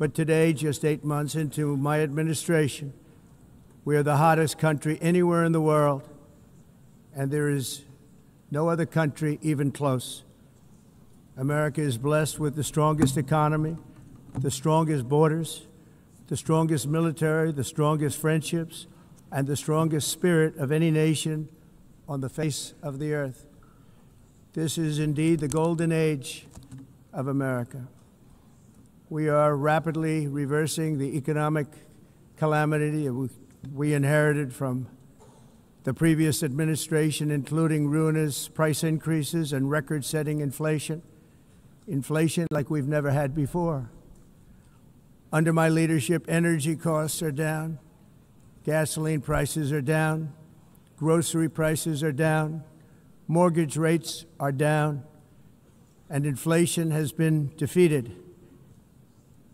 But today, just 8 months into my administration, we are the hottest country anywhere in the world, and there is no other country even close. America is blessed with the strongest economy, the strongest borders, the strongest military, the strongest friendships, and the strongest spirit of any nation on the face of the earth. This is indeed the golden age of America. We are rapidly reversing the economic calamity we inherited from the previous administration, including ruinous price increases and record-setting inflation like we've never had before. Under my leadership, energy costs are down, gasoline prices are down, grocery prices are down, mortgage rates are down, and inflation has been defeated.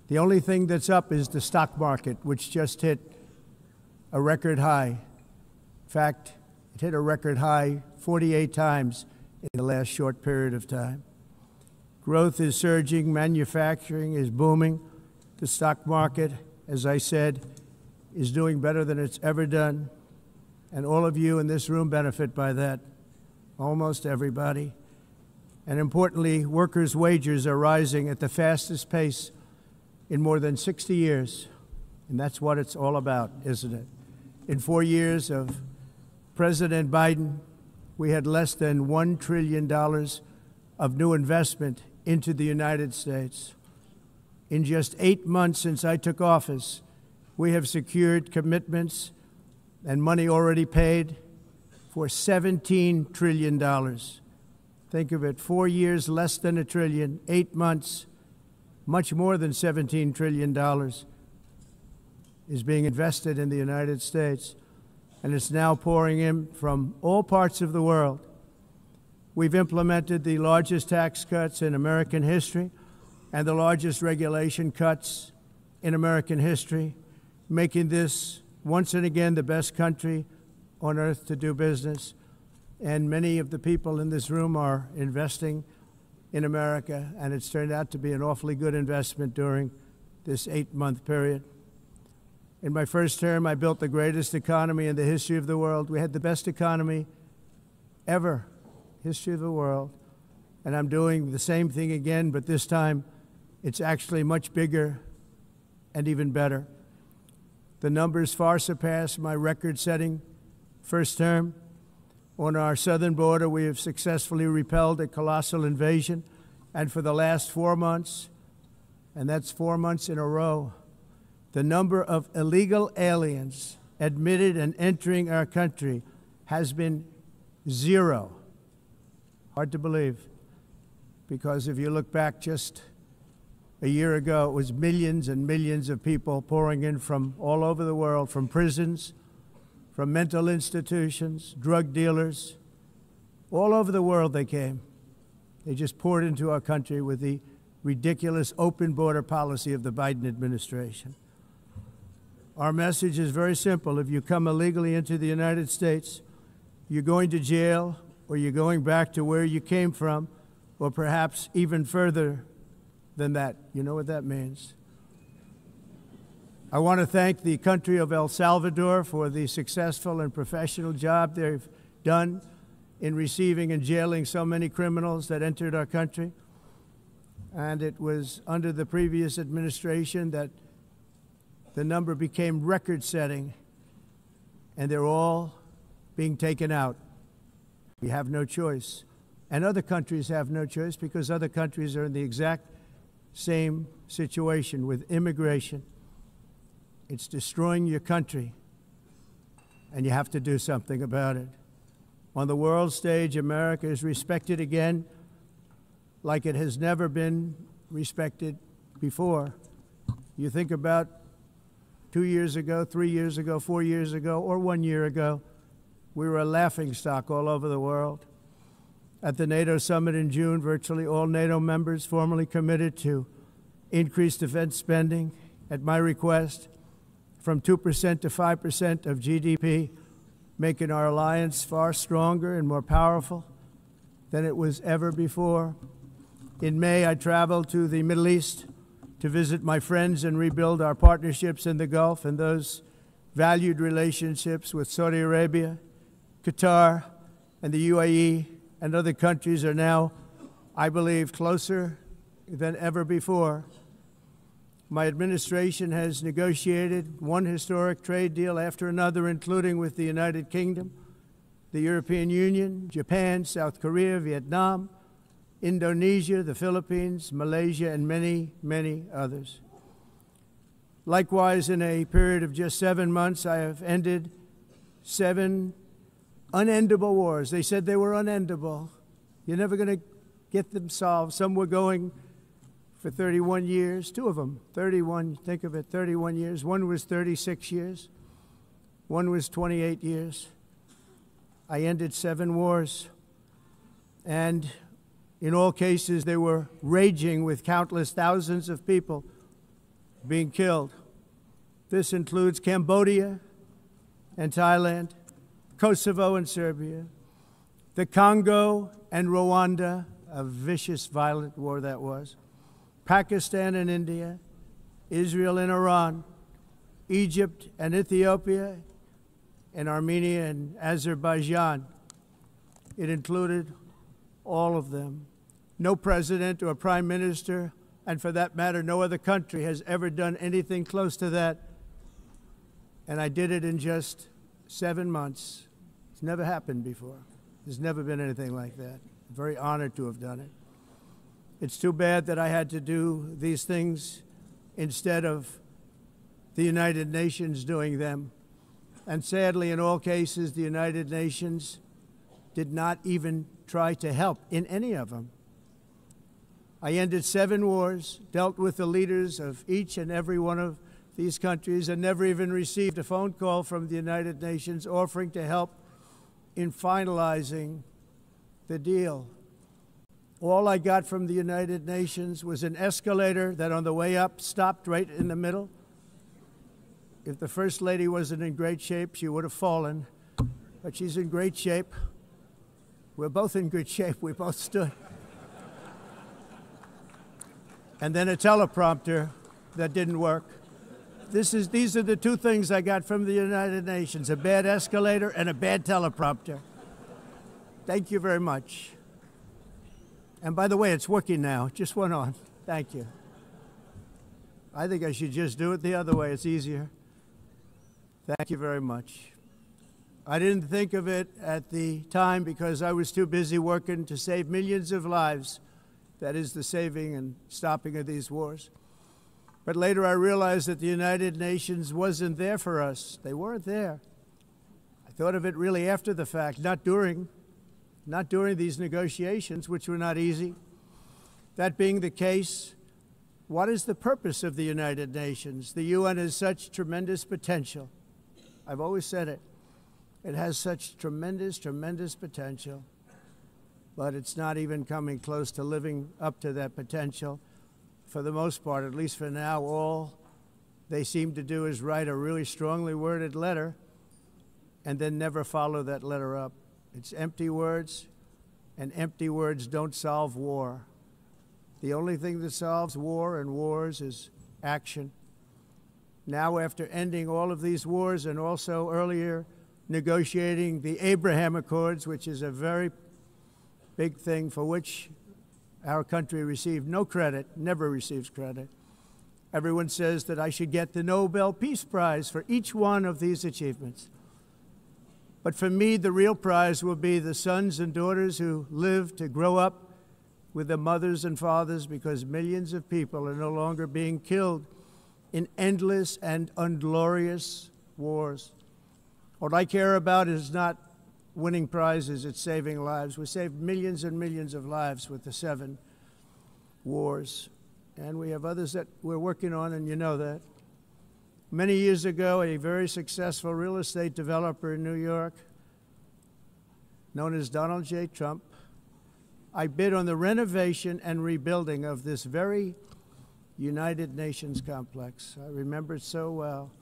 The only thing that's up is the stock market, which just hit a record high. In fact, it hit a record high 48 times in the last short period of time. Growth is surging, manufacturing is booming. The stock market, as I said, is doing better than it's ever done. And all of you in this room benefit by that, almost everybody. And importantly, workers' wages are rising at the fastest pace in more than 60 years. And that's what it's all about, isn't it? In 4 years of President Biden, we had less than $1 trillion of new investment into the United States. In just 8 months since I took office, we have secured commitments and money already paid for $17 trillion. Think of it, 4 years, less than $1 trillion, 8 months, much more than $17 trillion is being invested in the United States, and it's now pouring in from all parts of the world. We've implemented the largest tax cuts in American history and the largest regulation cuts in American history, making this once and again the best country on earth to do business. And many of the people in this room are investing in America, and it's turned out to be an awfully good investment during this 8-month period. In my first term, I built the greatest economy in the history of the world. We had the best economy ever, history of the world. And I'm doing the same thing again, but this time it's actually much bigger and even better. The numbers far surpass my record-setting first term. On our southern border, we have successfully repelled a colossal invasion, and for the last 4 months, and that's 4 months in a row, the number of illegal aliens admitted and entering our country has been 0. Hard to believe, because if you look back just a year ago, it was millions and millions of people pouring in from all over the world, from prisons, from mental institutions, drug dealers. All over the world they came. They just poured into our country with the ridiculous open border policy of the Biden administration. Our message is very simple. If you come illegally into the United States, you're going to jail, or you're going back to where you came from, or perhaps even further than that. You know what that means. I want to thank the country of El Salvador for the successful and professional job they've done in receiving and jailing so many criminals that entered our country. And it was under the previous administration that the number became record-setting, and they're all being taken out. We have no choice. And other countries have no choice, because other countries are in the exact same situation with immigration. It's destroying your country, and you have to do something about it. On the world stage, America is respected again like it has never been respected before. You think about 2 years ago, 3 years ago, 4 years ago, or 1 year ago, we were a laughingstock all over the world. At the NATO summit in June, virtually all NATO members formally committed to increase defense spending at my request from 2% to 5% of GDP, making our alliance far stronger and more powerful than it was ever before. In May, I traveled to the Middle East to visit my friends and rebuild our partnerships in the Gulf, and those valued relationships with Saudi Arabia, Qatar, and the UAE and other countries are now, I believe, closer than ever before. My administration has negotiated one historic trade deal after another, including with the United Kingdom, the European Union, Japan, South Korea, Vietnam, Indonesia, the Philippines, Malaysia, and many, many others. Likewise, in a period of just 7 months, I have ended 7 unendable wars. They said they were unendable. You're never going to get them solved. Some were going for 31 years, 2 of them, 31, think of it, 31 years. One was 36 years. One was 28 years. I ended 7 wars. And in all cases, they were raging with countless thousands of people being killed. This includes Cambodia and Thailand, Kosovo and Serbia, the Congo and Rwanda, a vicious, violent war that was, Pakistan and India, Israel and Iran, Egypt and Ethiopia, and Armenia and Azerbaijan. It included all of them. No president or prime minister, and for that matter, no other country has ever done anything close to that. And I did it in just 7 months. It's never happened before. There's never been anything like that. I'm very honored to have done it. It's too bad that I had to do these things instead of the United Nations doing them. And sadly, in all cases, the United Nations did not even try to help in any of them. I ended 7 wars, dealt with the leaders of each and every one of these countries, and never even received a phone call from the United Nations offering to help in finalizing the deal. All I got from the United Nations was an escalator that on the way up stopped right in the middle. If the First Lady wasn't in great shape, she would have fallen, but she's in great shape. We're both in good shape. We both stood. And then a teleprompter that didn't work. These are the 2 things I got from the United Nations, a bad escalator and a bad teleprompter. Thank you very much. And by the way, it's working now. It just went on. Thank you. I think I should just do it the other way. It's easier. Thank you very much. I didn't think of it at the time because I was too busy working to save millions of lives. That is the saving and stopping of these wars. But later I realized that the United Nations wasn't there for us. They weren't there. I thought of it really after the fact, not during these negotiations, which were not easy. That being the case, what is the purpose of the United Nations? The UN has such tremendous potential. I've always said it. It has such tremendous, tremendous potential, but it's not even coming close to living up to that potential. For the most part, at least for now, all they seem to do is write a really strongly worded letter and then never follow that letter up. It's empty words, and empty words don't solve war. The only thing that solves war and wars is action. Now, after ending all of these wars and also earlier negotiating the Abraham Accords, which is a very big thing for which our country received no credit, never receives credit. Everyone says that I should get the Nobel Peace Prize for each one of these achievements. But for me, the real prize will be the sons and daughters who live to grow up with the mothers and fathers, because millions of people are no longer being killed in endless and unglorious wars. What I care about is not winning prizes, it's saving lives. We saved millions and millions of lives with the 7 wars. And we have others that we're working on, and you know that. Many years ago, a very successful real estate developer in New York, known as Donald J. Trump, I bid on the renovation and rebuilding of this very United Nations complex. I remember it so well.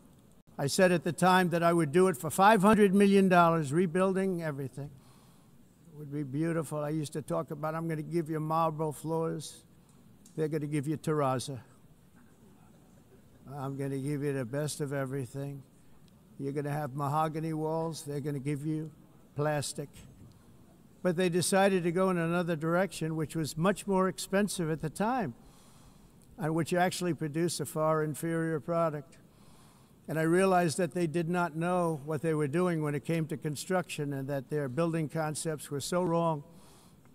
I said at the time that I would do it for $500 million, rebuilding everything. It would be beautiful. I used to talk about, I'm going to give you marble floors. They're going to give you terrazzo. I'm going to give you the best of everything. You're going to have mahogany walls. They're going to give you plastic. But they decided to go in another direction, which was much more expensive at the time, and which actually produced a far inferior product. And I realized that they did not know what they were doing when it came to construction, and that their building concepts were so wrong,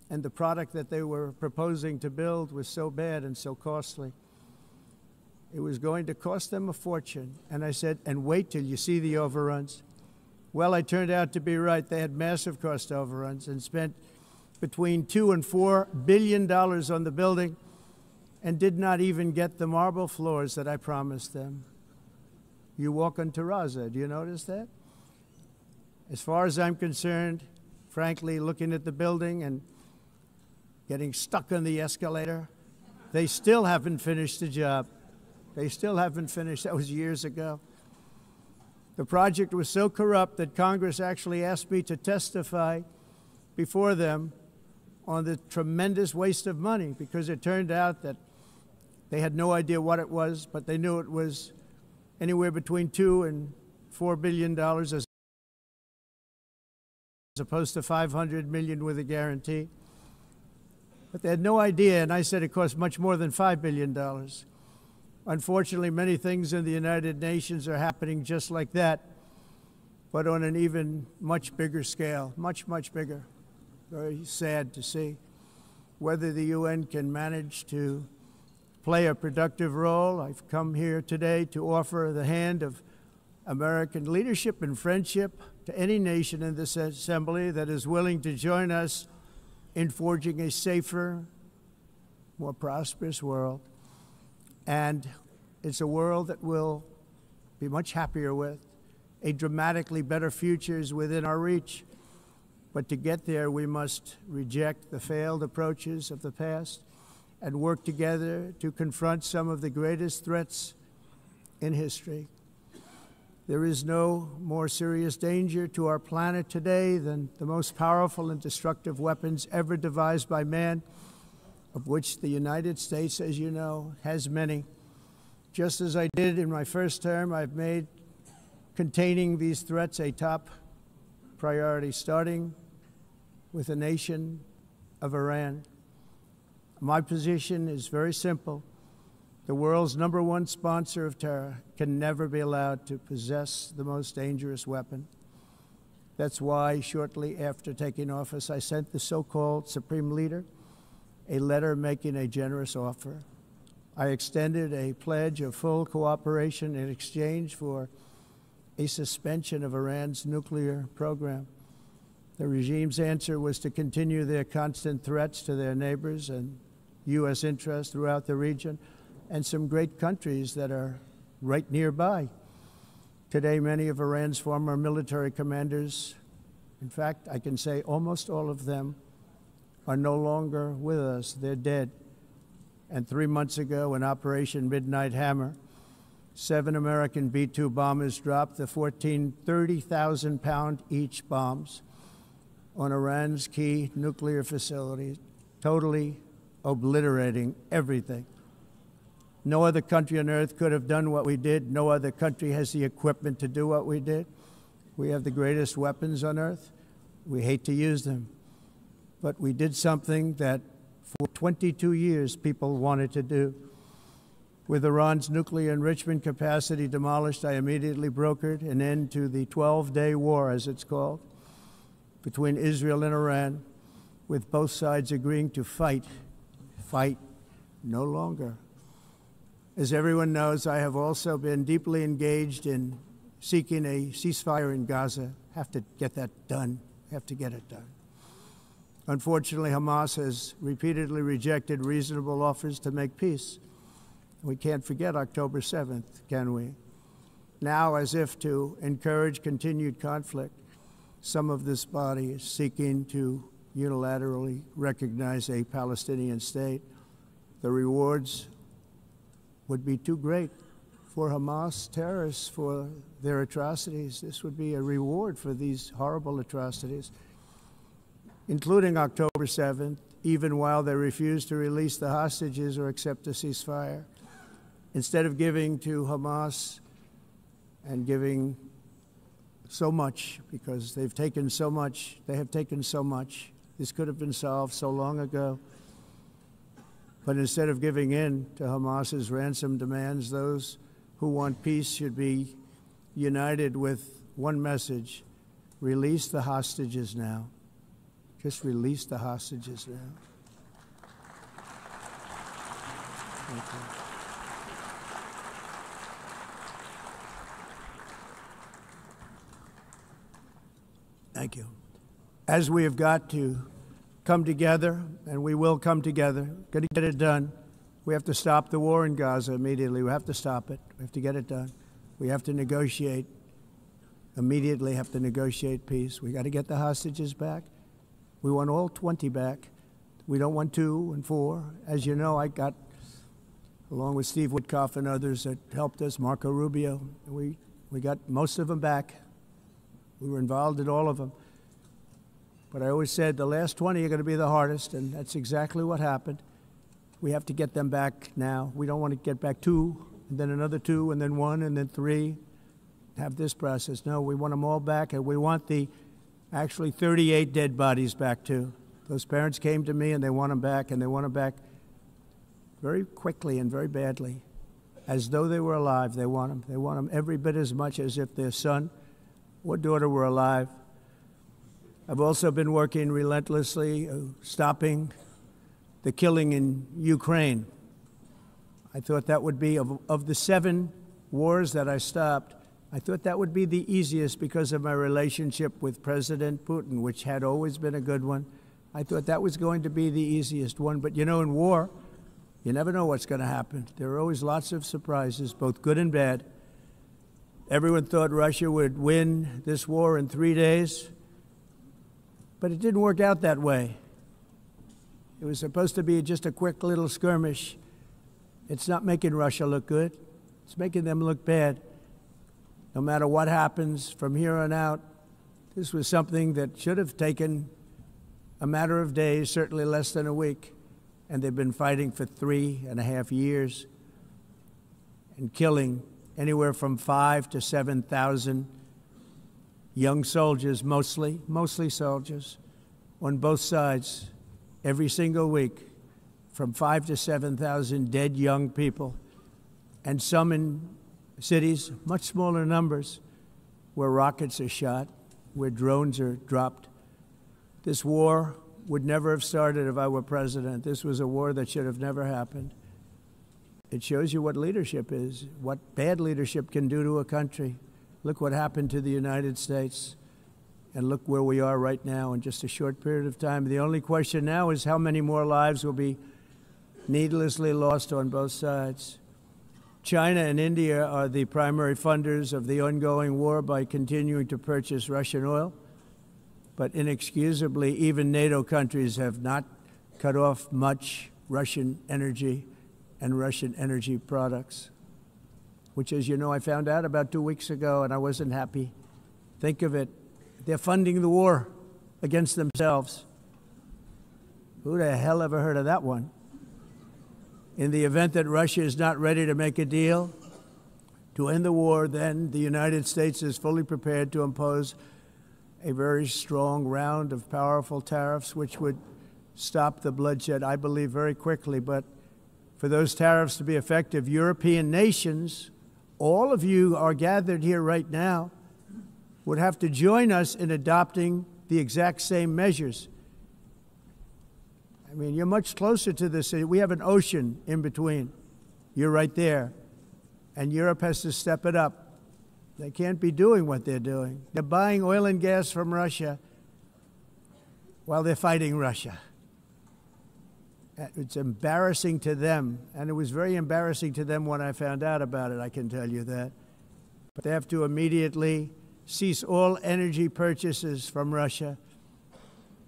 and the product that they were proposing to build was so bad and so costly. It was going to cost them a fortune. And I said, and wait till you see the overruns. Well, I turned out to be right. They had massive cost overruns and spent between $2 and $4 billion on the building and did not even get the marble floors that I promised them. You walk on 𝗔𝗱𝗃𝗃, do you notice that? As far as I'm concerned, frankly, looking at the building and getting stuck on the escalator, they still haven't finished the job. They still haven't finished. That was years ago. The project was so corrupt that Congress actually asked me to testify before them on the tremendous waste of money, because it turned out that they had no idea what it was, but they knew it was anywhere between $2 and $4 billion as opposed to $500 million with a guarantee. But they had no idea, and I said it cost much more than $5 billion. Unfortunately, many things in the United Nations are happening just like that, but on an even much bigger scale, much, much bigger. Very sad to see. Whether the UN can manage to play a productive role, I've come here today to offer the hand of American leadership and friendship to any nation in this assembly that is willing to join us in forging a safer, more prosperous world. And it's a world that we'll be much happier with. A dramatically better future is within our reach. But to get there, we must reject the failed approaches of the past and work together to confront some of the greatest threats in history. There is no more serious danger to our planet today than the most powerful and destructive weapons ever devised by man, of which the United States, as you know, has many. Just as I did in my first term, I've made containing these threats a top priority, starting with the nation of Iran. My position is very simple. The world's #1 sponsor of terror can never be allowed to possess the most dangerous weapon. That's why, shortly after taking office, I sent the so-called Supreme Leader a letter making a generous offer. I extended a pledge of full cooperation in exchange for a suspension of Iran's nuclear program. The regime's answer was to continue their constant threats to their neighbors and U.S. interests throughout the region, and some great countries that are right nearby. Today, many of Iran's former military commanders, in fact, I can say almost all of them, are no longer with us. They're dead. And 3 months ago, in Operation Midnight Hammer, 7 American B-2 bombers dropped the 14 30,000-pound each bombs on Iran's key nuclear facilities, totally obliterating everything. No other country on earth could have done what we did. No other country has the equipment to do what we did. We have the greatest weapons on earth. We hate to use them. But we did something that for 22 years people wanted to do. With Iran's nuclear enrichment capacity demolished, I immediately brokered an end to the 12-day war, as it's called, between Israel and Iran, with both sides agreeing to fight no longer. As everyone knows, I have also been deeply engaged in seeking a ceasefire in Gaza. Have to get that done. Have to get it done. Unfortunately, Hamas has repeatedly rejected reasonable offers to make peace. We can't forget October 7th, can we? Now, as if to encourage continued conflict, some of this body is seeking to unilaterally recognize a Palestinian state. The rewards would be too great for Hamas terrorists for their atrocities. This would be a reward for these horrible atrocities, including October 7th, even while they refuse to release the hostages or accept a ceasefire. instead of giving to Hamas and giving so much, because they've taken so much, they have taken so much. This could have been solved so long ago. But instead of giving in to Hamas's ransom demands, those who want peace should be united with one message: release the hostages now. Just release the hostages now. Thank you. Thank you. As we have got to come together, and we will come together, got to get it done. We have to stop the war in Gaza immediately. We have to stop it. We have to get it done. We have to negotiate, immediately have to negotiate peace. We got to get the hostages back. We want all 20 back. We don't want 2 and 4. As you know, I got, along with Steve Witkoff and others that helped us, Marco Rubio, we got most of them back. We were involved in all of them. But I always said the last 20 are going to be the hardest, and that's exactly what happened. We have to get them back now. We don't want to get back 2, and then another 2, and then 1, and then 3. Have this process. No, we want them all back, and we want the actually 38 dead bodies back too. Those parents came to me, and they want them back, and they want them back very quickly and very badly. As though they were alive, they want them. They want them every bit as much as if their son or daughter were alive. I've also been working relentlessly, stopping the killing in Ukraine. I thought that would be, of the 7 wars that I stopped, I thought that would be the easiest because of my relationship with President Putin, which had always been a good one. I thought that was going to be the easiest one. But you know, in war, you never know what's going to happen. There are always lots of surprises, both good and bad. Everyone thought Russia would win this war in 3 days, but it didn't work out that way. It was supposed to be just a quick little skirmish. It's not making Russia look good. It's making them look bad. No matter what happens from here on out, this was something that should have taken a matter of days, certainly less than a week. And they've been fighting for 3.5 years and killing anywhere from 5,000 to 7,000 young soldiers, mostly soldiers, on both sides, every single week, from 5,000 to 7,000 dead young people, and some in cities, much smaller numbers, where rockets are shot, where drones are dropped. This war would never have started if I were president. This was a war that should have never happened. It shows you what leadership is, what bad leadership can do to a country. Look what happened to the United States, and look where we are right now in just a short period of time. The only question now is how many more lives will be needlessly lost on both sides. China and India are the primary funders of the ongoing war by continuing to purchase Russian oil. But inexcusably, even NATO countries have not cut off much Russian energy and Russian energy products, which, as you know, I found out about 2 weeks ago, and I wasn't happy. Think of it. They're funding the war against themselves. Who the hell ever heard of that one? In the event that Russia is not ready to make a deal to end the war, then the United States is fully prepared to impose a very strong round of powerful tariffs, which would stop the bloodshed, I believe, very quickly. But for those tariffs to be effective, European nations, all of you are gathered here right now, would have to join us in adopting the exact same measures. I mean, you're much closer to this. We have an ocean in between. You're right there. And Europe has to step it up. They can't be doing what they're doing. They're buying oil and gas from Russia while they're fighting Russia. It's embarrassing to them, and it was very embarrassing to them when I found out about it, I can tell you that. But they have to immediately cease all energy purchases from Russia.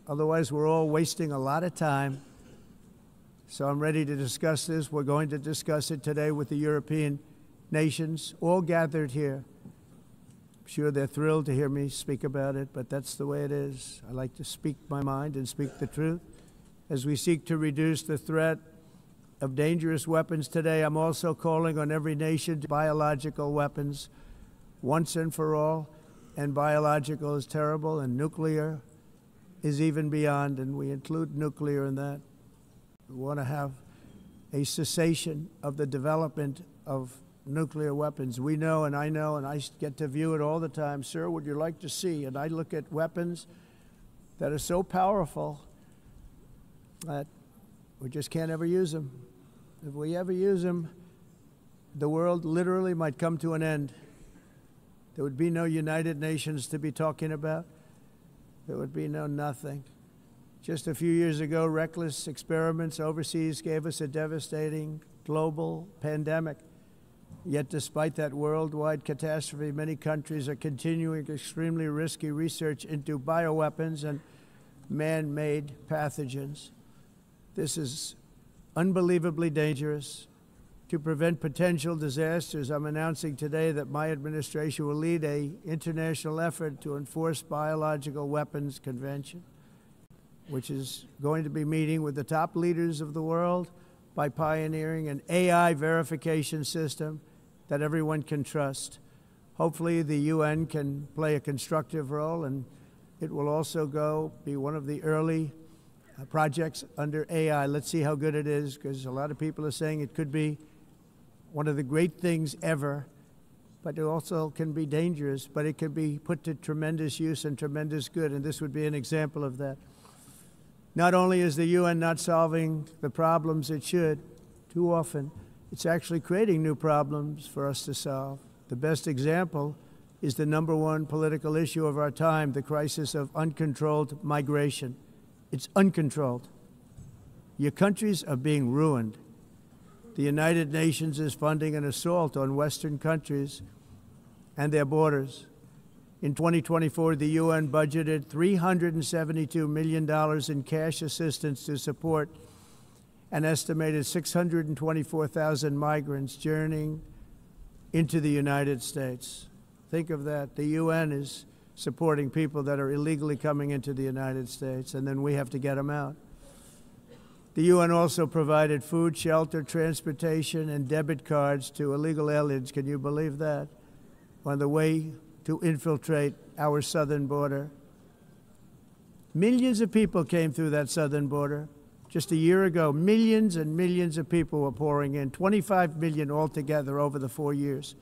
Otherwise, we're all wasting a lot of time. So I'm ready to discuss this. We're going to discuss it today with the European nations, all gathered here. I'm sure they're thrilled to hear me speak about it, but that's the way it is. I like to speak my mind and speak the truth as we seek to reduce the threat of dangerous weapons today, I'm also calling on every nation to biological weapons once and for all. And biological is terrible, and nuclear is even beyond, and we include nuclear in that. We want to have a cessation of the development of nuclear weapons. We know, and I get to view it all the time. Sir, would you like to see? And I look at weapons that are so powerful that we just can't ever use them. If we ever use them, the world literally might come to an end. There would be no United Nations to be talking about. There would be no nothing. Just a few years ago, reckless experiments overseas gave us a devastating global pandemic. Yet despite that worldwide catastrophe, many countries are continuing extremely risky research into bioweapons and man-made pathogens. This is unbelievably dangerous. To prevent potential disasters, I'm announcing today that my administration will lead an international effort to enforce Biological Weapons Convention, which is going to be meeting with the top leaders of the world by pioneering an AI verification system that everyone can trust. Hopefully the UN can play a constructive role, and it will also be one of the early projects under AI. Let's see how good it is, because a lot of people are saying it could be one of the great things ever, but it also can be dangerous, but it can be put to tremendous use and tremendous good, and this would be an example of that. Not only is the UN not solving the problems it should, too often, it's actually creating new problems for us to solve. The best example is the #1 political issue of our time, the crisis of uncontrolled migration. It's uncontrolled. Your countries are being ruined. The United Nations is funding an assault on Western countries and their borders. In 2024, the UN budgeted $372 million in cash assistance to support an estimated 624,000 migrants journeying into the United States. Think of that. The UN is supporting people that are illegally coming into the United States, and then we have to get them out. The UN also provided food, shelter, transportation, and debit cards to illegal aliens. Can you believe that? On the way to infiltrate our southern border. Millions of people came through that southern border. Just a year ago, millions and millions of people were pouring in, 25 million altogether over the 4 years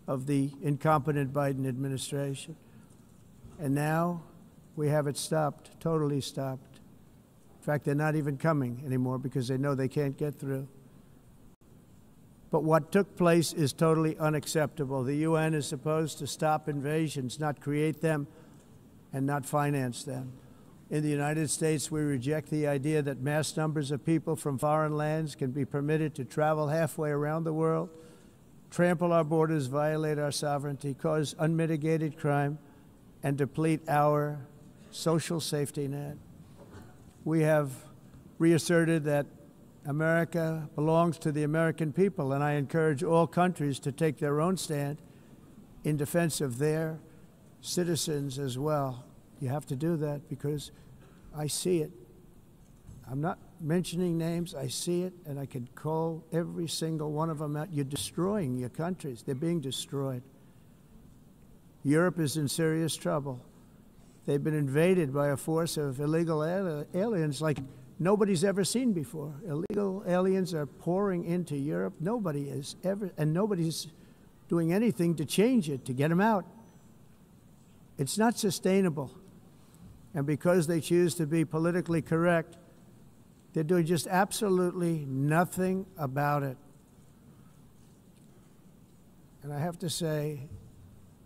of the incompetent Biden administration. And now we have it stopped, totally stopped. In fact, they're not even coming anymore because they know they can't get through. But what took place is totally unacceptable. The UN is supposed to stop invasions, not create them and not finance them. In the United States, we reject the idea that mass numbers of people from foreign lands can be permitted to travel halfway around the world, trample our borders, violate our sovereignty, cause unmitigated crime, and deplete our social safety net. We have reasserted that America belongs to the American people, and I encourage all countries to take their own stand in defense of their citizens as well. You have to do that because I see it. I'm not mentioning names. I see it, and I could call every single one of them out. You're destroying your countries. They're being destroyed. Europe is in serious trouble. They've been invaded by a force of illegal aliens like nobody's ever seen before. Illegal aliens are pouring into Europe. Nobody is ever, and nobody's doing anything to change it, to get them out. It's not sustainable. And because they choose to be politically correct, they're doing just absolutely nothing about it. And I have to say,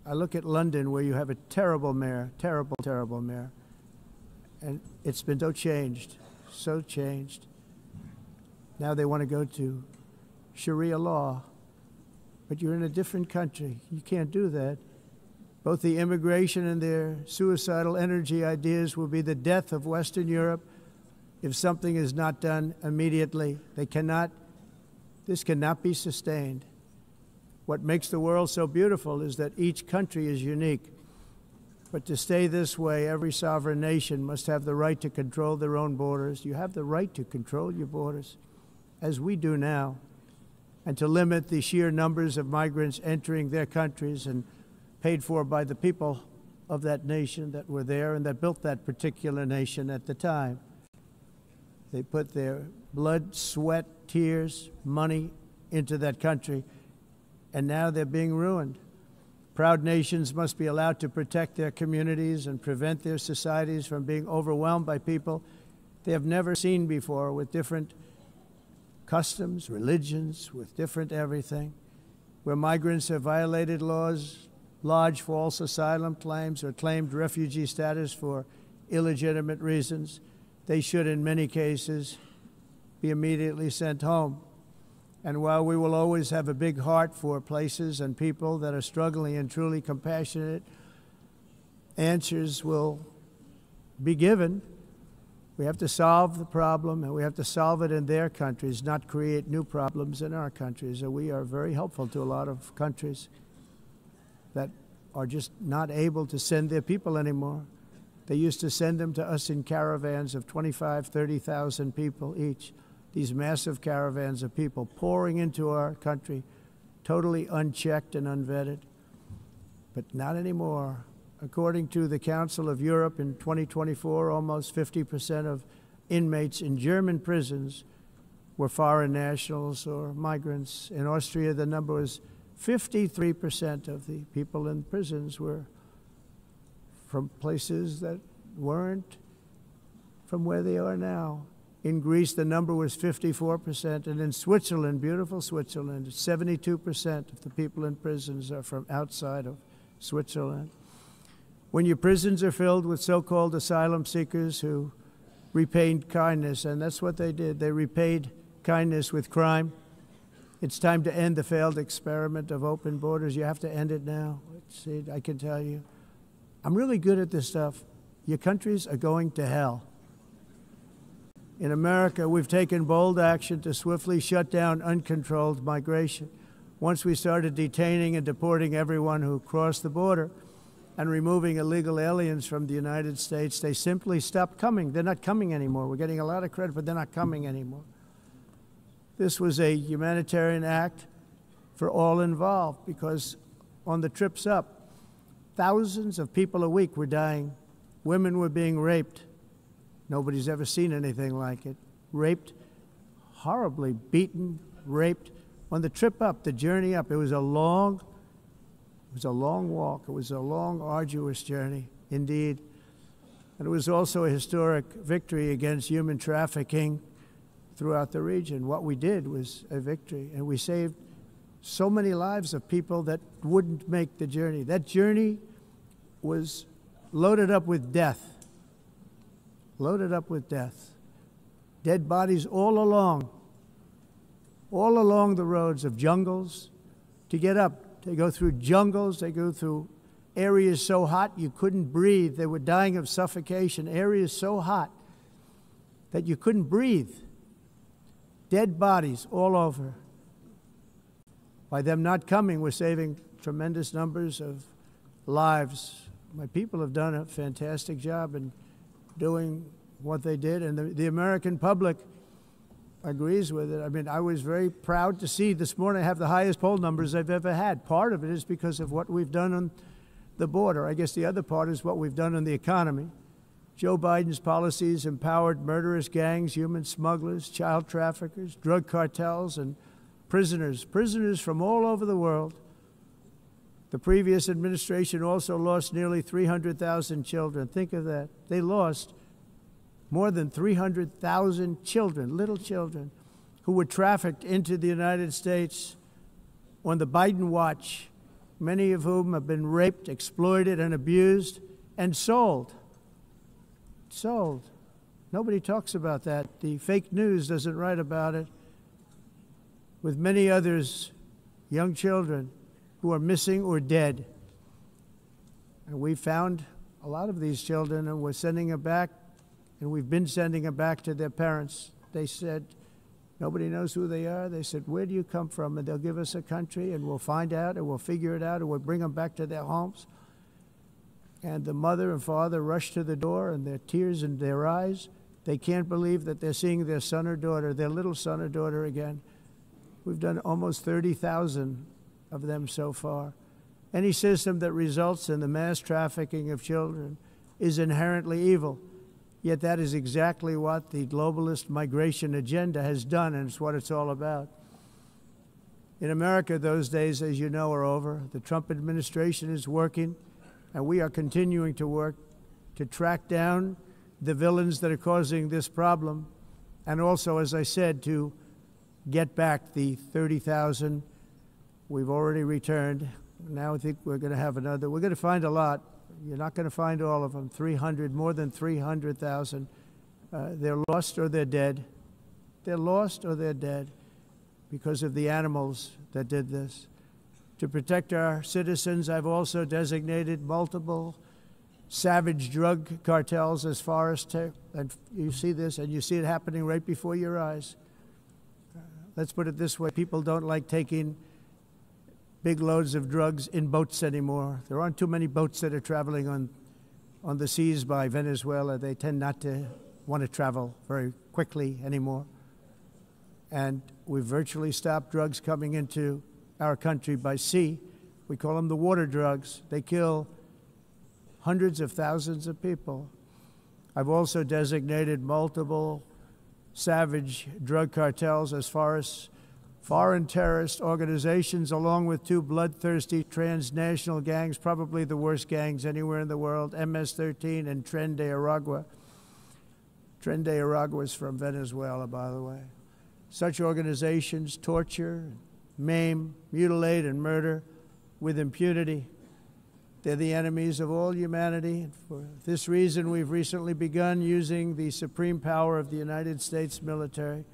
I look at London, where you have a terrible mayor, terrible, terrible mayor, and it's been so changed, so changed. Now they want to go to Sharia law, but you're in a different country. You can't do that. Both the immigration and their suicidal energy ideas will be the death of Western Europe if something is not done immediately. This cannot be sustained. What makes the world so beautiful is that each country is unique. But to stay this way, every sovereign nation must have the right to control their own borders. You have the right to control your borders. as we do now, and to limit the sheer numbers of migrants entering their countries and paid for by the people of that nation that were there and that built that particular nation at the time. They put their blood, sweat, tears, money into that country, and now they're being ruined. Proud nations must be allowed to protect their communities and prevent their societies from being overwhelmed by people they have never seen before, with different customs, religions, with different everything. Where migrants have violated laws, lodged false asylum claims, or claimed refugee status for illegitimate reasons, they should, in many cases, be immediately sent home. And while we will always have a big heart for places and people that are struggling and truly compassionate, answers will be given. We have to solve the problem, and we have to solve it in their countries, not create new problems in our countries. And we are very helpful to a lot of countries that are just not able to send their people anymore. They used to send them to us in caravans of 25,000, 30,000 people each. These massive caravans of people pouring into our country, totally unchecked and unvetted. But not anymore. According to the Council of Europe, in 2024, almost 50% of inmates in German prisons were foreign nationals or migrants. In Austria, the number was 53% of the people in prisons were from places that weren't from where they are now. In Greece, the number was 54%, and in Switzerland, beautiful Switzerland, 72% of the people in prisons are from outside of Switzerland. When your prisons are filled with so-called asylum seekers who repaid kindness, and that's what they did, they repaid kindness with crime. It's time to end the failed experiment of open borders. You have to end it now. See, I can tell you. I'm really good at this stuff. Your countries are going to hell. In America, we've taken bold action to swiftly shut down uncontrolled migration. Once we started detaining and deporting everyone who crossed the border and removing illegal aliens from the United States, they simply stopped coming. They're not coming anymore. We're getting a lot of credit, but they're not coming anymore. This was a humanitarian act for all involved, because on the trips up, thousands of people a week were dying. Women were being raped. Nobody's ever seen anything like it. Raped, horribly beaten, raped. On the trip up, the journey up, it was a long walk. It was a long, arduous journey, indeed. And it was also a historic victory against human trafficking throughout the region. What we did was a victory, and we saved so many lives of people that wouldn't make the journey. That journey was loaded up with death. Loaded up with death. Dead bodies all along the roads of jungles to get up. They go through jungles, they go through areas so hot you couldn't breathe. They were dying of suffocation, areas so hot that you couldn't breathe. Dead bodies all over. By them not coming, we're saving tremendous numbers of lives. My people have done a fantastic job in doing what they did, and the American public agrees with it. I mean, I was very proud to see this morning I have the highest poll numbers I've ever had. Part of it is because of what we've done on the border. I guess the other part is what we've done on the economy. Joe Biden's policies empowered murderous gangs, human smugglers, child traffickers, drug cartels, and prisoners from all over the world. The previous administration also lost nearly 300,000 children. Think of that. They lost more than 300,000 children, little children, who were trafficked into the United States on the Biden watch, many of whom have been raped, exploited, and abused, and sold. Sold. Nobody talks about that. The fake news doesn't write about it. With many others, young children who are missing or dead. And we found a lot of these children, and we're sending them back, and we've been sending them back to their parents. They said, nobody knows who they are. They said, where do you come from? And they'll give us a country, and we'll find out, and we'll figure it out, and we'll bring them back to their homes. And the mother and father rushed to the door, and their tears in their eyes, They can't believe that they're seeing their son or daughter, their little son or daughter again. We've done almost 30,000 of them so far. Any system that results in the mass trafficking of children is inherently evil. Yet that is exactly what the globalist migration agenda has done, and it's what it's all about. In America, those days, as you know, are over. The Trump administration is working, and we are continuing to work to track down the villains that are causing this problem, and also, as I said, to get back the 30,000 we've already returned. Now I think we're going to have another. We're going to find a lot. You're not going to find all of them. 300, more than 300,000. They're lost or they're dead. They're lost or they're dead because of the animals that did this. To protect our citizens, I've also designated multiple savage drug cartels as far as and you see this, and you see it happening right before your eyes. Let's put it this way. People don't like taking big loads of drugs in boats anymore. There aren't too many boats that are traveling on the seas by Venezuela. They tend not to want to travel very quickly anymore. And we've virtually stopped drugs coming into our country by sea. We call them the water drugs. They kill hundreds of thousands of people. I've also designated multiple savage drug cartels as far as foreign terrorist organizations, along with two bloodthirsty transnational gangs, probably the worst gangs anywhere in the world, MS-13 and Tren de Aragua. Tren de Aragua is from Venezuela, by the way. Such organizations torture, maim, mutilate, and murder with impunity. They're the enemies of all humanity. And for this reason, we've recently begun using the supreme power of the United States military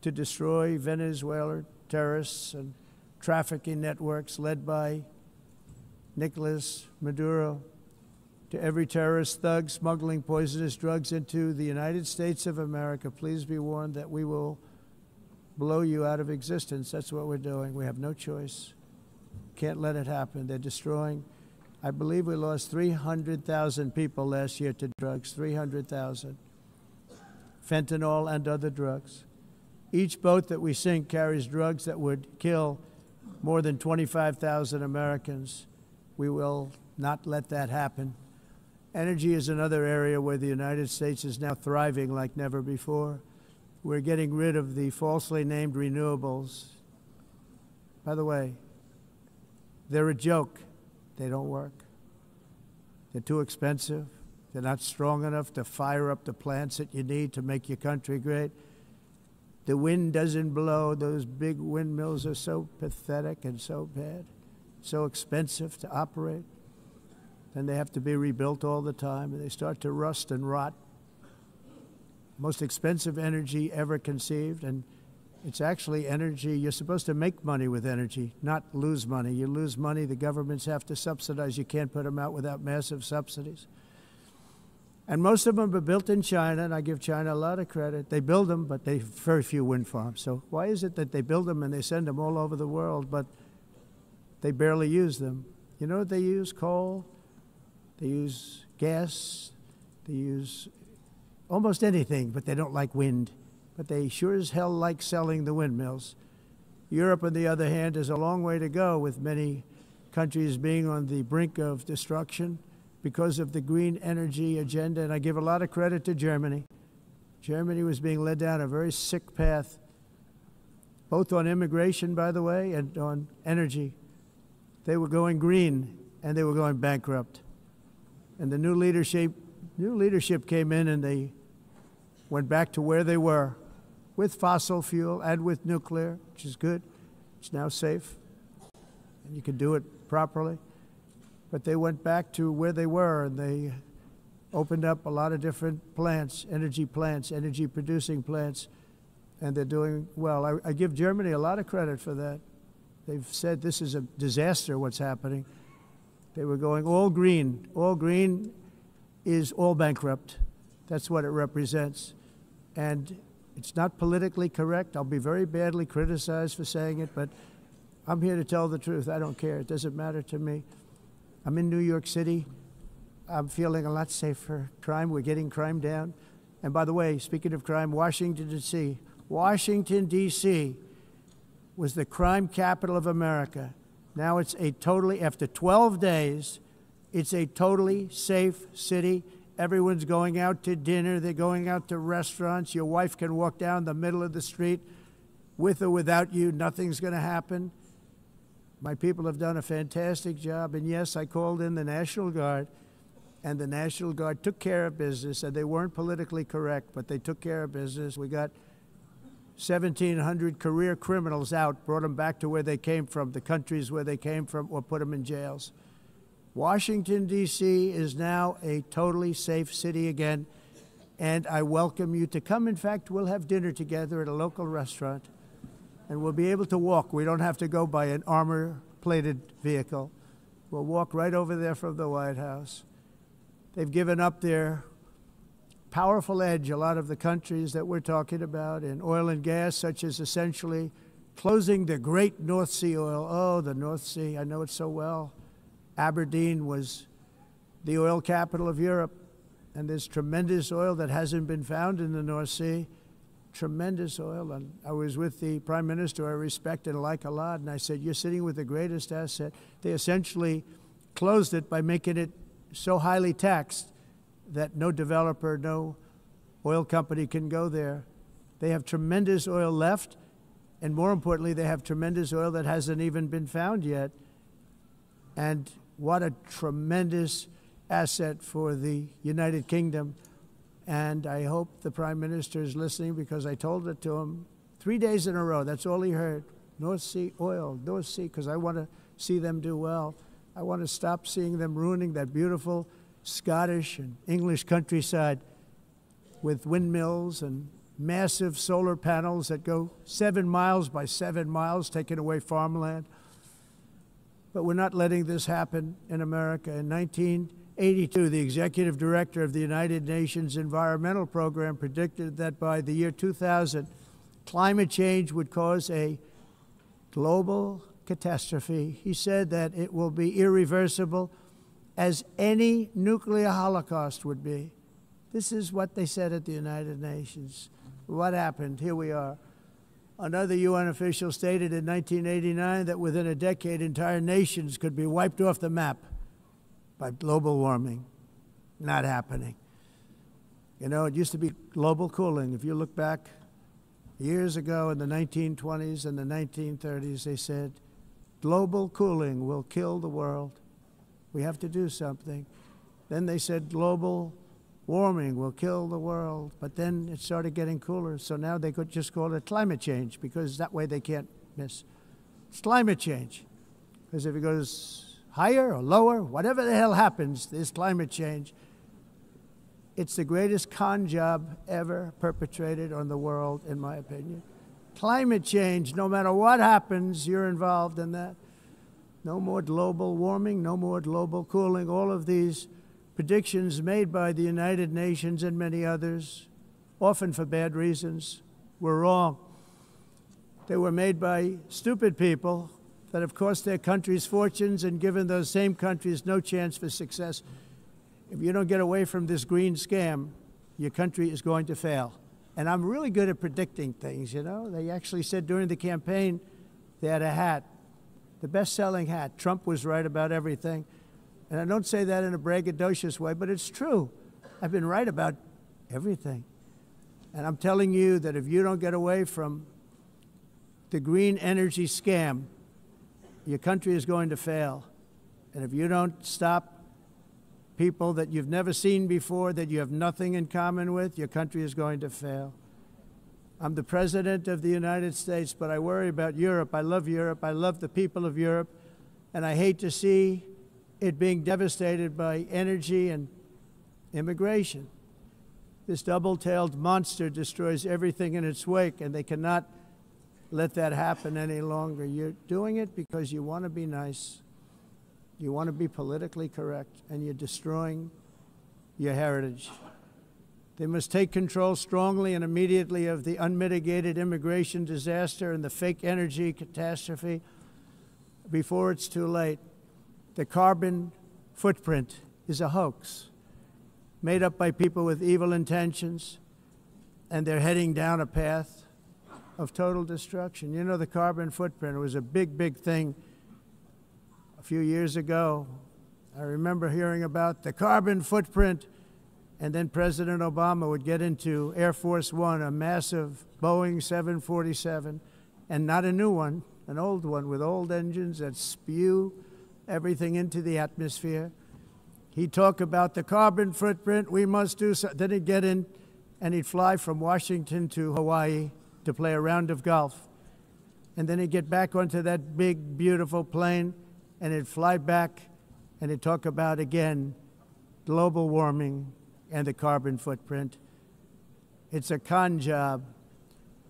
to destroy Venezuelan terrorists and trafficking networks led by Nicolas Maduro. To every terrorist thug smuggling poisonous drugs into the United States of America, please be warned that we will blow you out of existence. That's what we're doing. We have no choice. Can't let it happen. They're destroying. I believe we lost 300,000 people last year to drugs, 300,000. Fentanyl and other drugs. Each boat that we sink carries drugs that would kill more than 25,000 Americans. We will not let that happen. Energy is another area where the United States is now thriving like never before. We're getting rid of the falsely named renewables. By the way, they're a joke. They don't work. They're too expensive. They're not strong enough to fire up the plants that you need to make your country great. The wind doesn't blow. Those big windmills are so pathetic and so bad, so expensive to operate. Then they have to be rebuilt all the time, and they start to rust and rot. Most expensive energy ever conceived, and it's actually energy. You're supposed to make money with energy, not lose money. You lose money, the governments have to subsidize. You can't put them out without massive subsidies. And most of them are built in China, and I give China a lot of credit. They build them, but they have very few wind farms. So why is it that they build them and they send them all over the world, but they barely use them? You know what they use? Coal. They use gas. They use almost anything, but they don't like wind. But they sure as hell like selling the windmills. Europe, on the other hand, has a long way to go, with many countries being on the brink of destruction because of the green energy agenda. And I give a lot of credit to Germany. Germany was being led down a very sick path, both on immigration, by the way, and on energy. They were going green, and they were going bankrupt. And the new leadership came in, and they went back to where they were, with fossil fuel and with nuclear, which is good. It's now safe, and you can do it properly. But they went back to where they were, and they opened up a lot of different plants, energy-producing plants, and they're doing well. I give Germany a lot of credit for that. They've said this is a disaster, what's happening. They were going all green. All green is all bankrupt. That's what it represents. And it's not politically correct. I'll be very badly criticized for saying it, but I'm here to tell the truth. I don't care. It doesn't matter to me. I'm in New York City. I'm feeling a lot safer. Crime, we're getting crime down. And by the way, speaking of crime, Washington, D.C. was the crime capital of America. Now it's a totally, after 12 days, it's a totally safe city. Everyone's going out to dinner. They're going out to restaurants. Your wife can walk down the middle of the street with or without you. Nothing's going to happen. My people have done a fantastic job. And yes, I called in the National Guard, and the National Guard took care of business, and they weren't politically correct, but they took care of business. We got 1,700 career criminals out, brought them back to where they came from, the countries where they came from, or put them in jails. Washington, D.C. is now a totally safe city again, and I welcome you to come. In fact, we'll have dinner together at a local restaurant, and we'll be able to walk. We don't have to go by an armor-plated vehicle. We'll walk right over there from the White House. They've given up their powerful edge, a lot of the countries that we're talking about, in oil and gas, such as essentially closing the great North Sea oil. Oh, the North Sea, I know it so well. Aberdeen was the oil capital of Europe, and there's tremendous oil that hasn't been found in the North Sea, tremendous oil. And I was with the Prime Minister I respect and like a lot, and I said, you're sitting with the greatest asset. They essentially closed it by making it so highly taxed that no developer, no oil company can go there. They have tremendous oil left, and more importantly, they have tremendous oil that hasn't even been found yet. And what a tremendous asset for the United Kingdom. And I hope the Prime Minister is listening, because I told it to him 3 days in a row. That's all he heard. North Sea oil, North Sea, because I want to see them do well. I want to stop seeing them ruining that beautiful Scottish and English countryside with windmills and massive solar panels that go 7 miles by 7 miles, taking away farmland. But we're not letting this happen in America. In 1982, the executive director of the United Nations Environmental Program predicted that by the year 2000, climate change would cause a global catastrophe. He said that it will be irreversible, as any nuclear holocaust would be. This is what they said at the United Nations. What happened? Here we are. Another UN official stated in 1989 that within a decade, entire nations could be wiped off the map by global warming. Not happening. You know, it used to be global cooling. If you look back years ago in the 1920s and the 1930s, they said, global cooling will kill the world. We have to do something. Then they said global warming will kill the world, but then it started getting cooler, so now they could just call it climate change, because that way they can't miss. It's climate change, because if it goes higher or lower, whatever the hell happens, there's climate change. It's the greatest con job ever perpetrated on the world, in my opinion. Climate change, no matter what happens, you're involved in that. No more global warming, no more global cooling. All of these predictions made by the United Nations and many others, often for bad reasons, were wrong. They were made by stupid people that have cost their countries fortunes and given those same countries no chance for success. If you don't get away from this green scam, your country is going to fail. And I'm really good at predicting things, you know. They actually said during the campaign, they had a hat, the best-selling hat. Trump was right about everything. And I don't say that in a braggadocious way, but it's true. I've been right about everything. And I'm telling you that if you don't get away from the green energy scam, your country is going to fail. And if you don't stop people that you've never seen before, that you have nothing in common with, your country is going to fail. I'm the President of the United States, but I worry about Europe. I love Europe. I love the people of Europe. And I hate to see it being devastated by energy and immigration. This double-tailed monster destroys everything in its wake, and they cannot let that happen any longer. You're doing it because you want to be nice. You want to be politically correct, and you're destroying your heritage. They must take control strongly and immediately of the unmitigated immigration disaster and the fake energy catastrophe before it's too late. The carbon footprint is a hoax made up by people with evil intentions. and they're heading down a path of total destruction. You know, the carbon footprint was a big, big thing a few years ago. I remember hearing about the carbon footprint, and then President Obama would get into Air Force One, a massive Boeing 747, and not a new one, an old one with old engines that spew everything into the atmosphere. He'd talk about the carbon footprint, we must do so. Then he'd get in and he'd fly from Washington to Hawaii to play a round of golf. And then he'd get back onto that big, beautiful plane and he'd fly back and he'd talk about, again, global warming and the carbon footprint. It's a con job.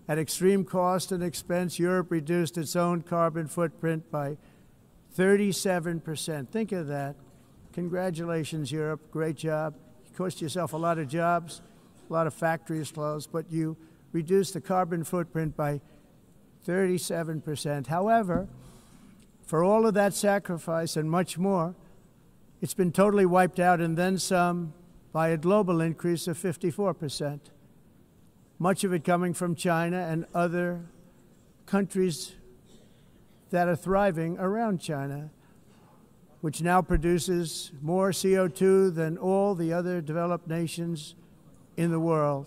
At extreme cost and expense, Europe reduced its own carbon footprint by 37%. Think of that. Congratulations, Europe. Great job. You cost yourself a lot of jobs, a lot of factories closed, but you reduced the carbon footprint by 37%. However, for all of that sacrifice and much more, it's been totally wiped out and then some by a global increase of 54%. Much of it coming from China and other countries that are thriving around China, which now produces more CO2 than all the other developed nations in the world.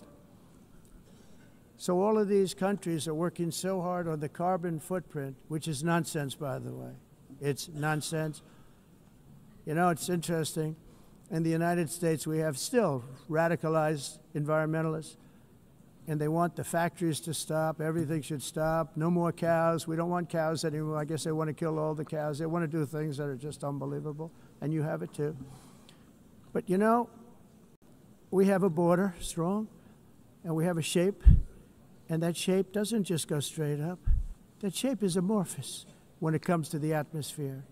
So all of these countries are working so hard on the carbon footprint, which is nonsense, by the way. It's nonsense. You know, it's interesting. In the United States, we have still radicalized environmentalists, and they want the factories to stop. Everything should stop. No more cows. We don't want cows anymore. I guess they want to kill all the cows. They want to do things that are just unbelievable, and you have it too. But you know, we have a border, strong, and we have a shape, and that shape doesn't just go straight up. That shape is amorphous when it comes to the atmosphere.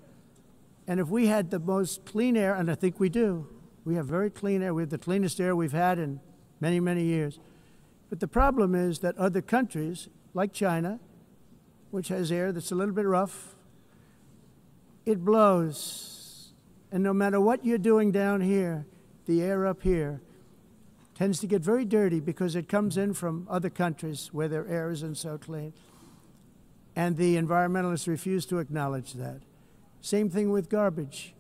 And if we had the most clean air, and I think we do, we have very clean air. We have the cleanest air we've had in many, many years. But the problem is that other countries, like China, which has air that's a little bit rough, it blows. And no matter what you're doing down here, the air up here tends to get very dirty because it comes in from other countries where their air isn't so clean. And the environmentalists refuse to acknowledge that. Same thing with garbage.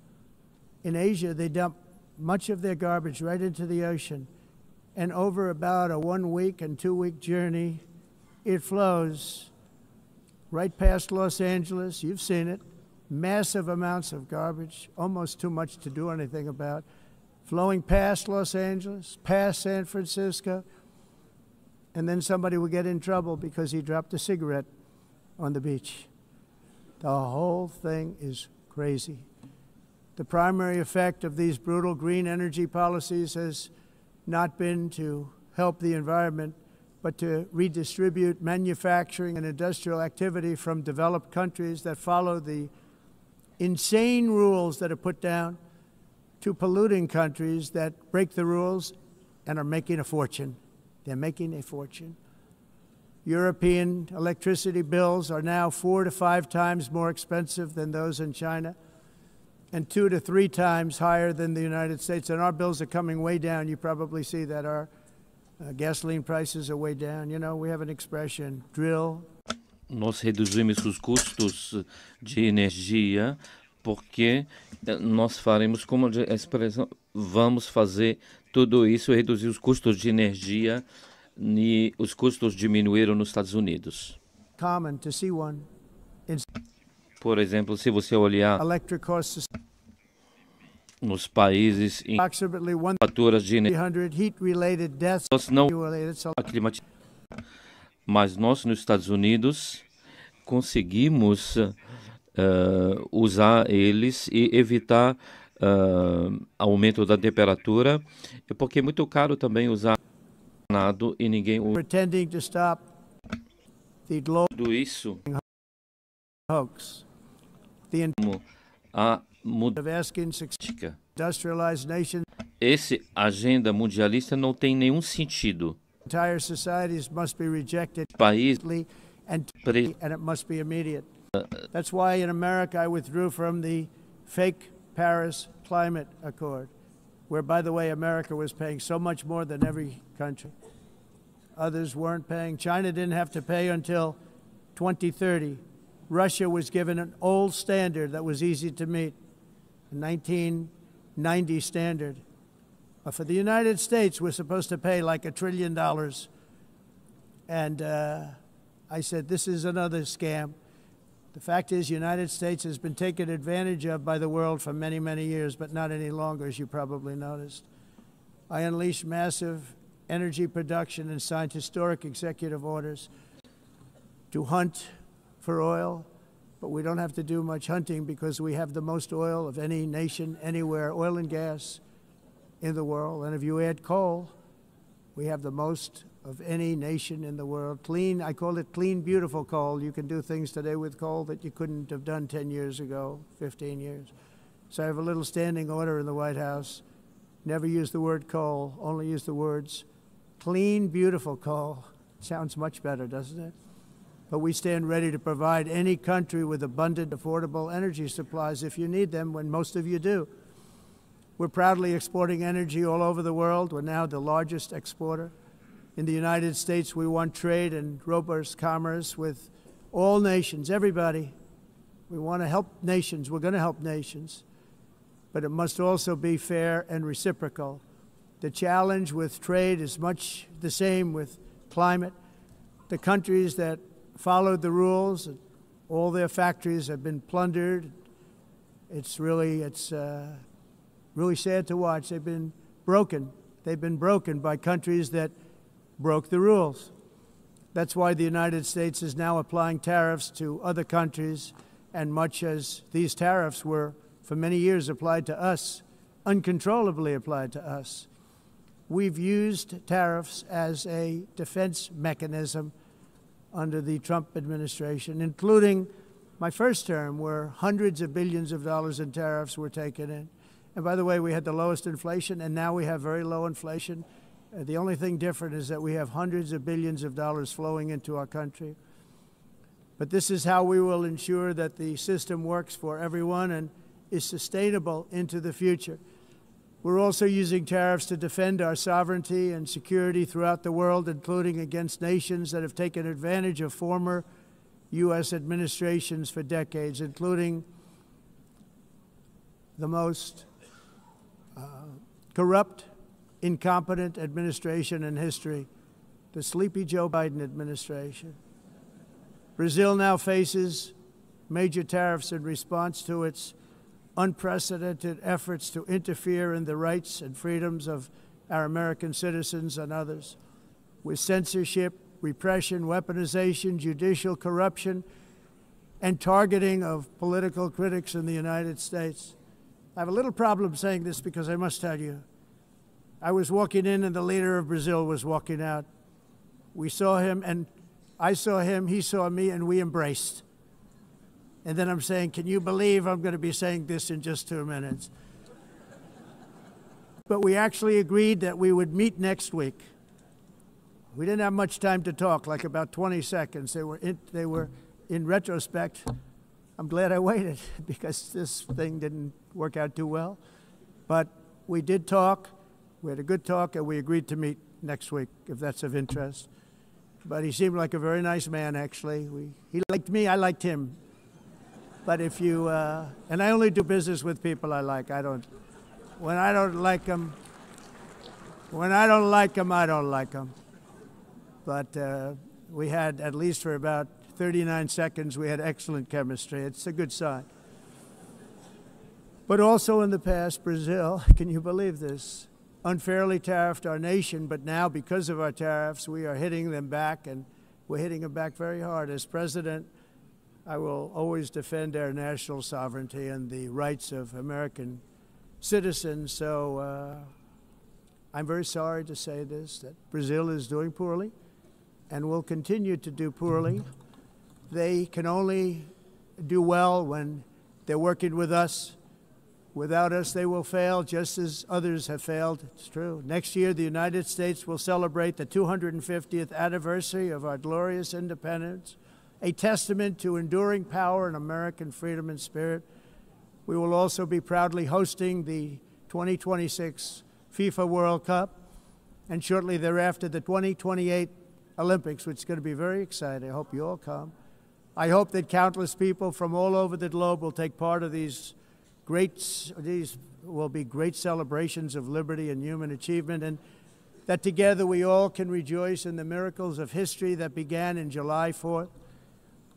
In Asia, they dump much of their garbage right into the ocean. And over about a 1 week and 2 week journey, it flows right past Los Angeles. You've seen it. Massive amounts of garbage, almost too much to do anything about, flowing past Los Angeles, past San Francisco, and then somebody will get in trouble because he dropped a cigarette on the beach. The whole thing is crazy. The primary effect of these brutal green energy policies has not been to help the environment, but to redistribute manufacturing and industrial activity from developed countries that follow the insane rules that are put down to polluting countries that break the rules and are making a fortune. They're making a fortune. European electricity bills are now 4 to 5 times more expensive than those in China, and 2 to 3 times higher than the United States. And our bills are coming way down. You probably see that our gasoline prices are way down. You know, we have an expression, drill. Nós reduzimos os custos de energia porque nós faremos, como a expressão, vamos fazer tudo isso, reduzir os custos de energia, e os custos diminuíram nos Estados Unidos. Common to see one. Por exemplo, se você olhar nos países em faturas de energia, nós não mas nós nos Estados Unidos conseguimos usar eles e evitar aumento da temperatura, porque é muito caro também usar nada e ninguém usa tudo isso. A esse agenda mundialista não tem nenhum sentido. Entire societies must be rejected and it must be immediate. That's why in America I withdrew from the fake Paris Climate Accord, where, by the way, America was paying so much more than every country. Others weren't paying. China didn't have to pay until 2030. Russia was given an old standard that was easy to meet, a 1990 standard. But for the United States, we're supposed to pay like $1 trillion. And I said, this is another scam. The fact is, the United States has been taken advantage of by the world for many, many years, but not any longer, as you probably noticed. I unleashed massive energy production and signed historic executive orders to hunt for oil, but we don't have to do much hunting because we have the most oil of any nation anywhere, oil and gas in the world. And if you add coal, we have the most of any nation in the world. Clean, I call it clean, beautiful coal. You can do things today with coal that you couldn't have done 10 years ago, 15 years. So I have a little standing order in the White House. Never use the word coal, only use the words clean, beautiful coal. Sounds much better, doesn't it? But we stand ready to provide any country with abundant, affordable energy supplies if you need them, when most of you do. We're proudly exporting energy all over the world. We're now the largest exporter. In the United States, we want trade and robust commerce with all nations, everybody. We want to help nations. We're going to help nations. But it must also be fair and reciprocal. The challenge with trade is much the same with climate. The countries that followed the rules, all their factories have been plundered. It's really sad to watch. They've been broken. They've been broken by countries that broke the rules. That's why the United States is now applying tariffs to other countries, and much as these tariffs were for many years applied to us, uncontrollably applied to us. We've used tariffs as a defense mechanism under the Trump administration, including my first term, where hundreds of billions of dollars in tariffs were taken in. And by the way, we had the lowest inflation, and now we have very low inflation. The only thing different is that we have hundreds of billions of dollars flowing into our country. But this is how we will ensure that the system works for everyone and is sustainable into the future. We're also using tariffs to defend our sovereignty and security throughout the world, including against nations that have taken advantage of former U.S. administrations for decades, including the most corrupt, incompetent administration in history, the sleepy Joe Biden administration. Brazil now faces major tariffs in response to its unprecedented efforts to interfere in the rights and freedoms of our American citizens and others, with censorship, repression, weaponization, judicial corruption, and targeting of political critics in the United States. I have a little problem saying this because I must tell you, I was walking in and the leader of Brazil was walking out. We saw him and I saw him, he saw me, and we embraced. And then I'm saying, can you believe I'm going to be saying this in just 2 minutes? But we actually agreed that we would meet next week. We didn't have much time to talk, like about 20 seconds. They were in retrospect, I'm glad I waited because this thing didn't work out too well. But we did talk. We had a good talk, and we agreed to meet next week, if that's of interest. But he seemed like a very nice man, actually. He liked me, I liked him. But if you, and I only do business with people I like. When I don't like them, I don't like them. But we had, at least for about 39 seconds, we had excellent chemistry. It's a good sign. But also in the past, Brazil, can you believe this, unfairly tariffed our nation, but now because of our tariffs, we are hitting them back, and we're hitting them back very hard. As president, I will always defend our national sovereignty and the rights of American citizens. So I'm very sorry to say this, that Brazil is doing poorly and will continue to do poorly. They can only do well when they're working with us. Without us, they will fail, just as others have failed. It's true. Next year, the United States will celebrate the 250th anniversary of our glorious independence, a testament to enduring power and American freedom and spirit. We will also be proudly hosting the 2026 FIFA World Cup, and shortly thereafter, the 2028 Olympics, which is going to be very exciting. I hope you all come. I hope that countless people from all over the globe will take part of these will be great celebrations of liberty and human achievement, and that together we all can rejoice in the miracles of history that began in July 4th,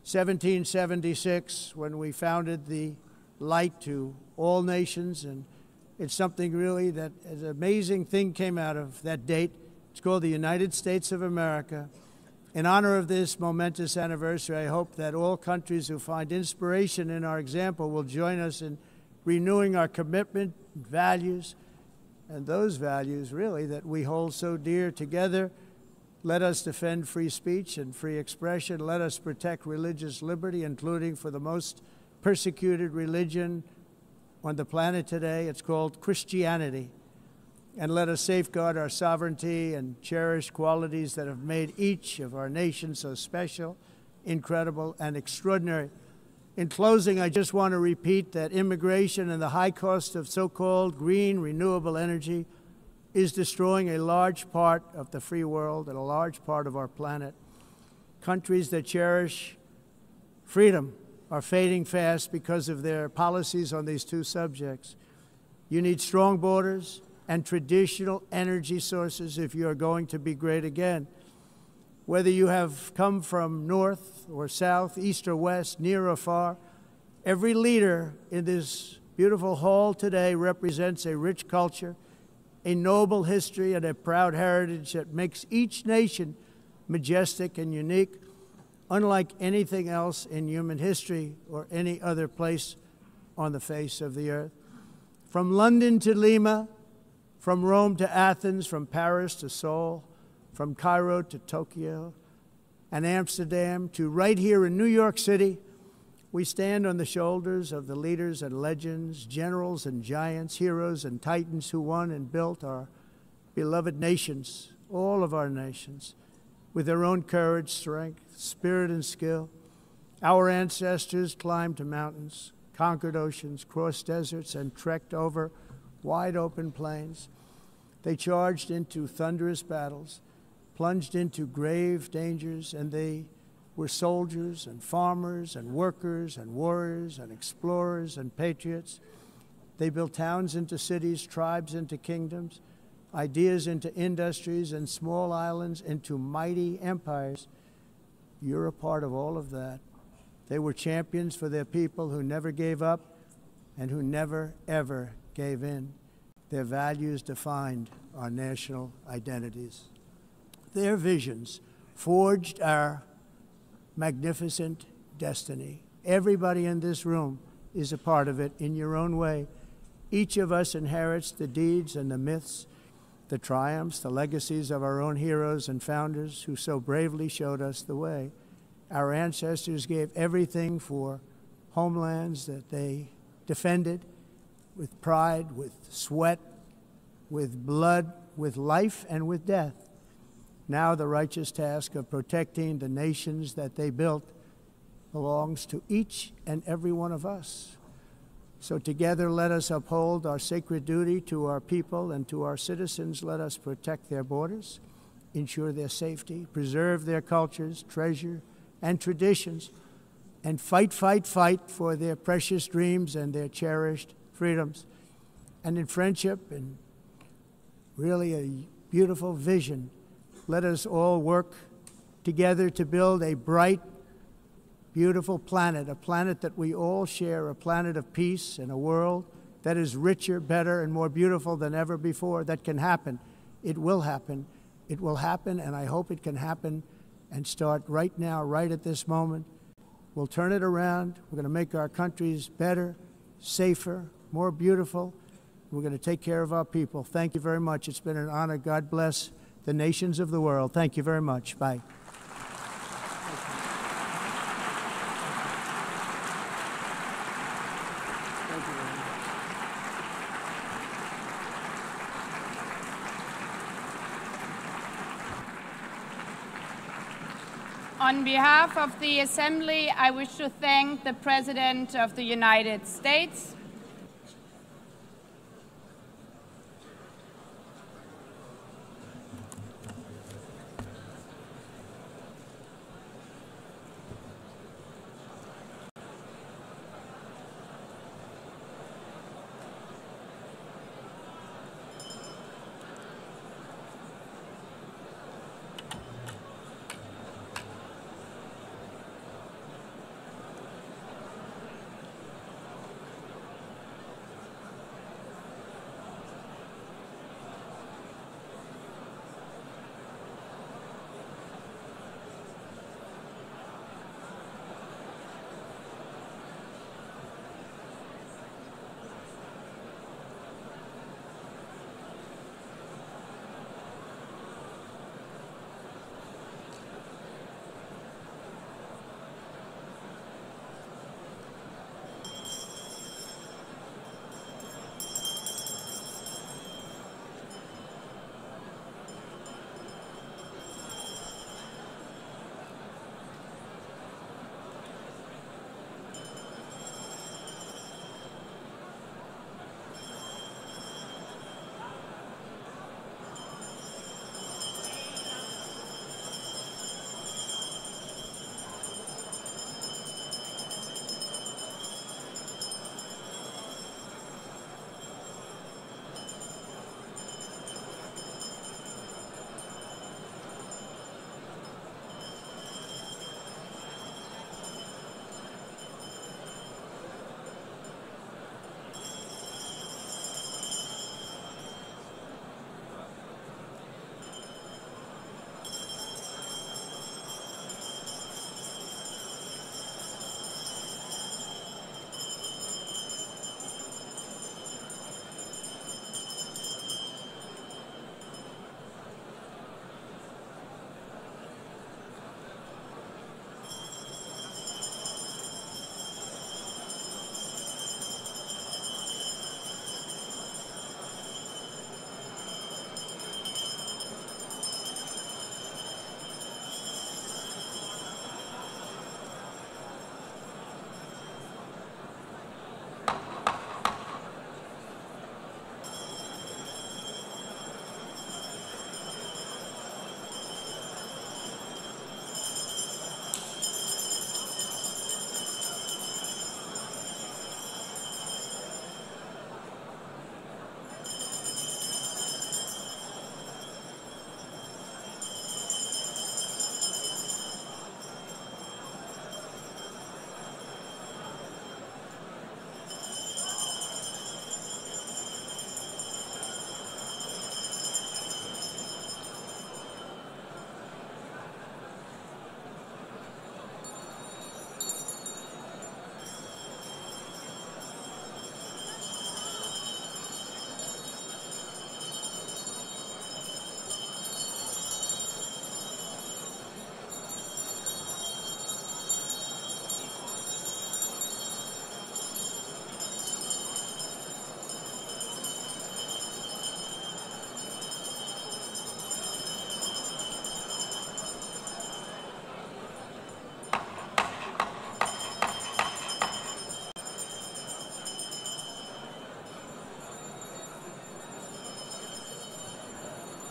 1776, when we founded the light to all nations. And it's something really that an amazing thing came out of that date. It's called the United States of America. In honor of this momentous anniversary, I hope that all countries who find inspiration in our example will join us in renewing our commitment, values, and those values really that we hold so dear. Together, let us defend free speech and free expression. Let us protect religious liberty, including for the most persecuted religion on the planet today. It's called Christianity. And let us safeguard our sovereignty and cherish qualities that have made each of our nations so special, incredible, and extraordinary. In closing, I just want to repeat that immigration and the high cost of so-called green renewable energy is destroying a large part of the free world and a large part of our planet. Countries that cherish freedom are fading fast because of their policies on these two subjects. You need strong borders and traditional energy sources if you are going to be great again. Whether you have come from north or south, east or west, near or far, every leader in this beautiful hall today represents a rich culture, a noble history, and a proud heritage that makes each nation majestic and unique, unlike anything else in human history or any other place on the face of the earth. From London to Lima, from Rome to Athens, from Paris to Seoul, from Cairo to Tokyo and Amsterdam to right here in New York City, we stand on the shoulders of the leaders and legends, generals and giants, heroes and titans who won and built our beloved nations, all of our nations, with their own courage, strength, spirit, and skill. Our ancestors climbed mountains, conquered oceans, crossed deserts, and trekked over wide open plains. They charged into thunderous battles, plunged into grave dangers, and they were soldiers and farmers and workers and warriors and explorers and patriots. They built towns into cities, tribes into kingdoms, ideas into industries, and small islands into mighty empires. You're a part of all of that. They were champions for their people who never gave up and who never, ever gave in. Their values defined our national identities. Their visions forged our magnificent destiny. Everybody in this room is a part of it in your own way. Each of us inherits the deeds and the myths, the triumphs, the legacies of our own heroes and founders who so bravely showed us the way. Our ancestors gave everything for homelands that they defended with pride, with sweat, with blood, with life, and with death. Now the righteous task of protecting the nations that they built belongs to each and every one of us. So together let us uphold our sacred duty to our people and to our citizens. Let us protect their borders, ensure their safety, preserve their cultures, treasure, and traditions, and fight, fight, fight for their precious dreams and their cherished freedoms. And in friendship and really a beautiful vision, let us all work together to build a bright, beautiful planet, a planet that we all share, a planet of peace and a world that is richer, better, and more beautiful than ever before. That can happen. It will happen. It will happen, and I hope it can happen and start right now, right at this moment. We'll turn it around. We're going to make our countries better, safer, more beautiful. We're going to take care of our people. Thank you very much. It's been an honor. God bless the nations of the world. Thank you very much. Bye. On behalf of the Assembly, I wish to thank the President of the United States,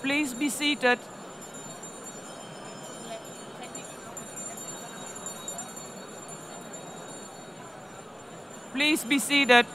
Please be seated. Please be seated.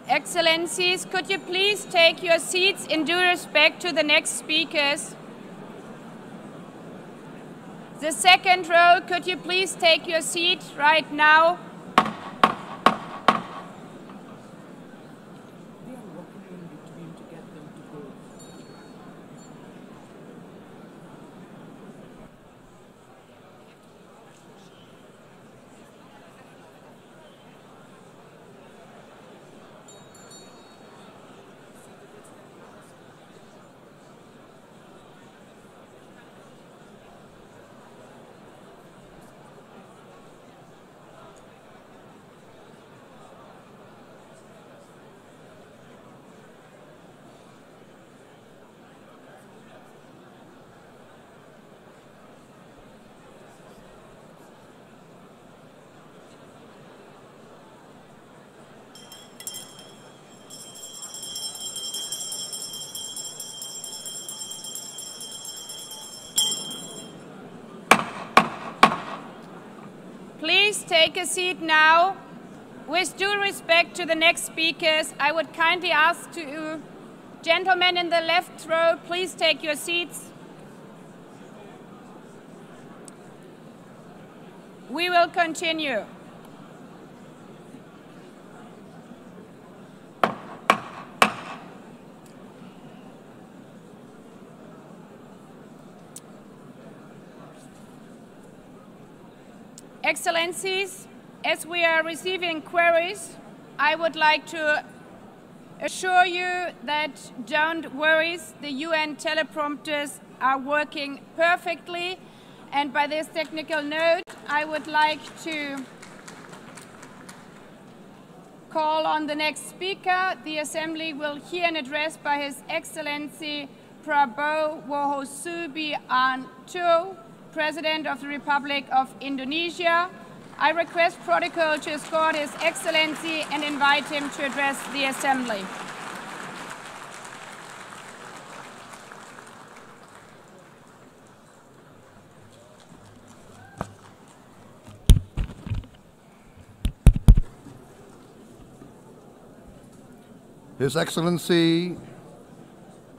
Excellencies, could you please take your seats in due respect to the next speakers? The second row, could you please take your seat right now? Please take a seat now. With due respect to the next speakers, I would kindly ask you, gentlemen in the left row, please take your seats. We will continue. Excellencies, as we are receiving queries, I would like to assure you that don't worry, the UN teleprompters are working perfectly. And by this technical note, I would like to call on the next speaker. The Assembly will hear an address by His Excellency Prabowo Subianto, President of the Republic of Indonesia. I request protocol to escort His Excellency and invite him to address the Assembly. His Excellency,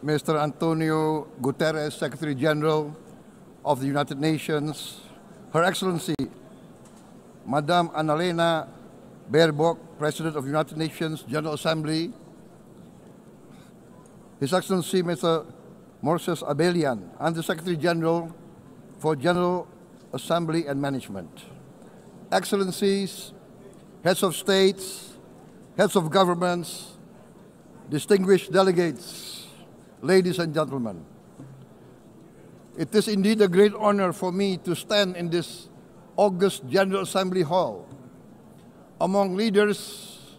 Mr. Antonio Guterres, Secretary General of the United Nations, Her Excellency, Madame Annalena Baerbock, President of the United Nations General Assembly, His Excellency, Mr. Moses Abelian, Under-Secretary General for General Assembly and Management, Excellencies, Heads of States, Heads of Governments, distinguished delegates, ladies and gentlemen. It is indeed a great honor for me to stand in this august General Assembly Hall among leaders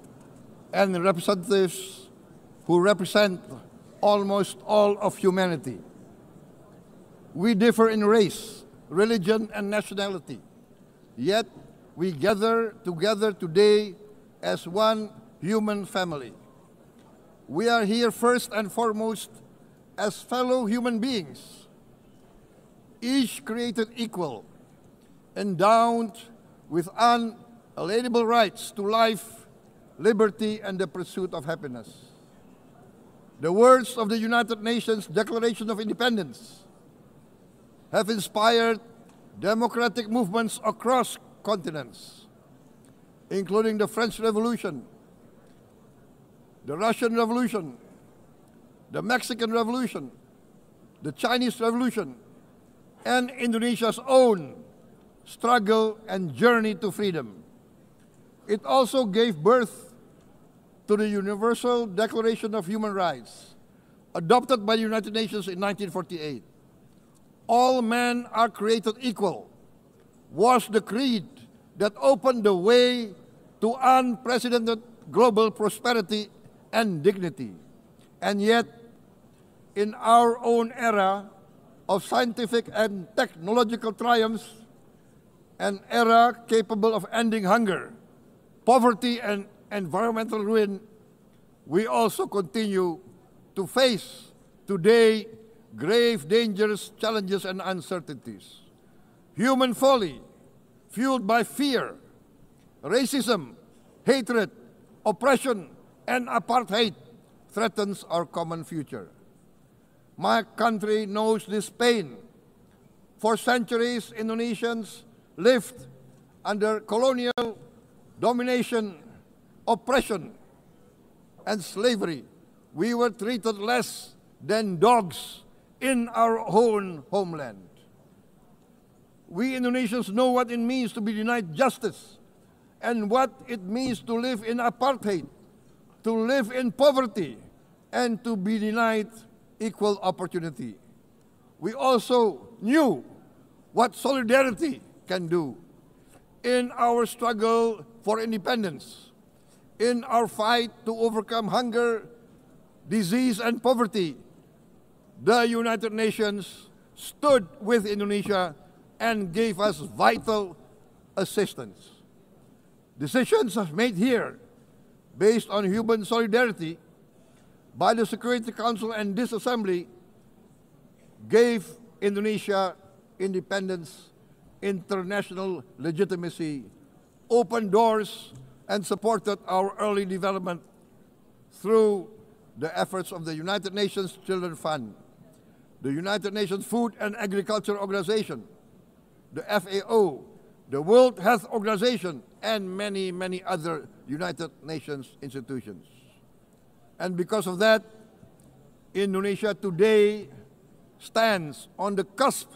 and representatives who represent almost all of humanity. We differ in race, religion, and nationality, yet we gather together today as one human family. We are here first and foremost as fellow human beings, each created equal, endowed with unalienable rights to life, liberty, and the pursuit of happiness. The words of the United Nations Declaration of Independence have inspired democratic movements across continents, including the French Revolution, the Russian Revolution, the Mexican Revolution, the Chinese Revolution, and Indonesia's own struggle and journey to freedom. It also gave birth to the Universal Declaration of Human Rights, adopted by the United Nations in 1948. All men are created equal was the creed that opened the way to unprecedented global prosperity and dignity. And yet, in our own era of scientific and technological triumphs, an era capable of ending hunger, poverty, and environmental ruin, we also continue to face today grave dangers, challenges, and uncertainties. Human folly, fueled by fear, racism, hatred, oppression, and apartheid, threatens our common future. My country knows this pain. For centuries, Indonesians lived under colonial domination, oppression, and slavery. We were treated less than dogs in our own homeland. We Indonesians know what it means to be denied justice and what it means to live in apartheid, to live in poverty, and to be denied equal opportunity. We also knew what solidarity can do in our struggle for independence, in our fight to overcome hunger, disease, and poverty. The United Nations stood with Indonesia and gave us vital assistance. Decisions made here based on human solidarity by the Security Council and this Assembly gave Indonesia independence, international legitimacy, opened doors, and supported our early development through the efforts of the United Nations Children's Fund, the United Nations Food and Agriculture Organization, the FAO, the World Health Organization, and many, many other United Nations institutions. And because of that, Indonesia today stands on the cusp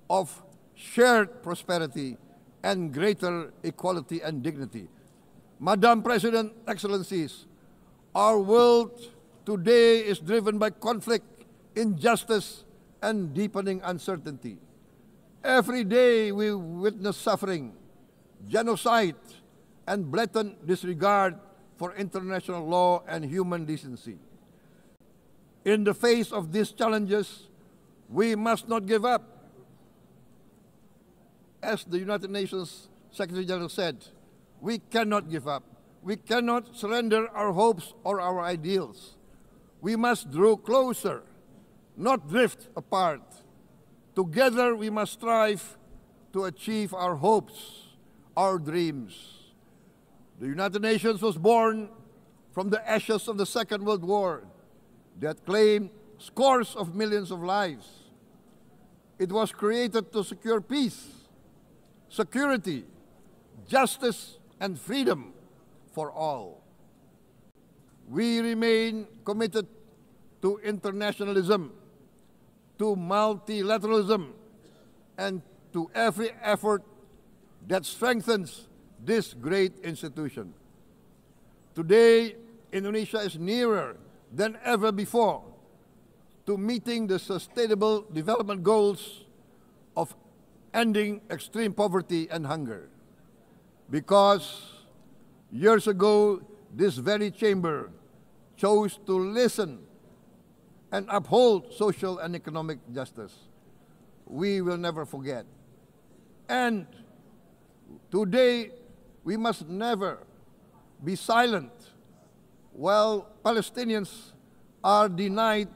of shared prosperity and greater equality and dignity. Madam President, Excellencies, our world today is driven by conflict, injustice, and deepening uncertainty. Every day we witness suffering, genocide, and blatant disregard for international law and human decency. In the face of these challenges, we must not give up. As the United Nations Secretary General said, we cannot give up. We cannot surrender our hopes or our ideals. We must draw closer, not drift apart. Together we must strive to achieve our hopes, our dreams. The United Nations was born from the ashes of the Second World War that claimed scores of millions of lives. It was created to secure peace, security, justice, and freedom for all. We remain committed to internationalism, to multilateralism, and to every effort that strengthens this great institution. Today, Indonesia is nearer than ever before to meeting the Sustainable Development Goals of ending extreme poverty and hunger. Because years ago, this very chamber chose to listen and uphold social and economic justice, we will never forget. And today, we must never be silent while Palestinians are denied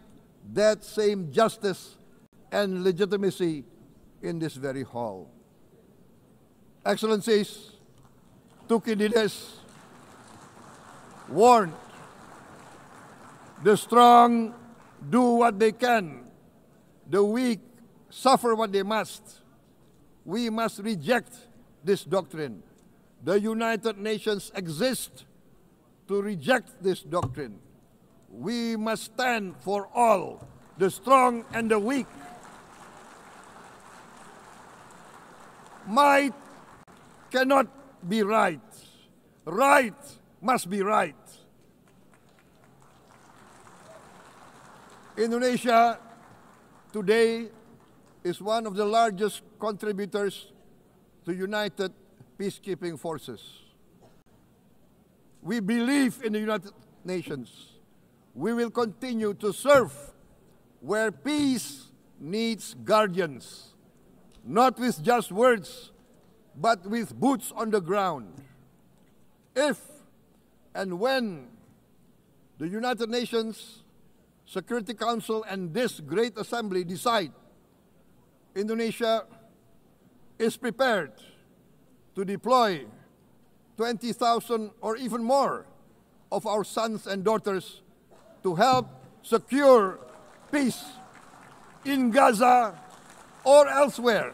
that same justice and legitimacy in this very hall. Excellencies, Thucydides warned, the strong do what they can, the weak suffer what they must. We must reject this doctrine. The United Nations exist to reject this doctrine. We must stand for all, the strong and the weak. Might cannot be right. Right must be right. Indonesia today is one of the largest contributors to United Peacekeeping Forces. We believe in the United Nations. We will continue to serve where peace needs guardians, not with just words, but with boots on the ground. If and when the United Nations Security Council and this great assembly decide Indonesia is prepared to deploy 20,000 or even more of our sons and daughters to help secure peace in Gaza or elsewhere,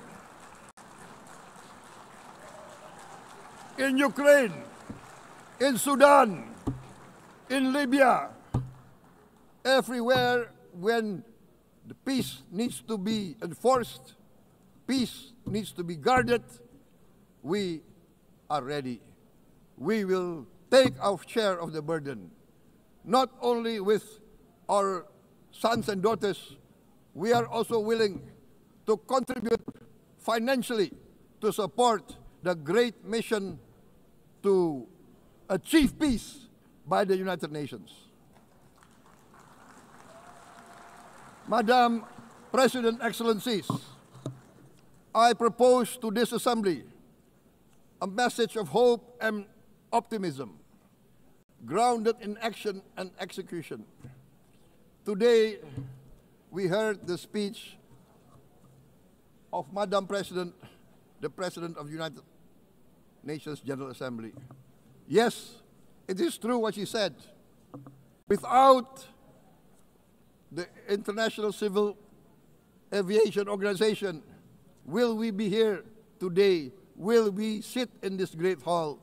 in Ukraine, in Sudan, in Libya, everywhere when the peace needs to be enforced, peace needs to be guarded, we are ready. We will take our share of the burden, not only with our sons and daughters, we are also willing to contribute financially to support the great mission to achieve peace by the United Nations. Madam President, Excellencies, I propose to this Assembly a message of hope and optimism, grounded in action and execution. Today, we heard the speech of Madam President, the President of the United Nations General Assembly. Yes, it is true what she said. Without the International Civil Aviation Organization, will we be here today? Will we sit in this great hall?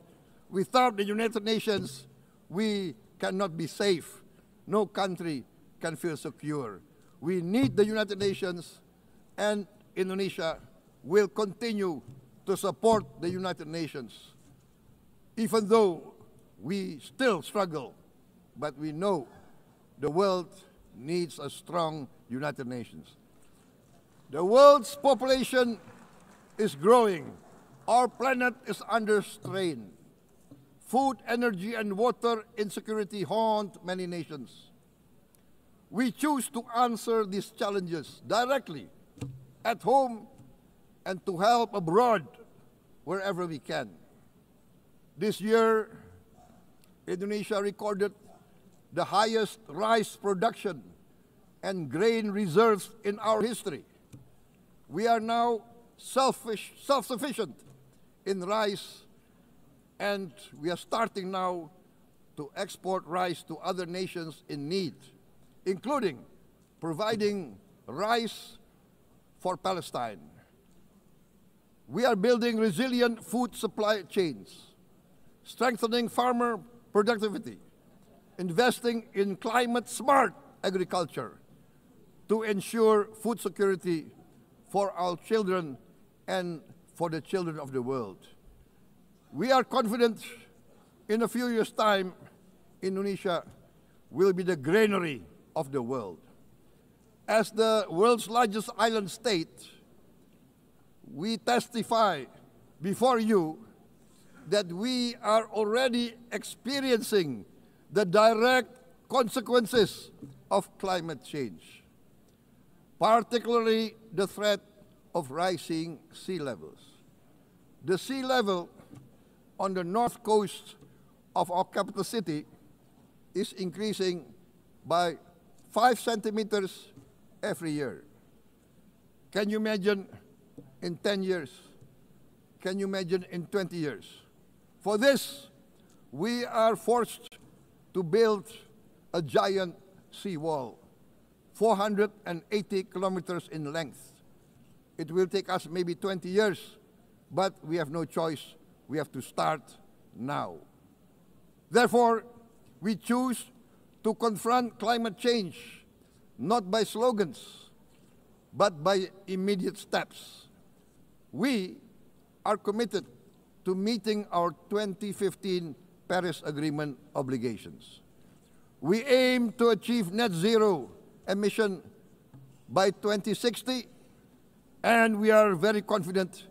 Without the United Nations, we cannot be safe. No country can feel secure. We need the United Nations, and Indonesia will continue to support the United Nations, even though we still struggle, but we know the world needs a strong United Nations. The world's population is growing. Our planet is under strain. Food, energy, and water insecurity haunt many nations. We choose to answer these challenges directly at home and to help abroad wherever we can. This year, Indonesia recorded the highest rice production and grain reserves in our history. We are now self-sufficient in rice, and we are starting now to export rice to other nations in need, including providing rice for Palestine. We are building resilient food supply chains, strengthening farmer productivity, investing in climate-smart agriculture to ensure food security for our children and for the children of the world. We are confident in a few years' time, Indonesia will be the granary of the world. As the world's largest island state, we testify before you that we are already experiencing the direct consequences of climate change, particularly the threat of rising sea levels. The sea level on the north coast of our capital city is increasing by 5 centimeters every year. Can you imagine in 10 years? Can you imagine in 20 years? For this, we are forced to build a giant seawall, 480 kilometers in length. It will take us maybe 20 years, but we have no choice. We have to start now. Therefore, we choose to confront climate change not by slogans, but by immediate steps. We are committed to meeting our 2015 Paris Agreement obligations. We aim to achieve net zero emission by 2060, and we are very confident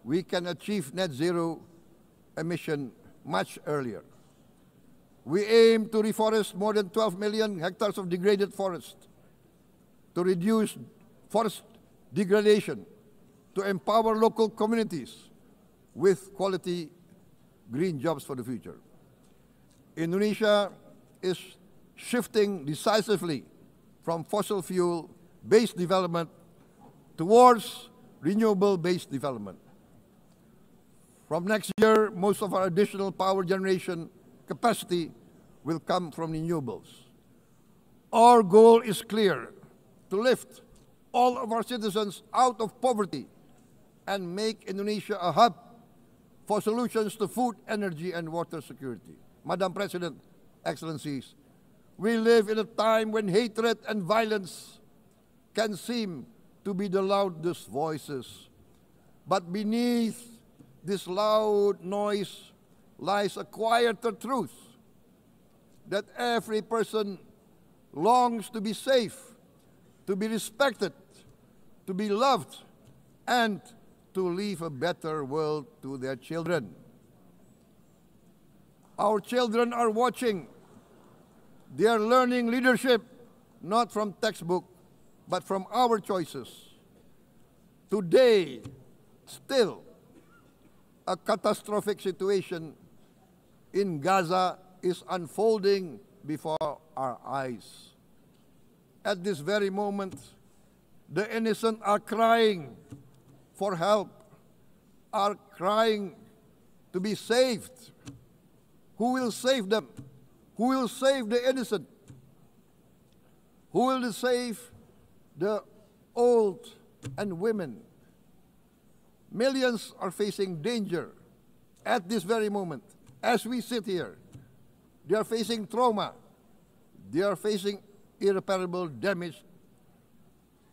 we can achieve net zero emission much earlier. We aim to reforest more than 12 million hectares of degraded forest, to reduce forest degradation, to empower local communities with quality green jobs for the future. Indonesia is shifting decisively from fossil fuel-based development towards renewable-based development. From next year, most of our additional power generation capacity will come from renewables. Our goal is clear: to lift all of our citizens out of poverty and make Indonesia a hub for solutions to food, energy, and water security. Madam President, Excellencies, we live in a time when hatred and violence can seem to be the loudest voices. But beneath this loud noise lies a quieter truth, that every person longs to be safe, to be respected, to be loved, and to leave a better world to their children. Our children are watching. They are learning leadership not from textbook, but from our choices. Today, still, a catastrophic situation in Gaza is unfolding before our eyes. At this very moment, the innocent are crying for help, are crying to be saved. Who will save them? Who will save the innocent? Who will save the old and women? Millions are facing danger at this very moment. As we sit here, they are facing trauma. They are facing irreparable damage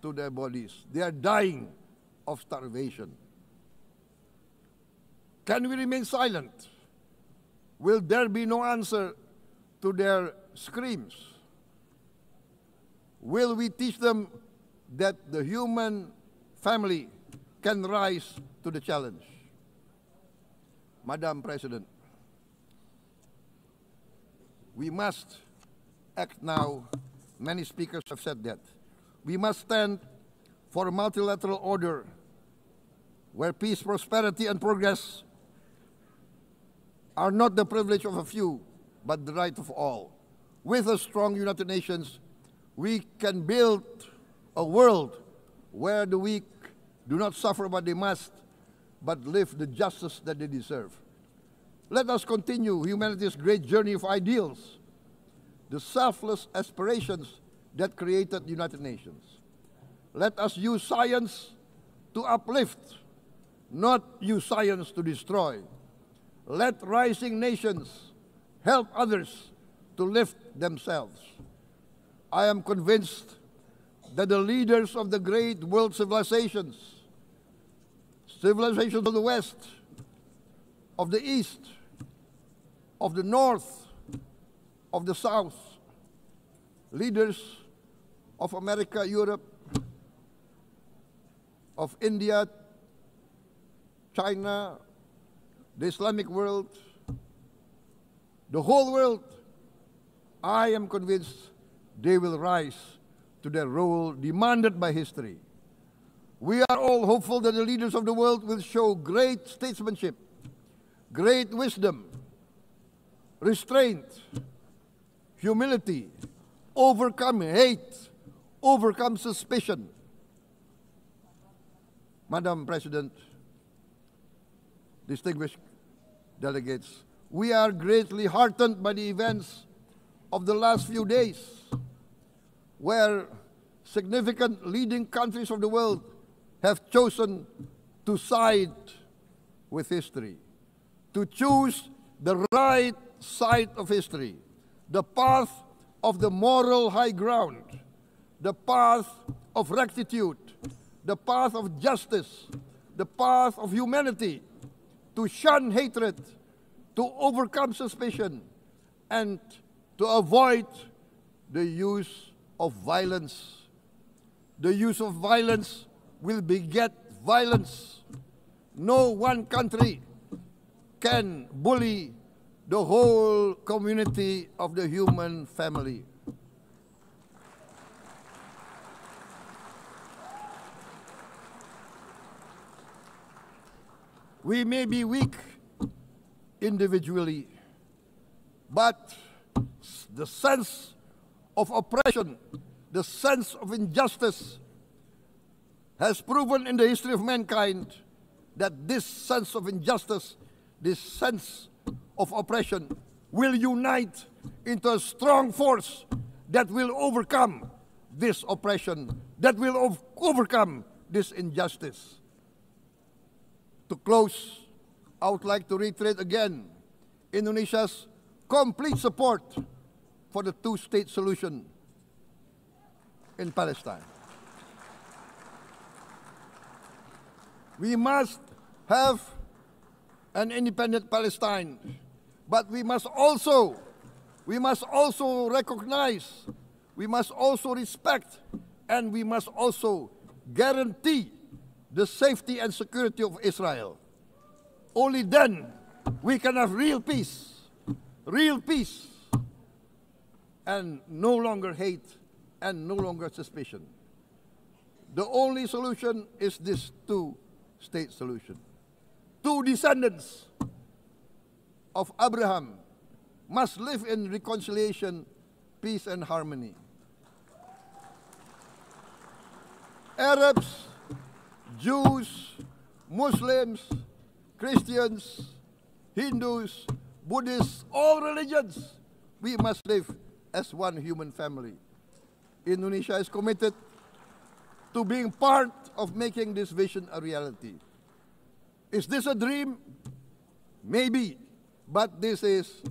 to their bodies. They are dying of starvation. Can we remain silent? Will there be no answer to their screams? Will we teach them that the human family can rise to the challenge? Madam President, we must act now. Many speakers have said that. We must stand for a multilateral order where peace, prosperity, and progress are not the privilege of a few, but the right of all. With a strong United Nations, we can build a world where the weak do not suffer what they must, but live the justice that they deserve. Let us continue humanity's great journey of ideals, the selfless aspirations that created the United Nations. Let us use science to uplift, not use science to destroy. Let rising nations help others to lift themselves. I am convinced that the leaders of the great world civilizations of the West, of the East, of the North, of the South, leaders of America, Europe, of India, China, the Islamic world, the whole world, I am convinced they will rise to their role demanded by history. We are all hopeful that the leaders of the world will show great statesmanship, great wisdom, restraint, humility, overcome hate, overcome suspicion. Madam President, distinguished delegates, we are greatly heartened by the events of the last few days, where significant leading countries of the world have chosen to side with history, to choose the right side of history, the path of the moral high ground, the path of rectitude, the path of justice, the path of humanity, to shun hatred, to overcome suspicion, and to avoid the use of violence. The use of violence will beget violence. No one country can bully the whole community of the human family. We may be weak individually, but the sense of oppression, the sense of injustice has proven in the history of mankind that this sense of injustice, this sense of oppression will unite into a strong force that will overcome this oppression, that will overcome this injustice. To close, I would like to reiterate again Indonesia's complete support for the two-state solution in Palestine. We must have an independent Palestine, but we must also recognize, we must also respect, and we must also guarantee the safety and security of Israel. Only then we can have real peace, and no longer hate and no longer suspicion. The only solution is this two-state solution. Two descendants of Abraham must live in reconciliation, peace, and harmony. Arabs, Jews, Muslims, Christians, Hindus, Buddhists, all religions, we must live as one human family. Indonesia is committed to being part of making this vision a reality. Is this a dream? Maybe, but this is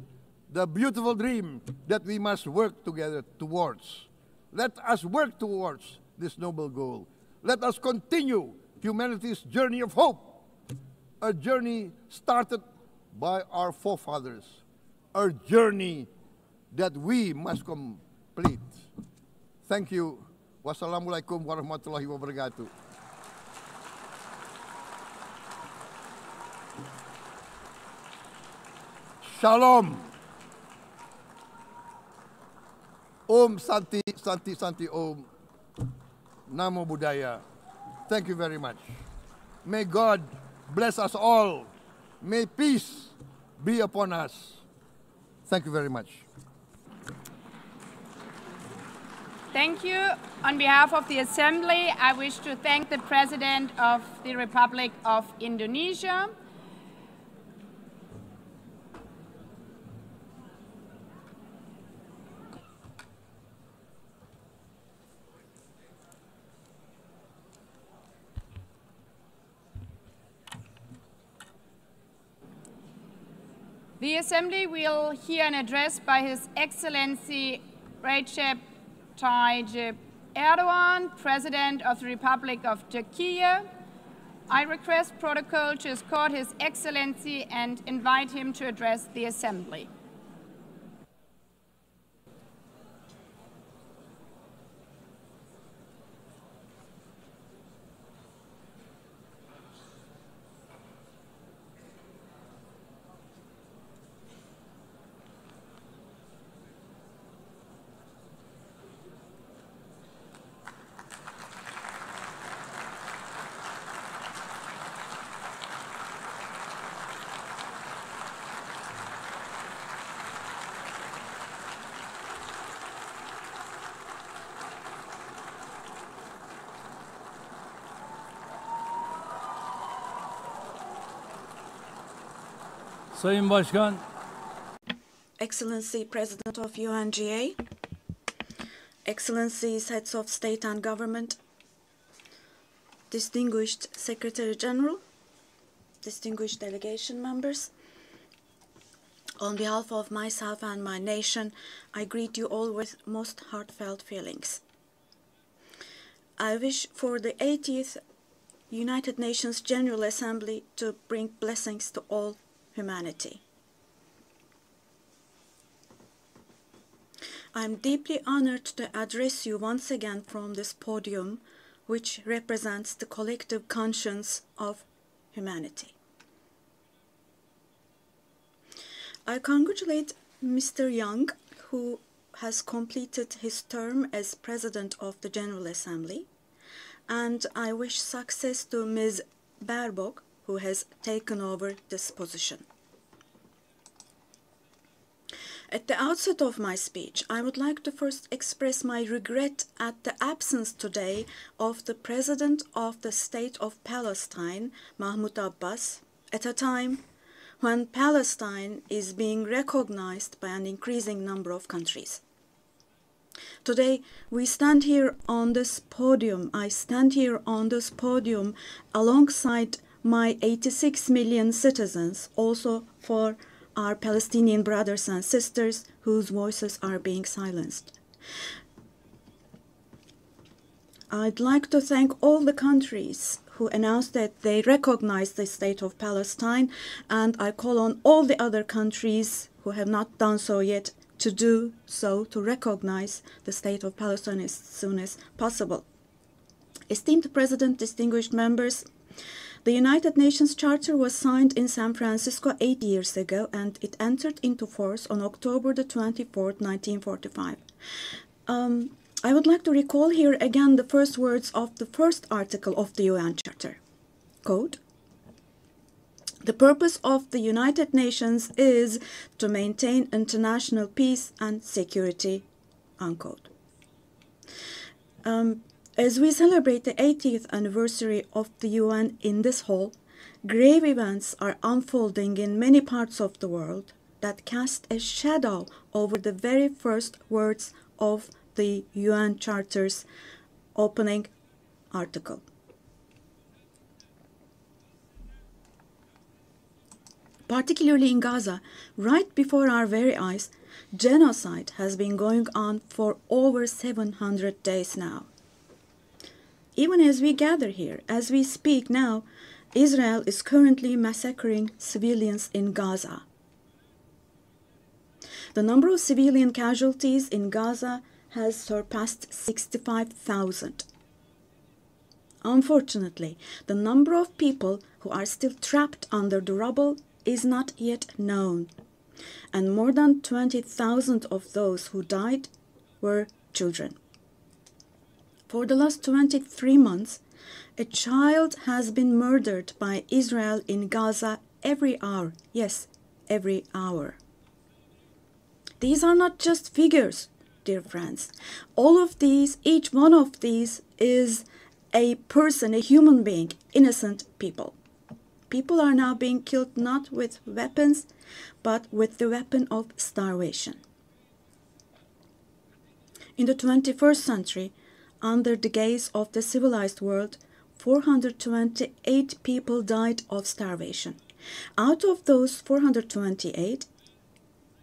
the beautiful dream that we must work together towards. Let us work towards this noble goal. Let us continue humanity's journey of hope, a journey started by our forefathers, a journey that we must complete. Thank you. Wassalamualaikum warahmatullahi wabarakatuh. Shalom. Om Santi, Santi, Santi Om. Namo Buddhaya. Thank you very much. May God bless us all. May peace be upon us. Thank you very much. Thank you. On behalf of the Assembly, I wish to thank the President of the Republic of Indonesia. The Assembly will hear an address by His Excellency Recep Tayyip Erdogan, President of the Republic of Turkey. I request protocol to escort His Excellency and invite him to address the Assembly. Sayın Başkan, Excellency President of UNGA, Excellencies Heads of State and Government, Distinguished Secretary General, distinguished delegation members, on behalf of myself and my nation, I greet you all with most heartfelt feelings. I wish for the 80th United Nations General Assembly to bring blessings to all humanity. I am deeply honored to address you once again from this podium, which represents the collective conscience of humanity. I congratulate Mr. Young, who has completed his term as President of the General Assembly, and I wish success to Ms. Baerbock, who has taken over this position. At the outset of my speech, I would like to first express my regret at the absence today of the President of the State of Palestine, Mahmoud Abbas, at a time when Palestine is being recognized by an increasing number of countries. Today, we stand here on this podium. I stand here on this podium alongside my 86 million citizens, also for our Palestinian brothers and sisters whose voices are being silenced. I'd like to thank all the countries who announced that they recognize the state of Palestine, and I call on all the other countries who have not done so yet to do so, to recognize the state of Palestine as soon as possible. Esteemed President, distinguished members, the United Nations Charter was signed in San Francisco 8 years ago, and it entered into force on October the 24th, 1945. I would like to recall here again the first words of the first article of the UN Charter. Quote, "The purpose of the United Nations is to maintain international peace and security," unquote. As we celebrate the 80th anniversary of the UN in this hall, grave events are unfolding in many parts of the world that cast a shadow over the very first words of the UN Charter's opening article. Particularly in Gaza, right before our very eyes, genocide has been going on for over 700 days now. Even as we gather here, as we speak now, Israel is currently massacring civilians in Gaza. The number of civilian casualties in Gaza has surpassed 65,000. Unfortunately, the number of people who are still trapped under the rubble is not yet known, and more than 20,000 of those who died were children. For the last 23 months, a child has been murdered by Israel in Gaza every hour. Yes, every hour. These are not just figures, dear friends. All of these, each one of these is a person, a human being, innocent people. People are now being killed not with weapons, but with the weapon of starvation. In the 21st century, under the gaze of the civilized world, 428 people died of starvation. Out of those 428,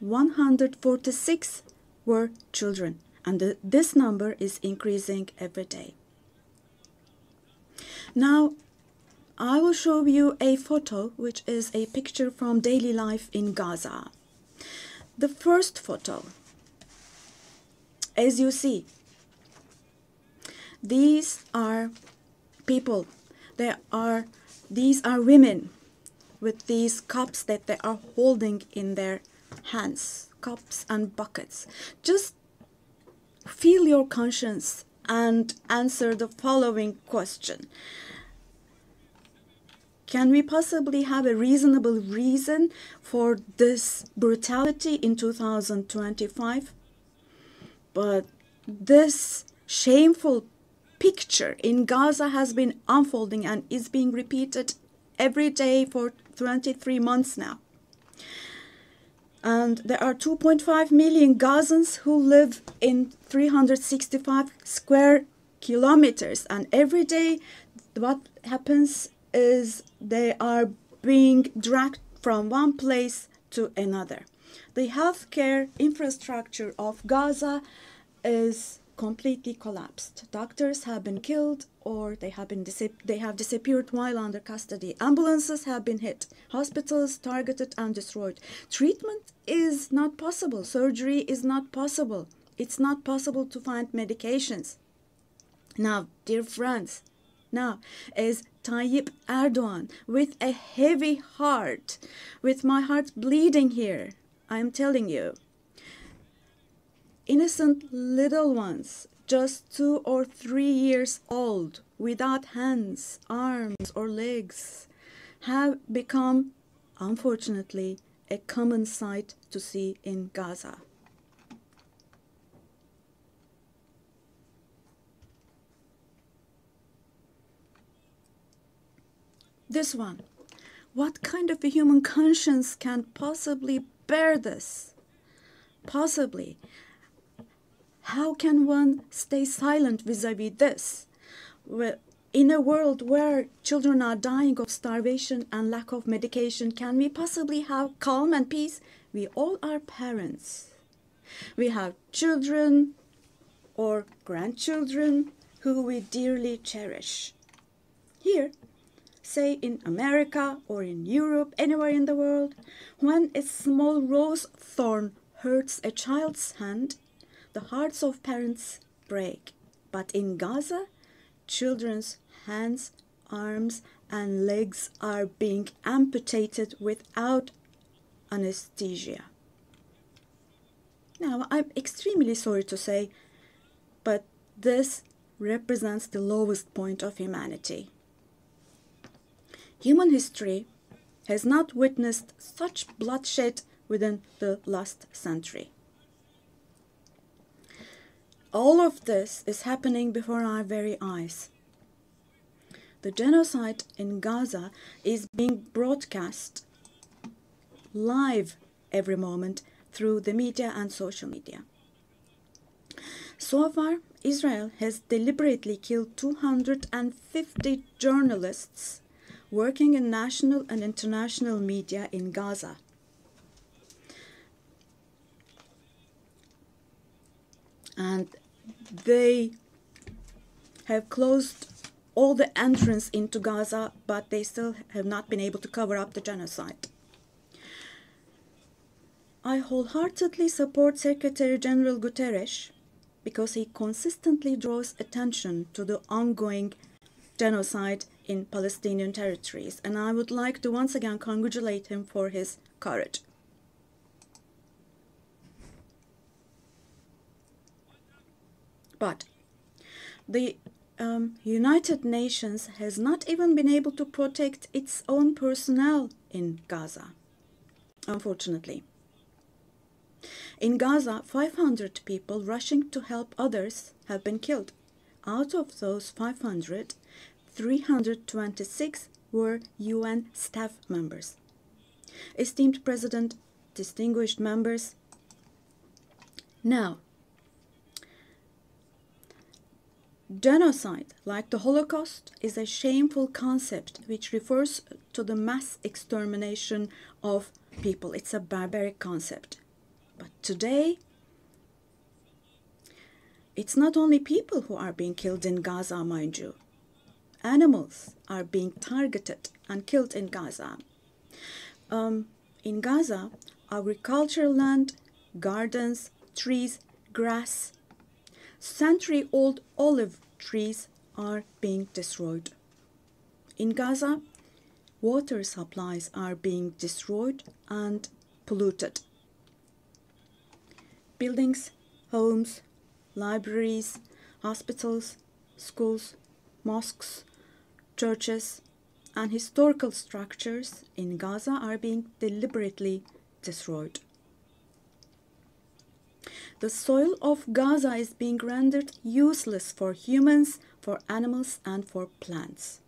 146 were children, and this number is increasing every day. Now, I will show you a photo, which is a picture from daily life in Gaza. The first photo, as you see, these are people. These are women with these cups that they are holding in their hands, cups and buckets. Just feel your conscience and answer the following question. Can we possibly have a reasonable reason for this brutality in 2025? But this shameful picture in Gaza has been unfolding and is being repeated every day for 23 months now. And there are 2.5 million Gazans who live in 365 square kilometers. And every day what happens is they are being dragged from one place to another. The healthcare infrastructure of Gaza is completely collapsed. Doctors have been killed or they have disappeared while under custody. Ambulances have been hit. Hospitals targeted and destroyed. Treatment is not possible. Surgery is not possible. It's not possible to find medications. Now, dear friends, now as Tayyip Erdogan, with a heavy heart, with my heart bleeding here, I am telling you, innocent little ones, just 2 or 3 years old, without hands, arms, or legs, have become, unfortunately, a common sight to see in Gaza. This one. What kind of a human conscience can possibly bear this? Possibly. How can one stay silent vis-a-vis this? Well, in a world where children are dying of starvation and lack of medication, can we possibly have calm and peace? We all are parents. We have children or grandchildren who we dearly cherish. Here, say in America or in Europe, anywhere in the world, when a small rose thorn hurts a child's hand, the hearts of parents break. But in Gaza, children's hands, arms, and legs are being amputated without anesthesia. Now, I'm extremely sorry to say, but this represents the lowest point of humanity. Human history has not witnessed such bloodshed within the last century. All of this is happening before our very eyes. The genocide in Gaza is being broadcast live every moment through the media and social media. So far, Israel has deliberately killed 250 journalists working in national and international media in Gaza. And they have closed all the entrance into Gaza, but they still have not been able to cover up the genocide. I wholeheartedly support Secretary General Guterres because he consistently draws attention to the ongoing genocide in Palestinian territories, and I would like to once again congratulate him for his courage. But the United Nations has not even been able to protect its own personnel in Gaza, unfortunately. In Gaza, 500 people rushing to help others have been killed. Out of those 500, 326 were UN staff members. Esteemed President, distinguished members, now, genocide, like the Holocaust, is a shameful concept which refers to the mass extermination of people. It's a barbaric concept. But today, it's not only people who are being killed in Gaza, mind you. Animals are being targeted and killed in Gaza. In Gaza, agricultural land, gardens, trees, grass, century-old olive trees are being destroyed. In Gaza, water supplies are being destroyed and polluted. Buildings, homes, libraries, hospitals, schools, mosques, churches, and historical structures in Gaza are being deliberately destroyed. The soil of Gaza is being rendered useless for humans, for animals, and for plants.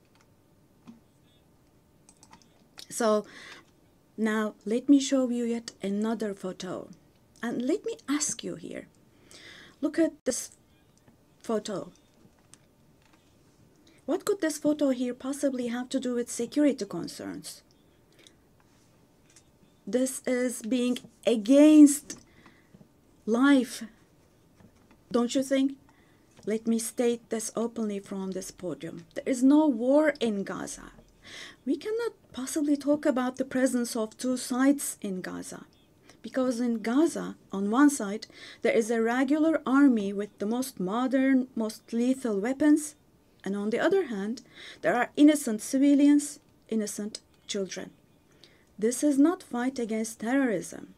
So, Now, let me show you yet another photo. And let me ask you here. Look at this photo. What could this photo here possibly have to do with security concerns? This is being against life, don't you think? Let me state this openly from this podium. There is no war in Gaza. We cannot possibly talk about the presence of two sides in Gaza. Because in Gaza, on one side, there is a regular army with the most modern, most lethal weapons. And on the other hand, there are innocent civilians, innocent children. This is not fight against terrorism.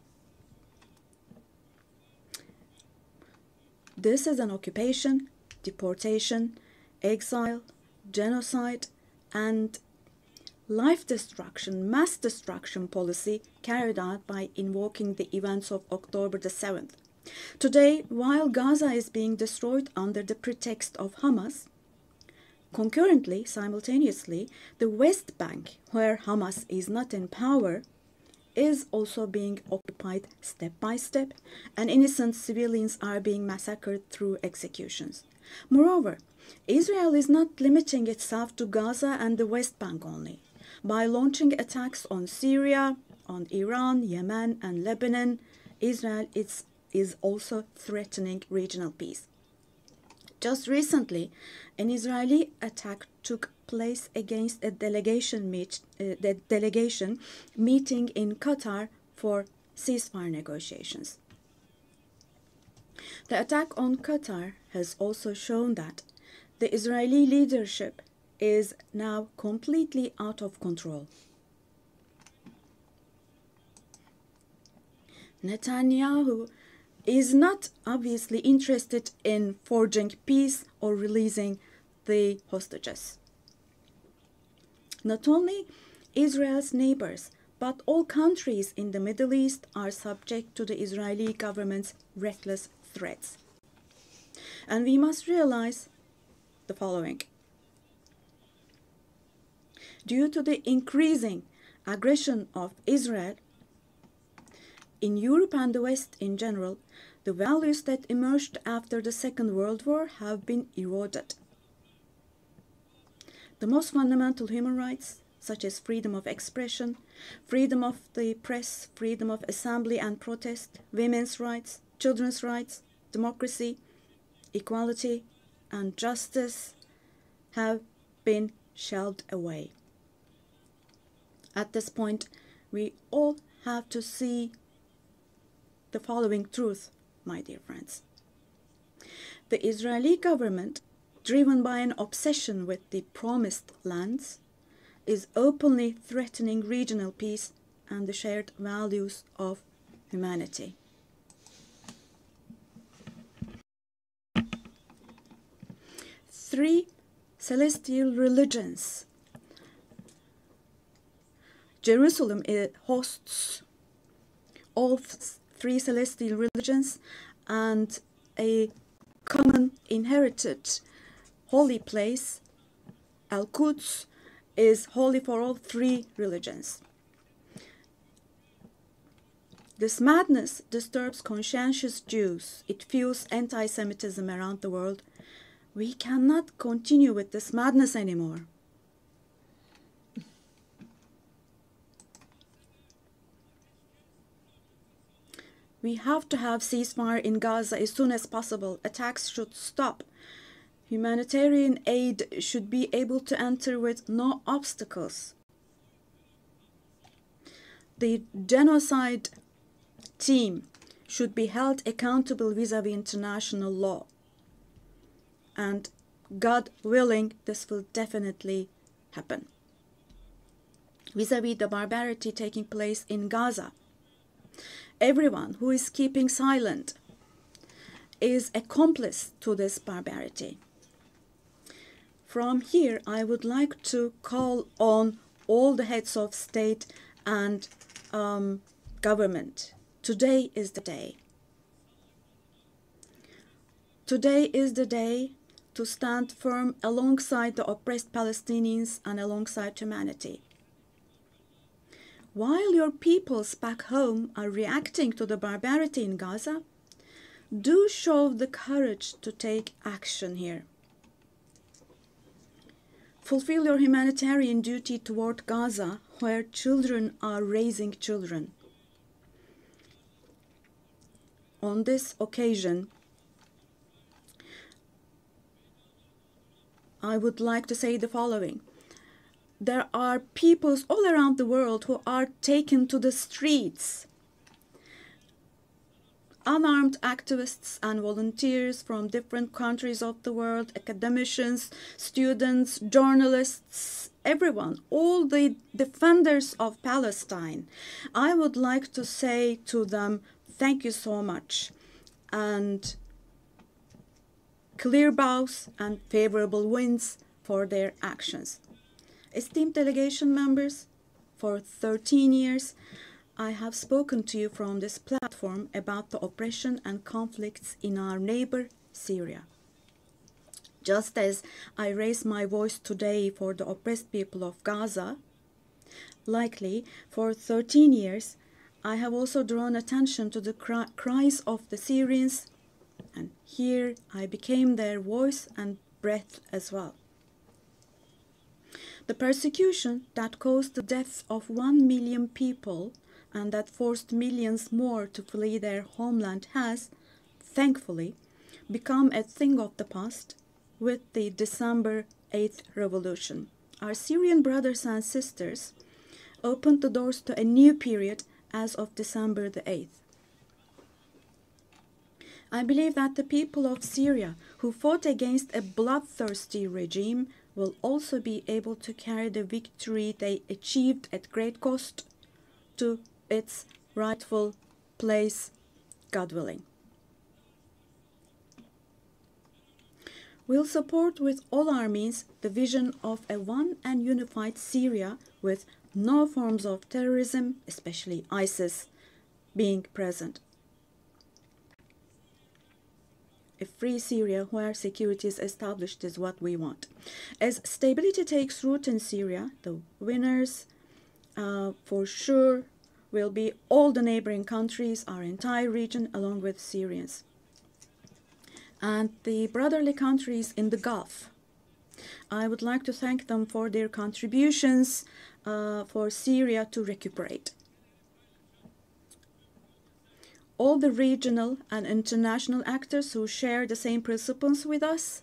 This is an occupation, deportation, exile, genocide, and life destruction, mass destruction policy carried out by invoking the events of October the 7th. Today, while Gaza is being destroyed under the pretext of Hamas, concurrently, simultaneously, the West Bank, where Hamas is not in power, is also being occupied step by step, and innocent civilians are being massacred through executions. Moreover, Israel is not limiting itself to Gaza and the West Bank only. By launching attacks on Syria, on Iran, Yemen, and Lebanon, Israel is also threatening regional peace. Just recently, an Israeli attack took place against a delegation meeting in Qatar for ceasefire negotiations. The attack on Qatar has also shown that the Israeli leadership is now completely out of control. Netanyahu is not obviously interested in forging peace or releasing the hostages. Not only Israel's neighbors, but all countries in the Middle East are subject to the Israeli government's reckless threats. And we must realize the following. Due to the increasing aggression of Israel, in Europe and the West in general, the values that emerged after the Second World War have been eroded. The most fundamental human rights, such as freedom of expression, freedom of the press, freedom of assembly and protest, women's rights, children's rights, democracy, equality, and justice, have been shelved away. At this point, we all have to see the following truth, my dear friends. The Israeli government, driven by an obsession with the promised lands, is openly threatening regional peace and the shared values of humanity. Three celestial religions. Jerusalem hosts all three celestial religions, and a common inherited holy place, Al-Quds, is holy for all three religions. This madness disturbs conscientious Jews. It fuels anti-Semitism around the world. We cannot continue with this madness anymore. We have to have ceasefire in Gaza as soon as possible. Attacks should stop. Humanitarian aid should be able to enter with no obstacles. The genocide team should be held accountable vis-à-vis international law. And God willing, this will definitely happen. Vis-à-vis the barbarity taking place in Gaza, everyone who is keeping silent is accomplice to this barbarity. From here, I would like to call on all the heads of state and government. Today is the day. Today is the day to stand firm alongside the oppressed Palestinians and alongside humanity. while your peoples back home are reacting to the barbarity in Gaza, do show the courage to take action here. Fulfill your humanitarian duty toward Gaza, where children are raising children. On this occasion, I would like to say the following. There are peoples all around the world who are taken to the streets. Unarmed activists and volunteers from different countries of the world, academicians, students, journalists, everyone, all the defenders of Palestine. I would like to say to them, thank you so much, and clear bows and favorable winds for their actions. Esteemed delegation members, for 13 years, I have spoken to you from this platform about the oppression and conflicts in our neighbor, Syria. Just as I raise my voice today for the oppressed people of Gaza, likely for 13 years, I have also drawn attention to the cries of the Syrians, and here I became their voice and breath as well. The persecution that caused the death of 1 million people and that forced millions more to flee their homeland has, thankfully, become a thing of the past with the December 8th revolution. Our Syrian brothers and sisters opened the doors to a new period as of December the 8th. I believe that the people of Syria who fought against a bloodthirsty regime will also be able to carry the victory they achieved at great cost to its rightful place, God willing. We'll support with all our means the vision of a one and unified Syria with no forms of terrorism, especially ISIS, being present. A free Syria where security is established is what we want. As stability takes root in Syria, the winners for sure will be all the neighboring countries, our entire region, along with Syrians. And the brotherly countries in the Gulf. I would like to thank them for their contributions for Syria to recuperate. All the regional and international actors who share the same principles with us,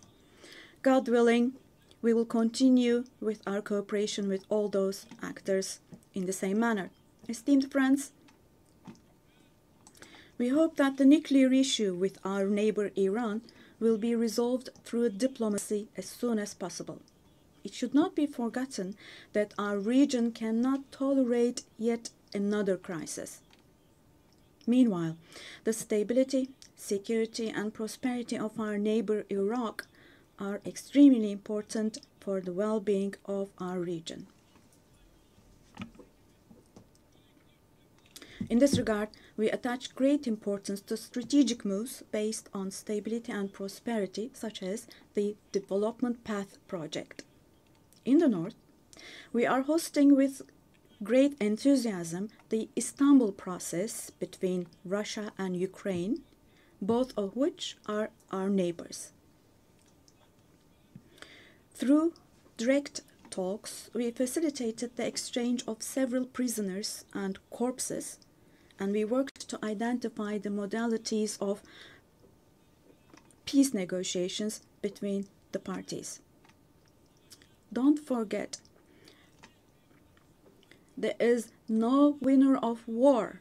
God willing, we will continue with our cooperation with all those actors in the same manner. Esteemed friends, we hope that the nuclear issue with our neighbor Iran will be resolved through diplomacy as soon as possible. It should not be forgotten that our region cannot tolerate yet another crisis. Meanwhile, the stability, security, and prosperity of our neighbor Iraq are extremely important for the well-being of our region. In this regard, we attach great importance to strategic moves based on stability and prosperity, such as the Development Path Project. In the north, we are hosting with great enthusiasm the Istanbul process between Russia and Ukraine, both of which are our neighbors. Through direct talks, we facilitated the exchange of several prisoners and corpses, and we worked to identify the modalities of peace negotiations between the parties. Don't forget, there is no winner of war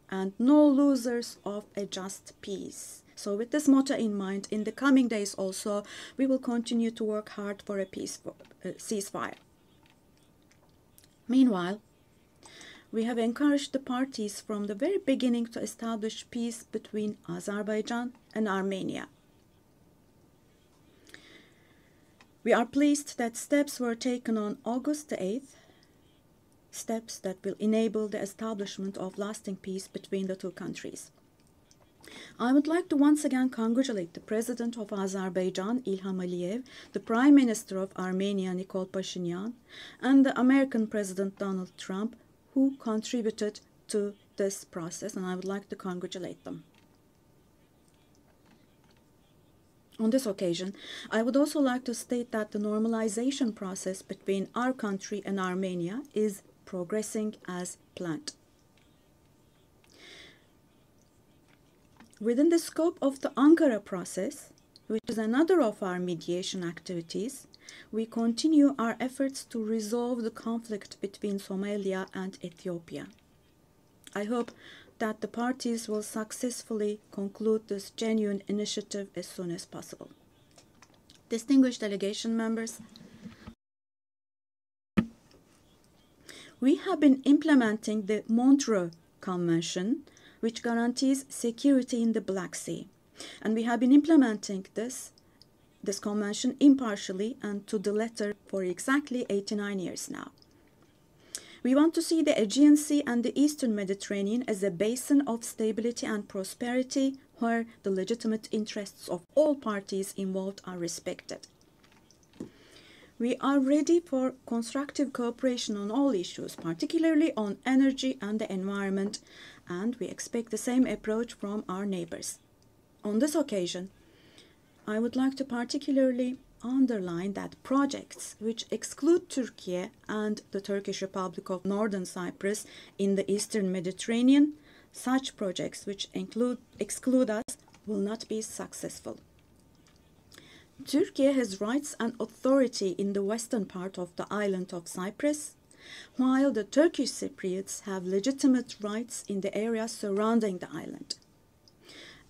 and no losers of a just peace. So with this motto in mind, in the coming days also, we will continue to work hard for a peaceful ceasefire. Meanwhile, we have encouraged the parties from the very beginning to establish peace between Azerbaijan and Armenia. We are pleased that steps were taken on August the 8th, steps that will enable the establishment of lasting peace between the two countries. I would like to once again congratulate the President of Azerbaijan, İlham Aliyev, the Prime Minister of Armenia, Nikol Pashinyan, and the American President Donald Trump, who contributed to this process, and I would like to congratulate them. On this occasion, I would also like to state that the normalization process between our country and Armenia is progressing as planned. Within the scope of the Ankara process, which is another of our mediation activities, we continue our efforts to resolve the conflict between Somalia and Ethiopia. I hope that the parties will successfully conclude this genuine initiative as soon as possible. Distinguished delegation members, we have been implementing the Montreux Convention, which guarantees security in the Black Sea. And we have been implementing this convention impartially and to the letter for exactly 89 years now. We want to see the Aegean Sea and the Eastern Mediterranean as a basin of stability and prosperity where the legitimate interests of all parties involved are respected. We are ready for constructive cooperation on all issues, particularly on energy and the environment, and we expect the same approach from our neighbors. On this occasion, I would like to particularly underline that projects which exclude Turkey and the Turkish Republic of Northern Cyprus in the Eastern Mediterranean, such projects which exclude us will not be successful. Turkey has rights and authority in the western part of the island of Cyprus, while the Turkish Cypriots have legitimate rights in the areas surrounding the island.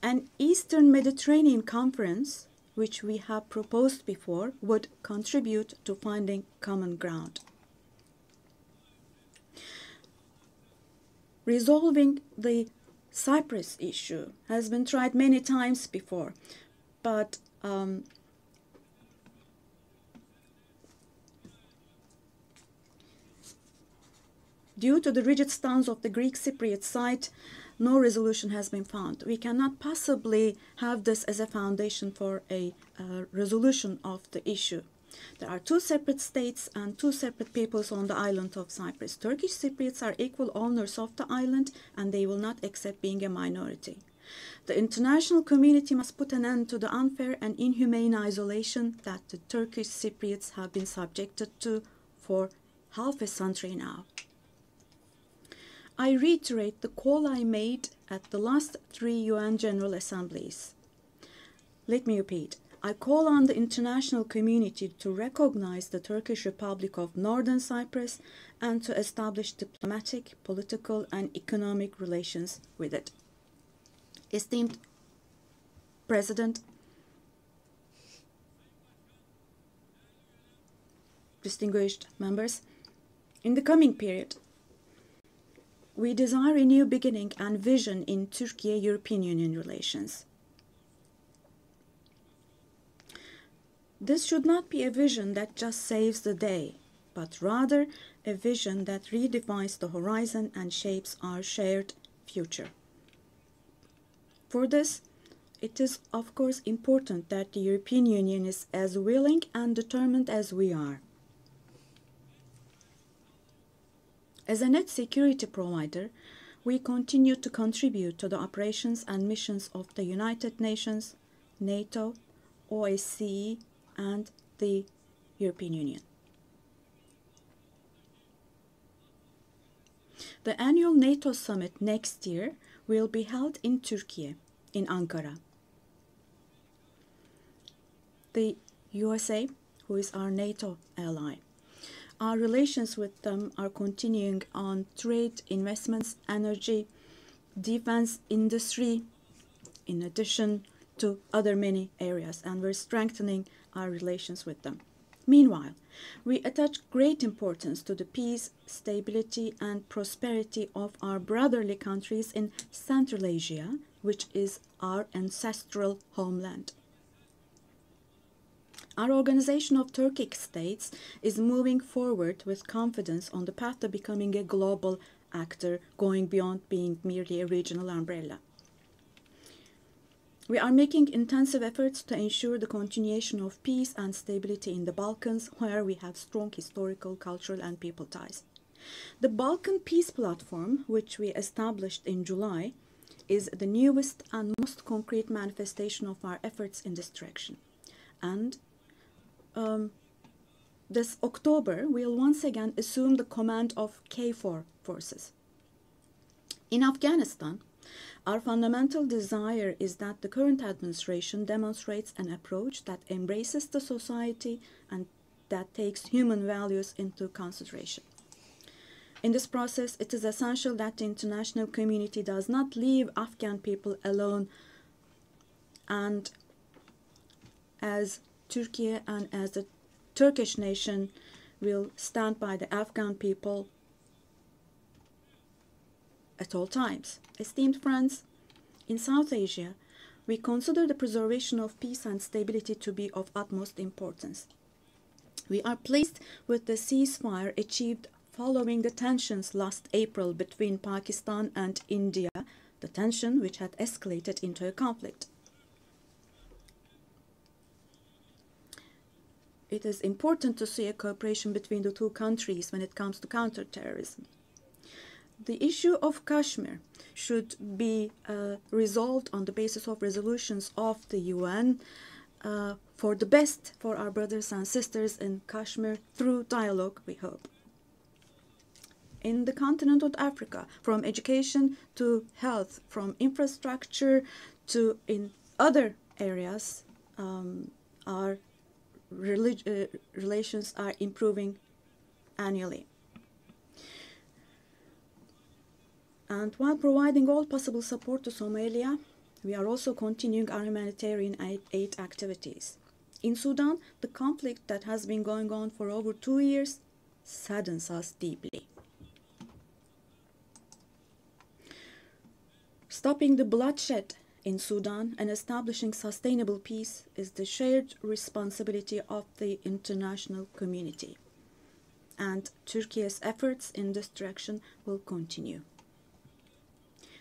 An Eastern Mediterranean Conference, which we have proposed before, would contribute to finding common ground. Resolving the Cyprus issue has been tried many times before, but due to the rigid stance of the Greek Cypriot side, no resolution has been found. We cannot possibly have this as a foundation for a resolution of the issue. There are two separate states and two separate peoples on the island of Cyprus. Turkish Cypriots are equal owners of the island, and they will not accept being a minority. The international community must put an end to the unfair and inhumane isolation that the Turkish Cypriots have been subjected to for half a century now. I reiterate the call I made at the last 3 UN General Assemblies. Let me repeat. I call on the international community to recognize the Turkish Republic of Northern Cyprus and to establish diplomatic, political, and economic relations with it. Esteemed President, distinguished members, in the coming period, we desire a new beginning and vision in Turkey-European Union relations. This should not be a vision that just saves the day, but rather a vision that redefines the horizon and shapes our shared future. For this, it is of course important that the European Union is as willing and determined as we are. As a net security provider, we continue to contribute to the operations and missions of the United Nations, NATO, OSCE, and the European Union. The annual NATO summit next year will be held in Turkey, in Ankara. The USA, who is our NATO ally, our relations with them are continuing on trade, investments, energy, defense industry, in addition to other many areas, and we're strengthening our relations with them. Meanwhile, we attach great importance to the peace, stability, and prosperity of our brotherly countries in Central Asia, which is our ancestral homeland. Our Organization of Turkic States is moving forward with confidence on the path to becoming a global actor, going beyond being merely a regional umbrella. We are making intensive efforts to ensure the continuation of peace and stability in the Balkans, where we have strong historical, cultural, and people ties. The Balkan Peace Platform, which we established in July, is the newest and most concrete manifestation of our efforts in this direction. And this October, we'll once again assume the command of KFOR forces. In Afghanistan, our fundamental desire is that the current administration demonstrates an approach that embraces the society and that takes human values into consideration. In this process, it is essential that the international community does not leave Afghan people alone, and as Turkey and as the Turkish nation will stand by the Afghan people at all times. Esteemed friends, in South Asia, we consider the preservation of peace and stability to be of utmost importance. We are pleased with the ceasefire achieved following the tensions last April between Pakistan and India, the tension which had escalated into a conflict. It is important to see a cooperation between the two countries when it comes to counterterrorism. The issue of Kashmir should be resolved on the basis of resolutions of the UN for the best for our brothers and sisters in Kashmir through dialogue, we hope. In the continent of Africa, from education to health, from infrastructure to in other areas, our relations are improving annually. And while providing all possible support to Somalia, we are also continuing our humanitarian aid activities. In Sudan, the conflict that has been going on for over 2 years saddens us deeply. Stopping the bloodshed in Sudan and establishing sustainable peace is the shared responsibility of the international community, and Turkey's efforts in this direction will continue.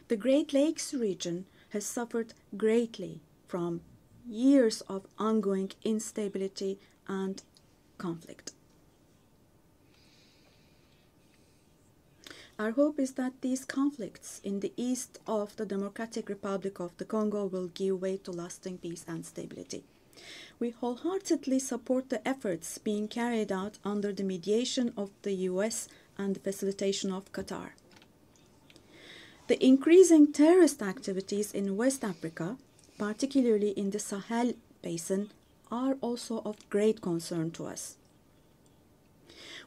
The Great Lakes region has suffered greatly from years of ongoing instability and conflict. Our hope is that these conflicts in the east of the Democratic Republic of the Congo will give way to lasting peace and stability. We wholeheartedly support the efforts being carried out under the mediation of the US and the facilitation of Qatar. The increasing terrorist activities in West Africa, particularly in the Sahel basin, are also of great concern to us.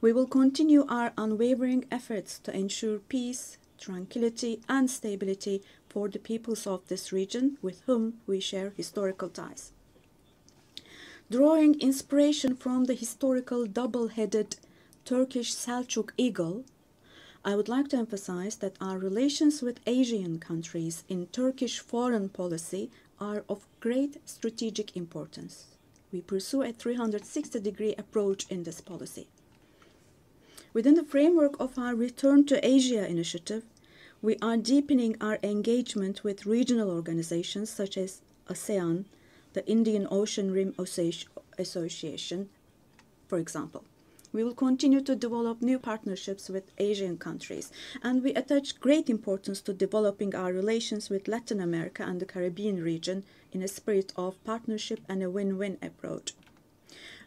We will continue our unwavering efforts to ensure peace, tranquility, and stability for the peoples of this region with whom we share historical ties. Drawing inspiration from the historical double-headed Turkish Selçuk eagle, I would like to emphasize that our relations with Asian countries in Turkish foreign policy are of great strategic importance. We pursue a 360-degree approach in this policy. Within the framework of our Return to Asia initiative, we are deepening our engagement with regional organizations such as ASEAN, the Indian Ocean Rim Association, for example. We will continue to develop new partnerships with Asian countries, and we attach great importance to developing our relations with Latin America and the Caribbean region in a spirit of partnership and a win-win approach.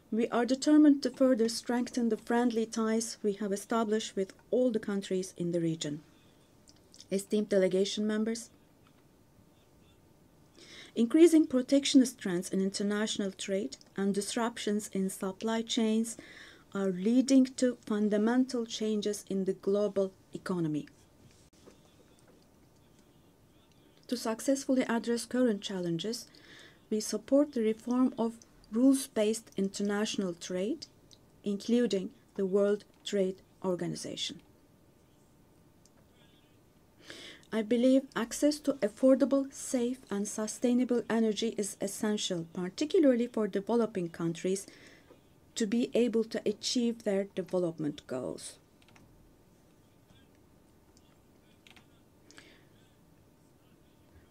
We are determined to further strengthen the friendly ties we have established with all the countries in the region. Esteemed delegation members, increasing protectionist trends in international trade and disruptions in supply chains are leading to fundamental changes in the global economy. To successfully address current challenges, we support the reform of rules-based international trade, including the World Trade Organization. I believe access to affordable, safe, and sustainable energy is essential, particularly for developing countries, to be able to achieve their development goals.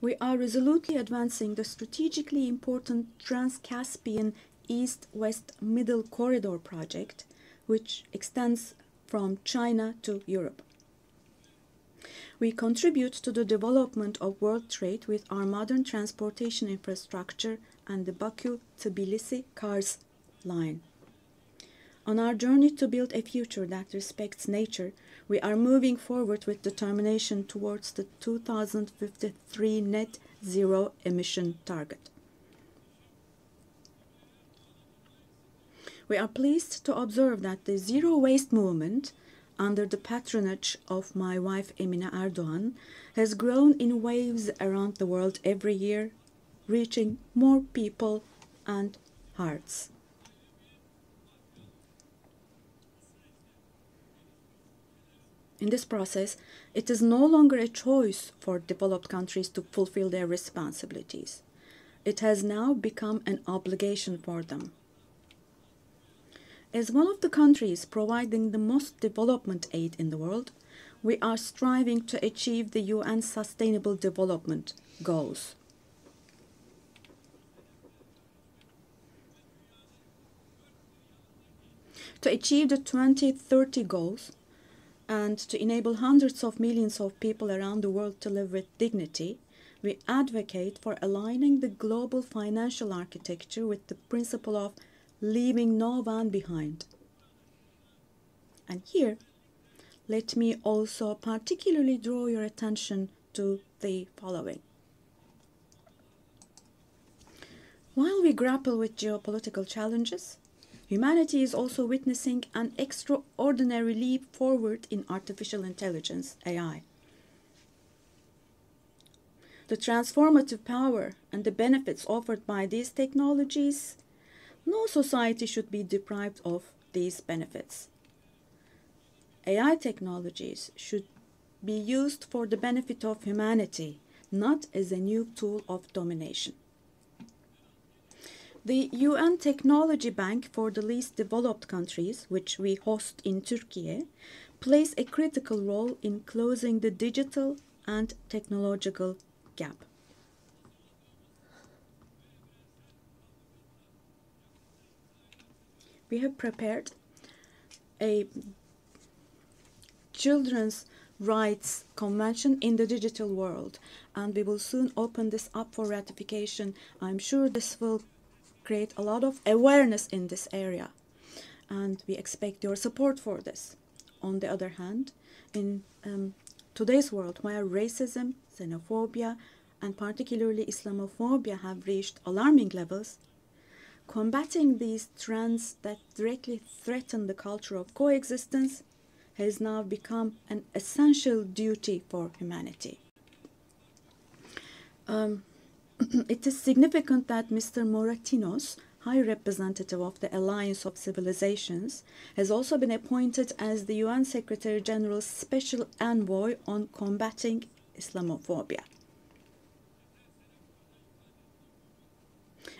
We are resolutely advancing the strategically important Trans-Caspian East-West Middle Corridor project, which extends from China to Europe. We contribute to the development of world trade with our modern transportation infrastructure and the Baku-Tbilisi cars line. On our journey to build a future that respects nature, we are moving forward with determination towards the 2053 net zero emission target. We are pleased to observe that the zero waste movement, under the patronage of my wife Emine Erdoğan, has grown in waves around the world every year, reaching more people and hearts. In this process, it is no longer a choice for developed countries to fulfill their responsibilities. It has now become an obligation for them. As one of the countries providing the most development aid in the world, we are striving to achieve the UN Sustainable Development Goals. To achieve the 2030 goals, and to enable hundreds of millions of people around the world to live with dignity, we advocate for aligning the global financial architecture with the principle of leaving no one behind. And here, let me also particularly draw your attention to the following. While we grapple with geopolitical challenges, humanity is also witnessing an extraordinary leap forward in artificial intelligence, AI. The transformative power and the benefits offered by these technologies, no society should be deprived of these benefits. AI technologies should be used for the benefit of humanity, not as a new tool of domination. The UN Technology Bank for the Least Developed Countries, which we host in Turkey, plays a critical role in closing the digital and technological gap. We have prepared a children's rights convention in the digital world, and we will soon open this up for ratification. I'm sure this will create a lot of awareness in this area, and we expect your support for this. On the other hand, in today's world, where racism, xenophobia, and particularly Islamophobia have reached alarming levels, combating these trends that directly threaten the culture of coexistence has now become an essential duty for humanity. It is significant that Mr. Moratinos, High Representative of the Alliance of Civilizations, has also been appointed as the UN Secretary General's Special Envoy on combating Islamophobia.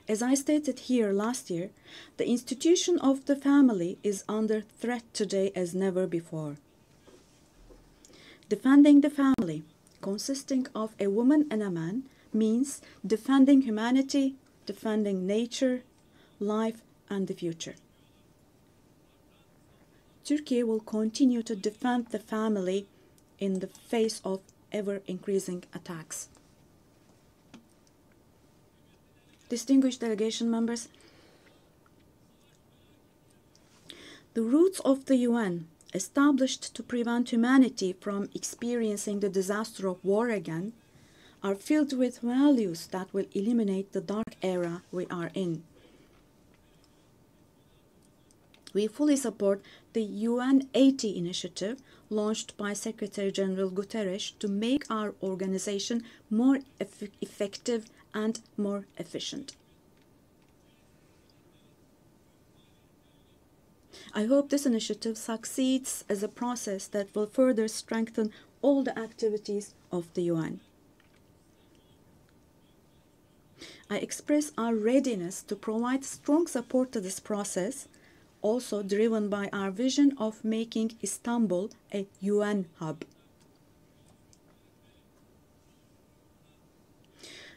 As I stated here last year, the institution of the family is under threat today as never before. Defending the family, consisting of a woman and a man, means defending humanity, defending nature, life, and the future. Turkey will continue to defend the family in the face of ever-increasing attacks. Distinguished delegation members, the roots of the UN, established to prevent humanity from experiencing the disaster of war again, are filled with values that will eliminate the dark era we are in. We fully support the UN 80 initiative launched by Secretary General Guterres to make our organization more effective and more efficient. I hope this initiative succeeds as a process that will further strengthen all the activities of the UN. I express our readiness to provide strong support to this process, also driven by our vision of making Istanbul a UN hub.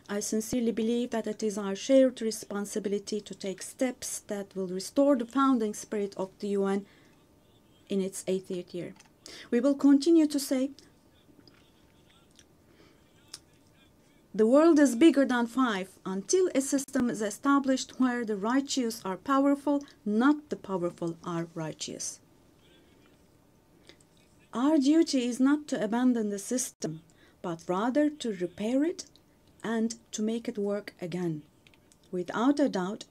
I sincerely believe that it is our shared responsibility to take steps that will restore the founding spirit of the UN in its 80th year. We will continue to say, the world is bigger than 5 until a system is established where the righteous are powerful, not the powerful are righteous. Our duty is not to abandon the system, but rather to repair it and to make it work again. Without a doubt,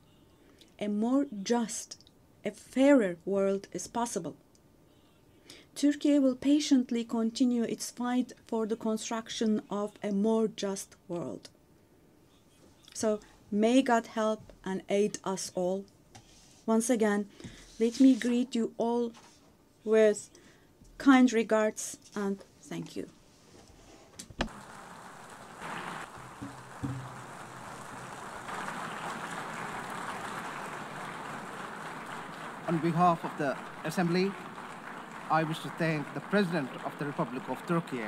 a more just, a fairer world is possible. Turkey will patiently continue its fight for the construction of a more just world. So may God help and aid us all. Once again, let me greet you all with kind regards and thank you. On behalf of the Assembly, I wish to thank the President of the Republic of Turkey.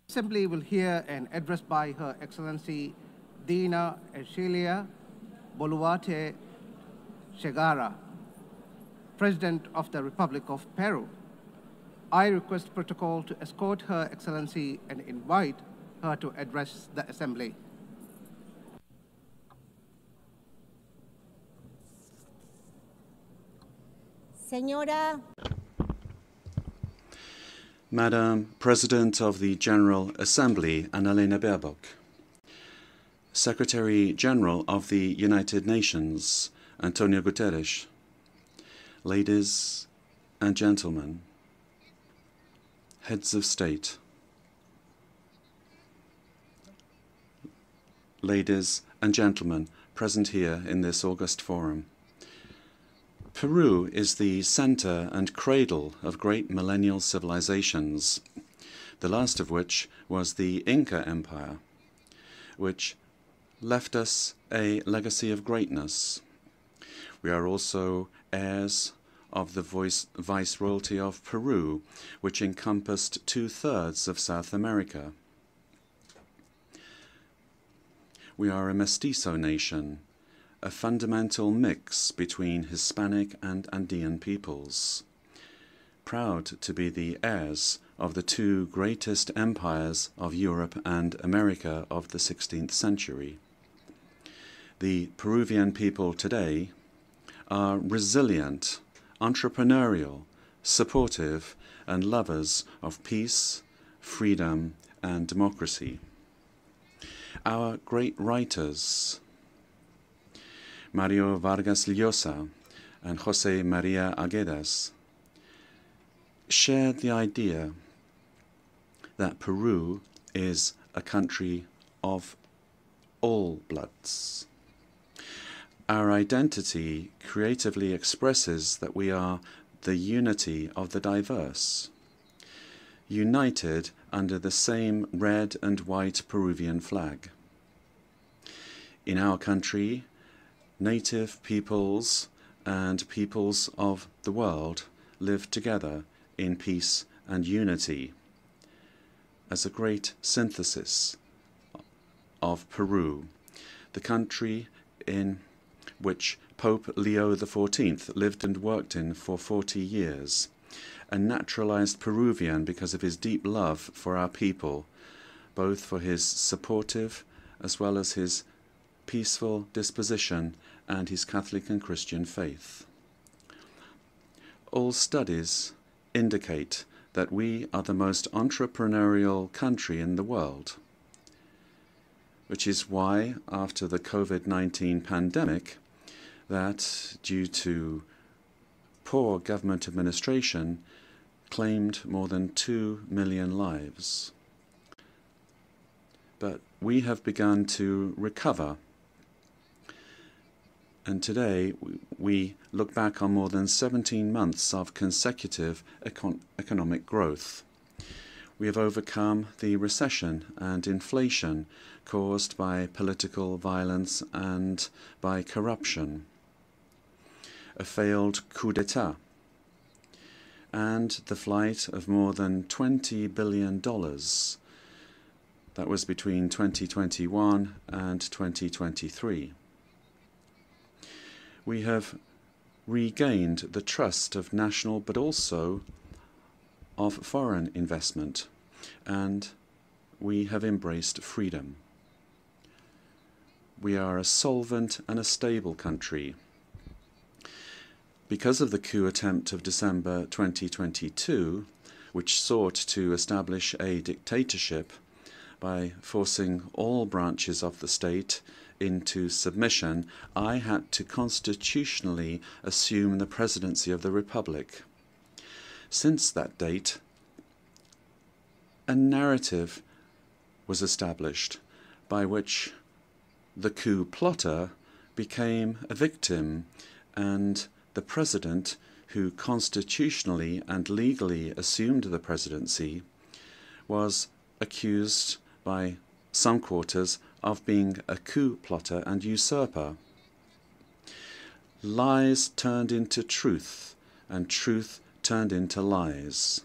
The Assembly will hear an address by Her Excellency 𝗔𝗀𝗀𝗀𝗀𝗀𝗀, President of the Republic of Peru. I request protocol to escort Her Excellency and invite her to address the Assembly. Señora. Madam President of the General Assembly, Annalena Baerbock. Secretary General of the United Nations, Antonio Guterres. Ladies and gentlemen, heads of state, ladies and gentlemen present here in this august forum. Peru is the center and cradle of great millennial civilizations, the last of which was the Inca Empire, which left us a legacy of greatness. We are also heirs of the Viceroyalty of Peru, which encompassed 2/3 of South America. We are a mestizo nation, a fundamental mix between Hispanic and Andean peoples, proud to be the heirs of the 2 greatest empires of Europe and America of the 16th century. The Peruvian people today are resilient, entrepreneurial, supportive, and lovers of peace, freedom, and democracy. Our great writers, Mario Vargas Llosa and José María Arguedas, shared the idea that Peru is a country of all bloods. Our identity creatively expresses that we are the unity of the diverse, united under the same red and white Peruvian flag. In our country, native peoples and peoples of the world live together in peace and unity as a great synthesis of Peru, the country in which Pope Leo XIV lived and worked in for 40 years, a naturalized Peruvian because of his deep love for our people, both for his supportive as well as his peaceful disposition and his Catholic and Christian faith. All studies indicate that we are the most entrepreneurial country in the world, which is why, after the COVID-19 pandemic, that, due to poor government administration, claimed more than 2 million lives. But we have begun to recover, and today we look back on more than 17 months of consecutive economic growth. We have overcome the recession and inflation caused by political violence and by corruption, a failed coup d'etat, and the flight of more than $20 billion That was between 2021 and 2023. We have regained the trust of national but also of foreign investment, and we have embraced freedom. We are a solvent and a stable country. Because of the coup attempt of December 2022, which sought to establish a dictatorship by forcing all branches of the state into submission, I had to constitutionally assume the presidency of the Republic. Since that date, a narrative was established by which the coup plotter became a victim, and the president, who constitutionally and legally assumed the presidency, was accused by some quarters of being a coup plotter and usurper. Lies turned into truth, and truth turned into lies.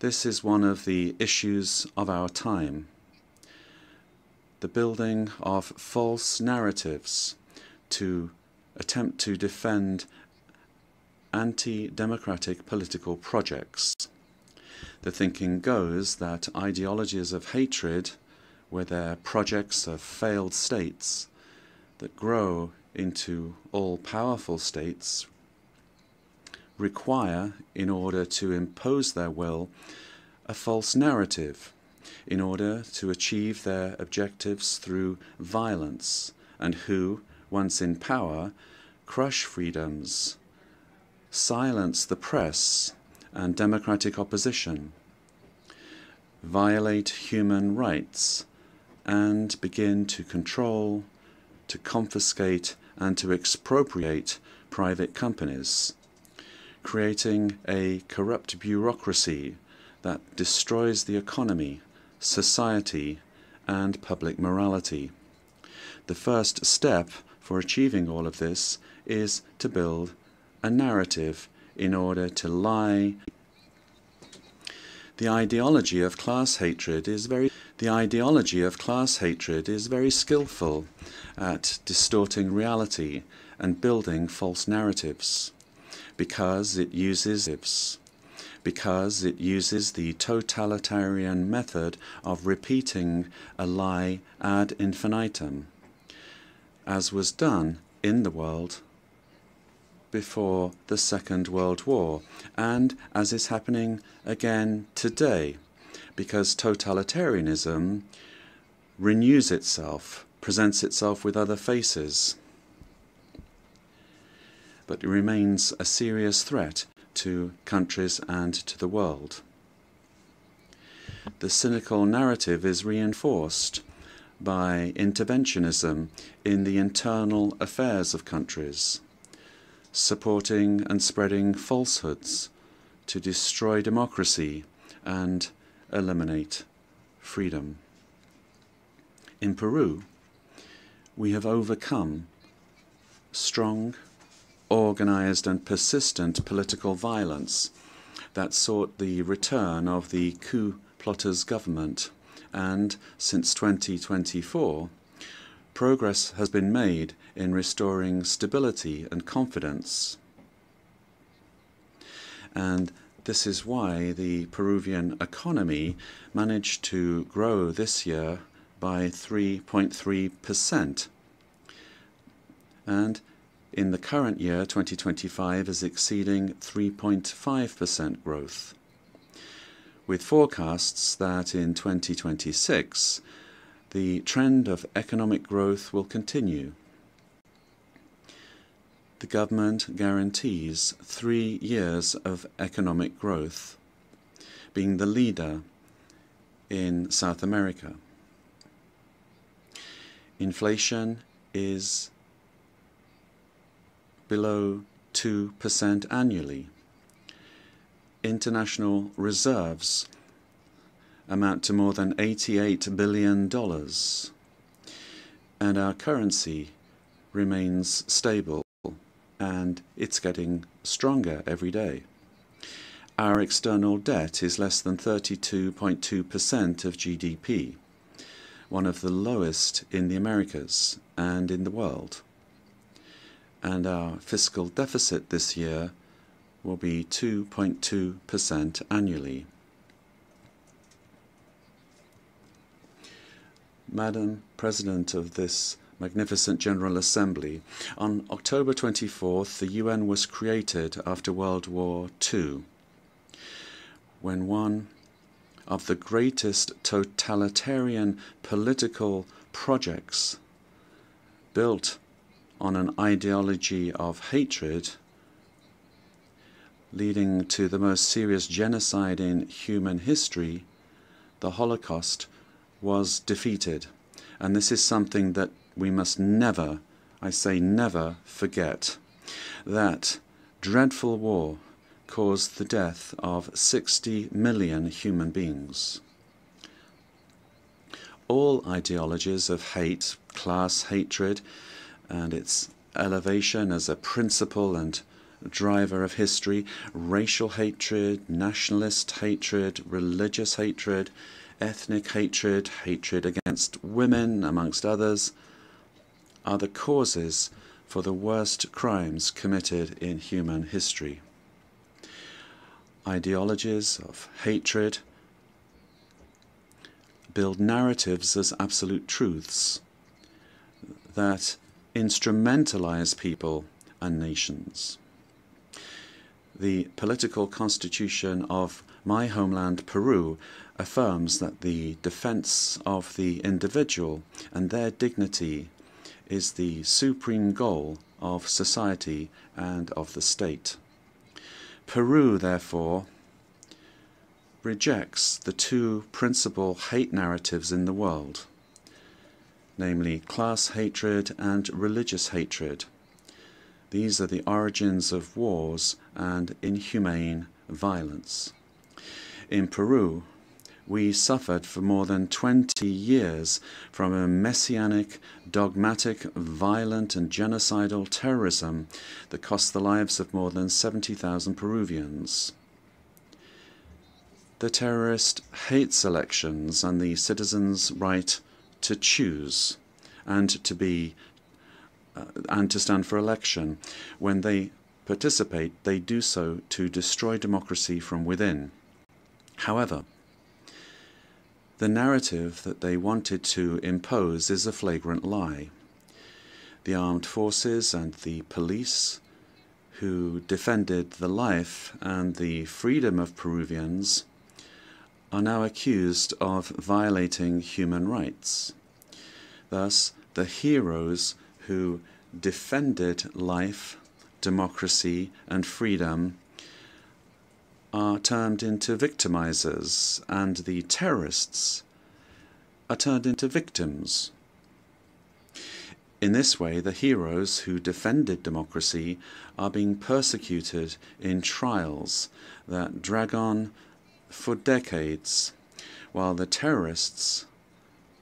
This is one of the issues of our time. The building of false narratives to attempt to defend anti-democratic political projects. The thinking goes that ideologies of hatred, where they're projects of failed states that grow into all-powerful states, require, in order to impose their will, a false narrative, in order to achieve their objectives through violence, and who, once in power, crush freedoms, silence the press and democratic opposition, violate human rights, and begin to control, to confiscate, and to expropriate private companies, creating a corrupt bureaucracy that destroys the economy, society, and public morality. The first step for achieving all of this is to build a narrative in order to lie. The ideology of class hatred is very skillful at distorting reality and building false narratives, because it uses the totalitarian method of repeating a lie ad infinitum, as was done in the world before the Second World War, and as is happening again today, because totalitarianism renews itself, presents itself with other faces, but it remains a serious threat to countries and to the world. The cynical narrative is reinforced by interventionism in the internal affairs of countries, supporting and spreading falsehoods to destroy democracy and eliminate freedom. In Peru, we have overcome strong, organized and persistent political violence that sought the return of the coup plotters' government, and since 2024, progress has been made in restoring stability and confidence. And this is why the Peruvian economy managed to grow this year by 3.3%. And in the current year, 2025, is exceeding 3.5% growth, with forecasts that in 2026 the trend of economic growth will continue. The government guarantees 3 years of economic growth, being the leader in South America. Inflation is below 2% annually. International reserves amount to more than $88 billion, and our currency remains stable, and it's getting stronger every day. Our external debt is less than 32.2% of GDP, one of the lowest in the Americas and in the world. And our fiscal deficit this year will be 2.2% annually. Madam President of this magnificent General Assembly, on October 24th, the UN was created after World War II, when one of the greatest totalitarian political projects built on an ideology of hatred, leading to the most serious genocide in human history, the Holocaust, was defeated. And this is something that we must never, I say never, forget. That dreadful war caused the death of 60 million human beings. All ideologies of hate, class hatred, and its elevation as a principle and driver of history, racial hatred, nationalist hatred, religious hatred, ethnic hatred, hatred against women, amongst others, are the causes for the worst crimes committed in human history. Ideologies of hatred build narratives as absolute truths that instrumentalize people and nations. The political constitution of my homeland, Peru, affirms that the defense of the individual and their dignity is the supreme goal of society and of the state. Peru, therefore, rejects the two principal hate narratives in the world, namely class hatred and religious hatred. These are the origins of wars and inhumane violence. In Peru, we suffered for more than 20 years from a messianic, dogmatic, violent and genocidal terrorism that cost the lives of more than 70,000 Peruvians. The terrorist hates elections and the citizens' right to choose and to stand for election. When they participate, they do so to destroy democracy from within. However, the narrative that they wanted to impose is a flagrant lie. The armed forces and the police, who defended the life and the freedom of Peruvians, are now accused of violating human rights. Thus, the heroes who defended life, democracy, and freedom are turned into victimizers, and the terrorists are turned into victims. In this way, the heroes who defended democracy are being persecuted in trials that drag on for decades, while the terrorists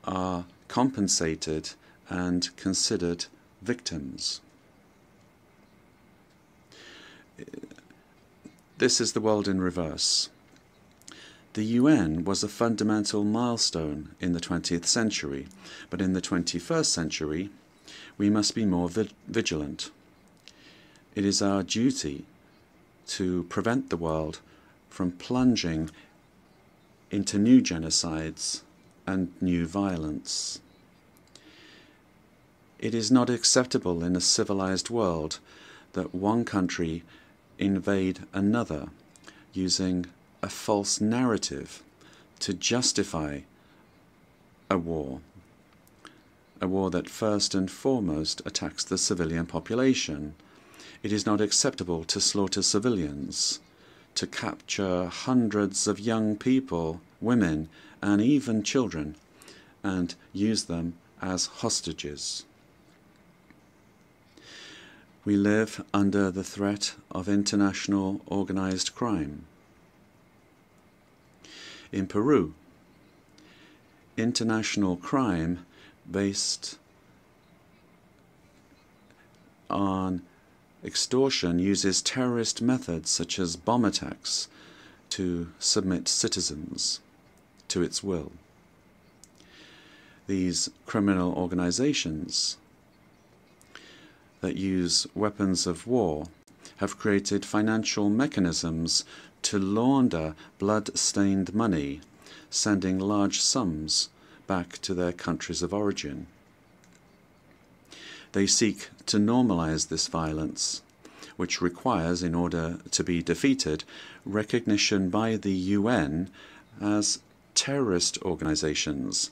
are compensated and considered victims. This is the world in reverse. The UN was a fundamental milestone in the 20th century, but in the 21st century, we must be more vigilant. It is our duty to prevent the world from plunging into new genocides and new violence. It is not acceptable in a civilized world that one country invade another using a false narrative to justify a war that first and foremost attacks the civilian population. It is not acceptable to slaughter civilians, to capture hundreds of young people, women, and even children, and use them as hostages. We live under the threat of international organized crime. In Peru, international crime based on extortion uses terrorist methods such as bomb attacks to submit citizens to its will. These criminal organizations that use weapons of war have created financial mechanisms to launder blood-stained money, sending large sums back to their countries of origin. They seek to normalize this violence, which requires, in order to be defeated, recognition by the UN as terrorist organizations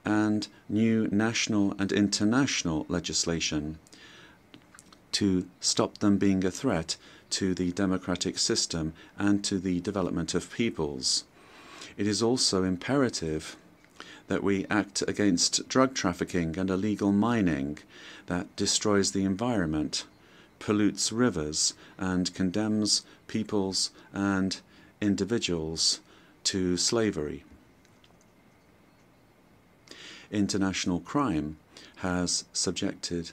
and new national and international legislation to stop them being a threat to the democratic system and to the development of peoples. It is also imperative that we act against drug trafficking and illegal mining that destroys the environment, pollutes rivers, and condemns peoples and individuals to slavery. International crime has subjected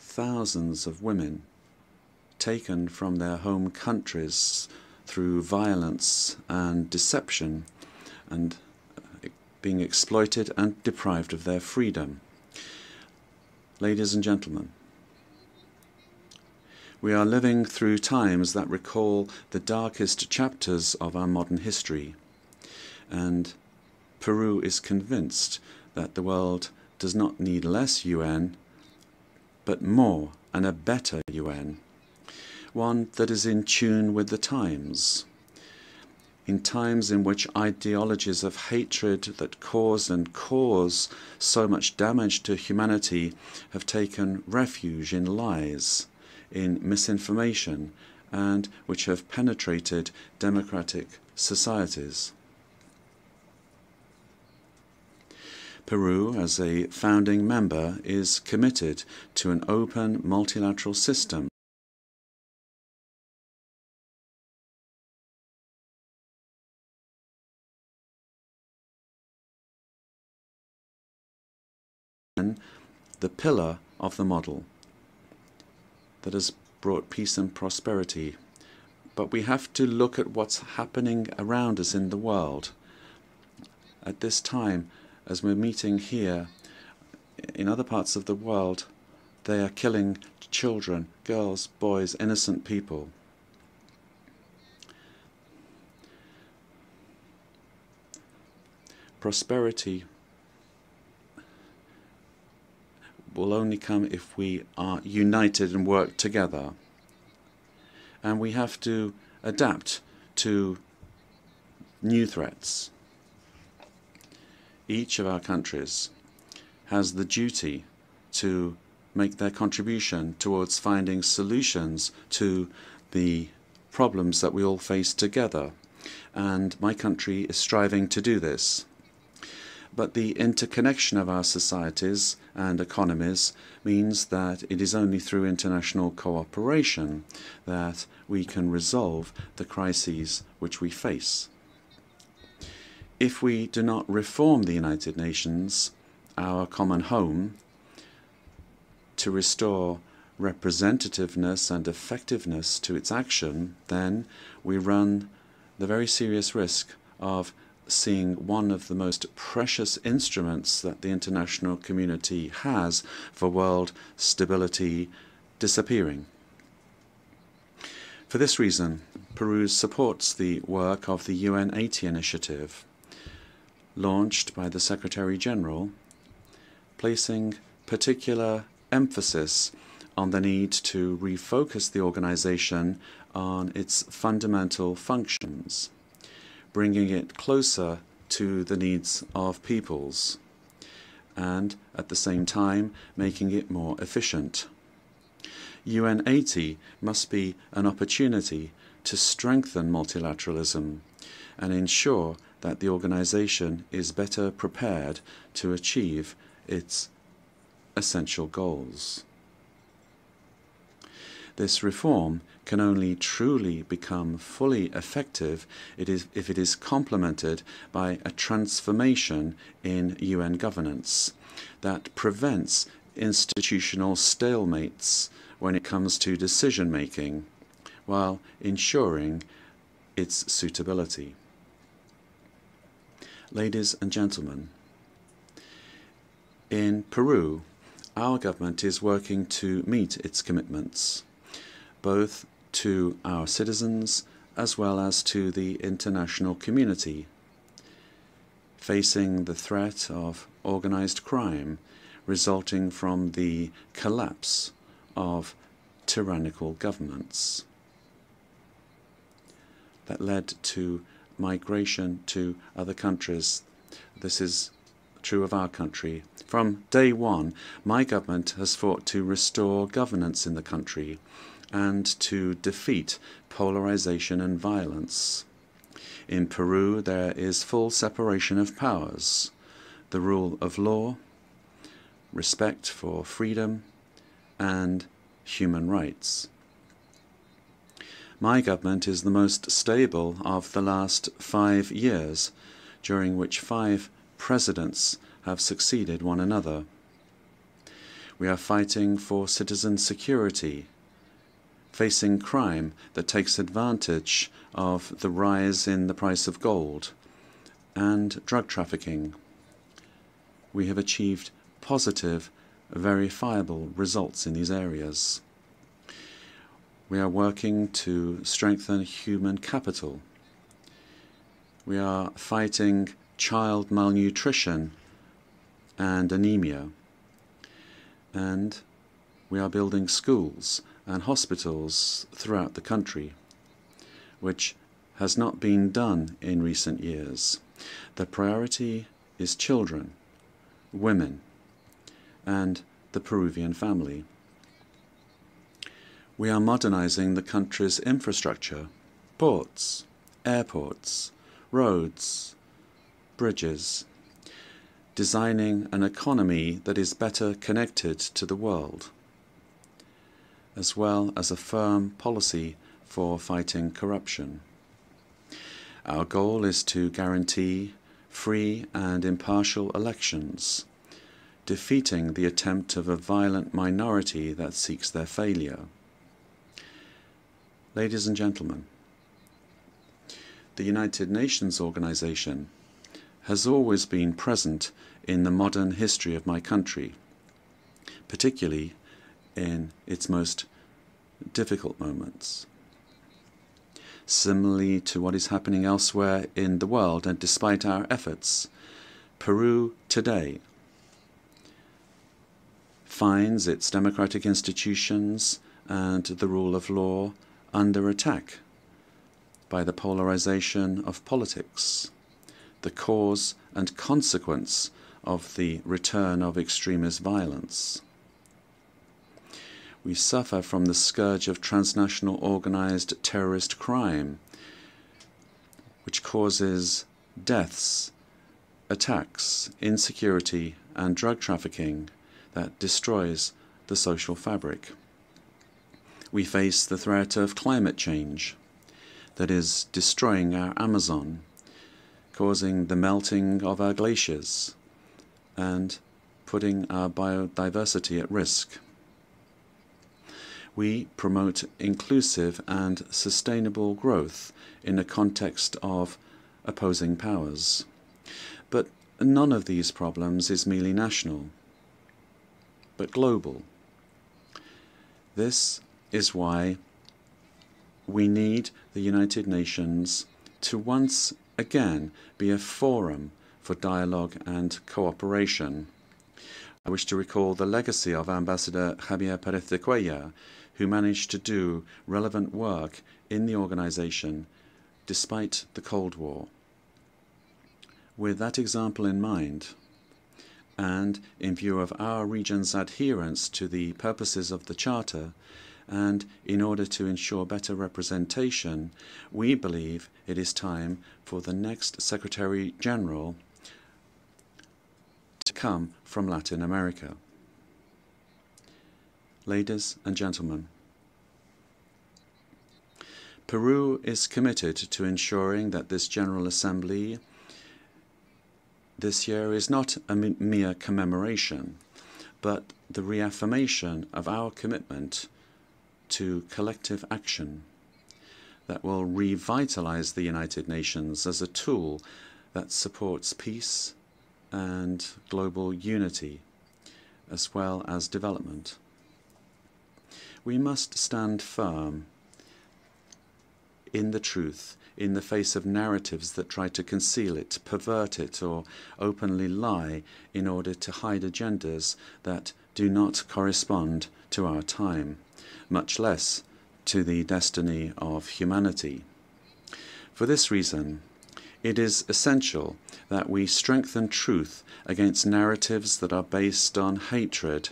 thousands of women taken from their home countries through violence and deception and being exploited and deprived of their freedom. Ladies and gentlemen, we are living through times that recall the darkest chapters of our modern history, and Peru is convinced that the world does not need less UN, but more and a better UN, one that is in tune with the times. In times in which ideologies of hatred that cause and cause so much damage to humanity have taken refuge in lies, in misinformation, and which have penetrated democratic societies. Peru, as a founding member, is committed to an open multilateral system the pillar of the model that has brought peace and prosperity. But we have to look at what's happening around us in the world. At this time, as we're meeting here, in other parts of the world, they are killing children, girls, boys, innocent people. Prosperity will only come if we are united and work together. And we have to adapt to new threats. Each of our countries has the duty to make their contribution towards finding solutions to the problems that we all face together. And my country is striving to do this. But the interconnection of our societies and economies means that it is only through international cooperation that we can resolve the crises which we face. If we do not reform the United Nations, our common home, to restore representativeness and effectiveness to its action, then we run the very serious risk of seeing one of the most precious instruments that the international community has for world stability disappearing. For this reason, Peru supports the work of the UNGA initiative, launched by the Secretary-General, placing particular emphasis on the need to refocus the organization on its fundamental functions, bringing it closer to the needs of peoples, and at the same time making it more efficient. UNGA must be an opportunity to strengthen multilateralism and ensure that the organization is better prepared to achieve its essential goals. This reform can only truly become fully effective if it is complemented by a transformation in UN governance that prevents institutional stalemates when it comes to decision-making, while ensuring its suitability. Ladies and gentlemen, in Peru, our government is working to meet its commitments, both to our citizens as well as to the international community, facing the threat of organized crime resulting from the collapse of tyrannical governments that led to migration to other countries. This is true of our country. From day one, my government has fought to restore governance in the country and to defeat polarization and violence. In Peru, there is full separation of powers, the rule of law, respect for freedom, and human rights. My government is the most stable of the last 5 years, during which 5 presidents have succeeded one another. We are fighting for citizen security, facing crime that takes advantage of the rise in the price of gold, and drug trafficking. We have achieved positive, verifiable results in these areas. We are working to strengthen human capital. We are fighting child malnutrition and anemia. And we are building schools and hospitals throughout the country, which has not been done in recent years. The priority is children, women, and the Peruvian family. We are modernizing the country's infrastructure, ports, airports, roads, bridges, designing an economy that is better connected to the world, as well as a firm policy for fighting corruption. Our goal is to guarantee free and impartial elections, defeating the attempt of a violent minority that seeks their failure. Ladies and gentlemen, the United Nations organization has always been present in the modern history of my country, particularly in its most difficult moments. Similarly to what is happening elsewhere in the world, and despite our efforts, Peru today finds its democratic institutions and the rule of law under attack by the polarization of politics, the cause and consequence of the return of extremist violence. We suffer from the scourge of transnational organized terrorist crime, which causes deaths, attacks, insecurity, and drug trafficking that destroys the social fabric. We face the threat of climate change that is destroying our Amazon, causing the melting of our glaciers, and putting our biodiversity at risk. We promote inclusive and sustainable growth in a context of opposing powers. But none of these problems is merely national, but global. This is why we need the United Nations to once again be a forum for dialogue and cooperation. I wish to recall the legacy of Ambassador 𝗗𝗵𝗵𝗃, who managed to do relevant work in the organization despite the Cold War. With that example in mind, and in view of our region's adherence to the purposes of the Charter, and in order to ensure better representation, we believe it is time for the next Secretary General to come from Latin America. Ladies and gentlemen, Peru is committed to ensuring that this General Assembly this year is not a mere commemoration, but the reaffirmation of our commitment to collective action, that will revitalize the United Nations as a tool that supports peace and global unity, as well as development. We must stand firm in the truth in the face of narratives that try to conceal it, pervert it, or openly lie in order to hide agendas that do not correspond to our time, much less to the destiny of humanity. For this reason, it is essential that we strengthen truth against narratives that are based on hatred,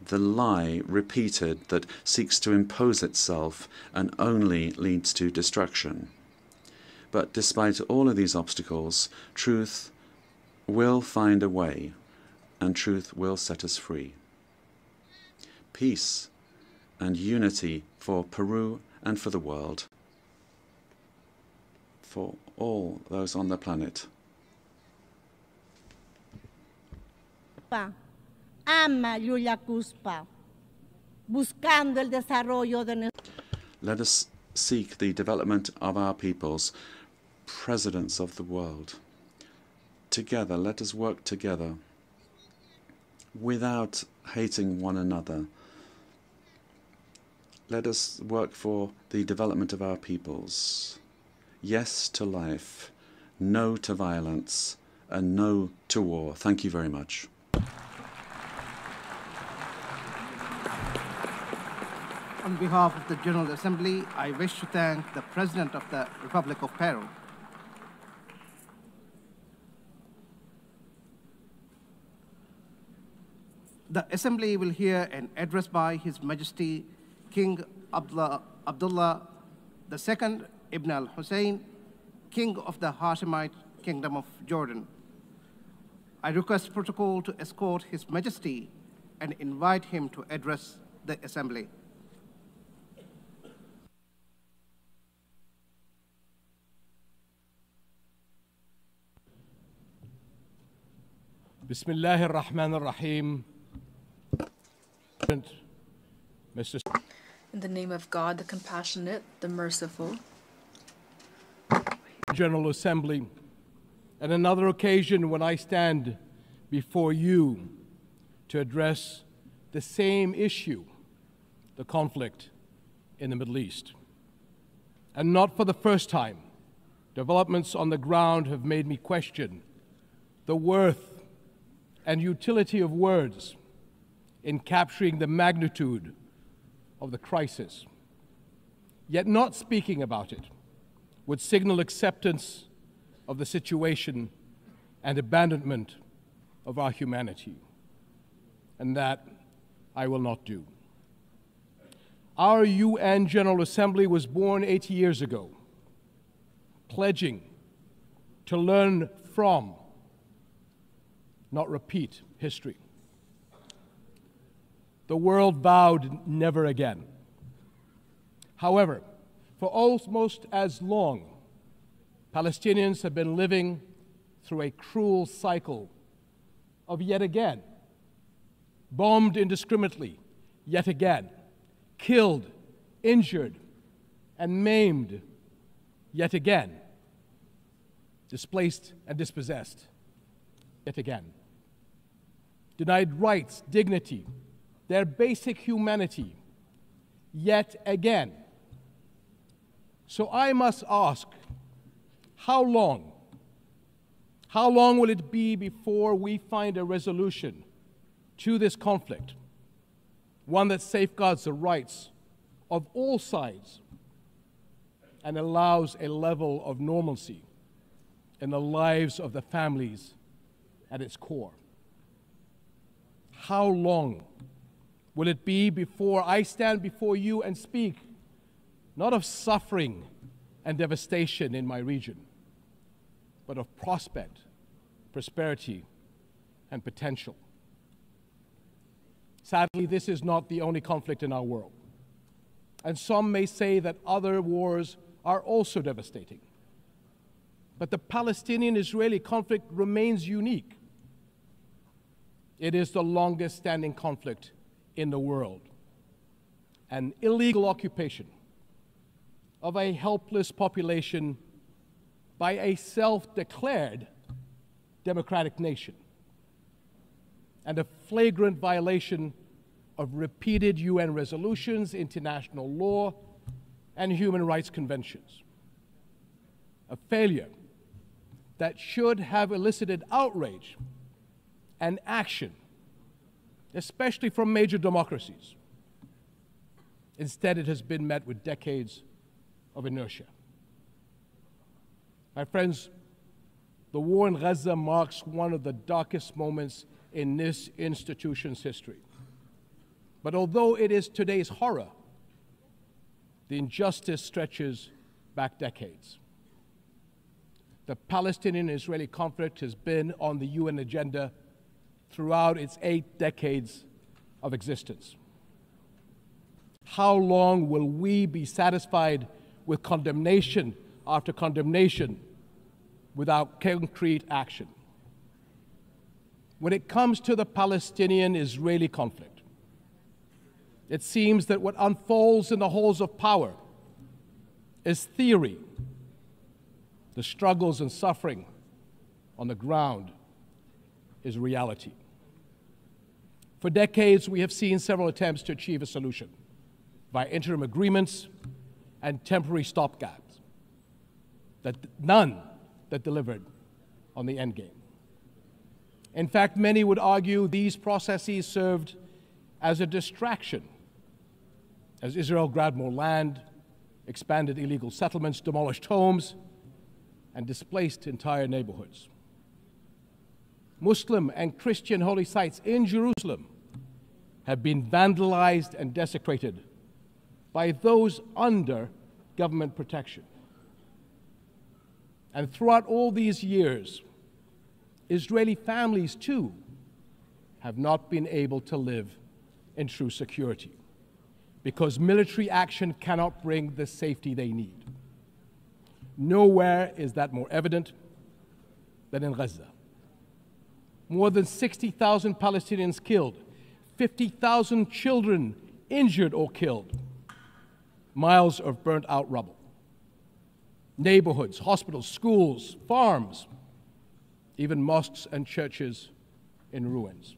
the lie repeated that seeks to impose itself and only leads to destruction. But despite all of these obstacles, truth will find a way, and truth will set us free. Peace and unity for Peru and for the world, for all those on the planet. Ama 𝗓𝗂𝗃𝗃, buscando el desarrollo de nuestro. Let us seek the development of our peoples, presidents of the world. Together, let us work together without hating one another. Let us work for the development of our peoples. Yes to life, no to violence, and no to war. Thank you very much. On behalf of the General Assembly, I wish to thank the President of the Republic of Peru. The Assembly will hear an address by His Majesty King Abdullah II Ibn al-Hussein, King of the Hashemite Kingdom of Jordan. I request protocol to escort His Majesty and invite him to address the Assembly. Bismillahir Rahmanir Rahim. In the name of God, the compassionate, the merciful. General Assembly, at another occasion when I stand before you to address the same issue, the conflict in the Middle East. And not for the first time, developments on the ground have made me question the worth and utility of words in capturing the magnitude of the crisis. Yet not speaking about it would signal acceptance of the situation and abandonment of our humanity. And that I will not do. Our UN General Assembly was born 80 years ago, pledging to learn from, not repeat, history. The world vowed never again. However, for almost as long, Palestinians have been living through a cruel cycle of yet again, bombed indiscriminately, yet again, killed, injured, and maimed, yet again, displaced and dispossessed, yet again, denied rights, dignity, their basic humanity, yet again. So I must ask, how long? How long will it be before we find a resolution to this conflict, one that safeguards the rights of all sides and allows a level of normalcy in the lives of the families at its core? How long will it be before I stand before you and speak not of suffering and devastation in my region, but of prospect, prosperity, and potential? Sadly, this is not the only conflict in our world. And some may say that other wars are also devastating. But the Palestinian-Israeli conflict remains unique. It is the longest standing conflict in the world. An illegal occupation of a helpless population by a self-declared democratic nation, and a flagrant violation of repeated UN resolutions, international law, and human rights conventions. A failure that should have elicited outrage and action, especially from major democracies. Instead, it has been met with decades of inertia. My friends, the war in Gaza marks one of the darkest moments in this institution's history. But although it is today's horror, the injustice stretches back decades. The Palestinian-Israeli conflict has been on the UN agenda throughout its 8 decades of existence. How long will we be satisfied with condemnation after condemnation without concrete action? When it comes to the Palestinian-Israeli conflict, it seems that what unfolds in the halls of power is theory. The struggles and suffering on the ground is reality. For decades, we have seen several attempts to achieve a solution by interim agreements and temporary stopgaps, none that delivered on the end game. In fact, many would argue these processes served as a distraction, as Israel grabbed more land, expanded illegal settlements, demolished homes, and displaced entire neighborhoods. Muslim and Christian holy sites in Jerusalem have been vandalized and desecrated by those under government protection. And throughout all these years, Israeli families too have not been able to live in true security because military action cannot bring the safety they need. Nowhere is that more evident than in Gaza. More than 60,000 Palestinians killed, 50,000 children injured or killed, miles of burnt out rubble, neighborhoods, hospitals, schools, farms, even mosques and churches in ruins,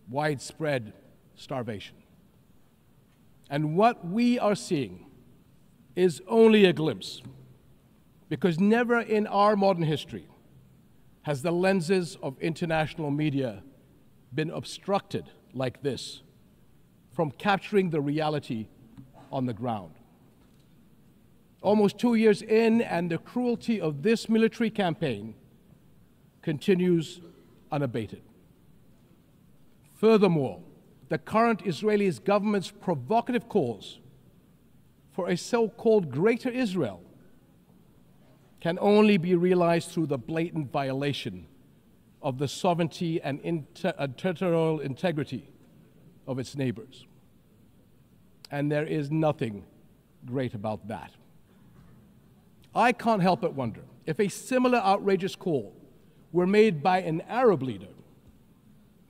widespread starvation. And what we are seeing is only a glimpse, because never in our modern history has the lenses of international media been obstructed like this from capturing the reality on the ground. Almost 2 years in, and the cruelty of this military campaign continues unabated. Furthermore, the current Israeli government's provocative calls for a so-called Greater Israel can only be realized through the blatant violation of the sovereignty and territorial integrity of its neighbors. And there is nothing great about that. I can't help but wonder if a similar outrageous call were made by an Arab leader,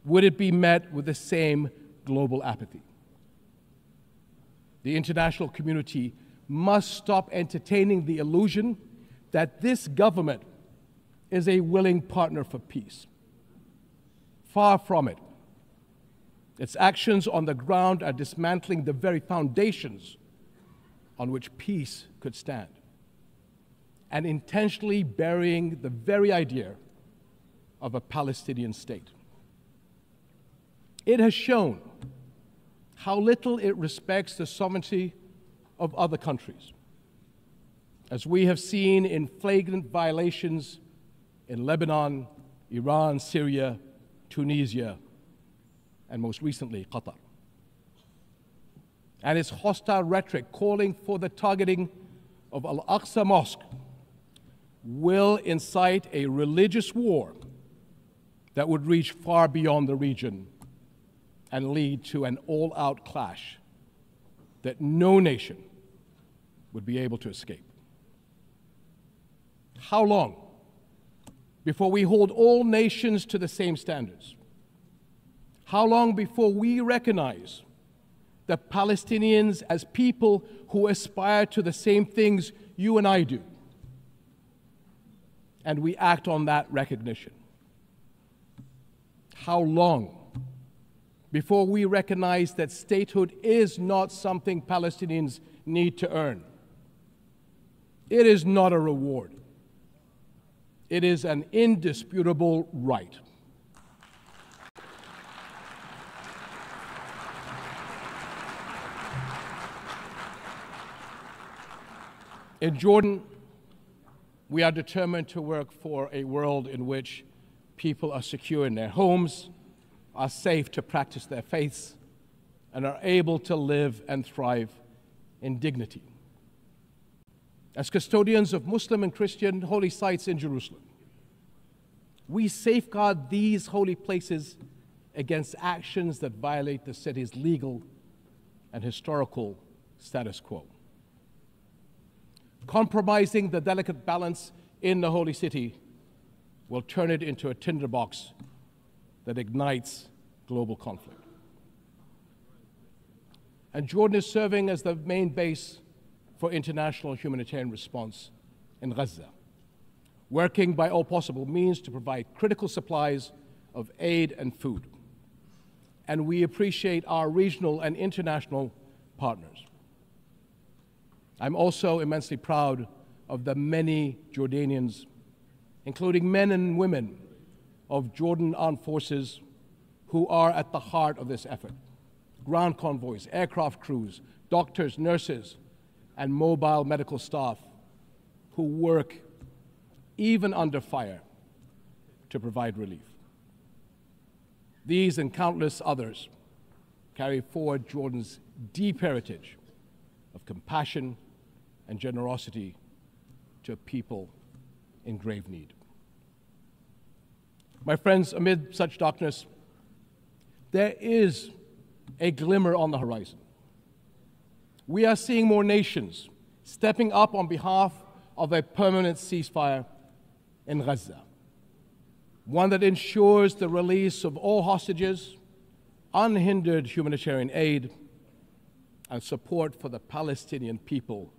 would it be met with the same global apathy? The international community must stop entertaining the illusion that this government is a willing partner for peace. Far from it. Its actions on the ground are dismantling the very foundations on which peace could stand, and intentionally burying the very idea of a Palestinian state. It has shown how little it respects the sovereignty of other countries, as we have seen in flagrant violations in Lebanon, Iran, Syria, Tunisia, and most recently, Qatar. And its hostile rhetoric calling for the targeting of Al-Aqsa Mosque will incite a religious war that would reach far beyond the region and lead to an all-out clash that no nation would be able to escape. How long before we hold all nations to the same standards? How long before we recognize the Palestinians as people who aspire to the same things you and I do. And we act on that recognition. How long before we recognize that statehood is not something Palestinians need to earn? It is not a reward. It is an indisputable right. In Jordan, we are determined to work for a world in which people are secure in their homes, are safe to practice their faiths, and are able to live and thrive in dignity. As custodians of Muslim and Christian holy sites in Jerusalem, we safeguard these holy places against actions that violate the city's legal and historical status quo. Compromising the delicate balance in the holy city will turn it into a tinderbox that ignites global conflict. And Jordan is serving as the main base for international humanitarian response in Gaza, working by all possible means to provide critical supplies of aid and food. And we appreciate our regional and international partners. I'm also immensely proud of the many Jordanians, including men and women of Jordan Armed Forces, who are at the heart of this effort. Ground convoys, aircraft crews, doctors, nurses, and mobile medical staff who work even under fire to provide relief. These and countless others carry forward Jordan's deep heritage of compassion and generosity to people in grave need. My friends, amid such darkness, there is a glimmer on the horizon. We are seeing more nations stepping up on behalf of a permanent ceasefire in Gaza, one that ensures the release of all hostages, unhindered humanitarian aid, and support for the Palestinian people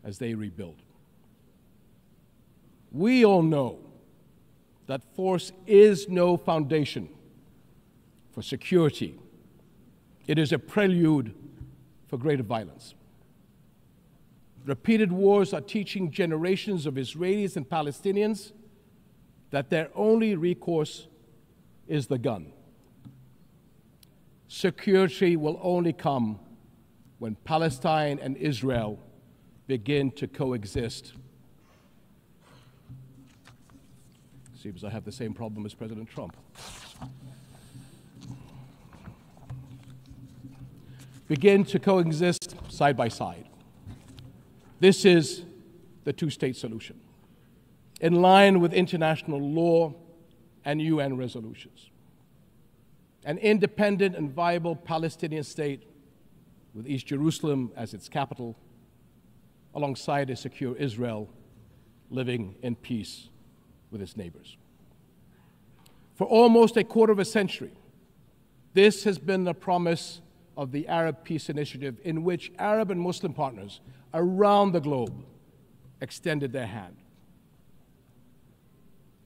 as they rebuild. We all know that force is no foundation for security. It is a prelude for greater violence. Repeated wars are teaching generations of Israelis and Palestinians that their only recourse is the gun. Security will only come when Palestine and Israel begin to coexist. Seems I have the same problem as President Trump. Begin to coexist side by side. This is the two-state solution, in line with international law and UN resolutions. An independent and viable Palestinian state with East Jerusalem as its capital, alongside a secure Israel living in peace with its neighbors. For almost a quarter of a century, this has been the promise of the Arab Peace Initiative, in which Arab and Muslim partners around the globe extended their hand.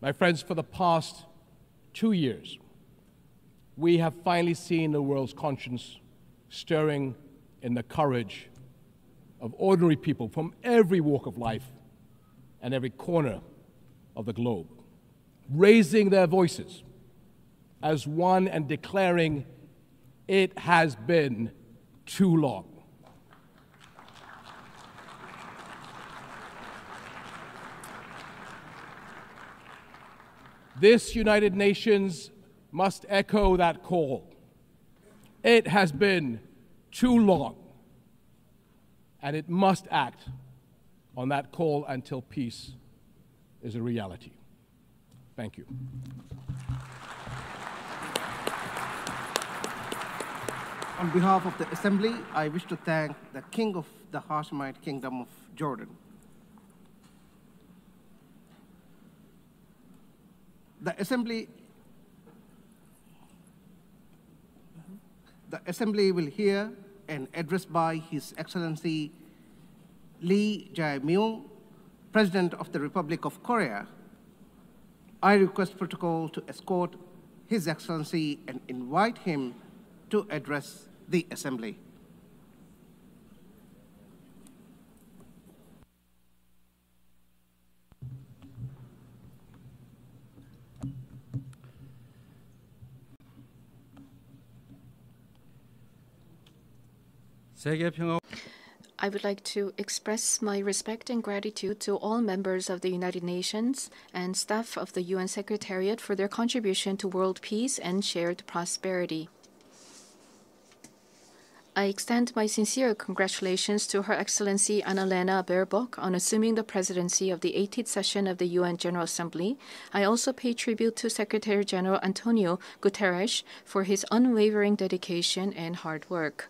My friends, for the past 2 years, we have finally seen the world's conscience stirring in the courage of ordinary people from every walk of life and every corner of the globe, raising their voices as one and declaring, "It has been too long." This United Nations must echo that call. It has been too long, and it must act on that call until peace is a reality. Thank you. On behalf of the Assembly, I wish to thank the King of the Hashemite Kingdom of Jordan. The Assembly will hear an address by His Excellency 𝗓𝗓𝗡𝗋, President of the Republic of Korea, I request protocol to escort His Excellency and invite him to address the Assembly. I would like to express my respect and gratitude to all members of the United Nations and staff of the UN Secretariat for their contribution to world peace and shared prosperity. I extend my sincere congratulations to Her Excellency Annalena Baerbock on assuming the presidency of the 18th session of the UN General Assembly. I also pay tribute to Secretary General Antonio Guterres for his unwavering dedication and hard work.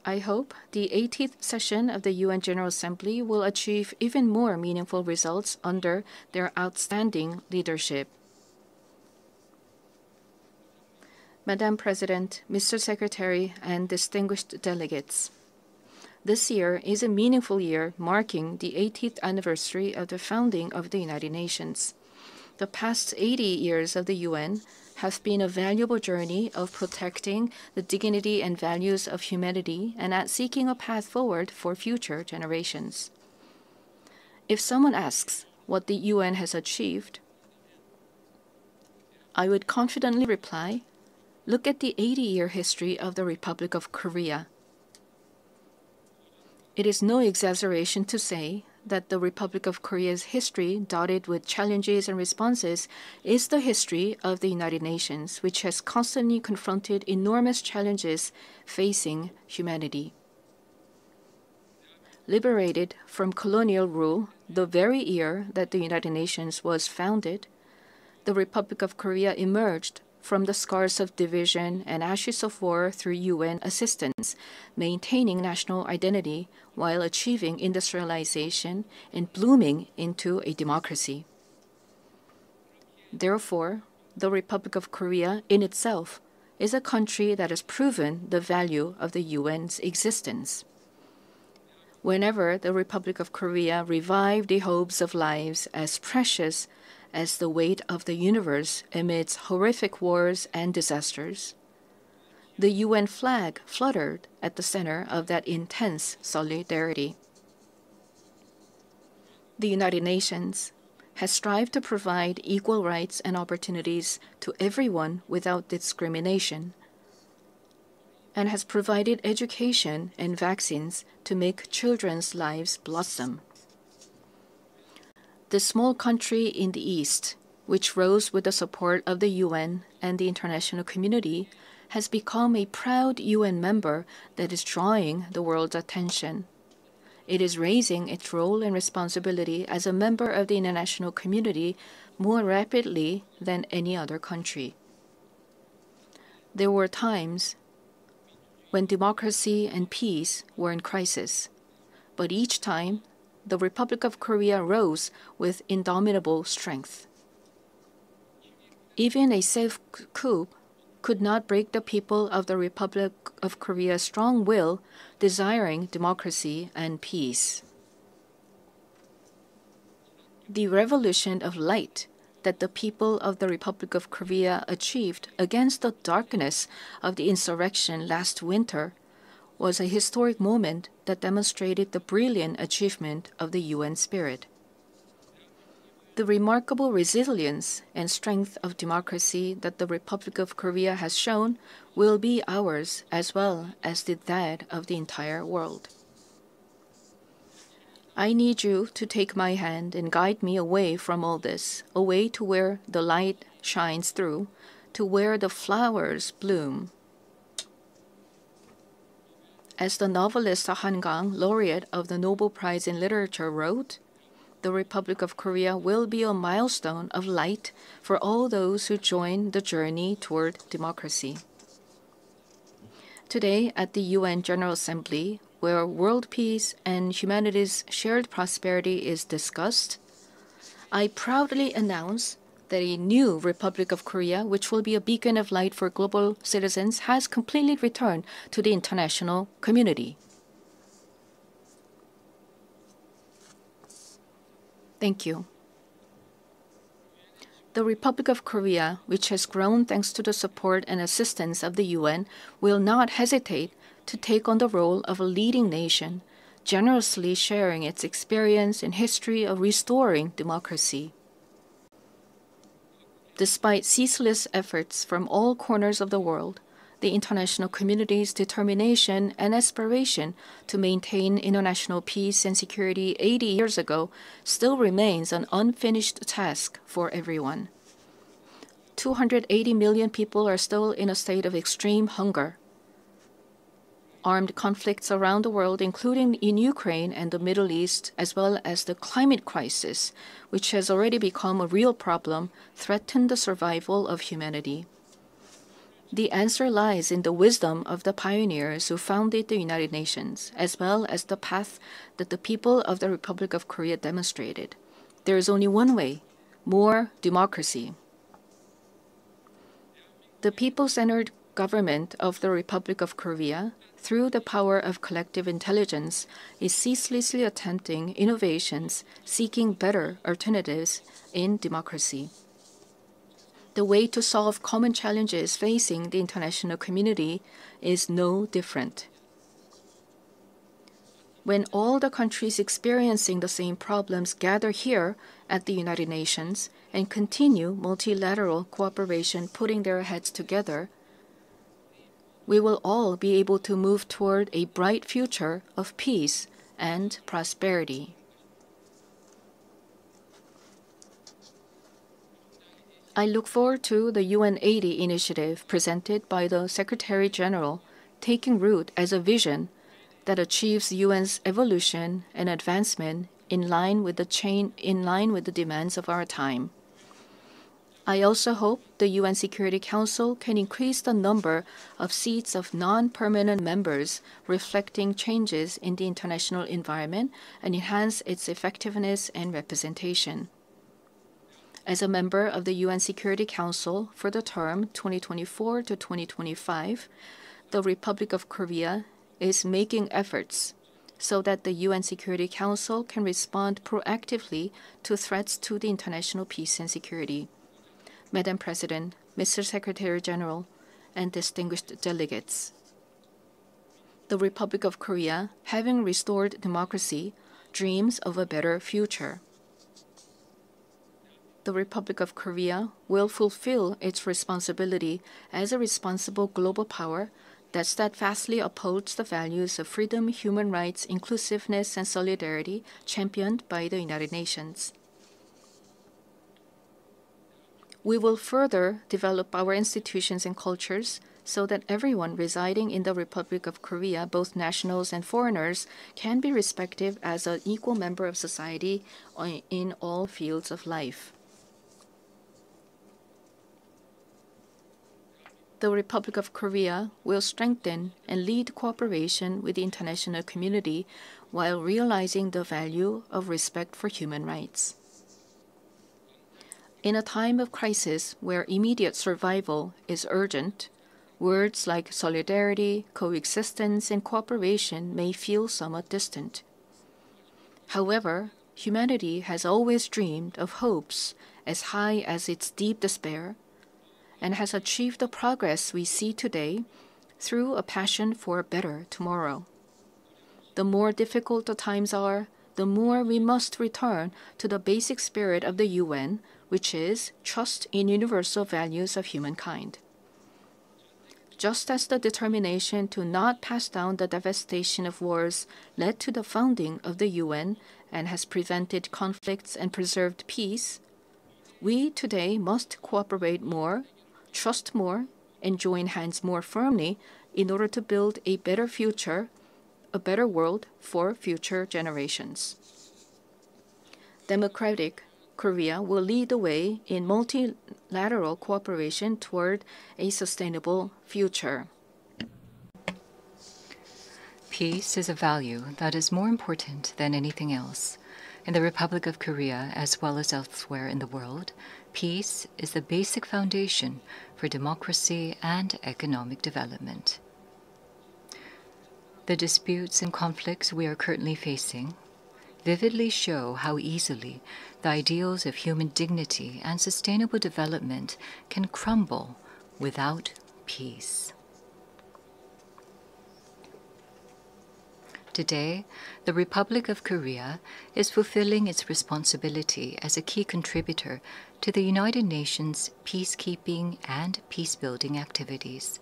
I hope the 18th session of the UN General Assembly will achieve even more meaningful results under their outstanding leadership. Madam President, Mr. Secretary, and distinguished delegates, this year is a meaningful year marking the 80th anniversary of the founding of the United Nations. The past 80 years of the UN have been a valuable journey of protecting the dignity and values of humanity and at seeking a path forward for future generations. If someone asks what the UN has achieved, I would confidently reply, look at the 80-year history of the Republic of Korea. It is no exaggeration to say that the Republic of Korea's history, dotted with challenges and responses, is the history of the United Nations, which has constantly confronted enormous challenges facing humanity. Liberated from colonial rule the very year that the United Nations was founded, the Republic of Korea emerged from the scars of division and ashes of war through UN assistance, maintaining national identity while achieving industrialization and blooming into a democracy. Therefore, the Republic of Korea in itself is a country that has proven the value of the UN's existence. Whenever the Republic of Korea revived the hopes of lives as precious as the weight of the universe amidst horrific wars and disasters, the UN flag fluttered at the center of that intense solidarity. The United Nations has strived to provide equal rights and opportunities to everyone without discrimination, and has provided education and vaccines to make children's lives blossom. The small country in the East, which rose with the support of the UN and the international community, has become a proud UN member that is drawing the world's attention. It is raising its role and responsibility as a member of the international community more rapidly than any other country. There were times when democracy and peace were in crisis, but each time the Republic of Korea rose with indomitable strength. Even a safe coup could not break the people of the Republic of Korea's strong will, desiring democracy and peace. The revolution of light that the people of the Republic of Korea achieved against the darkness of the insurrection last winter was a historic moment that demonstrated the brilliant achievement of the UN spirit. The remarkable resilience and strength of democracy that the Republic of Korea has shown will be ours as well as that of the entire world. I need you to take my hand and guide me away from all this, away to where the light shines through, to where the flowers bloom. As the novelist Han Gang, laureate of the Nobel Prize in Literature, wrote, the Republic of Korea will be a milestone of light for all those who join the journey toward democracy. Today, at the UN General Assembly, where world peace and humanity's shared prosperity is discussed, I proudly announce that a new Republic of Korea, which will be a beacon of light for global citizens, has completely returned to the international community. Thank you. The Republic of Korea, which has grown thanks to the support and assistance of the UN, will not hesitate to take on the role of a leading nation, generously sharing its experience and history of restoring democracy. Despite ceaseless efforts from all corners of the world, the international community's determination and aspiration to maintain international peace and security 80 years ago still remains an unfinished task for everyone. 280 million people are still in a state of extreme hunger. Armed conflicts around the world, including in Ukraine and the Middle East, as well as the climate crisis, which has already become a real problem, threaten the survival of humanity. The answer lies in the wisdom of the pioneers who founded the United Nations, as well as the path that the people of the Republic of Korea demonstrated. There is only one way: more democracy. The people-centered government of the Republic of Korea, through the power of collective intelligence, is ceaselessly attempting innovations, seeking better alternatives in democracy. The way to solve common challenges facing the international community is no different. When all the countries experiencing the same problems gather here at the United Nations and continue multilateral cooperation, putting their heads together, we will all be able to move toward a bright future of peace and prosperity. I look forward to the UN-80 initiative presented by the Secretary General taking root as a vision that achieves UN's evolution and advancement in line with the demands of our time. I also hope the UN Security Council can increase the number of seats of non-permanent members, reflecting changes in the international environment, and enhance its effectiveness and representation. As a member of the UN Security Council for the term 2024 to 2025, the Republic of Korea is making efforts so that the UN Security Council can respond proactively to threats to the international peace and security. Madam President, Mr. Secretary General, and distinguished delegates, the Republic of Korea, having restored democracy, dreams of a better future. The Republic of Korea will fulfill its responsibility as a responsible global power that steadfastly upholds the values of freedom, human rights, inclusiveness, and solidarity championed by the United Nations. We will further develop our institutions and cultures so that everyone residing in the Republic of Korea, both nationals and foreigners, can be respected as an equal member of society in all fields of life. The Republic of Korea will strengthen and lead cooperation with the international community while realizing the value of respect for human rights. In a time of crisis where immediate survival is urgent, words like solidarity, coexistence, and cooperation may feel somewhat distant. However, humanity has always dreamed of hopes as high as its deep despair, and has achieved the progress we see today through a passion for a better tomorrow. The more difficult the times are, the more we must return to the basic spirit of the UN, which is trust in universal values of humankind. Just as the determination to not pass down the devastation of wars led to the founding of the UN and has prevented conflicts and preserved peace, we today must cooperate more, trust more, and join hands more firmly in order to build a better future, a better world for future generations. Democratic Korea will lead the way in multilateral cooperation toward a sustainable future. Peace is a value that is more important than anything else. In the Republic of Korea, as well as elsewhere in the world, Peace is the basic foundation for democracy and economic development. The disputes and conflicts we are currently facing vividly show how easily the ideals of human dignity and sustainable development can crumble without peace. Today, the Republic of Korea is fulfilling its responsibility as a key contributor to the United Nations peacekeeping and peacebuilding activities.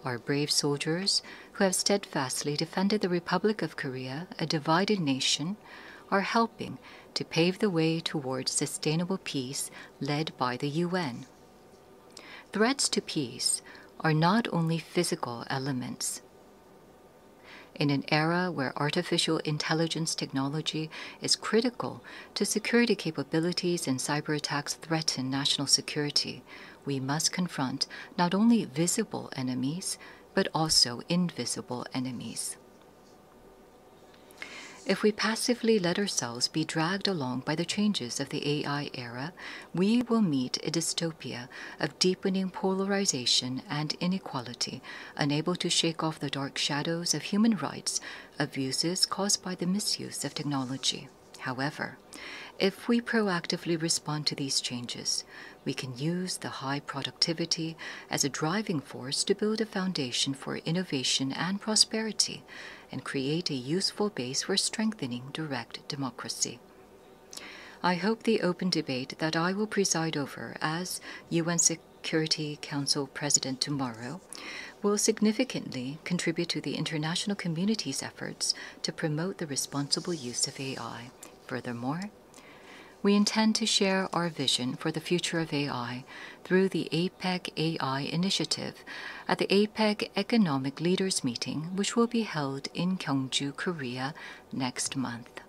Our brave soldiers, who have steadfastly defended the Republic of Korea, a divided nation, are helping to pave the way towards sustainable peace led by the UN. Threats to peace are not only physical elements. In an era where artificial intelligence technology is critical to security capabilities and cyber attacks threaten national security, we must confront not only visible enemies, but also invisible enemies. If we passively let ourselves be dragged along by the changes of the AI era, we will meet a dystopia of deepening polarization and inequality, unable to shake off the dark shadows of human rights abuses caused by the misuse of technology. However, if we proactively respond to these changes, we can use the high productivity as a driving force to build a foundation for innovation and prosperity, and create a useful base for strengthening direct democracy. I hope the open debate that I will preside over as UN Security Council President tomorrow will significantly contribute to the international community's efforts to promote the responsible use of AI. Furthermore, we intend to share our vision for the future of AI through the APEC AI initiative at the APEC Economic Leaders Meeting, which will be held in Gyeongju, Korea next month.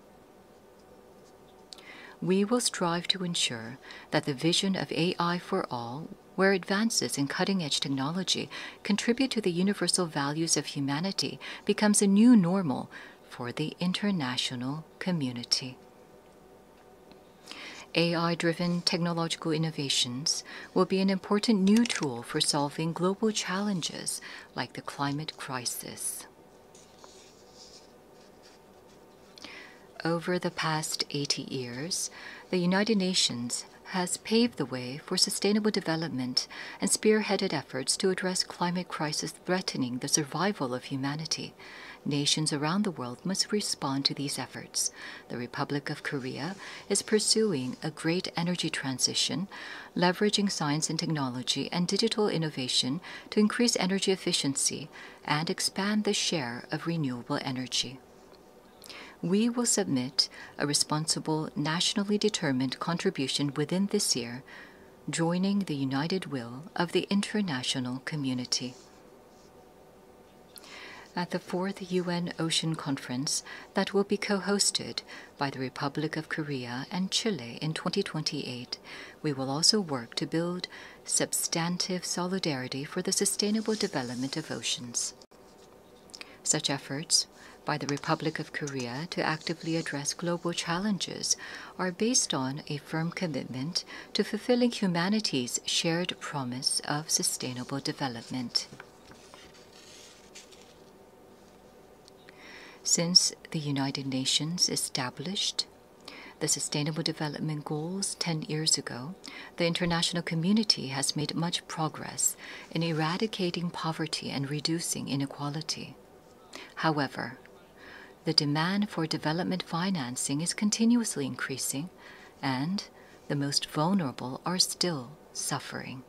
We will strive to ensure that the vision of AI for all, where advances in cutting-edge technology contribute to the universal values of humanity, becomes a new normal for the international community. AI-driven technological innovations will be an important new tool for solving global challenges like the climate crisis. Over the past 80 years, the United Nations has paved the way for sustainable development and spearheaded efforts to address climate crisis threatening the survival of humanity. Nations around the world must respond to these efforts. The Republic of Korea is pursuing a great energy transition, leveraging science and technology and digital innovation to increase energy efficiency and expand the share of renewable energy. We will submit a responsible, nationally determined contribution within this year, joining the united will of the international community. At the 4th UN Ocean Conference that will be co-hosted by the Republic of Korea and Chile in 2028, we will also work to build substantive solidarity for the sustainable development of oceans. Such efforts by the Republic of Korea to actively address global challenges are based on a firm commitment to fulfilling humanity's shared promise of sustainable development. Since the United Nations established the Sustainable Development Goals 10 years ago, the international community has made much progress in eradicating poverty and reducing inequality. However, the demand for development financing is continuously increasing, and the most vulnerable are still suffering.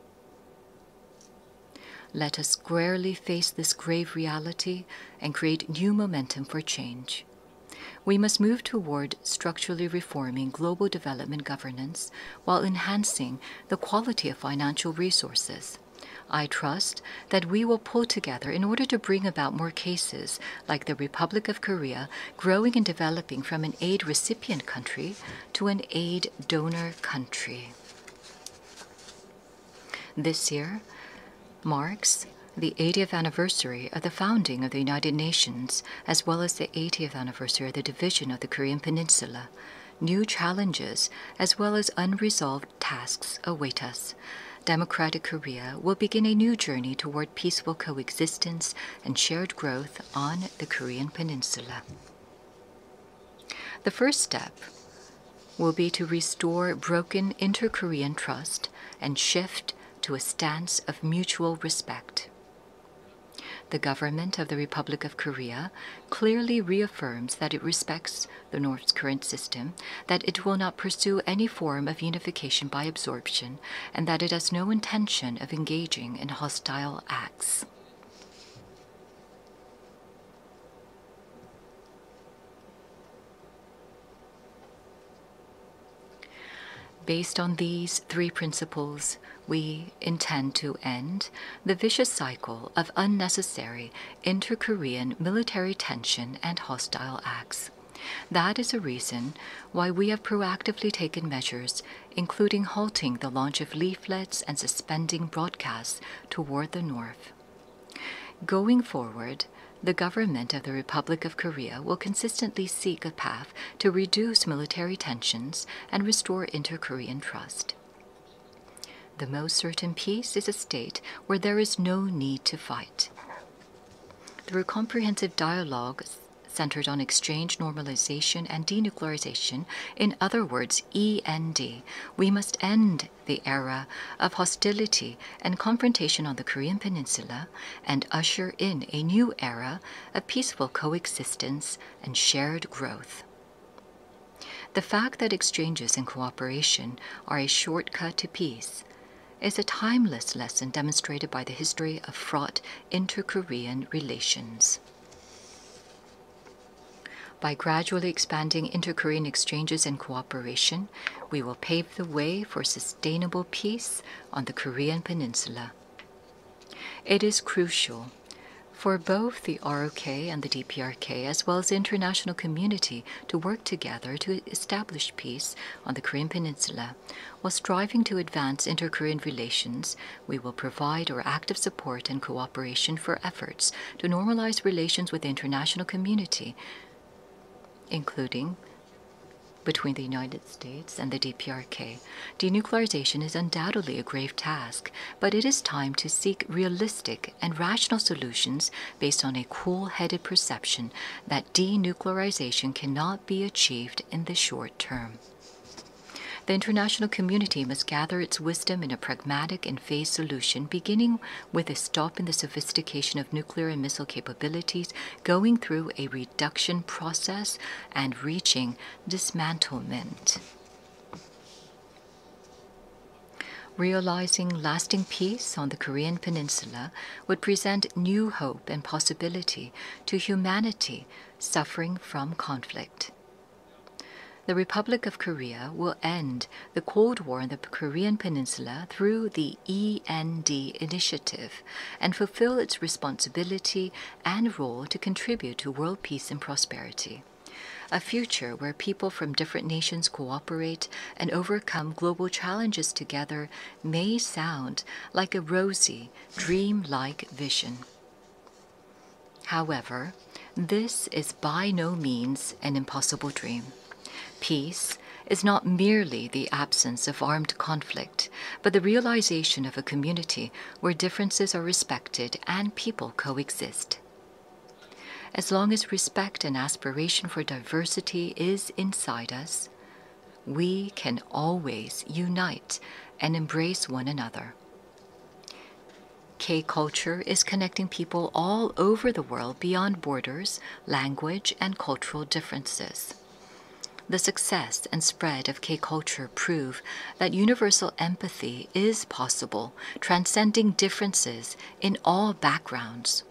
Let us squarely face this grave reality and create new momentum for change. We must move toward structurally reforming global development governance while enhancing the quality of financial resources. I trust that we will pull together in order to bring about more cases like the Republic of Korea growing and developing from an aid recipient country to an aid donor country. This year marks the 80th anniversary of the founding of the United Nations, as well as the 80th anniversary of the division of the Korean Peninsula. New challenges as well as unresolved tasks await us. Democratic Korea will begin a new journey toward peaceful coexistence and shared growth on the Korean Peninsula. The first step will be to restore broken inter-Korean trust and shift to a stance of mutual respect. The government of the Republic of Korea clearly reaffirms that it respects the North's current system, that it will not pursue any form of unification by absorption, and that it has no intention of engaging in hostile acts. Based on these three principles, we intend to end the vicious cycle of unnecessary inter-Korean military tension and hostile acts. That is a reason why we have proactively taken measures, including halting the launch of leaflets and suspending broadcasts toward the North. Going forward, the government of the Republic of Korea will consistently seek a path to reduce military tensions and restore inter-Korean trust. The most certain peace is a state where there is no need to fight. Through comprehensive dialogue centered on exchange, normalization, and denuclearization, in other words, END, we must end the era of hostility and confrontation on the Korean Peninsula and usher in a new era of peaceful coexistence and shared growth. The fact that exchanges and cooperation are a shortcut to peace is a timeless lesson demonstrated by the history of fraught inter-Korean relations. By gradually expanding inter-Korean exchanges and cooperation, we will pave the way for sustainable peace on the Korean Peninsula. It is crucial for both the ROK and the DPRK, as well as the international community, to work together to establish peace on the Korean Peninsula. While striving to advance inter-Korean relations, we will provide our active support and cooperation for efforts to normalize relations with the international community, including between the United States and the DPRK. Denuclearization is undoubtedly a grave task, but it is time to seek realistic and rational solutions based on a cool-headed perception that denuclearization cannot be achieved in the short term. The international community must gather its wisdom in a pragmatic and phased solution, beginning with a stop in the sophistication of nuclear and missile capabilities, going through a reduction process, and reaching dismantlement. Realizing lasting peace on the Korean Peninsula would present new hope and possibility to humanity suffering from conflict. The Republic of Korea will end the Cold War on the Korean Peninsula through the END initiative and fulfill its responsibility and role to contribute to world peace and prosperity. A future where people from different nations cooperate and overcome global challenges together may sound like a rosy, dream-like vision. However, this is by no means an impossible dream. Peace is not merely the absence of armed conflict, but the realization of a community where differences are respected and people coexist. As long as respect and aspiration for diversity is inside us, we can always unite and embrace one another. K-culture is connecting people all over the world beyond borders, language, and cultural differences. The success and spread of K-culture prove that universal empathy is possible, transcending differences in all backgrounds.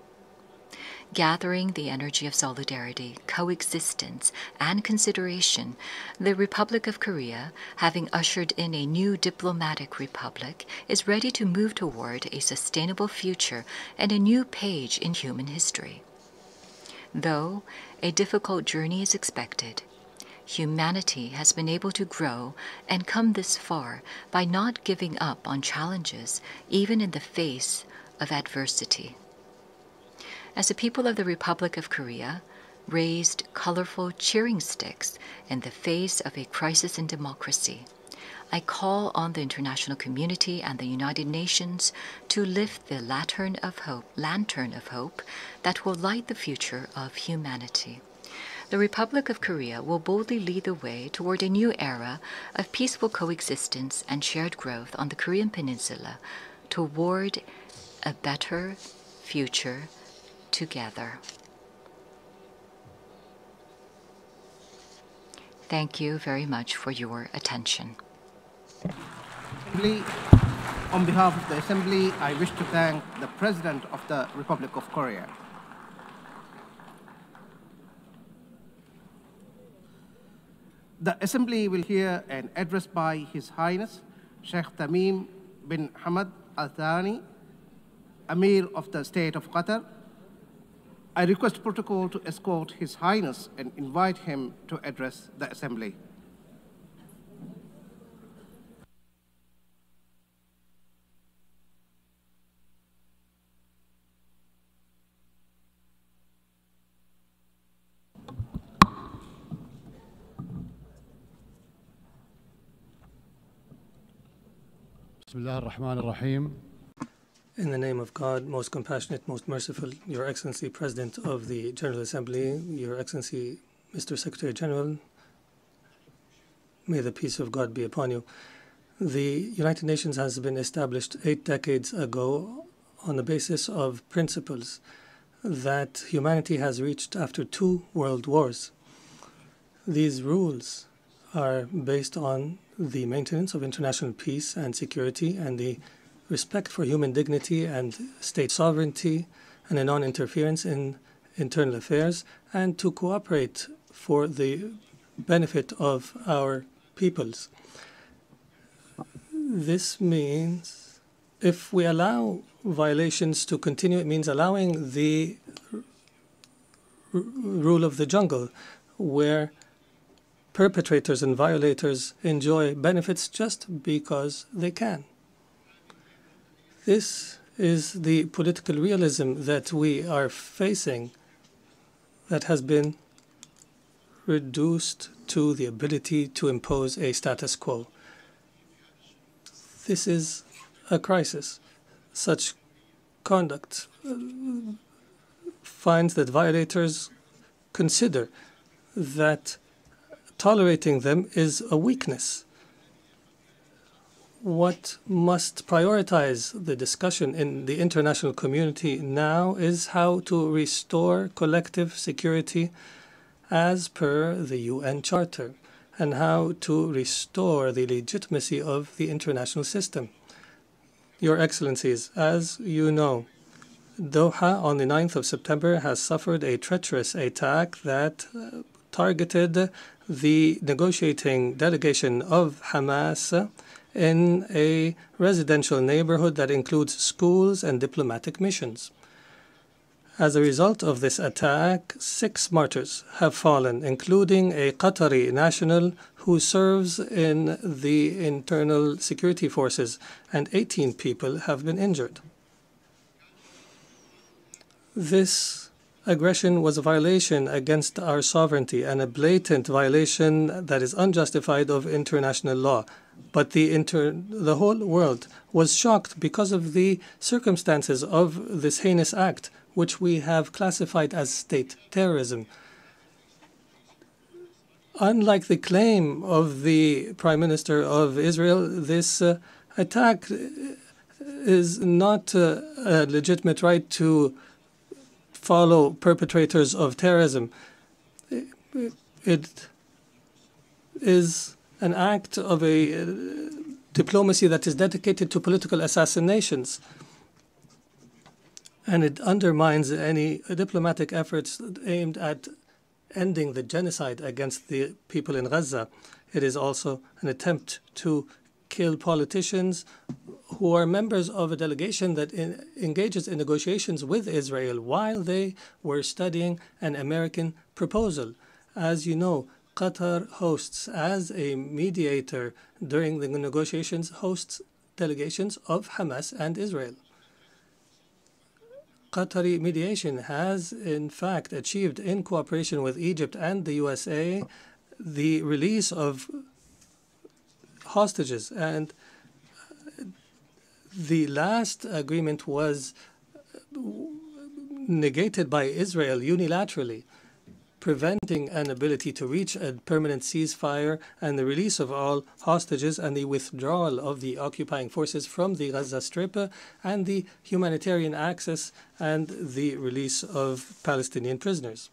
Gathering the energy of solidarity, coexistence, and consideration, the Republic of Korea, having ushered in a new diplomatic republic, is ready to move toward a sustainable future and a new page in human history. Though a difficult journey is expected, humanity has been able to grow and come this far by not giving up on challenges, even in the face of adversity. As the people of the Republic of Korea, raised colorful cheering sticks in the face of a crisis in democracy. I call on the international community and the United Nations to lift the lantern of hope that will light the future of humanity. The Republic of Korea will boldly lead the way toward a new era of peaceful coexistence and shared growth on the Korean Peninsula toward a better future together. Thank you very much for your attention. On behalf of the Assembly, I wish to thank the President of the Republic of Korea. The Assembly will hear an address by His Highness Sheikh Tamim bin Hamad Al Thani, Amir of the State of Qatar. I request protocol to escort His Highness and invite him to address the Assembly. Bismillah ar-Rahman ar-Rahim. In the name of God, most compassionate, most merciful, Your Excellency, President of the General Assembly, Your Excellency, Mr. Secretary General, may the peace of God be upon you. The United Nations has been established 8 decades ago on the basis of principles that humanity has reached after 2 world wars. These rules are based on the maintenance of international peace and security and the respect for human dignity and state sovereignty and a non-interference in internal affairs, and to cooperate for the benefit of our peoples. This means if we allow violations to continue, it means allowing the rule of the jungle, where perpetrators and violators enjoy benefits just because they can. This is the political realism that we are facing that has been reduced to the ability to impose a status quo. This is a crisis. Such conduct finds that violators consider that tolerating them is a weakness. What must prioritize the discussion in the international community now is how to restore collective security as per the UN Charter, and how to restore the legitimacy of the international system. Your Excellencies, as you know, Doha on the 9th of September has suffered a treacherous attack that targeted the negotiating delegation of Hamas in a residential neighborhood that includes schools and diplomatic missions. As a result of this attack, 6 martyrs have fallen, including a Qatari national who serves in the internal security forces, and 18 people have been injured. This aggression was a violation against our sovereignty and a blatant violation that is unjustified of international law. But the whole world was shocked because of the circumstances of this heinous act, which we have classified as state terrorism. Unlike the claim of the Prime Minister of Israel, this attack is not a legitimate right to follow perpetrators of terrorism. It is an act of a diplomacy that is dedicated to political assassinations, and it undermines any diplomatic efforts aimed at ending the genocide against the people in Gaza. It is also an attempt to kill politicians who are members of a delegation that engages in negotiations with Israel while they were studying an American proposal. As you know, Qatar hosts, as a mediator during the negotiations, hosts delegations of Hamas and Israel. Qatari mediation has, in fact, achieved, in cooperation with Egypt and the USA, the release of hostages. And the last agreement was negated by Israel unilaterally, preventing an ability to reach a permanent ceasefire and the release of all hostages and the withdrawal of the occupying forces from the Gaza Strip and the humanitarian access and the release of Palestinian prisoners.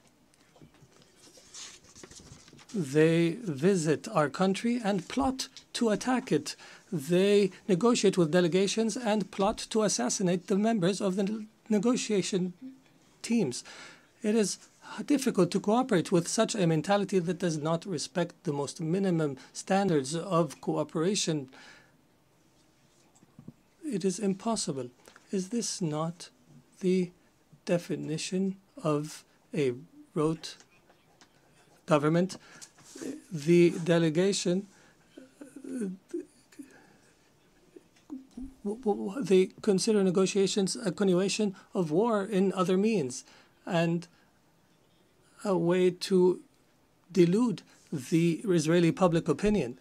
They visit our country and plot to attack it. They negotiate with delegations and plot to assassinate the members of the negotiation teams. It is difficult to cooperate with such a mentality that does not respect the most minimum standards of cooperation. It is impossible. Is this not the definition of a rote government? The delegation, they consider negotiations a continuation of war in other means and a way to delude the Israeli public opinion.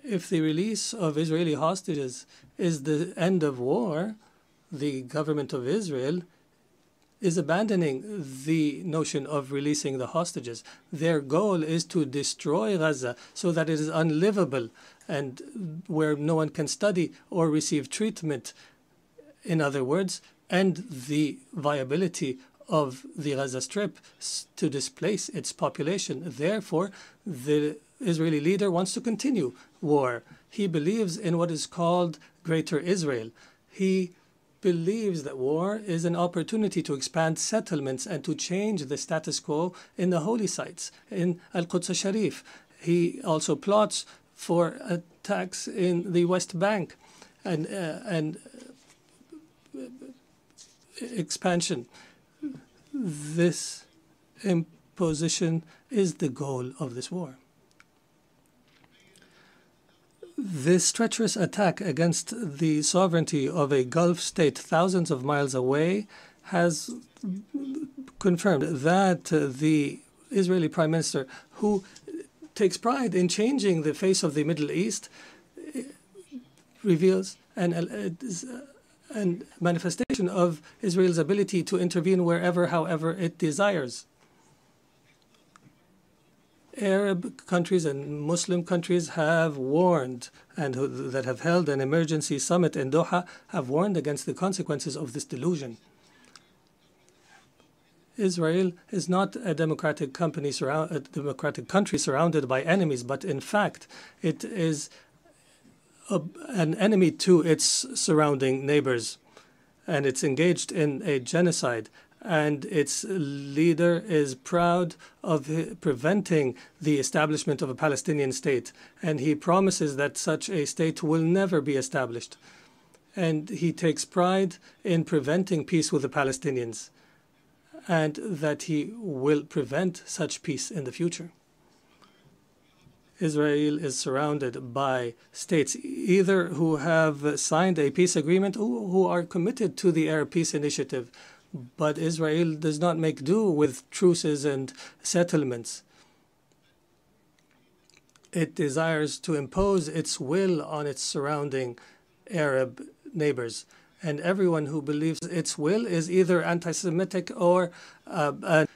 If the release of Israeli hostages is the end of war, the government of Israel is abandoning the notion of releasing the hostages. Their goal is to destroy Gaza so that it is unlivable and where no one can study or receive treatment. In other words, end the viability of the Gaza Strip to displace its population. Therefore, the Israeli leader wants to continue war. He believes in what is called Greater Israel. He believes that war is an opportunity to expand settlements and to change the status quo in the holy sites, in 𝗚 Sharif. He also plots for attacks in the West Bank and expansion. This imposition is the goal of this war. This treacherous attack against the sovereignty of a Gulf state thousands of miles away has confirmed that the Israeli Prime Minister, who takes pride in changing the face of the Middle East, reveals an manifestation of Israel's ability to intervene wherever, however it desires. Arab countries and Muslim countries have warned, and that have held an emergency summit in Doha, have warned against the consequences of this delusion. Israel is not a democratic country surrounded by enemies, but in fact, it is an enemy to its surrounding neighbors, and it's engaged in a genocide. And its leader is proud of preventing the establishment of a Palestinian state. And he promises that such a state will never be established. And he takes pride in preventing peace with the Palestinians, and that he will prevent such peace in the future. Israel is surrounded by states either who have signed a peace agreement or who are committed to the Arab Peace Initiative. But Israel does not make do with truces and settlements. It desires to impose its will on its surrounding Arab neighbors. And everyone who believes its will is either anti-Semitic or and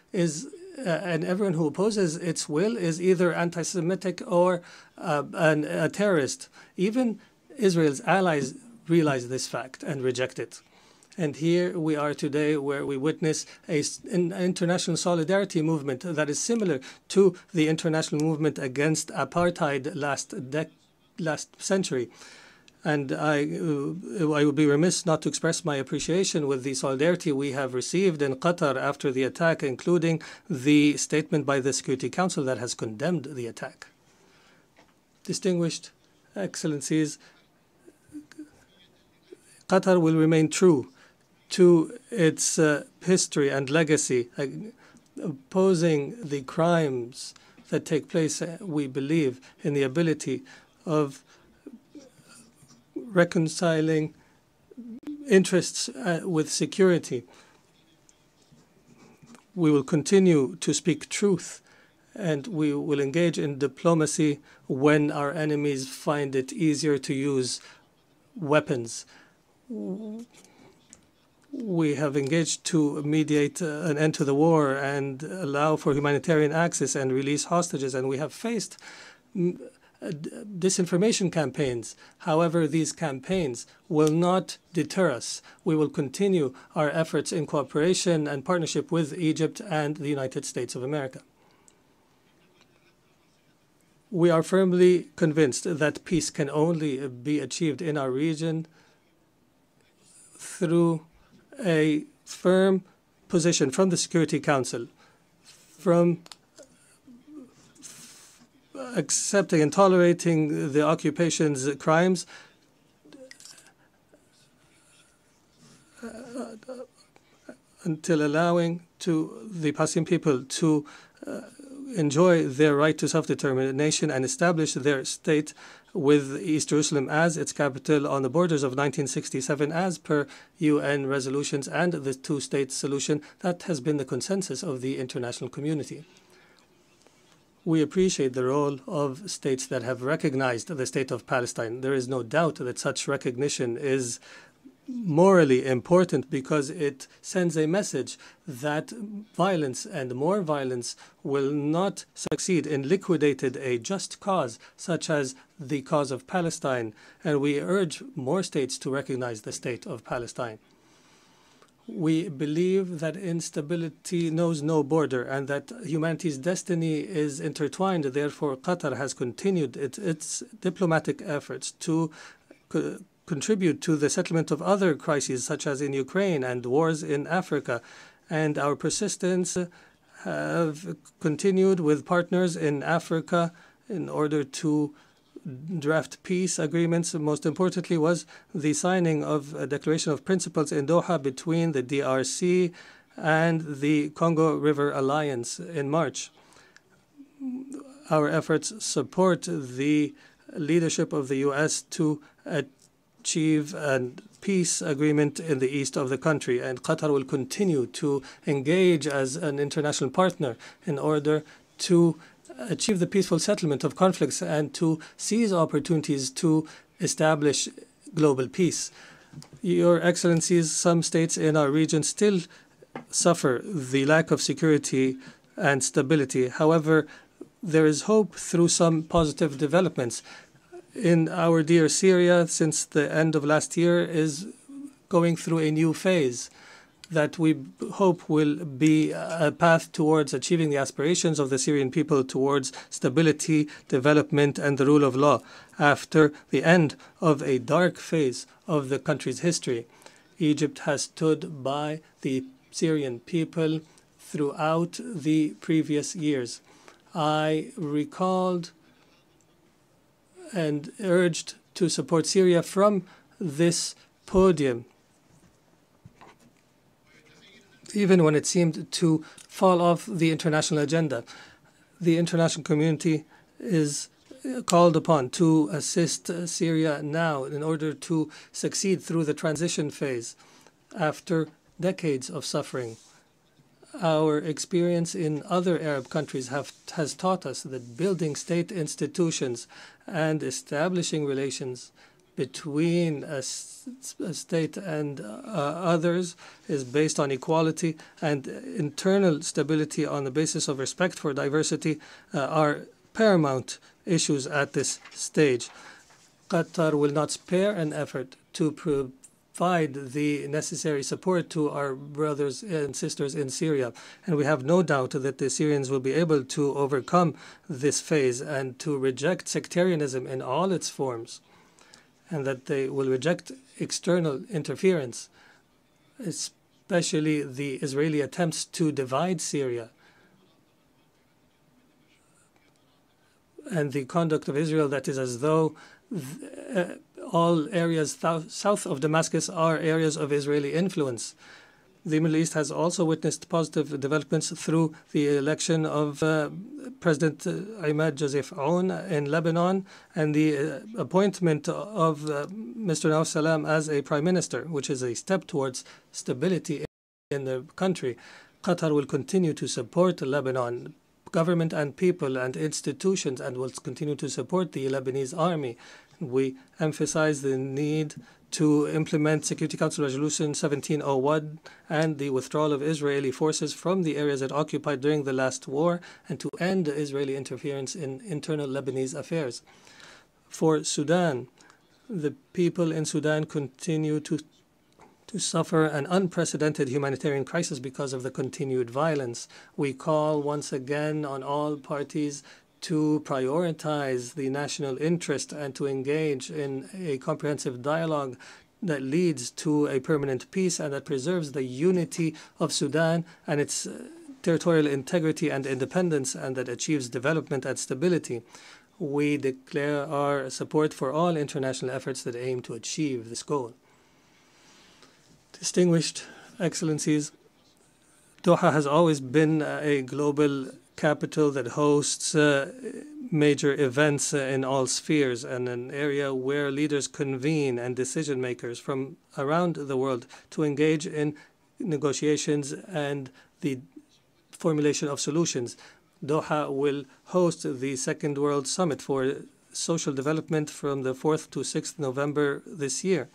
everyone who opposes its will is either anti-Semitic or a terrorist. Even Israel's allies realize this fact and reject it. And here we are today, where we witness an international solidarity movement that is similar to the international movement against apartheid last century. And I would be remiss not to express my appreciation with the solidarity we have received in Qatar after the attack, including the statement by the Security Council that has condemned the attack. Distinguished Excellencies, Qatar will remain true to its history and legacy, opposing the crimes that take place. We believe in the ability of reconciling interests with security. We will continue to speak truth, and we will engage in diplomacy when our enemies find it easier to use weapons. We have engaged to mediate an end to the war and allow for humanitarian access and release hostages, and we have faced disinformation campaigns. However, these campaigns will not deter us. We will continue our efforts in cooperation and partnership with Egypt and the United States of America. We are firmly convinced that peace can only be achieved in our region through a firm position from the Security Council, from accepting and tolerating the occupation's crimes, until allowing to the Palestinian people to enjoy their right to self-determination and establish their state with East Jerusalem as its capital on the borders of 1967 as per UN resolutions and the two-state solution. That has been the consensus of the international community. We appreciate the role of states that have recognized the state of Palestine. There is no doubt that such recognition is morally important because it sends a message that violence and more violence will not succeed in liquidating a just cause such as the cause of Palestine, and we urge more states to recognize the state of Palestine. We believe that instability knows no border and that humanity's destiny is intertwined. Therefore, Qatar has continued its diplomatic efforts to contribute to the settlement of other crises, such as in Ukraine and wars in Africa. And our persistence have continued with partners in Africa in order to draft peace agreements. Most importantly was the signing of a declaration of principles in Doha between the DRC and the Congo River Alliance in March. Our efforts support the leadership of the U.S. to achieve a peace agreement in the east of the country, and Qatar will continue to engage as an international partner in order to achieve the peaceful settlement of conflicts and to seize opportunities to establish global peace. Your Excellencies, some states in our region still suffer the lack of security and stability. However, there is hope through some positive developments. In our dear Syria, since the end of last year, is going through a new phase that we hope will be a path towards achieving the aspirations of the Syrian people towards stability, development, and the rule of law after the end of a dark phase of the country's history. Egypt has stood by the Syrian people throughout the previous years. I recalled and urged to support Syria from this podium, even when it seemed to fall off the international agenda. The international community is called upon to assist Syria now in order to succeed through the transition phase after decades of suffering. Our experience in other Arab countries has taught us that building state institutions and establishing relations between a state and others is based on equality, and internal stability on the basis of respect for diversity are paramount issues at this stage. Qatar will not spare an effort to provide the necessary support to our brothers and sisters in Syria, and we have no doubt that the Syrians will be able to overcome this phase and to reject sectarianism in all its forms, and that they will reject external interference, especially the Israeli attempts to divide Syria and the conduct of Israel that is as though all areas south of Damascus are areas of Israeli influence. The Middle East has also witnessed positive developments through the election of President 𝗚𝗂𝗄𝗃 in Lebanon and the appointment of Mr. Nawaf Salam as a prime minister, which is a step towards stability in the country. Qatar will continue to support Lebanon government and people and institutions and will continue to support the Lebanese army. We emphasize the need to implement Security Council Resolution 1701 and the withdrawal of Israeli forces from the areas it occupied during the last war and to end Israeli interference in internal Lebanese affairs. For Sudan, the people in Sudan continue to suffer an unprecedented humanitarian crisis because of the continued violence. We call once again on all parties to prioritize the national interest and to engage in a comprehensive dialogue that leads to a permanent peace and that preserves the unity of Sudan and its territorial integrity and independence and that achieves development and stability. We declare our support for all international efforts that aim to achieve this goal. Distinguished Excellencies, Doha has always been a global capital that hosts major events in all spheres and an area where leaders convene and decision makers from around the world to engage in negotiations and the formulation of solutions. Doha will host the Second World Summit for Social Development from the 4th to 6th November this year,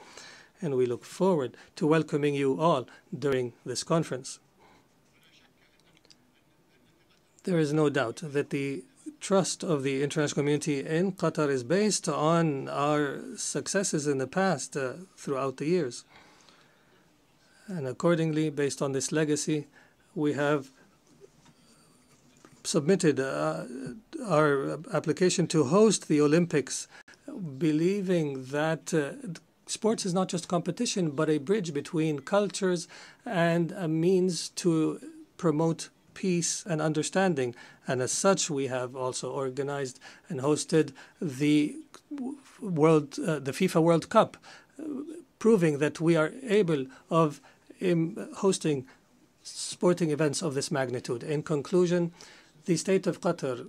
and we look forward to welcoming you all during this conference. There is no doubt that the trust of the international community in Qatar is based on our successes in the past throughout the years. And accordingly, based on this legacy, we have submitted our application to host the Olympics, believing that sports is not just competition, but a bridge between cultures and a means to promote peace and understanding. And as such, we have also organized and hosted the FIFA World Cup, proving that we are able of hosting sporting events of this magnitude. In conclusion, the state of Qatar,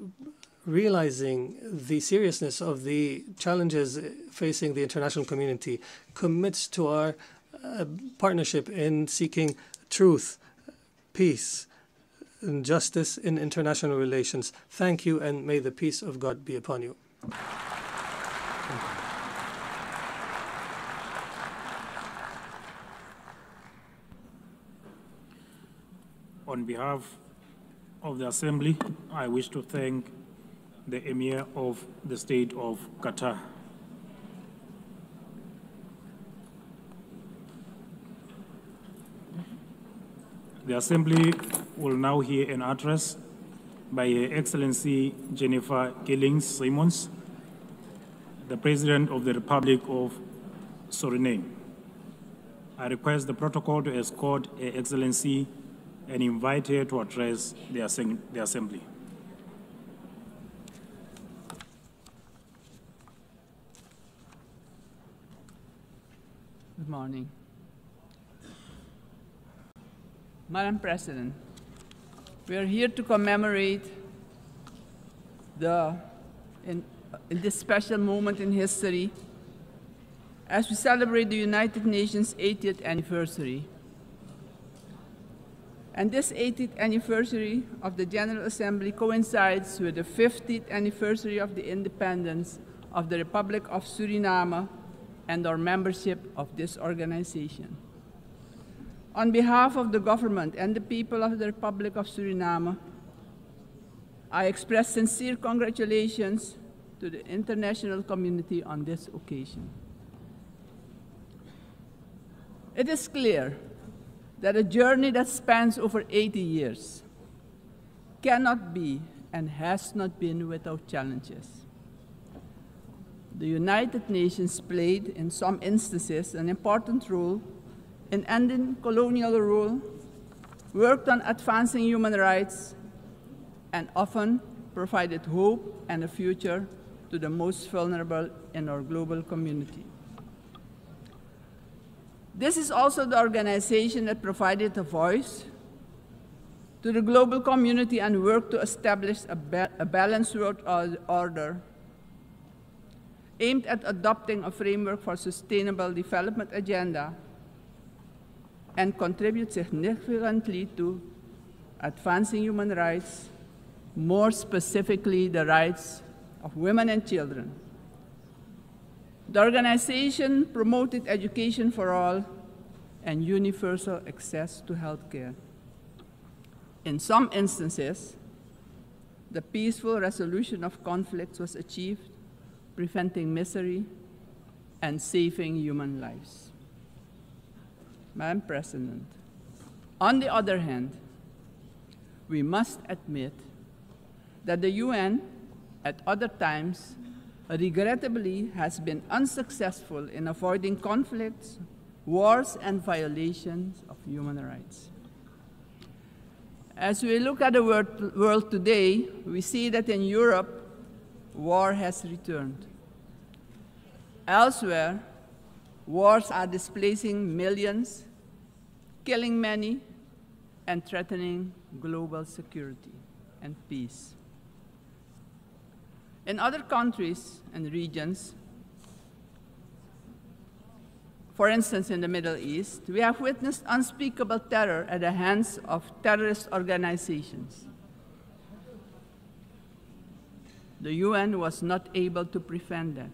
realizing the seriousness of the challenges facing the international community, commits to our partnership in seeking truth, peace, and justice in international relations. Thank you, and may the peace of God be upon you. On behalf of the Assembly, I wish to thank the Emir of the State of Qatar. The Assembly will now hear an address by Her Excellency Jennifer Gillings-Simons, the President of the Republic of Suriname. I request the protocol to escort Her Excellency and invite her to address the Assembly. Good morning. Madam President, we are here to commemorate in this special moment in history as we celebrate the United Nations 80th anniversary. And this 80th anniversary of the General Assembly coincides with the 50th anniversary of the independence of the Republic of Suriname and our membership of this organization. On behalf of the government and the people of the Republic of Suriname, I express sincere congratulations to the international community on this occasion. It is clear that a journey that spans over 80 years cannot be and has not been without challenges. The United Nations played, in some instances, an important role in ending colonial rule, worked on advancing human rights, and often provided hope and a future to the most vulnerable in our global community. This is also the organization that provided a voice to the global community and worked to establish a balanced world order aimed at adopting a framework for sustainable development agenda and contribute significantly to advancing human rights, more specifically the rights of women and children. The organization promoted education for all and universal access to health care. In some instances, the peaceful resolution of conflicts was achieved, preventing misery and saving human lives. Madam President, on the other hand, we must admit that the UN, at other times, regrettably has been unsuccessful in avoiding conflicts, wars, and violations of human rights. As we look at the world today, we see that in Europe, war has returned. Elsewhere, wars are displacing millions, killing many, and threatening global security and peace. In other countries and regions, for instance in the Middle East, we have witnessed unspeakable terror at the hands of terrorist organizations. The UN was not able to prevent that.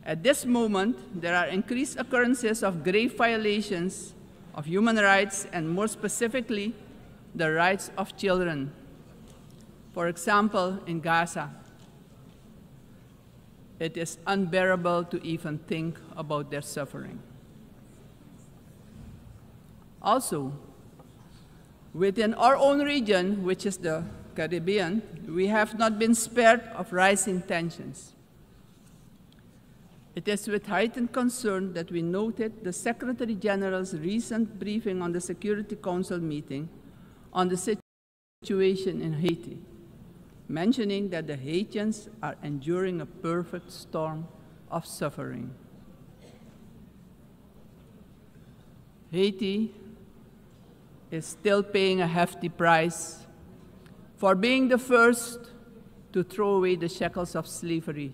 At this moment, there are increased occurrences of grave violations of human rights and more specifically, the rights of children. For example, in Gaza, it is unbearable to even think about their suffering. Also, within our own region, which is the Caribbean, we have not been spared of rising tensions. It is with heightened concern that we noted the Secretary General's recent briefing on the Security Council meeting on the situation in Haiti, mentioning that the Haitians are enduring a perfect storm of suffering. Haiti is still paying a hefty price for being the first to throw away the shackles of slavery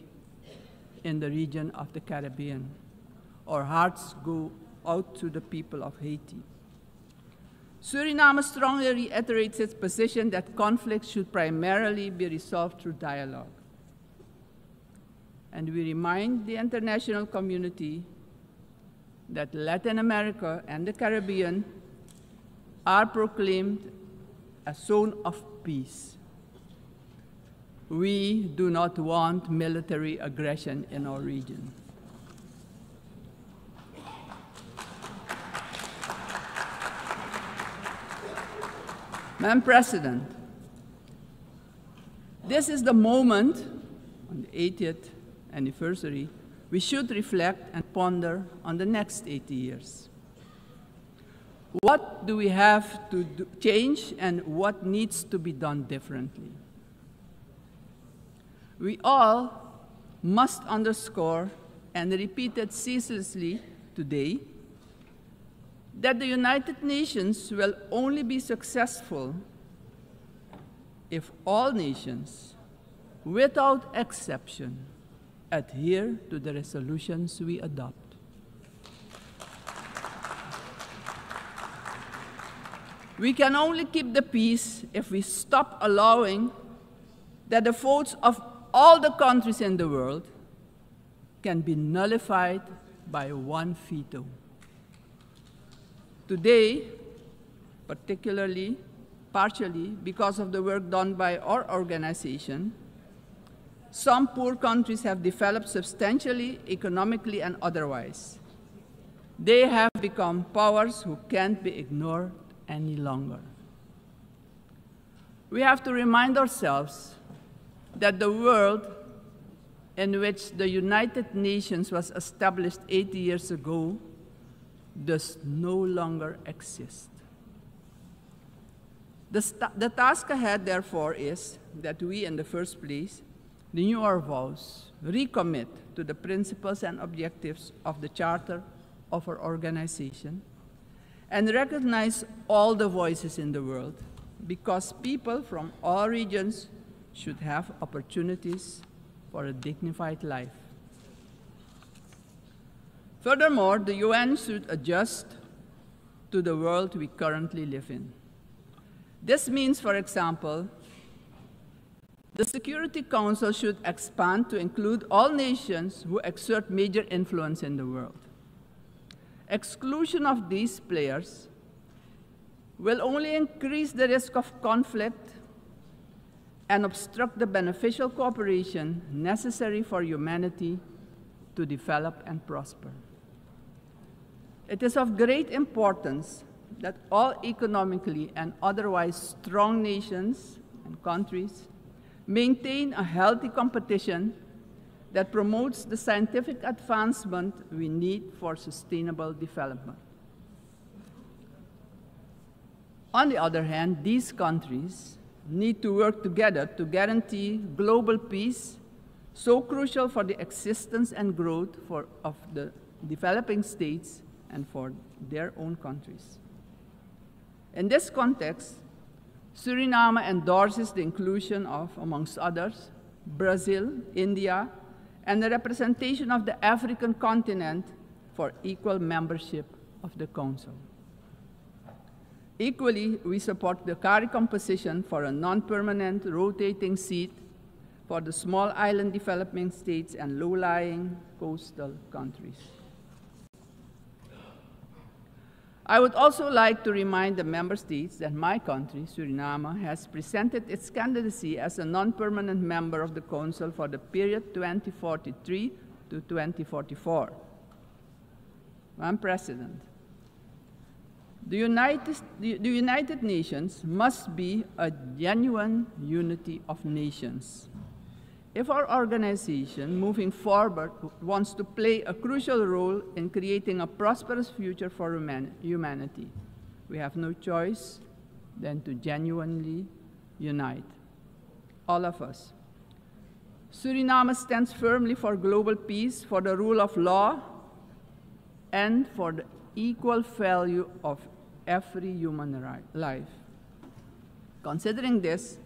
in the region of the Caribbean. Our hearts go out to the people of Haiti. Suriname strongly reiterates its position that conflicts should primarily be resolved through dialogue. And we remind the international community that Latin America and the Caribbean are proclaimed a zone of peace. We do not want military aggression in our region. Madam President, this is the moment, on the 80th anniversary, we should reflect and ponder on the next 80 years. What do we have to change and what needs to be done differently? We all must underscore and repeat it ceaselessly today that the United Nations will only be successful if all nations, without exception, adhere to the resolutions we adopt. We can only keep the peace if we stop allowing that the votes of all the countries in the world can be nullified by one veto. Today, partially because of the work done by our organization, some poor countries have developed substantially, economically and otherwise. They have become powers who can't be ignored any longer. We have to remind ourselves that the world in which the United Nations was established 80 years ago does no longer exist. The task ahead, therefore, is that we, in the first place, renew our vows, recommit to the principles and objectives of the Charter of our organization and recognize all the voices in the world, because people from all regions should have opportunities for a dignified life. Furthermore, the UN should adjust to the world we currently live in. This means, for example, the Security Council should expand to include all nations who exert major influence in the world. Exclusion of these players will only increase the risk of conflict and obstruct the beneficial cooperation necessary for humanity to develop and prosper. It is of great importance that all economically and otherwise strong nations and countries maintain a healthy competition that promotes the scientific advancement we need for sustainable development. On the other hand, these countries need to work together to guarantee global peace, so crucial for the existence and growth of the developing states and for their own countries. In this context, Suriname endorses the inclusion of, amongst others, Brazil, India, and the representation of the African continent for equal membership of the Council. Equally, we support the CARI composition for a non-permanent rotating seat for the small island developing states and low-lying coastal countries. I would also like to remind the member states that my country, Suriname, has presented its candidacy as a non-permanent member of the Council for the period 2043 to 2044. Madam President, the United Nations must be a genuine unity of nations. If our organization, moving forward, wants to play a crucial role in creating a prosperous future for humanity, we have no choice than to genuinely unite, all of us. Suriname stands firmly for global peace, for the rule of law, and for the equal value of every human life. Considering this,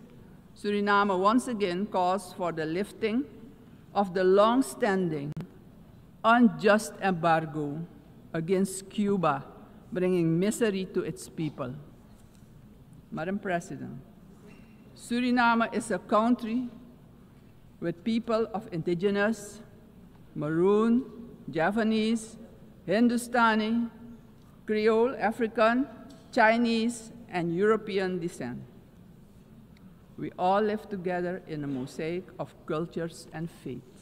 Suriname once again calls for the lifting of the long-standing, unjust embargo against Cuba, bringing misery to its people. Madam President, Suriname is a country with people of indigenous, Maroon, Javanese, Hindustani, Creole, African, Chinese, and European descent. We all live together in a mosaic of cultures and faiths.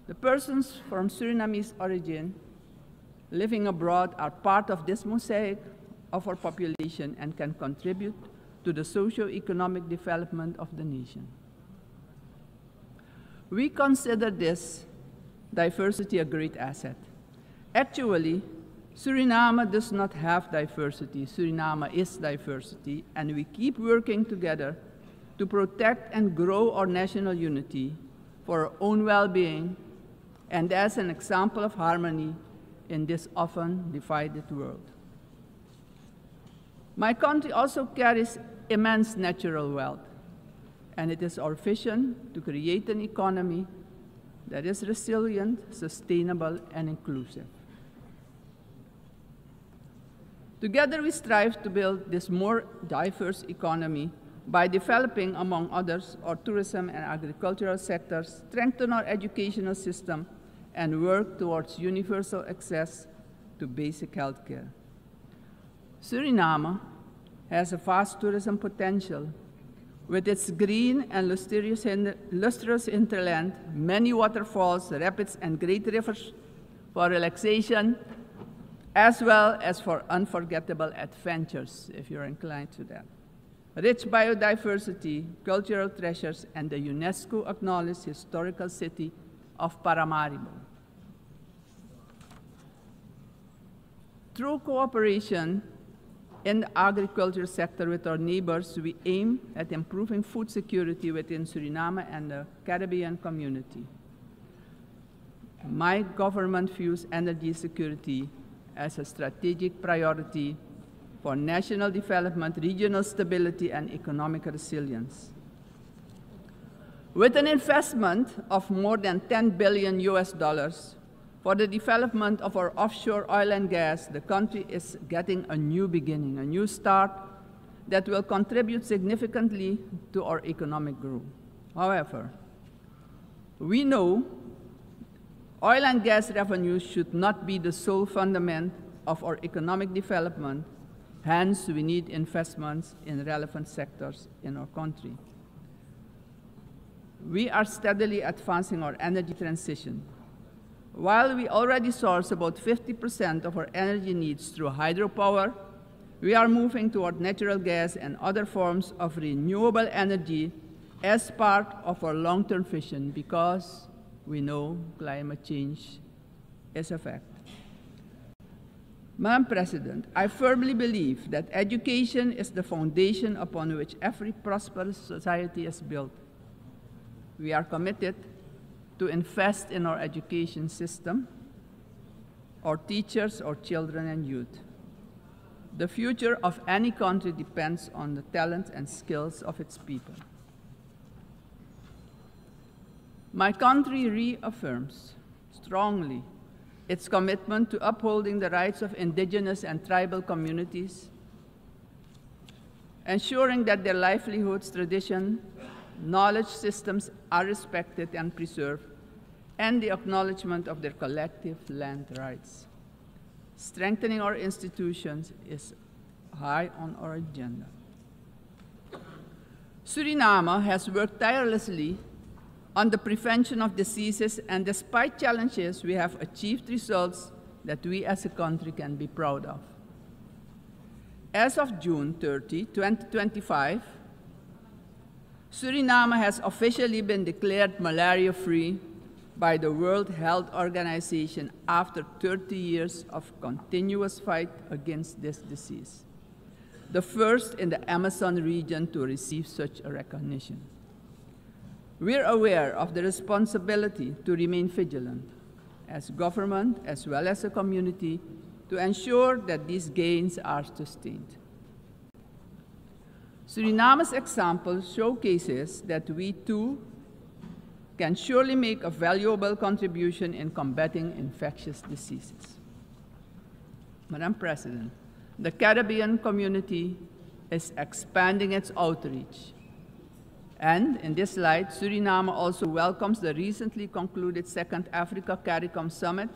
The persons from Surinamese origin living abroad are part of this mosaic of our population and can contribute to the socio-economic development of the nation. We consider this diversity a great asset. Actually, Suriname does not have diversity. Suriname is diversity, and we keep working together to protect and grow our national unity for our own well-being and as an example of harmony in this often divided world. My country also carries immense natural wealth, and it is our vision to create an economy that is resilient, sustainable, and inclusive. Together, we strive to build this more diverse economy by developing, among others, our tourism and agricultural sectors, strengthen our educational system, and work towards universal access to basic health care. Suriname has a vast tourism potential with its green and lustrous hinterland, many waterfalls, rapids, and great rivers for relaxation, as well as for unforgettable adventures, if you're inclined to that. Rich biodiversity, cultural treasures, and the UNESCO-acknowledged historical city of Paramaribo. Through cooperation in the agriculture sector with our neighbors, we aim at improving food security within Suriname and the Caribbean community. My government views energy security as a strategic priority for national development, regional stability, and economic resilience. With an investment of more than $10 billion for the development of our offshore oil and gas, the country is getting a new beginning, a new start that will contribute significantly to our economic growth. However, we know oil and gas revenues should not be the sole fundament of our economic development. Hence, we need investments in relevant sectors in our country. We are steadily advancing our energy transition. While we already source about 50% of our energy needs through hydropower, we are moving toward natural gas and other forms of renewable energy as part of our long-term vision, because we know climate change is a fact. Madam President, I firmly believe that education is the foundation upon which every prosperous society is built. We are committed to invest in our education system, our teachers, our children and youth. The future of any country depends on the talent and skills of its people. My country reaffirms strongly its commitment to upholding the rights of indigenous and tribal communities, ensuring that their livelihoods, tradition, knowledge systems are respected and preserved, and the acknowledgement of their collective land rights. Strengthening our institutions is high on our agenda. Suriname has worked tirelessly on the prevention of diseases, and despite challenges, we have achieved results that we as a country can be proud of. As of June 30, 2025, Suriname has officially been declared malaria-free by the World Health Organization after 30 years of continuous fight against this disease, the first in the Amazon region to receive such a recognition. We're aware of the responsibility to remain vigilant as government as well as a community to ensure that these gains are sustained. Suriname's example showcases that we too can surely make a valuable contribution in combating infectious diseases. Madam President, the Caribbean community is expanding its outreach. And in this light, Suriname also welcomes the recently concluded Second Africa CARICOM Summit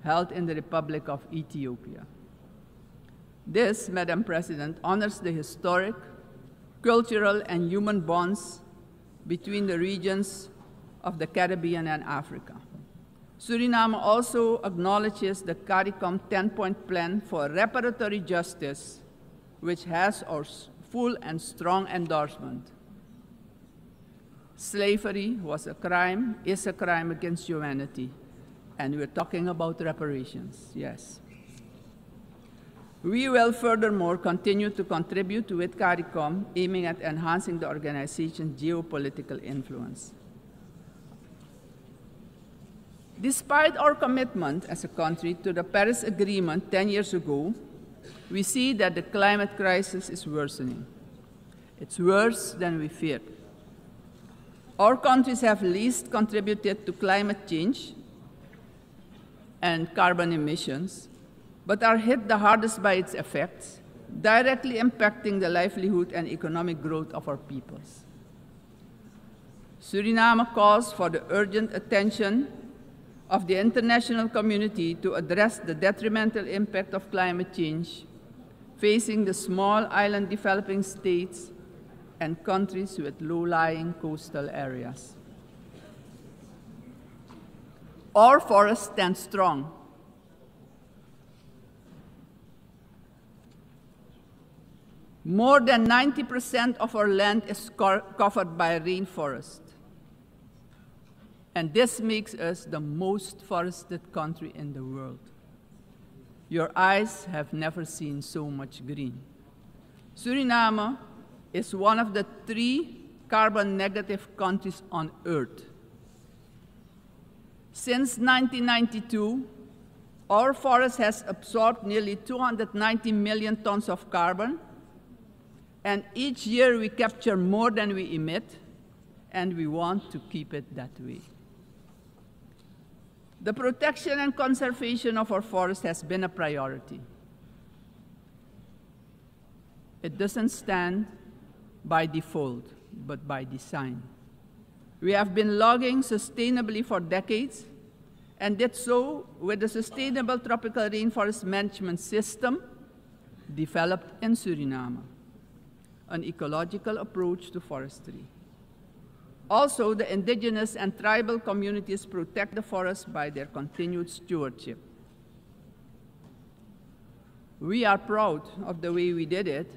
held in the Republic of Ethiopia. This, Madam President, honors the historic, cultural, and human bonds between the regions of the Caribbean and Africa. Suriname also acknowledges the CARICOM 10-point plan for reparatory justice, which has our full and strong endorsement. Slavery was a crime, is a crime against humanity, and we're talking about reparations, yes. We will furthermore continue to contribute with CARICOM, aiming at enhancing the organization's geopolitical influence. Despite our commitment as a country to the Paris Agreement 10 years ago, we see that the climate crisis is worsening. It's worse than we feared. Our countries have least contributed to climate change and carbon emissions, but are hit the hardest by its effects, directly impacting the livelihood and economic growth of our peoples. Suriname calls for the urgent attention of the international community to address the detrimental impact of climate change facing the small island developing states and countries with low-lying coastal areas. Our forests stand strong. More than 90% of our land is covered by rainforest. And this makes us the most forested country in the world. Your eyes have never seen so much green. Suriname is one of the 3 carbon-negative countries on Earth. Since 1992, our forest has absorbed nearly 290 million tons of carbon, and each year we capture more than we emit, and we want to keep it that way. The protection and conservation of our forest has been a priority. It doesn't stand by default, but by design. We have been logging sustainably for decades, and did so with the Sustainable Tropical Rainforest Management System developed in Suriname, an ecological approach to forestry. Also, the indigenous and tribal communities protect the forest by their continued stewardship. We are proud of the way we did it,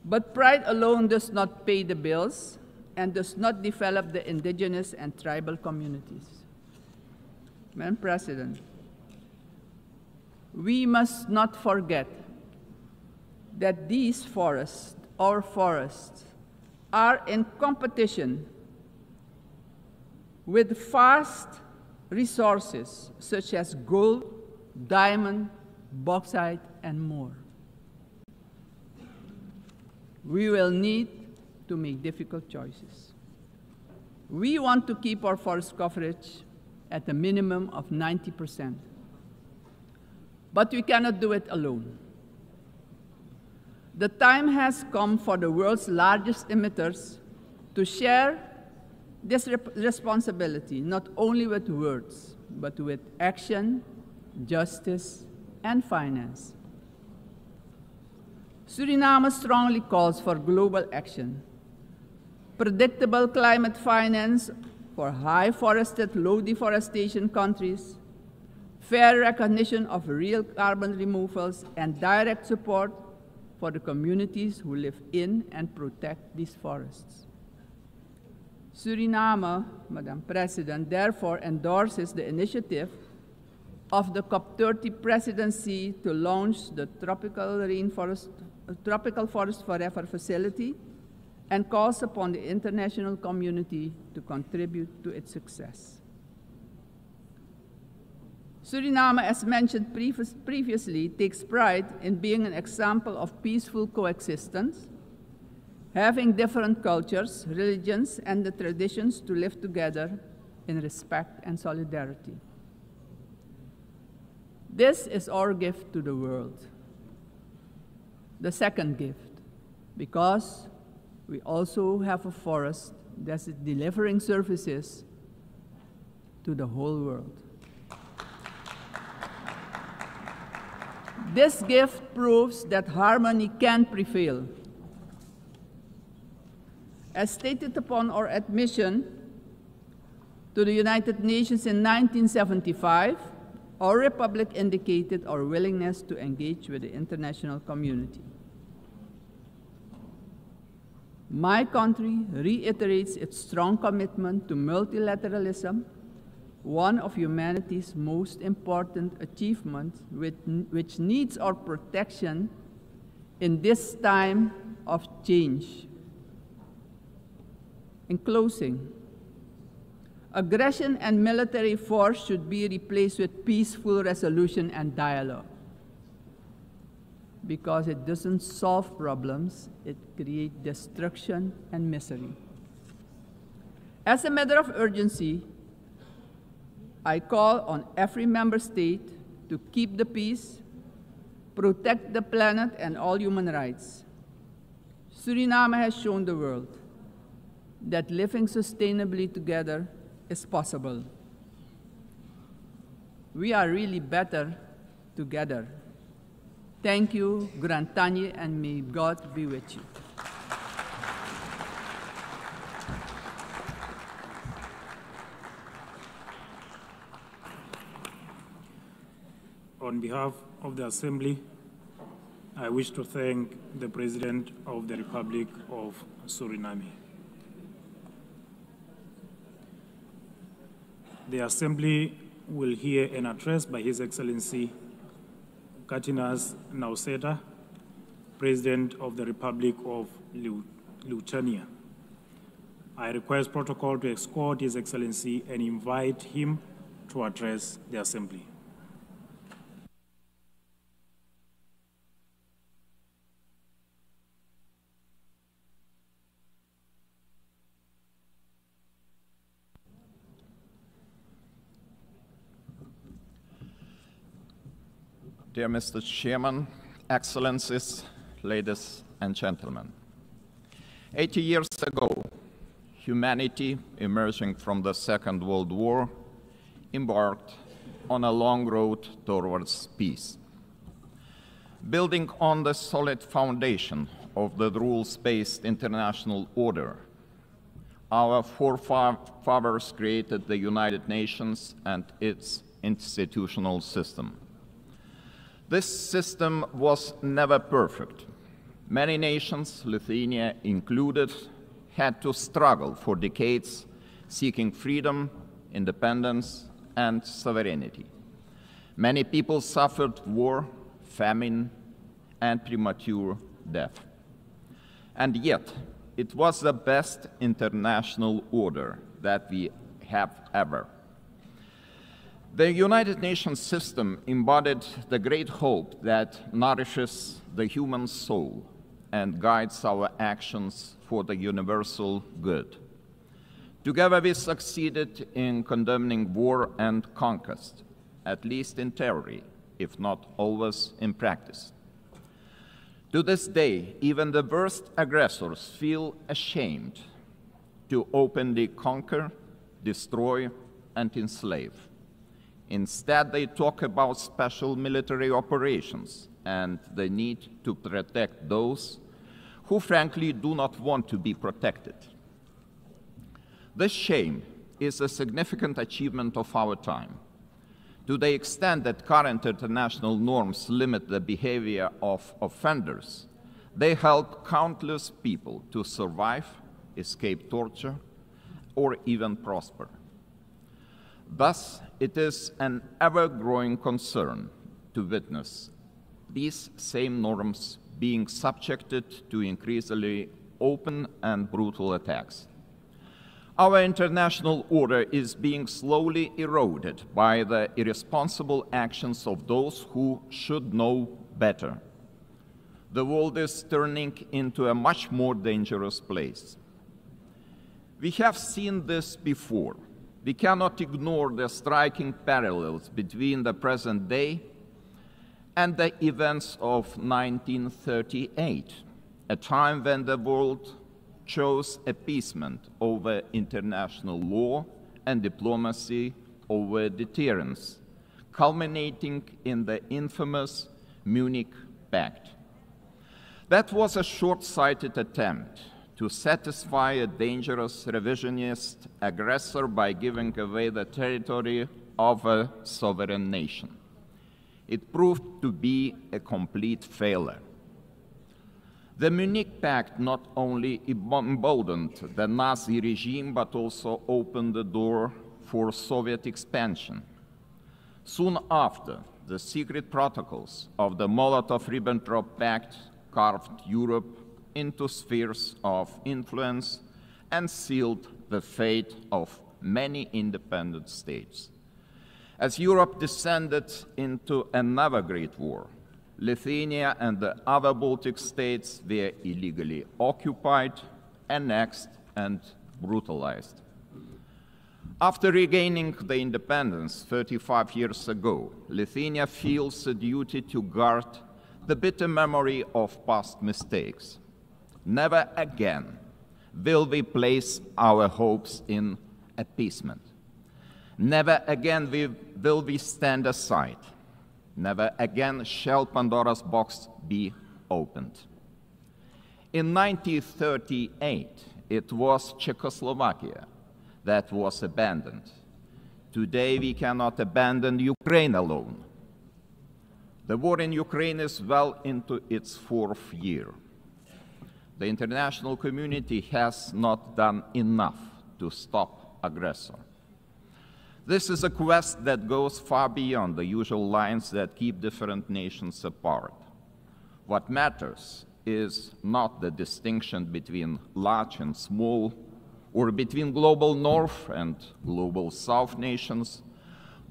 but pride alone does not pay the bills and does not develop the indigenous and tribal communities. Madam President, we must not forget that these forests, our forests, are in competition with vast resources such as gold, diamond, bauxite, and more. We will need to make difficult choices. We want to keep our forest coverage at a minimum of 90%. But we cannot do it alone. The time has come for the world's largest emitters to share this responsibility, not only with words, but with action, justice, and finance. Suriname strongly calls for global action, predictable climate finance for high forested, low deforestation countries, fair recognition of real carbon removals, and direct support for the communities who live in and protect these forests. Suriname, Madam President, therefore endorses the initiative of the COP30 presidency to launch the Tropical Forest Forever facility and calls upon the international community to contribute to its success. Suriname, as mentioned previously, takes pride in being an example of peaceful coexistence, having different cultures, religions, and the traditions to live together in respect and solidarity. This is our gift to the world. The second gift, because we also have a forest that is delivering services to the whole world. This gift proves that harmony can prevail. As stated upon our admission to the United Nations in 1975, our republic indicated our willingness to engage with the international community. My country reiterates its strong commitment to multilateralism, one of humanity's most important achievements, which needs our protection in this time of change. In closing, aggression and military force should be replaced with peaceful resolution and dialogue, because it doesn't solve problems, it creates destruction and misery. As a matter of urgency, I call on every member state to keep the peace, protect the planet and all human rights. Suriname has shown the world that living sustainably together is possible. We are really better together. Thank you, 𝗓𝗃𝗍, and may God be with you. On behalf of the Assembly, I wish to thank the President of the Republic of Suriname. The Assembly will hear an address by His Excellency 𝗗𝗃 𝗵𝗃, President of the Republic of Lithuania. I request protocol to escort His Excellency and invite him to address the Assembly. Dear Mr. Chairman, Excellencies, ladies and gentlemen. 80 years ago, humanity, emerging from the Second World War, embarked on a long road towards peace. Building on the solid foundation of the rules-based international order, our forefathers created the United Nations and its institutional system. This system was never perfect. Many nations, Lithuania included, had to struggle for decades, seeking freedom, independence, and sovereignty. Many people suffered war, famine, and premature death. And yet, it was the best international order that we have ever. The United Nations system embodied the great hope that nourishes the human soul and guides our actions for the universal good. Together we succeeded in condemning war and conquest, at least in theory, if not always in practice. To this day, even the worst aggressors feel ashamed to openly conquer, destroy, and enslave. Instead, they talk about special military operations and the need to protect those who frankly do not want to be protected. This shame is a significant achievement of our time. To the extent that current international norms limit the behavior of offenders, they help countless people to survive, escape torture, or even prosper. Thus, it is an ever-growing concern to witness these same norms being subjected to increasingly open and brutal attacks. Our international order is being slowly eroded by the irresponsible actions of those who should know better. The world is turning into a much more dangerous place. We have seen this before. We cannot ignore the striking parallels between the present day and the events of 1938, a time when the world chose appeasement over international law and diplomacy over deterrence, culminating in the infamous Munich Pact. That was a short-sighted attempt to satisfy a dangerous revisionist aggressor by giving away the territory of a sovereign nation. It proved to be a complete failure. The Munich Pact not only emboldened the Nazi regime, but also opened the door for Soviet expansion. Soon after, the secret protocols of the Molotov-Ribbentrop Pact carved Europe into spheres of influence and sealed the fate of many independent states. As Europe descended into another great war, Lithuania and the other Baltic states were illegally occupied, annexed, and brutalized. After regaining the independence 35 years ago, Lithuania feels a duty to guard the bitter memory of past mistakes. Never again will we place our hopes in appeasement. Never again will we stand aside. Never again shall Pandora's box be opened. In 1938, it was Czechoslovakia that was abandoned. Today, we cannot abandon Ukraine alone. The war in Ukraine is well into its 4th year. The international community has not done enough to stop aggressor. This is a quest that goes far beyond the usual lines that keep different nations apart. What matters is not the distinction between large and small, or between global North and global South nations,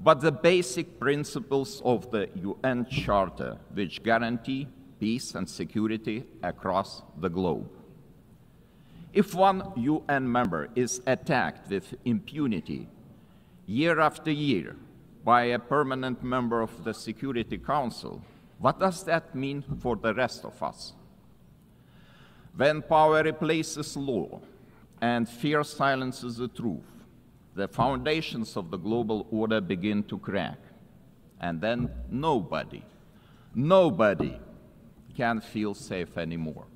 but the basic principles of the UN Charter, which guarantee peace and security across the globe. If one UN member is attacked with impunity year after year by a permanent member of the Security Council, what does that mean for the rest of us? When power replaces law and fear silences the truth, the foundations of the global order begin to crack. And then nobody can feel safe anymore.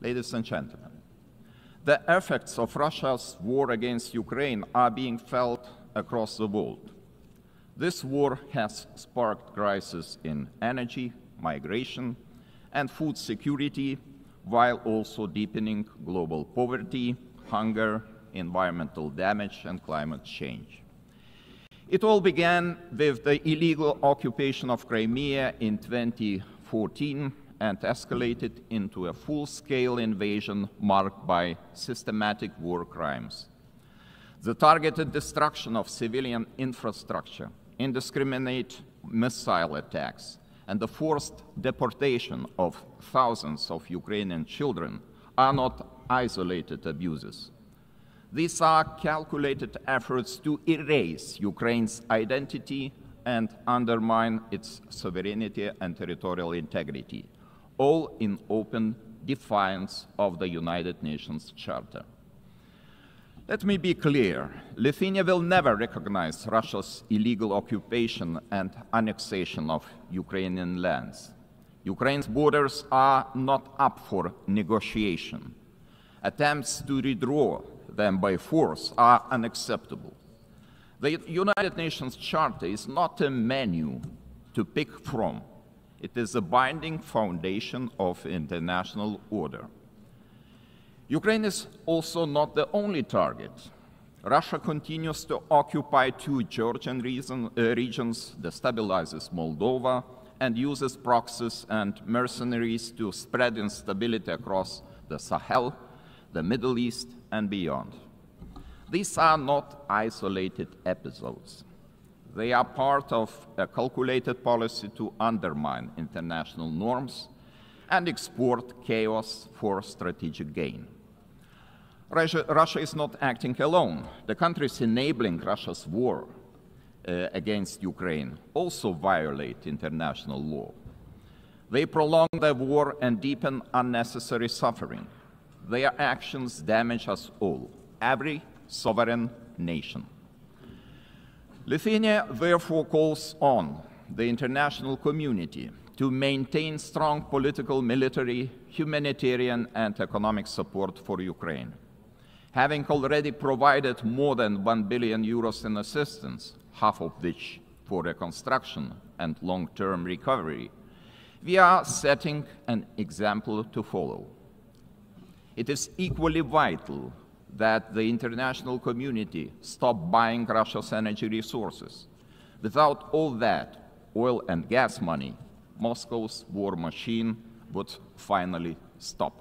Ladies and gentlemen, the effects of Russia's war against Ukraine are being felt across the world. This war has sparked crises in energy, migration, and food security, while also deepening global poverty, hunger, environmental damage, and climate change. It all began with the illegal occupation of Crimea in 2014 and escalated into a full-scale invasion marked by systematic war crimes. The targeted destruction of civilian infrastructure, indiscriminate missile attacks, and the forced deportation of thousands of Ukrainian children are not isolated abuses. These are calculated efforts to erase Ukraine's identity and undermine its sovereignty and territorial integrity, all in open defiance of the United Nations Charter. Let me be clear, Lithuania will never recognize Russia's illegal occupation and annexation of Ukrainian lands. Ukraine's borders are not up for negotiation. Attempts to redraw them by force are unacceptable. The United Nations Charter is not a menu to pick from. It is a binding foundation of international order. Ukraine is also not the only target. Russia continues to occupy two Georgian regions, destabilizes Moldova, and uses proxies and mercenaries to spread instability across the Sahel, the Middle East, and beyond. These are not isolated episodes. They are part of a calculated policy to undermine international norms and export chaos for strategic gain. Russia is not acting alone. The countries enabling Russia's war against Ukraine also violate international law. They prolong the war and deepen unnecessary suffering. Their actions damage us all, every sovereign nation. Lithuania therefore calls on the international community to maintain strong political, military, humanitarian, and economic support for Ukraine. Having already provided more than 1 billion euros in assistance, half of which for reconstruction and long-term recovery, we are setting an example to follow. It is equally vital that the international community stop buying Russia's energy resources. Without all that oil and gas money, Moscow's war machine would finally stop.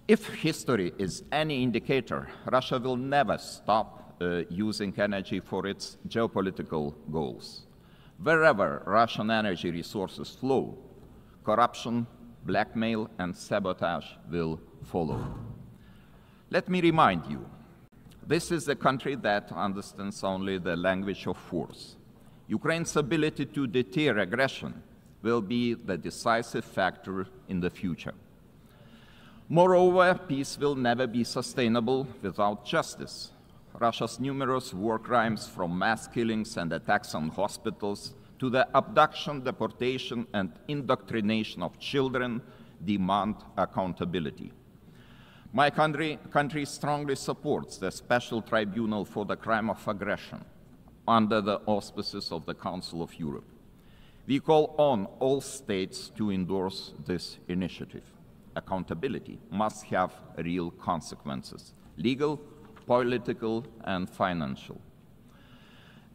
If history is any indicator, Russia will never stop using energy for its geopolitical goals. Wherever Russian energy resources flow, corruption, blackmail, and sabotage will follow. Let me remind you, this is a country that understands only the language of force. Ukraine's ability to deter aggression will be the decisive factor in the future. Moreover, peace will never be sustainable without justice. Russia's numerous war crimes, from mass killings and attacks on hospitals to the abduction, deportation, and indoctrination of children, demand accountability. My country strongly supports the Special Tribunal for the Crime of Aggression under the auspices of the Council of Europe. We call on all states to endorse this initiative. Accountability must have real consequences, legal, political, and financial.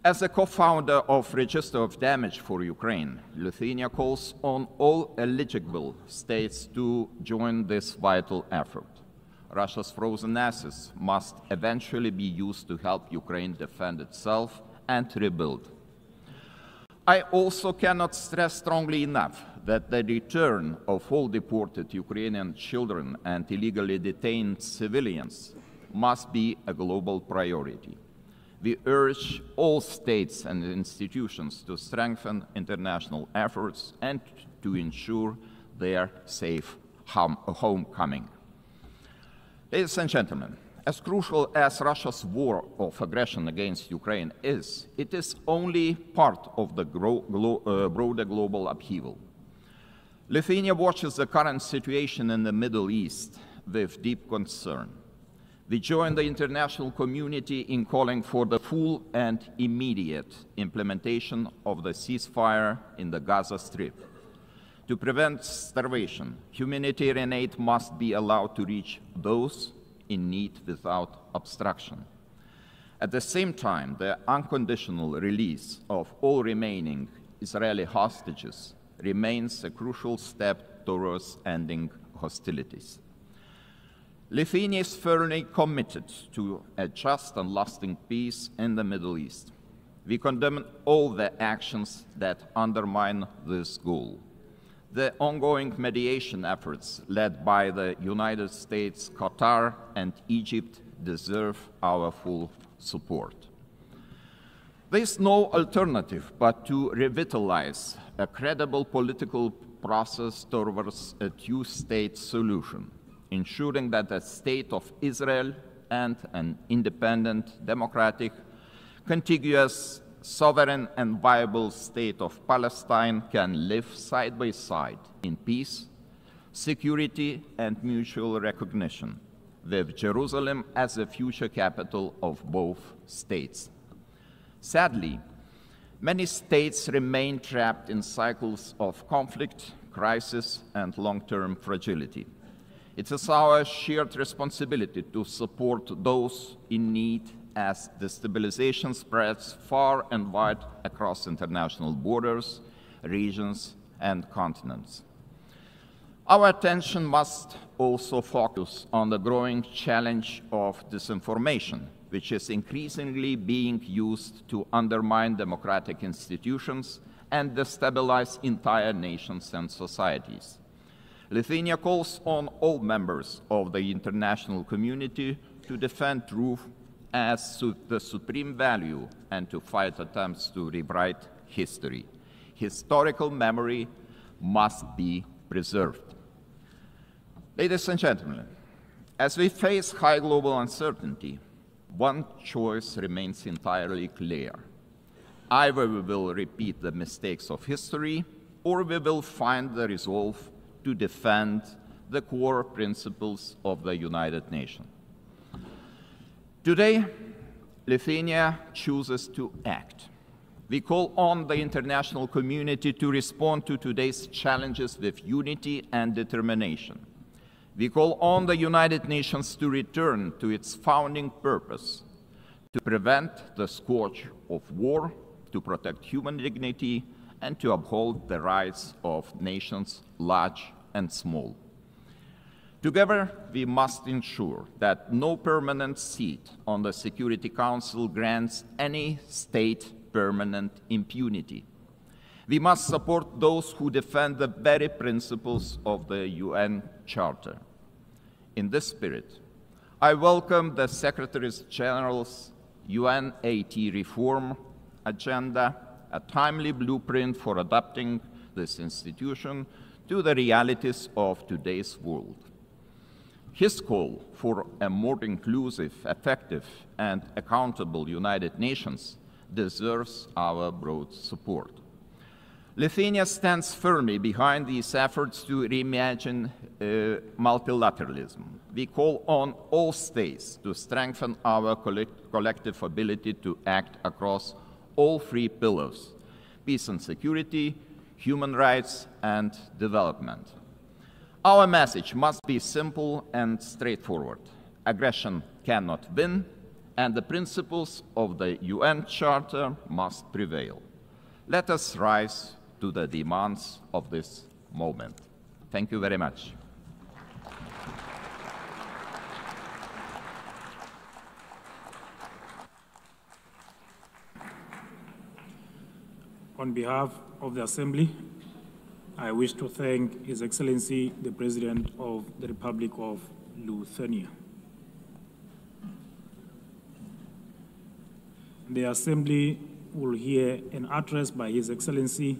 As a co-founder of Register of Damage for Ukraine, Lithuania calls on all eligible states to join this vital effort. Russia's frozen assets must eventually be used to help Ukraine defend itself and rebuild. I also cannot stress strongly enough that the return of all deported Ukrainian children and illegally detained civilians must be a global priority. We urge all states and institutions to strengthen international efforts and to ensure their safe homecoming. Ladies and gentlemen, as crucial as Russia's war of aggression against Ukraine is, it is only part of the broader global upheaval. Lithuania watches the current situation in the Middle East with deep concern. We join the international community in calling for the full and immediate implementation of the ceasefire in the Gaza Strip. To prevent starvation, humanitarian aid must be allowed to reach those in need without obstruction. At the same time, the unconditional release of all remaining Israeli hostages remains a crucial step towards ending hostilities. Lithuania is firmly committed to a just and lasting peace in the Middle East. We condemn all the actions that undermine this goal. The ongoing mediation efforts led by the United States, Qatar, and Egypt deserve our full support. There is no alternative but to revitalize a credible political process towards a two-state solution, ensuring that the state of Israel and an independent, democratic, contiguous, sovereign and viable state of Palestine can live side by side in peace, security and mutual recognition, with Jerusalem as the future capital of both states. Sadly, many states remain trapped in cycles of conflict, crisis and long-term fragility. It is our shared responsibility to support those in need as destabilization spreads far and wide across international borders, regions, and continents. Our attention must also focus on the growing challenge of disinformation, which is increasingly being used to undermine democratic institutions and destabilize entire nations and societies. Lithuania calls on all members of the international community to defend truth as the supreme value and to fight attempts to rewrite history. Historical memory must be preserved. Ladies and gentlemen, as we face high global uncertainty, one choice remains entirely clear. Either we will repeat the mistakes of history, or we will find the resolve to defend the core principles of the United Nations. Today, Lithuania chooses to act. We call on the international community to respond to today's challenges with unity and determination. We call on the United Nations to return to its founding purpose, to prevent the scourge of war, to protect human dignity, and to uphold the rights of nations large and small. Together, we must ensure that no permanent seat on the Security Council grants any state permanent impunity. We must support those who defend the very principles of the UN Charter. In this spirit, I welcome the Secretary General's UNAT reform agenda, a timely blueprint for adapting this institution to the realities of today's world. His call for a more inclusive, effective, and accountable United Nations deserves our broad support. Lithuania stands firmly behind these efforts to reimagine multilateralism. We call on all states to strengthen our collective ability to act across all three pillars: peace and security, human rights, and development. Our message must be simple and straightforward. Aggression cannot win, and the principles of the UN Charter must prevail. Let us rise to the demands of this moment. Thank you very much. On behalf of the Assembly, I wish to thank His Excellency, the President of the Republic of Lithuania. The Assembly will hear an address by His Excellency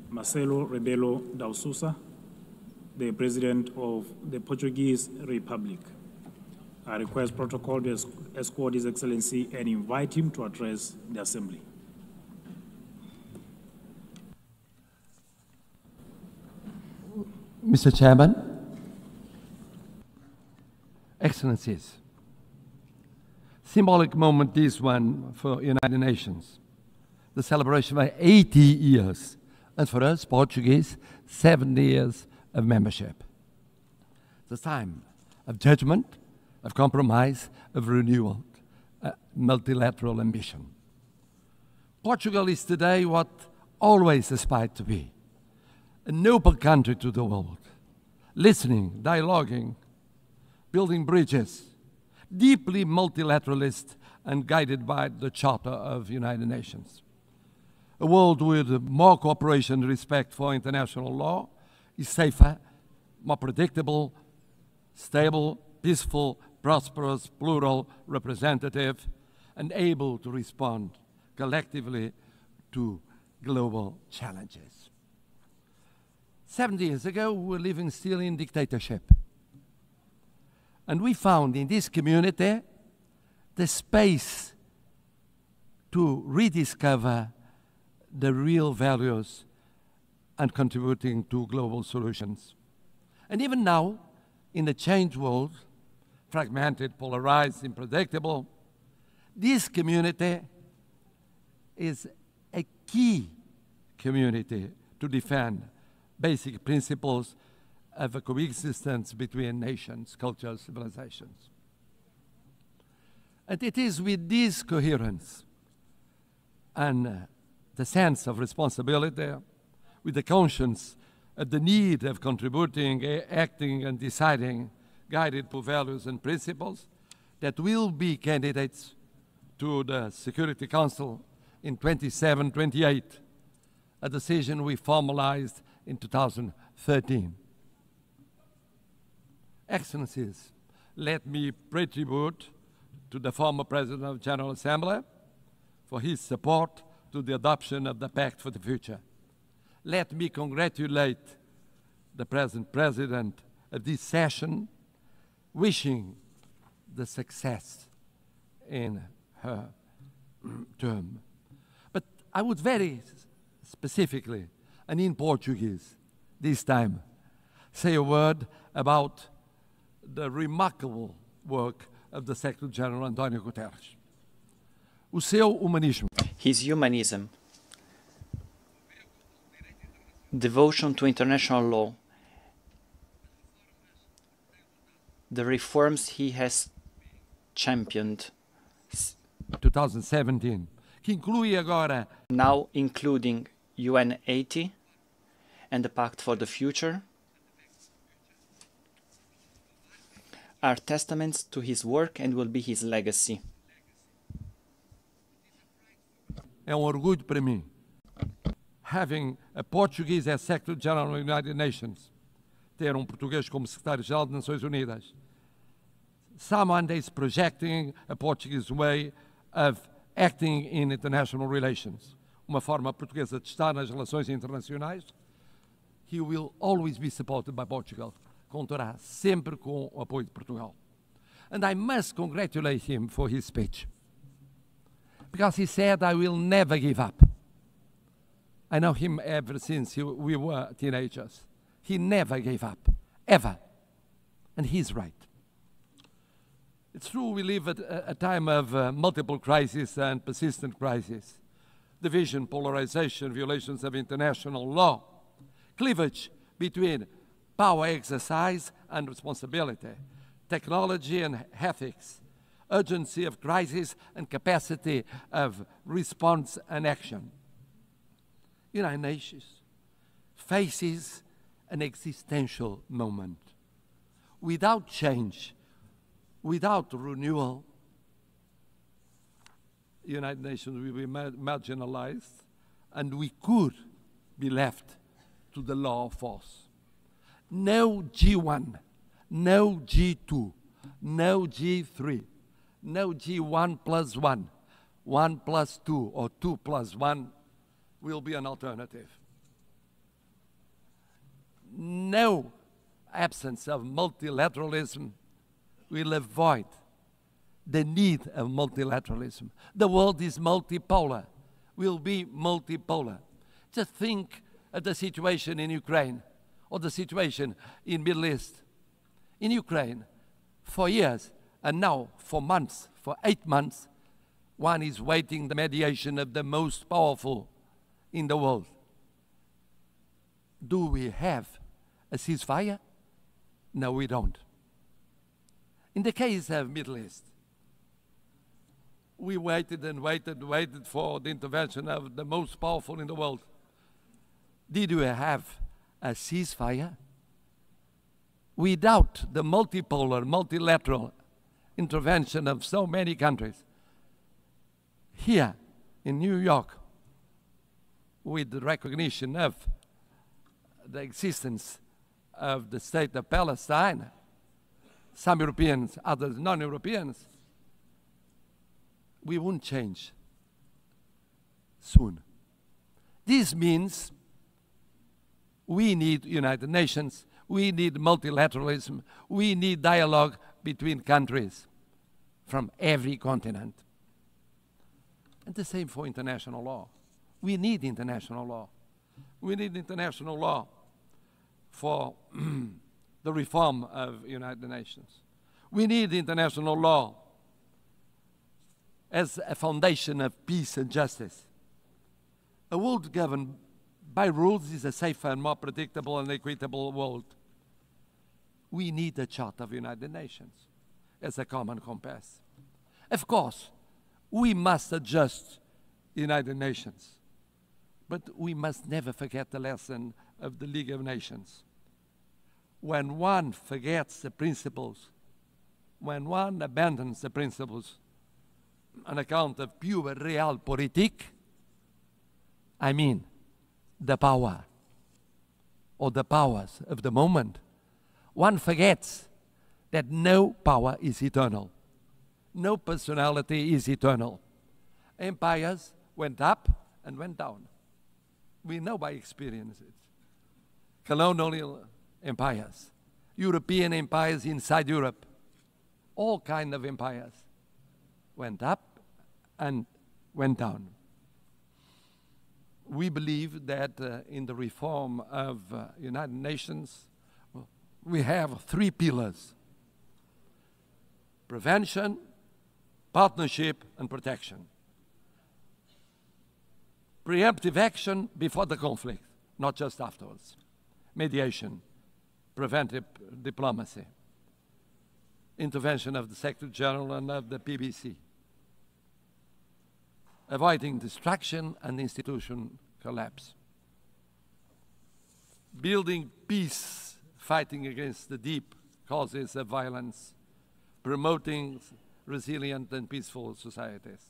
Marcelo Rebelo da Sousa, the President of the Portuguese Republic. I request protocol to escort His Excellency and invite him to address the Assembly. Mr. Chairman, Excellencies, symbolic moment this one for United Nations, the celebration of 80 years, and for us, Portuguese, 70 years of membership. It's a time of judgment, of compromise, of renewal, multilateral ambition. Portugal is today what always aspired to be, an open country to the world, listening, dialoguing, building bridges, deeply multilateralist and guided by the Charter of the United Nations. A world with more cooperation and respect for international law is safer, more predictable, stable, peaceful, prosperous, plural, representative, and able to respond collectively to global challenges. 70 years ago, we were living still in dictatorship. And we found in this community the space to rediscover the real values and contributing to global solutions. And even now, in the changed world, fragmented, polarized, unpredictable, this community is a key community to defend basic principles of a coexistence between nations, cultures, civilizations. And it is with this coherence and the sense of responsibility, with the conscience of the need of contributing, acting, and deciding, guided by values and principles, that will be candidates to the Security Council in 27-28, a decision we formalized in 2013. Excellencies, let me pay tribute to the former President of the General Assembly for his support to the adoption of the Pact for the Future. Let me congratulate the present President of this session, wishing the success in her term. But I would very specifically, and in Portuguese this time, say a word about the remarkable work of the Secretary-General António Guterres. O seu humanismo. His humanism, devotion to international law, the reforms he has championed. 2017, que inclui agora, now including UN80 and the Pact for the Future, are testaments to his work and will be his legacy. É orgulho para mim, having a Portuguese as Secretary-General of the United Nations, ter português como Secretário-Geral das Nações Unidas. Someone that is projecting a Portuguese way of acting in international relations, uma forma portuguesa de estar nas relações internacionais. He will always be supported by Portugal. Contará sempre com o apoio de Portugal. And I must congratulate him for his speech, because he said, I will never give up. I know him ever since we were teenagers. He never gave up, ever. And he's right. It's true we live at a time of multiple crises and persistent crises. Division, polarization, violations of international law, cleavage between power exercise and responsibility, technology and ethics, urgency of crisis and capacity of response and action. United Nations faces an existential moment. Without change, without renewal, the United Nations will be marginalized, and we could be left to the law of force. No G1, no G2, no G3, no G1 plus 1, 1 plus 2, or 2 plus 1 will be an alternative. No absence of multilateralism will avoid the need of multilateralism. The world is multipolar, will be multipolar. Just think of the situation in Ukraine or the situation in Middle East. In Ukraine, for years, and now for months, for 8 months, one is waiting the mediation of the most powerful in the world. Do we have a ceasefire? No, we don't. In the case of Middle East, we waited and waited and waited for the intervention of the most powerful in the world. Did we have a ceasefire? Without the multipolar, multilateral intervention of so many countries, here in New York, with the recognition of the existence of the state of Palestine, some Europeans, others non-Europeans, we won't change soon. This means we need United Nations, we need multilateralism, we need dialogue between countries from every continent. And the same for international law. We need international law. We need international law for the reform of United Nations. We need international law as a foundation of peace and justice. A world governed by rules is a safer and more predictable and equitable world. We need a Charter of United Nations as a common compass. Of course, we must adjust United Nations, but we must never forget the lesson of the League of Nations. When one forgets the principles, when one abandons the principles on account of pure realpolitik, I mean the power or the powers of the moment, one forgets that no power is eternal. No personality is eternal. Empires went up and went down. We know by experience it. Colonial empires, European empires inside Europe, all kinds of empires went up and went down. We believe that in the reform of United Nations, we have 3 pillars: prevention, partnership, and protection. Preemptive action before the conflict, not just afterwards. Mediation, preventive diplomacy, intervention of the Secretary General and of the PBC, avoiding distraction and institution collapse, building peace, fighting against the deep causes of violence, promoting resilient and peaceful societies.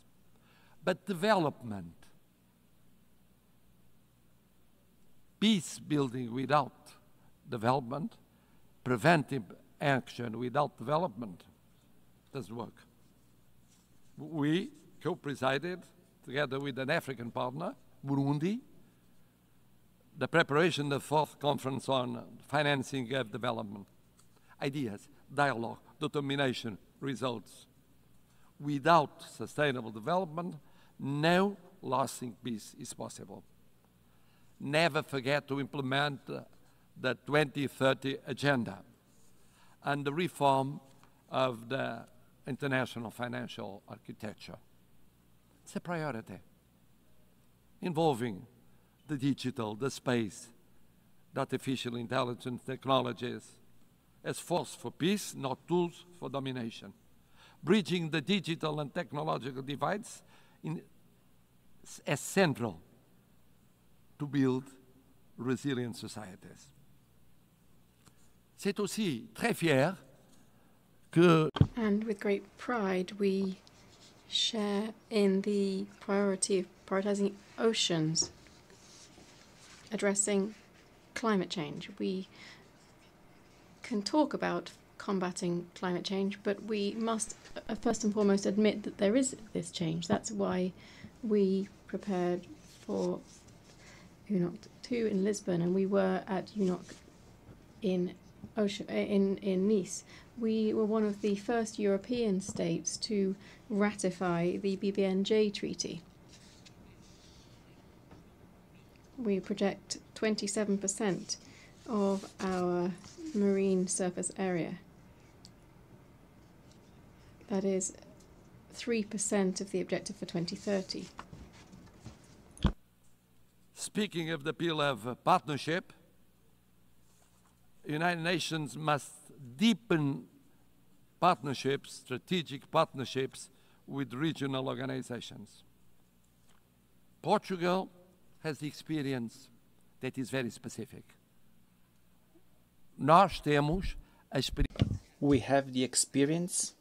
But development, peace building without development, preventive action without development doesn't work. We co-presided, together with an African partner, Burundi, the preparation of the 4th conference on financing of development. Ideas, dialogue, determination, results. Without sustainable development, no lasting peace is possible. Never forget to implement the 2030 agenda and the reform of the international financial architecture. It's a priority involving the digital, the space, the artificial intelligence technologies as force for peace, not tools for domination. Bridging the digital and technological divides as central to build resilient societies. C'est aussi très fier que... And with great pride, we share in the priority of prioritizing oceans addressing climate change. We can talk about combating climate change, but we must first and foremost admit that there is this change. That's why we prepared for UNOC 2 in Lisbon, and we were at UNOC in Nice. We were one of the first European states to ratify the BBNJ Treaty. We project 27% of our marine surface area. That is 3% of the objective for 2030. Speaking of the pillar of partnership, United Nations must deepen partnerships, strategic partnerships with regional organizations. Portugal has the experience that is very specific. We have the experience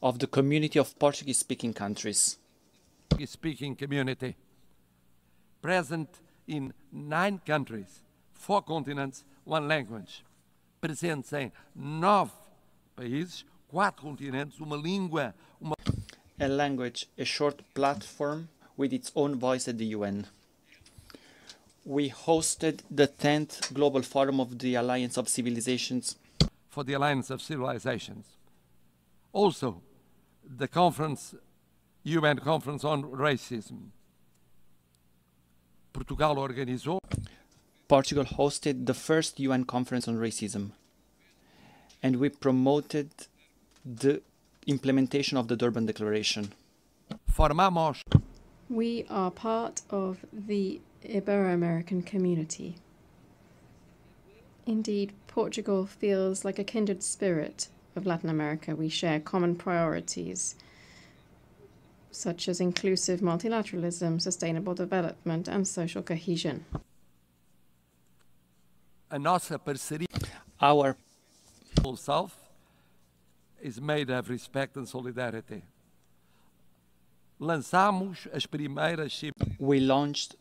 of the community of Portuguese-speaking countries. Portuguese-speaking community, present in 9 countries, 4 continents, 1 language. Presentes em 9 países, 4 continentes, uma língua, A language, a short platform with its own voice at the UN. We hosted the 10th Global Forum of the Alliance of Civilizations. For the Alliance of Civilizations. Also, the conference, UN Conference on Racism. Portugal hosted the first UN Conference on Racism, and we promoted the implementation of the Durban Declaration. Formamos. We are part of the Ibero-American community. Indeed, Portugal feels like a kindred spirit of Latin America. We share common priorities, such as inclusive multilateralism, sustainable development, and social cohesion. A nossa parceria, our South, is made of respect and solidarity. Lançamos as primeiras. We launched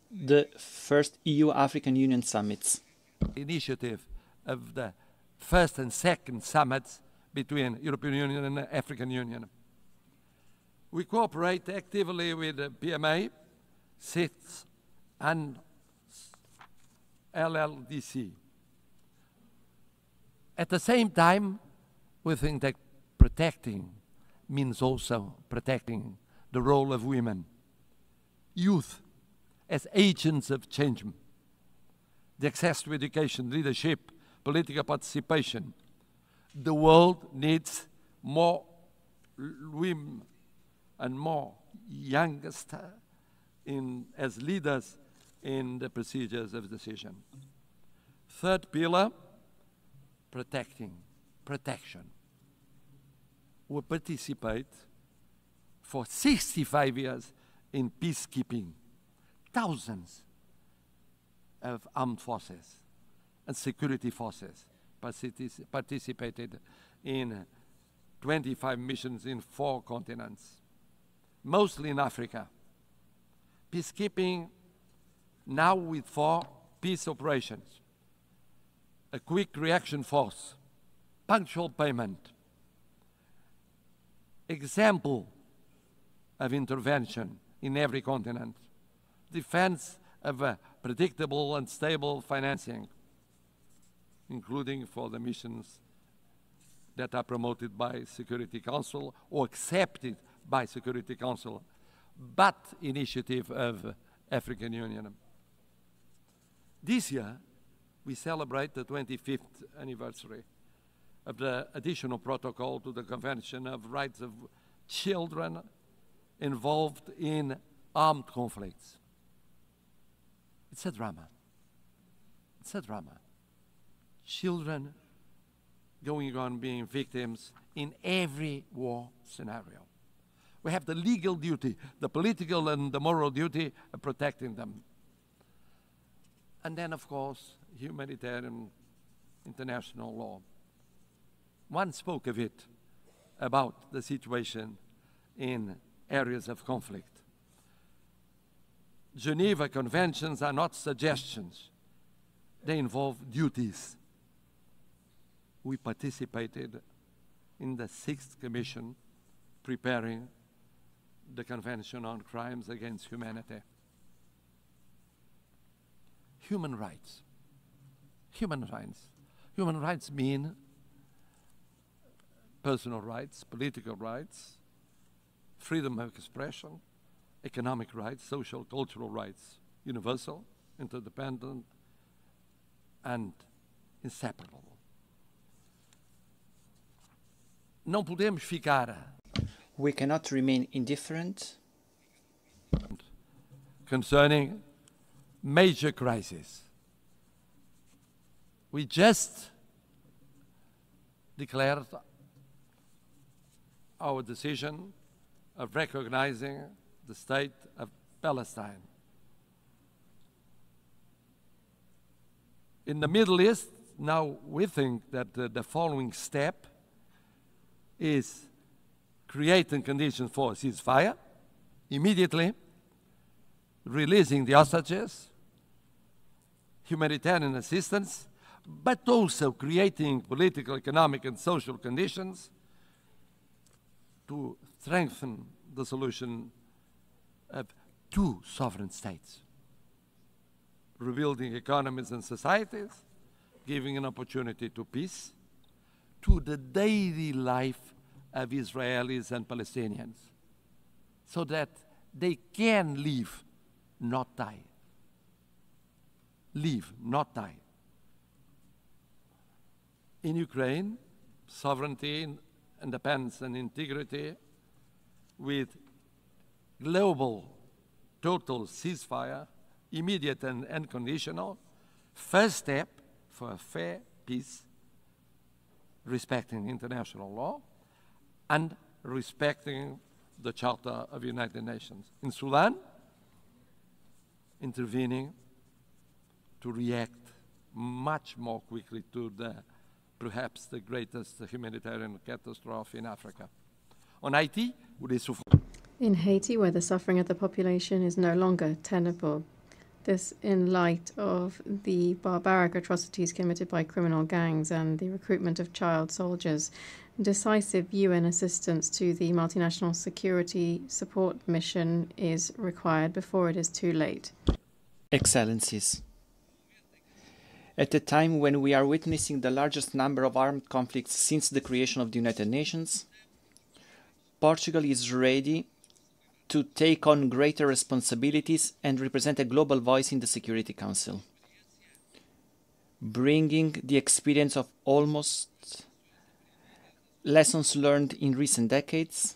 the first EU-African Union summits. Initiative of the first and second summits between European Union and African Union. We cooperate actively with PMA, CITES, and LLDC. At the same time, we think that protecting means also protecting the role of women, youth as agents of change, the access to education, leadership, political participation. The world needs more women and more youngest as leaders in the procedures of decision. Third pillar, protection. We participate for 65 years in peacekeeping. Thousands of armed forces and security forces participated in 25 missions in 4 continents, mostly in Africa. Peacekeeping now with 4 peace operations, a quick reaction force, punctual payment, example of intervention in every continent, defense of a predictable and stable financing, including for the missions that are promoted by Security Council or accepted by Security Council, but initiative of African Union. This year, we celebrate the 25th anniversary of the additional protocol to the Convention of Rights of Children involved in armed conflicts. It's a drama. It's a drama. Children going on being victims in every war scenario. We have the legal duty, the political and the moral duty of protecting them. And then, of course, humanitarian international law. One spoke of it, about the situation in areas of conflict. Geneva Conventions are not suggestions. They involve duties. We participated in the 6th Commission preparing the Convention on Crimes Against Humanity. Human rights. Human rights. Human rights mean personal rights, political rights, freedom of expression, economic rights, social, cultural rights, universal, interdependent, and inseparable. Não podemos ficar. We cannot remain indifferent concerning major crises. We just declared our decision of recognizing the state of Palestine. In the Middle East, now we think that the following step is creating conditions for a ceasefire, immediately releasing the hostages, humanitarian assistance, but also creating political, economic, and social conditions to strengthen the solution of 2 sovereign states, rebuilding economies and societies, giving an opportunity to peace, to the daily life of Israelis and Palestinians, so that they can live, not die. Live, not die. In Ukraine, sovereignty, independence, and integrity with global total ceasefire, immediate and unconditional, first step for a fair peace, respecting international law and respecting the Charter of the United Nations. In Sudan, intervening to react much more quickly to perhaps the greatest humanitarian catastrophe in Africa. On Haiti, in Haiti, where the suffering of the population is no longer tenable. This in light of the barbaric atrocities committed by criminal gangs and the recruitment of child soldiers. Decisive UN assistance to the multinational security support mission is required before it is too late. Excellencies, at a time when we are witnessing the largest number of armed conflicts since the creation of the United Nations, Portugal is ready to take on greater responsibilities and represent a global voice in the Security Council, bringing the experience of almost lessons learned in recent decades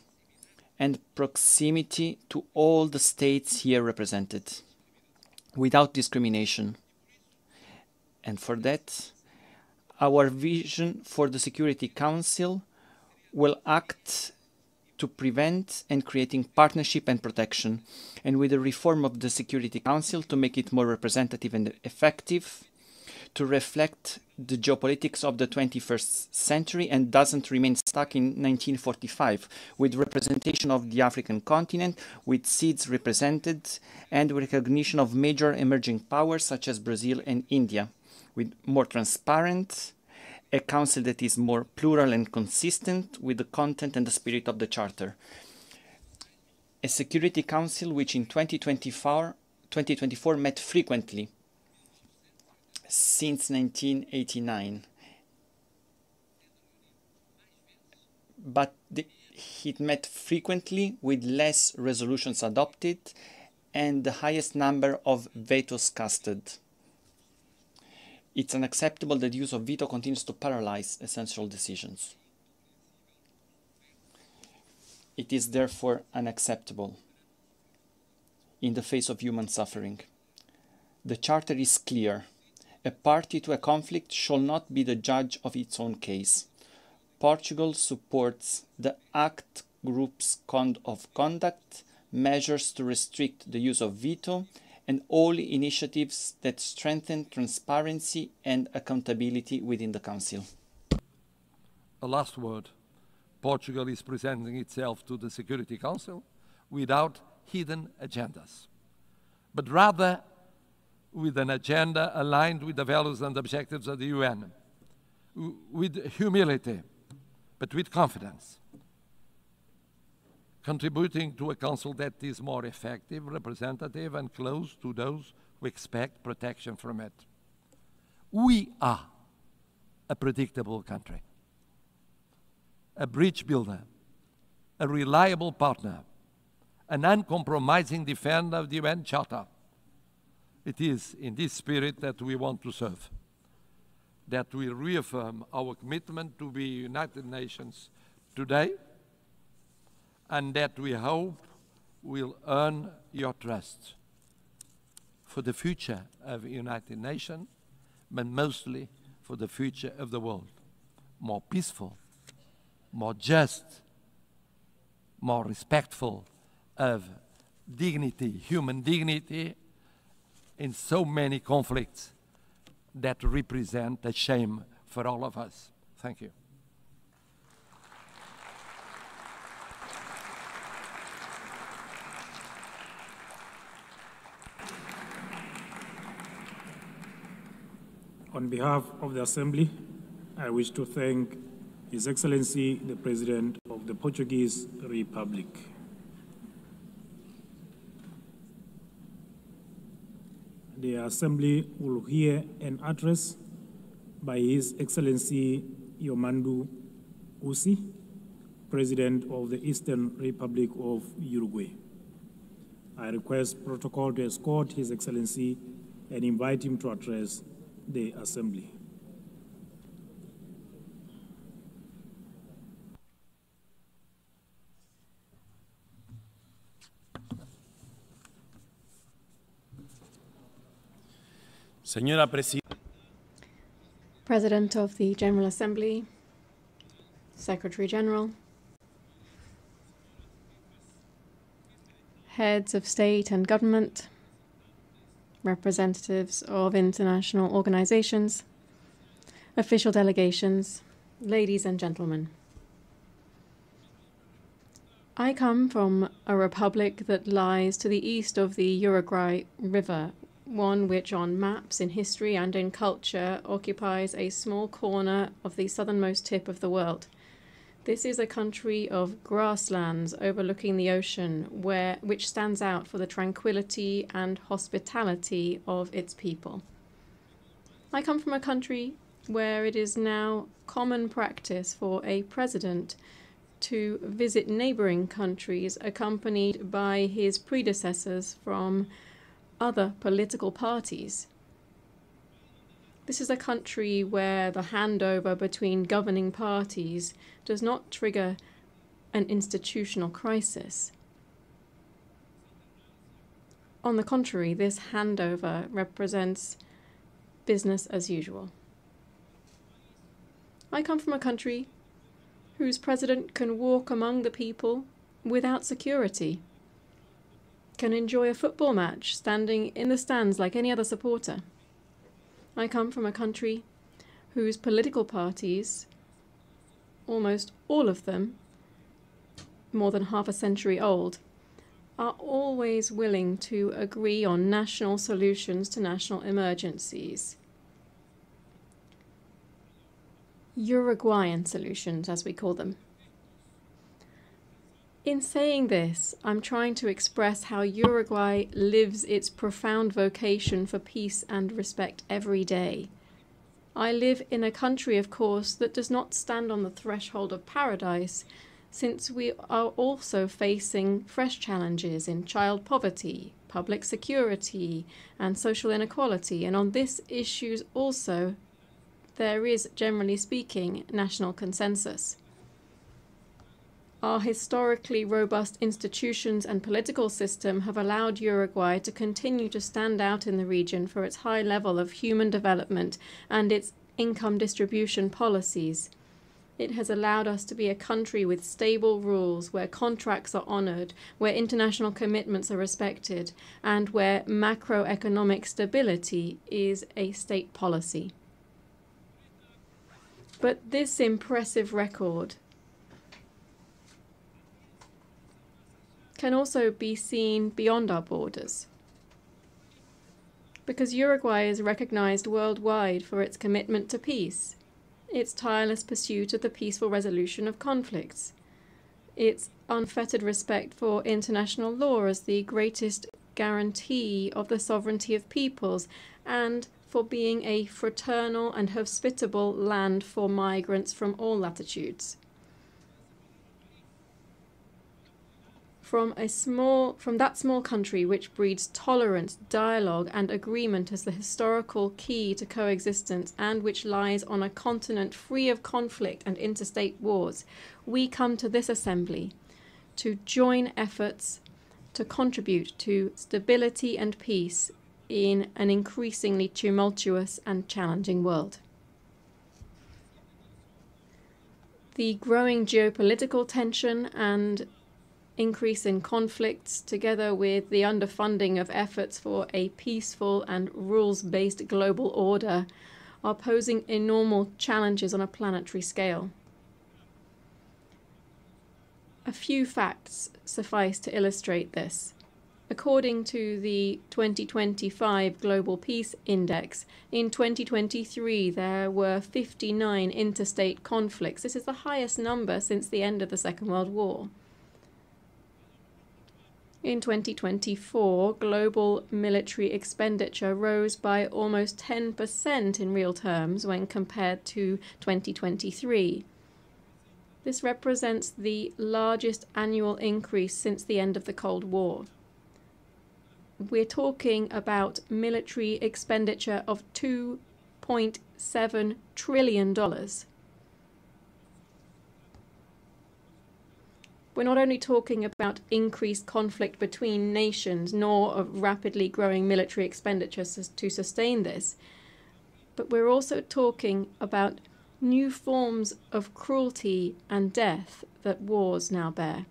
and proximity to all the states here represented, without discrimination. And for that, our vision for the Security Council will act to prevent and creating partnership and protection, and with the reform of the Security Council to make it more representative and effective, to reflect the geopolitics of the 21st century and doesn't remain stuck in 1945, with representation of the African continent, with seats represented, and recognition of major emerging powers such as Brazil and India, with more transparent, a council that is more plural and consistent with the content and the spirit of the Charter. A Security Council which in 2024 met frequently since 1989. But it met frequently with less resolutions adopted and the highest number of vetoes casted. It's unacceptable that the use of veto continues to paralyze essential decisions. It is therefore unacceptable in the face of human suffering. The Charter is clear. A party to a conflict shall not be the judge of its own case. Portugal supports the ACT Group's code of conduct, measures to restrict the use of veto, and all initiatives that strengthen transparency and accountability within the Council. A last word. Portugal is presenting itself to the Security Council without hidden agendas, but rather with an agenda aligned with the values and objectives of the UN, with humility, but with confidence, contributing to a council that is more effective, representative, and close to those who expect protection from it. We are a predictable country, a bridge builder, a reliable partner, an uncompromising defender of the UN Charter. It is in this spirit that we want to serve, that we reaffirm our commitment to the United Nations today, and that we hope will earn your trust for the future of the United Nations, but mostly for the future of the world. More peaceful, more just, more respectful of dignity, human dignity, in so many conflicts that represent a shame for all of us. Thank you. On behalf of the Assembly, I wish to thank His Excellency, the President of the Portuguese Republic. The Assembly will hear an address by His Excellency Yomandú 𝗚𝗓𝗄, President of the Eastern Republic of Uruguay. I request protocol to escort His Excellency and invite him to address the Assembly. Señora Presidenta. President of the General Assembly, Secretary General, heads of state and government, representatives of international organizations, official delegations, ladies and gentlemen. I come from a republic that lies to the east of the Uruguay River, one which on maps, in history and in culture occupies a small corner of the southernmost tip of the world. This is a country of grasslands overlooking the ocean, which stands out for the tranquility and hospitality of its people. I come from a country where it is now common practice for a president to visit neighboring countries accompanied by his predecessors from other political parties. This is a country where the handover between governing parties does not trigger an institutional crisis. On the contrary, this handover represents business as usual. I come from a country whose president can walk among the people without security, can enjoy a football match standing in the stands like any other supporter. I come from a country whose political parties, almost all of them, more than half a century old, are always willing to agree on national solutions to national emergencies. Uruguayan solutions, as we call them. In saying this, I'm trying to express how Uruguay lives its profound vocation for peace and respect every day. I live in a country, of course, that does not stand on the threshold of paradise, since we are also facing fresh challenges in child poverty, public security, and social inequality. And on these issues also, there is, generally speaking, national consensus. Our historically robust institutions and political system have allowed Uruguay to continue to stand out in the region for its high level of human development and its income distribution policies. It has allowed us to be a country with stable rules, where contracts are honored, where international commitments are respected, and where macroeconomic stability is a state policy. But this impressive record can also be seen beyond our borders. because Uruguay is recognized worldwide for its commitment to peace, its tireless pursuit of the peaceful resolution of conflicts, its unfettered respect for international law as the greatest guarantee of the sovereignty of peoples, and for being a fraternal and hospitable land for migrants from all latitudes. From that small country which breeds tolerance, dialogue, and agreement as the historical key to coexistence, and which lies on a continent free of conflict and interstate wars, we come to this assembly to join efforts to contribute to stability and peace in an increasingly tumultuous and challenging world. The growing geopolitical tension and increase in conflicts, together with the underfunding of efforts for a peaceful and rules-based global order, are posing enormous challenges on a planetary scale. A few facts suffice to illustrate this. According to the 2025 Global Peace Index, in 2023 there were 59 interstate conflicts. This is the highest number since the end of the Second World War. In 2024, global military expenditure rose by almost 10% in real terms when compared to 2023. This represents the largest annual increase since the end of the Cold War. We're talking about military expenditure of $2.7 trillion. We're not only talking about increased conflict between nations, nor of rapidly growing military expenditure to sustain this, but we're also talking about new forms of cruelty and death that wars now bear.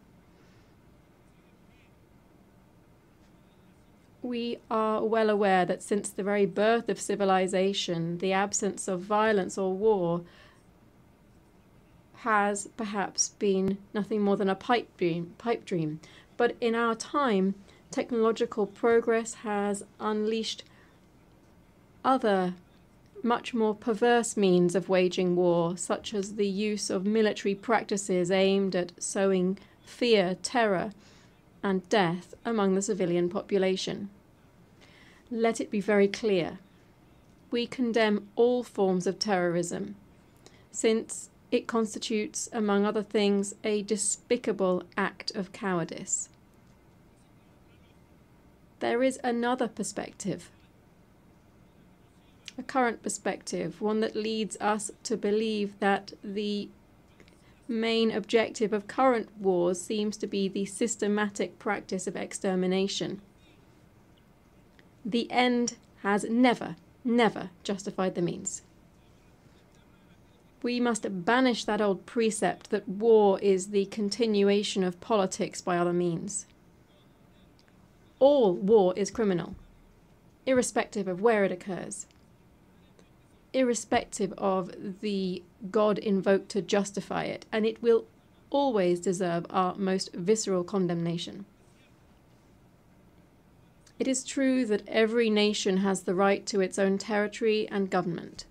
We are well aware that since the very birth of civilization, the absence of violence or war has perhaps been nothing more than a pipe dream. But in our time, technological progress has unleashed other, much more perverse means of waging war, such as the use of military practices aimed at sowing fear, terror, and death among the civilian population. Let it be very clear. We condemn all forms of terrorism, since it constitutes, among other things, a despicable act of cowardice. There is another perspective, a current perspective, one that leads us to believe that the main objective of current wars seems to be the systematic practice of extermination. The end has never justified the means. We must banish that old precept that war is the continuation of politics by other means. All war is criminal, irrespective of where it occurs, irrespective of the God invoked to justify it, and it will always deserve our most visceral condemnation. It is true that every nation has the right to its own territory and government.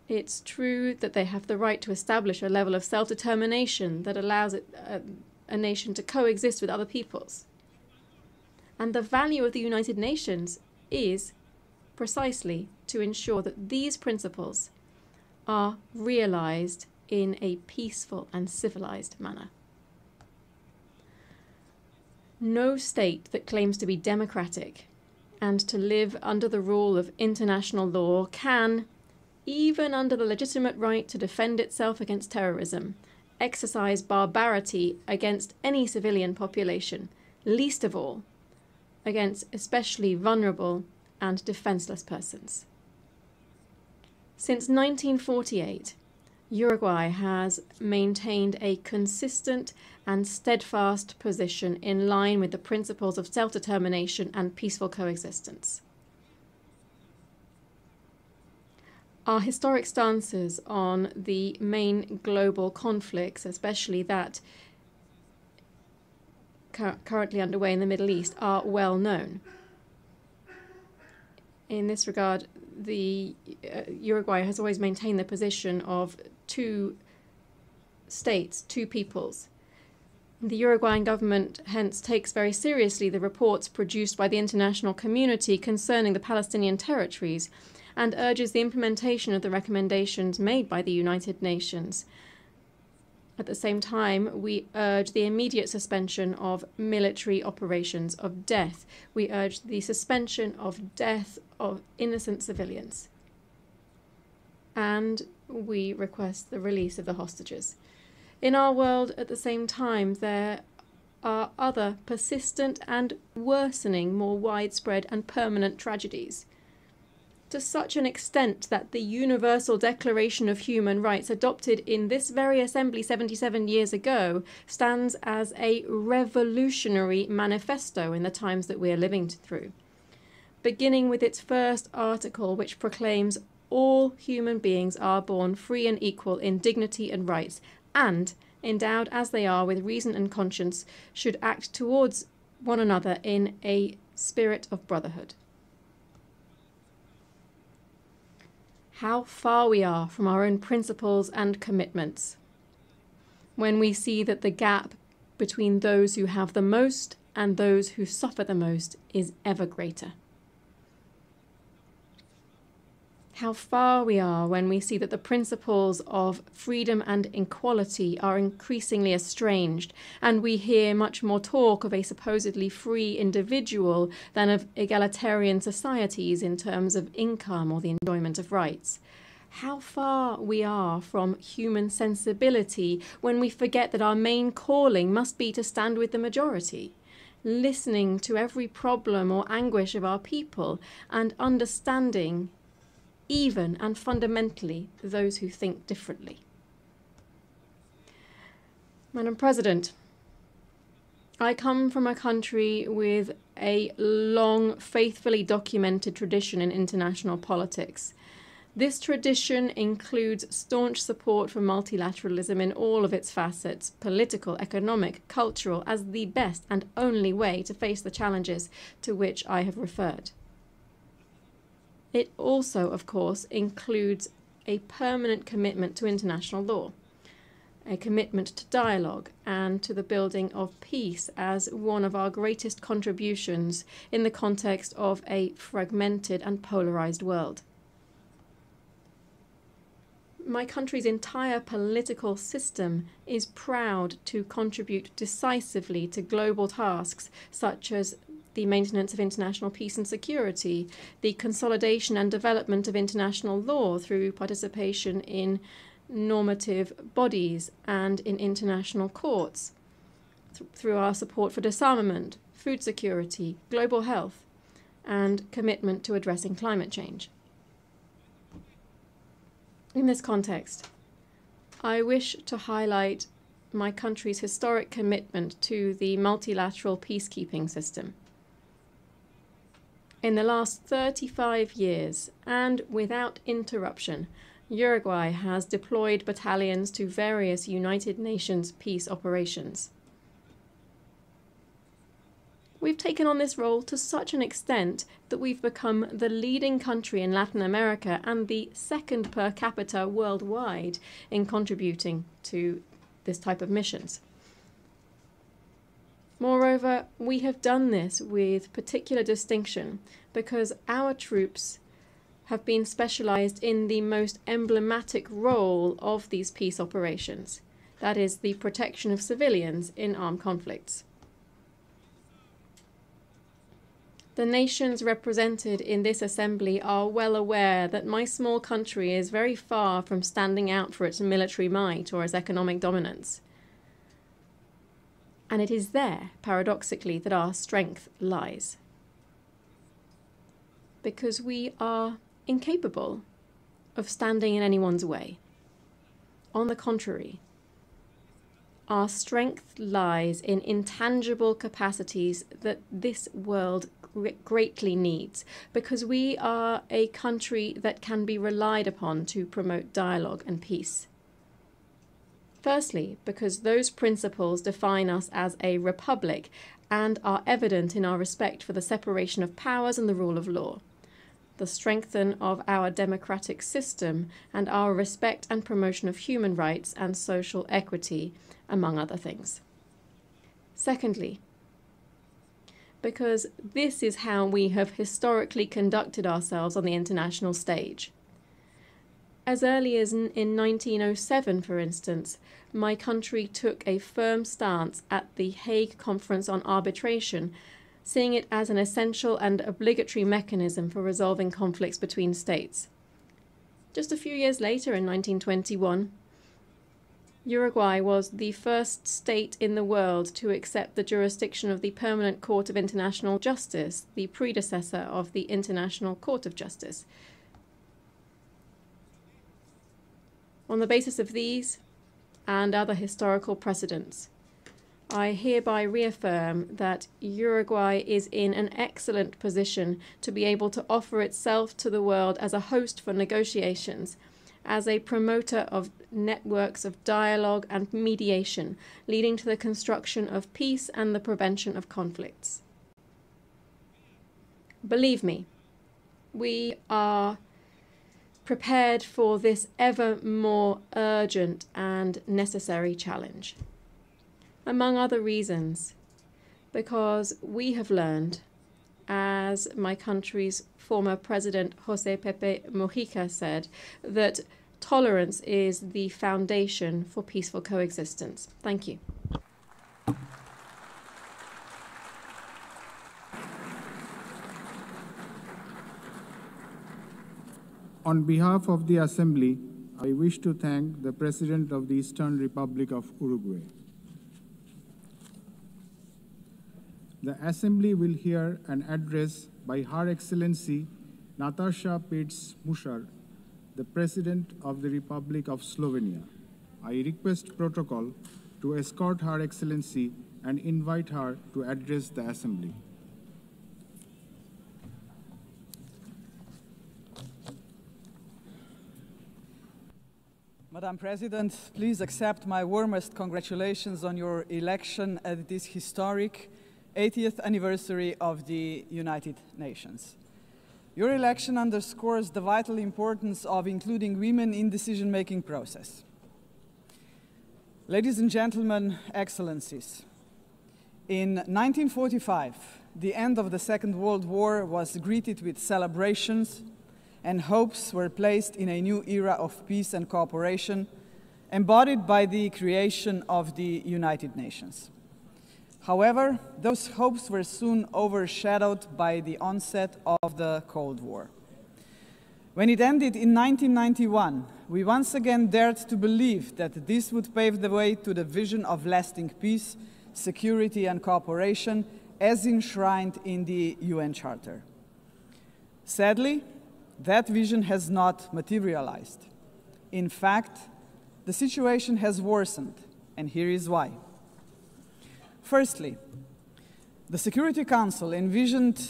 It's true that they have the right to establish a level of self-determination that allows a nation to coexist with other peoples. And the value of the United Nations is precisely to ensure that these principles are realized in a peaceful and civilized manner. No state that claims to be democratic and to live under the rule of international law can, even under the legitimate right to defend itself against terrorism, exercise barbarity against any civilian population, least of all against especially vulnerable and defenseless persons. Since 1948, Uruguay has maintained a consistent and steadfast position in line with the principles of self-determination and peaceful coexistence. Our historic stances on the main global conflicts, especially that currently underway in the Middle East, are well known. In this regard, Uruguay has always maintained the position of two states, two peoples. The Uruguayan government hence takes very seriously the reports produced by the international community concerning the Palestinian territories and urges the implementation of the recommendations made by the United Nations. At the same time, we urge the immediate suspension of military operations of death. We urge the suspension of death of innocent civilians. And we request the release of the hostages. In our world, at the same time, there are other persistent and worsening, more widespread and permanent tragedies, to such an extent that the Universal Declaration of Human Rights, adopted in this very assembly 77 years ago, stands as a revolutionary manifesto in the times that we are living through, beginning with its first article, which proclaims all human beings are born free and equal in dignity and rights, and, endowed as they are with reason and conscience, should act towards one another in a spirit of brotherhood. How far we are from our own principles and commitments when we see that the gap between those who have the most and those who suffer the most is ever greater. How far we are when we see that the principles of freedom and equality are increasingly estranged, and we hear much more talk of a supposedly free individual than of egalitarian societies in terms of income or the enjoyment of rights. How far we are from human sensibility when we forget that our main calling must be to stand with the majority, listening to every problem or anguish of our people and understanding even and fundamentally those who think differently. Madam President, I come from a country with a long, faithfully documented tradition in international politics. This tradition includes staunch support for multilateralism in all of its facets, political, economic, cultural, as the best and only way to face the challenges to which I have referred. It also, of course, includes a permanent commitment to international law, a commitment to dialogue and to the building of peace as one of our greatest contributions in the context of a fragmented and polarized world. My country's entire political system is proud to contribute decisively to global tasks such as the maintenance of international peace and security, the consolidation and development of international law through participation in normative bodies and in international courts, through our support for disarmament, food security, global health, and commitment to addressing climate change. In this context, I wish to highlight my country's historic commitment to the multilateral peacekeeping system. In the last 35 years, and without interruption, Uruguay has deployed battalions to various United Nations peace operations. We've taken on this role to such an extent that we've become the leading country in Latin America and the second per capita worldwide in contributing to this type of missions. Moreover, we have done this with particular distinction because our troops have been specialized in the most emblematic role of these peace operations, that is, the protection of civilians in armed conflicts. The nations represented in this assembly are well aware that my small country is very far from standing out for its military might or its economic dominance. And it is there, paradoxically, that our strength lies. Because we are incapable of standing in anyone's way. On the contrary, our strength lies in intangible capacities that this world greatly needs, because we are a country that can be relied upon to promote dialogue and peace. Firstly, because those principles define us as a republic and are evident in our respect for the separation of powers and the rule of law. the strengthening of our democratic system, and our respect and promotion of human rights and social equity, among other things. Secondly, because this is how we have historically conducted ourselves on the international stage. As early as in 1907, for instance, my country took a firm stance at the Hague Conference on Arbitration, seeing it as an essential and obligatory mechanism for resolving conflicts between states. Just a few years later, in 1921, Uruguay was the first state in the world to accept the jurisdiction of the Permanent Court of International Justice, the predecessor of the International Court of Justice. On the basis of these and other historical precedents, I hereby reaffirm that Uruguay is in an excellent position to be able to offer itself to the world as a host for negotiations, as a promoter of networks of dialogue and mediation, leading to the construction of peace and the prevention of conflicts. Believe me, we are prepared for this ever more urgent and necessary challenge. Among other reasons, because we have learned, as my country's former president José Mujica said, that tolerance is the foundation for peaceful coexistence. Thank you. On behalf of the Assembly, I wish to thank the President of the Eastern Republic of Uruguay. The Assembly will hear an address by Her Excellency 𝗚𝗂 Heç-Mušar, the President of the Republic of Slovenia. I request protocol to escort Her Excellency and invite her to address the Assembly. Madam President, please accept my warmest congratulations on your election at this historic 80th anniversary of the United Nations. Your election underscores the vital importance of including women in the decision-making process. Ladies and gentlemen, Excellencies, in 1945, the end of the Second World War was greeted with celebrations, and hopes were placed in a new era of peace and cooperation, embodied by the creation of the United Nations. However, those hopes were soon overshadowed by the onset of the Cold War. When it ended in 1991, we once again dared to believe that this would pave the way to the vision of lasting peace, security, and cooperation as enshrined in the UN Charter. Sadly, that vision has not materialized. In fact, the situation has worsened, and here is why. Firstly, the Security Council, envisioned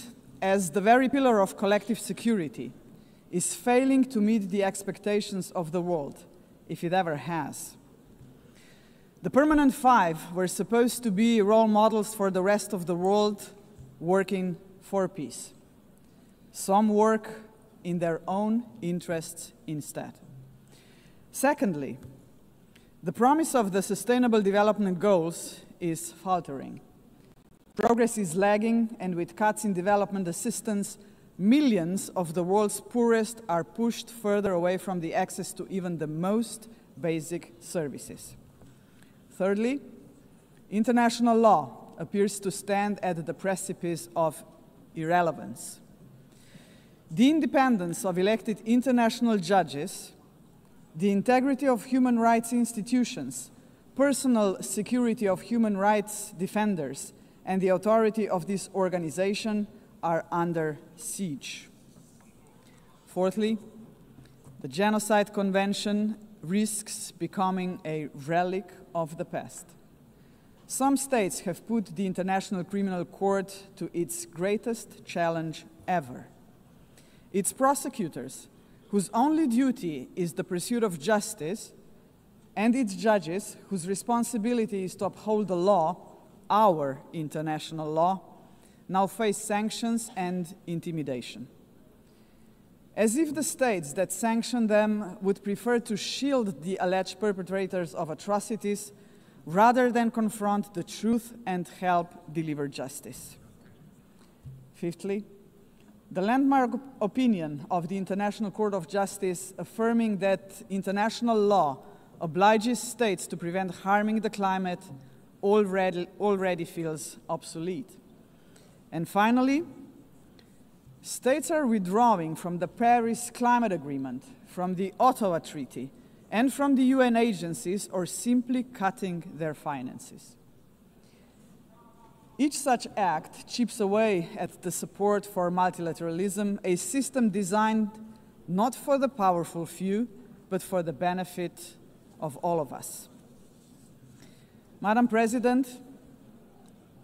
as the very pillar of collective security, is failing to meet the expectations of the world, if it ever has. The Permanent Five were supposed to be role models for the rest of the world working for peace. Some work in their own interests instead. Secondly, the promise of the Sustainable Development Goals is faltering. Progress is lagging, and with cuts in development assistance, millions of the world's poorest are pushed further away from the access to even the most basic services. Thirdly, international law appears to stand at the precipice of irrelevance. The independence of elected international judges, the integrity of human rights institutions, personal security of human rights defenders, and the authority of this organization are under siege. Fourthly, the Genocide Convention risks becoming a relic of the past. Some states have put the International Criminal Court to its greatest challenge ever. Its prosecutors, whose only duty is the pursuit of justice, and its judges, whose responsibility is to uphold the law, our international law, now face sanctions and intimidation. as if the states that sanction them would prefer to shield the alleged perpetrators of atrocities rather than confront the truth and help deliver justice. Fifthly, the landmark opinion of the International Court of Justice affirming that international law obliges states to prevent harming the climate already feels obsolete. And finally, states are withdrawing from the Paris Climate Agreement, from the Ottawa Treaty, and from the UN agencies, or simply cutting their finances. Each such act chips away at the support for multilateralism, a system designed not for the powerful few, but for the benefit of all of us. Madam President,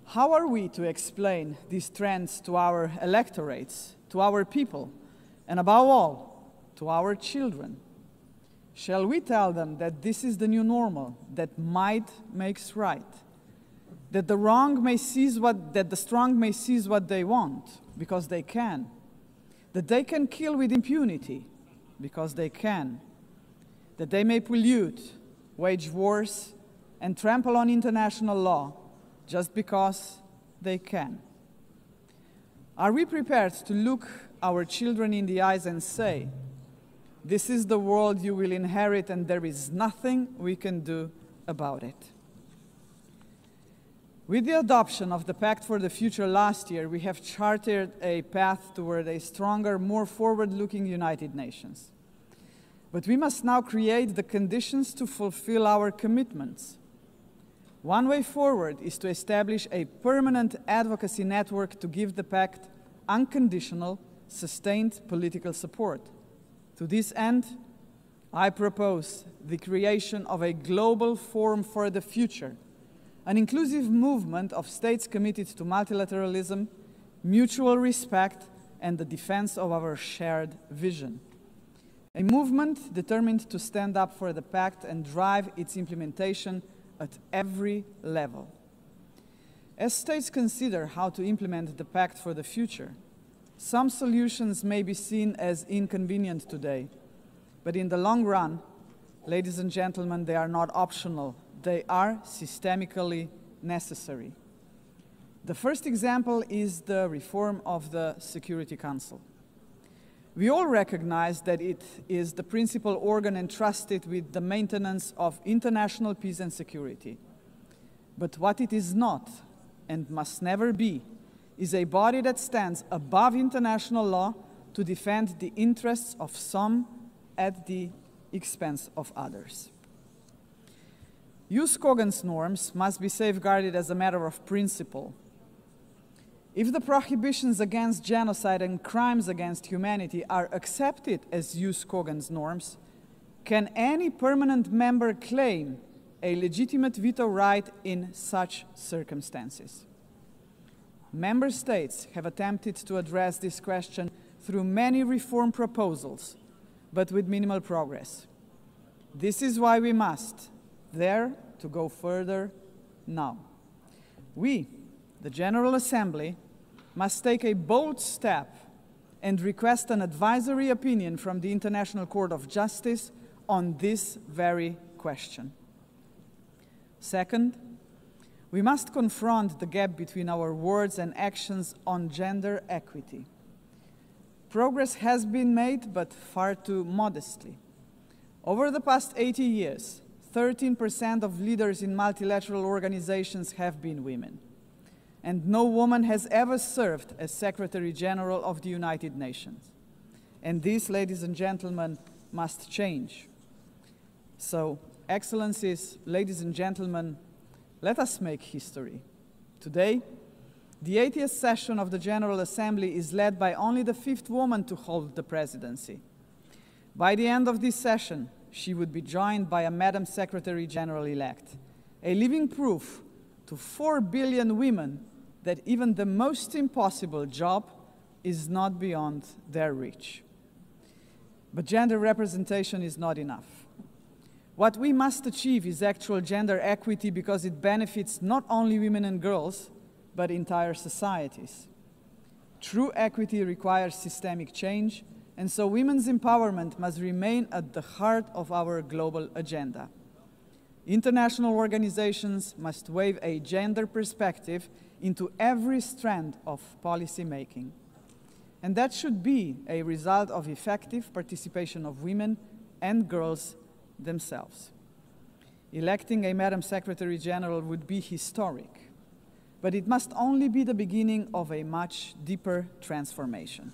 how are we to explain these trends to our electorates, to our people, and above all, to our children? Shall we tell them that this is the new normal, that might makes right, that the strong may seize what they want, because they can, that they can kill with impunity, because they can, that they may pollute, wage wars, and trample on international law, just because they can? Are we prepared to look our children in the eyes and say, "This is the world you will inherit and there is nothing we can do about it"? With the adoption of the Pact for the Future last year, we have charted a path toward a stronger, more forward-looking United Nations. But we must now create the conditions to fulfill our commitments. One way forward is to establish a permanent advocacy network to give the Pact unconditional, sustained political support. To this end, I propose the creation of a global forum for the future, an inclusive movement of states committed to multilateralism, mutual respect, and the defense of our shared vision. A movement determined to stand up for the Pact and drive its implementation at every level. As states consider how to implement the Pact for the Future, some solutions may be seen as inconvenient today, but in the long run, ladies and gentlemen, they are not optional. They are systemically necessary. The first example is the reform of the Security Council. We all recognize that it is the principal organ entrusted with the maintenance of international peace and security. But what it is not, and must never be, is a body that stands above international law to defend the interests of some at the expense of others. 𝗂𝗏 norms must be safeguarded as a matter of principle. If the prohibitions against genocide and crimes against humanity are accepted as 𝗂𝗏 norms, can any permanent member claim a legitimate veto right in such circumstances? Member states have attempted to address this question through many reform proposals, but with minimal progress. This is why we must dare to go further now. We, the General Assembly, must take a bold step and request an advisory opinion from the International Court of Justice on this very question. Second, we must confront the gap between our words and actions on gender equity. Progress has been made, but far too modestly. Over the past 80 years, 13% of leaders in multilateral organizations have been women. And no woman has ever served as Secretary General of the United Nations. And this, ladies and gentlemen, must change. So, Excellencies, ladies and gentlemen, let us make history. Today, the 80th session of the General Assembly is led by only the 5th woman to hold the presidency. By the end of this session, she would be joined by a Madam Secretary General-elect, a living proof to 4 billion women that even the most impossible job is not beyond their reach. But gender representation is not enough. What we must achieve is actual gender equity because it benefits not only women and girls, but entire societies. True equity requires systemic change, and so women's empowerment must remain at the heart of our global agenda. International organizations must weave a gender perspective into every strand of policy making. And that should be a result of effective participation of women and girls themselves. Electing a Madam Secretary General would be historic, but it must only be the beginning of a much deeper transformation.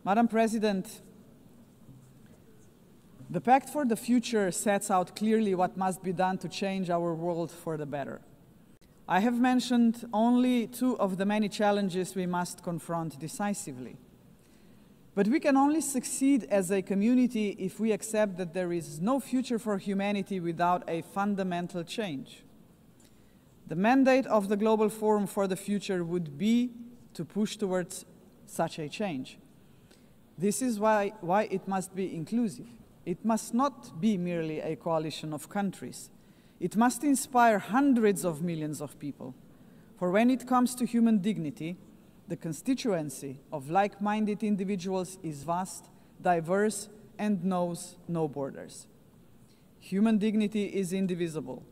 Madam President, the Pact for the Future sets out clearly what must be done to change our world for the better. I have mentioned only two of the many challenges we must confront decisively. But we can only succeed as a community if we accept that there is no future for humanity without a fundamental change. The mandate of the Global Forum for the Future would be to push towards such a change. This is why it must be inclusive. It must not be merely a coalition of countries. It must inspire hundreds of millions of people. For when it comes to human dignity, the constituency of like-minded individuals is vast, diverse, and knows no borders. Human dignity is indivisible.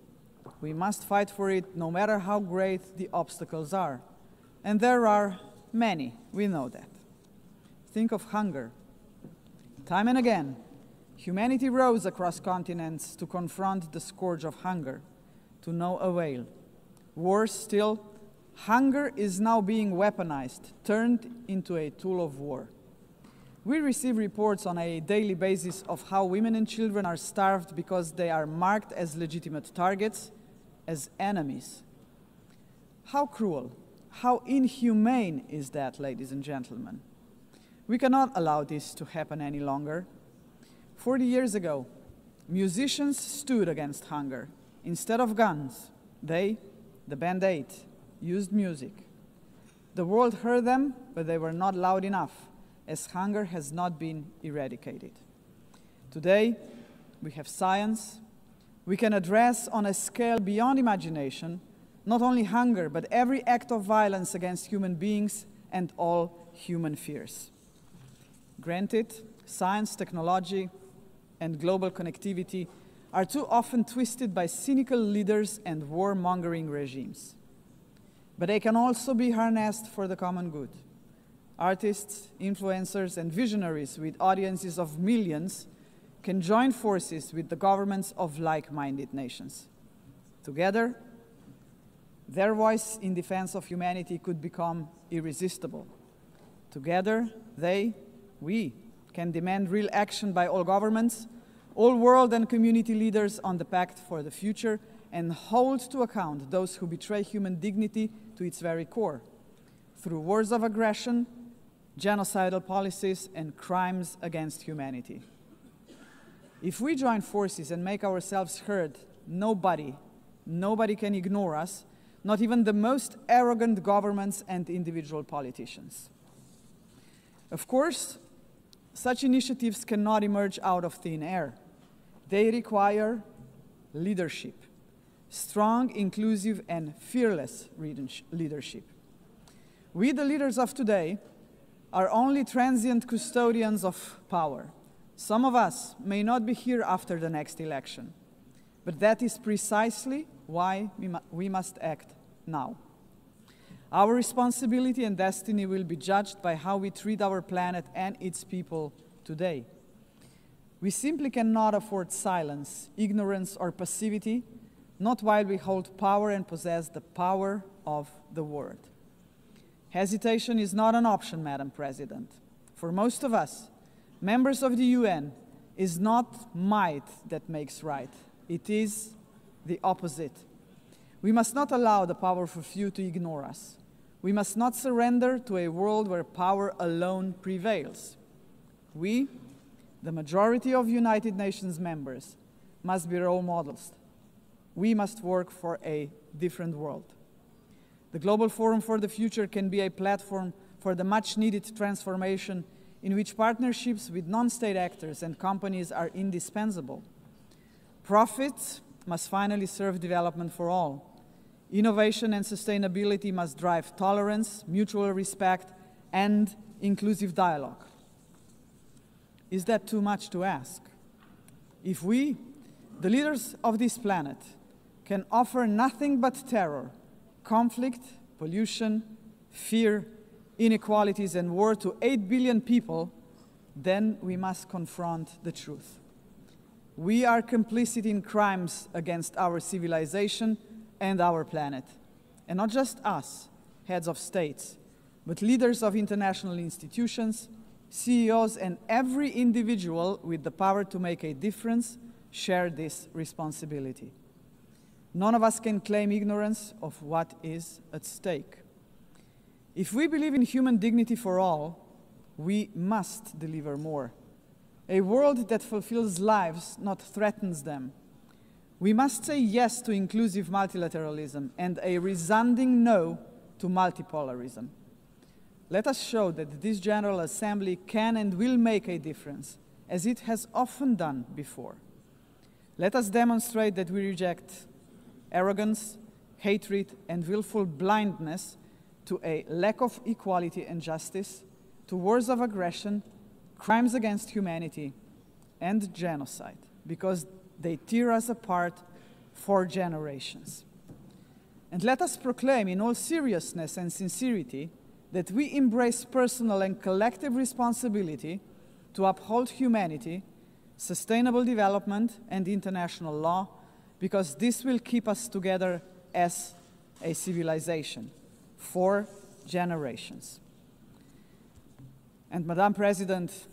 We must fight for it no matter how great the obstacles are. And there are many, we know that. Think of hunger. Time and again, humanity rose across continents to confront the scourge of hunger, to no avail. Worse still, hunger is now being weaponized, turned into a tool of war. We receive reports on a daily basis of how women and children are starved because they are marked as legitimate targets, as enemies. How cruel, how inhumane is that, ladies and gentlemen? We cannot allow this to happen any longer. 40 years ago, musicians stood against hunger. Instead of guns, they, the Band 8, used music. The world heard them, but they were not loud enough, as hunger has not been eradicated. Today, we have science. We can address on a scale beyond imagination not only hunger, but every act of violence against human beings and all human fears. Granted, science, technology, and global connectivity are too often twisted by cynical leaders and warmongering regimes. But they can also be harnessed for the common good. Artists, influencers, and visionaries with audiences of millions can join forces with the governments of like-minded nations. Together, their voice in defense of humanity could become irresistible. Together, we can demand real action by all governments, all world and community leaders on the Pact for the Future, and hold to account those who betray human dignity to its very core, through wars of aggression, genocidal policies, and crimes against humanity. If we join forces and make ourselves heard, nobody can ignore us, not even the most arrogant governments and individual politicians. Of course, such initiatives cannot emerge out of thin air. They require leadership, strong, inclusive, and fearless leadership. We, the leaders of today, are only transient custodians of power. Some of us may not be here after the next election, but that is precisely why we must act now. Our responsibility and destiny will be judged by how we treat our planet and its people today. We simply cannot afford silence, ignorance, or passivity, not while we hold power and possess the power of the word. Hesitation is not an option, Madam President. For most of us, members of the UN, is not might that makes right. It is the opposite. We must not allow the powerful few to ignore us. We must not surrender to a world where power alone prevails. We, the majority of United Nations members, must be role models. We must work for a different world. The Global Forum for the Future can be a platform for the much-needed transformation in which partnerships with non-state actors and companies are indispensable. Profits must finally serve development for all. Innovation and sustainability must drive tolerance, mutual respect, and inclusive dialogue. Is that too much to ask? If we, the leaders of this planet, can offer nothing but terror, conflict, pollution, fear, inequalities, and war to 8 billion people, then we must confront the truth. We are complicit in crimes against our civilization and our planet. And not just us, heads of states, but leaders of international institutions, CEOs, and every individual with the power to make a difference share this responsibility. None of us can claim ignorance of what is at stake. If we believe in human dignity for all, we must deliver more. A world that fulfills lives, not threatens them. We must say yes to inclusive multilateralism and a resounding no to multipolarism. Let us show that this General Assembly can and will make a difference, as it has often done before. Let us demonstrate that we reject arrogance, hatred, and willful blindness to a lack of equality and justice, to wars of aggression, crimes against humanity, and genocide, because they tear us apart for generations. And let us proclaim in all seriousness and sincerity that we embrace personal and collective responsibility to uphold humanity, sustainable development, and international law, because this will keep us together as a civilization for generations. And Madam President,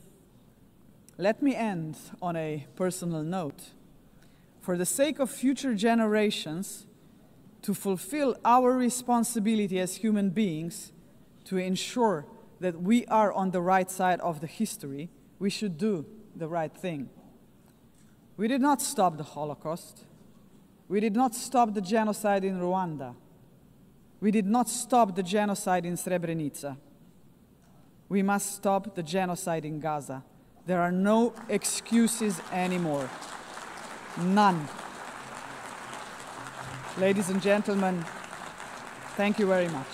let me end on a personal note. For the sake of future generations, to fulfill our responsibility as human beings, to ensure that we are on the right side of the history, we should do the right thing. We did not stop the Holocaust. We did not stop the genocide in Rwanda. We did not stop the genocide in Srebrenica. We must stop the genocide in Gaza. There are no excuses anymore. None. Ladies and gentlemen, thank you very much.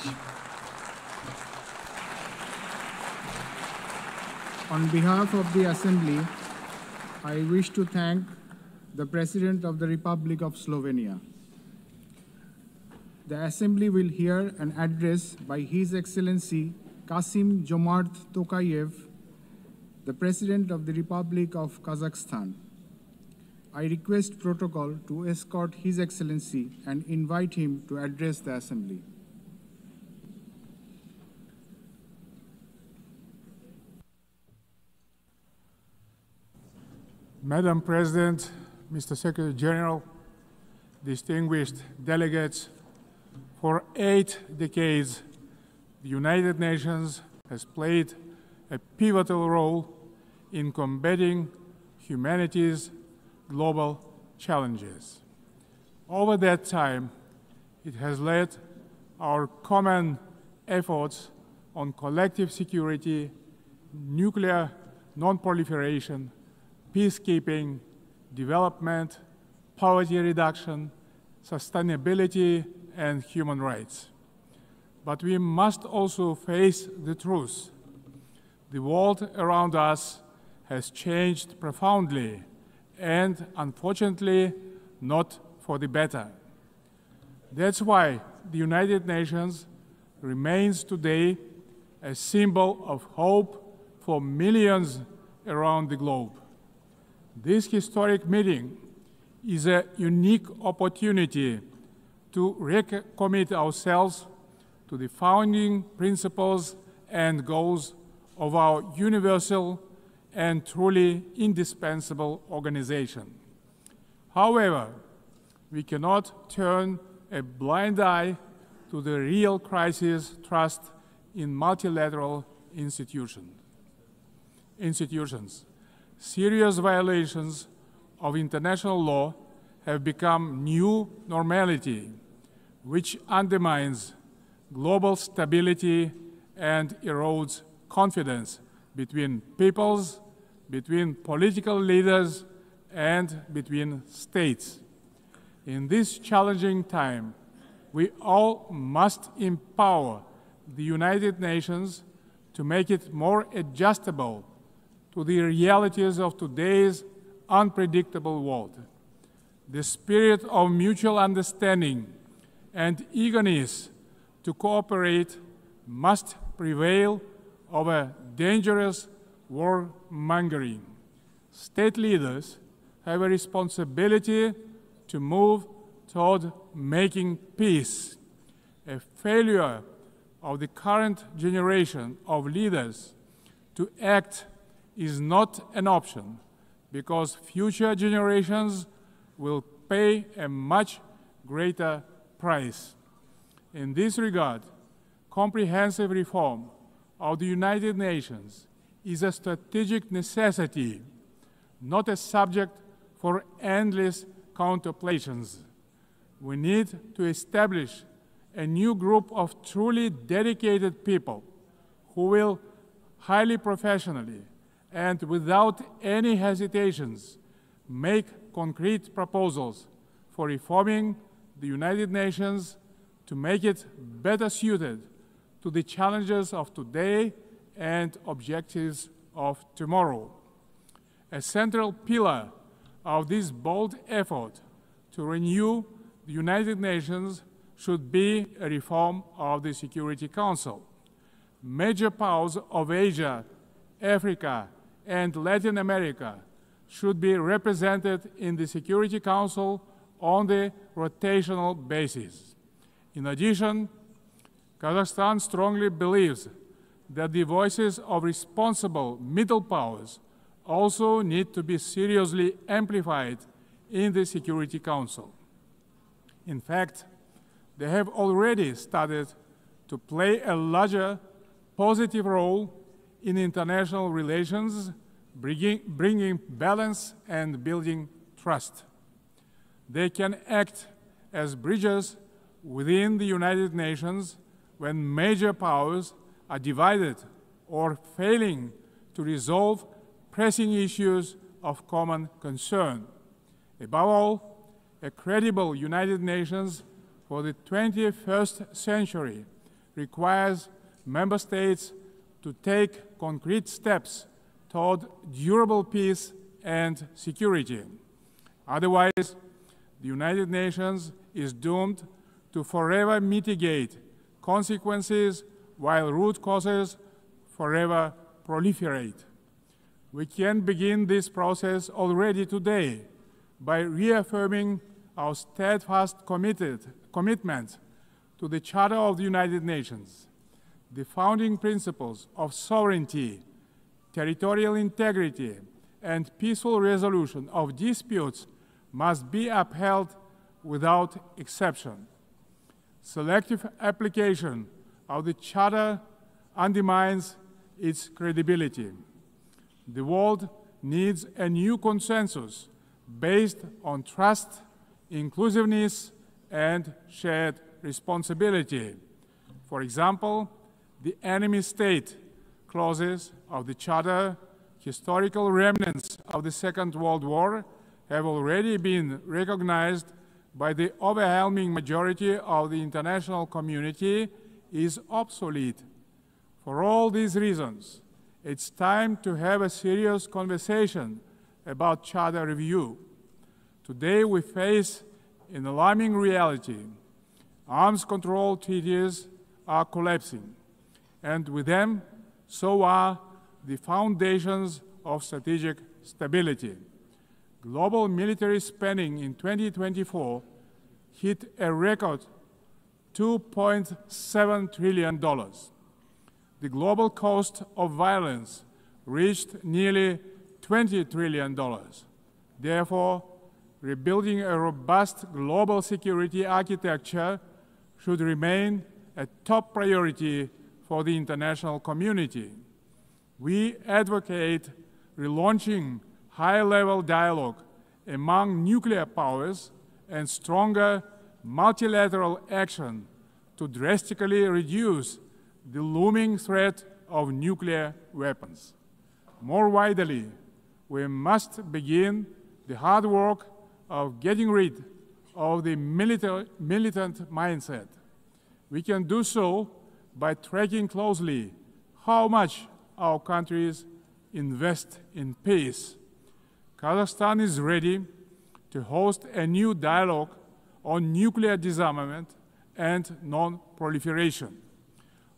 On behalf of the Assembly, I wish to thank the President of the Republic of Slovenia. The Assembly will hear an address by His Excellency 𝗚𝗂𝗄𝗻 𝗔𝗀𝗀𝗀𝗀𝗀, the President of the Republic of Kazakhstan. I request protocol to escort His Excellency and invite him to address the Assembly. Madam President, Mr. Secretary General, distinguished delegates, for 8 decades, the United Nations has played a pivotal role in combating humanity's global challenges. Over that time, it has led our common efforts on collective security, nuclear non-proliferation, peacekeeping, development, poverty reduction, sustainability, and human rights. But we must also face the truth. The world around us has changed profoundly and, unfortunately, not for the better. That's why the United Nations remains today a symbol of hope for millions around the globe. This historic meeting is a unique opportunity to recommit ourselves to the founding principles and goals of our universal and truly indispensable organization. However, we cannot turn a blind eye to the real crisis thrust in multilateral institutions. Serious violations of international law have become new normality, which undermines global stability and erodes confidence between peoples, between political leaders, and between states. In this challenging time, we all must empower the United Nations to make it more adjustable to to the realities of today's unpredictable world. The spirit of mutual understanding and eagerness to cooperate must prevail over dangerous warmongering. State leaders have a responsibility to move toward making peace. A failure of the current generation of leaders to act is not an option, because future generations will pay a much greater price. In this regard, comprehensive reform of the United Nations is a strategic necessity, not a subject for endless contemplations. We need to establish a new group of truly dedicated people who will highly professionally and without any hesitations make concrete proposals for reforming the United Nations to make it better suited to the challenges of today and objectives of tomorrow. A central pillar of this bold effort to renew the United Nations should be a reform of the Security Council. Major powers of Asia, Africa, and Latin America should be represented in the Security Council on the rotational basis. In addition, Kazakhstan strongly believes that the voices of responsible middle powers also need to be seriously amplified in the Security Council. In fact, they have already started to play a larger positive role in international relations, bringing balance and building trust. They can act as bridges within the United Nations when major powers are divided or failing to resolve pressing issues of common concern. Above all, a credible United Nations for the 21st century requires member states to take concrete steps toward durable peace and security. Otherwise, the United Nations is doomed to forever mitigate consequences while root causes forever proliferate. We can begin this process already today by reaffirming our steadfast commitment to the Charter of the United Nations. The founding principles of sovereignty, territorial integrity, and peaceful resolution of disputes must be upheld without exception. Selective application of the Charter undermines its credibility. The world needs a new consensus based on trust, inclusiveness, and shared responsibility. For example, the enemy state clauses of the Charter, historical remnants of the Second World War, have already been recognized by the overwhelming majority of the international community is obsolete. For all these reasons, it's time to have a serious conversation about Charter review. Today we face an alarming reality. Arms control treaties are collapsing, and with them, so are the foundations of strategic stability. Global military spending in 2024 hit a record $2.7 trillion. The global cost of violence reached nearly $20 trillion. Therefore, rebuilding a robust global security architecture should remain a top priority for the international community. We advocate relaunching high-level dialogue among nuclear powers and stronger multilateral action to drastically reduce the looming threat of nuclear weapons. More widely, we must begin the hard work of getting rid of the militant mindset. We can do so by tracking closely how much our countries invest in peace. Kazakhstan is ready to host a new dialogue on nuclear disarmament and non-proliferation.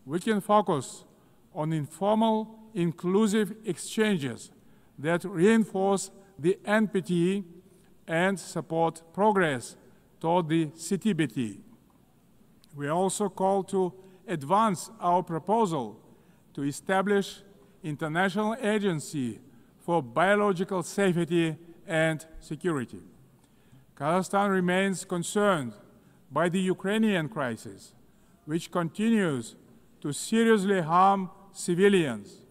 We can focus on informal, inclusive exchanges that reinforce the NPT and support progress toward the CTBT. We also call to advance our proposal to establish International Agency for Biological Safety and Security. Kazakhstan remains concerned by the Ukrainian crisis, which continues to seriously harm civilians,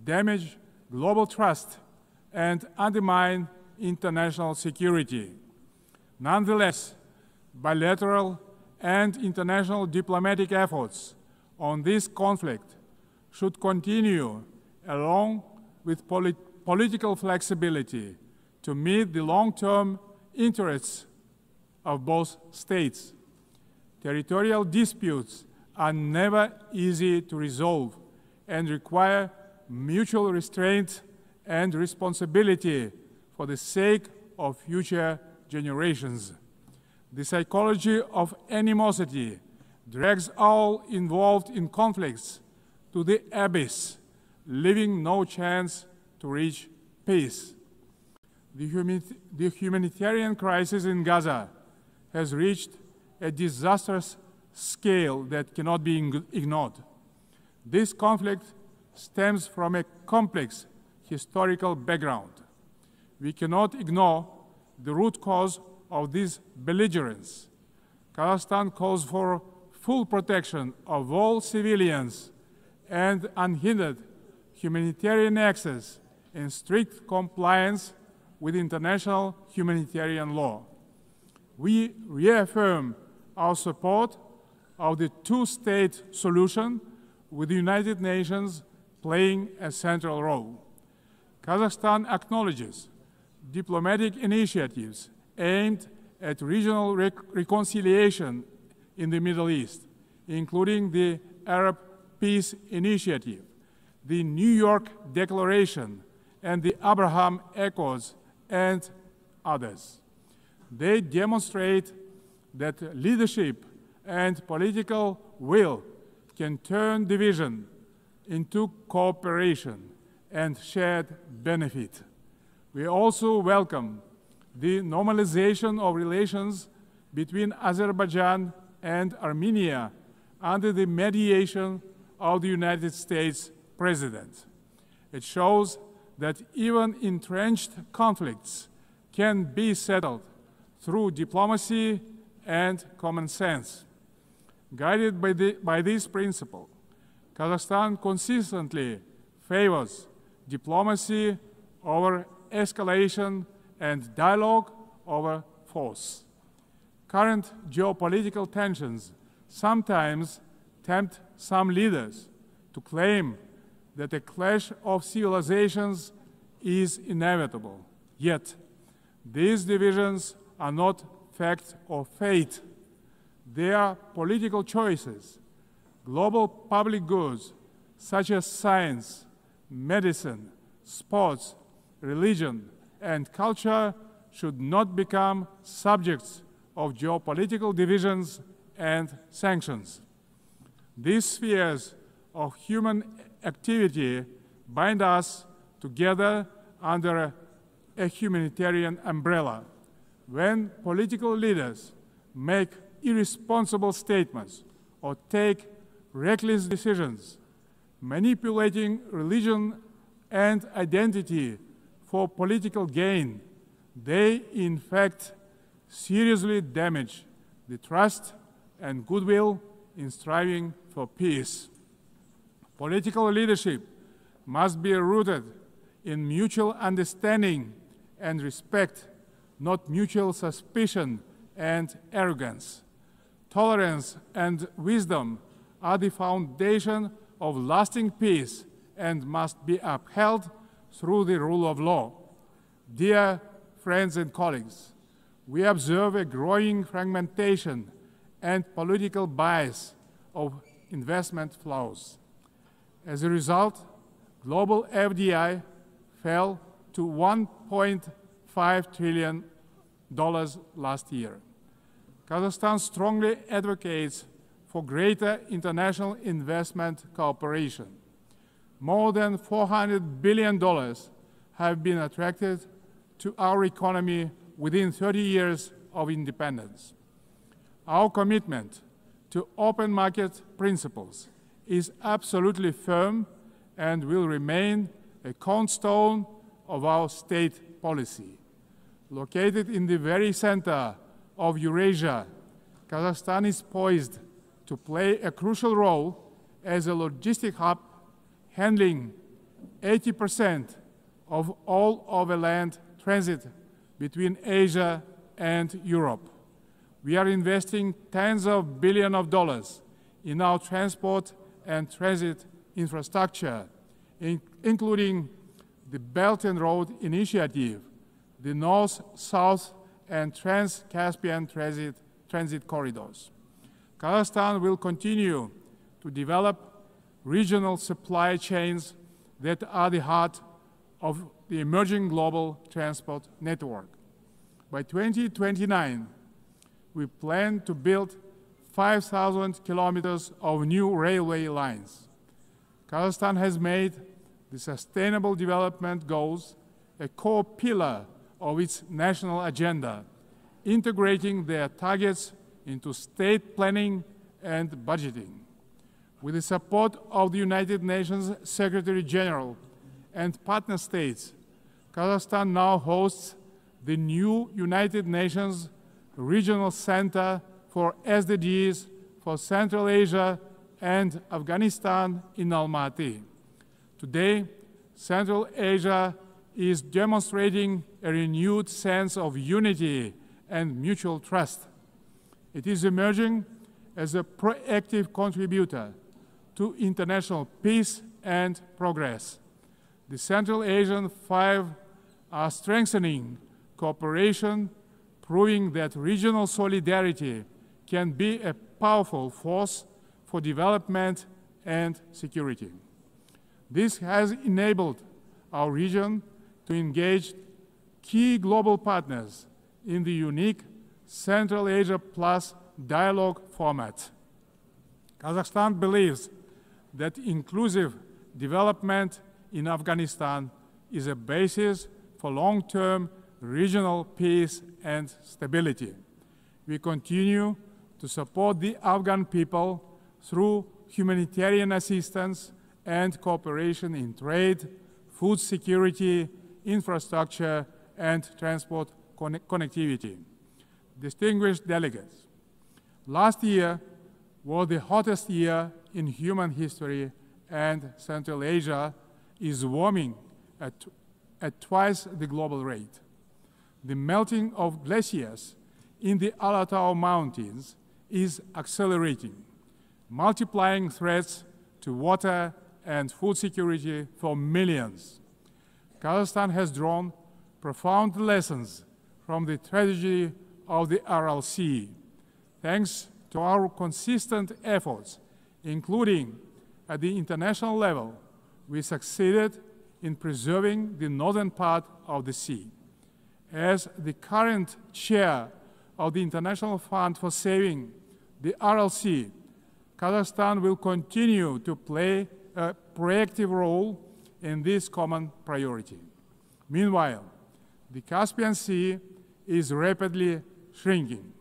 damage global trust, and undermine international security. Nonetheless, bilateral and international diplomatic efforts on this conflict should continue along with political flexibility to meet the long-term interests of both states. Territorial disputes are never easy to resolve and require mutual restraint and responsibility for the sake of future generations. The psychology of animosity drags all involved in conflicts to the abyss, leaving no chance to reach peace. The humanitarian crisis in Gaza has reached a disastrous scale that cannot be ignored. This conflict stems from a complex historical background. We cannot ignore the root cause of this belligerence. Kazakhstan calls for full protection of all civilians and unhindered humanitarian access in strict compliance with international humanitarian law. We reaffirm our support of the two-state solution, with the United Nations playing a central role. Kazakhstan acknowledges diplomatic initiatives aimed at regional reconciliation in the Middle East, including the Arab Peace Initiative, the New York Declaration, and the Abraham Accords, and others. They demonstrate that leadership and political will can turn division into cooperation and shared benefit. We also welcome the normalization of relations between Azerbaijan and Armenia under the mediation of the United States President. It shows that even entrenched conflicts can be settled through diplomacy and common sense. Guided by this principle, Kazakhstan consistently favors diplomacy over escalation and dialogue over force. Current geopolitical tensions sometimes tempt some leaders to claim that a clash of civilizations is inevitable. Yet, these divisions are not fact or fate. They are political choices. Global public goods, such as science, medicine, sports, religion, and culture, should not become subjects of geopolitical divisions and sanctions. These spheres of human activity bind us together under a humanitarian umbrella. When political leaders make irresponsible statements or take reckless decisions, manipulating religion and identity for political gain, they in fact seriously damage the trust and goodwill in striving for peace. Political leadership must be rooted in mutual understanding and respect, not mutual suspicion and arrogance. Tolerance and wisdom are the foundation of lasting peace and must be upheld through the rule of law. Dear friends and colleagues, we observe a growing fragmentation and political bias of investment flows. As a result, global FDI fell to $1.5 trillion last year. Kazakhstan strongly advocates for greater international investment cooperation. More than $400 billion have been attracted to our economy within 30 years of independence. Our commitment to open market principles is absolutely firm and will remain a cornerstone of our state policy. Located in the very center of Eurasia, Kazakhstan is poised to play a crucial role as a logistic hub, handling 80% of all overland transit between Asia and Europe. We are investing tens of billions of dollars in our transport and transit infrastructure, including the Belt and Road Initiative, the North-South and Trans-Caspian transit corridors. Kazakhstan will continue to develop regional supply chains that are the heart of the emerging global transport network. By 2029, we plan to build 5,000 kilometers of new railway lines. Kazakhstan has made the Sustainable Development Goals a core pillar of its national agenda, integrating their targets into state planning and budgeting. With the support of the United Nations Secretary General and partner states, Kazakhstan now hosts the new United Nations Regional Center for SDGs for Central Asia and Afghanistan in Almaty. Today, Central Asia is demonstrating a renewed sense of unity and mutual trust. It is emerging as a proactive contributor to international peace and progress. The Central Asian Five are strengthening cooperation, proving that regional solidarity can be a powerful force for development and security. This has enabled our region to engage key global partners in the unique Central Asia Plus dialogue format. Kazakhstan believes that inclusive development in Afghanistan is a basis for long-term regional peace and stability. We continue to support the Afghan people through humanitarian assistance and cooperation in trade, food security, infrastructure, and transport connectivity. Distinguished delegates, last year was the hottest year in human history, and Central Asia is warming at twice the global rate. The melting of glaciers in the Alatau Mountains is accelerating, multiplying threats to water and food security for millions. Kazakhstan has drawn profound lessons from the tragedy of the Aral Sea. Thanks to our consistent efforts, including at the international level, we succeeded in preserving the northern part of the sea. As the current chair of the International Fund for Saving the Aral Sea, Kazakhstan will continue to play a proactive role in this common priority. Meanwhile, the Caspian Sea is rapidly shrinking.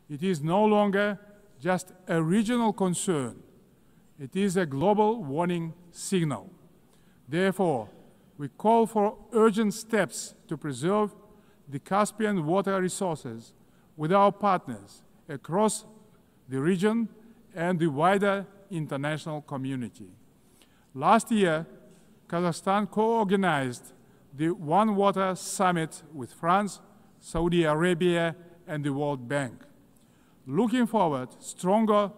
It is no longer just a regional concern. It is a global warning signal. Therefore, we call for urgent steps to preserve the Caspian water resources with our partners across the region and the wider international community. Last year, Kazakhstan co-organized the One Water Summit with France, Saudi Arabia, and the World Bank. Looking forward, stronger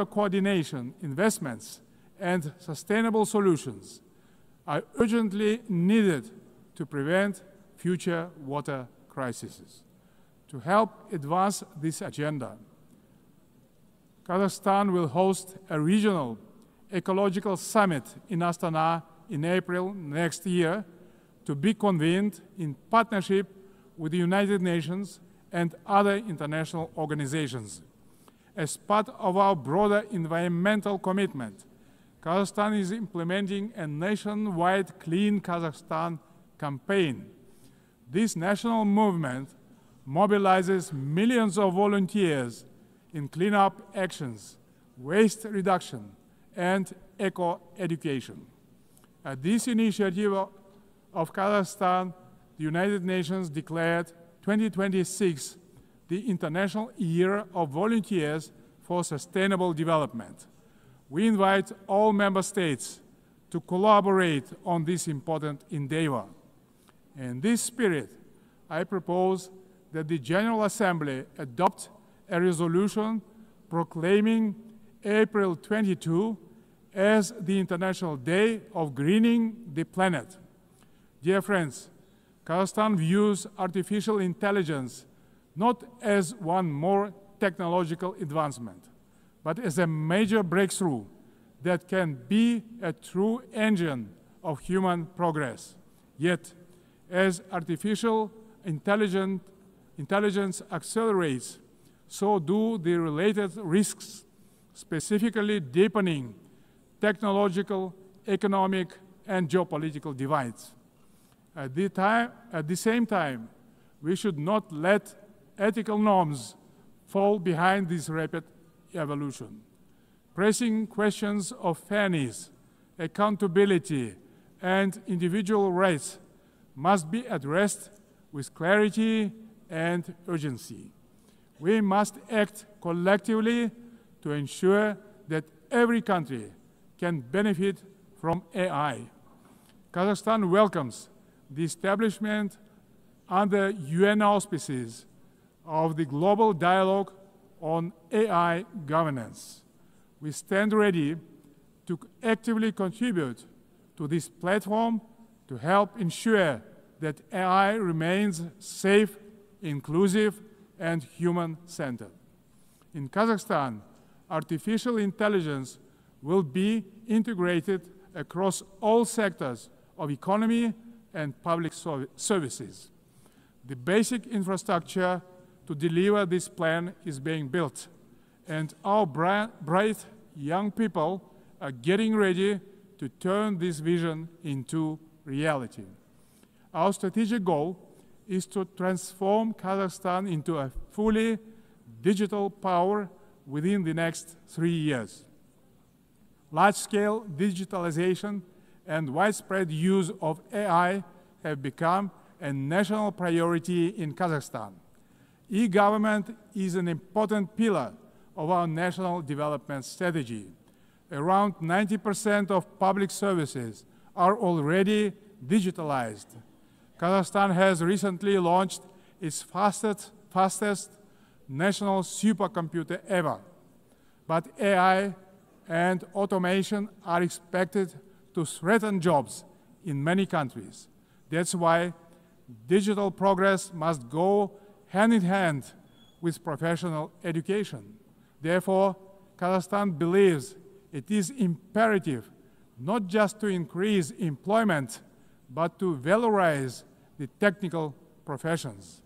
coordination, investments, and sustainable solutions are urgently needed to prevent future water crises. To help advance this agenda, Kazakhstan will host a regional ecological summit in Astana in April next year, to be convened in partnership with the United Nations and other international organizations. As part of our broader environmental commitment, Kazakhstan is implementing a nationwide Clean Kazakhstan campaign. This national movement mobilizes millions of volunteers in cleanup actions, waste reduction, and eco-education. At this initiative of Kazakhstan, the United Nations declared 2026 the International Year of Volunteers for Sustainable Development. We invite all member states to collaborate on this important endeavor. In this spirit, I propose that the General Assembly adopt a resolution proclaiming April 22 as the International Day of Greening the Planet. Dear friends, Kazakhstan views artificial intelligence not as one more technological advancement, but as a major breakthrough that can be a true engine of human progress. Yet, as artificial intelligence accelerates, so do the related risks, specifically deepening technological, economic, and geopolitical divides. At the same time, we should not let ethical norms fall behind this rapid evolution. Pressing questions of fairness, accountability, and individual rights must be addressed with clarity and urgency. We must act collectively to ensure that every country can benefit from AI. Kazakhstan welcomes the establishment under UN auspices of the Global Dialogue on AI Governance. We stand ready to actively contribute to this platform to help ensure that AI remains safe, inclusive, and human-centered. In Kazakhstan, artificial intelligence will be integrated across all sectors of economy and public services. The basic infrastructure to deliver this plan is being built, and our bright young people are getting ready to turn this vision into reality. Our strategic goal is to transform Kazakhstan into a fully digital power within the next 3 years. Large-scale digitalization and widespread use of AI have become a national priority in Kazakhstan. E-government is an important pillar of our national development strategy. Around 90% of public services are already digitalized. Kazakhstan has recently launched its fastest national supercomputer ever. But AI and automation are expected to threaten jobs in many countries. That's why digital progress must go hand in hand with professional education. Therefore, Kazakhstan believes it is imperative not just to increase employment, but to valorize the technical professions.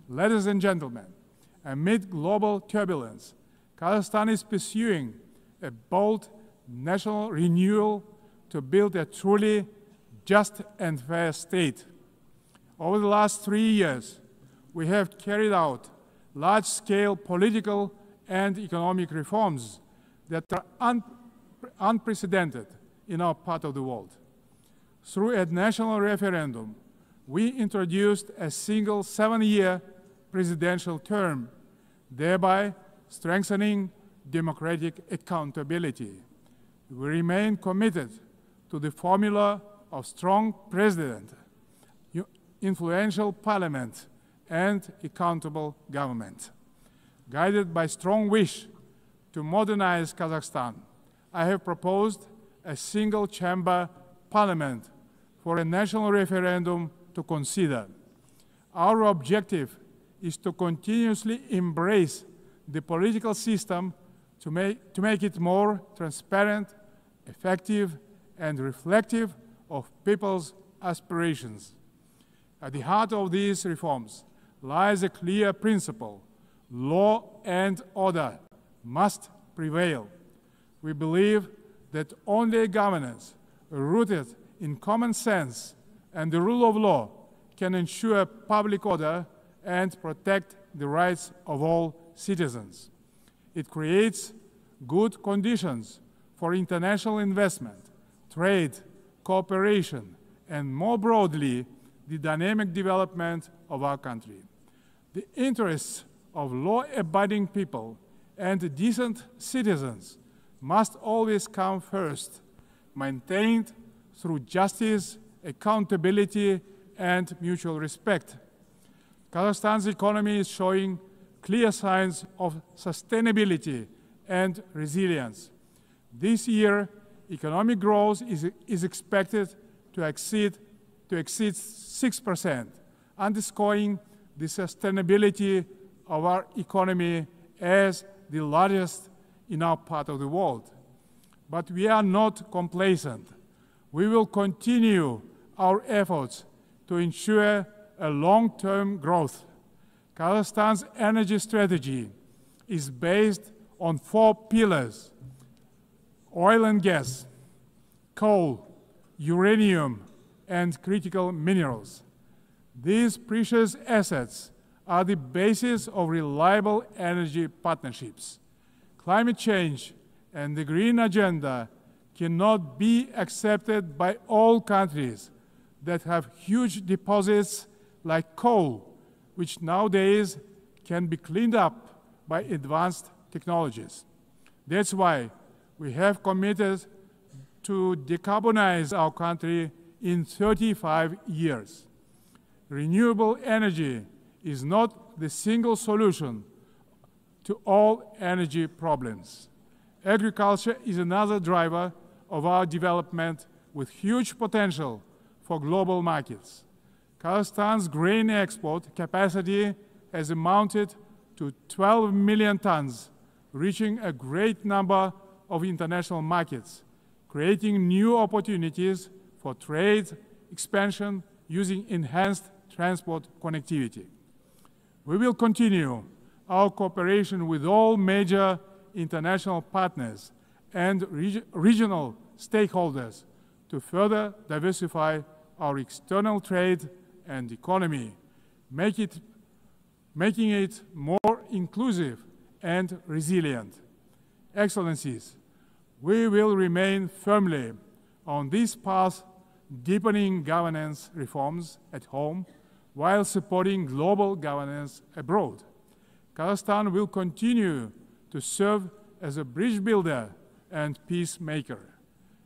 Ladies and gentlemen, amid global turbulence, Kazakhstan is pursuing a bold national renewal to build a truly just and fair state. Over the last 3 years, we have carried out large-scale political and economic reforms that are unprecedented in our part of the world. Through a national referendum, we introduced a single 7-year presidential term, thereby strengthening democratic accountability. We remain committed to the formula of strong president, influential parliament, and accountable government. Guided by strong wish to modernize Kazakhstan, I have proposed a single-chamber parliament for a national referendum to consider. Our objective is to continuously embrace the political system to make it more transparent, effective, and reflective of people's aspirations. At the heart of these reforms lies a clear principle: law and order must prevail. We believe that only governance rooted in common sense and the rule of law can ensure public order and protect the rights of all citizens. It creates good conditions for international investment, trade, cooperation, and more broadly, the dynamic development of our country. The interests of law-abiding people and decent citizens must always come first, maintained through justice, accountability, and mutual respect. Kazakhstan's economy is showing clear signs of sustainability and resilience. This year, economic growth is expected to exceed 6%, underscoring the sustainability of our economy as the largest in our part of the world. But we are not complacent. We will continue our efforts to ensure a long-term growth. Kazakhstan's energy strategy is based on 4 pillars: oil and gas, coal, uranium, and critical minerals. These precious assets are the basis of reliable energy partnerships. Climate change and the green agenda cannot be accepted by all countries that have huge deposits like coal, which nowadays can be cleaned up by advanced technologies. That's why we have committed to decarbonize our country in 35 years. Renewable energy is not the single solution to all energy problems. Agriculture is another driver of our development with huge potential for global markets. Kazakhstan's grain export capacity has amounted to 12 million tons, reaching a great number of international markets, creating new opportunities for trade expansion using enhanced transport connectivity. We will continue our cooperation with all major international partners and regional stakeholders to further diversify our external trade and economy, making it more inclusive and resilient. Excellencies, we will remain firmly on this path, deepening governance reforms at home while supporting global governance abroad. Kazakhstan will continue to serve as a bridge builder and peacemaker.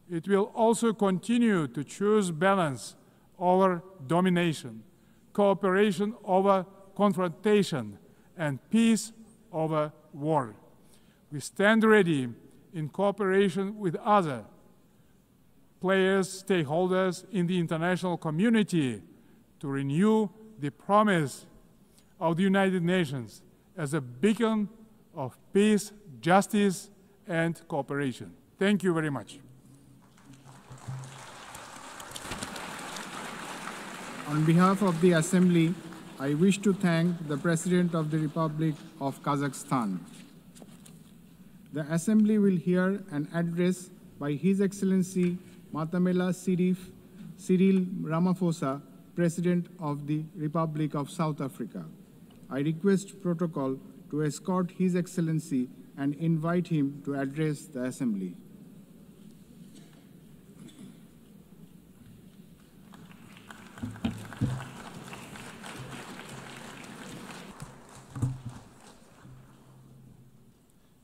It will also continue to choose balance over domination, cooperation over confrontation, and peace over war. We stand ready in cooperation with other players, stakeholders in the international community to renew the promise of the United Nations as a beacon of peace, justice, and cooperation. Thank you very much. On behalf of the Assembly, I wish to thank the President of the Republic of Kazakhstan. The Assembly will hear an address by His Excellency 𝗵𝗵 hy𝗶𝗹𝗀𝗃, President of the Republic of South Africa. I request protocol to escort His Excellency and invite him to address the Assembly.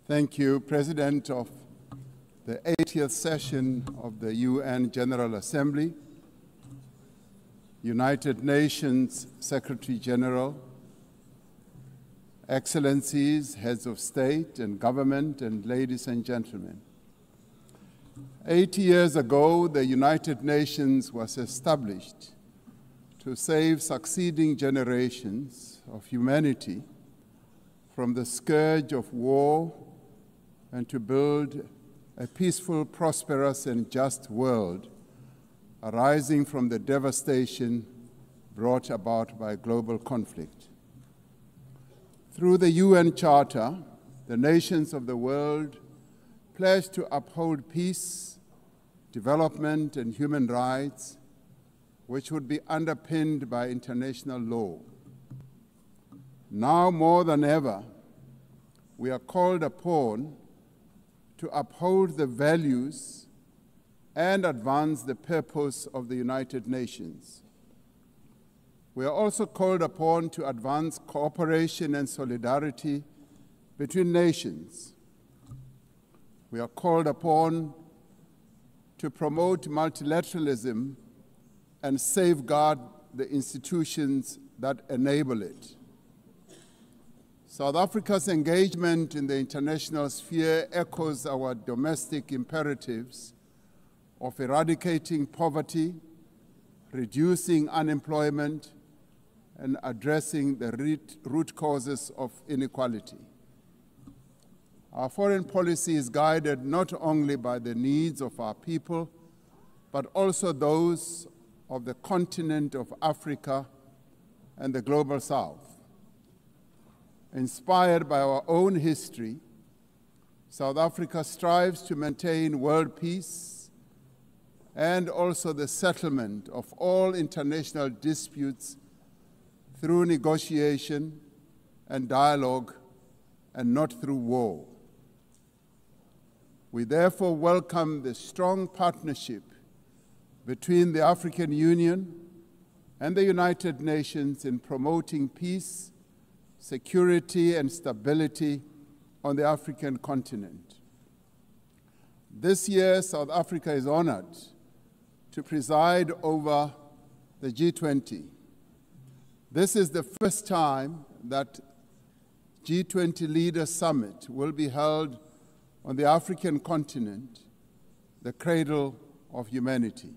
Thank you, President of the 80th session of the UN General Assembly, United Nations Secretary General, Excellencies, Heads of State and Government, and ladies and gentlemen. 80 years ago, the United Nations was established to save succeeding generations of humanity from the scourge of war and to build a peaceful, prosperous, and just world arising from the devastation brought about by global conflict. Through the UN Charter, the nations of the world pledge to uphold peace, development, and human rights, which would be underpinned by international law. Now more than ever, we are called upon to uphold the values and advance the purpose of the United Nations. We are also called upon to advance cooperation and solidarity between nations. We are called upon to promote multilateralism and safeguard the institutions that enable it. South Africa's engagement in the international sphere echoes our domestic imperatives of eradicating poverty, reducing unemployment, and addressing the root causes of inequality. Our foreign policy is guided not only by the needs of our people, but also those of the continent of Africa and the global South. Inspired by our own history, South Africa strives to maintain world peace and also the settlement of all international disputes through negotiation and dialogue and not through war. We therefore welcome the strong partnership between the African Union and the United Nations in promoting peace, security, and stability on the African continent. This year, South Africa is honored to preside over the G20. This is the first time that G20 Leaders Summit will be held on the African continent, the cradle of humanity.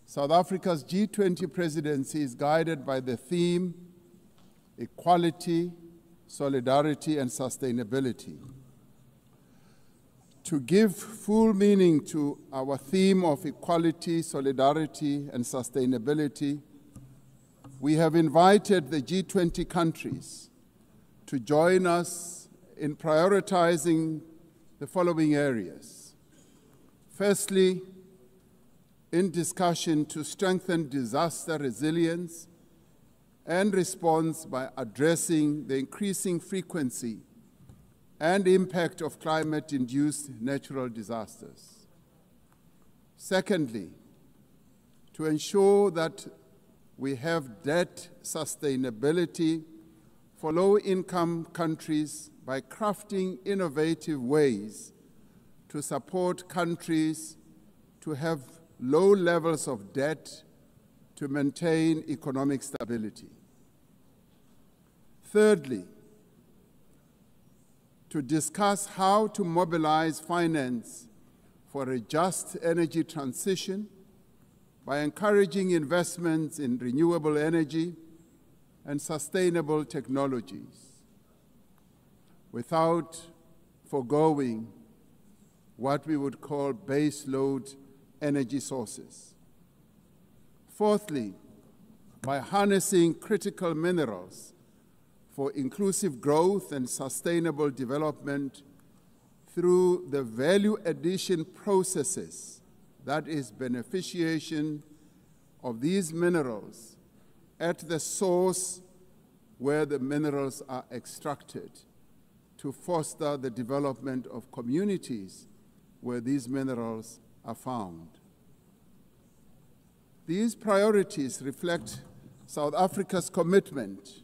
South Africa's G20 presidency is guided by the theme equality, solidarity, and sustainability. To give full meaning to our theme of equality, solidarity, and sustainability, we have invited the G20 countries to join us in prioritizing the following areas. Firstly, in discussion to strengthen disaster resilience and response by addressing the increasing frequency and impact of climate-induced natural disasters. Secondly, to ensure that we have debt sustainability for low-income countries by crafting innovative ways to support countries to have low levels of debt to maintain economic stability. Thirdly, to discuss how to mobilize finance for a just energy transition by encouraging investments in renewable energy and sustainable technologies without foregoing what we would call base load energy sources. Fourthly, by harnessing critical minerals for inclusive growth and sustainable development through the value addition processes, that is, beneficiation of these minerals at the source where the minerals are extracted to foster the development of communities where these minerals are found. These priorities reflect South Africa's commitment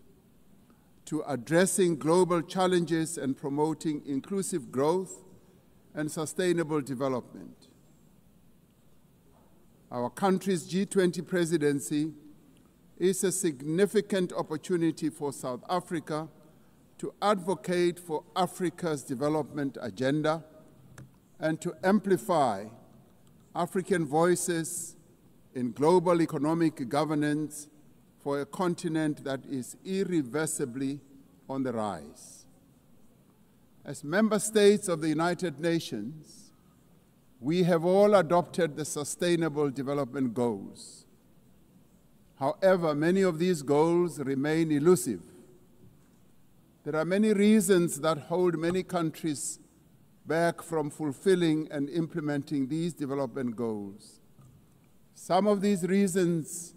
to addressing global challenges and promoting inclusive growth and sustainable development. Our country's G20 presidency is a significant opportunity for South Africa to advocate for Africa's development agenda and to amplify African voices in global economic governance for a continent that is irreversibly on the rise. As member states of the United Nations, we have all adopted the Sustainable Development Goals. However, many of these goals remain elusive. There are many reasons that hold many countries back from fulfilling and implementing these development goals. Some of these reasons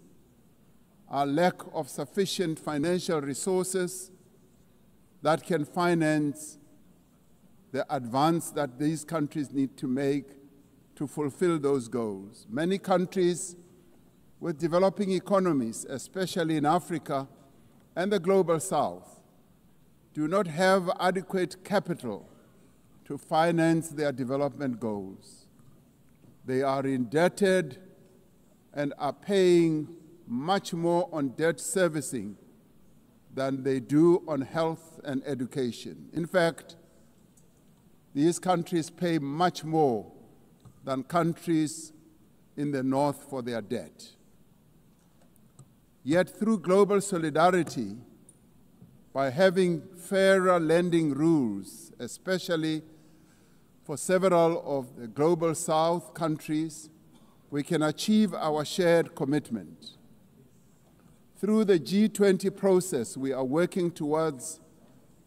are lack of sufficient financial resources that can finance the advance that these countries need to make to fulfill those goals. Many countries with developing economies, especially in Africa and the global South, do not have adequate capital to finance their development goals. They are indebted and are paying much more on debt servicing than they do on health and education. In fact, these countries pay much more than countries in the North for their debt. Yet through global solidarity, by having fairer lending rules, especially for several of the global South countries, we can achieve our shared commitment. Through the G20 process, we are working towards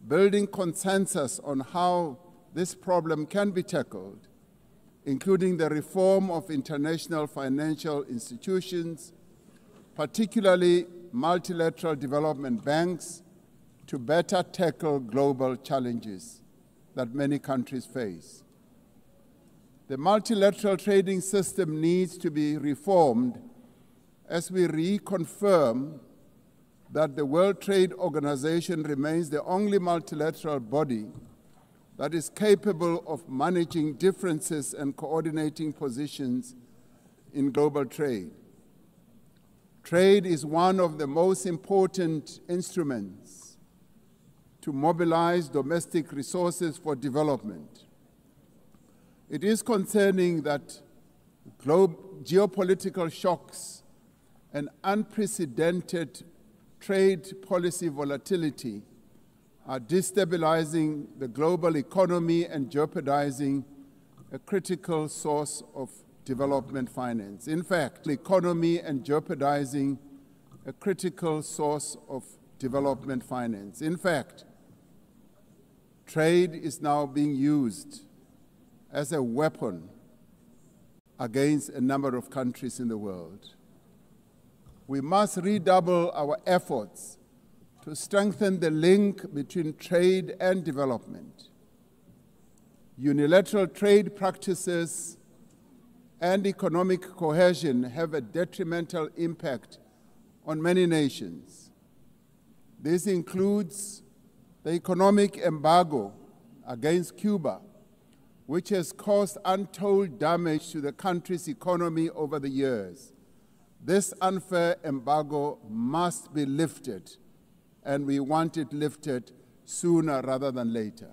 building consensus on how this problem can be tackled, including the reform of international financial institutions, particularly multilateral development banks, to better tackle global challenges that many countries face. The multilateral trading system needs to be reformed as we reconfirm that the World Trade Organization remains the only multilateral body that is capable of managing differences and coordinating positions in global trade. Trade is one of the most important instruments to mobilize domestic resources for development. It is concerning that geopolitical shocks and unprecedented trade policy volatility are destabilizing the global economy and jeopardizing a critical source of development finance. In fact, the economy and jeopardizing a critical source of development finance. In fact, trade is now being used as a weapon against a number of countries in the world. We must redouble our efforts to strengthen the link between trade and development. Unilateral trade practices and economic cohesion have a detrimental impact on many nations. This includes the economic embargo against Cuba, which has caused untold damage to the country's economy over the years. This unfair embargo must be lifted, and we want it lifted sooner rather than later.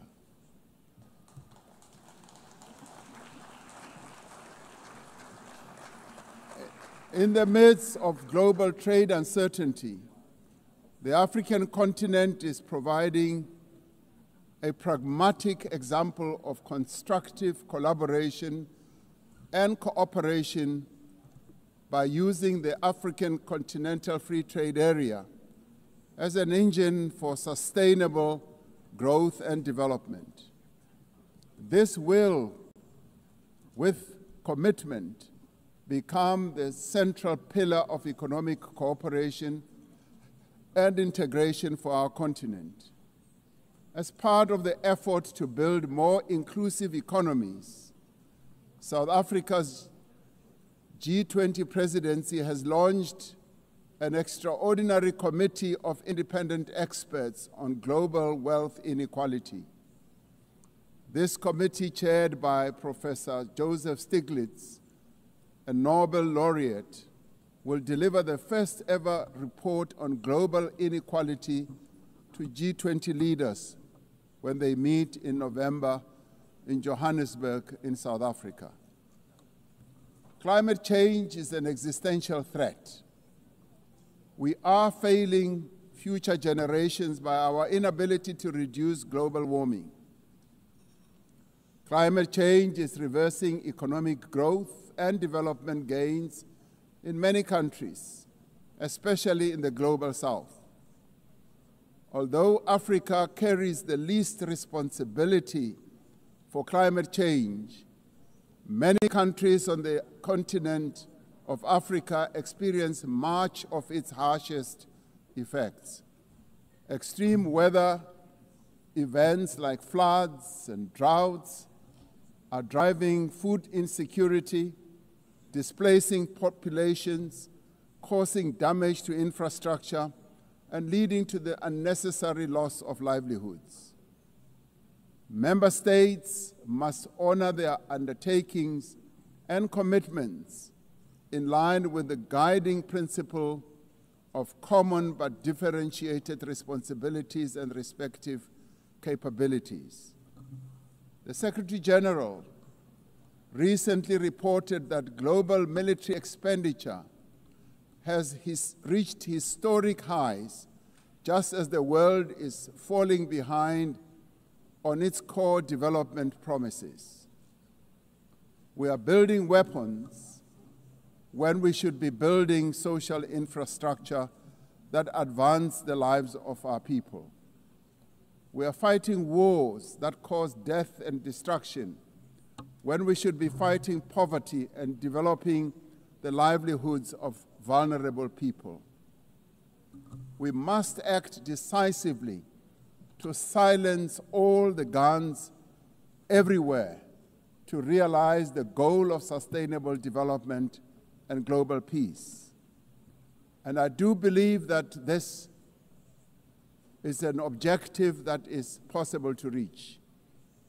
In the midst of global trade uncertainty, the African continent is providing a pragmatic example of constructive collaboration and cooperation by using the African Continental Free Trade Area as an engine for sustainable growth and development. This will, with commitment, become the central pillar of economic cooperation and integration for our continent. As part of the effort to build more inclusive economies, South Africa's G20 presidency has launched an extraordinary committee of independent experts on global wealth inequality. This committee, chaired by Professor Joseph Stiglitz, a Nobel laureate, will deliver the first ever report on global inequality to G20 leaders when they meet in November in Johannesburg in South Africa. Climate change is an existential threat. We are failing future generations by our inability to reduce global warming. Climate change is reversing economic growth and development gains in many countries especially in the global south. Although Africa carries the least responsibility for climate change, many countries on the continent of Africa experience much of its harshest effects. Extreme weather events like floods and droughts are driving food insecurity, displacing populations, causing damage to infrastructure, and leading to the unnecessary loss of livelihoods. Member states must honor their undertakings and commitments in line with the guiding principle of common but differentiated responsibilities and respective capabilities. The Secretary General recently reported that global military expenditure has reached historic highs, just as the world is falling behind on its core development promises. We are building weapons when we should be building social infrastructure that advance the lives of our people. We are fighting wars that cause death and destruction when we should be fighting poverty and developing the livelihoods of vulnerable people. We must act decisively to silence all the guns everywhere to realize the goal of sustainable development and global peace. And I do believe that this is an objective that is possible to reach.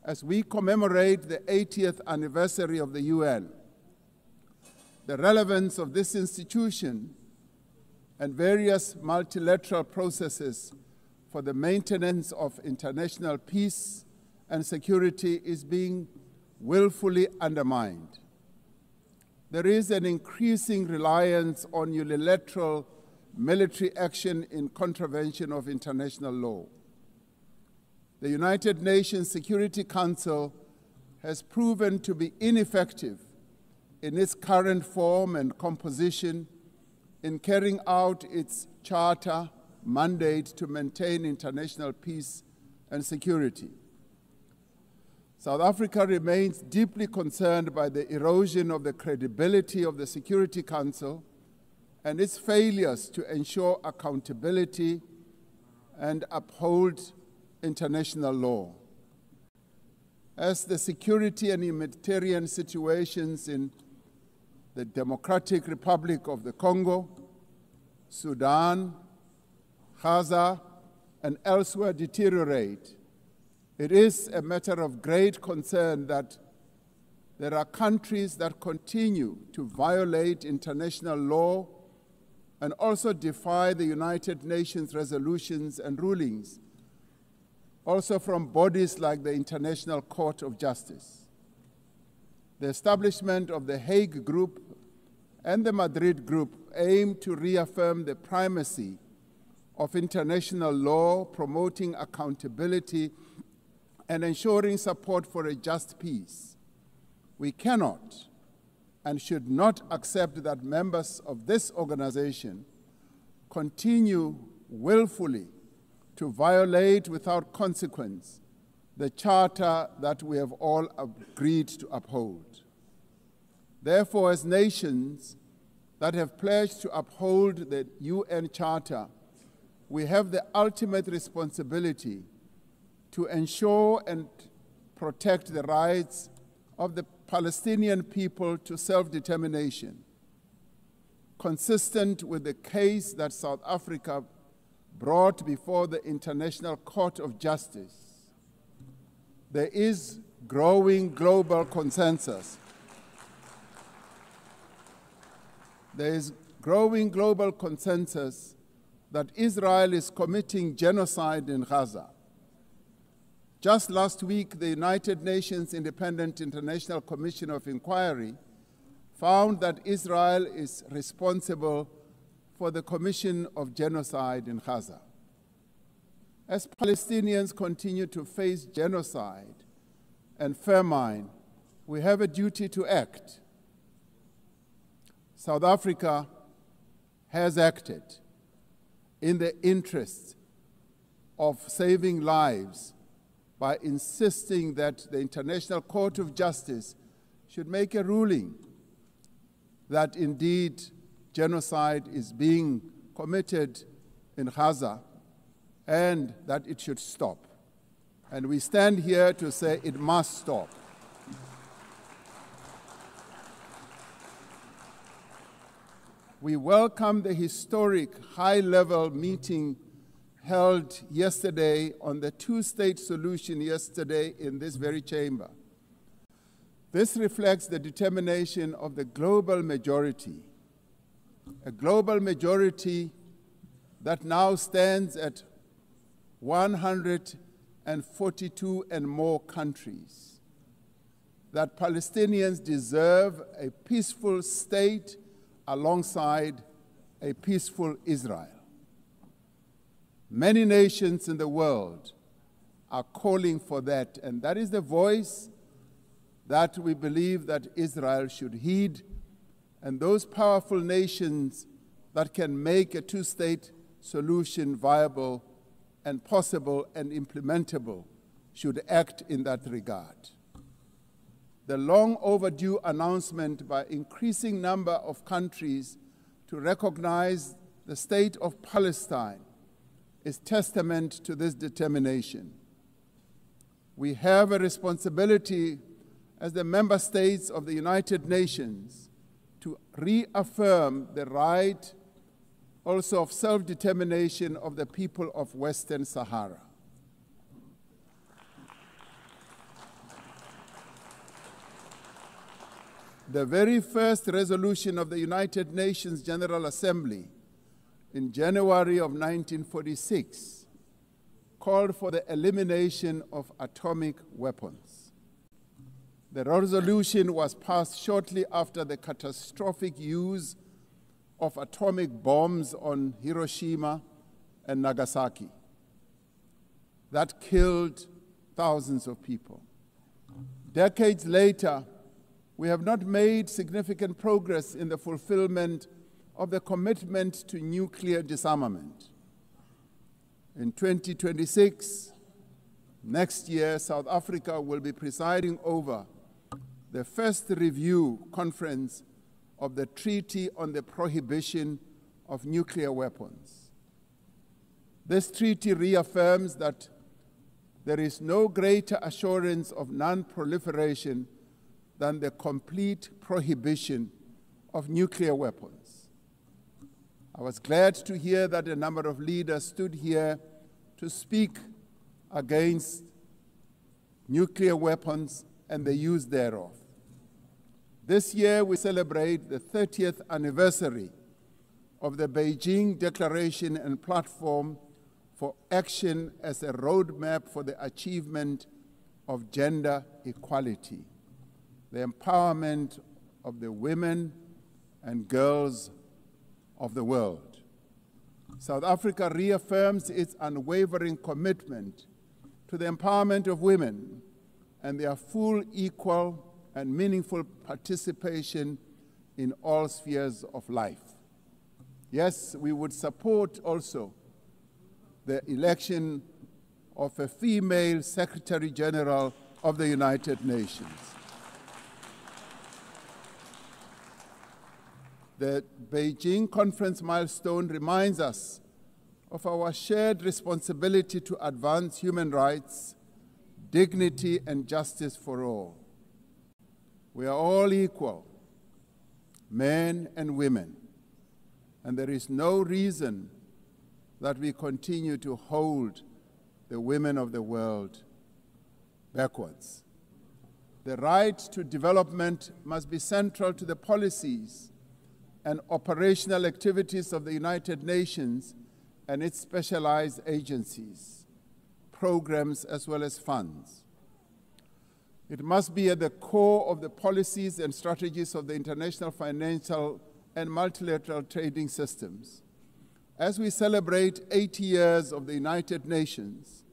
As we commemorate the 80th anniversary of the UN, the relevance of this institution and various multilateral processes for the maintenance of international peace and security is being willfully undermined. There is an increasing reliance on unilateral military action in contravention of international law. The United Nations Security Council has proven to be ineffective in its current form and composition in carrying out its charter mandate to maintain international peace and security. South Africa remains deeply concerned by the erosion of the credibility of the Security Council and its failures to ensure accountability and uphold international law. As the security and humanitarian situations in the Democratic Republic of the Congo, Sudan, Gaza, and elsewhere deteriorate, it is a matter of great concern that there are countries that continue to violate international law and also defy the United Nations resolutions and rulings, also from bodies like the International Court of Justice. The establishment of the Hague Group and the Madrid Group aim to reaffirm the primacy of international law, promoting accountability and ensuring support for a just peace. We cannot and should not accept that members of this organization continue willfully to violate without consequence the charter that we have all agreed to uphold. Therefore, as nations that have pledged to uphold the UN Charter, we have the ultimate responsibility to ensure and protect the rights of the Palestinian people to self-determination, consistent with the case that South Africa brought before the International Court of Justice. There is growing global consensus. There is growing global consensus that Israel is committing genocide in Gaza. Just last week, the United Nations Independent International Commission of Inquiry found that Israel is responsible for the commission of genocide in Gaza. As Palestinians continue to face genocide and famine, we have a duty to act. South Africa has acted in the interest of saving lives by insisting that the International Court of Justice should make a ruling that indeed genocide is being committed in Gaza and that it should stop. And we stand here to say it must stop. We welcome the historic high-level meeting held yesterday on the two-state solution yesterday in this very chamber. This reflects the determination of the global majority, a global majority that now stands at 142 and more countries, that Palestinians deserve a peaceful state alongside a peaceful Israel. Many nations in the world are calling for that, and that is the voice that we believe that Israel should heed, and those powerful nations that can make a two-state solution viable and possible and implementable should act in that regard. The long overdue announcement by increasing number of countries to recognize the state of Palestine is testament to this determination. We have a responsibility as the member states of the United Nations to reaffirm the right also of self-determination of the people of Western Sahara. The very first resolution of the United Nations General Assembly in January of 1946 called for the elimination of atomic weapons. The resolution was passed shortly after the catastrophic use of atomic bombs on Hiroshima and Nagasaki that killed thousands of people. Decades later, we have not made significant progress in the fulfillment of the commitment to nuclear disarmament. In 2026, next year, South Africa will be presiding over the first review conference of the Treaty on the Prohibition of Nuclear Weapons. This treaty reaffirms that there is no greater assurance of non-proliferation than the complete prohibition of nuclear weapons. I was glad to hear that a number of leaders stood here to speak against nuclear weapons and the use thereof. This year we celebrate the 30th anniversary of the Beijing Declaration and Platform for Action as a roadmap for the achievement of gender equality, the empowerment of the women and girls of the world. South Africa reaffirms its unwavering commitment to the empowerment of women and their full, equal, and meaningful participation in all spheres of life. Yes, we would support also the election of a female Secretary General of the United Nations. The Beijing conference milestone reminds us of our shared responsibility to advance human rights, dignity, and justice for all. We are all equal, men and women, and there is no reason that we continue to hold the women of the world backwards. The right to development must be central to the policies and operational activities of the United Nations and its specialized agencies, programs, as well as funds. It must be at the core of the policies and strategies of the international financial and multilateral trading systems. As we celebrate 80 years of the United Nations,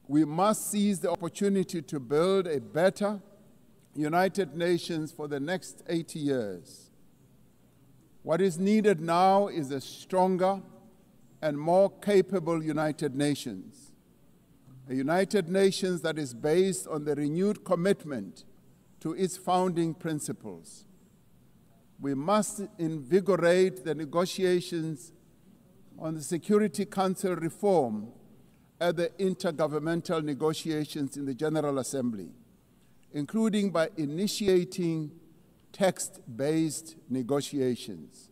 we must seize the opportunity to build a better United Nations for the next 80 years. What is needed now is a stronger and more capable United Nations, a United Nations that is based on the renewed commitment to its founding principles. We must invigorate the negotiations on the Security Council reform at the intergovernmental negotiations in the General Assembly, including by initiating text-based negotiations.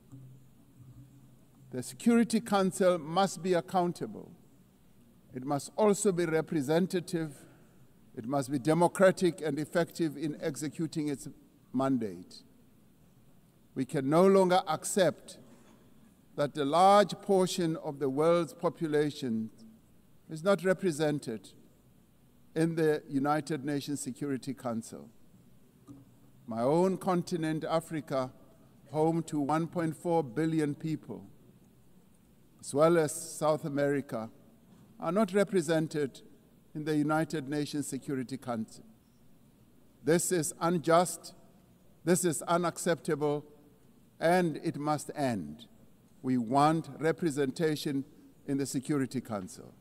The Security Council must be accountable. It must also be representative. It must be democratic and effective in executing its mandate. We can no longer accept that a large portion of the world's population is not represented in the United Nations Security Council. My own continent, Africa, home to 1.4 billion people, as well as South America, are not represented in the United Nations Security Council. This is unjust, this is unacceptable, and it must end. We want representation in the Security Council.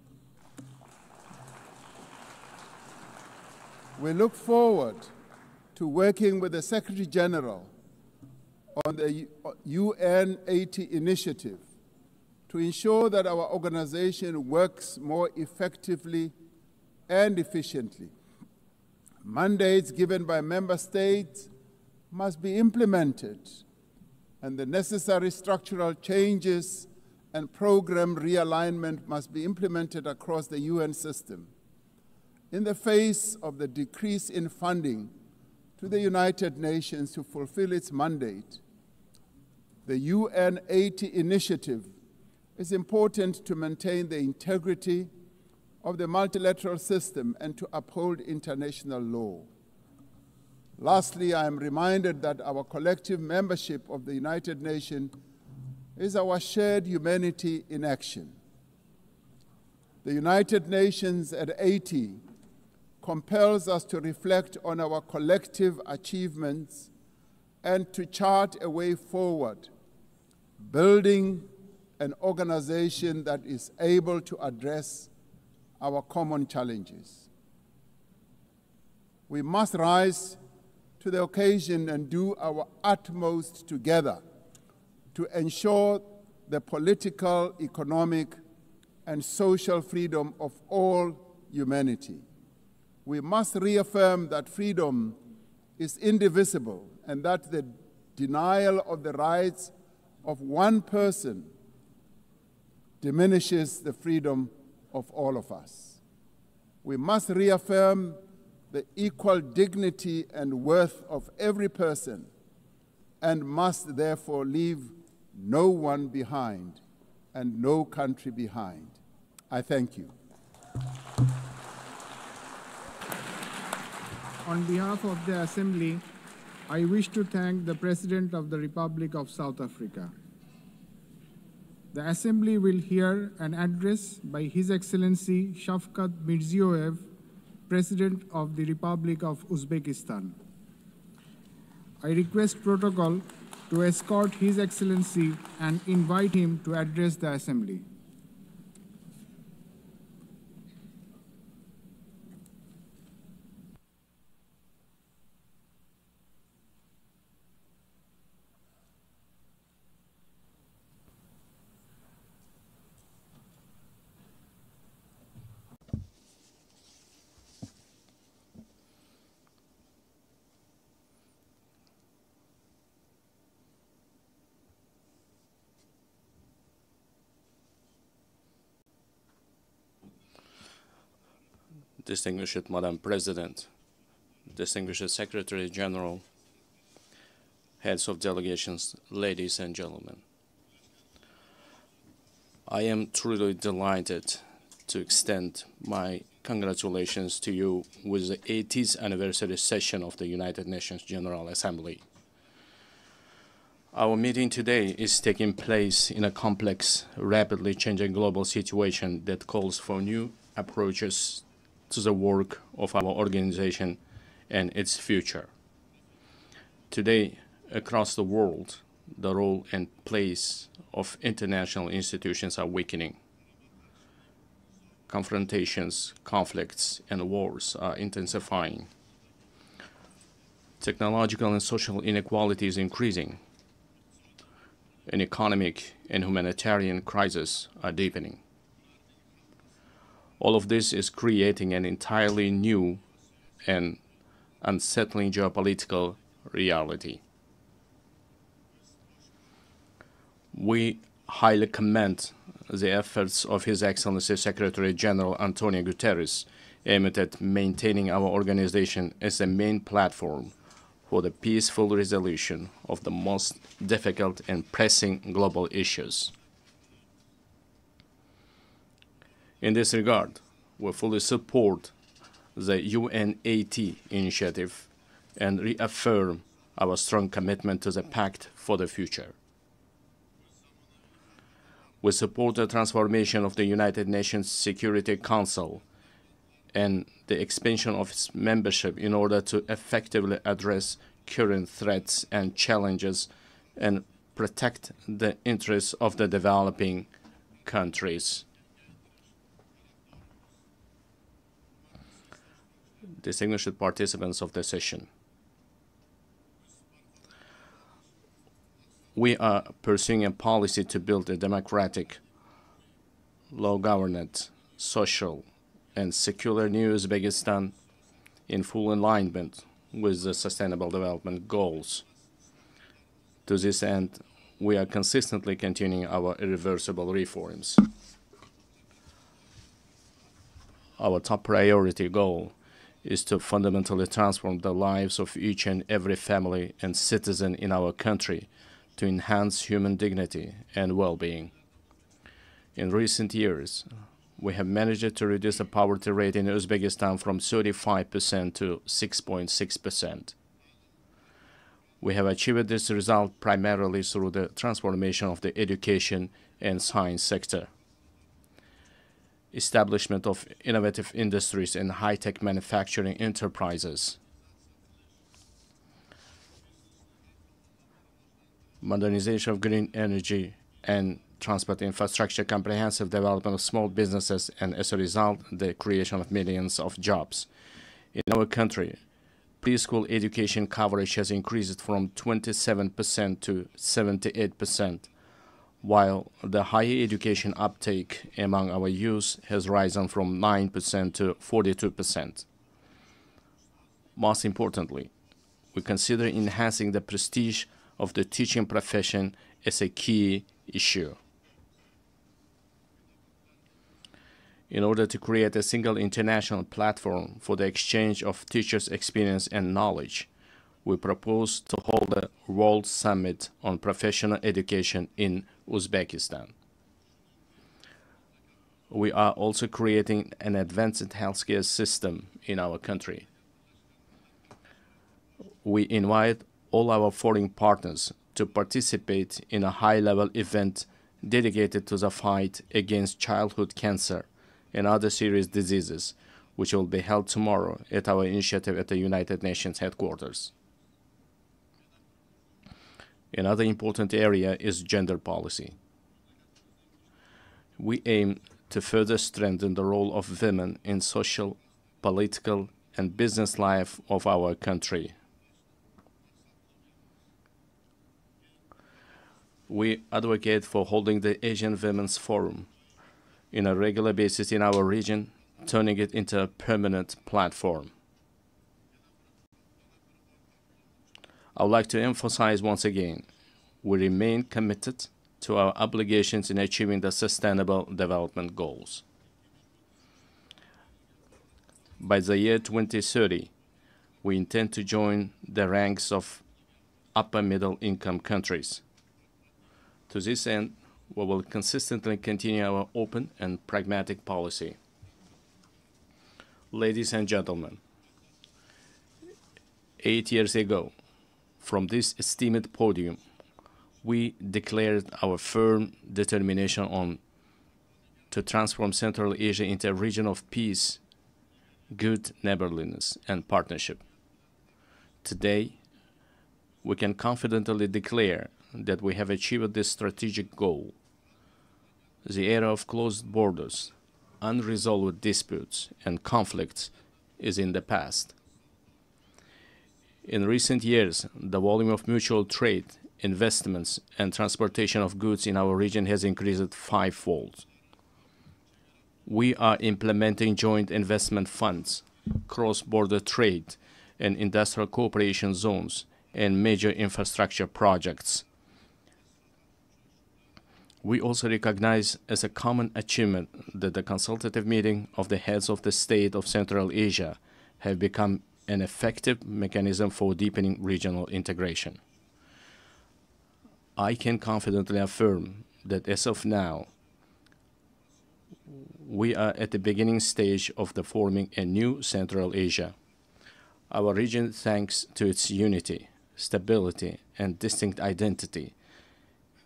We look forward to working with the Secretary General on the UNGA initiative to ensure that our organization works more effectively and efficiently. Mandates given by member states must be implemented, and the necessary structural changes and program realignment must be implemented across the UN system. In the face of the decrease in funding to the United Nations to fulfill its mandate, the UNGA initiative is important to maintain the integrity of the multilateral system and to uphold international law. Lastly, I am reminded that our collective membership of the United Nations is our shared humanity in action. The United Nations at 80 compels us to reflect on our collective achievements and to chart a way forward, building an organization that is able to address our common challenges. We must rise to the occasion and do our utmost together to ensure the political, economic, and social freedom of all humanity. We must reaffirm that freedom is indivisible and that the denial of the rights of one person diminishes the freedom of all of us. We must reaffirm the equal dignity and worth of every person and must therefore leave no one behind and no country behind. I thank you. On behalf of the Assembly, I wish to thank the President of the Republic of South Africa. The Assembly will hear an address by His Excellency 𝗗𝗿𝗂𝗺𝗍𝗂 Mirziyoyev, President of the Republic of Uzbekistan. I request protocol to escort His Excellency and invite him to address the Assembly. Distinguished Madam President, distinguished Secretary General, heads of delegations, ladies and gentlemen. I am truly delighted to extend my congratulations to you with the 80th anniversary session of the United Nations General Assembly. Our meeting today is taking place in a complex, rapidly changing global situation that calls for new approaches to the work of our organization and its future. Today, across the world, the role and place of international institutions are weakening. Confrontations, conflicts, and wars are intensifying. Technological and social inequality is increasing. An economic and humanitarian crisis are deepening. All of this is creating an entirely new and unsettling geopolitical reality. We highly commend the efforts of His Excellency Secretary General Antonio Guterres aimed at maintaining our organization as a main platform for the peaceful resolution of the most difficult and pressing global issues. In this regard, we fully support the UNAT initiative and reaffirm our strong commitment to the Pact for the Future. We support the transformation of the United Nations Security Council and the expansion of its membership in order to effectively address current threats and challenges and protect the interests of the developing countries. Distinguished participants of the session, we are pursuing a policy to build a democratic, law-governed, social, and secular new Uzbekistan in full alignment with the Sustainable Development Goals. To this end, we are consistently continuing our irreversible reforms. Our top priority goal is to fundamentally transform the lives of each and every family and citizen in our country to enhance human dignity and well-being. In recent years, we have managed to reduce the poverty rate in Uzbekistan from 35% to 6.6%. We have achieved this result primarily through the transformation of the education and science sector, establishment of innovative industries and high-tech manufacturing enterprises, modernization of green energy and transport infrastructure, comprehensive development of small businesses, and as a result, the creation of millions of jobs. In our country, preschool education coverage has increased from 27% to 78%, while the higher education uptake among our youth has risen from 9% to 42%. Most importantly, we consider enhancing the prestige of the teaching profession as a key issue. In order to create a single international platform for the exchange of teachers' experience and knowledge, we propose to hold a World Summit on Professional Education in Uzbekistan. We are also creating an advanced healthcare system in our country. We invite all our foreign partners to participate in a high-level event dedicated to the fight against childhood cancer and other serious diseases, which will be held tomorrow at our initiative at the United Nations headquarters. Another important area is gender policy. We aim to further strengthen the role of women in social, political, and business life of our country. We advocate for holding the Asian Women's Forum on a regular basis in our region, turning it into a permanent platform. I would like to emphasize once again, we remain committed to our obligations in achieving the Sustainable Development Goals. By the year 2030, we intend to join the ranks of upper middle income countries. To this end, we will consistently continue our open and pragmatic policy. Ladies and gentlemen, 8 years ago, from this esteemed podium, we declared our firm determination to transform Central Asia into a region of peace, good neighborliness, and partnership. Today, we can confidently declare that we have achieved this strategic goal. The era of closed borders, unresolved disputes, and conflicts is in the past. In recent years, the volume of mutual trade, investments, and transportation of goods in our region has increased fivefold. We are implementing joint investment funds, cross-border trade, and industrial cooperation zones, and major infrastructure projects. We also recognize as a common achievement that the consultative meeting of the heads of the state of Central Asia have become an effective mechanism for deepening regional integration. I can confidently affirm that as of now, we are at the beginning stage of the forming a new Central Asia. Our region, thanks to its unity, stability, and distinct identity,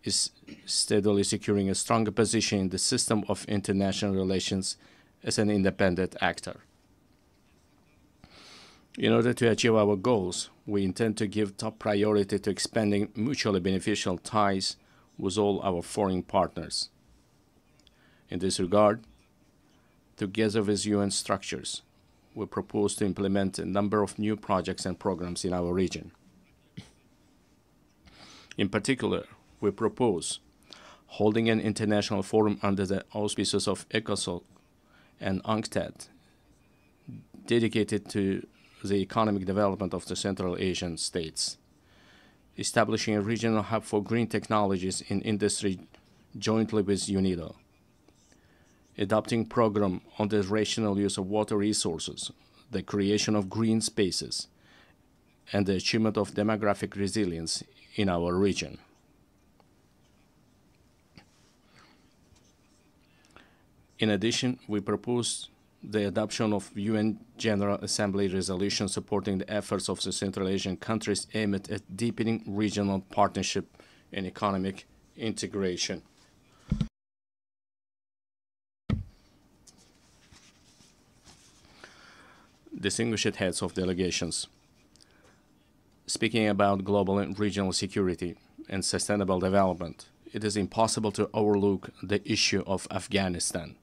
is steadily securing a stronger position in the system of international relations as an independent actor. In order to achieve our goals, we intend to give top priority to expanding mutually beneficial ties with all our foreign partners. In this regard, together with UN structures, we propose to implement a number of new projects and programs in our region. In particular, we propose holding an international forum under the auspices of ECOSOC and UNCTAD, dedicated to the economic development of the Central Asian states, establishing a regional hub for green technologies in industry jointly with UNIDO, adopting program on the rational use of water resources, the creation of green spaces, and the achievement of demographic resilience in our region. In addition, we propose the adoption of UN General Assembly resolution supporting the efforts of the Central Asian countries aimed at deepening regional partnership and economic integration. Distinguished heads of delegations, speaking about global and regional security and sustainable development, it is impossible to overlook the issue of Afghanistan.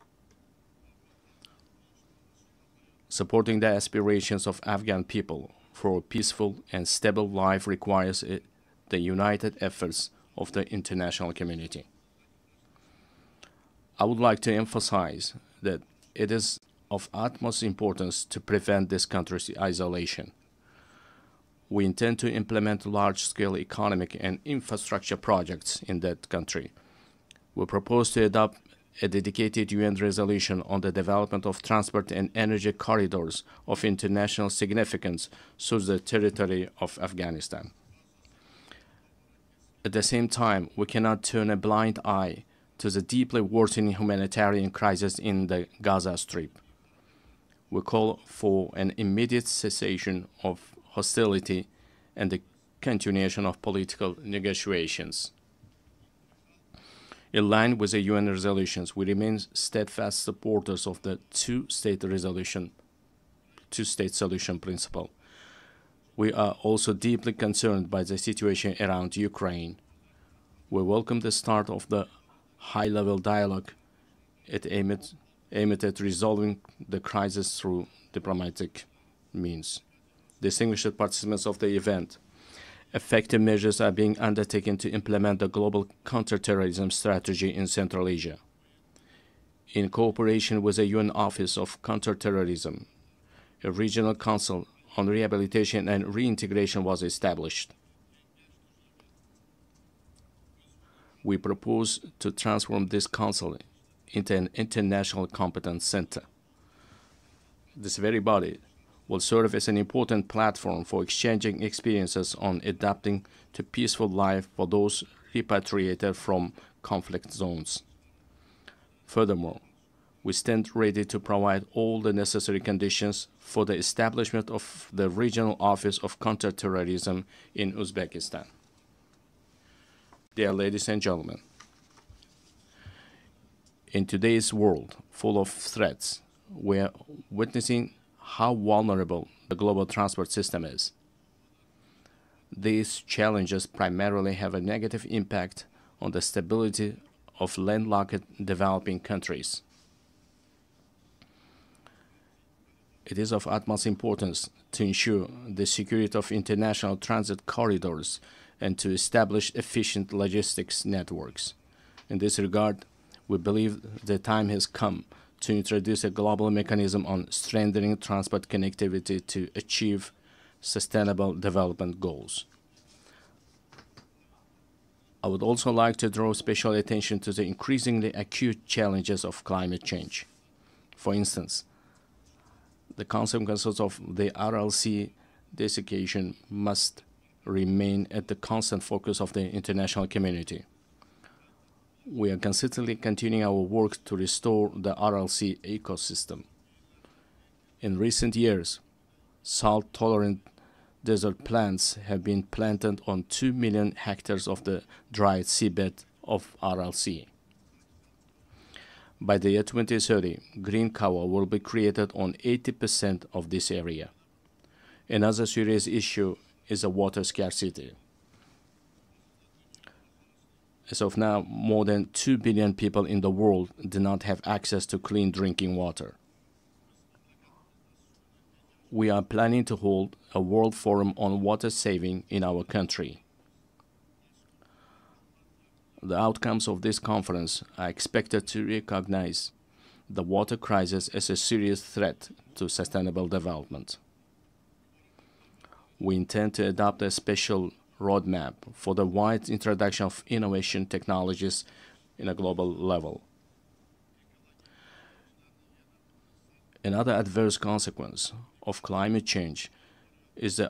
Supporting the aspirations of Afghan people for a peaceful and stable life requires the united efforts of the international community. I would like to emphasize that it is of utmost importance to prevent this country's isolation. We intend to implement large-scale economic and infrastructure projects in that country. We propose to adopt a dedicated UN resolution on the development of transport and energy corridors of international significance through the territory of Afghanistan. At the same time, we cannot turn a blind eye to the deeply worsening humanitarian crisis in the Gaza Strip. We call for an immediate cessation of hostility and the continuation of political negotiations. In line with the UN resolutions, we remain steadfast supporters of the two-state solution principle. We are also deeply concerned by the situation around Ukraine. We welcome the start of the high-level dialogue aimed at resolving the crisis through diplomatic means. Distinguished participants of the event, effective measures are being undertaken to implement the global counterterrorism strategy in Central Asia. In cooperation with the UN Office of Counterterrorism, a regional council on rehabilitation and reintegration was established. We propose to transform this council into an international competence center. This very body will serve as an important platform for exchanging experiences on adapting to peaceful life for those repatriated from conflict zones. Furthermore, we stand ready to provide all the necessary conditions for the establishment of the Regional Office of Counterterrorism in Uzbekistan. Dear ladies and gentlemen, in today's world full of threats, we are witnessing how vulnerable the global transport system is. These challenges primarily have a negative impact on the stability of landlocked developing countries. It is of utmost importance to ensure the security of international transit corridors and to establish efficient logistics networks. In this regard, we believe the time has come to introduce a global mechanism on strengthening transport connectivity to achieve sustainable development goals. I would also like to draw special attention to the increasingly acute challenges of climate change. For instance, the consequences of the RLC desiccation must remain at the constant focus of the international community. We are consistently continuing our work to restore the RLC ecosystem. In recent years, salt-tolerant desert plants have been planted on 2 million hectares of the dried seabed of RLC. By the year 2030, green cover will be created on 80% of this area. Another serious issue is the water scarcity. As of now, more than 2 billion people in the world do not have access to clean drinking water. We are planning to hold a World Forum on water saving in our country. The outcomes of this conference are expected to recognize the water crisis as a serious threat to sustainable development. We intend to adopt a special roadmap for the wide introduction of innovation technologies in a global level. Another adverse consequence of climate change is the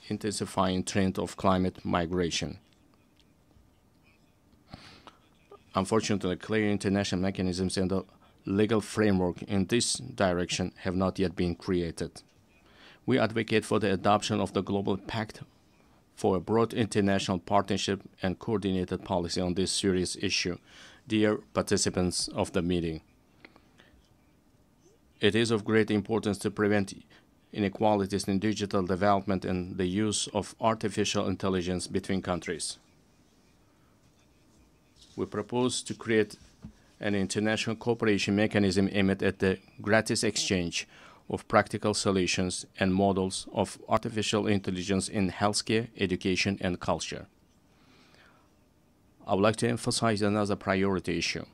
intensifying trend of climate migration. Unfortunately, clear international mechanisms and the legal framework in this direction have not yet been created. We advocate for the adoption of the Global Pact for a broad international partnership and coordinated policy on this serious issue. Dear participants of the meeting, it is of great importance to prevent inequalities in digital development and the use of artificial intelligence between countries. We propose to create an international cooperation mechanism aimed at the gratis exchange of practical solutions and models of artificial intelligence in healthcare, education, and culture. I would like to emphasize another priority issue.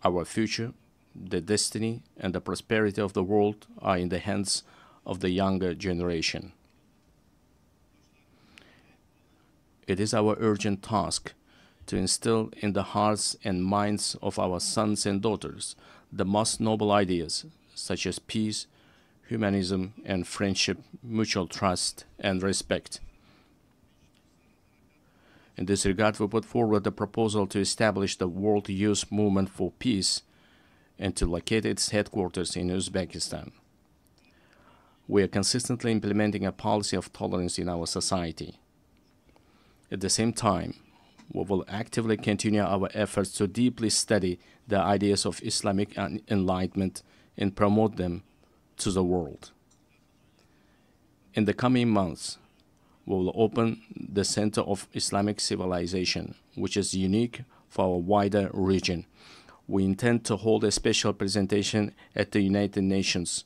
Our future, the destiny, and the prosperity of the world are in the hands of the younger generation. It is our urgent task to instill in the hearts and minds of our sons and daughters the most noble ideas, such as peace, humanism, and friendship, mutual trust, and respect. In this regard, we put forward the proposal to establish the World Youth Movement for Peace and to locate its headquarters in Uzbekistan. We are consistently implementing a policy of tolerance in our society. At the same time, we will actively continue our efforts to deeply study the ideas of Islamic enlightenment and promote them to the world. In the coming months, we will open the Center of Islamic Civilization, which is unique for our wider region. We intend to hold a special presentation at the United Nations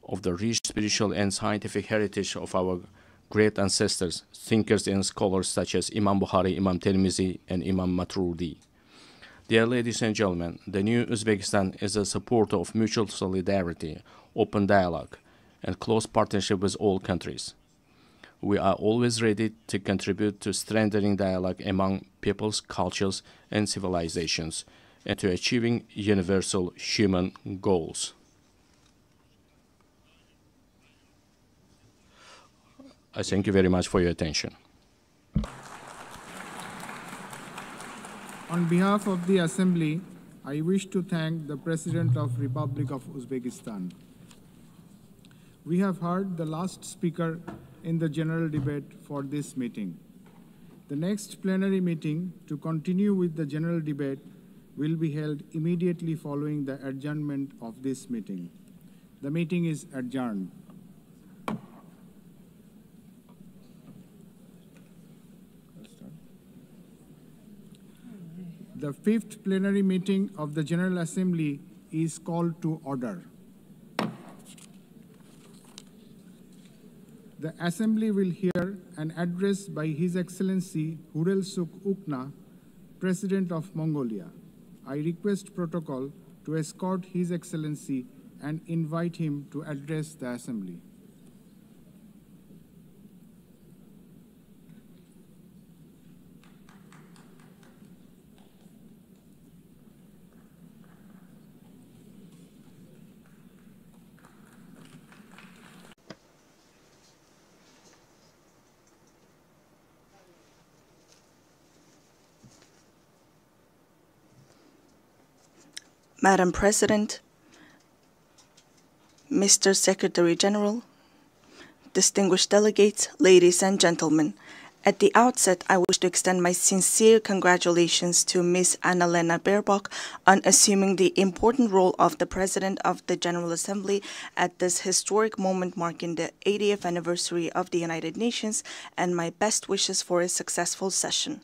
of the rich spiritual and scientific heritage of our great ancestors, thinkers and scholars such as Imam Bukhari, Imam Tirmizi, and Imam Maturidi. Dear ladies and gentlemen, the new Uzbekistan is a supporter of mutual solidarity, open dialogue, and close partnership with all countries. We are always ready to contribute to strengthening dialogue among peoples, cultures, and civilizations, and to achieving universal human goals. I thank you very much for your attention. On behalf of the Assembly, I wish to thank the President of Republic of Uzbekistan. We have heard the last speaker in the general debate for this meeting. The next plenary meeting to continue with the general debate will be held immediately following the adjournment of this meeting. The meeting is adjourned. The fifth plenary meeting of the General Assembly is called to order. The Assembly will hear an address by His Excellency 𝗚𝗲𝗂𝗃𝗀𝗃, President of Mongolia. I request protocol to escort His Excellency and invite him to address the Assembly. Madam President, Mr. Secretary General, distinguished delegates, ladies and gentlemen, at the outset, I wish to extend my sincere congratulations to Ms. Annalena Baerbock on assuming the important role of the President of the General Assembly at this historic moment marking the 80th anniversary of the United Nations, and my best wishes for a successful session.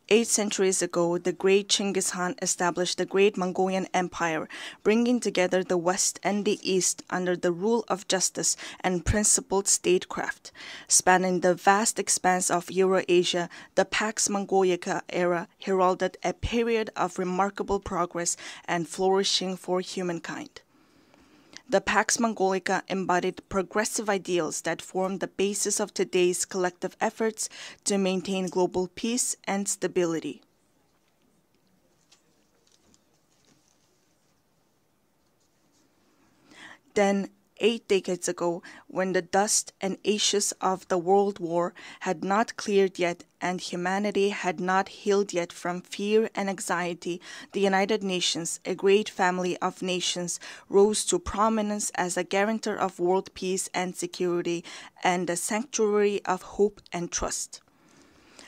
8 centuries ago, the great Chinggis Khan established the Great Mongolian Empire, bringing together the West and the East under the rule of justice and principled statecraft. Spanning the vast expanse of Eurasia, the Pax Mongolica era heralded a period of remarkable progress and flourishing for humankind. The Pax Mongolica embodied progressive ideals that form the basis of today's collective efforts to maintain global peace and stability. Then, 8 decades ago, when the dust and ashes of the World War had not cleared yet and humanity had not healed yet from fear and anxiety, the United Nations, a great family of nations, rose to prominence as a guarantor of world peace and security and a sanctuary of hope and trust.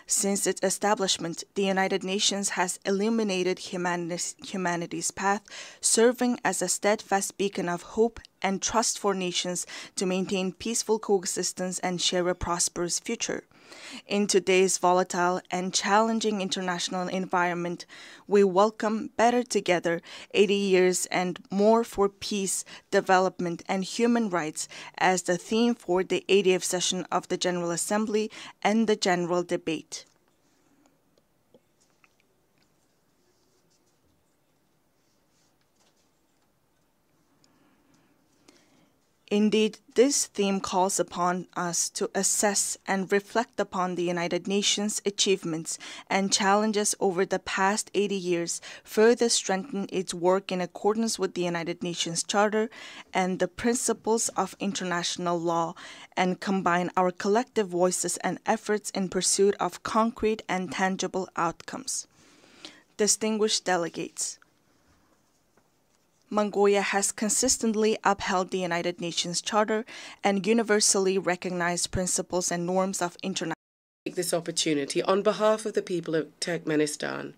Since its establishment, the United Nations has illuminated humanity's path, serving as a steadfast beacon of hope and trust for nations to maintain peaceful coexistence and share a prosperous future. In today's volatile and challenging international environment, we welcome Better Together, 80 years and more for peace, development, and human rights as the theme for the 80th session of the General Assembly and the general debate. Indeed, this theme calls upon us to assess and reflect upon the United Nations' achievements and challenges over the past 80 years, further strengthen its work in accordance with the United Nations Charter and the principles of international law, and combine our collective voices and efforts in pursuit of concrete and tangible outcomes. Distinguished delegates, Mongolia has consistently upheld the United Nations Charter and universally recognized principles and norms of international. Take this opportunity on behalf of the people of Turkmenistan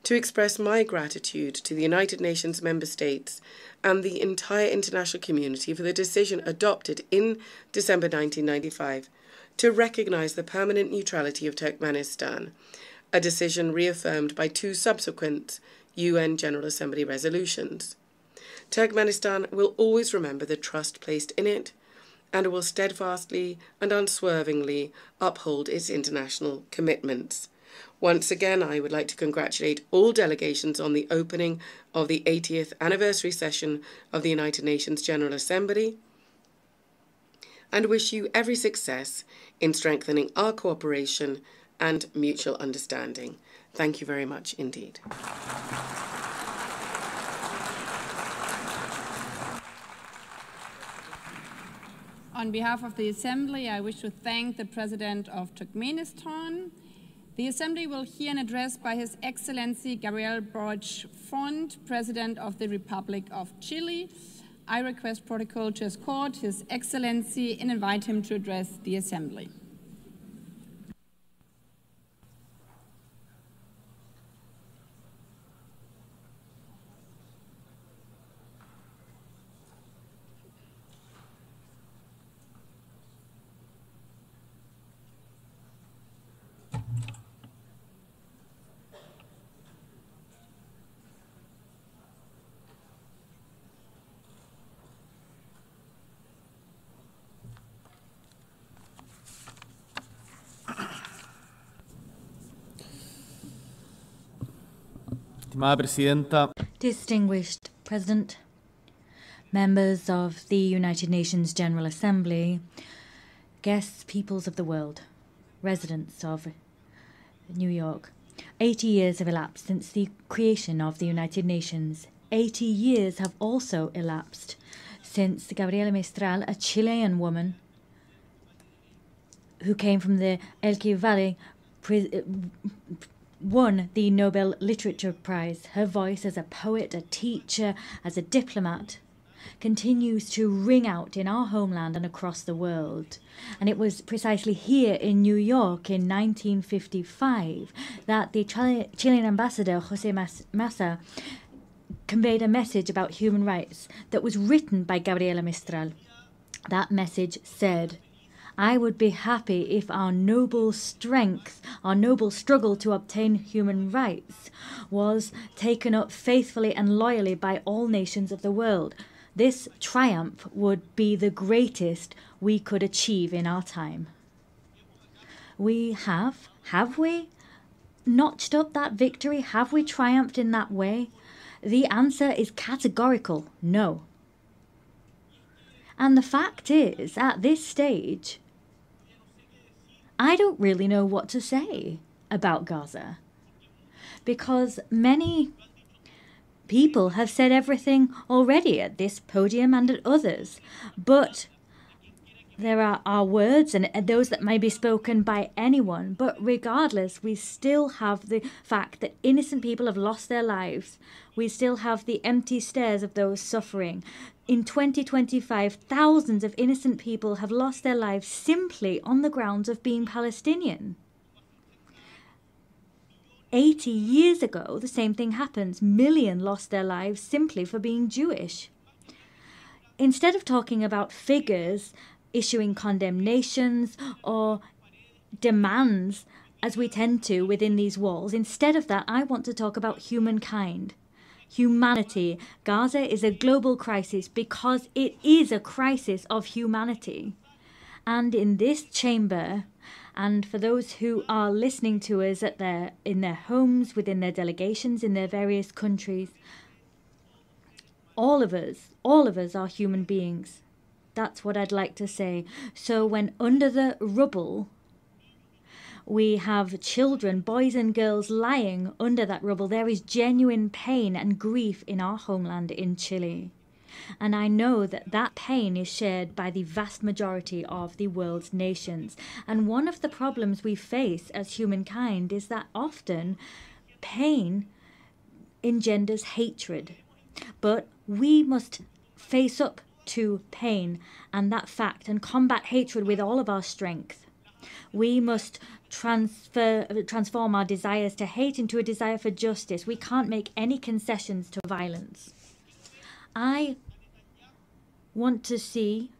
to express my gratitude to the United Nations member states and the entire international community for the decision adopted in December 1995 to recognize the permanent neutrality of Turkmenistan, a decision reaffirmed by 2 subsequent UN General Assembly resolutions. Turkmenistan will always remember the trust placed in it and will steadfastly and unswervingly uphold its international commitments. Once again, I would like to congratulate all delegations on the opening of the 80th anniversary session of the United Nations General Assembly and wish you every success in strengthening our cooperation and mutual understanding. Thank you very much indeed. On behalf of the Assembly, I wish to thank the President of Turkmenistan. The Assembly will hear an address by His Excellency Gabriel Boric Font, President of the Republic of Chile. I request protocol to escort His Excellency and invite him to address the Assembly. Estimada Presidenta. Distinguished President, members of the United Nations General Assembly, guests, peoples of the world, residents of New York. 80 years have elapsed since the creation of the United Nations. 80 years have also elapsed since Gabriela Mistral, a Chilean woman who came from the 𝗗𝗂𝗃𝗃 Valley, won the Nobel Literature Prize. Her voice as a poet, a teacher, as a diplomat continues to ring out in our homeland and across the world. And it was precisely here in New York in 1955 that the Chilean ambassador, 𝗗𝗂 conveyed a message about human rights that was written by Gabriela Mistral. That message said, "I would be happy if our noble strength, our noble struggle to obtain human rights was taken up faithfully and loyally by all nations of the world. This triumph would be the greatest we could achieve in our time." We have we notched up that victory? Have we triumphed in that way? The answer is categorical no. And the fact is, at this stage, I don't really know what to say about Gaza, because many people have said everything already at this podium and at others, but there are our words and those that may be spoken by anyone, but regardless, we still have the fact that innocent people have lost their lives. We still have the empty stares of those suffering. In 2025, thousands of innocent people have lost their lives simply on the grounds of being Palestinian. 80 years ago, the same thing happens. Millions lost their lives simply for being Jewish. Instead of talking about figures, issuing condemnations or demands, as we tend to within these walls, instead of that, I want to talk about humankind. Humanity. Gaza is a global crisis because it is a crisis of humanity. And in this chamber, and for those who are listening to us in their homes, within their delegations, in their various countries, all of us are human beings. That's what I'd like to say. So when under the rubble, we have children, boys and girls lying under that rubble, there is genuine pain and grief in our homeland in Chile. And I know that that pain is shared by the vast majority of the world's nations. And one of the problems we face as humankind is that often pain engenders hatred. But we must face up to pain and that fact and combat hatred with all of our strength. We must transform our desires to hate into a desire for justice. We can't make any concessions to violence. I don't want to see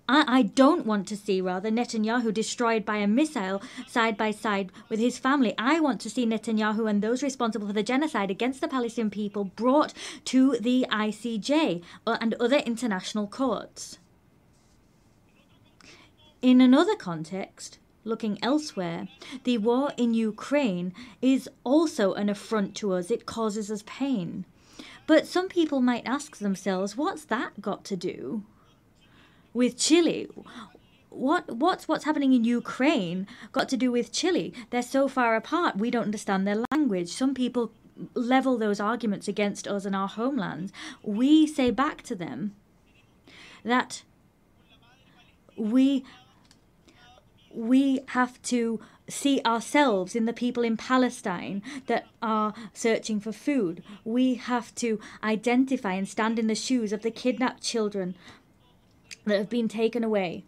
Netanyahu destroyed by a missile side by side with his family. I want to see Netanyahu and those responsible for the genocide against the Palestinian people brought to the ICJ and other international courts. In another context, looking elsewhere, the war in Ukraine is also an affront to us. It causes us pain. But some people might ask themselves, what's that got to do with Chile? What's happening in Ukraine got to do with Chile? They're so far apart, we don't understand their language. Some people level those arguments against us and our homelands. We say back to them that we have to see ourselves in the people in Palestine that are searching for food. We have to identify and stand in the shoes of the kidnapped children that have been taken away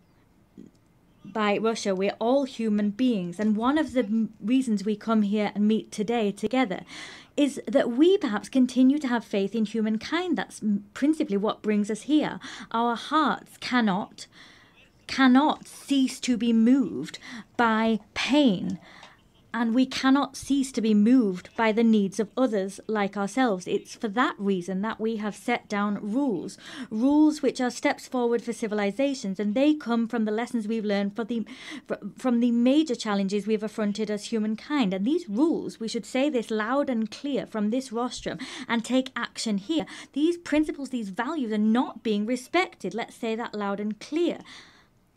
by Russia. We're all human beings. And one of the reasons we come here and meet today together is that we perhaps continue to have faith in humankind. That's principally what brings us here. Our hearts cannot cease to be moved by pain And we cannot cease to be moved by the needs of others like ourselves. It's for that reason that we have set down rules which are steps forward for civilizations, and they come from the lessons we've learned from the major challenges we've affronted as humankind. And these rules, we should say this loud and clear from this rostrum and take action here. These principles, these values are not being respected. Let's say that loud and clear.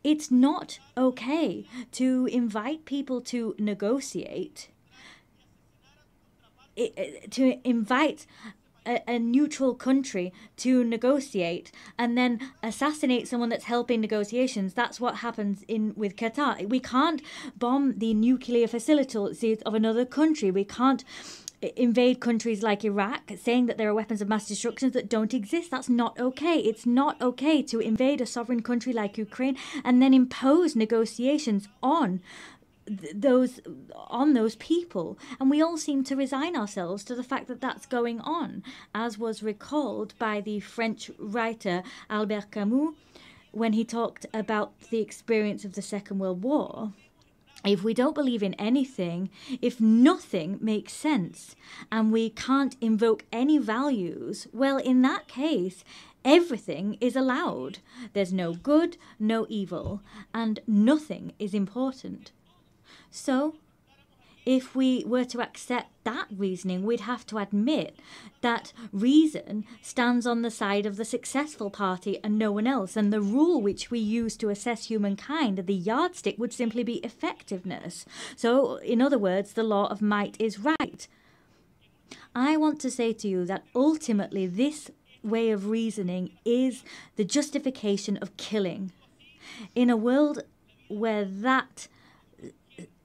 It's not okay to invite people to negotiate, to invite a neutral country to negotiate and then assassinate someone that's helping negotiations. That's what happens with Qatar. We can't bomb the nuclear facilities of another country. We can't invade countries like Iraq, saying that there are weapons of mass destruction that don't exist. That's not okay. It's not okay to invade a sovereign country like Ukraine and then impose negotiations on those people. And we all seem to resign ourselves to the fact that that's going on, as was recalled by the French writer Albert Camus when he talked about the experience of the Second World War. If we don't believe in anything, if nothing makes sense, and we can't invoke any values, well, in that case, everything is allowed. There's no good, no evil, and nothing is important. So, if we were to accept that reasoning, we'd have to admit that reason stands on the side of the successful party and no one else. And the rule which we use to assess humankind, the yardstick, would simply be effectiveness. So, in other words, the law of might is right. I want to say to you that ultimately this way of reasoning is the justification of killing. In a world where that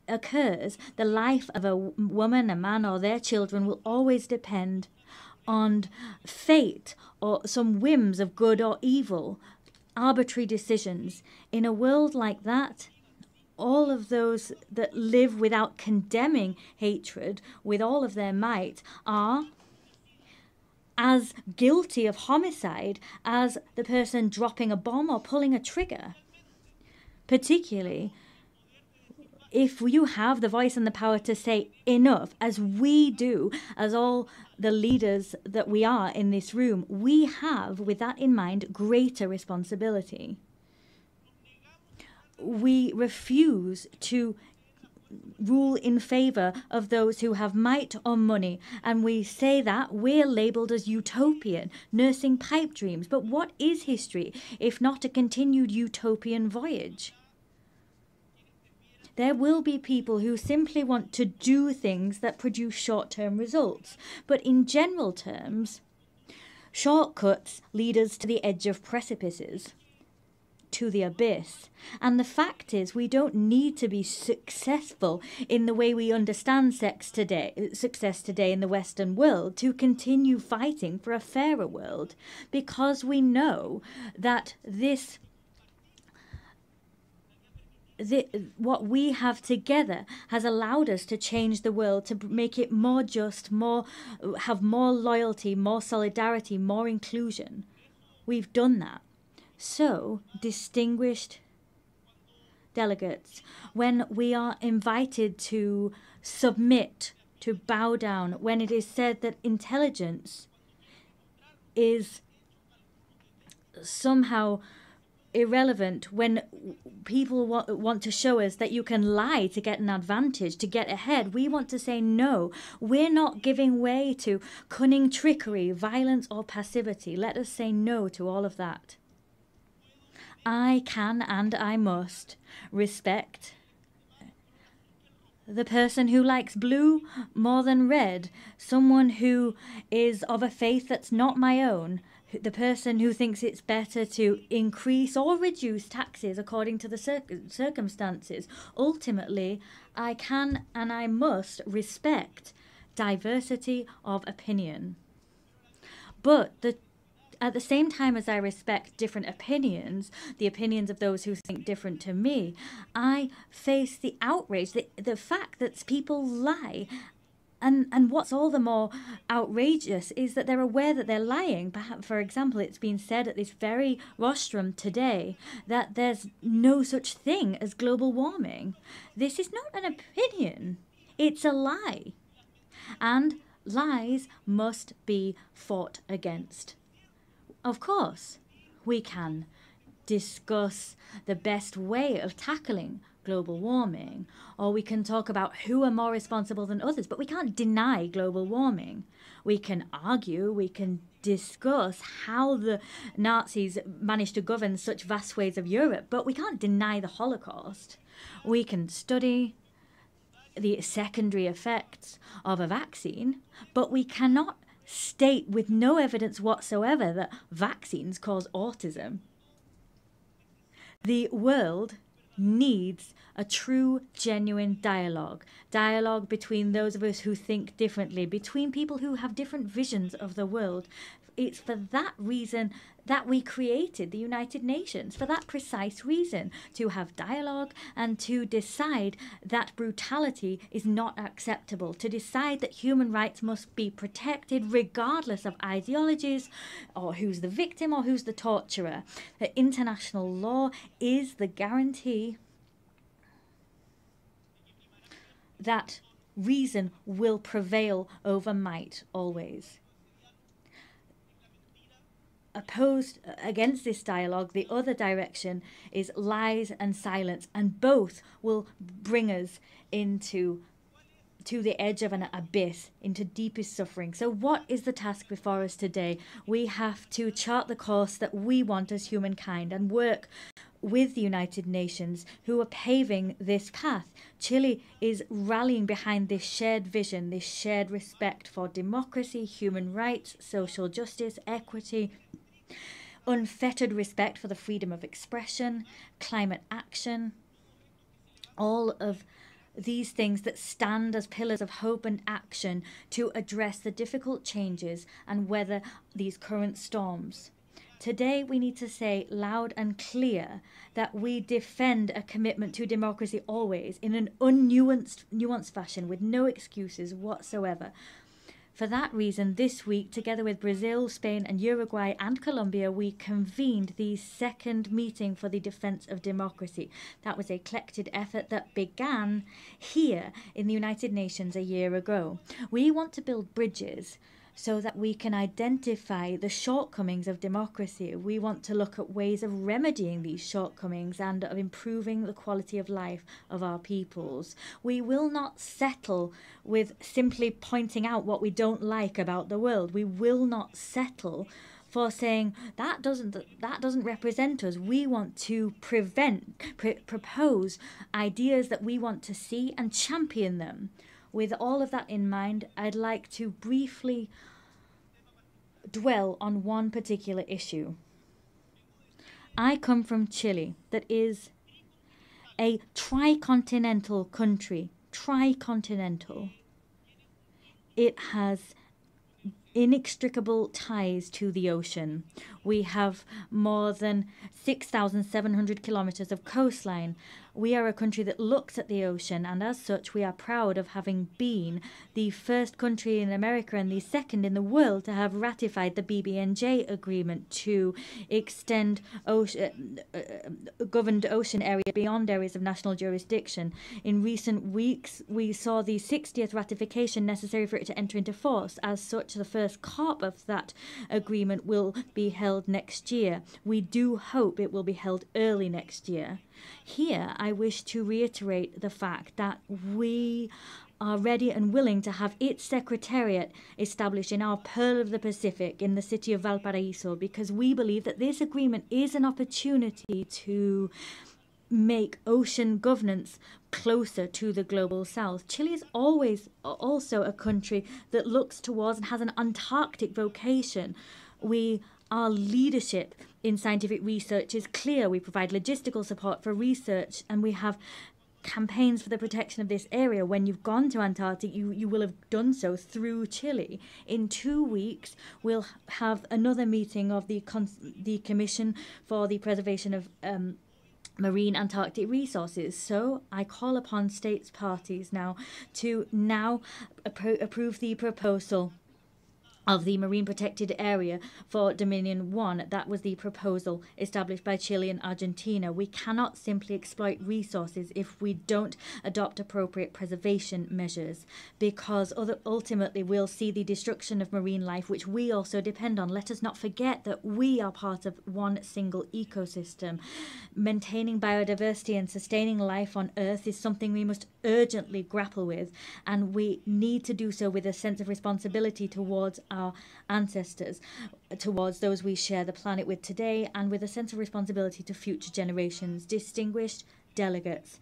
occurs, the life of a woman, a man, or their children will always depend on fate or some whims of good or evil, arbitrary decisions. In a world like that, all of those that live without condemning hatred with all of their might are as guilty of homicide as the person dropping a bomb or pulling a trigger. Particularly if you have the voice and the power to say enough, as we do, as all the leaders that we are in this room, we have, with that in mind, greater responsibility. We refuse to rule in favor of those who have might or money, and we say that we're labeled as utopian, nursing pipe dreams. But what is history if not a continued utopian voyage? There will be people who simply want to do things that produce short-term results. But in general terms, shortcuts lead us to the edge of precipices, to the abyss. And the fact is, we don't need to be successful in the way we understand success today in the Western world to continue fighting for a fairer world, because we know that what we have together has allowed us to change the world, to make it more just, have more loyalty, more solidarity, more inclusion. We've done that. So, distinguished delegates, when we are invited to submit, to bow down, when it is said that intelligence is somehow irrelevant, when people want to show us that you can lie to get an advantage, to get ahead, we want to say no. We're not giving way to cunning trickery, violence, or passivity. Let us say no to all of that. I can and I must respect the person who likes blue more than red, someone who is of a faith that's not my own, the person who thinks it's better to increase or reduce taxes according to the circumstances. Ultimately, I can and I must respect diversity of opinion. But at the same time as I respect different opinions, the opinions of those who think different to me, I face the outrage, the fact that people lie. And what's all the more outrageous is that they're aware that they're lying. Perhaps, for example, it's been said at this very rostrum today that there's no such thing as global warming. This is not an opinion. It's a lie. And lies must be fought against. Of course, we can discuss the best way of tackling global warming, or we can talk about who are more responsible than others, but we can't deny global warming. We can argue, we can discuss how the Nazis managed to govern such vast swathes of Europe, but we can't deny the Holocaust. We can study the secondary effects of a vaccine, but we cannot state with no evidence whatsoever that vaccines cause autism. The world needs a true, genuine dialogue between those of us who think differently, between people who have different visions of the world. It's for that reason that we created the United Nations, for that precise reason, to have dialogue and to decide that brutality is not acceptable, to decide that human rights must be protected regardless of ideologies or who's the victim or who's the torturer. That international law is the guarantee that reason will prevail over might always. Opposed against this dialogue, the other direction is lies and silence, and both will bring us to the edge of an abyss, into deepest suffering. So what is the task before us today? We have to chart the course that we want as humankind and work with the United Nations, who are paving this path. Chile is rallying behind this shared vision, this shared respect for democracy, human rights, social justice, equity, unfettered respect for the freedom of expression, climate action, all of these things that stand as pillars of hope and action to address the difficult changes and weather these current storms. Today we need to say loud and clear that we defend a commitment to democracy always in an nuanced fashion with no excuses whatsoever. For that reason, this week, together with Brazil, Spain and Uruguay and Colombia, we convened the second meeting for the defense of democracy. That was a collected effort that began here in the United Nations a year ago. We want to build bridges so that we can identify the shortcomings of democracy. We want to look at ways of remedying these shortcomings and of improving the quality of life of our peoples. We will not settle with simply pointing out what we don't like about the world. We will not settle for saying that doesn't represent us. We want to propose ideas that we want to see and champion them. With all of that in mind, I'd like to briefly dwell on one particular issue. I come from Chile, that is a tricontinental country. Tricontinental. It has inextricable ties to the ocean. We have more than 6,700 kilometers of coastline. We are a country that looks at the ocean, and as such we are proud of having been the first country in America and the second in the world to have ratified the BBNJ agreement to extend governed ocean area beyond areas of national jurisdiction. In recent weeks, we saw the 60th ratification necessary for it to enter into force. As such, the first COP of that agreement will be held next year. We do hope it will be held early next year. Here, I wish to reiterate the fact that we are ready and willing to have its secretariat established in our Pearl of the Pacific in the city of Valparaiso, because we believe that this agreement is an opportunity to make ocean governance closer to the global south. Chile is always also a country that looks towards and has an Antarctic vocation. Our leadership in scientific research is clear. We provide logistical support for research, and we have campaigns for the protection of this area. When you've gone to Antarctic, you will have done so through Chile. In 2 weeks, we'll have another meeting of the Commission for the Preservation of Marine Antarctic Resources. So I call upon states parties now to approve the proposal of the Marine Protected Area for Dominion 1. That was the proposal established by Chile and Argentina. We cannot simply exploit resources if we don't adopt appropriate preservation measures, because ultimately we'll see the destruction of marine life, which we also depend on. Let us not forget that we are part of one single ecosystem. Maintaining biodiversity and sustaining life on Earth is something we must urgently grapple with, and we need to do so with a sense of responsibility towards our ancestors, towards those we share the planet with today, and with a sense of responsibility to future generations. Distinguished delegates,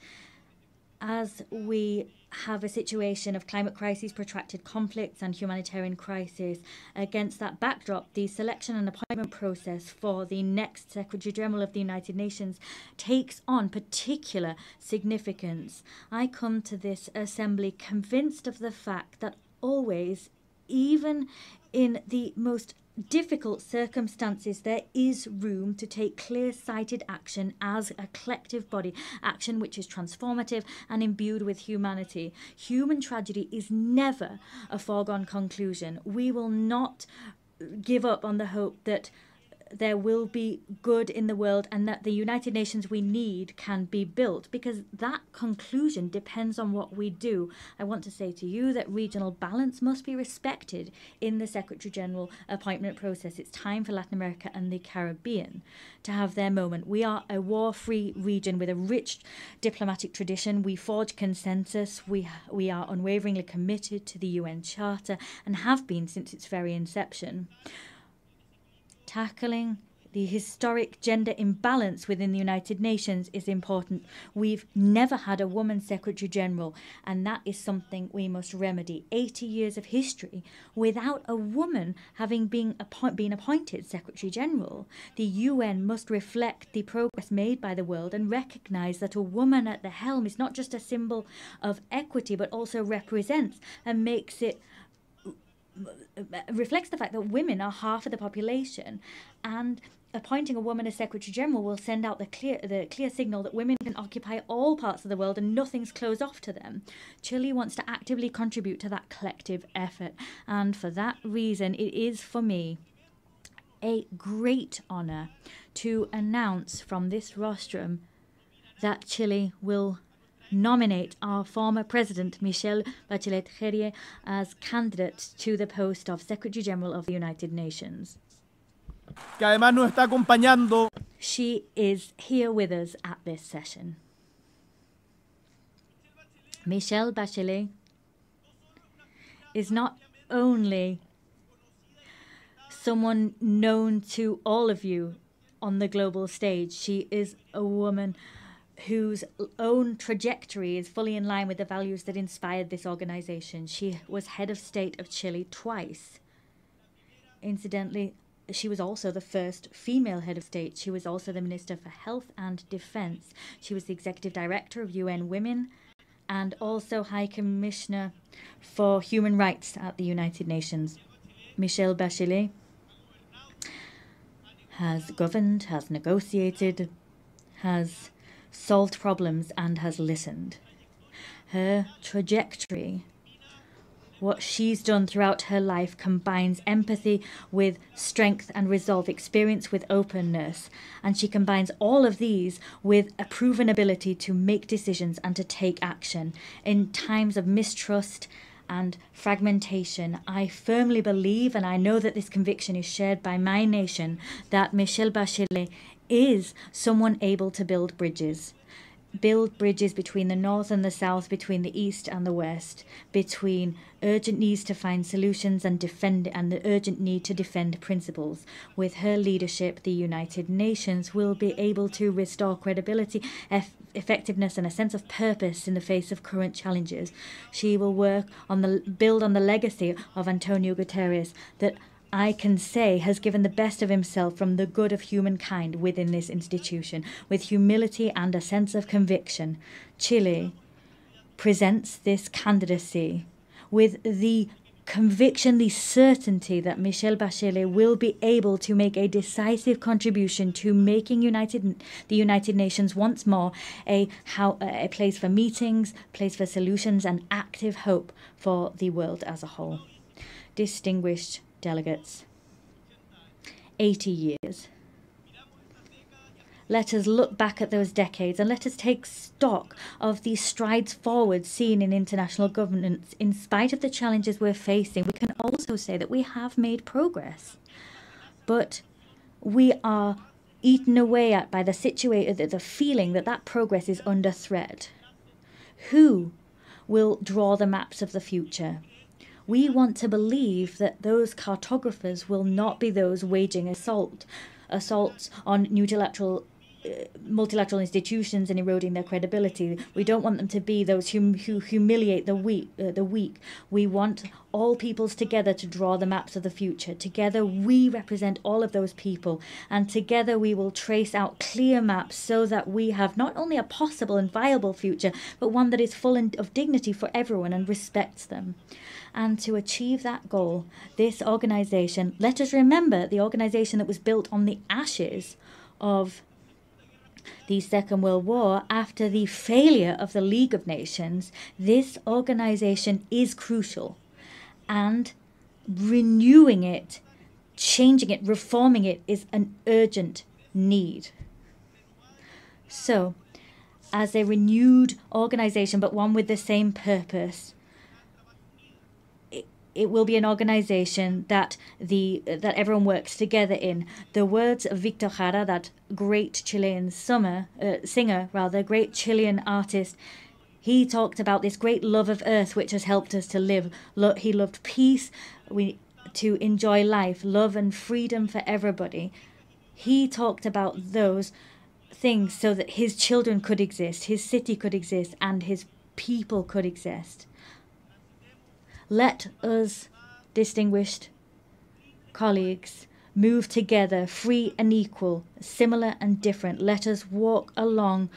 as we have a situation of climate crises, protracted conflicts and humanitarian crisis, against that backdrop, the selection and appointment process for the next Secretary General of the United Nations takes on particular significance. I come to this assembly convinced of the fact that always, even in the most difficult circumstances, there is room to take clear-sighted action as a collective body, action which is transformative and imbued with humanity. Human tragedy is never a foregone conclusion. We will not give up on the hope that there will be good in the world and that the United Nations we need can be built, because that conclusion depends on what we do. I want to say to you that regional balance must be respected in the Secretary General appointment process. It's time for Latin America and the Caribbean to have their moment. We are a war-free region with a rich diplomatic tradition. We forge consensus. We are unwaveringly committed to the UN Charter and have been since its very inception. Tackling the historic gender imbalance within the United Nations is important. We've never had a woman Secretary General, and that is something we must remedy. 80 years of history without a woman having been appointed Secretary General. The UN must reflect the progress made by the world and recognise that a woman at the helm is not just a symbol of equity, but also represents and reflects the fact that women are half of the population, and appointing a woman as Secretary General will send out the clear signal that women can occupy all parts of the world and nothing's closed off to them. Chile wants to actively contribute to that collective effort, and for that reason it is for me a great honour to announce from this rostrum that Chile will nominate our former President, 𝗵𝗫 Bachelet Jerie, as candidate to the post of Secretary General of the United Nations. Que además nos está acompañando. She is here with us at this session. 𝗵𝗫 Bachelet is not only someone known to all of you on the global stage, she is a woman whose own trajectory is fully in line with the values that inspired this organization. She was head of state of Chile twice. Incidentally, she was also the first female head of state. She was also the Minister for Health and Defense. She was the Executive Director of UN Women and also High Commissioner for Human Rights at the United Nations. 𝗵𝗫 Bachelet has governed, has negotiated, has solved problems and has listened. Her trajectory, what she's done throughout her life, combines empathy with strength and resolve, experience with openness, and she combines all of these with a proven ability to make decisions and to take action. In times of mistrust and fragmentation, I firmly believe, and I know that this conviction is shared by my nation, that 𝗵𝗫 Bachelet is someone able to build bridges between the North and the South, between the East and the West, between urgent needs to find solutions and the urgent need to defend principles. With her leadership, the United Nations will be able to restore credibility, effectiveness and a sense of purpose in the face of current challenges. She will build on the legacy of Antonio Guterres that I can say has given the best of himself from the good of humankind within this institution. With humility and a sense of conviction, Chile presents this candidacy with the conviction, the certainty that 𝗵𝗫 Bachelet will be able to make a decisive contribution to making the United Nations once more a place for meetings, place for solutions and active hope for the world as a whole. Distinguished delegates. 80 years. Let us look back at those decades and let us take stock of these strides forward seen in international governance. In spite of the challenges we're facing, we can also say that we have made progress. But we are eaten away at by the feeling that that progress is under threat. Who will draw the maps of the future? We want to believe that those cartographers will not be those waging assaults on multilateral institutions and eroding their credibility. We don't want them to be those who humiliate the weak. We want all peoples together to draw the maps of the future. Together we represent all of those people, and together we will trace out clear maps so that we have not only a possible and viable future, but one that is full of dignity for everyone and respects them. And to achieve that goal, this organization, let us remember the organization that was built on the ashes of the Second World War, after the failure of the League of Nations, this organization is crucial. And renewing it, changing it, reforming it is an urgent need. So, as a renewed organization, but one with the same purpose, it will be an organization that everyone works together in. The words of Víctor Jara, that great Chilean singer, great Chilean artist, he talked about this great love of earth which has helped us to live. He loved peace, to enjoy life, love and freedom for everybody. He talked about those things so that his children could exist, his city could exist, and his people could exist. Let us, distinguished colleagues, move together, free and equal, similar and different. Let us walk along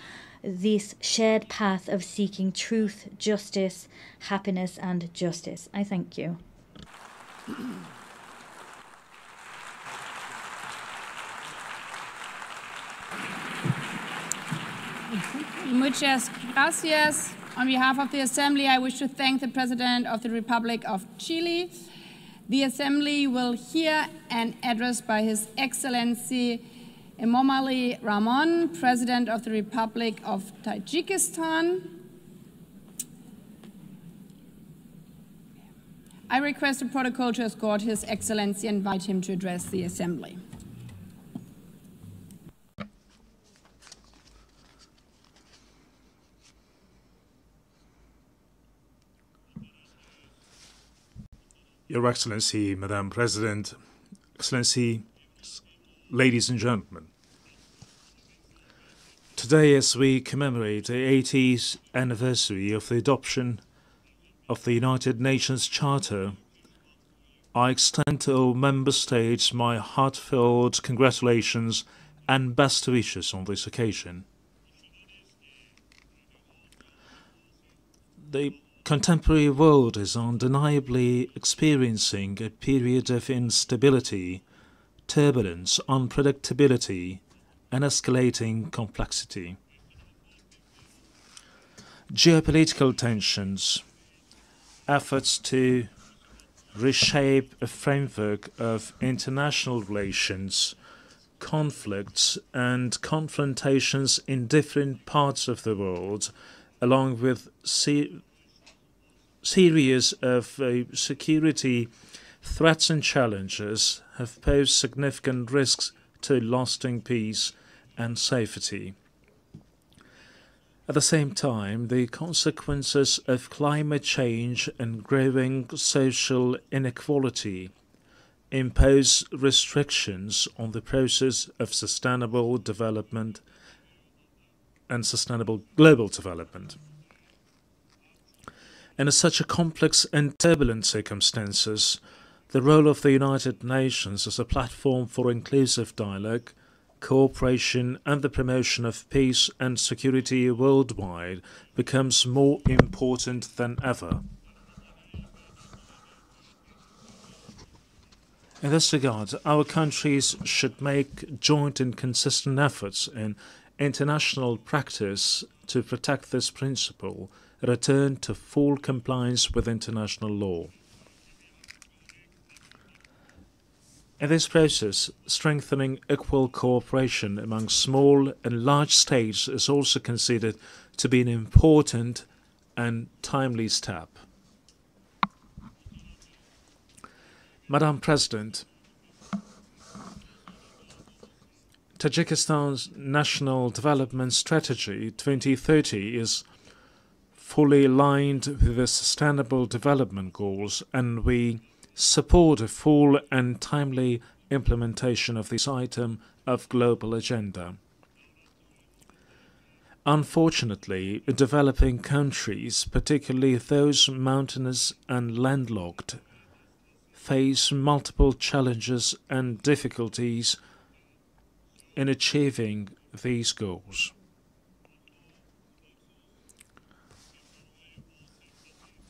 this shared path of seeking truth, justice, happiness, and justice. I thank you. Muchas gracias. On behalf of the Assembly, I wish to thank the President of the Republic of Chile. The Assembly will hear an address by His Excellency Emomali Rahmon, President of the Republic of Tajikistan. I request the protocol to escort His Excellency and invite him to address the Assembly. Your Excellency, Madam President, Excellency, ladies and gentlemen. Today, as we commemorate the 80th anniversary of the adoption of the United Nations Charter, I extend to all member states my heartfelt congratulations and best wishes on this occasion. The contemporary world is undeniably experiencing a period of instability, turbulence, unpredictability, and escalating complexity. Geopolitical tensions, efforts to reshape a framework of international relations, conflicts and confrontations in different parts of the world, along with series of security threats and challenges have posed significant risks to lasting peace and safety. At the same time, the consequences of climate change and growing social inequality impose restrictions on the process of sustainable development and sustainable global development. In such a complex and turbulent circumstances, the role of the United Nations as a platform for inclusive dialogue, cooperation and the promotion of peace and security worldwide becomes more important than ever. In this regard, our countries should make joint and consistent efforts in international practice to protect this principle, return to full compliance with international law. In this process, strengthening equal cooperation among small and large states is also considered to be an important and timely step. Madam President, Tajikistan's National Development Strategy 2030 is fully aligned with the Sustainable Development Goals, and we support a full and timely implementation of this item of global agenda. Unfortunately, developing countries, particularly those mountainous and landlocked, face multiple challenges and difficulties in achieving these goals.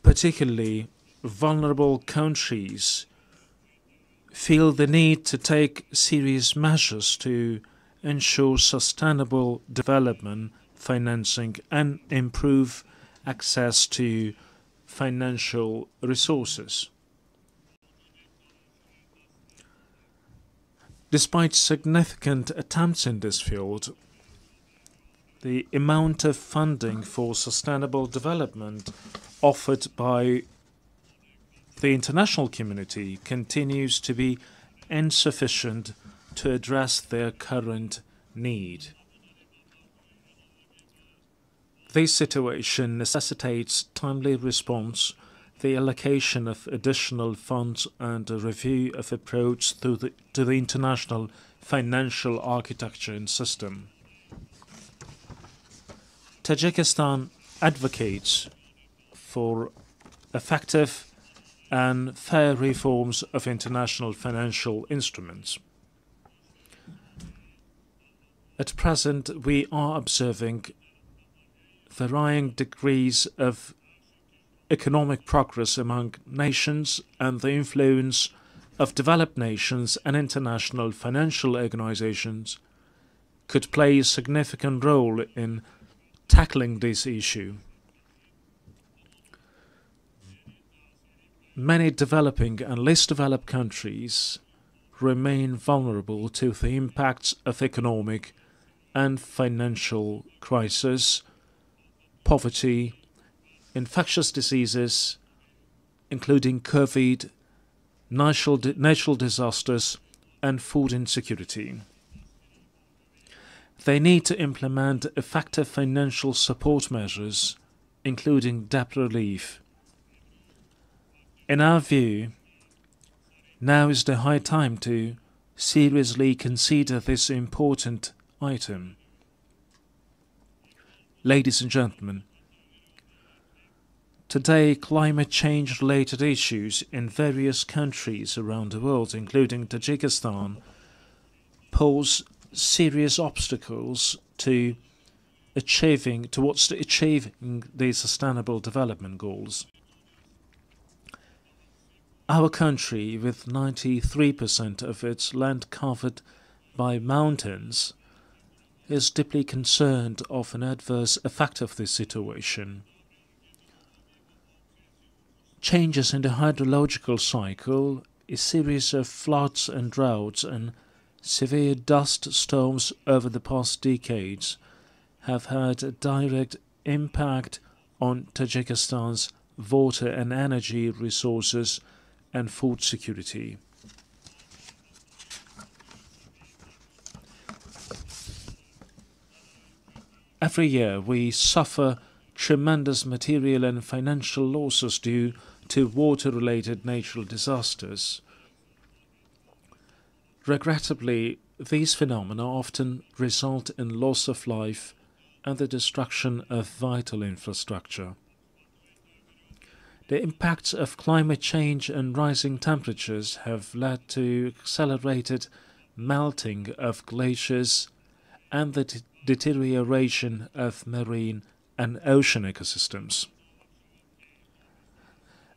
Particularly vulnerable countries feel the need to take serious measures to ensure sustainable development, financing, and improve access to financial resources. Despite significant attempts in this field, the amount of funding for sustainable development offered by the international community continues to be insufficient to address their current need. This situation necessitates timely response, the allocation of additional funds, and a review of approach to the international financial architecture and system. Tajikistan advocates for effective and fair reforms of international financial instruments. At present, we are observing varying degrees of economic progress among nations, and the influence of developed nations and international financial organizations could play a significant role in tackling this issue. Many developing and less developed countries remain vulnerable to the impacts of economic and financial crisis, poverty, infectious diseases, including COVID, natural disasters, and food insecurity. They need to implement effective financial support measures, including debt relief. In our view, now is the high time to seriously consider this important item. Ladies and gentlemen, today climate change-related issues in various countries around the world, including Tajikistan, pose serious obstacles towards achieving the Sustainable Development Goals. Our country, with 93% of its land covered by mountains, is deeply concerned of an adverse effect of this situation. Changes in the hydrological cycle, a series of floods and droughts, and severe dust storms over the past decades have had a direct impact on Tajikistan's water and energy resources and food security. Every year we suffer tremendous material and financial losses due to water-related natural disasters. Regrettably, these phenomena often result in loss of life and the destruction of vital infrastructure. The impacts of climate change and rising temperatures have led to accelerated melting of glaciers and the deterioration of marine and ocean ecosystems.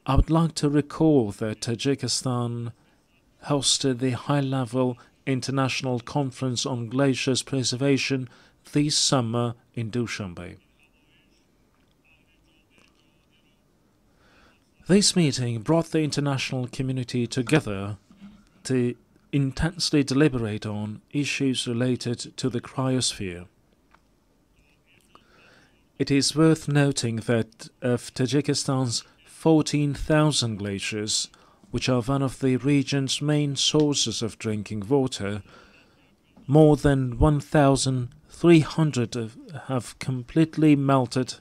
I would like to recall that Tajikistan hosted the high-level International Conference on Glaciers Preservation this summer in Dushanbe. This meeting brought the international community together to intensely deliberate on issues related to the cryosphere. It is worth noting that of Tajikistan's 14,000 glaciers, which are one of the region's main sources of drinking water, more than 1,300 have completely melted,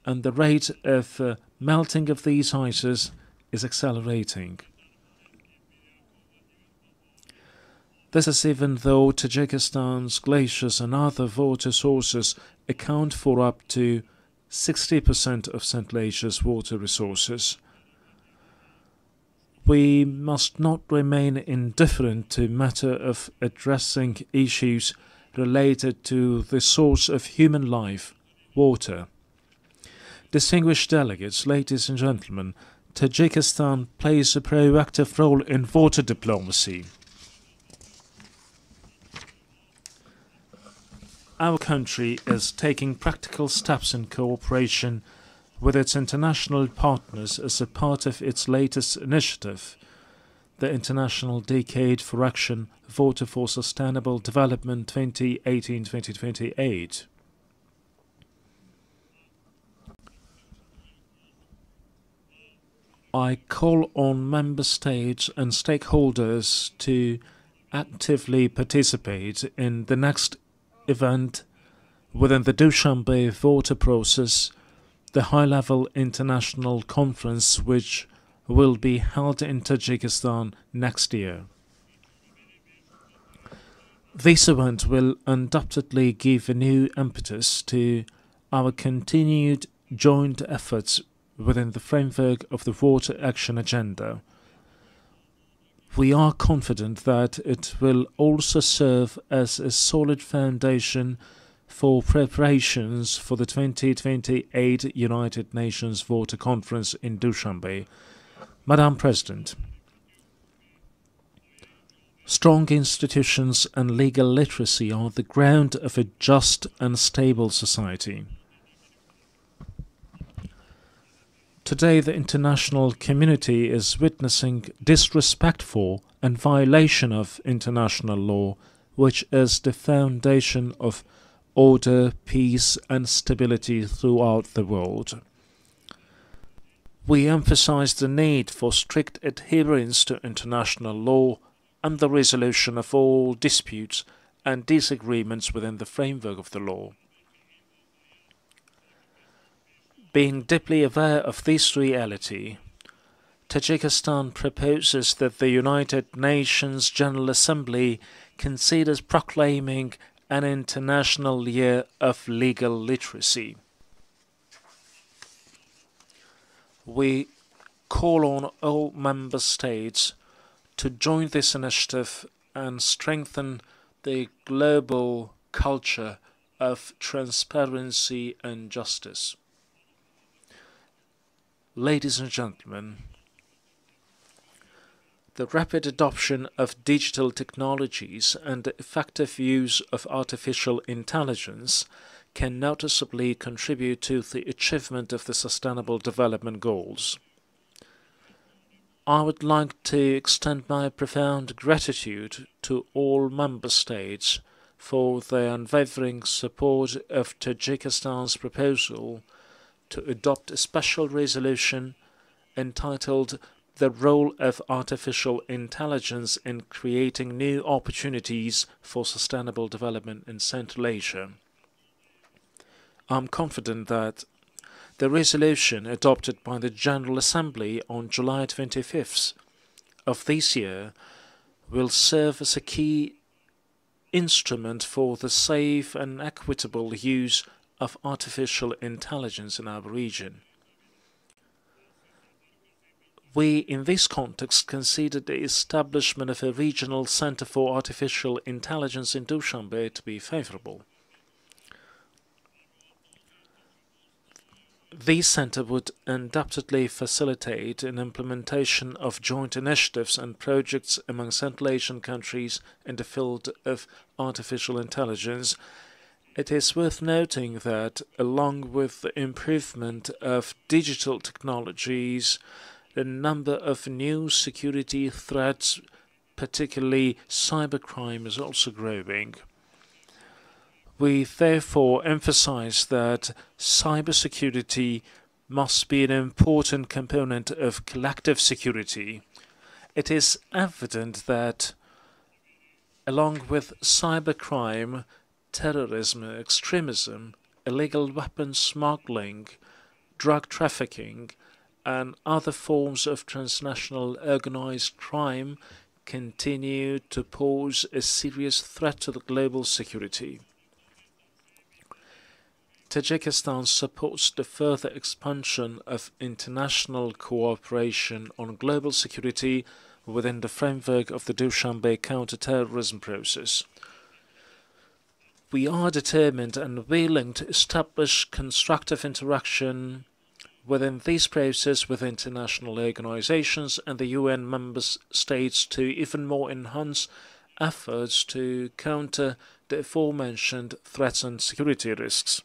and the rate of melting of these ices is accelerating. This is even though Tajikistan's glaciers and other water sources account for up to 60% of Central Asia's water resources. We must not remain indifferent to the matter of addressing issues related to the source of human life, water. Distinguished delegates, ladies and gentlemen, Tajikistan plays a proactive role in water diplomacy. Our country is taking practical steps in cooperation with its international partners as a part of its latest initiative, the International Decade for Action Water for Sustainable Development 2018-2028. I call on member states and stakeholders to actively participate in the next event within the Dushanbe water process, the high-level international conference which will be held in Tajikistan next year. This event will undoubtedly give a new impetus to our continued joint efforts within the framework of the Water Action Agenda. We are confident that it will also serve as a solid foundation for preparations for the 2028 United Nations Water Conference in Dushanbe. Madam President, strong institutions and legal literacy are the ground of a just and stable society. Today, the international community is witnessing disrespect for and violation of international law, which is the foundation of order, peace, and stability throughout the world. We emphasize the need for strict adherence to international law and the resolution of all disputes and disagreements within the framework of the law. Being deeply aware of this reality, Tajikistan proposes that the United Nations General Assembly considers proclaiming an International Year of Legal Literacy. We call on all member states to join this initiative and strengthen the global culture of transparency and justice. Ladies and gentlemen, the rapid adoption of digital technologies and the effective use of artificial intelligence can noticeably contribute to the achievement of the Sustainable Development Goals. I would like to extend my profound gratitude to all member states for their unwavering support of Tajikistan's proposal to adopt a special resolution entitled "The Role of Artificial Intelligence in Creating New Opportunities for Sustainable Development in Central Asia." I am confident that the resolution adopted by the General Assembly on July 25th of this year will serve as a key instrument for the safe and equitable use of artificial intelligence in our region. We, in this context, consider the establishment of a regional Center for Artificial Intelligence in Dushanbe to be favorable. This center would undoubtedly facilitate an implementation of joint initiatives and projects among Central Asian countries in the field of artificial intelligence. It is worth noting that, along with the improvement of digital technologies, the number of new security threats particularly cybercrime, is also growing. We therefore emphasize that cybersecurity must be an important component of collective security. It is evident that, along with cybercrime, terrorism, extremism, illegal weapons smuggling, drug trafficking, and other forms of transnational organized crime continue to pose a serious threat to the global security. Tajikistan supports the further expansion of international cooperation on global security within the framework of the Dushanbe counter-terrorism process. We are determined and willing to establish constructive interaction within this process with international organizations and the UN member states to even more enhance efforts to counter the aforementioned threats and security risks.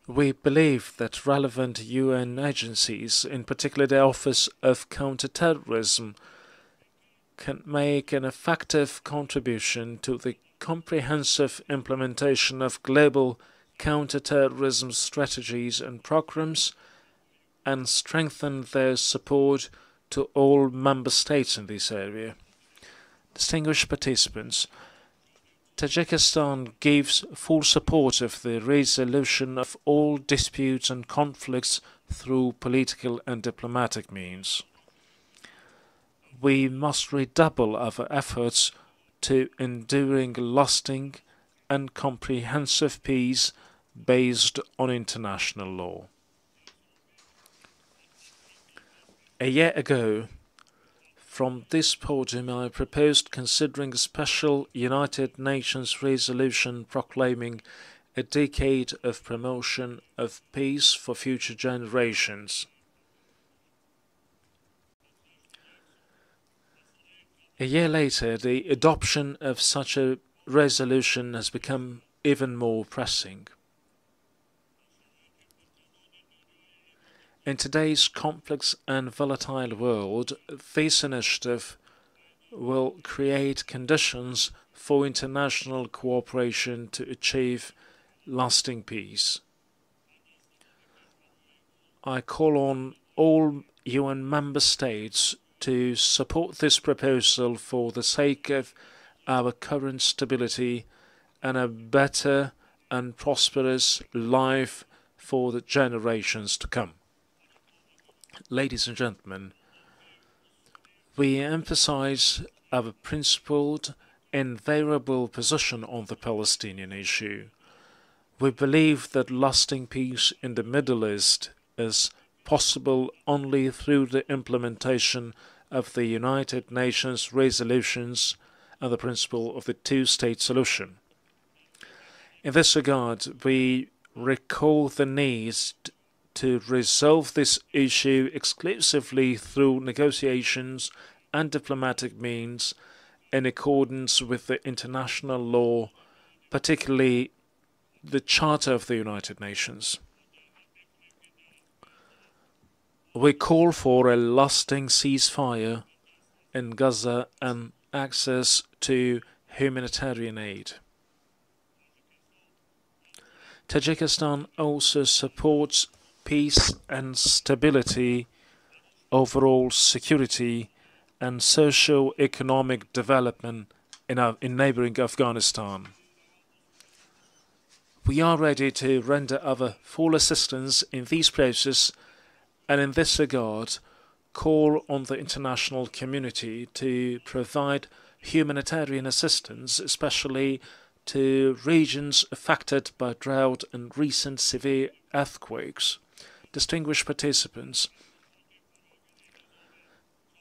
We believe that relevant UN agencies, in particular the Office of Counterterrorism, can make an effective contribution to the comprehensive implementation of global counterterrorism strategies and programs and strengthen their support to all member states in this area. Distinguished participants, Tajikistan gives full support of the resolution of all disputes and conflicts through political and diplomatic means. We must redouble our efforts to enduring, lasting, and comprehensive peace based on international law. A year ago, from this podium, I proposed considering a special United Nations resolution proclaiming a decade of promotion of peace for future generations. A year later, the adoption of such a resolution has become even more pressing. In today's complex and volatile world, this initiative will create conditions for international cooperation to achieve lasting peace. I call on all UN member states to support this proposal for the sake of our current stability and a better and prosperous life for the generations to come. Ladies and gentlemen, we emphasize our principled, invariable position on the Palestinian issue. We believe that lasting peace in the Middle East is possible only through the implementation of the United Nations resolutions and the principle of the two-state solution. In this regard, we recall the need to resolve this issue exclusively through negotiations and diplomatic means in accordance with the international law, particularly the Charter of the United Nations. We call for a lasting ceasefire in Gaza and access to humanitarian aid. Tajikistan also supports peace and stability, overall security, and socio-economic development in neighboring Afghanistan. We are ready to render our full assistance in this process, and in this regard, call on the international community to provide humanitarian assistance, especially to regions affected by drought and recent severe earthquakes. Distinguished participants,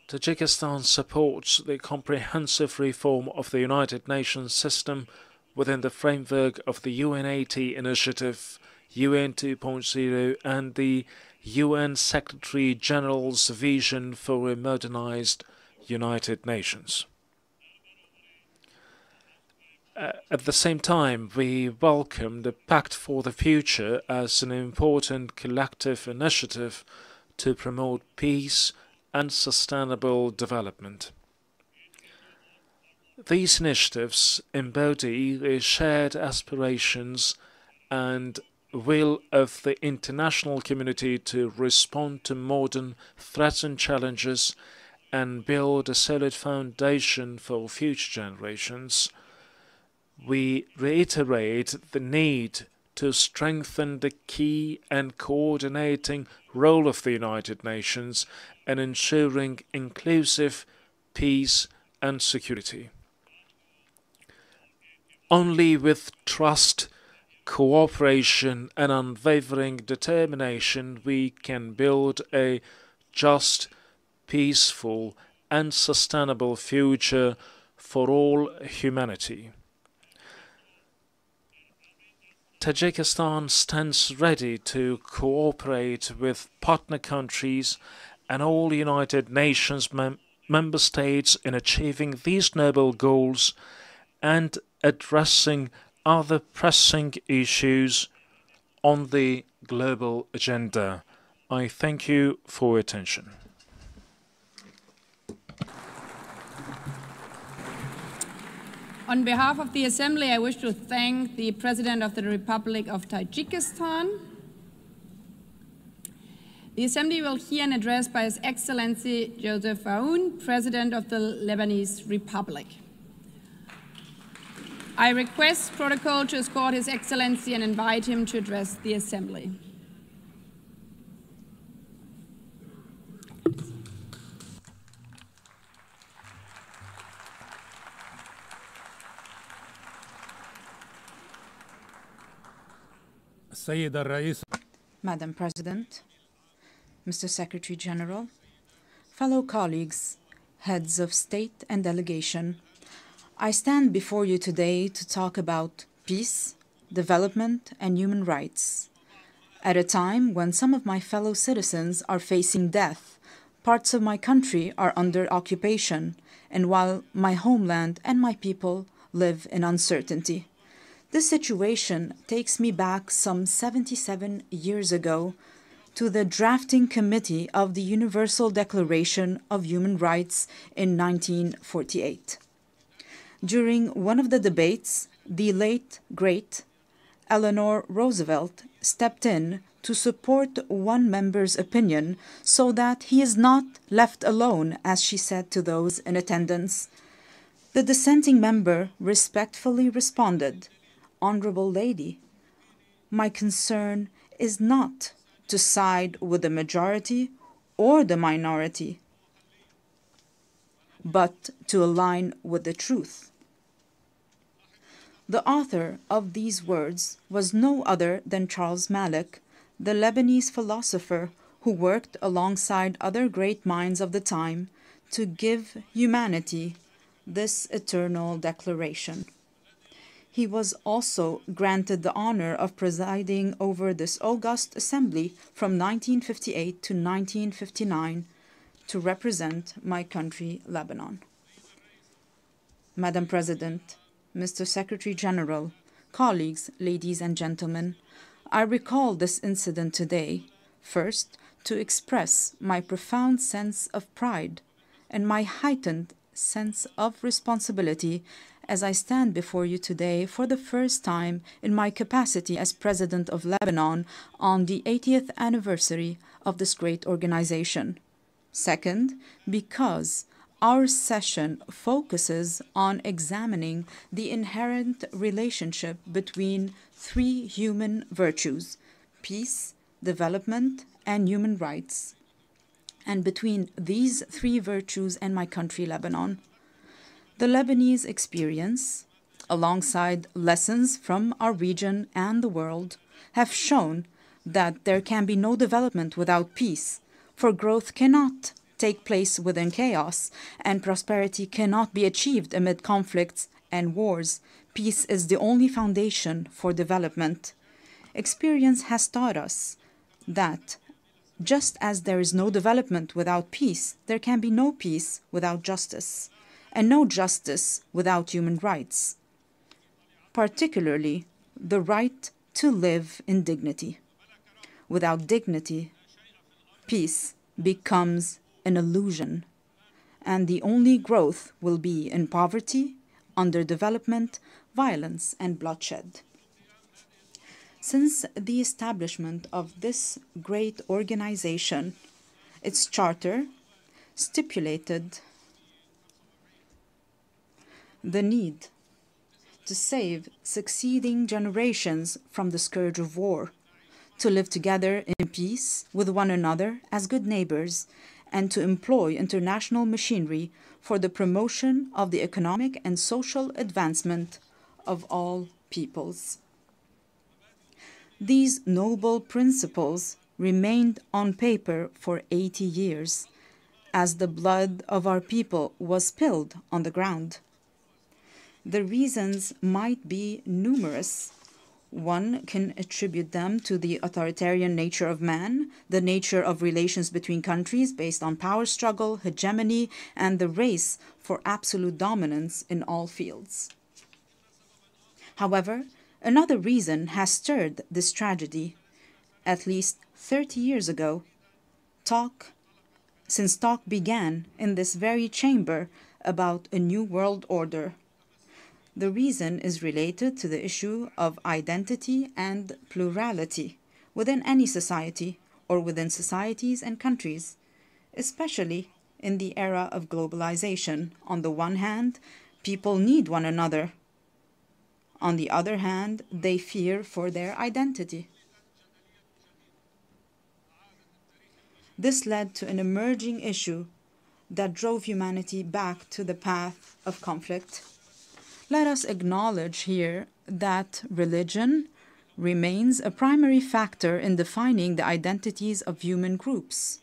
Tajikistan supports the comprehensive reform of the United Nations system within the framework of the UN-80 initiative, UN 2.0, and the UN Secretary General's vision for a modernized United Nations. At the same time, we welcome the Pact for the Future as an important collective initiative to promote peace and sustainable development. These initiatives embody the shared aspirations and will of the international community to respond to modern threats and challenges and build a solid foundation for future generations. We reiterate the need to strengthen the key and coordinating role of the United Nations in ensuring inclusive peace and security. Only with trust, cooperation, and unwavering determination we can build a just, peaceful, and sustainable future for all humanity. Tajikistan stands ready to cooperate with partner countries and all United Nations member states in achieving these noble goals and addressing other pressing issues on the global agenda. I thank you for your attention. On behalf of the Assembly, I wish to thank the President of the Republic of Tajikistan. The Assembly will hear an address by His Excellency Joseph Aoun, President of the Lebanese Republic. I request protocol to escort His Excellency and invite him to address the Assembly. Madam President, Mr. Secretary General, fellow colleagues, heads of state and delegation, I stand before you today to talk about peace, development, and human rights. At a time when some of my fellow citizens are facing death, parts of my country are under occupation, and while my homeland and my people live in uncertainty. This situation takes me back some 77 years ago to the drafting committee of the Universal Declaration of Human Rights in 1948. During one of the debates, the late, great Eleanor Roosevelt stepped in to support one member's opinion so that he is not left alone, as she said to those in attendance. The dissenting member respectfully responded, "Honorable lady, my concern is not to side with the majority or the minority, but to align with the truth." The author of these words was no other than Charles Malik, the Lebanese philosopher who worked alongside other great minds of the time to give humanity this eternal declaration. He was also granted the honor of presiding over this august assembly from 1958 to 1959 to represent my country, Lebanon. Madam President, Mr. Secretary General, colleagues, ladies and gentlemen, I recall this incident today, first, to express my profound sense of pride and my heightened sense of responsibility as I stand before you today for the first time in my capacity as President of Lebanon on the 80th anniversary of this great organization. Second, because our session focuses on examining the inherent relationship between three human virtues: peace, development, and human rights, and between these three virtues and my country, Lebanon. The Lebanese experience, alongside lessons from our region and the world, have shown that there can be no development without peace, for growth cannot take place within chaos, and prosperity cannot be achieved amid conflicts and wars. Peace is the only foundation for development. Experience has taught us that just as there is no development without peace, there can be no peace without justice, and no justice without human rights, particularly the right to live in dignity. Without dignity, peace becomes an illusion, and the only growth will be in poverty, underdevelopment, violence, and bloodshed. Since the establishment of this great organization, its charter stipulated the need to save succeeding generations from the scourge of war, to live together in peace with one another as good neighbors, and to employ international machinery for the promotion of the economic and social advancement of all peoples. These noble principles remained on paper for 80 years, as the blood of our people was spilled on the ground. The reasons might be numerous. One can attribute them to the authoritarian nature of man, the nature of relations between countries based on power struggle, hegemony, and the race for absolute dominance in all fields. However, another reason has stirred this tragedy. At least 30 years ago, since talk began in this very chamber about a new world order. The reason is related to the issue of identity and plurality within any society or within societies and countries, especially in the era of globalization. On the one hand, people need one another. On the other hand, they fear for their identity. This led to an emerging issue that drove humanity back to the path of conflict. Let us acknowledge here that religion remains a primary factor in defining the identities of human groups.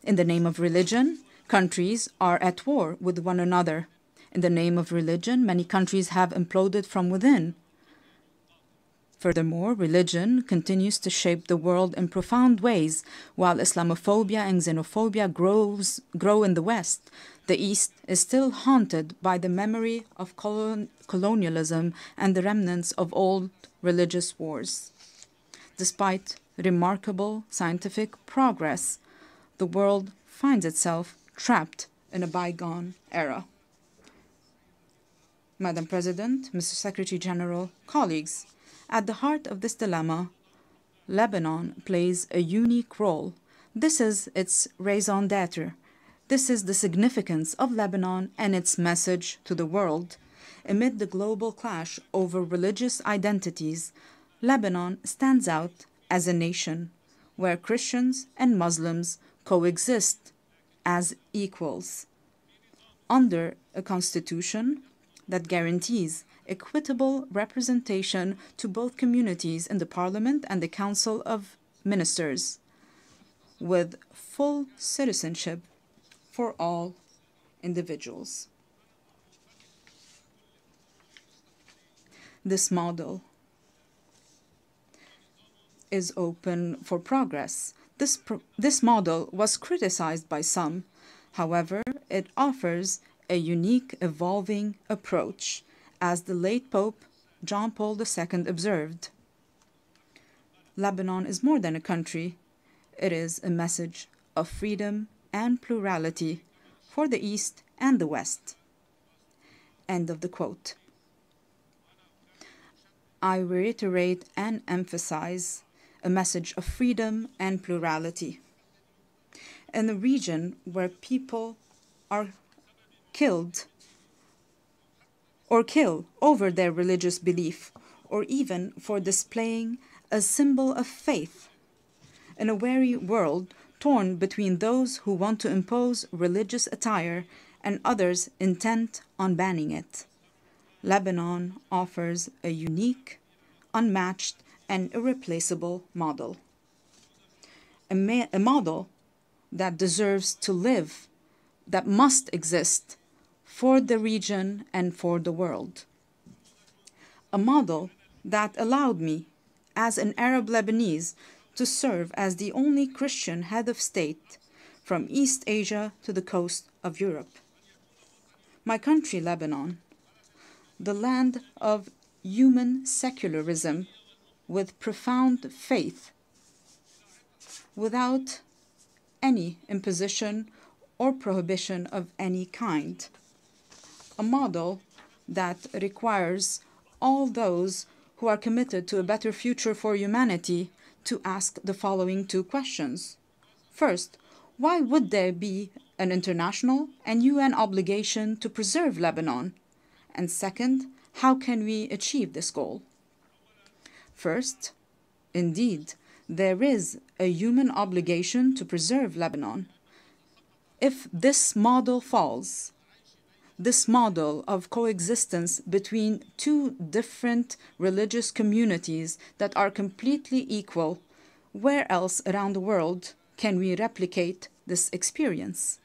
In the name of religion, countries are at war with one another. In the name of religion, many countries have imploded from within. Furthermore, religion continues to shape the world in profound ways. While Islamophobia and xenophobia grow in the West, the East is still haunted by the memory of colonialism and the remnants of old religious wars. Despite remarkable scientific progress, the world finds itself trapped in a bygone era. Madam President, Mr. Secretary General, colleagues, at the heart of this dilemma, Lebanon plays a unique role. This is its raison d'être. This is the significance of Lebanon and its message to the world. Amid the global clash over religious identities, Lebanon stands out as a nation where Christians and Muslims coexist as equals under a constitution that guarantees equitable representation to both communities in the Parliament and the Council of Ministers, with full citizenship for all individuals. This model is open for progress. This model was criticized by some. However, it offers a unique, evolving approach, as the late Pope John Paul II observed. Lebanon is more than a country. It is a message of freedom and plurality for the East and the West. End of the quote. I reiterate and emphasize a message of freedom and plurality. In a region where people are killed or kill over their religious belief, or even for displaying a symbol of faith. In a weary world torn between those who want to impose religious attire and others intent on banning it, Lebanon offers a unique, unmatched, and irreplaceable model. A model that deserves to live, that must exist for the region and for the world. A model that allowed me, as an Arab Lebanese, to serve as the only Christian head of state from East Asia to the coast of Europe. My country, Lebanon, the land of human secularism, with profound faith, without any imposition or prohibition of any kind. A model that requires all those who are committed to a better future for humanity to ask the following two questions. First, why would there be an international and UN obligation to preserve Lebanon? And second, how can we achieve this goal? First, indeed, there is a human obligation to preserve Lebanon. If this model falls, this model of coexistence between two different religious communities that are completely equal, where else around the world can we replicate this experience?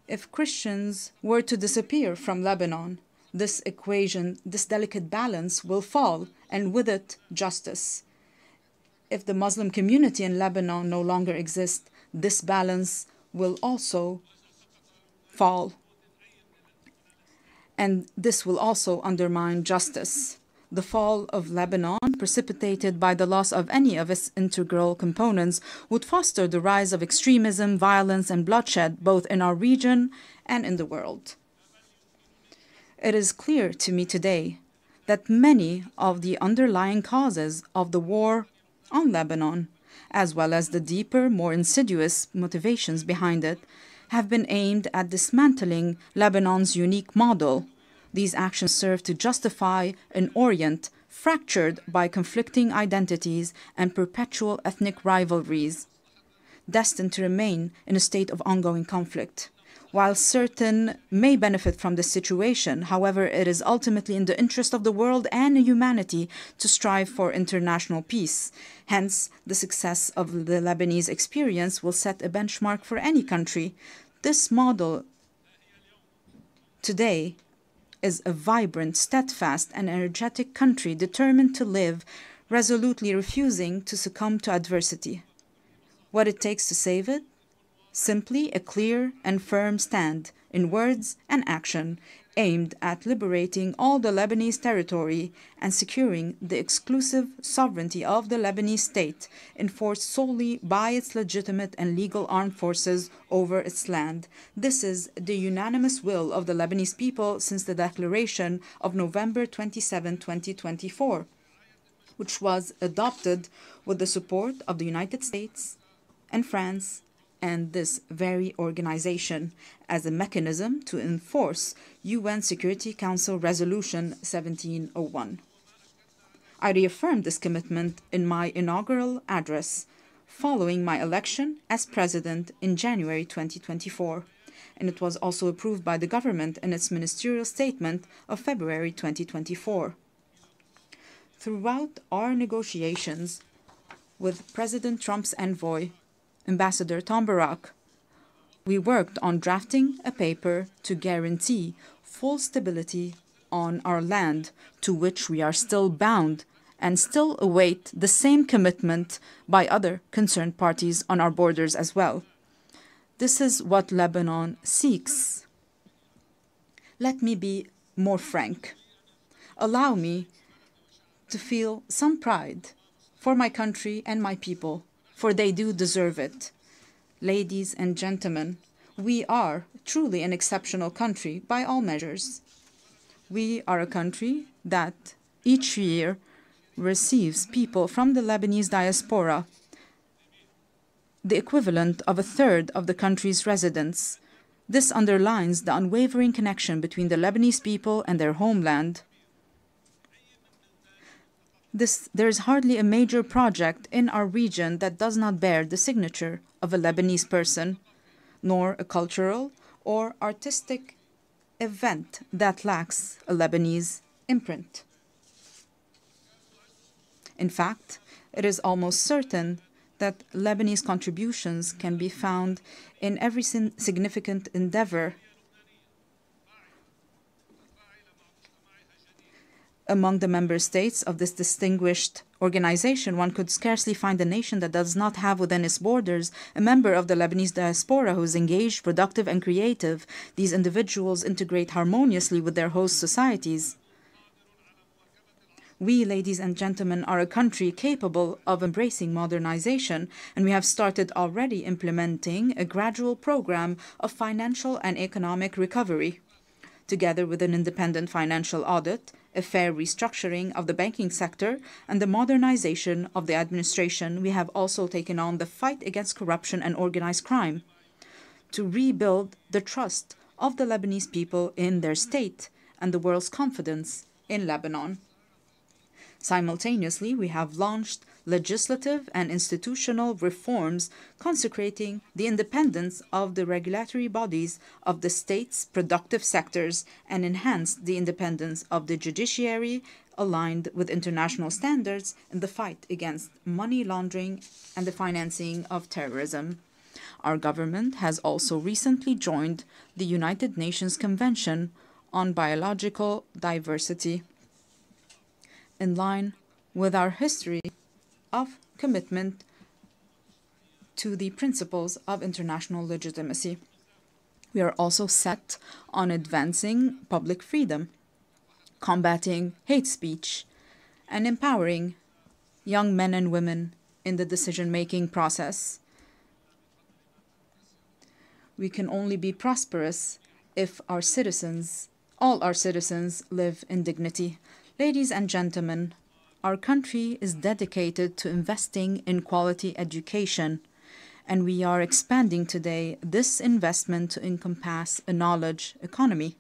If Christians were to disappear from Lebanon, this equation, this delicate balance will fall, and with it, justice. If the Muslim community in Lebanon no longer exists, this balance will also fall. And this will also undermine justice. The fall of Lebanon, precipitated by the loss of any of its integral components, would foster the rise of extremism, violence, and bloodshed, both in our region and in the world. It is clear to me today that many of the underlying causes of the war on Lebanon, as well as the deeper, more insidious motivations behind it, have been aimed at dismantling Lebanon's unique model. These actions serve to justify an Orient fractured by conflicting identities and perpetual ethnic rivalries, destined to remain in a state of ongoing conflict. While certain may benefit from this situation, however, it is ultimately in the interest of the world and humanity to strive for international peace. Hence, the success of the Lebanese experience will set a benchmark for any country. This model today is a vibrant, steadfast, and energetic country determined to live, resolutely refusing to succumb to adversity. What it takes to save it? Simply a clear and firm stand, in words and action, aimed at liberating all the Lebanese territory and securing the exclusive sovereignty of the Lebanese state, enforced solely by its legitimate and legal armed forces over its land. This is the unanimous will of the Lebanese people since the declaration of November 27, 2024, which was adopted with the support of the United States and France and this very organization as a mechanism to enforce UN Security Council Resolution 1701. I reaffirmed this commitment in my inaugural address following my election as president in January 2024, and it was also approved by the government in its ministerial statement of February 2024. Throughout our negotiations with President Trump's envoy, Ambassador Tom Barak, we worked on drafting a paper to guarantee full stability on our land, to which we are still bound and still await the same commitment by other concerned parties on our borders as well. This is what Lebanon seeks. Let me be more frank. Allow me to feel some pride for my country and my people, for they do deserve it. Ladies and gentlemen, we are truly an exceptional country by all measures. We are a country that each year receives people from the Lebanese diaspora, the equivalent of a third of the country's residents. This underlines the unwavering connection between the Lebanese people and their homeland. There is hardly a major project in our region that does not bear the signature of a Lebanese person, nor a cultural or artistic event that lacks a Lebanese imprint. In fact, it is almost certain that Lebanese contributions can be found in every significant endeavor. Among the member states of this distinguished organization, one could scarcely find a nation that does not have within its borders a member of the Lebanese diaspora who is engaged, productive, and creative. These individuals integrate harmoniously with their host societies. We, ladies and gentlemen, are a country capable of embracing modernization, and we have started already implementing a gradual program of financial and economic recovery. Together with an independent financial audit, a fair restructuring of the banking sector, and the modernization of the administration, we have also taken on the fight against corruption and organized crime to rebuild the trust of the Lebanese people in their state and the world's confidence in Lebanon. Simultaneously, we have launched legislative and institutional reforms consecrating the independence of the regulatory bodies of the state's productive sectors and enhanced the independence of the judiciary aligned with international standards in the fight against money laundering and the financing of terrorism. Our government has also recently joined the United Nations Convention on Biological Diversity, in line with our history of commitment to the principles of international legitimacy. We are also set on advancing public freedom, combating hate speech, and empowering young men and women in the decision-making process. We can only be prosperous if our citizens, all our citizens, live in dignity. Ladies and gentlemen, our country is dedicated to investing in quality education, and we are expanding today this investment to encompass a knowledge economy.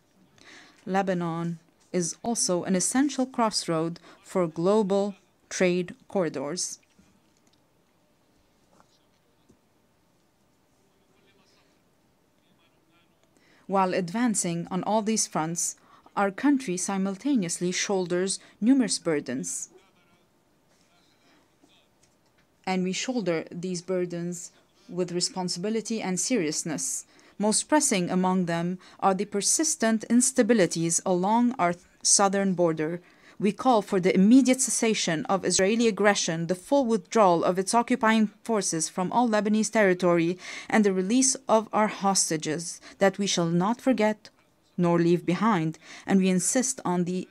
Lebanon is also an essential crossroad for global trade corridors. While advancing on all these fronts, our country simultaneously shoulders numerous burdens. And we shoulder these burdens with responsibility and seriousness. Most pressing among them are the persistent instabilities along our southern border. We call for the immediate cessation of Israeli aggression, the full withdrawal of its occupying forces from all Lebanese territory, and the release of our hostages that we shall not forget nor leave behind. And we insist on the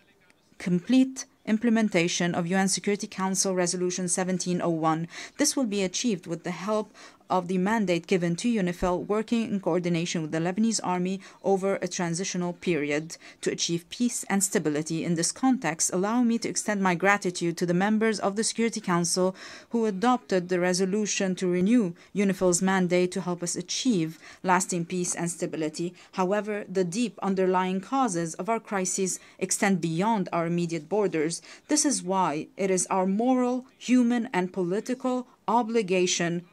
complete implementation of UN Security Council Resolution 1701. This will be achieved with the help of the mandate given to UNIFIL, working in coordination with the Lebanese army over a transitional period to achieve peace and stability. In this context, allow me to extend my gratitude to the members of the Security Council who adopted the resolution to renew UNIFIL's mandate to help us achieve lasting peace and stability. However, the deep underlying causes of our crises extend beyond our immediate borders. This is why it is our moral, human, and political obligation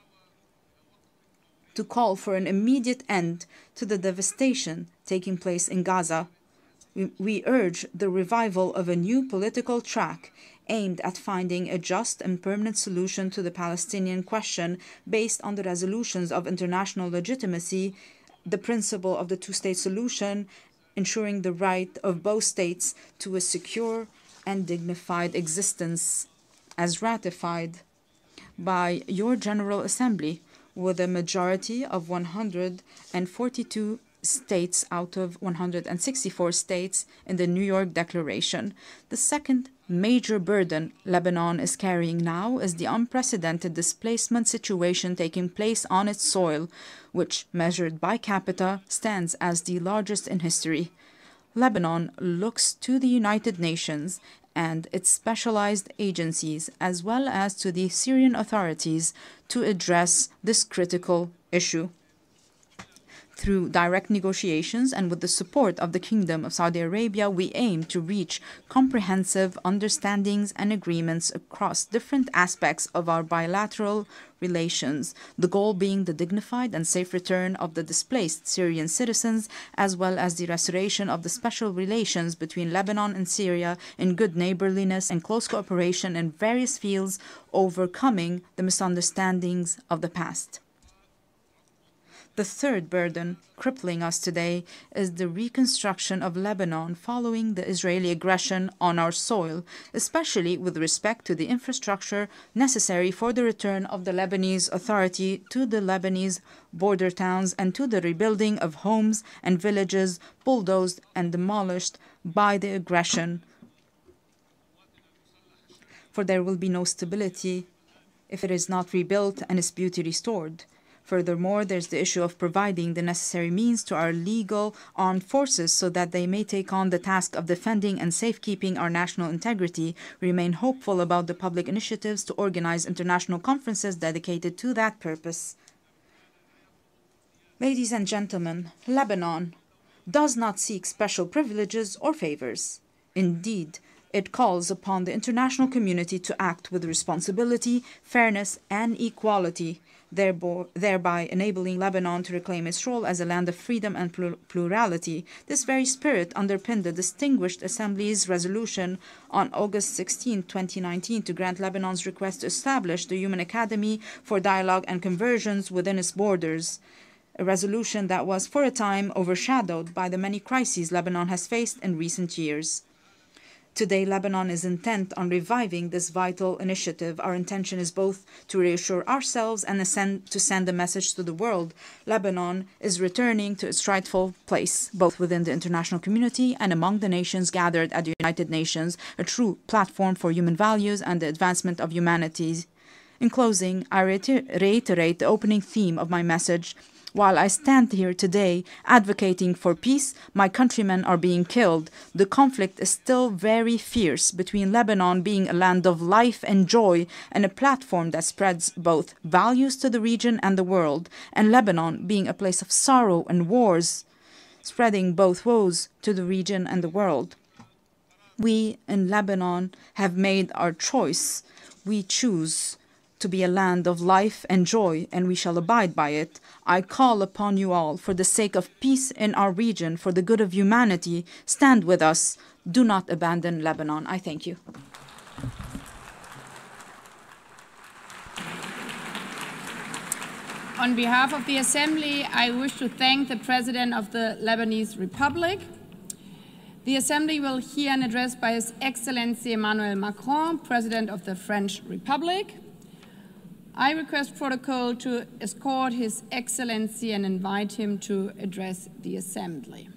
to call for an immediate end to the devastation taking place in Gaza. We urge the revival of a new political track aimed at finding a just and permanent solution to the Palestinian question based on the resolutions of international legitimacy, the principle of the two-state solution, ensuring the right of both states to a secure and dignified existence, as ratified by your General Assembly, with a majority of 142 states out of 164 states in the New York Declaration. The second major burden Lebanon is carrying now is the unprecedented displacement situation taking place on its soil, which, measured by capita, stands as the largest in history. Lebanon looks to the United Nations and its specialized agencies, as well as to the Syrian authorities, to address this critical issue. Through direct negotiations and with the support of the Kingdom of Saudi Arabia, we aim to reach comprehensive understandings and agreements across different aspects of our bilateral relations, the goal being the dignified and safe return of the displaced Syrian citizens, as well as the restoration of the special relations between Lebanon and Syria in good neighborliness and close cooperation in various fields, overcoming the misunderstandings of the past. The third burden crippling us today is the reconstruction of Lebanon following the Israeli aggression on our soil, especially with respect to the infrastructure necessary for the return of the Lebanese Authority to the Lebanese border towns and to the rebuilding of homes and villages bulldozed and demolished by the aggression. for there will be no stability if it is not rebuilt and its beauty restored. Furthermore, there's the issue of providing the necessary means to our legal armed forces so that they may take on the task of defending and safekeeping our national integrity. We remain hopeful about the public initiatives to organize international conferences dedicated to that purpose. Ladies and gentlemen, Lebanon does not seek special privileges or favors. Indeed, it calls upon the international community to act with responsibility, fairness, and equality, thereby enabling Lebanon to reclaim its role as a land of freedom and plurality. This very spirit underpinned the Distinguished Assembly's resolution on August 16, 2019, to grant Lebanon's request to establish the Human Academy for Dialogue and Conversions within its borders, a resolution that was for a time overshadowed by the many crises Lebanon has faced in recent years. Today, Lebanon is intent on reviving this vital initiative. Our intention is both to reassure ourselves and to send a message to the world. Lebanon is returning to its rightful place, both within the international community and among the nations gathered at the United Nations, a true platform for human values and the advancement of humanity. In closing, I reiterate the opening theme of my message. While I stand here today advocating for peace, my countrymen are being killed. The conflict is still very fierce between Lebanon being a land of life and joy and a platform that spreads both values to the region and the world, and Lebanon being a place of sorrow and wars, spreading both woes to the region and the world. We in Lebanon have made our choice. We choose to be a land of life and joy, and we shall abide by it. I call upon you all, for the sake of peace in our region, for the good of humanity, stand with us. Do not abandon Lebanon. I thank you. On behalf of the Assembly, I wish to thank the President of the Lebanese Republic. The Assembly will hear an address by His Excellency Emmanuel Macron, President of the French Republic. I request protocol to escort His Excellency and invite him to address the Assembly.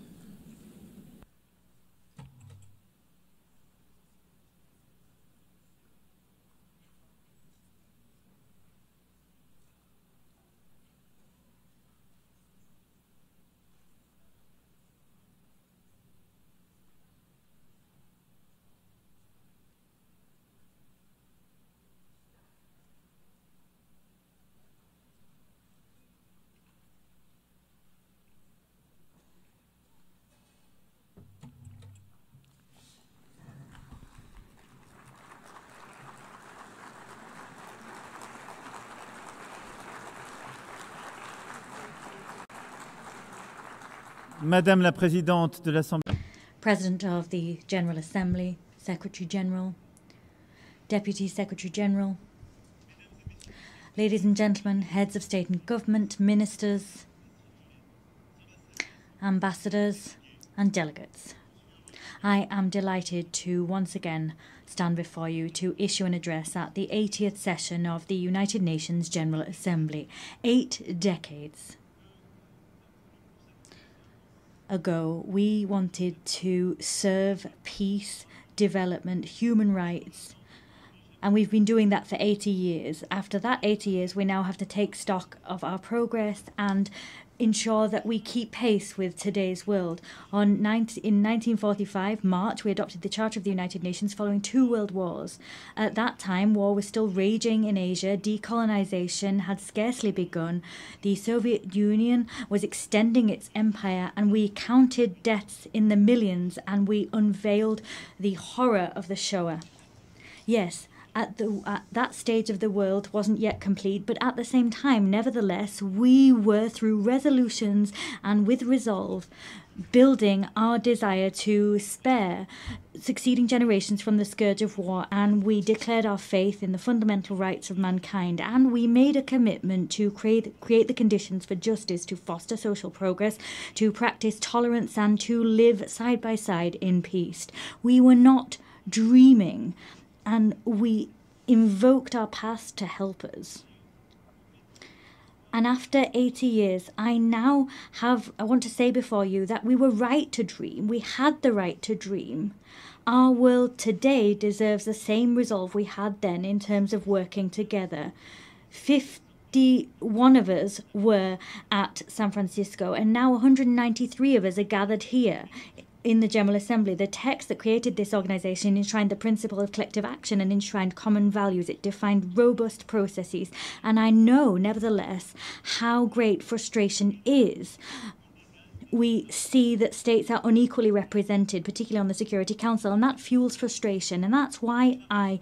Madame la Présidente de l'Assemblée. President of the General Assembly, Secretary General, Deputy Secretary General, ladies and gentlemen, heads of state and government, ministers, ambassadors, and delegates. I am delighted to once again stand before you to issue an address at the 80th session of the United Nations General Assembly. 8 decades ago, we wanted to serve peace, development, human rights, and we've been doing that for 80 years. After that 80 years, we now have to take stock of our progress and ensure that we keep pace with today's world. In 1945, March, we adopted the Charter of the United Nations following 2 world wars. At that time, war was still raging in Asia. Decolonization had scarcely begun. The Soviet Union was extending its empire, and we counted deaths in the millions, and we unveiled the horror of the Shoah. Yes, at that stage of the world wasn't yet complete, but at the same time, nevertheless, we were, through resolutions and with resolve, building our desire to spare succeeding generations from the scourge of war, and we declared our faith in the fundamental rights of mankind, and we made a commitment to create the conditions for justice, to foster social progress, to practice tolerance, and to live side by side in peace. We were not dreaming, and we invoked our past to help us. And after 80 years, I want to say before you that we were right to dream. We had the right to dream. Our world today deserves the same resolve we had then in terms of working together. 51 of us were at San Francisco, and now 193 of us are gathered here in the General Assembly. The text that created this organization enshrined the principle of collective action and enshrined common values. It defined robust processes. And I know, nevertheless, how great frustration is. We see that states are unequally represented, particularly on the Security Council, and that fuels frustration. And that's why I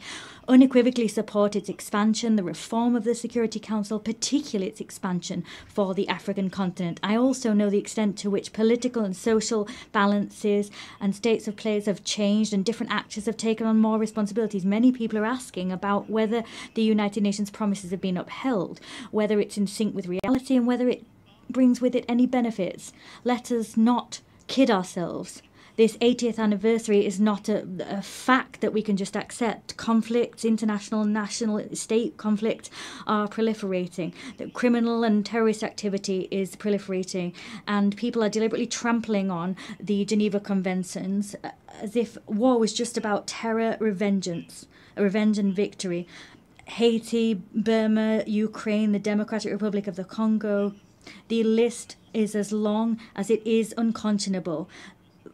unequivocally support its expansion, the reform of the Security Council, particularly its expansion for the African continent. I also know the extent to which political and social balances and states of place have changed and different actors have taken on more responsibilities. Many people are asking about whether the United Nations promises have been upheld, whether it's in sync with reality, and whether it brings with it any benefits. Let us not kid ourselves. This 80th anniversary is not a fact that we can just accept. Conflicts, international, national, state conflicts are proliferating. The criminal and terrorist activity is proliferating, and people are deliberately trampling on the Geneva Conventions as if war was just about terror, revenge and victory. Haiti, Burma, Ukraine, the Democratic Republic of the Congo. The list is as long as it is unconscionable.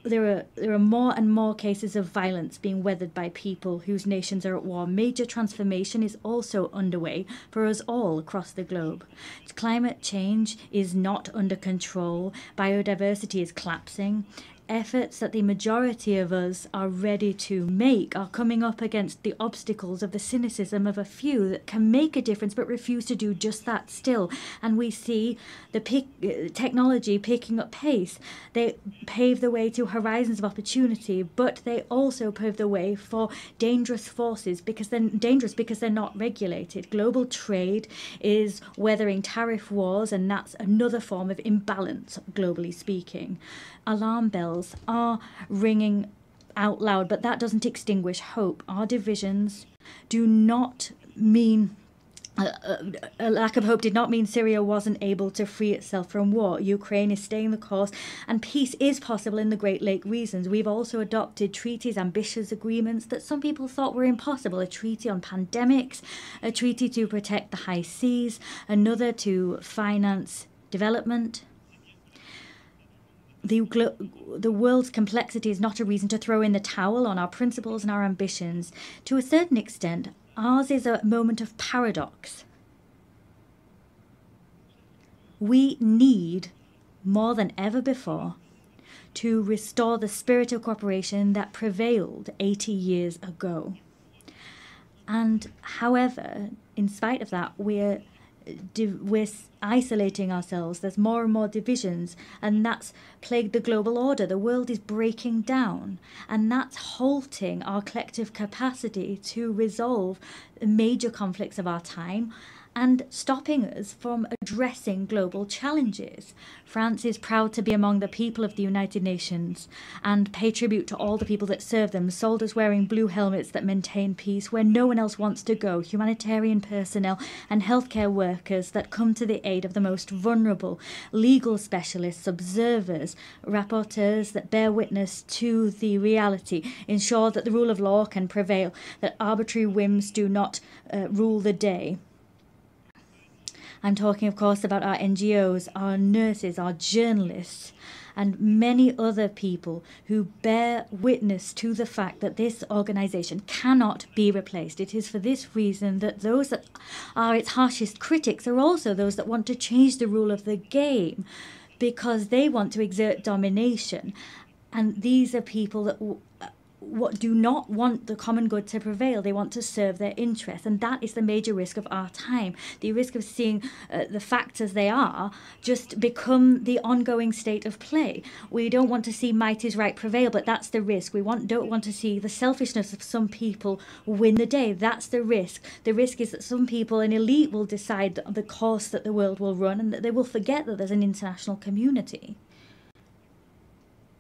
There are more and more cases of violence being weathered by people whose nations are at war. Major transformation is also underway for us all across the globe. Climate change is not under control. Biodiversity is collapsing. Efforts that the majority of us are ready to make are coming up against the obstacles of the cynicism of a few that can make a difference but refuse to do just that still. And we see the technology picking up pace. They pave the way to horizons of opportunity, but they also pave the way for dangerous forces because they're not regulated. Global trade is weathering tariff wars, and that's another form of imbalance, globally speaking. Alarm bells are ringing out loud, but that doesn't extinguish hope. Our divisions do not mean a lack of hope did not mean Syria wasn't able to free itself from war. Ukraine is staying the course, and peace is possible in the Great Lake regions. We've also adopted treaties, ambitious agreements that some people thought were impossible. A treaty on pandemics, a treaty to protect the high seas, another to finance development. The world's complexity is not a reason to throw in the towel on our principles and our ambitions. To a certain extent, ours is a moment of paradox. We need, more than ever before, to restore the spirit of cooperation that prevailed 80 years ago. And however, in spite of that, we're isolating ourselves. There's more and more divisions, and that's plagued the global order. The world is breaking down, and that's halting our collective capacity to resolve major conflicts of our time and stopping us from addressing global challenges. France is proud to be among the people of the United Nations and pay tribute to all the people that serve them, soldiers wearing blue helmets that maintain peace where no one else wants to go, humanitarian personnel and healthcare workers that come to the aid of the most vulnerable, legal specialists, observers, rapporteurs that bear witness to the reality, ensure that the rule of law can prevail, that arbitrary whims do not rule the day. I'm talking, of course, about our NGOs, our nurses, our journalists, and many other people who bear witness to the fact that this organization cannot be replaced. It is for this reason that those that are its harshest critics are also those that want to change the rule of the game because they want to exert domination. And these are people that do not want the common good to prevail. They want to serve their interests, and that is the major risk of our time. The risk of seeing the facts as they are just become the ongoing state of play. We don't want to see might is right prevail, but that's the risk. We don't want to see the selfishness of some people win the day. That's the risk. The risk is that some people, an elite, will decide the course that the world will run, and that they will forget that there's an international community.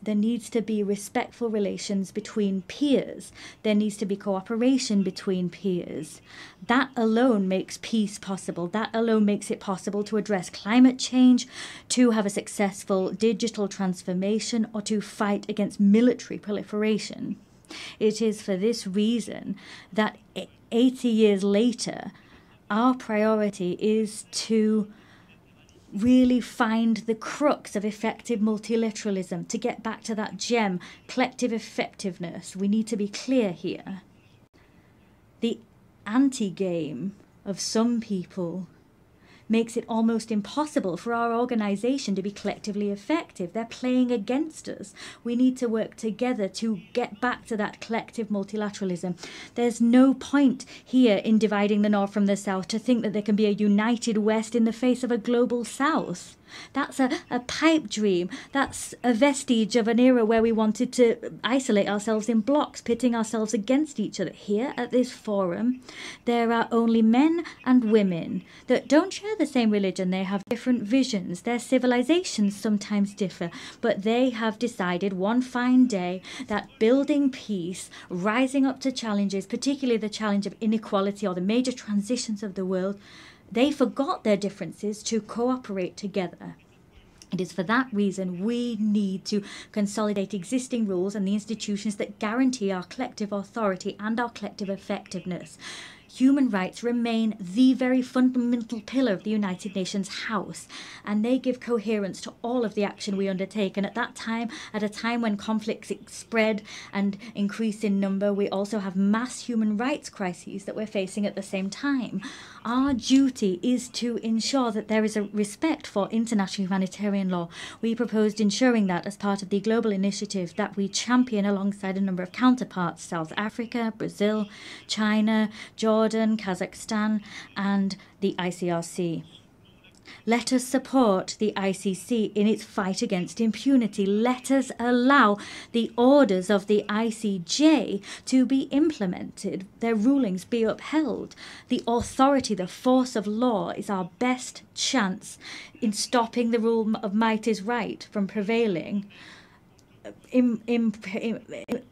there needs to be respectful relations between peers. There needs to be cooperation between peers. That alone makes peace possible. That alone makes it possible to address climate change, to have a successful digital transformation, or to fight against military proliferation. It is for this reason that 80 years later, our priority is to really find the crux of effective multilateralism, to get back to that gem, collective effectiveness. We need to be clear here. The anti-game of some people makes it almost impossible for our organization to be collectively effective. They're playing against us. We need to work together to get back to that collective multilateralism. There's no point here in dividing the North from the South to think that there can be a united West in the face of a global South. That's a pipe dream. That's a vestige of an era where we wanted to isolate ourselves in blocks, pitting ourselves against each other. Here at this forum, there are only men and women that don't share the same religion. They have different visions. Their civilizations sometimes differ, but they have decided one fine day that building peace, rising up to challenges, particularly the challenge of inequality or the major transitions of the world, they forgot their differences to cooperate together. It is for that reason we need to consolidate existing rules and the institutions that guarantee our collective authority and our collective effectiveness. Human rights remain the very fundamental pillar of the United Nations House, and they give coherence to all of the action we undertake. And at that time, at a time when conflicts spread and increase in number, we also have mass human rights crises that we're facing at the same time. Our duty is to ensure that there is a respect for international humanitarian law. We proposed ensuring that as part of the global initiative that we champion alongside a number of counterparts: South Africa, Brazil, China, Jordan, Kazakhstan, and the ICRC. Let us support the ICC in its fight against impunity. Let us allow the orders of the ICJ to be implemented, their rulings be upheld. The authority, the force of law is our best chance in stopping the rule of might is right from prevailing.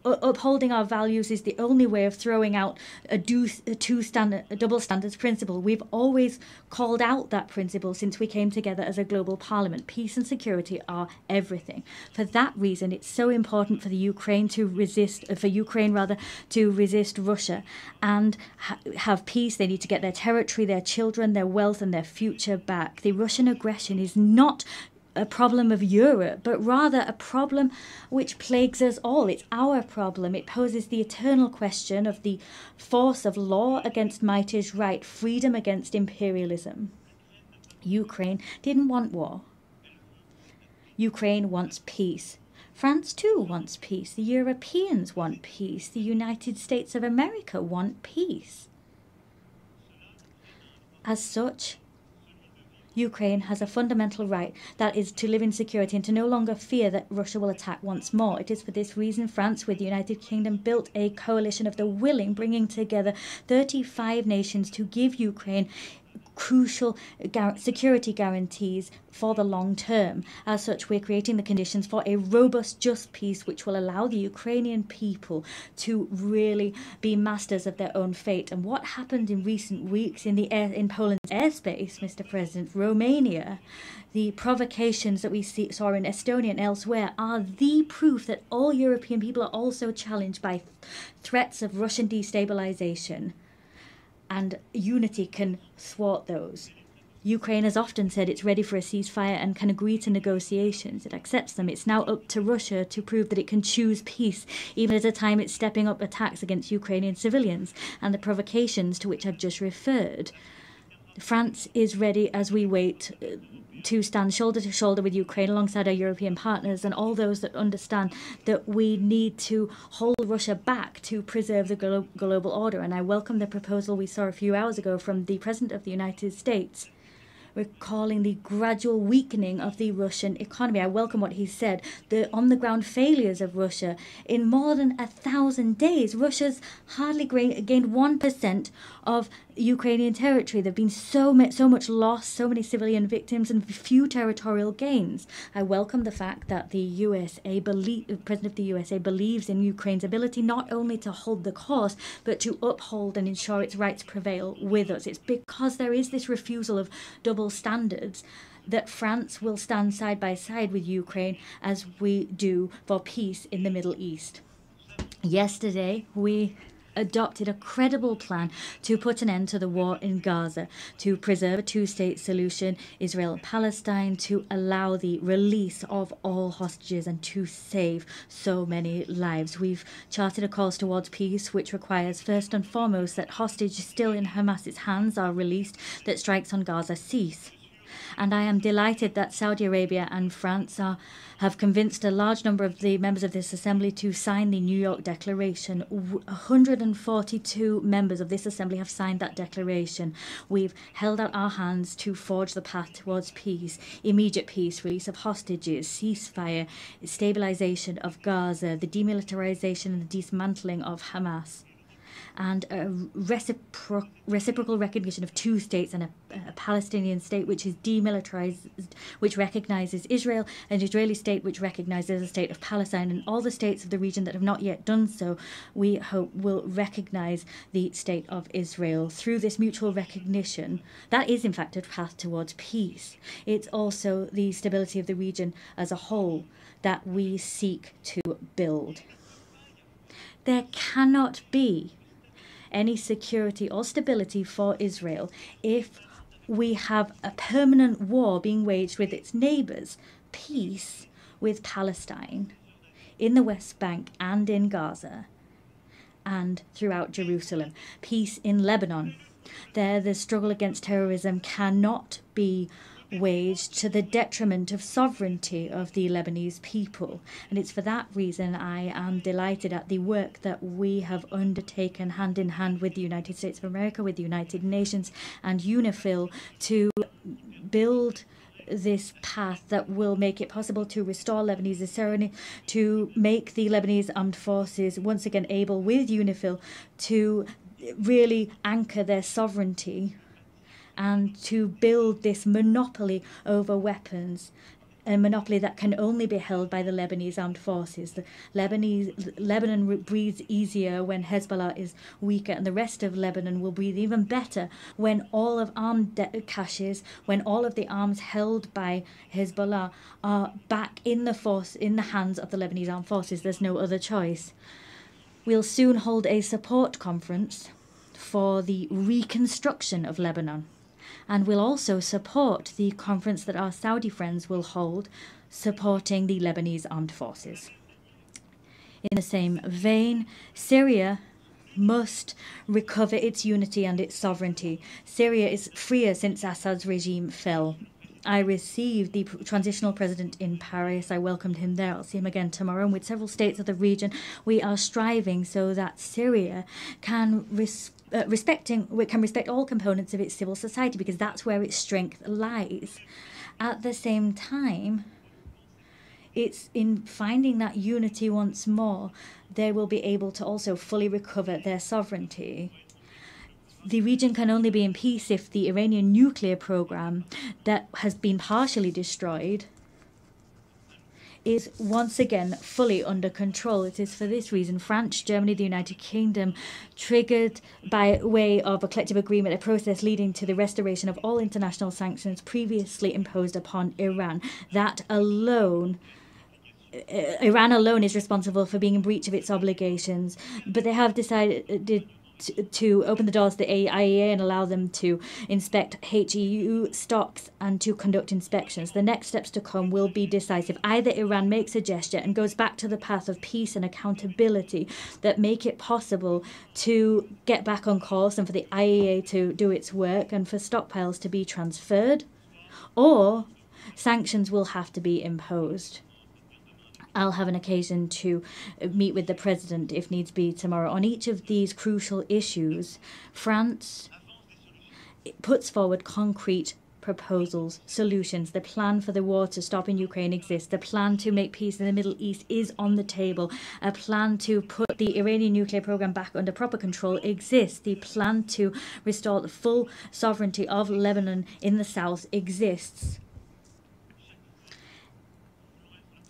Upholding our values is the only way of throwing out a double standards principle. We've always called out that principle since we came together as a global parliament. Peace and security are everything. For that reason, it's so important for the Ukraine to resist, to resist Russia and have peace. They need to get their territory, their children, their wealth, and their future back. The Russian aggression is not a problem of Europe, but rather a problem which plagues us all. It's our problem. It poses the eternal question of the force of law against might is right, freedom against imperialism. Ukraine didn't want war. Ukraine wants peace. France too wants peace. The Europeans want peace. The United States of America want peace. As such, Ukraine has a fundamental right, that is to live in security and to no longer fear that Russia will attack once more. It is for this reason France, with the United Kingdom, built a coalition of the willing, bringing together 35 nations to give Ukraine crucial security guarantees for the long term. As such, we're creating the conditions for a robust, just peace which will allow the Ukrainian people to really be masters of their own fate. And what happened in recent weeks in Poland's airspace, Mr. President, Romania, the provocations that we saw in Estonia and elsewhere are the proof that all European people are also challenged by threats of Russian destabilization. And unity can thwart those. Ukraine has often said it's ready for a ceasefire and can agree to negotiations. It accepts them. It's now up to Russia to prove that it can choose peace, even at a time it's stepping up attacks against Ukrainian civilians and the provocations to which I've just referred. France is ready as we wait to stand shoulder to shoulder with Ukraine alongside our European partners and all those that understand that we need to hold Russia back to preserve the global order. And I welcome the proposal we saw a few hours ago from the President of the United States, recalling the gradual weakening of the Russian economy. I welcome what he said, the on-the-ground failures of Russia. In more than 1,000 days, Russia's hardly gained 1% of Ukrainian territory. There have been so much loss, so many civilian victims, and few territorial gains. I welcome the fact that the President of the USA believes in Ukraine's ability not only to hold the course, but to uphold and ensure its rights prevail with us. It's because there is this refusal of double standards that France will stand side by side with Ukraine as we do for peace in the Middle East. Yesterday, we adopted a credible plan to put an end to the war in Gaza, to preserve a two-state solution, Israel and Palestine, to allow the release of all hostages and to save so many lives. We've charted a course towards peace, which requires first and foremost that hostages still in Hamas's hands are released, that strikes on Gaza cease. And I am delighted that Saudi Arabia and France have convinced a large number of the members of this assembly to sign the New York Declaration. 142 members of this assembly have signed that declaration. We've held out our hands to forge the path towards peace, immediate peace, release of hostages, ceasefire, stabilization of Gaza, the demilitarization and the dismantling of Hamas, and a reciprocal recognition of two states and a Palestinian state which is demilitarized, which recognizes Israel, an Israeli state which recognizes the state of Palestine, and all the states of the region that have not yet done so, we hope, will recognize the state of Israel. Through this mutual recognition, that is in fact a path towards peace. It's also the stability of the region as a whole that we seek to build. There cannot be any security or stability for Israel if we have a permanent war being waged with its neighbours, peace with Palestine, in the West Bank and in Gaza, and throughout Jerusalem, peace in Lebanon. There, the struggle against terrorism cannot be waged to the detriment of sovereignty of the Lebanese people. And it's for that reason I am delighted at the work that we have undertaken hand in hand with the United States of America, with the United Nations and UNIFIL to build this path that will make it possible to restore Lebanese sovereignty, to make the Lebanese armed forces once again able, with UNIFIL, to really anchor their sovereignty and to build this monopoly over weapons, a monopoly that can only be held by the Lebanese armed forces. Lebanon breathes easier when Hezbollah is weaker, and the rest of Lebanon will breathe even better when all of armed caches, when all of the arms held by Hezbollah are back in the hands of the Lebanese armed forces. There's no other choice. We'll soon hold a support conference for the reconstruction of Lebanon. And we'll also support the conference that our Saudi friends will hold, supporting the Lebanese armed forces. In the same vein, Syria must recover its unity and its sovereignty. Syria is freer since Assad's regime fell. I received the transitional president in Paris. I welcomed him there. I'll see him again tomorrow. And with several states of the region, we are striving so that Syria can respect all components of its civil society, because that's where its strength lies. At the same time, it's in finding that unity once more, they will be able to also fully recover their sovereignty. The region can only be in peace if the Iranian nuclear program that has been partially destroyed is once again fully under control. It is for this reason France, Germany, the United Kingdom triggered by way of a collective agreement a process leading to the restoration of all international sanctions previously imposed upon Iran. Iran alone is responsible for being in breach of its obligations, but they have decided to open the doors to the IAEA and allow them to inspect HEU stocks and to conduct inspections. The next steps to come will be decisive. Either Iran makes a gesture and goes back to the path of peace and accountability that make it possible to get back on course and for the IAEA to do its work and for stockpiles to be transferred, or sanctions will have to be imposed. I'll have an occasion to meet with the President, if needs be, tomorrow. On each of these crucial issues, France puts forward concrete proposals, solutions. The plan for the war to stop in Ukraine exists. The plan to make peace in the Middle East is on the table. A plan to put the Iranian nuclear program back under proper control exists. The plan to restore the full sovereignty of Lebanon in the south exists.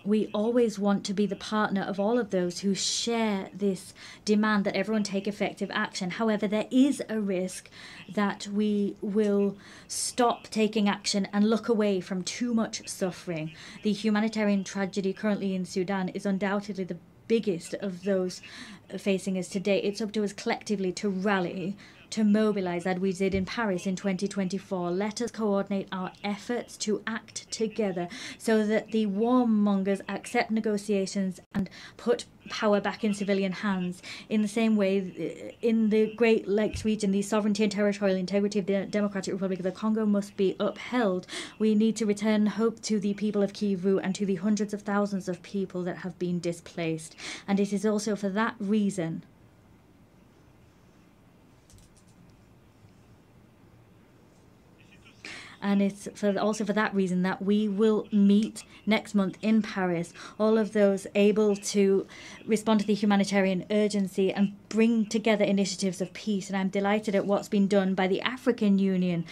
We always want to be the partner of all of those who share this demand that everyone take effective action. However, there is a risk that we will stop taking action and look away from too much suffering. The humanitarian tragedy currently in Sudan is undoubtedly the biggest of those facing us today. It's up to us collectively to rally, to mobilize as we did in Paris in 2024. Let us coordinate our efforts to act together so that the warmongers accept negotiations and put power back in civilian hands. In the same way, in the Great Lakes region, the sovereignty and territorial integrity of the Democratic Republic of the Congo must be upheld. We need to return hope to the people of Kivu and to the hundreds of thousands of people that have been displaced. And it is also for that reason and it's also for that reason that we will meet next month in Paris, all of those able to respond to the humanitarian urgency and bring together initiatives of peace. And I'm delighted at what's been done by the African Union,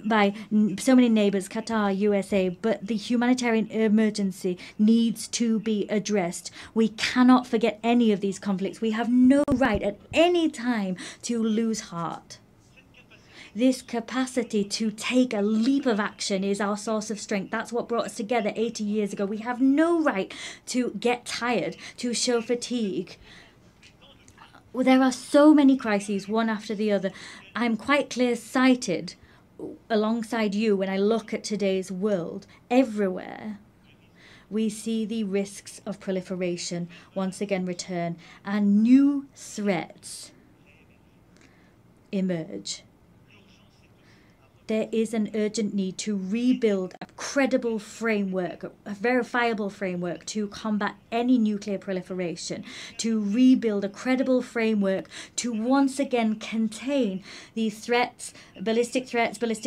by so many neighbours, Qatar, USA, but the humanitarian emergency needs to be addressed. We cannot forget any of these conflicts. We have no right at any time to lose heart. This capacity to take a leap of action is our source of strength. That's what brought us together 80 years ago. We have no right to get tired, to show fatigue. There are so many crises, one after the other. I'm quite clear-sighted alongside you when I look at today's world. Everywhere we see the risks of proliferation once again return, and new threats emerge. There is an urgent need to rebuild a credible framework, a verifiable framework to combat any nuclear proliferation, to rebuild a credible framework to once again contain these threats, ballistic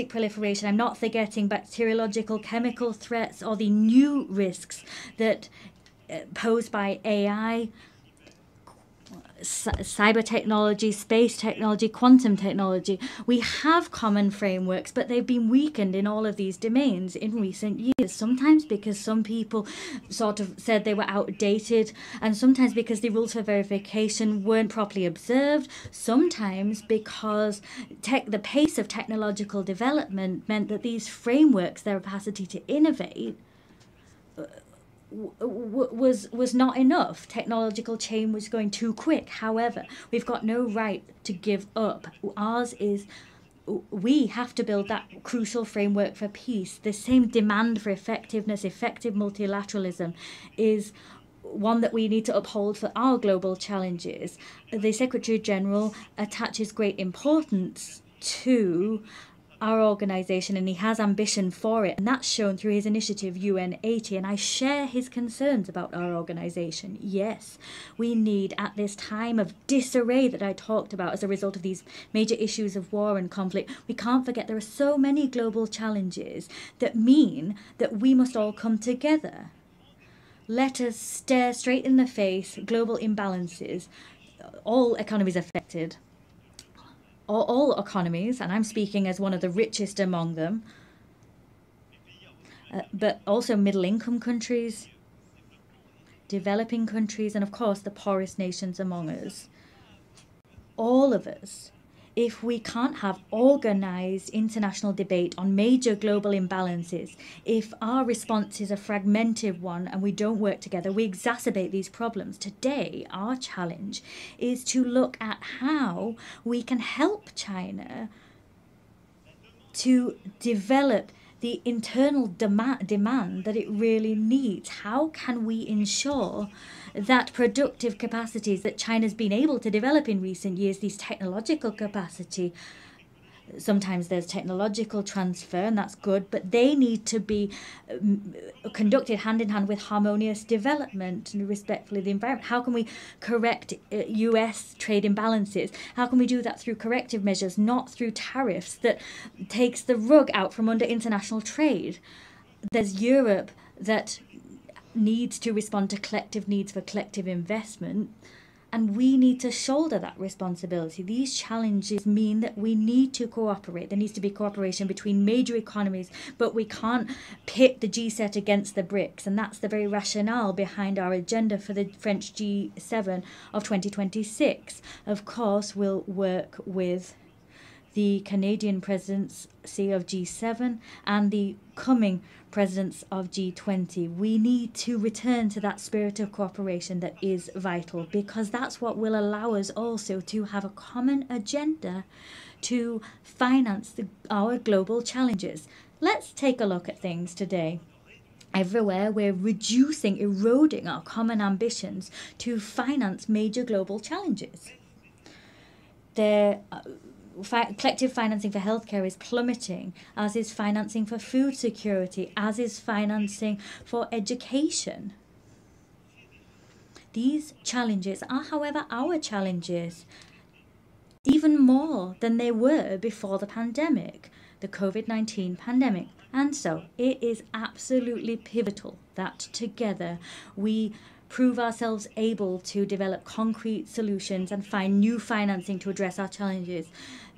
proliferation. I'm not forgetting bacteriological, chemical threats, or the new risks that posed by AI, cyber technology, space technology, quantum technology. We have common frameworks, but they've been weakened in all of these domains in recent years, sometimes because some people sort of said they were outdated, and sometimes because the rules for verification weren't properly observed, sometimes because the pace of technological development meant that these frameworks, their capacity to innovate, was not enough. Technological change was going too quick. However, we've got no right to give up. We have to build that crucial framework for peace. The same demand for effectiveness, effective multilateralism is one that we need to uphold for our global challenges. The Secretary General attaches great importance to our organisation, and he has ambition for it, and that's shown through his initiative UN80, and I share his concerns about our organisation. Yes, we need, at this time of disarray that I talked about as a result of these major issues of war and conflict, we can't forget there are so many global challenges that mean that we must all come together. Let us stare straight in the face global imbalances, all economies affected. All economies, and I'm speaking as one of the richest among them, but also middle-income countries, developing countries, and of course the poorest nations among us. All of us, if we can't have organized international debate on major global imbalances, if our response is a fragmented one and we don't work together, we exacerbate these problems. Today, our challenge is to look at how we can help China to develop the internal demand that it really needs. How can we ensure that productive capacities that China's been able to develop in recent years, these technological capacity, Sometimes there's technological transfer, and that's good, but they need to be conducted hand in hand with harmonious development and respectfully the environment. How can we correct US trade imbalances? How can we do that through corrective measures, not through tariffs that takes the rug out from under international trade? There's Europe that needs to respond to collective needs for collective investment, and we need to shoulder that responsibility. These challenges mean that we need to cooperate. There needs to be cooperation between major economies, but we can't pit the G7 against the BRICS, and that's the very rationale behind our agenda for the French G7 of 2026. Of course, we'll work with the Canadian presidency of G7 and the coming presidents of G20. We need to return to that spirit of cooperation that is vital, because that's what will allow us also to have a common agenda to finance our global challenges. Let's take a look at things today. Everywhere we're reducing, eroding our common ambitions to finance major global challenges. Collective financing for healthcare is plummeting, as is financing for food security, as is financing for education. These challenges are, however, our challenges, even more than they were before the pandemic, the COVID-19 pandemic. And so it is absolutely pivotal that together we prove ourselves able to develop concrete solutions and find new financing to address our challenges.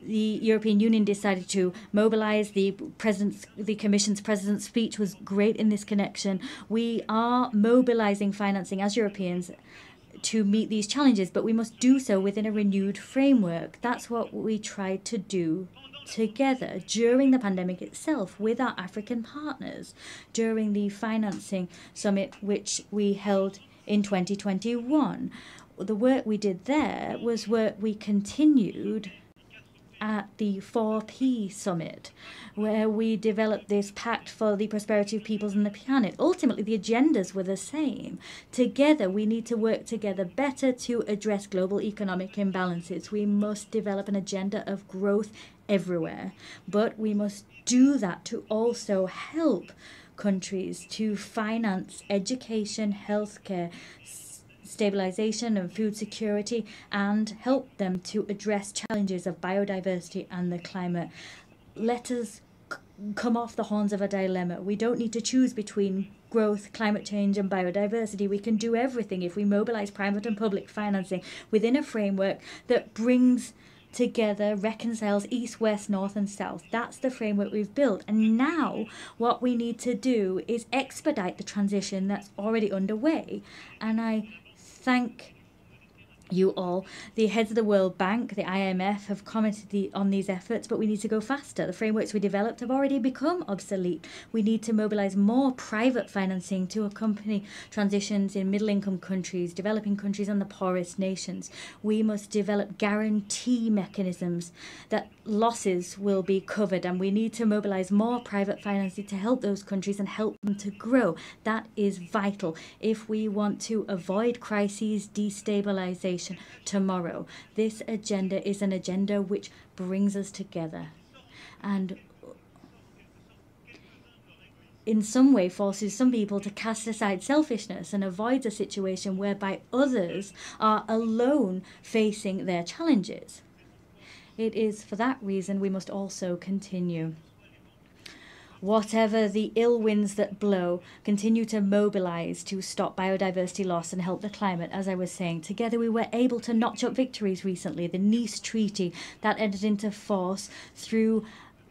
The European Union decided to mobilize. The Commission's President's speech was great in this connection. We are mobilizing financing as Europeans to meet these challenges, but we must do so within a renewed framework. That's what we tried to do together during the pandemic itself with our African partners, during the financing summit which we held in 2021. The work we did there was work we continued at the 4P summit, where we developed this pact for the prosperity of peoples and the planet. Ultimately, the agendas were the same. Together, we need to work together better to address global economic imbalances. We must develop an agenda of growth everywhere, but we must do that to also help countries to finance education, healthcare, stabilization and food security, and help them to address challenges of biodiversity and the climate. Let us come off the horns of a dilemma. We don't need to choose between growth, climate change and biodiversity. We can do everything if we mobilize private and public financing within a framework that brings together, reconciles east, west, north and south. That's the framework we've built. And now what we need to do is expedite the transition that's already underway. And I thank you all. The heads of the World Bank, the IMF, have commented on these efforts, but we need to go faster. The frameworks we developed have already become obsolete. We need to mobilize more private financing to accompany transitions in middle-income countries, developing countries and the poorest nations. We must develop guarantee mechanisms that losses will be covered, and we need to mobilize more private financing to help those countries and help them to grow. That is vital if we want to avoid crises, destabilization tomorrow. This agenda is an agenda which brings us together and in some way forces some people to cast aside selfishness and avoids a situation whereby others are alone facing their challenges. It is for that reason we must also continue. Whatever the ill winds that blow, continue to mobilize to stop biodiversity loss and help the climate. As I was saying, together we were able to notch up victories recently. The Nice Treaty that entered into force through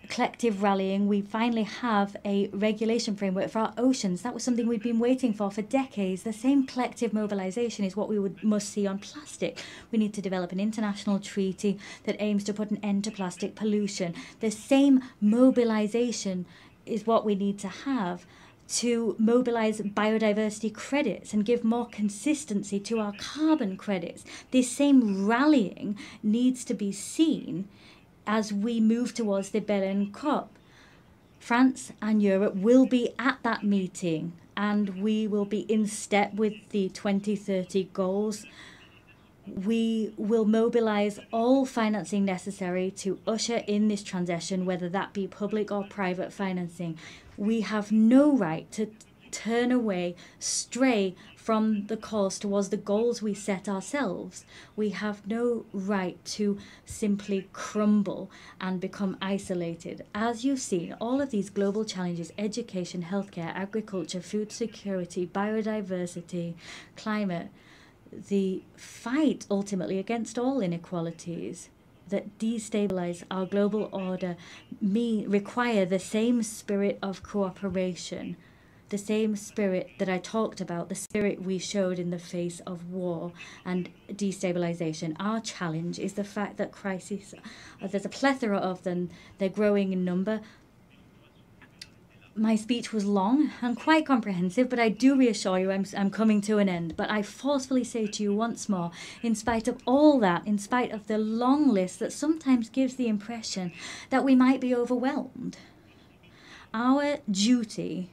collective rallying. We finally have a regulation framework for our oceans. That was something we'd been waiting for decades. The same collective mobilization is what we must see on plastic. We need to develop an international treaty that aims to put an end to plastic pollution. The same mobilization is what we need to have to mobilize biodiversity credits and give more consistency to our carbon credits. This same rallying needs to be seen as we move towards the Berlin COP. France and Europe will be at that meeting, and we will be in step with the 2030 goals We will mobilise all financing necessary to usher in this transition, whether that be public or private financing. We have no right to turn away, stray from the course towards the goals we set ourselves. We have no right to simply crumble and become isolated. As you've seen, all of these global challenges, education, healthcare, agriculture, food security, biodiversity, climate, the fight ultimately against all inequalities that destabilize our global order require the same spirit of cooperation, the same spirit that I talked about, the spirit we showed in the face of war and destabilization. Our challenge is the fact that crises, there's a plethora of them, they're growing in number. My speech was long and quite comprehensive, but I do reassure you I'm coming to an end. But I forcefully say to you once more, in spite of all that, in spite of the long list that sometimes gives the impression that we might be overwhelmed, our duty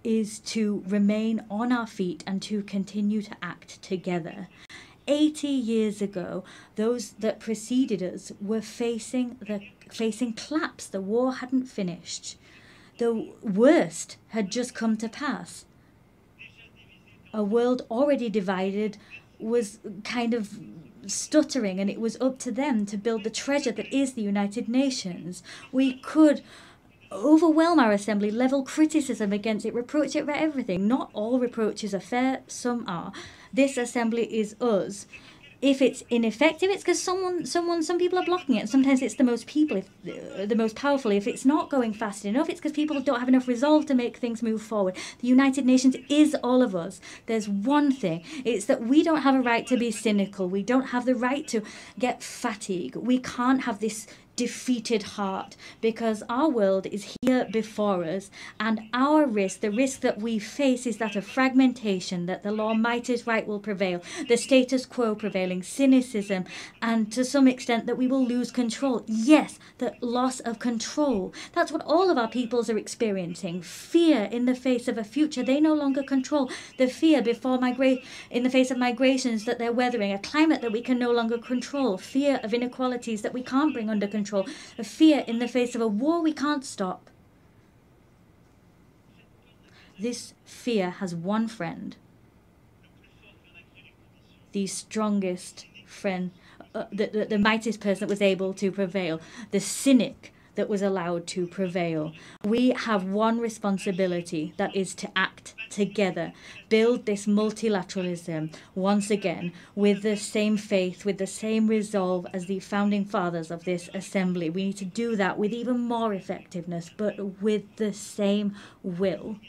is to remain on our feet and to continue to act together. 80 years ago, those that preceded us were facing collapse. The war hadn't finished. The worst had just come to pass. A world already divided was kind of stuttering, and it was up to them to build the treasure that is the United Nations. We could overwhelm our assembly, level criticism against it, reproach it for everything. Not all reproaches are fair, some are. This assembly is us. If it's ineffective, it's because some people are blocking it. And sometimes it's the most powerful. If it's not going fast enough, it's because people don't have enough resolve to make things move forward. The United Nations is all of us. There's one thing. It's that we don't have a right to be cynical. We don't have the right to get fatigue. We can't have this defeated heart, because our world is here before us, and our risk, the risk that we face, is that of fragmentation, that the law might is right will prevail, the status quo prevailing, cynicism, and to some extent that we will lose control. Yes, the loss of control. That's what all of our peoples are experiencing. Fear in the face of a future they no longer control. The fear in the face of migrations that they're weathering, a climate that we can no longer control, fear of inequalities that we can't bring under control, a fear in the face of a war we can't stop. This fear has one friend, the strongest friend, the mightiest person that was able to prevail, the cynic that was allowed to prevail. We have one responsibility, that is to act together, build this multilateralism once again with the same faith, with the same resolve as the founding fathers of this assembly. We need to do that with even more effectiveness, but with the same will.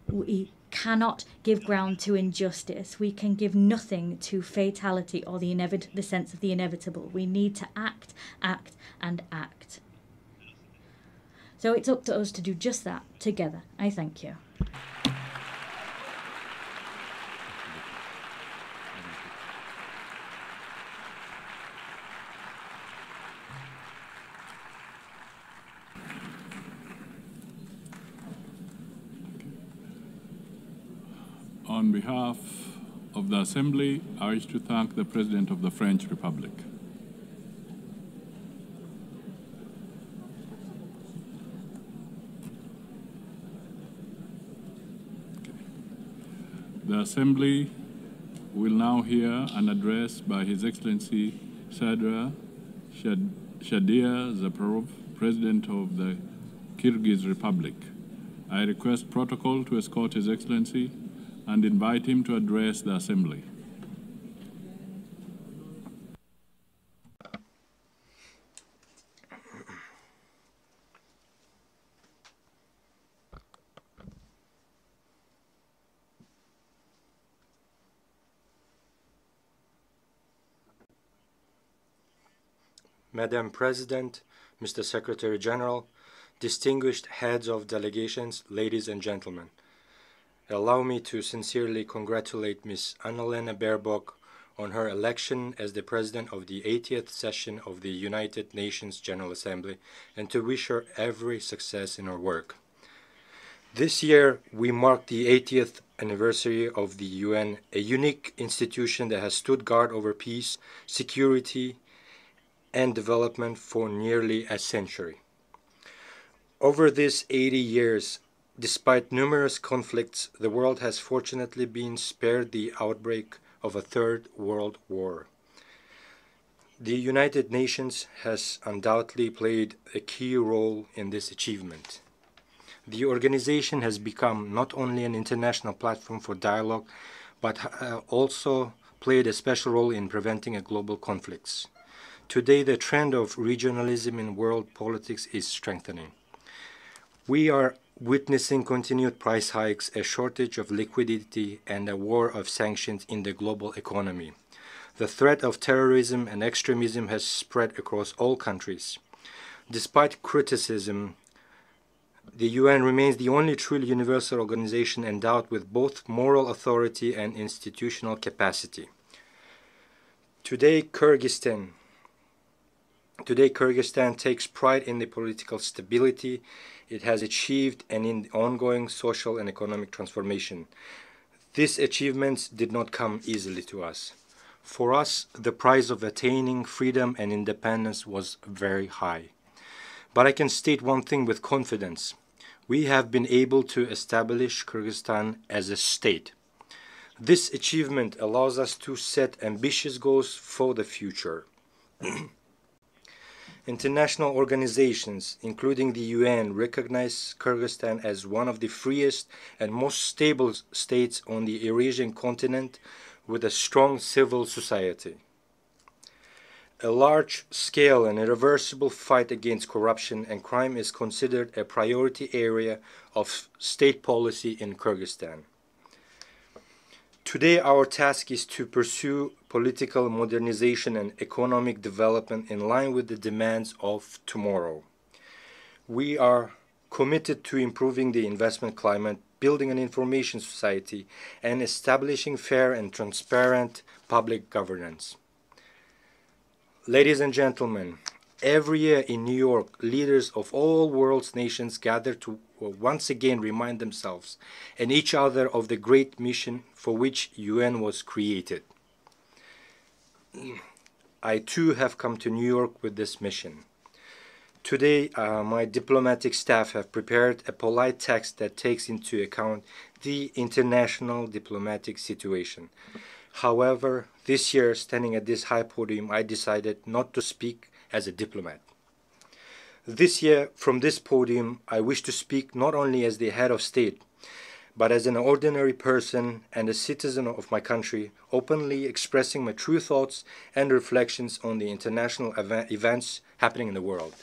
We cannot give ground to injustice. We can give nothing to fatality or the sense of the inevitable. We need to act, act, and act. So it's up to us to do just that together. I thank you. On behalf of the Assembly, I wish to thank the President of the French Republic. The Assembly will now hear an address by His Excellency 𝗓𝗿 𝗓𝗃𝗍𝗍𝗍𝗍, President of the Kyrgyz Republic. I request protocol to escort His Excellency and invite him to address the Assembly. Madam President, Mr. Secretary General, distinguished heads of delegations, ladies and gentlemen, allow me to sincerely congratulate Ms. Annalena Baerbock on her election as the President of the 80th session of the United Nations General Assembly, and to wish her every success in her work. This year, we mark the 80th anniversary of the UN, a unique institution that has stood guard over peace, security, and development for nearly a century. Over these 80 years, despite numerous conflicts, the world has fortunately been spared the outbreak of a third world war. The United Nations has undoubtedly played a key role in this achievement. The organization has become not only an international platform for dialogue, but also played a special role in preventing global conflicts. Today, the trend of regionalism in world politics is strengthening. We are witnessing continued price hikes, a shortage of liquidity, and a war of sanctions in the global economy. The threat of terrorism and extremism has spread across all countries. Despite criticism, the UN remains the only truly universal organization endowed with both moral authority and institutional capacity. Today, Kyrgyzstan takes pride in the political stability it has achieved and in the ongoing social and economic transformation. These achievements did not come easily to us. For us, the price of attaining freedom and independence was very high. But I can state one thing with confidence. We have been able to establish Kyrgyzstan as a state. This achievement allows us to set ambitious goals for the future. International organizations, including the UN, recognize Kyrgyzstan as one of the freest and most stable states on the Eurasian continent with a strong civil society. A large-scale and irreversible fight against corruption and crime is considered a priority area of state policy in Kyrgyzstan. Today, our task is to pursue political modernization and economic development in line with the demands of tomorrow. We are committed to improving the investment climate, building an information society, and establishing fair and transparent public governance. Ladies and gentlemen, every year in New York, leaders of all world's nations gather to once again remind themselves and each other of the great mission for which UN was created. I too have come to New York with this mission. Today, my diplomatic staff have prepared a polite text that takes into account the international diplomatic situation. However, this year, standing at this high podium, I decided not to speak as a diplomat. This year, from this podium, I wish to speak not only as the head of state, but as an ordinary person and a citizen of my country, openly expressing my true thoughts and reflections on the international events happening in the world.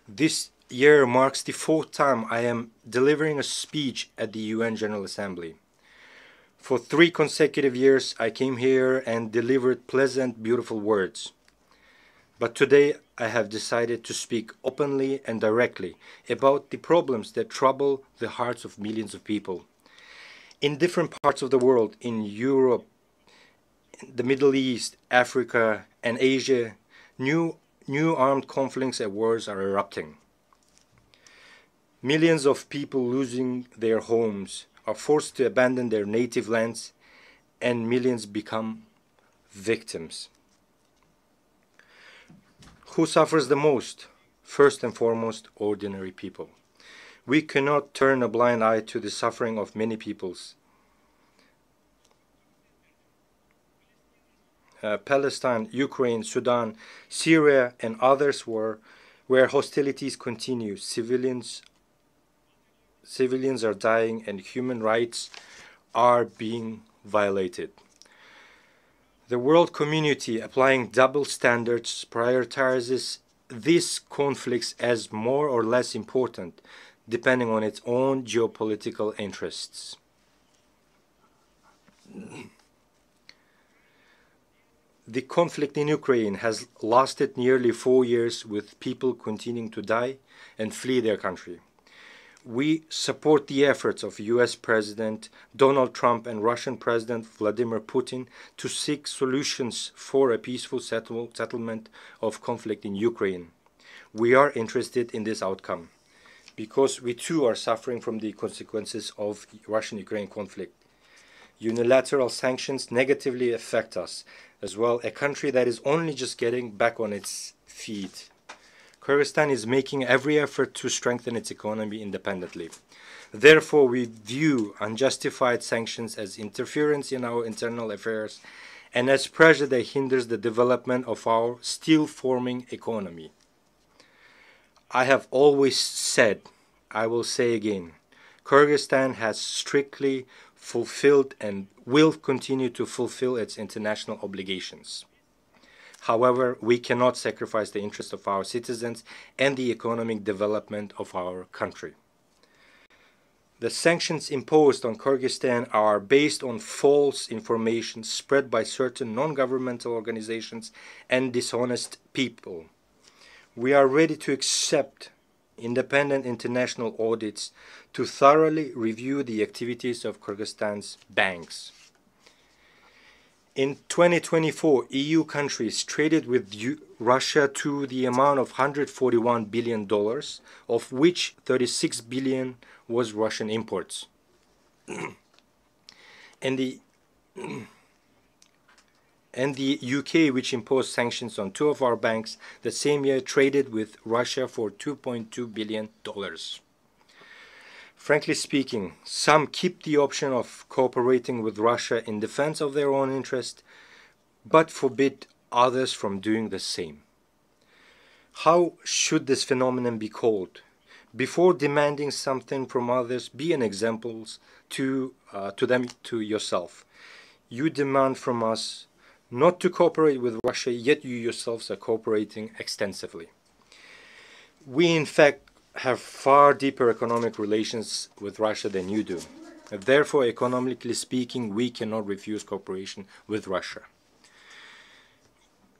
This year marks the 4th time I am delivering a speech at the UN General Assembly. For 3 consecutive years, I came here and delivered pleasant, beautiful words. But today, I have decided to speak openly and directly about the problems that trouble the hearts of millions of people. In different parts of the world, in Europe, the Middle East, Africa, and Asia, new armed conflicts and wars are erupting. Millions of people losing their homes are forced to abandon their native lands, and millions become victims. Who suffers the most? First and foremost, ordinary people. We cannot turn a blind eye to the suffering of many peoples. Palestine, Ukraine, Sudan, Syria, and others where hostilities continue. Civilians are dying and human rights are being violated. The world community, applying double standards, prioritizes these conflicts as more or less important, depending on its own geopolitical interests. The conflict in Ukraine has lasted nearly 4 years, with people continuing to die and flee their country. We support the efforts of US President Donald Trump and Russian President Vladimir Putin to seek solutions for a peaceful settlement of conflict in Ukraine. We are interested in this outcome. because we too are suffering from the consequences of the Russian-Ukraine conflict. Unilateral sanctions negatively affect us as well, a country that is only just getting back on its feet. Kyrgyzstan is making every effort to strengthen its economy independently. Therefore, we view unjustified sanctions as interference in our internal affairs and as pressure that hinders the development of our still-forming economy. I have always said, I will say again, Kyrgyzstan has strictly fulfilled and will continue to fulfill its international obligations. However, we cannot sacrifice the interests of our citizens and the economic development of our country. The sanctions imposed on Kyrgyzstan are based on false information spread by certain non-governmental organizations and dishonest people. We are ready to accept independent international audits to thoroughly review the activities of Kyrgyzstan's banks. In 2024, EU countries traded with Russia to the amount of $141 billion, of which $36 billion was Russian imports. and the UK, which imposed sanctions on 2 of our banks the same year, traded with Russia for $2.2 billion. Frankly speaking, some keep the option of cooperating with Russia in defense of their own interest, but forbid others from doing the same. How should this phenomenon be called? Before demanding something from others, be an example to yourself. You demand from us not to cooperate with Russia, yet you yourselves are cooperating extensively. We, in fact, have far deeper economic relations with Russia than you do. Therefore, economically speaking, we cannot refuse cooperation with Russia.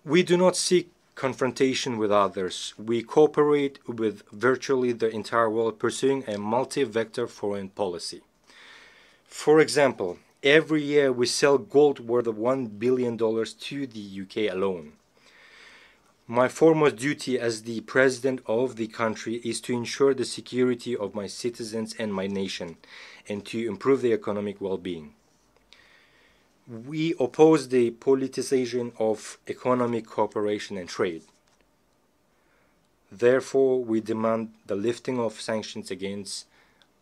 We do not seek confrontation with others. We cooperate with virtually the entire world, pursuing a multi-vector foreign policy. For example, every year we sell gold worth of $1 billion to the UK alone. My foremost duty as the president of the country is to ensure the security of my citizens and my nation, and to improve their economic well-being. We oppose the politicization of economic cooperation and trade. Therefore, we demand the lifting of sanctions against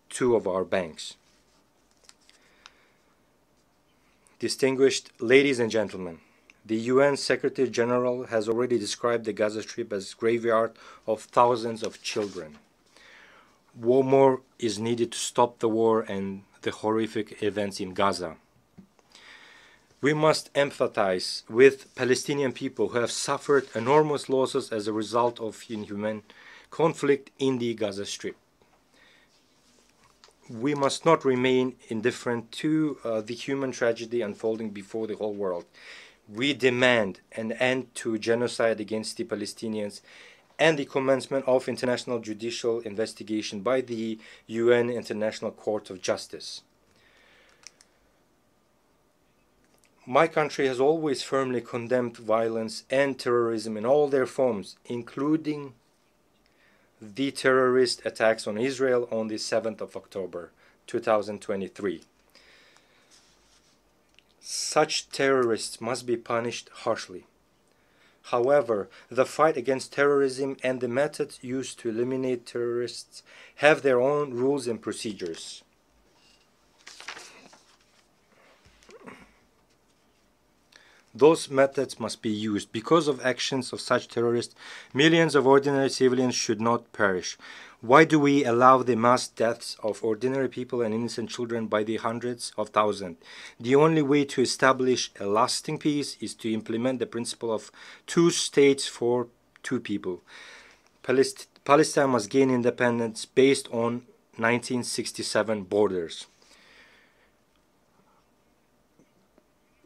2 of our banks. Distinguished ladies and gentlemen, the UN Secretary General has already described the Gaza Strip as a graveyard of thousands of children. More is needed to stop the war and the horrific events in Gaza. We must empathize with Palestinian people who have suffered enormous losses as a result of inhuman conflict in the Gaza Strip. We must not remain indifferent to the human tragedy unfolding before the whole world. We demand an end to genocide against the Palestinians and the commencement of international judicial investigation by the UN International Court of Justice. My country has always firmly condemned violence and terrorism in all their forms, including the terrorist attacks on Israel on the 7th of October, 2023. Such terrorists must be punished harshly. However, the fight against terrorism and the methods used to eliminate terrorists have their own rules and procedures. Those methods must be used. Because of actions of such terrorists, millions of ordinary civilians should not perish. Why do we allow the mass deaths of ordinary people and innocent children by the hundreds of thousands? The only way to establish a lasting peace is to implement the principle of 2 states for 2 people. Palestine must gain independence based on 1967 borders.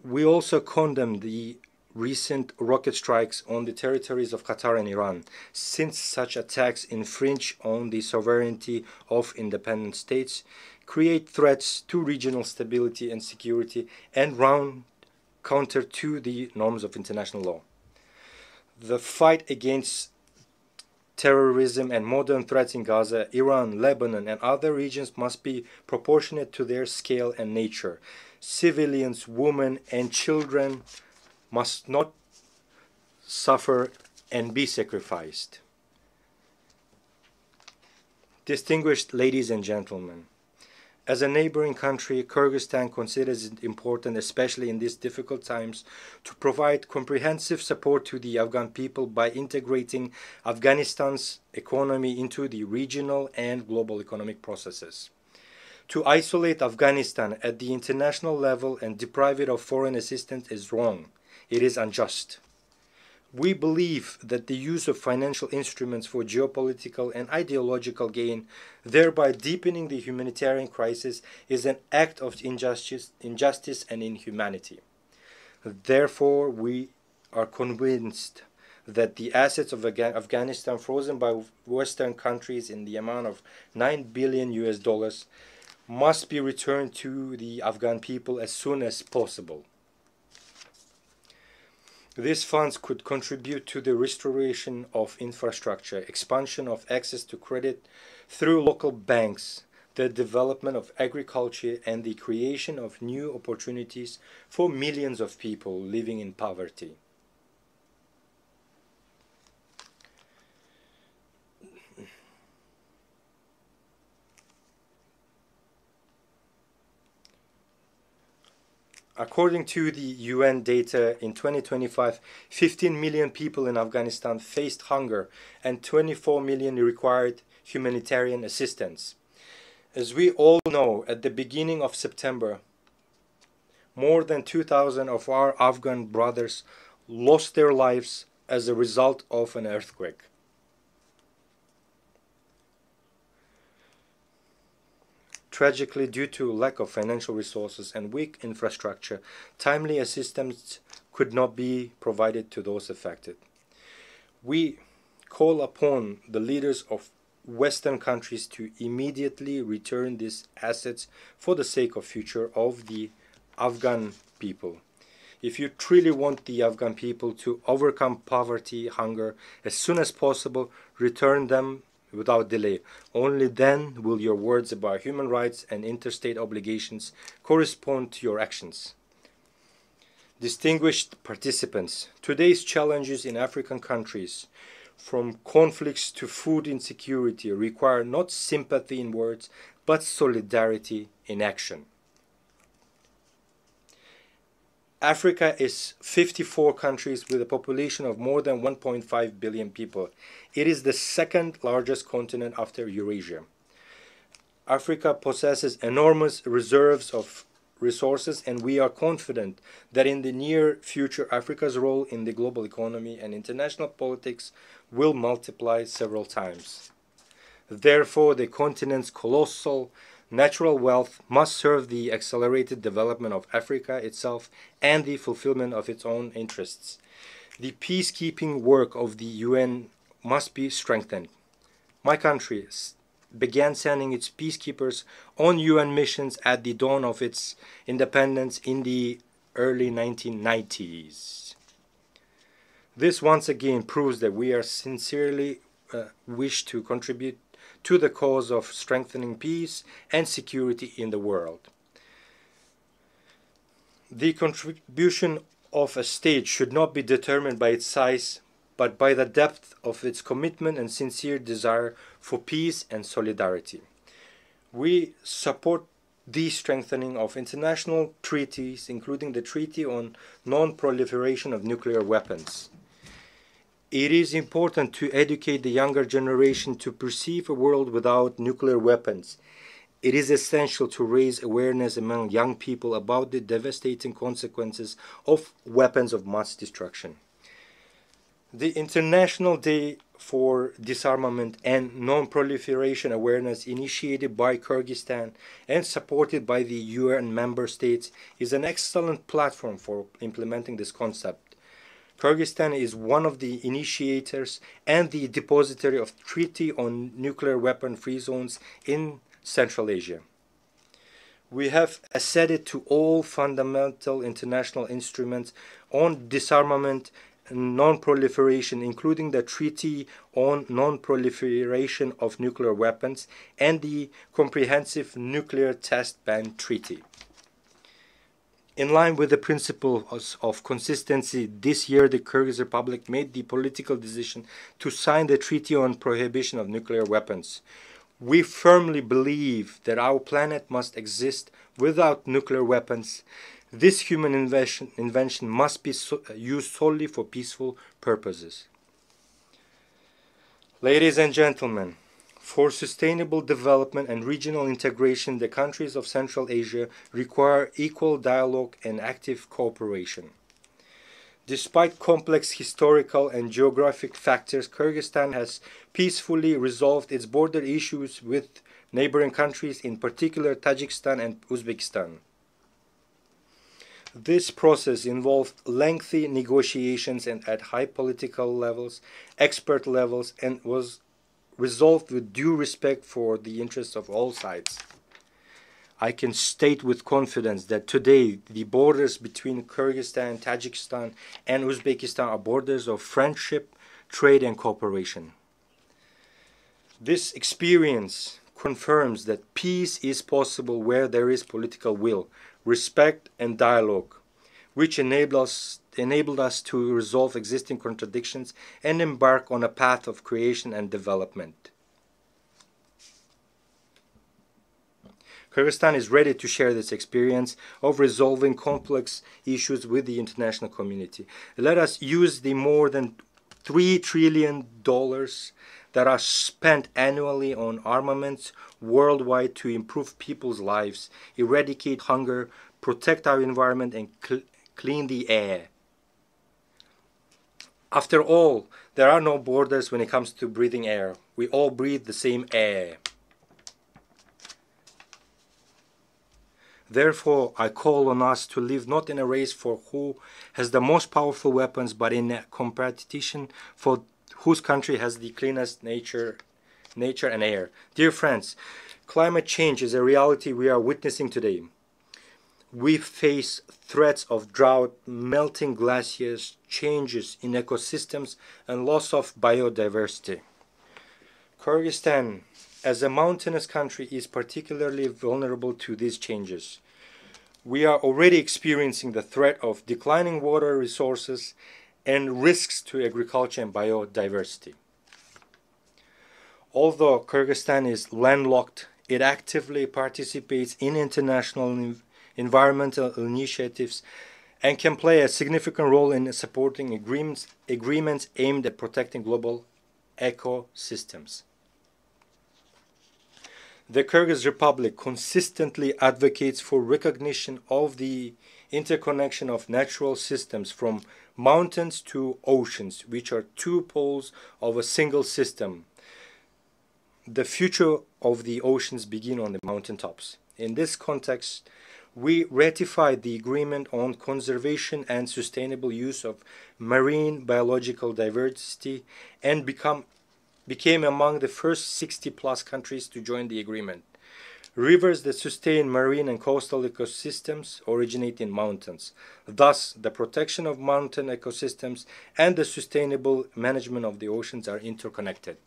We also condemn the recent rocket strikes on the territories of Qatar and Iran, since such attacks infringe on the sovereignty of independent states, create threats to regional stability and security, and run counter to the norms of international law. The fight against terrorism, and modern threats in Gaza, Iran, Lebanon, and other regions must be proportionate to their scale and nature. Civilians, women, and children must not suffer and be sacrificed. Distinguished ladies and gentlemen, as a neighboring country, Kyrgyzstan considers it important, especially in these difficult times, to provide comprehensive support to the Afghan people by integrating Afghanistan's economy into the regional and global economic processes. To isolate Afghanistan at the international level and deprive it of foreign assistance is wrong. It is unjust. We believe that the use of financial instruments for geopolitical and ideological gain, thereby deepening the humanitarian crisis, is an act of injustice and inhumanity. Therefore, we are convinced that the assets of Afghanistan frozen by Western countries in the amount of $9 billion must be returned to the Afghan people as soon as possible. These funds could contribute to the restoration of infrastructure, expansion of access to credit through local banks, the development of agriculture, and the creation of new opportunities for millions of people living in poverty. According to the UN data, in 2025, 15 million people in Afghanistan faced hunger and 24 million required humanitarian assistance. As we all know, at the beginning of September, more than 2,000 of our Afghan brothers lost their lives as a result of an earthquake. Tragically, due to lack of financial resources and weak infrastructure, timely assistance could not be provided to those affected. We call upon the leaders of Western countries to immediately return these assets for the sake of future of the Afghan people. If you truly want the Afghan people to overcome poverty, hunger, as soon as possible, return them without delay. Only then will your words about human rights and interstate obligations correspond to your actions. Distinguished participants, today's challenges in African countries, from conflicts to food insecurity, require not sympathy in words, but solidarity in action. Africa is 54 countries with a population of more than 1.5 billion people. It is the second largest continent after Eurasia. Africa possesses enormous reserves of resources, and we are confident that in the near future, Africa's role in the global economy and international politics will multiply several times. Therefore, the continent's colossal natural wealth must serve the accelerated development of Africa itself and the fulfillment of its own interests. The peacekeeping work of the UN must be strengthened. My country began sending its peacekeepers on UN missions at the dawn of its independence in the early 1990s. This once again proves that we are sincerely wish to contribute to the cause of strengthening peace and security in the world. The contribution of a state should not be determined by its size, but by the depth of its commitment and sincere desire for peace and solidarity. We support the strengthening of international treaties, including the Treaty on Non-Proliferation of Nuclear Weapons. It is important to educate the younger generation to perceive a world without nuclear weapons. It is essential to raise awareness among young people about the devastating consequences of weapons of mass destruction. The International Day for Disarmament and Non-Proliferation Awareness, initiated by Kyrgyzstan and supported by the UN member states, is an excellent platform for implementing this concept. Kyrgyzstan is one of the initiators and the depository of Treaty on Nuclear Weapon-Free Zones in Central Asia. We have acceded to all fundamental international instruments on disarmament non-proliferation, including the Treaty on Non-Proliferation of Nuclear Weapons and the Comprehensive Nuclear Test Ban Treaty. In line with the principles of consistency, this year the Kyrgyz Republic made the political decision to sign the Treaty on Prohibition of Nuclear Weapons. We firmly believe that our planet must exist without nuclear weapons. This human invention must be used solely for peaceful purposes. Ladies and gentlemen, for sustainable development and regional integration, the countries of Central Asia require equal dialogue and active cooperation. Despite complex historical and geographic factors, Kyrgyzstan has peacefully resolved its border issues with neighboring countries, in particular Tajikistan and Uzbekistan. This process involved lengthy negotiations and at high political levels, expert levels, and was resolved with due respect for the interests of all sides. I can state with confidence that today the borders between Kyrgyzstan, Tajikistan, and Uzbekistan are borders of friendship, trade, and cooperation. This experience confirms that peace is possible where there is political will, respect, and dialogue, which enabled us to resolve existing contradictions and embark on a path of creation and development. Kyrgyzstan is ready to share this experience of resolving complex issues with the international community. Let us use the more than $3 trillion that are spent annually on armaments worldwide to improve people's lives, eradicate hunger, protect our environment, and clean the air. After all, there are no borders when it comes to breathing air. We all breathe the same air. Therefore, I call on us to live not in a race for who has the most powerful weapons, but in a competition for whose country has the cleanest nature and air. Dear friends, climate change is a reality we are witnessing today. We face threats of drought, melting glaciers, changes in ecosystems, and loss of biodiversity. Kyrgyzstan, as a mountainous country, is particularly vulnerable to these changes. We are already experiencing the threat of declining water resources and risks to agriculture and biodiversity. Although Kyrgyzstan is landlocked, it actively participates in international environmental initiatives and can play a significant role in supporting agreements aimed at protecting global ecosystems. The Kyrgyz Republic consistently advocates for recognition of the interconnection of natural systems from mountains to oceans, which are two poles of a single system. The future of the oceans begins on the mountaintops. In this context, we ratified the agreement on conservation and sustainable use of marine biological diversity and became among the first 60+ countries to join the agreement. Rivers that sustain marine and coastal ecosystems originate in mountains. Thus, the protection of mountain ecosystems and the sustainable management of the oceans are interconnected.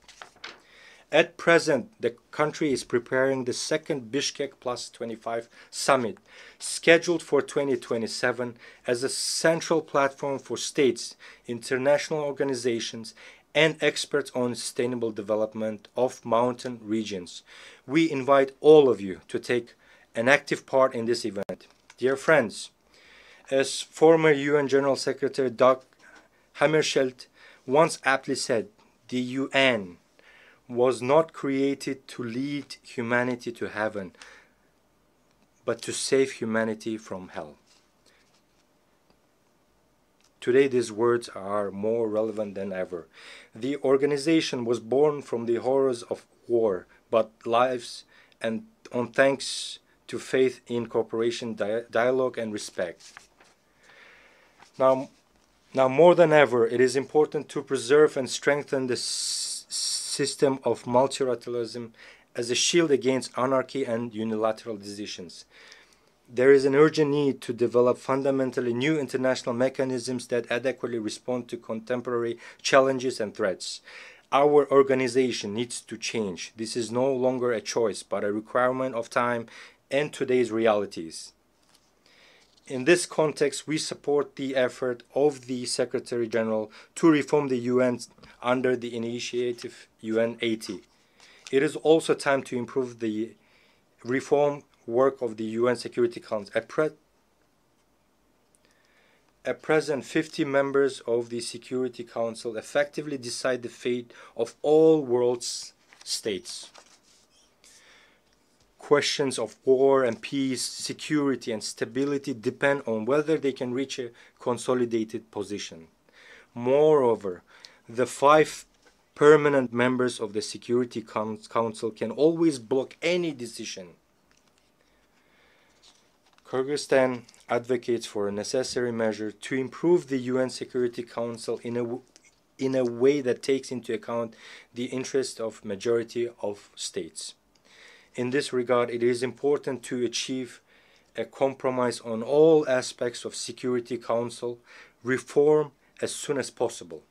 At present, the country is preparing the second Bishkek +25 summit, scheduled for 2027, as a central platform for states, international organizations, and experts on sustainable development of mountain regions. We invite all of you to take an active part in this event. Dear friends, as former UN General Secretary Dag Hammarskjöld once aptly said, the UN was not created to lead humanity to heaven, but to save humanity from hell. Today, these words are more relevant than ever. The organization was born from the horrors of war, but lives and on thanks to faith in cooperation, dialogue, and respect. Now more than ever, it is important to preserve and strengthen the system of multilateralism as a shield against anarchy and unilateral decisions. there is an urgent need to develop fundamentally new international mechanisms that adequately respond to contemporary challenges and threats. Our organization needs to change. This is no longer a choice, but a requirement of time and today's realities. In this context, we support the effort of the Secretary General to reform the UN under the initiative UN80. It is also time to improve the reform work of the UN Security Council. At present, 50 members of the Security Council effectively decide the fate of all world's states. Questions of war and peace, security and stability depend on whether they can reach a consolidated position. Moreover, the 5 permanent members of the Security Council can always block any decision. Kyrgyzstan advocates for a necessary measure to improve the UN Security Council in a way that takes into account the interests of majority of states. In this regard, it is important to achieve a compromise on all aspects of Security Council reform as soon as possible.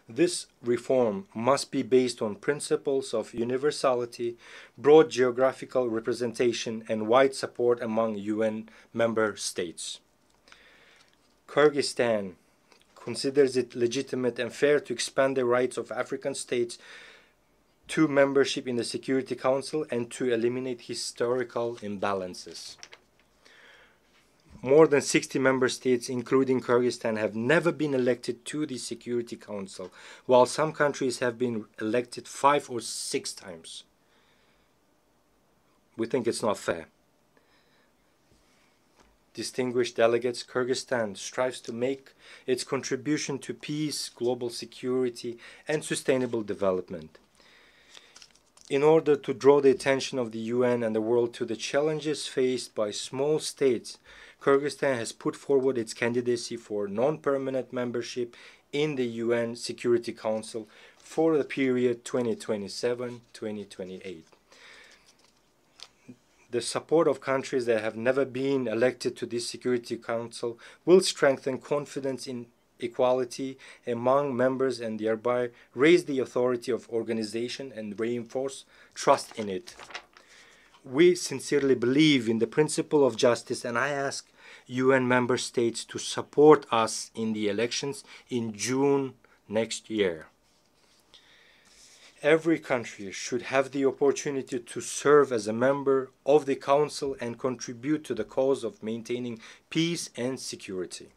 This reform must be based on principles of universality, broad geographical representation, and wide support among UN member states. Kyrgyzstan considers it legitimate and fair to expand the rights of African states to membership in the Security Council and to eliminate historical imbalances. More than 60 member states, including Kyrgyzstan, have never been elected to the Security Council, while some countries have been elected 5 or 6 times. We think it's not fair. Distinguished delegates, Kyrgyzstan strives to make its contribution to peace, global security, and sustainable development. In order to draw the attention of the UN and the world to the challenges faced by small states, Kyrgyzstan has put forward its candidacy for non-permanent membership in the UN Security Council for the period 2027-2028. The support of countries that have never been elected to this Security Council will strengthen confidence in equality among members and thereby raise the authority of organization and reinforce trust in it. We sincerely believe in the principle of justice, and I ask UN member states to support us in the elections in June next year. Every country should have the opportunity to serve as a member of the Council and contribute to the cause of maintaining peace and security.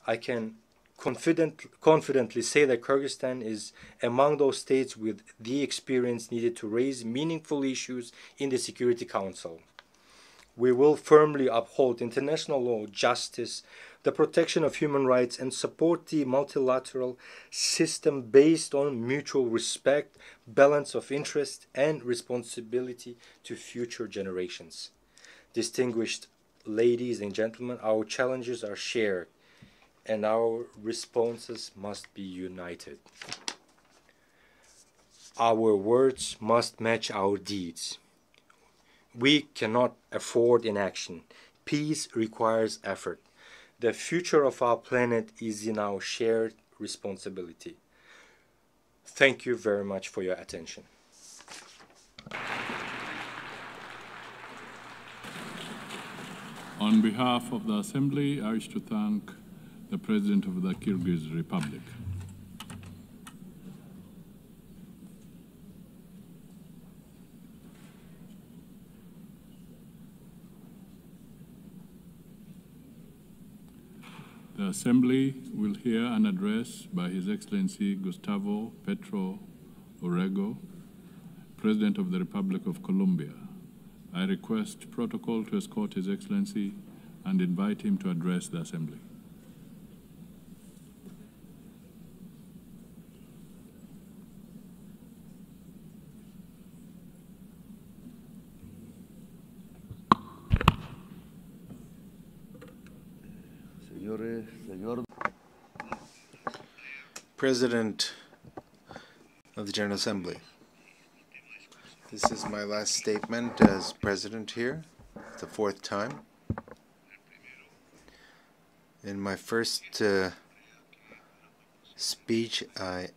I can confidently say that Kyrgyzstan is among those states with the experience needed to raise meaningful issues in the Security Council. We will firmly uphold international law, justice, the protection of human rights, and support the multilateral system based on mutual respect, balance of interest, and responsibility to future generations. Distinguished ladies and gentlemen, our challenges are shared, and our responses must be united. Our words must match our deeds. We cannot afford inaction. Peace requires effort. The future of our planet is in our shared responsibility. Thank you very much for your attention. On behalf of the Assembly, I wish to thank the President of the Kyrgyz Republic. The Assembly will hear an address by His Excellency 𝗚𝗂𝗄𝗺𝗃, President of the Republic of Colombia. I request protocol to escort His Excellency and invite him to address the Assembly. President of the General Assembly, This is my last statement as president here, the fourth time. In my first speech, I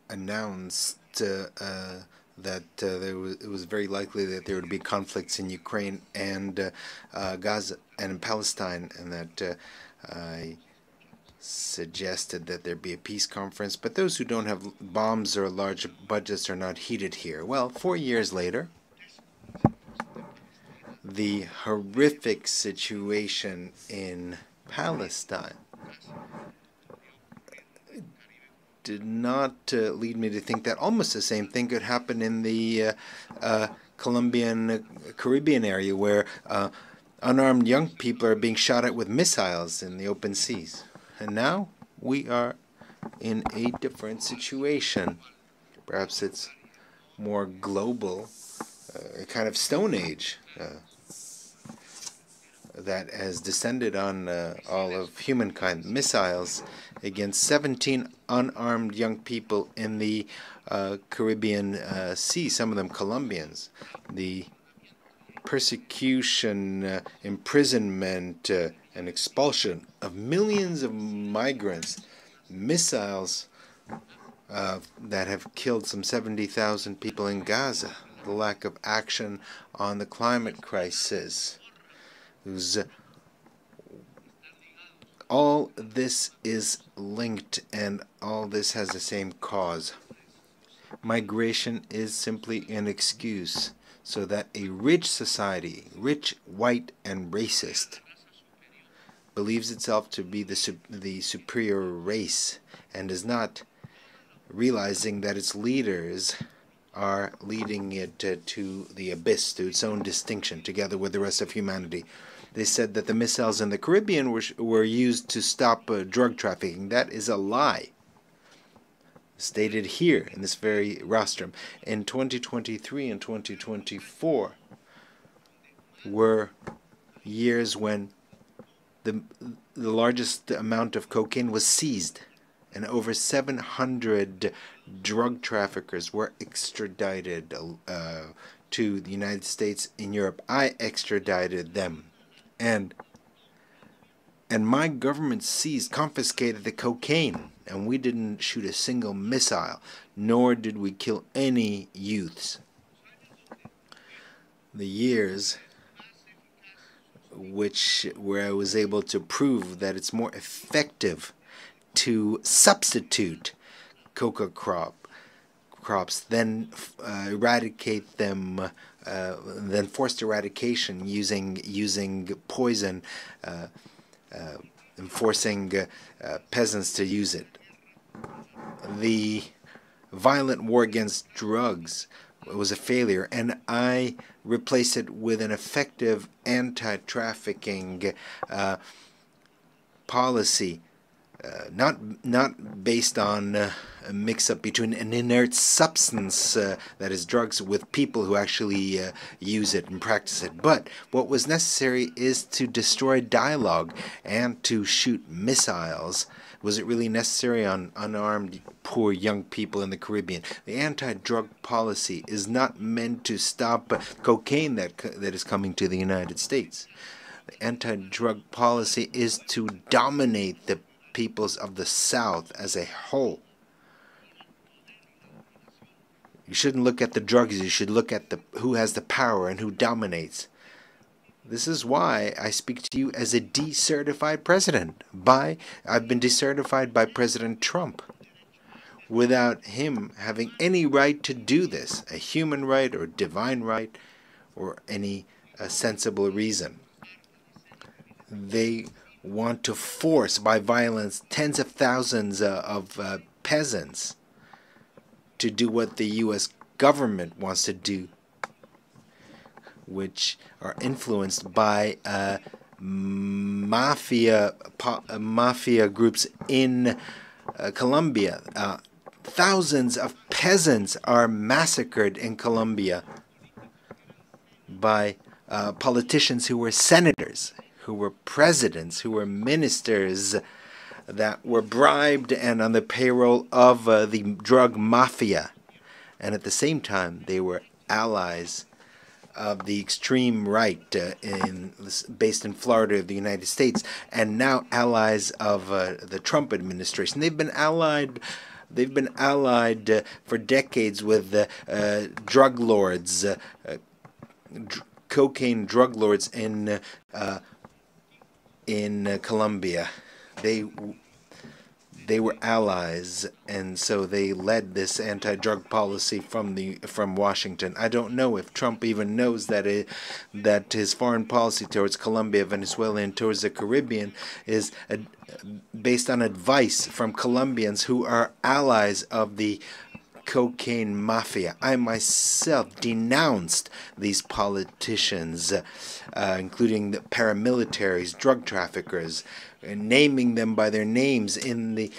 announced that it was very likely that there would be conflicts in Ukraine and Gaza and in Palestine, and that I suggested that there be a peace conference, but those who don't have bombs or large budgets are not heeded here. Well, 4 years later, the horrific situation in Palestine did not lead me to think that almost the same thing could happen in the Colombian Caribbean area, where unarmed young people are being shot at with missiles in the open seas. And now we are in a different situation. Perhaps it's more global, a kind of Stone Age that has descended on all of humankind. Missiles against 17 unarmed young people in the Caribbean Sea, some of them Colombians. The persecution, imprisonment, and expulsion of millions of migrants, missiles that have killed some 70,000 people in Gaza, the lack of action on the climate crisis. All this is linked, and all this has the same cause. Migration is simply an excuse so that a rich society, rich, white, and racist, believes itself to be the superior race and is not realizing that its leaders are leading it to the abyss, to its own distinction, together with the rest of humanity. They said that the missiles in the Caribbean were used to stop drug trafficking. That is a lie. Stated here in this very rostrum. In 2023 and 2024 were years when the largest amount of cocaine was seized, and over 700 drug traffickers were extradited to the United States in Europe. I extradited them, and my government seized, confiscated the cocaine, and we didn't shoot a single missile, nor did we kill any youths. The years where I was able to prove that it's more effective to substitute coca crops than eradicate them, than forced eradication using poison, and forcing peasants to use it. The violent war against drugs was a failure, and I replaced it with an effective anti-trafficking policy, not based on a mix-up between an inert substance, that is drugs, with people who actually use it and practice it. But what was necessary is to destroy dialogue and to shoot missiles. Was it really necessary on unarmed, poor young people in the Caribbean? The anti-drug policy is not meant to stop cocaine that is coming to the United States. The anti-drug policy is to dominate the peoples of the South as a whole. You shouldn't look at the drugs, you should look at who has the power and who dominates. This is why I speak to you as a decertified president. I've been decertified by President Trump, without him having any right to do this, a human right or divine right or any sensible reason. They want to force by violence tens of thousands of peasants to do what the U.S. government wants to do, which are influenced by mafia groups in Colombia. Thousands of peasants are massacred in Colombia by politicians who were senators, who were presidents, who were ministers, that were bribed and on the payroll of the drug mafia. And at the same time, they were allies of the extreme right based in Florida of the United States, and now allies of the Trump administration. They've been allied for decades with drug lords, cocaine drug lords in Colombia. They were allies, and so they led this anti-drug policy from Washington. I don't know if Trump even knows that his foreign policy towards Colombia, Venezuela, and towards the Caribbean is based on advice from Colombians who are allies of the cocaine mafia. I myself denounced these politicians, including the paramilitaries, drug traffickers, naming them by their names in the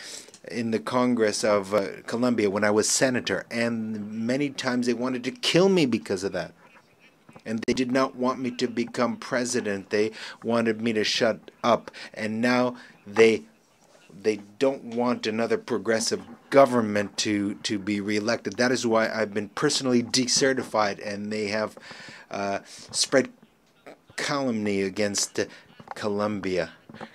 Congress of Colombia when I was senator, and many times they wanted to kill me because of that. And they did not want me to become president. They wanted me to shut up, and now they don't want another progressive government to be reelected. That is why I've been personally decertified, and they have spread calumny against Colombia.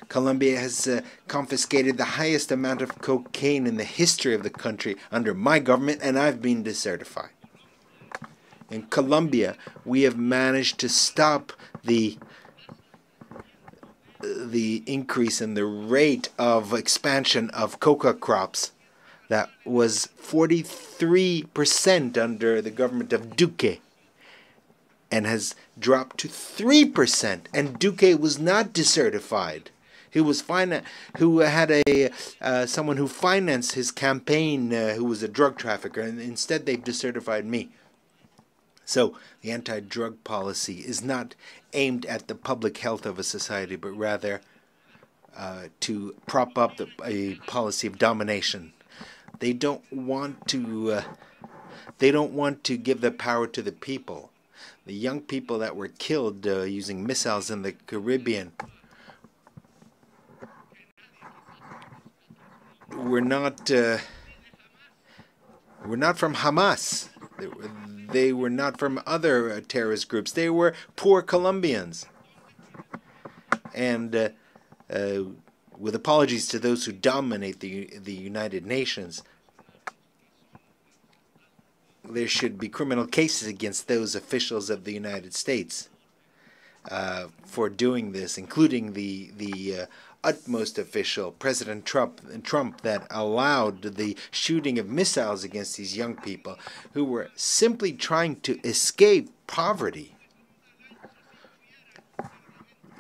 Colombia has confiscated the highest amount of cocaine in the history of the country under my government, and I've been decertified. In Colombia, we have managed to stop the increase in the rate of expansion of coca crops that was 43% under the government of Duque and has dropped to 3%. And Duque was not decertified. He was who had someone who financed his campaign who was a drug trafficker, and instead they've decertified me. So the anti-drug policy is not aimed at the public health of a society, but rather to prop up a policy of domination. They don't want to give the power to the people. The young people that were killed using missiles in the Caribbean were not from Hamas. They were not from other terrorist groups. They were poor Colombians. And with apologies to those who dominate the United Nations, there should be criminal cases against those officials of the United States for doing this, including the utmost official, President Trump, that allowed the shooting of missiles against these young people who were simply trying to escape poverty.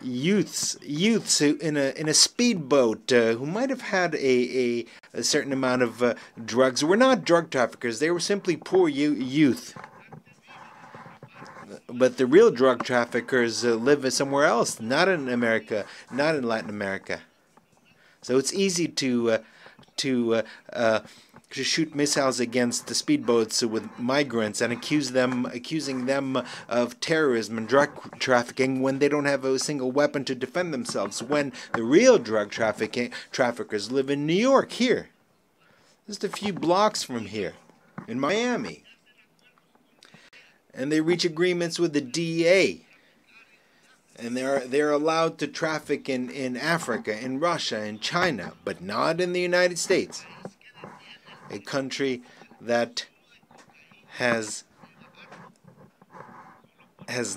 Youths who in a speedboat who might have had a certain amount of drugs were not drug traffickers. They were simply poor youth. But the real drug traffickers live somewhere else, not in America, not in Latin America. So it's easy to shoot missiles against the speedboats with migrants and accusing them of terrorism and drug trafficking when they don't have a single weapon to defend themselves. When the real drug traffickers live in New York, here, just a few blocks from here, in Miami. And they reach agreements with the DEA, and they're allowed to traffic in Africa, in Russia, in China, but not in the United States, a country that has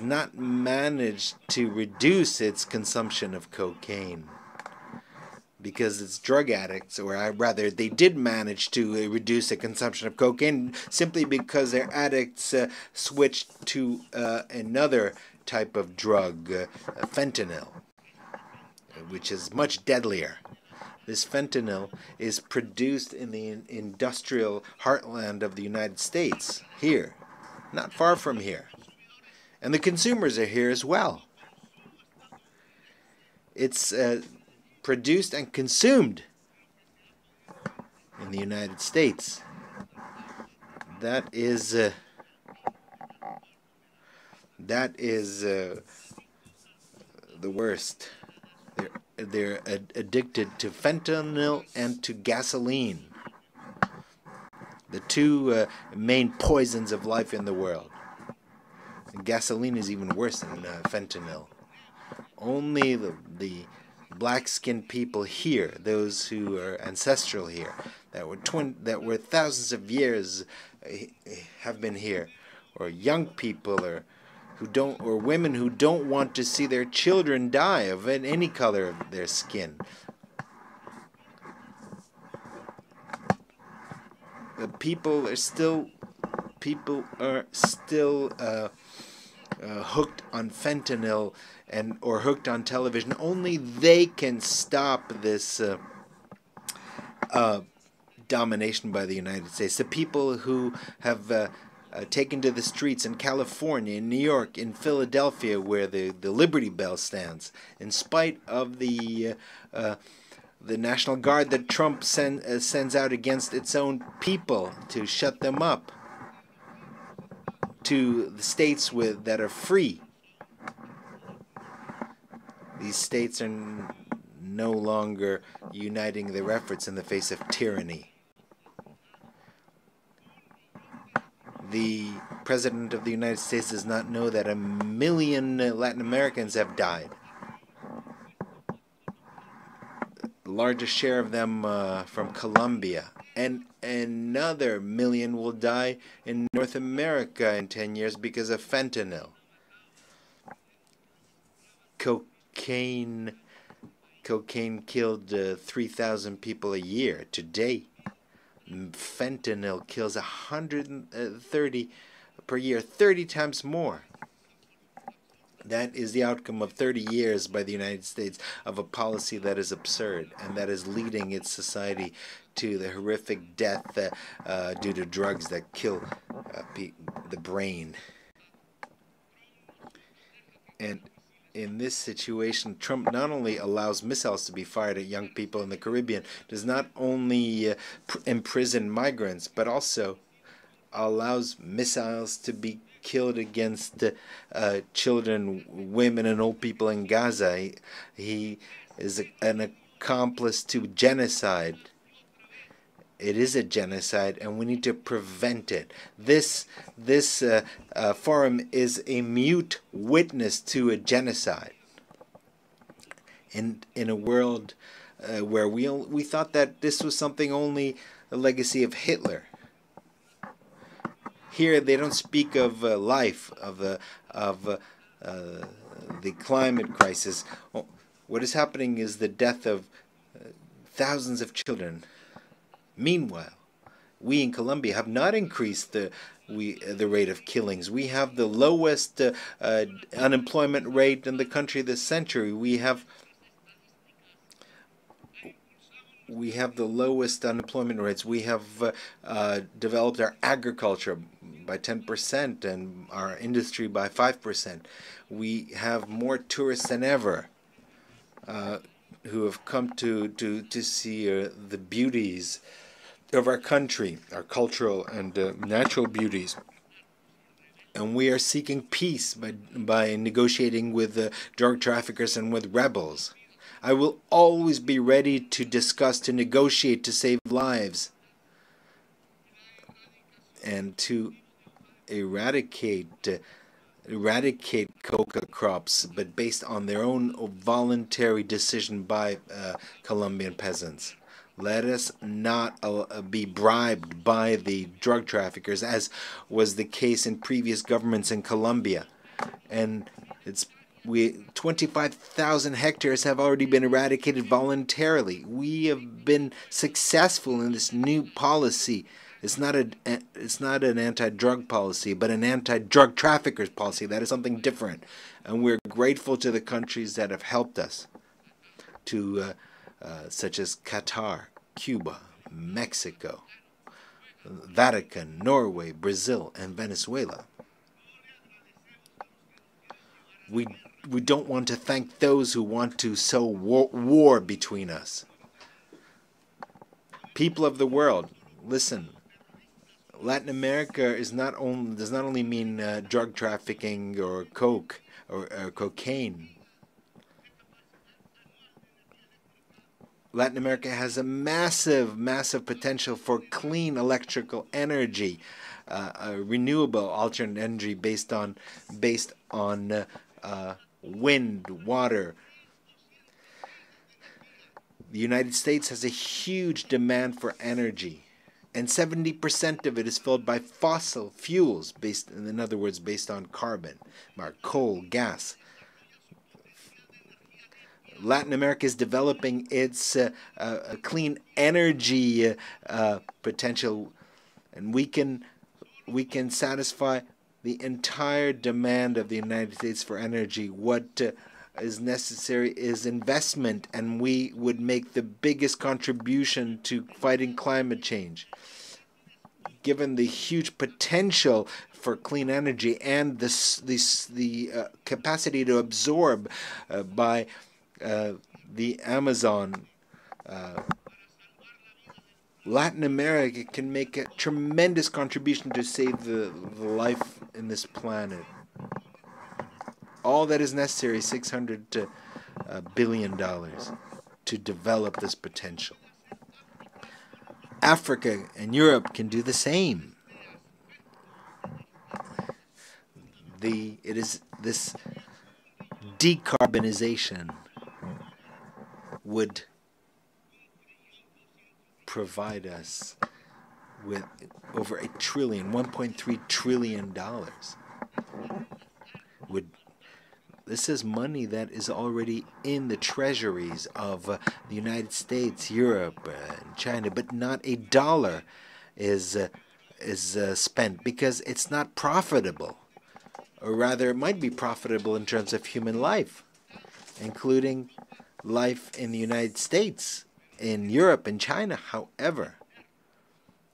not managed to reduce its consumption of cocaine because it's drug addicts, or rather they did manage to reduce the consumption of cocaine simply because their addicts switched to another type of drug, fentanyl, which is much deadlier. This fentanyl is produced in the industrial heartland of the United States, here, not far from here. And the consumers are here as well. It's produced and consumed in the United States. That is the worst. They're addicted to fentanyl and to gasoline, the two main poisons of life in the world. Gasoline is even worse than fentanyl. Only the black-skinned people here, those who are ancestral here, that were thousands of years have been here, or young people, or women who don't want to see their children die of any color of their skin. The people are still hooked on fentanyl or hooked on television. Only they can stop this domination by the United States. The people who have taken to the streets in California, in New York, in Philadelphia, where the Liberty Bell stands, in spite of the National Guard that Trump sends out against its own people to shut them up, to the states that are free. These states are no longer uniting their efforts in the face of tyranny. The President of the United States does not know that 1 million Latin Americans have died. The largest share of them from Colombia. And another 1 million will die in North America in 10 years because of fentanyl. Cocaine killed 3,000 people a year today. Fentanyl kills 130 per year, 30 times more. That is the outcome of 30 years by the United States of a policy that is absurd and that is leading its society to the horrific death due to drugs that kill the brain. And in this situation, Trump not only allows missiles to be fired at young people in the Caribbean, does not only imprison migrants, but also allows missiles to be killed against children, women, and old people in Gaza. He is an accomplice to genocide. It is a genocide, and we need to prevent it. This forum is a mute witness to a genocide. In a world where we thought that this was something only a legacy of Hitler. Here they don't speak of life, of the climate crisis. What is happening is the death of thousands of children. Meanwhile, we in Colombia have not increased the rate of killings. We have the lowest unemployment rate in the country this century. We have the lowest unemployment rates. We have developed our agriculture by 10% and our industry by 5%. We have more tourists than ever who have come to see the beauties of our country, our cultural and natural beauties. And we are seeking peace by negotiating with drug traffickers and with rebels. I will always be ready to discuss, to negotiate, to save lives, and to eradicate coca crops, but based on their own voluntary decision by Colombian peasants. Let us not be bribed by the drug traffickers, as was the case in previous governments in Colombia. And 25,000 hectares have already been eradicated voluntarily. We have been successful in this new policy. It's not an anti-drug policy, but an anti-drug traffickers policy. That is something different. And we're grateful to the countries that have helped us, such as Qatar, Cuba, Mexico, Vatican, Norway, Brazil, and Venezuela. We don't want to thank those who want to sow war between us. People of the world, listen. Latin America does not only mean drug trafficking or coke or cocaine. Latin America has a massive, massive potential for clean electrical energy. renewable alternate energy based on wind, water. The United States has a huge demand for energy, and 70% of it is filled by fossil fuels, in other words, based on carbon, coal, gas. Latin America is developing its clean energy potential, and we can satisfy the entire demand of the United States for energy. What is necessary is investment, and we would make the biggest contribution to fighting climate change. Given the huge potential for clean energy and the capacity to absorb by the Amazon, Latin America can make a tremendous contribution to save the life in this planet. All that is necessary is $600 billion to develop this potential. Africa and Europe can do the same. It is this decarbonization would provide us with over $1.3 trillion. This is money that is already in the treasuries of the United States, Europe, and China, but not a dollar is spent because it's not profitable. Or rather, it might be profitable in terms of human life, including life in the United States, in Europe, and China. However,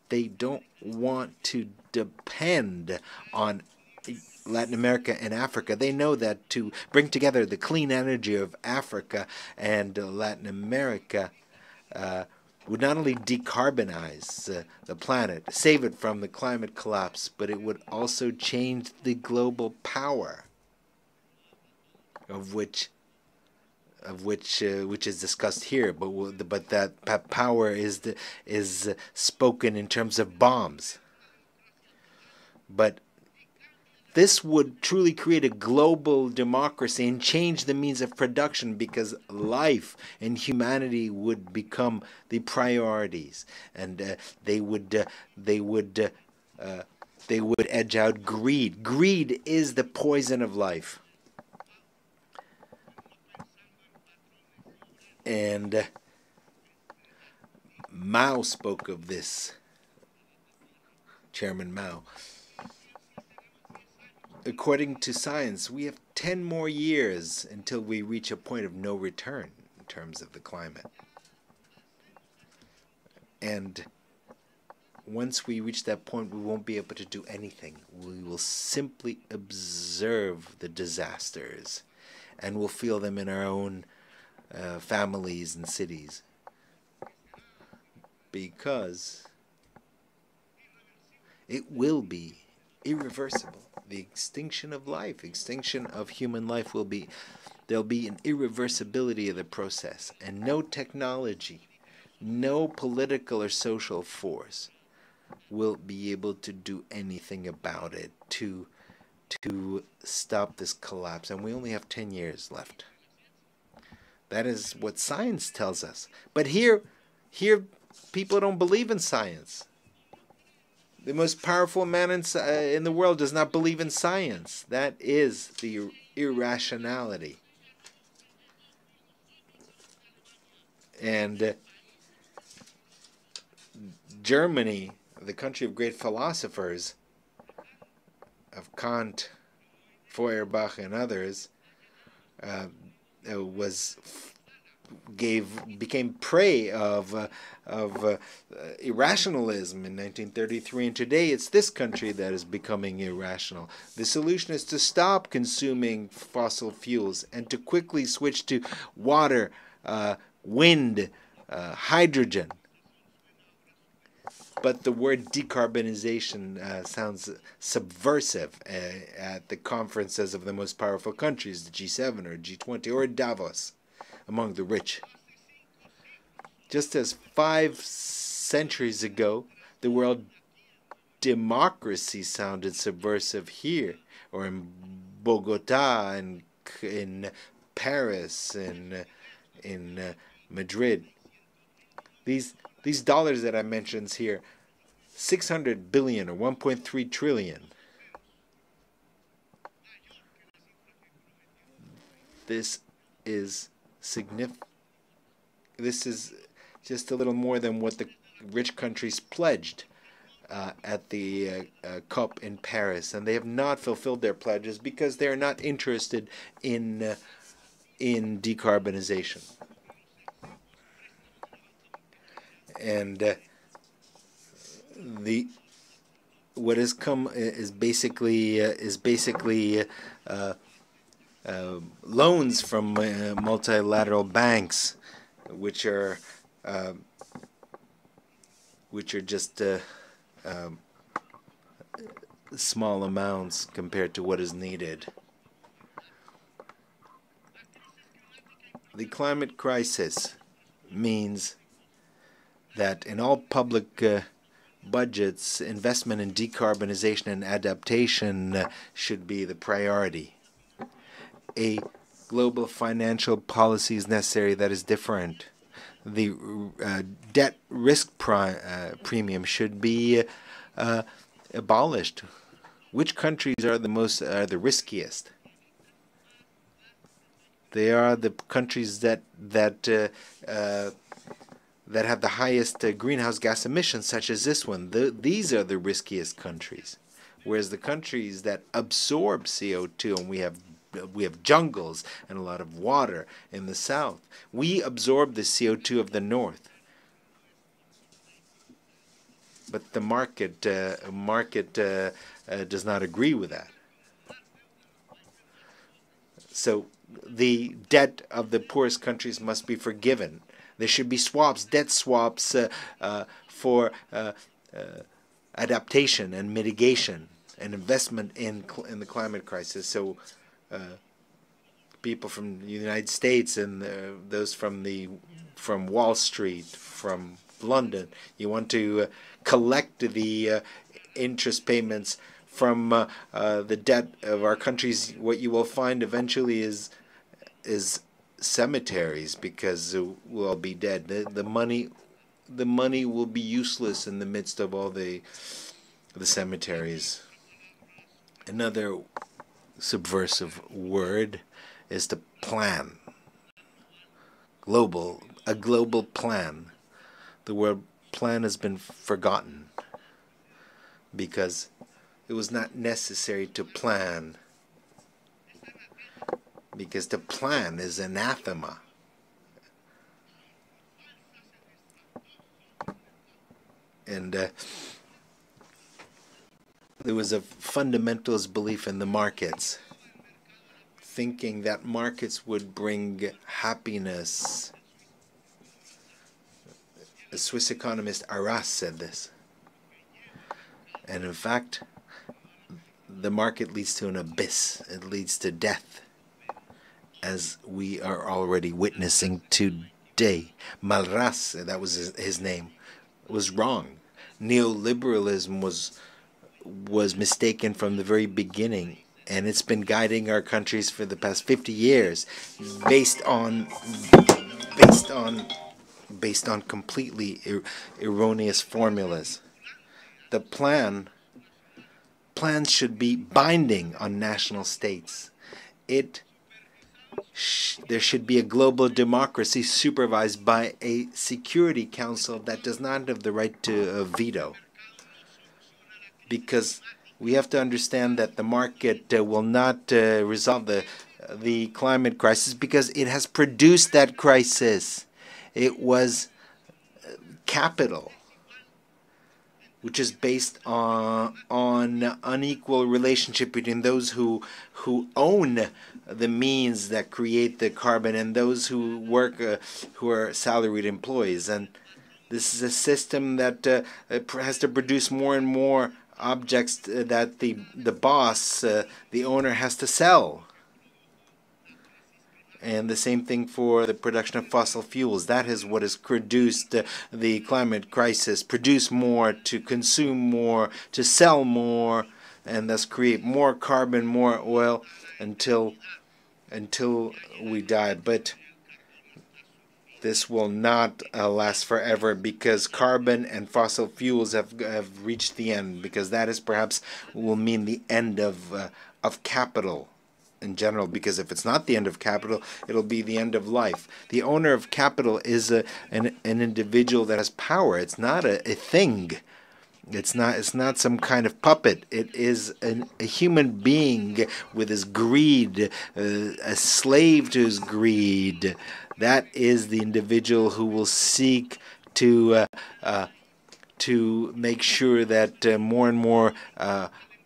they don't want to depend on Latin America and Africa. They know that to bring together the clean energy of Africa and Latin America would not only decarbonize the planet, save it from the climate collapse, but it would also change the global power of which is discussed here. But that power is spoken in terms of bombs. But this would truly create a global democracy and change the means of production, because life and humanity would become the priorities, and they would edge out greed. Greed is the poison of life, and Mao spoke of this. Chairman Mao. According to science, we have 10 more years until we reach a point of no return in terms of the climate. And once we reach that point, we won't be able to do anything. We will simply observe the disasters, and we'll feel them in our own families and cities. Because it will be irreversible. The extinction of life, extinction of human life will be, there'll be an irreversibility of the process, and no technology, no political or social force will be able to do anything about it to stop this collapse. And we only have 10 years left. That is what science tells us. But here people don't believe in science. The most powerful man in the world does not believe in science. That is the irrationality. And Germany, the country of great philosophers, of Kant, Feuerbach, and others, became prey of irrationalism in 1933, and today it's this country that is becoming irrational. The solution is to stop consuming fossil fuels and to quickly switch to water, wind, hydrogen. But the word decarbonization sounds subversive at the conferences of the most powerful countries, the G7 or G20 or Davos, among the rich. Just as 5 centuries ago, the world democracy sounded subversive here, or in Bogota, and in Paris, and in Madrid. These dollars that I mentioned here, 600 billion or 1.3 trillion. This is significant. This is just a little more than what the rich countries pledged at the COP in Paris, and they have not fulfilled their pledges because they are not interested in decarbonization. And what has come is basically loans from multilateral banks, which are just small amounts compared to what is needed. The climate crisis means that in all public budgets, investment in decarbonization and adaptation should be the priority. A global financial policy is necessary that is different. The debt risk premium should be abolished. Which countries are the riskiest? They are the countries that have the highest greenhouse gas emissions, such as this one. These are the riskiest countries. Whereas the countries that absorb CO2, and we have jungles and a lot of water in the south. We absorb the CO2 of the north. But the market does not agree with that. So the debt of the poorest countries must be forgiven. There should be swaps, debt swaps for adaptation and mitigation and investment in the climate crisis. So people from the United States and those from Wall Street, from London, you want to collect the interest payments from the debt of our countries. What you will find eventually is cemeteries, because we'll all be dead. The money will be useless in the midst of all the cemeteries. Another subversive word is to plan. A global plan. The word plan has been forgotten because it was not necessary to plan, because to plan is anathema. And there was a fundamentalist belief in the markets, thinking that markets would bring happiness. The Swiss economist Arras said this. And in fact, the market leads to an abyss. It leads to death, as we are already witnessing today. Malras, that was his name, was wrong. Neoliberalism was mistaken from the very beginning, and it's been guiding our countries for the past 50 years based on completely erroneous formulas. The plans should be binding on national states. There should be a global democracy supervised by a Security Council that does not have the right to veto. Because we have to understand that the market will not resolve the climate crisis, because it has produced that crisis. It was capital, which is based on unequal relationship between those who own the means that create the carbon and those who work, who are salaried employees. And this is a system that has to produce more and more objects that the boss, the owner, has to sell. And the same thing for the production of fossil fuels. That is what has produced the climate crisis. Produce more, to consume more, to sell more, and thus create more carbon, more oil until we die. But this will not last forever, because carbon and fossil fuels have reached the end, because that is perhaps will mean the end of capital in general, because if it's not the end of capital, it'll be the end of life. The owner of capital is an individual that has power. It's not a thing. It's not some kind of puppet. It is a human being with his greed, a slave to his greed. That is the individual who will seek to make sure that more and more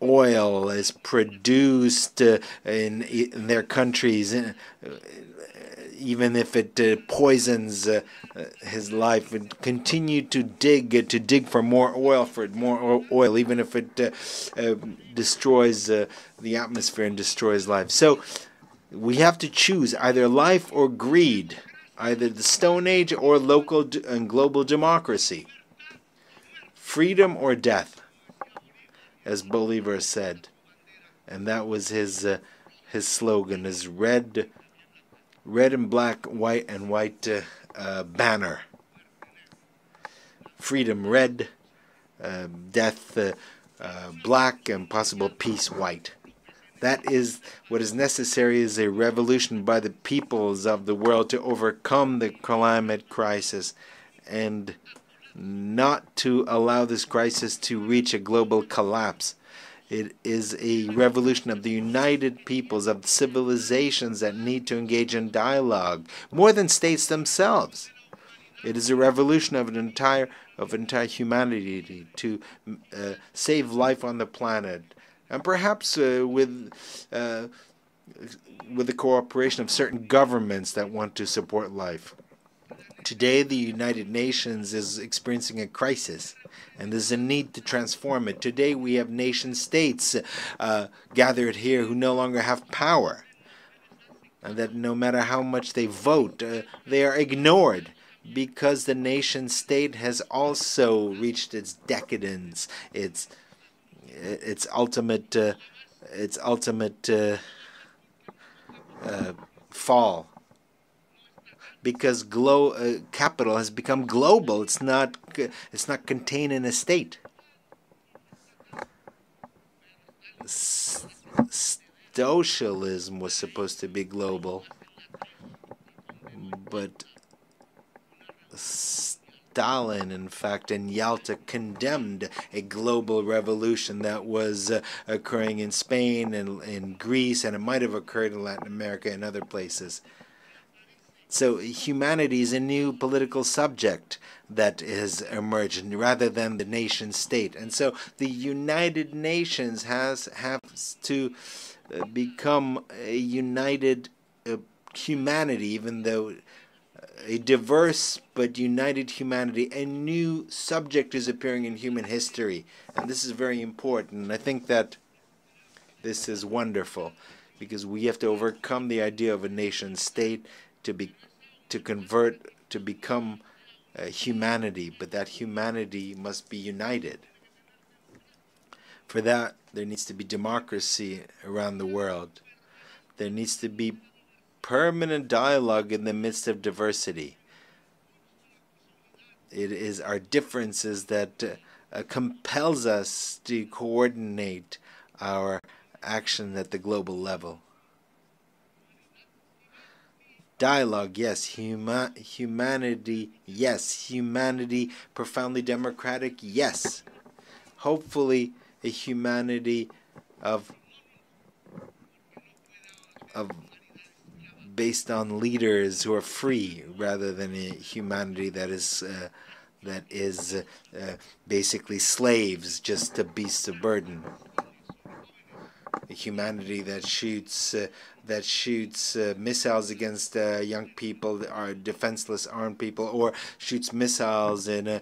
oil is produced in their countries, even if it poisons his life, and continue to dig for more oil, even if it destroys the atmosphere and destroys life. So we have to choose either life or greed, either the Stone Age or local and global democracy, freedom or death, as Bolivar said. And that was his slogan, his red and black, white and white banner. Freedom red, death black, and possible peace white. That is what is necessary, is a revolution by the peoples of the world to overcome the climate crisis and not to allow this crisis to reach a global collapse. It is a revolution of the united peoples, of civilizations that need to engage in dialogue, more than states themselves. It is a revolution of entire humanity to save life on the planet, and perhaps with the cooperation of certain governments that want to support life. Today, the United Nations is experiencing a crisis, and there's a need to transform it. Today, we have nation-states gathered here who no longer have power, and that no matter how much they vote, they are ignored, because the nation-state has also reached its decadence, its ultimate fall. Because capital has become global. It's not contained in a state. Socialism was supposed to be global, but Stalin, in fact, in Yalta, condemned a global revolution that was occurring in Spain and in Greece, and it might have occurred in Latin America and other places. So humanity is a new political subject that has emerged rather than the nation state. And so the United Nations have to become a united humanity, even though a diverse but united humanity. A new subject is appearing in human history, and this is very important. And I think that this is wonderful, because we have to overcome the idea of a nation state to become humanity, but that humanity must be united. For that, there needs to be democracy around the world. There needs to be permanent dialogue in the midst of diversity. It is our differences that compels us to coordinate our action at the global level. Dialogue, yes. Humanity, yes. Humanity profoundly democratic, yes. Hopefully a humanity based on leaders who are free, rather than a humanity that is basically slaves, just to beasts of burden. A humanity that shoots missiles against young people, are defenseless armed people, or shoots missiles in a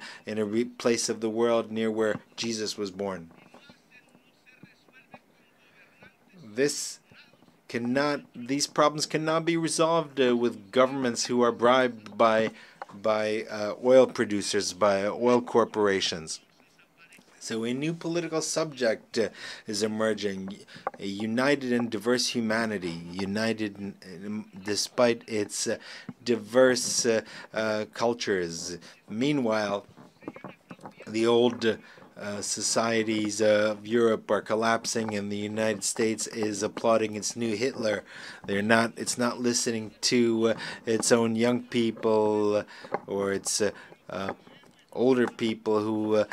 place of the world near where Jesus was born. This these problems cannot be resolved with governments who are bribed by oil producers, by oil corporations. So a new political subject is emerging, a united and diverse humanity, united despite its diverse cultures. Meanwhile, the old societies of Europe are collapsing, and the United States is applauding its new Hitler. It's not listening to its own young people or its older people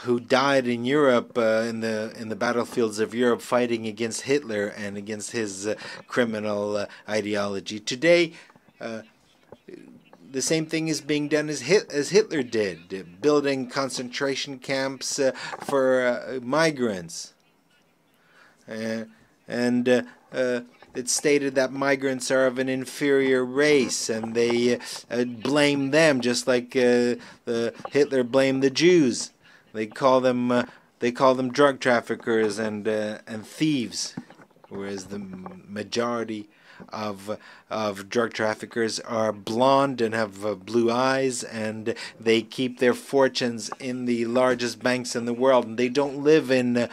who died in Europe in the battlefields of Europe fighting against Hitler and against his criminal ideology. Today, the same thing is being done as Hitler did, building concentration camps for migrants. It's stated that migrants are of an inferior race, and they blame them just like Hitler blamed the Jews. They call them drug traffickers and thieves, whereas the majority of drug traffickers are blonde and have blue eyes, and they keep their fortunes in the largest banks in the world, and they don't live in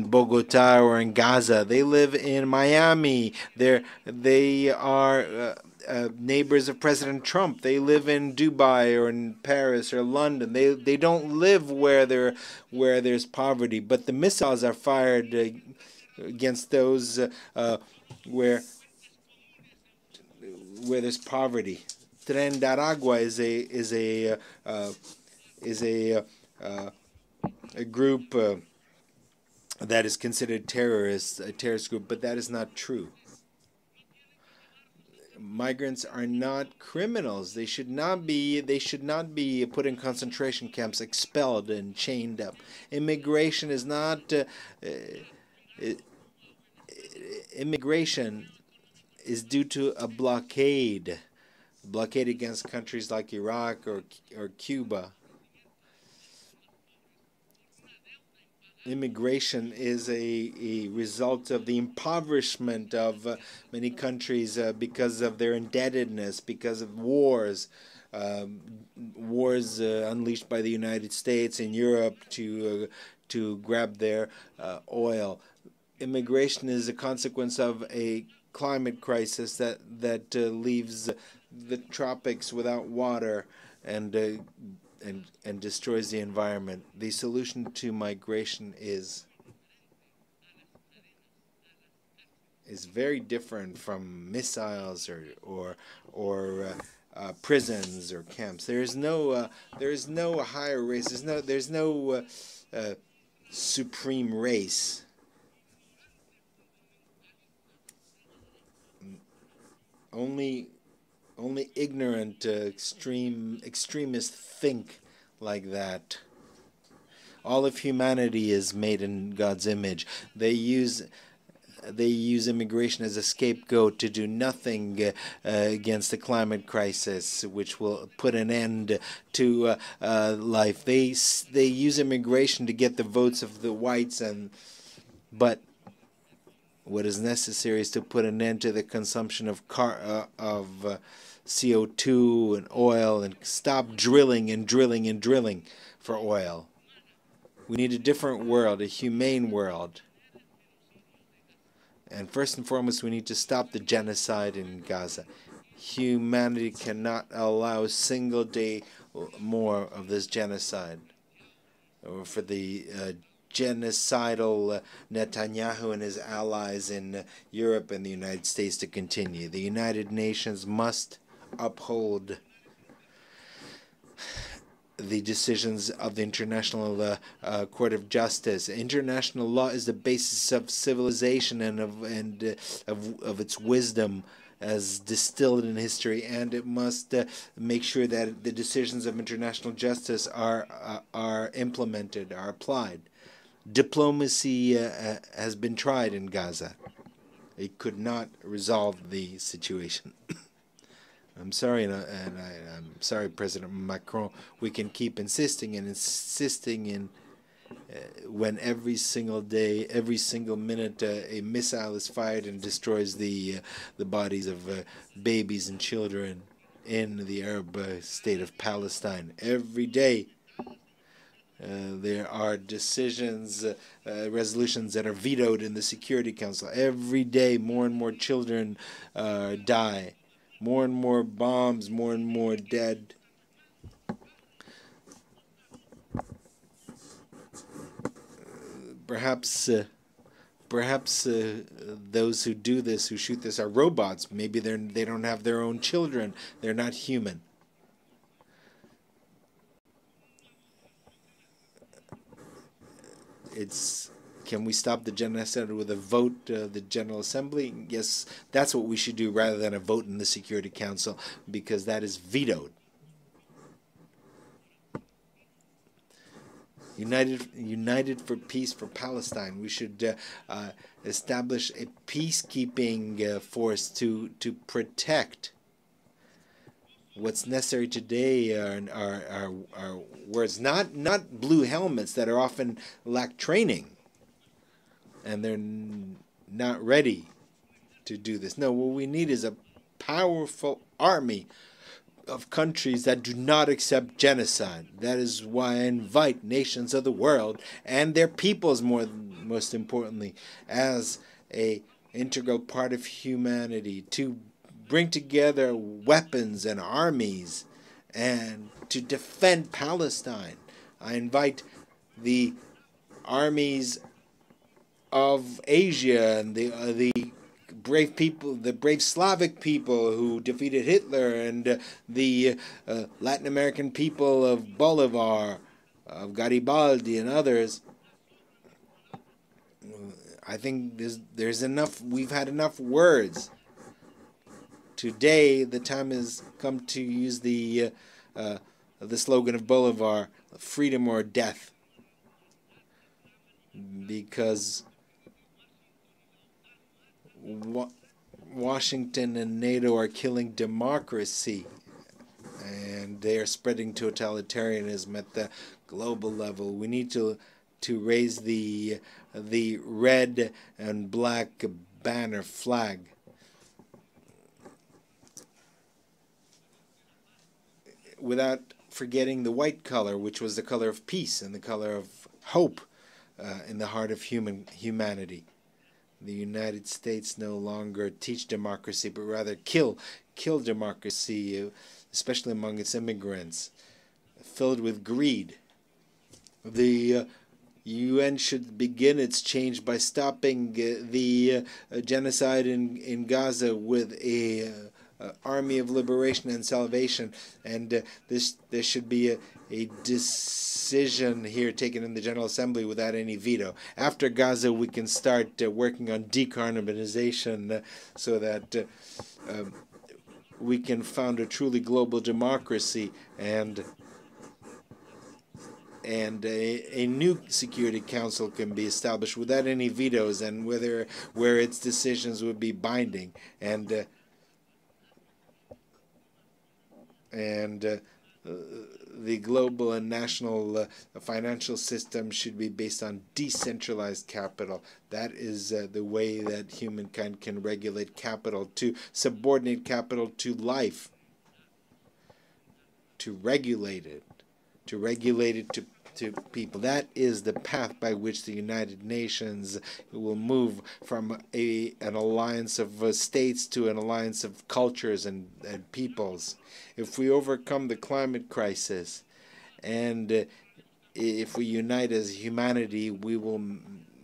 Bogota or in Gaza. They live in Miami. They are neighbors of President Trump. They live in Dubai or in Paris or London. They don't live where there's poverty. But the missiles are fired against those where there's poverty. Tren de Aragua is a group that is considered a terrorist group, but that is not true. Migrants are not criminals. They should not be put in concentration camps, expelled and chained up. Immigration is not immigration is due to a blockade against countries like Iraq or Cuba. Immigration is a result of the impoverishment of many countries because of their indebtedness, because of wars, unleashed by the United States and Europe to grab their oil. Immigration is a consequence of a climate crisis that leaves the tropics without water and destroys the environment. The solution to migration is very different from missiles or prisons or camps. There is no higher race. There's no supreme race. Only ignorant extremists think like that. All of humanity is made in God's image. They use immigration as a scapegoat to do nothing against the climate crisis, which will put an end to life. They use immigration to get the votes of the whites, but what is necessary is to put an end to the consumption of CO2 and oil, and stop drilling and drilling and drilling for oil. We need a different world, a humane world. And first and foremost, we need to stop the genocide in Gaza. Humanity cannot allow a single day more of this genocide, or for the genocidal Netanyahu and his allies in Europe and the United States to continue. The United Nations must uphold the decisions of the International Court of Justice. International law is the basis of civilization and of its wisdom as distilled in history, and it must make sure that the decisions of international justice are implemented, are applied. Diplomacy has been tried in Gaza. It could not resolve the situation. I'm sorry, and I'm sorry, President Macron. We can keep insisting and insisting when every single day, every single minute, a missile is fired and destroys the bodies of babies and children in the Arab state of Palestine. Every day there are decisions, resolutions that are vetoed in the Security Council. Every day more and more children die, more and more bombs, more and more dead. Perhaps those who do this, who shoot this, are robots. Maybe they don't have their own children. They're not human. Can we stop the genocide with a vote, the General Assembly? Yes, that's what we should do rather than a vote in the Security Council, because that is vetoed. United for peace for Palestine. We should establish a peacekeeping force to protect. What's necessary today are words, not blue helmets that are often lack training, and they're not ready to do this. No, what we need is a powerful army of countries that do not accept genocide. That is why I invite nations of the world and their peoples, most importantly, as an integral part of humanity, to bring together weapons and armies and to defend Palestine. I invite the armies of Asia and the brave people, the brave Slavic people who defeated Hitler, and the Latin American people of Bolivar, of Garibaldi and others. I think there's enough. We've had enough words. Today, the time has come to use the slogan of Bolivar, freedom or death, because Washington and NATO are killing democracy, and they are spreading totalitarianism at the global level. We need to raise the red and black banner flag. Without forgetting the white color, which was the color of peace and the color of hope in the heart of humanity. The United States no longer teach democracy, but rather kill democracy, especially among its immigrants, filled with greed. The UN should begin its change by stopping the genocide in Gaza with a army of liberation and salvation, and there should be a decision here taken in the General Assembly without any veto. After Gaza, we can start working on decarbonization so that we can found a truly global democracy, and a new Security Council can be established without any vetoes, and where its decisions would be binding, and the global and national financial system should be based on decentralized capital. That is the way that humankind can regulate capital, to subordinate capital to life, to regulate it to people. That is the path by which the United Nations will move from an alliance of states to an alliance of cultures and peoples. If we overcome the climate crisis, and if we unite as humanity, we will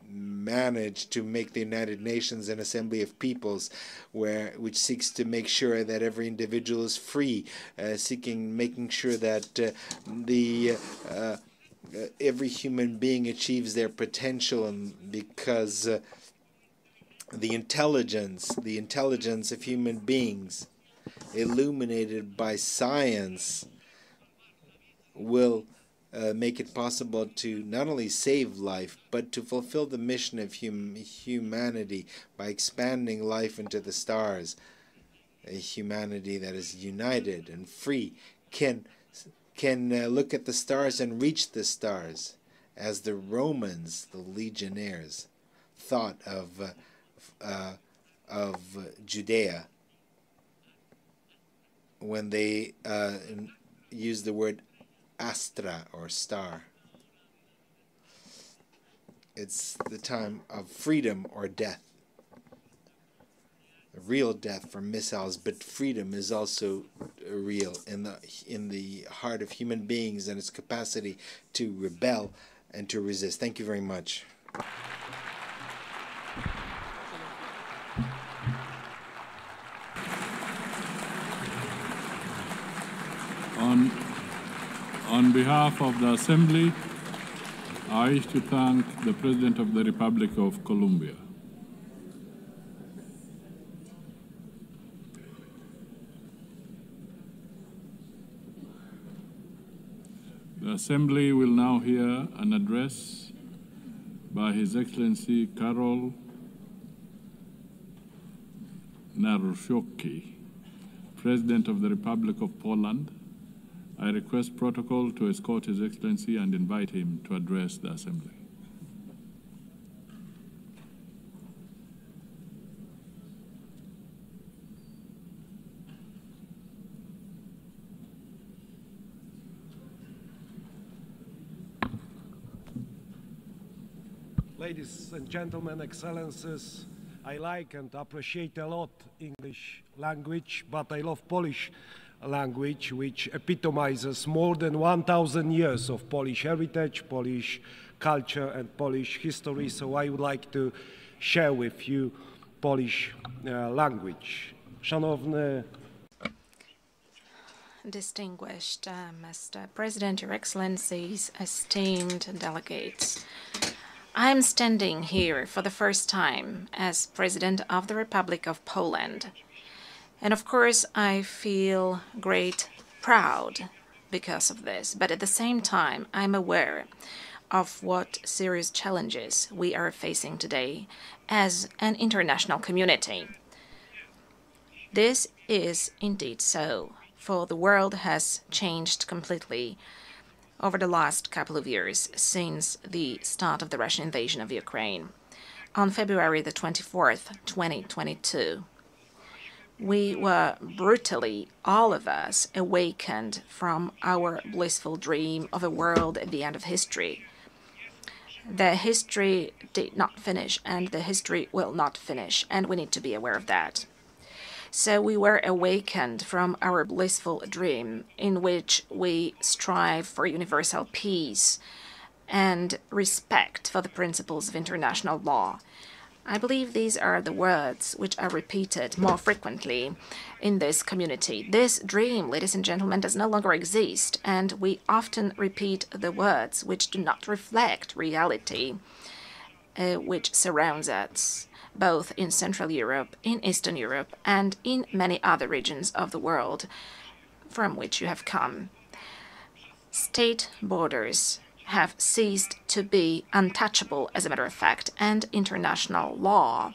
manage to make the United Nations an assembly of peoples which seeks to make sure that every individual is free, making sure that every human being achieves their potential, and because the intelligence of human beings, illuminated by science, will make it possible to not only save life, but to fulfill the mission of humanity by expanding life into the stars. A humanity that is united and free can look at the stars and reach the stars, as the Romans, the legionnaires, thought of Judea when they used the word astra, or star. It's the time of freedom or death. A real death for missiles, but freedom is also real in the heart of human beings and its capacity to rebel and to resist. Thank you very much. On behalf of the Assembly, I wish to thank the President of the Republic of Colombia. The Assembly will now hear an address by His Excellency Karol Nawrocki, President of the Republic of Poland. I request protocol to escort His Excellency and invite him to address the Assembly. Ladies and gentlemen, excellencies, I like and appreciate a lot English language, but I love Polish language, which epitomizes more than 1,000 years of Polish heritage, Polish culture, and Polish history. So I would like to share with you Polish language. Szanowny Distinguished Mr. President, Your Excellencies, esteemed delegates, I am standing here for the first time as President of the Republic of Poland. And of course, I feel great proud because of this. But at the same time, I'm aware of what serious challenges we are facing today as an international community. This is indeed so, for the world has changed completely over the last couple of years since the start of the Russian invasion of Ukraine. On February the 24th, 2022, we were brutally, all of us, awakened from our blissful dream of a world at the end of history. The history did not finish, and the history will not finish, and we need to be aware of that. So we were awakened from our blissful dream in which we strive for universal peace and respect for the principles of international law. I believe these are the words which are repeated more frequently in this community. This dream, ladies and gentlemen, does no longer exist, and we often repeat the words which do not reflect reality which surrounds us, both in Central Europe, in Eastern Europe, and in many other regions of the world from which you have come. State borders have ceased to be untouchable, as a matter of fact, and international law,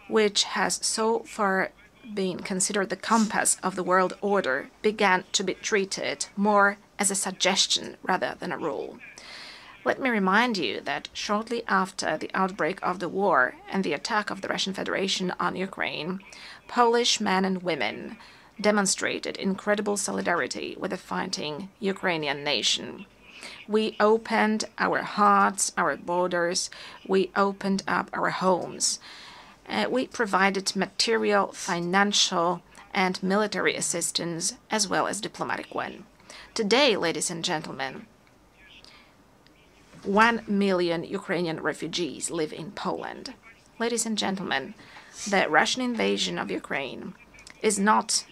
which has so far been considered the compass of the world order, began to be treated more as a suggestion rather than a rule. Let me remind you that shortly after the outbreak of the war and the attack of the Russian Federation on Ukraine, Polish men and women demonstrated incredible solidarity with the fighting Ukrainian nation. We opened our hearts, our borders, we opened up our homes. We provided material, financial, and military assistance, as well as diplomatic one. Today, ladies and gentlemen, 1 million Ukrainian refugees live in Poland. Ladies and gentlemen, the Russian invasion of Ukraine is not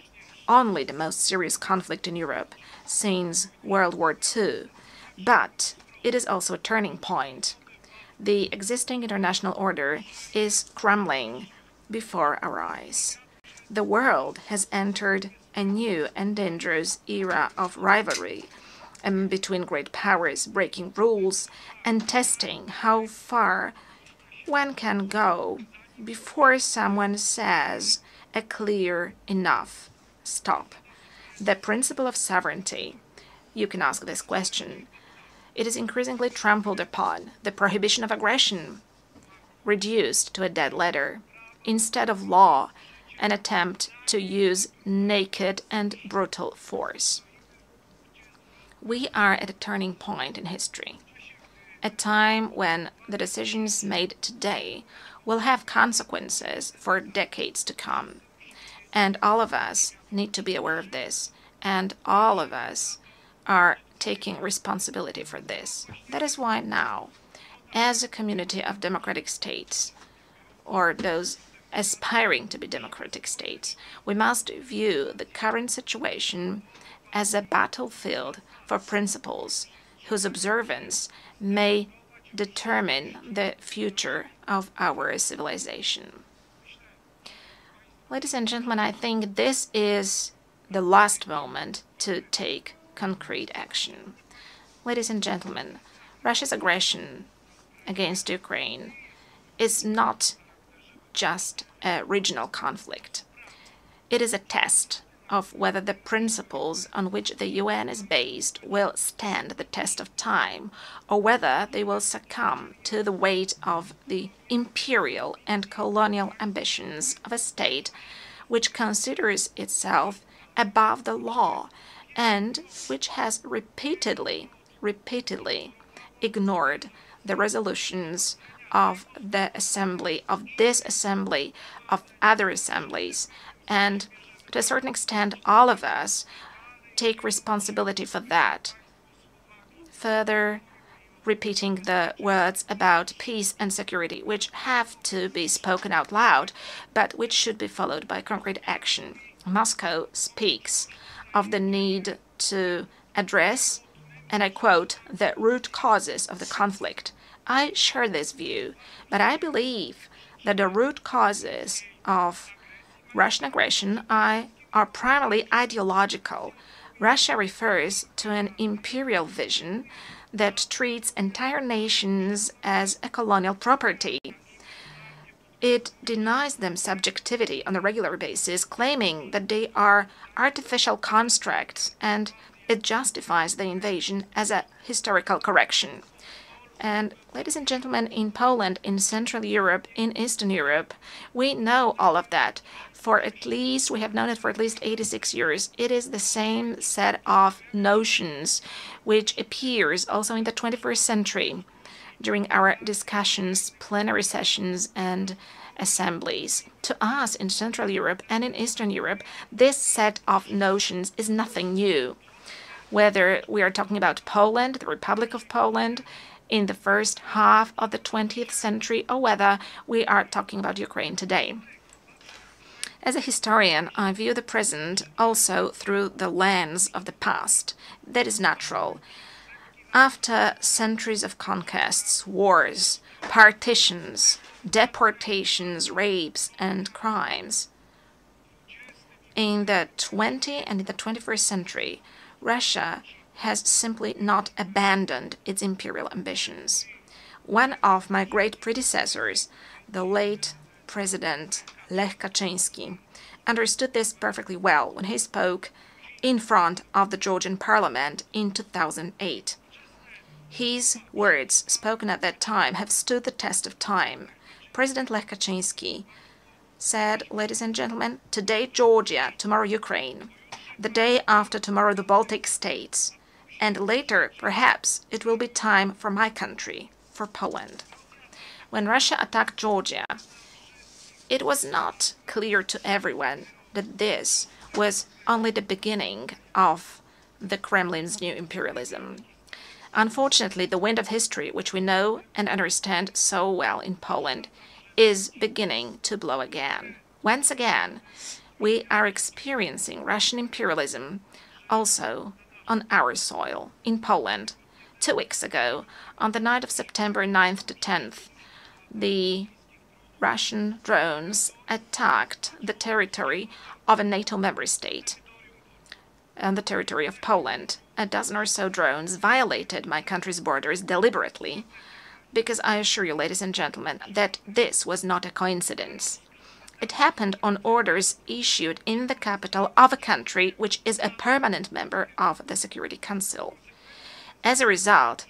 only the most serious conflict in Europe since World War II, but it is also a turning point. The existing international order is crumbling before our eyes. The world has entered a new and dangerous era of rivalry between great powers, breaking rules and testing how far one can go before someone says a clear enough stop. The principle of sovereignty, you can ask this question, It is increasingly trampled upon, the prohibition of aggression reduced to a dead letter. Instead of law, an attempt to use naked and brutal force. We are at a turning point in history, a time when the decisions made today will have consequences for decades to come. And all of us need to be aware of this, and all of us are taking responsibility for this. That is why now, as a community of democratic states, or those aspiring to be democratic states, we must view the current situation as a battlefield for principles whose observance may determine the future of our civilization. Ladies and gentlemen, I think this is the last moment to take concrete action. Ladies and gentlemen, Russia's aggression against Ukraine is not just a regional conflict. It is a test of whether the principles on which the UN is based will stand the test of time, or whether they will succumb to the weight of the imperial and colonial ambitions of a state which considers itself above the law and which has repeatedly ignored the resolutions of the assembly, of this assembly, of other assemblies, and to a certain extent, all of us take responsibility for that. Further repeating the words about peace and security, which have to be spoken out loud, but which should be followed by concrete action. Moscow speaks of the need to address, and I quote, the root causes of the conflict. I share this view, but I believe that the root causes of Russian aggression are primarily ideological. Russia refers to an imperial vision that treats entire nations as a colonial property. It denies them subjectivity on a regular basis, claiming that they are artificial constructs, and it justifies the invasion as a historical correction. And ladies and gentlemen, in Poland, in Central Europe, in Eastern Europe, we know all of that. We have known it for at least 86 years. It is the same set of notions which appears also in the 21st century during our discussions, plenary sessions, and assemblies. To us in Central Europe and in Eastern Europe, this set of notions is nothing new. Whether we are talking about Poland, the Republic of Poland, in the first half of the 20th century, or whether we are talking about Ukraine today. As a historian, I view the present also through the lens of the past. That is natural. After centuries of conquests, wars, partitions, deportations, rapes, and crimes, in the 20th and in the 21st century, Russia has simply not abandoned its imperial ambitions. One of my great predecessors, the late President Lech Kaczynski, understood this perfectly well when he spoke in front of the Georgian parliament in 2008. His words, spoken at that time, have stood the test of time. President Lech Kaczynski said, ladies and gentlemen, today Georgia, tomorrow Ukraine, the day after tomorrow the Baltic states, and later, perhaps, it will be time for my country, for Poland. When Russia attacked Georgia, it was not clear to everyone that this was only the beginning of the Kremlin's new imperialism. Unfortunately, the wind of history, which we know and understand so well in Poland, is beginning to blow again. Once again, we are experiencing Russian imperialism also on our soil, in Poland. 2 weeks ago, on the night of September 9th to 10th, the Russian drones attacked the territory of a NATO member state, on the territory of Poland. A dozen or so drones violated my country's borders deliberately, because I assure you, ladies and gentlemen, that this was not a coincidence. It happened on orders issued in the capital of a country which is a permanent member of the Security Council. As a result,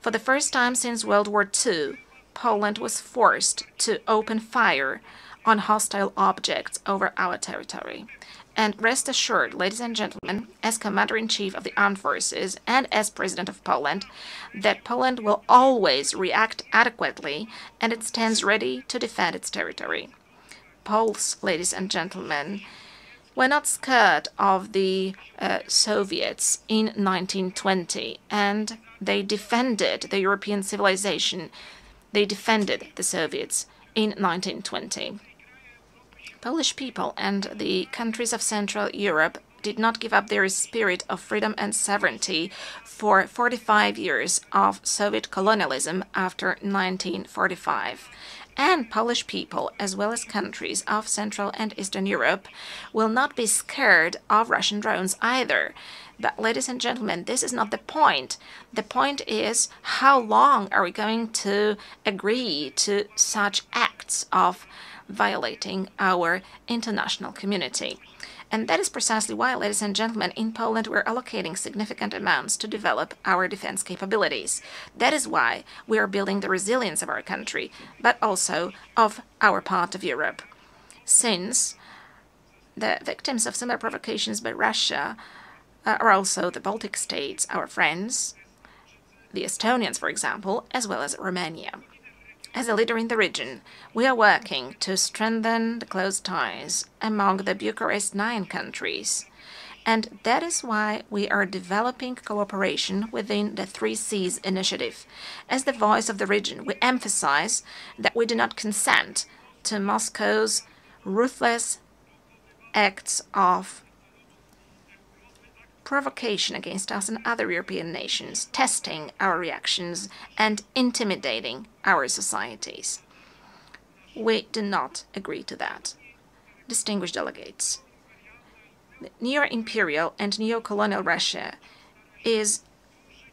For the first time since World War II, Poland was forced to open fire on hostile objects over our territory. And rest assured, ladies and gentlemen, as Commander-in-Chief of the Armed Forces and as President of Poland, that Poland will always react adequately and it stands ready to defend its territory. Poles, ladies and gentlemen, were not scared of the Soviets in 1920, and they defended the European civilization. They defended the Soviets in 1920. Polish people and the countries of Central Europe did not give up their spirit of freedom and sovereignty for 45 years of Soviet colonialism after 1945. And Polish people, as well as countries of Central and Eastern Europe, will not be scared of Russian drones either. But, ladies and gentlemen, this is not the point. The point is, how long are we going to agree to such acts of violating our international community? And that is precisely why, ladies and gentlemen, in Poland we're allocating significant amounts to develop our defense capabilities. That is why we are building the resilience of our country, but also of our part of Europe. Since the victims of similar provocations by Russia are also the Baltic states, our friends, the Estonians, for example, as well as Romania. As a leader in the region, we are working to strengthen the close ties among the Bucharest 9 countries. And that is why we are developing cooperation within the 3 Cs initiative. As the voice of the region, we emphasize that we do not consent to Moscow's ruthless acts of provocation against us and other European nations, testing our reactions and intimidating our societies. We do not agree to that. Distinguished delegates, neo-imperial and neo-colonial Russia is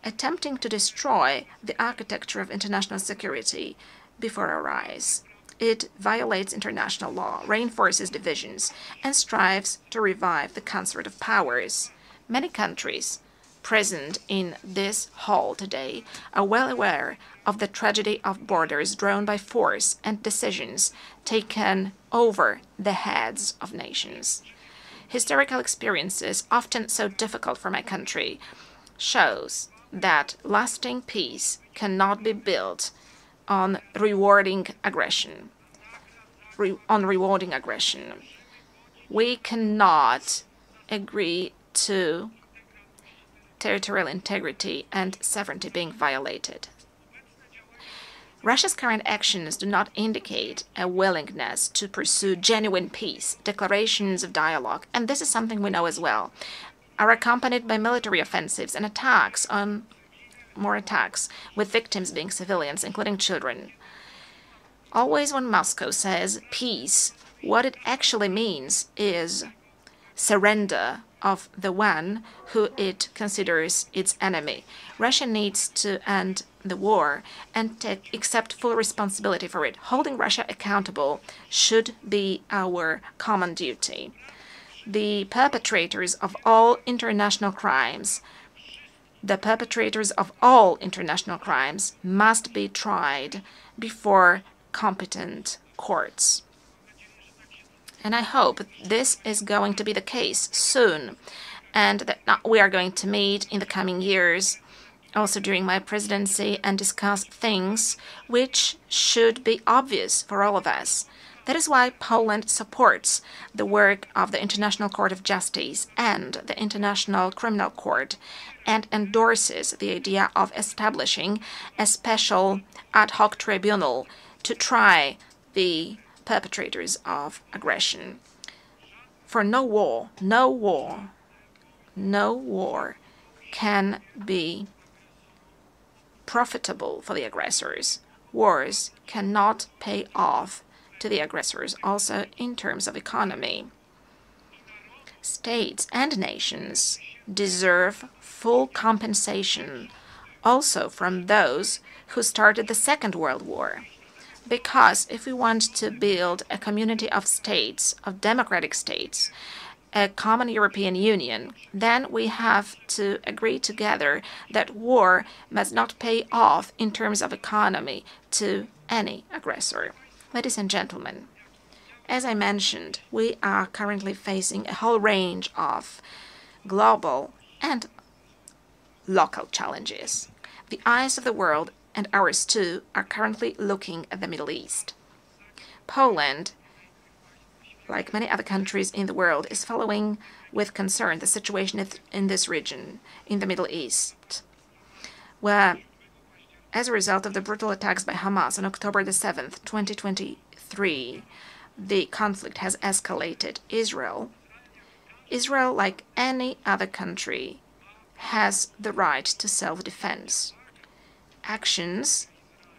attempting to destroy the architecture of international security before our eyes. It violates international law, reinforces divisions, and strives to revive the concert of powers. Many countries present in this hall today are well aware of the tragedy of borders drawn by force and decisions taken over the heads of nations. Historical experiences, often so difficult for my country, shows that lasting peace cannot be built on rewarding aggression. We cannot agree to territorial integrity and sovereignty being violated. Russia's current actions do not indicate a willingness to pursue genuine peace, declarations of dialogue, and this is something we know as well, are accompanied by military offensives and more attacks, with victims being civilians, including children. Always when Moscow says peace, what it actually means is surrender of the one who it considers its enemy. Russia needs to end the war and accept full responsibility for it. Holding Russia accountable should be our common duty. The perpetrators of all international crimes must be tried before competent courts. And I hope this is going to be the case soon, and that we are going to meet in the coming years, also during my presidency, and discuss things which should be obvious for all of us. That is why Poland supports the work of the International Court of Justice and the International Criminal Court, and endorses the idea of establishing a special ad hoc tribunal to try the perpetrators of aggression. For no war can be profitable for the aggressors. Wars cannot pay off to the aggressors, also in terms of economy. States and nations deserve full compensation also from those who started the Second World War. Because if we want to build a community of states, of democratic states, a common European Union, then we have to agree together that war must not pay off in terms of economy to any aggressor. Ladies and gentlemen, as I mentioned, we are currently facing a whole range of global and local challenges. The eyes of the world, and ours too, are currently looking at the Middle East. Poland, like many other countries in the world, is following with concern the situation in this region, in the Middle East, where, as a result of the brutal attacks by Hamas on October the 7th, 2023, the conflict has escalated. Israel, like any other country, has the right to self-defense. Actions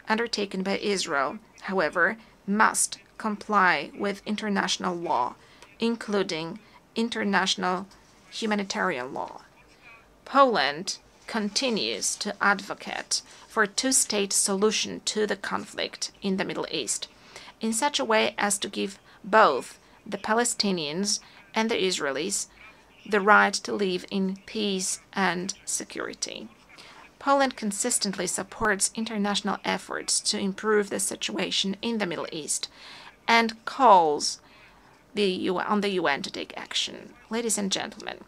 undertaken by Israel, however, must comply with international law, including international humanitarian law. Poland continues to advocate for a two-state solution to the conflict in the Middle East, in such a way as to give both the Palestinians and the Israelis the right to live in peace and security. Poland consistently supports international efforts to improve the situation in the Middle East and calls on the UN to take action. Ladies and gentlemen,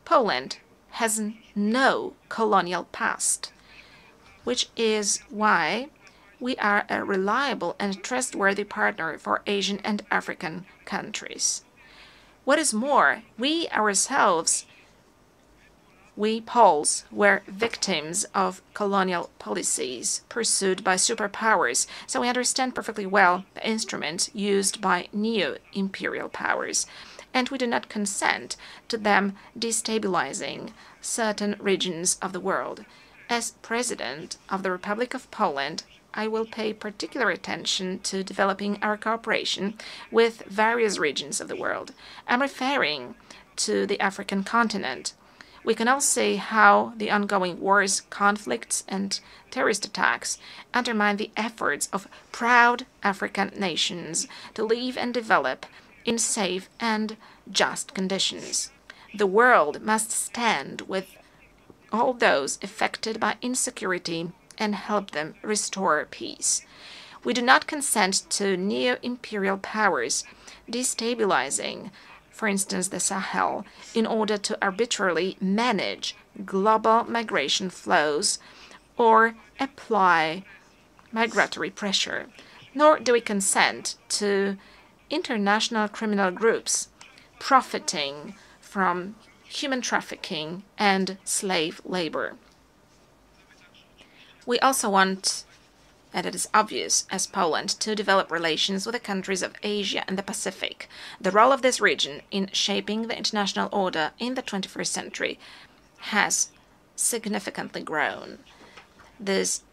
Poland has no colonial past, which is why we are a reliable and trustworthy partner for Asian and African countries. What is more, we ourselves, we Poles, were victims of colonial policies pursued by superpowers, so we understand perfectly well the instruments used by neo-imperial powers, and we do not consent to them destabilizing certain regions of the world. As President of the Republic of Poland, I will pay particular attention to developing our cooperation with various regions of the world. I'm referring to the African continent. We can all see how the ongoing wars, conflicts, and terrorist attacks undermine the efforts of proud African nations to live and develop in safe and just conditions. The world must stand with all those affected by insecurity and help them restore peace. We do not consent to neo-imperial powers destabilizing, for instance, the Sahel, in order to arbitrarily manage global migration flows or apply migratory pressure. Nor do we consent to international criminal groups profiting from human trafficking and slave labor. We also want, and it is obvious as Poland, to develop relations with the countries of Asia and the Pacific. The role of this region in shaping the international order in the 21st century has significantly grown. This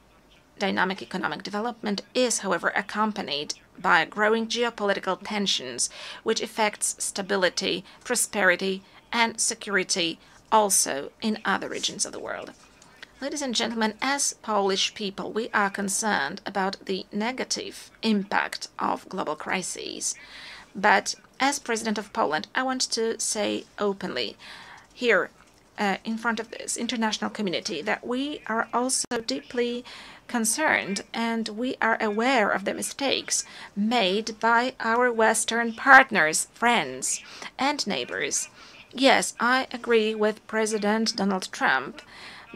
dynamic economic development is, however, accompanied by growing geopolitical tensions, which affects stability, prosperity, and security also in other regions of the world. Ladies and gentlemen, as Polish people, we are concerned about the negative impact of global crises. But as President of Poland, I want to say openly here in front of this international community that we are also deeply concerned and we are aware of the mistakes made by our Western partners, friends, and neighbors. Yes, I agree with President Donald Trump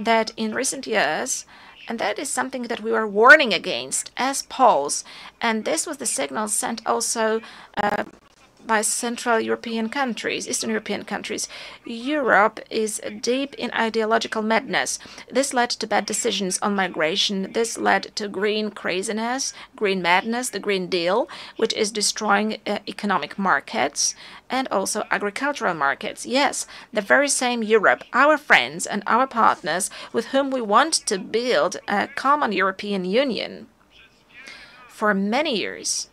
that in recent years, and that is something that we were warning against as Poles, and this was the signal sent also by Central European countries, Eastern European countries. Europe is deep in ideological madness. This led to bad decisions on migration. This led to green craziness, green madness, the Green Deal, which is destroying economic markets and also agricultural markets. Yes, the very same Europe, our friends and our partners with whom we want to build a common European Union. For many years,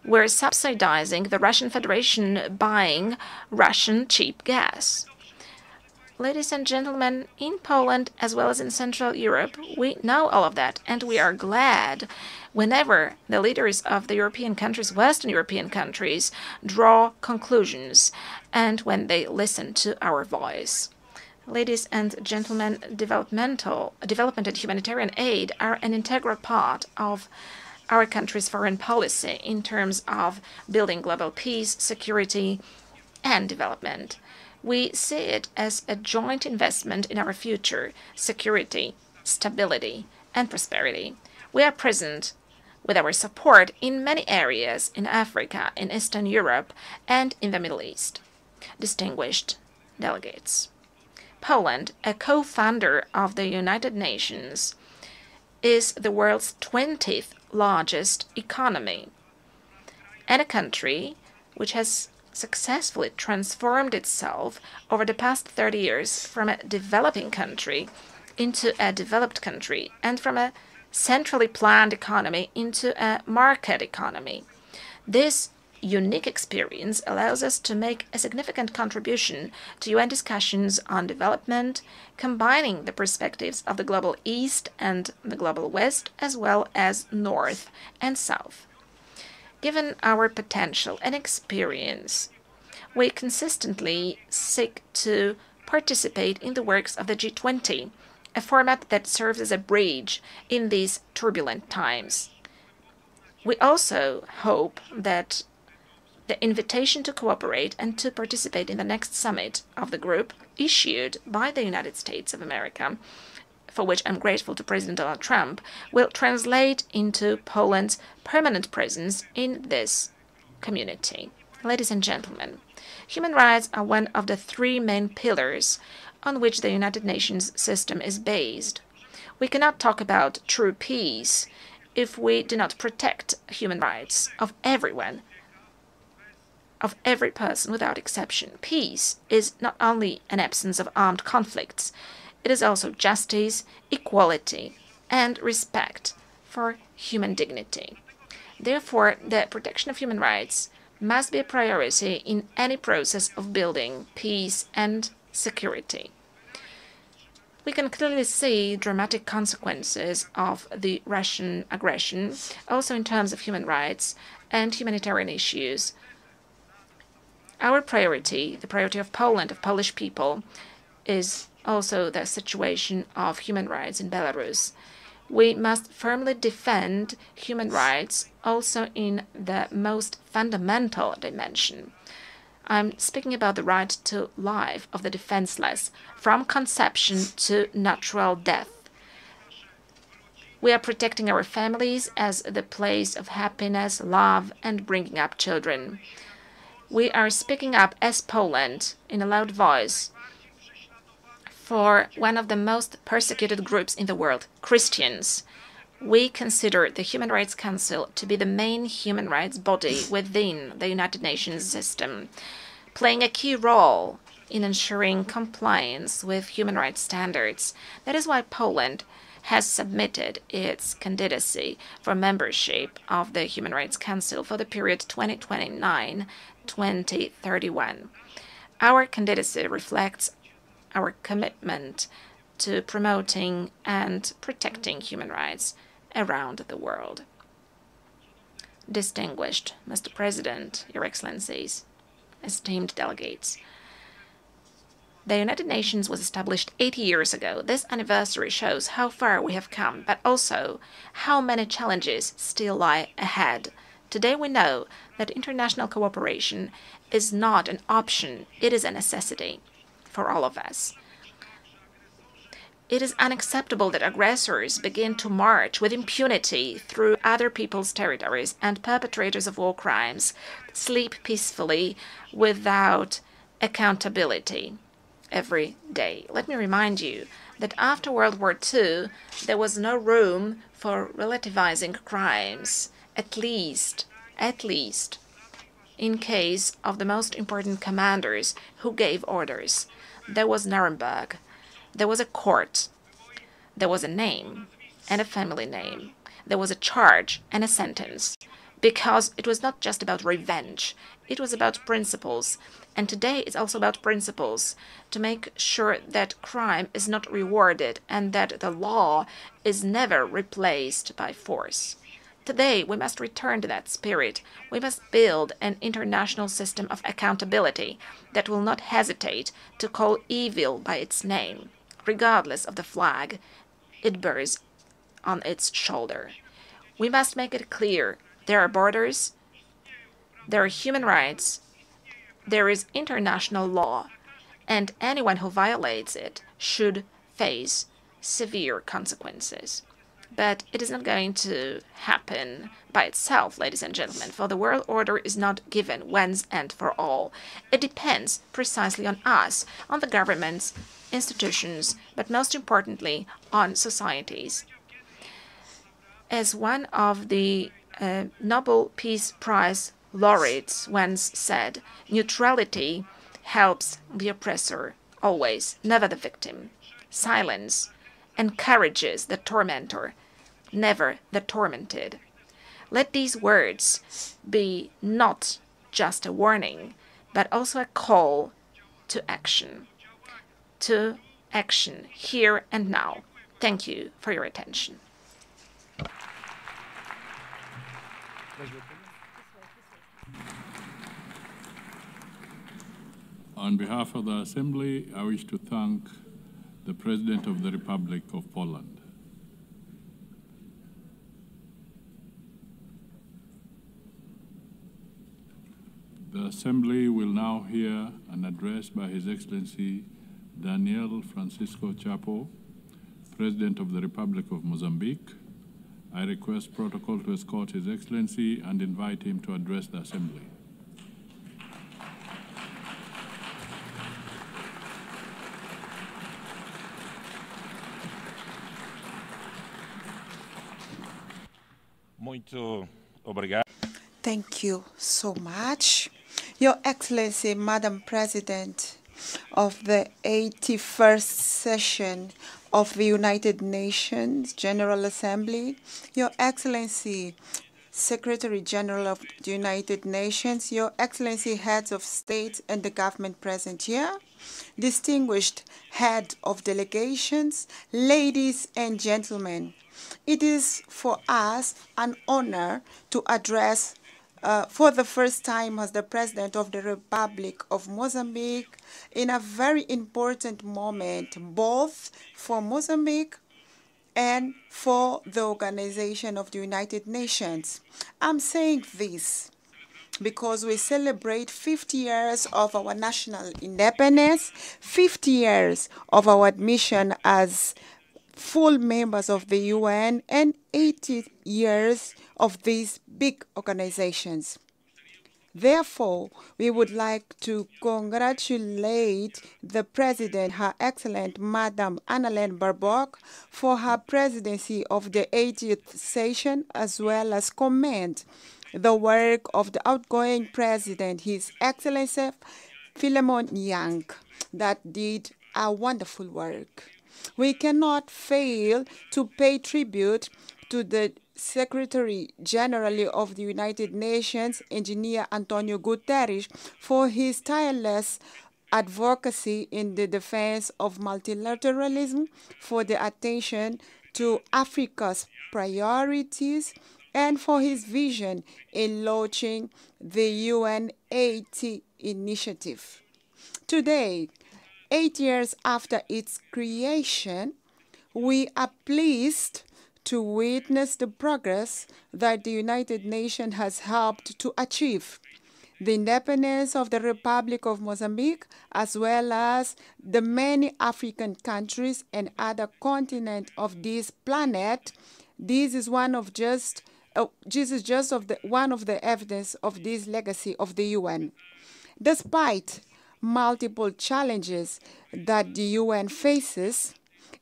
we're subsidizing the Russian Federation buying Russian cheap gas. Ladies and gentlemen, in Poland as well as in Central Europe, we know all of that, and we are glad whenever the leaders of the European countries, Western European countries, draw conclusions and when they listen to our voice. Ladies and gentlemen, development and humanitarian aid are an integral part of our country's foreign policy in terms of building global peace, security, and development. We see it as a joint investment in our future, security, stability, and prosperity. We are present with our support in many areas in Africa, in Eastern Europe, and in the Middle East. Distinguished delegates, Poland, a co-founder of the United Nations, is the world's 20th largest economy, and a country which has successfully transformed itself over the past 30 years from a developing country into a developed country and from a centrally planned economy into a market economy. This unique experience allows us to make a significant contribution to UN discussions on development, combining the perspectives of the global East and the global West, as well as North and South. Given our potential and experience, we consistently seek to participate in the works of the G20, a format that serves as a bridge in these turbulent times. We also hope that the invitation to cooperate and to participate in the next summit of the group issued by the United States of America, for which I'm grateful to President Donald Trump, will translate into Poland's permanent presence in this community. Ladies and gentlemen, human rights are one of the three main pillars on which the United Nations system is based. We cannot talk about true peace if we do not protect human rights of everyone, of every person without exception. Peace is not only an absence of armed conflicts, it is also justice, equality, and respect for human dignity. Therefore, the protection of human rights must be a priority in any process of building peace and security. We can clearly see dramatic consequences of the Russian aggression, also in terms of human rights and humanitarian issues. Our priority, the priority of Poland, of Polish people, is also the situation of human rights in Belarus. We must firmly defend human rights also in the most fundamental dimension. I'm speaking about the right to life of the defenseless, from conception to natural death. We are protecting our families as the place of happiness, love, and bringing up children. We are speaking up as Poland in a loud voice for one of the most persecuted groups in the world, Christians. We consider the Human Rights Council to be the main human rights body within the United Nations system, playing a key role in ensuring compliance with human rights standards. That is why Poland has submitted its candidacy for membership of the Human Rights Council for the period 2029-2031. Our candidacy reflects our commitment to promoting and protecting human rights around the world. Distinguished Mr. President, Your Excellencies, esteemed delegates, the United Nations was established 80 years ago. This anniversary shows how far we have come, but also how many challenges still lie ahead. Today we know that international cooperation is not an option, it is a necessity for all of us. It is unacceptable that aggressors begin to march with impunity through other people's territories and perpetrators of war crimes sleep peacefully without accountability every day. Let me remind you that after World War II, there was no room for relativizing crimes, at least in case of the most important commanders who gave orders. There was Nuremberg. There was a court, there was a name and a family name, there was a charge and a sentence. because it was not just about revenge. It was about principles. And today it's also about principles to make sure that crime is not rewarded and that the law is never replaced by force. Today, we must return to that spirit. We must build an international system of accountability that will not hesitate to call evil by its name, regardless of the flag it bears on its shoulder. We must make it clear there are borders, there are human rights, there is international law, and anyone who violates it should face severe consequences. But it is not going to happen by itself, ladies and gentlemen, for the world order is not given once and for all. It depends precisely on us, on the governments, institutions, but most importantly, on societies. As one of the Nobel Peace Prize laureates once said, neutrality helps the oppressor always, never the victim. Silence encourages the tormentor, never the tormented. Let these words be not just a warning, but also a call to action. To action, here and now. Thank you for your attention. On behalf of the Assembly, I wish to thank the President of the Republic of Poland. The Assembly will now hear an address by His Excellency Daniel Francisco Chapo, President of the Republic of Mozambique. I request protocol to escort His Excellency and invite him to address the Assembly. Muito obrigado. Thank you so much. Your Excellency, Madam President of the 81st session of the United Nations General Assembly, Your Excellency, Secretary General of the United Nations, Your Excellency, heads of state and the government present here, distinguished head of delegations, ladies and gentlemen, it is for us an honor to address for the first time as the President of the Republic of Mozambique in a very important moment, both for Mozambique and for the Organization of the United Nations. I'm saying this because we celebrate 50 years of our national independence, 50 years of our admission as full members of the UN, and 80 years of these big organizations. Therefore, we would like to congratulate the President, Her Excellent Madam Annalena Baerbock, for her presidency of the 80th session, as well as commend the work of the outgoing President, His Excellency Philemon Yang, that did a wonderful work. We cannot fail to pay tribute to the Secretary General of the United Nations, Engineer Antonio Guterres, for his tireless advocacy in the defense of multilateralism, for the attention to Africa's priorities, and for his vision in launching the UN 80 initiative. Today, 8 years after its creation, we are pleased to witness the progress that the United Nations has helped to achieve. The independence of the Republic of Mozambique, as well as the many African countries and other continents of this planet, this is one of one of the evidence of this legacy of the UN. Despite multiple challenges that the UN faces,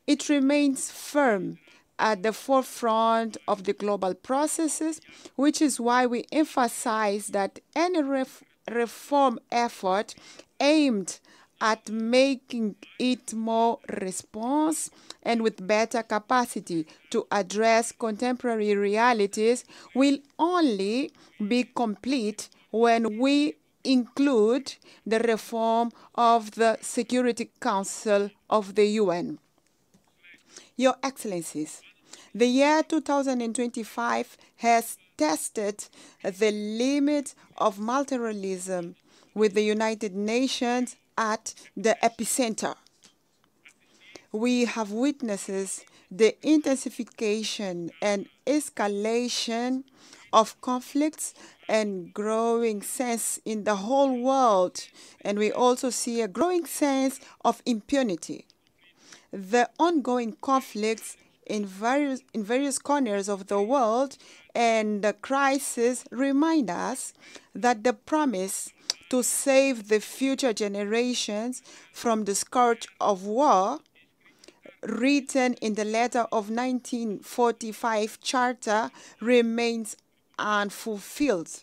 it remains firm at the forefront of the global processes, which is why we emphasize that any reform effort aimed at making it more responsive and with better capacity to address contemporary realities will only be complete when we include the reform of the Security Council of the UN. Your Excellencies, the year 2025 has tested the limit of multilateralism with the United Nations at the epicenter. We have witnessed the intensification and escalation of conflicts and growing sense in the whole world, and we also see a growing sense of impunity. The ongoing conflicts in various corners of the world and the crisis remind us that the promise to save the future generations from the scourge of war, written in the letter of 1945 Charter, remains unfulfilled.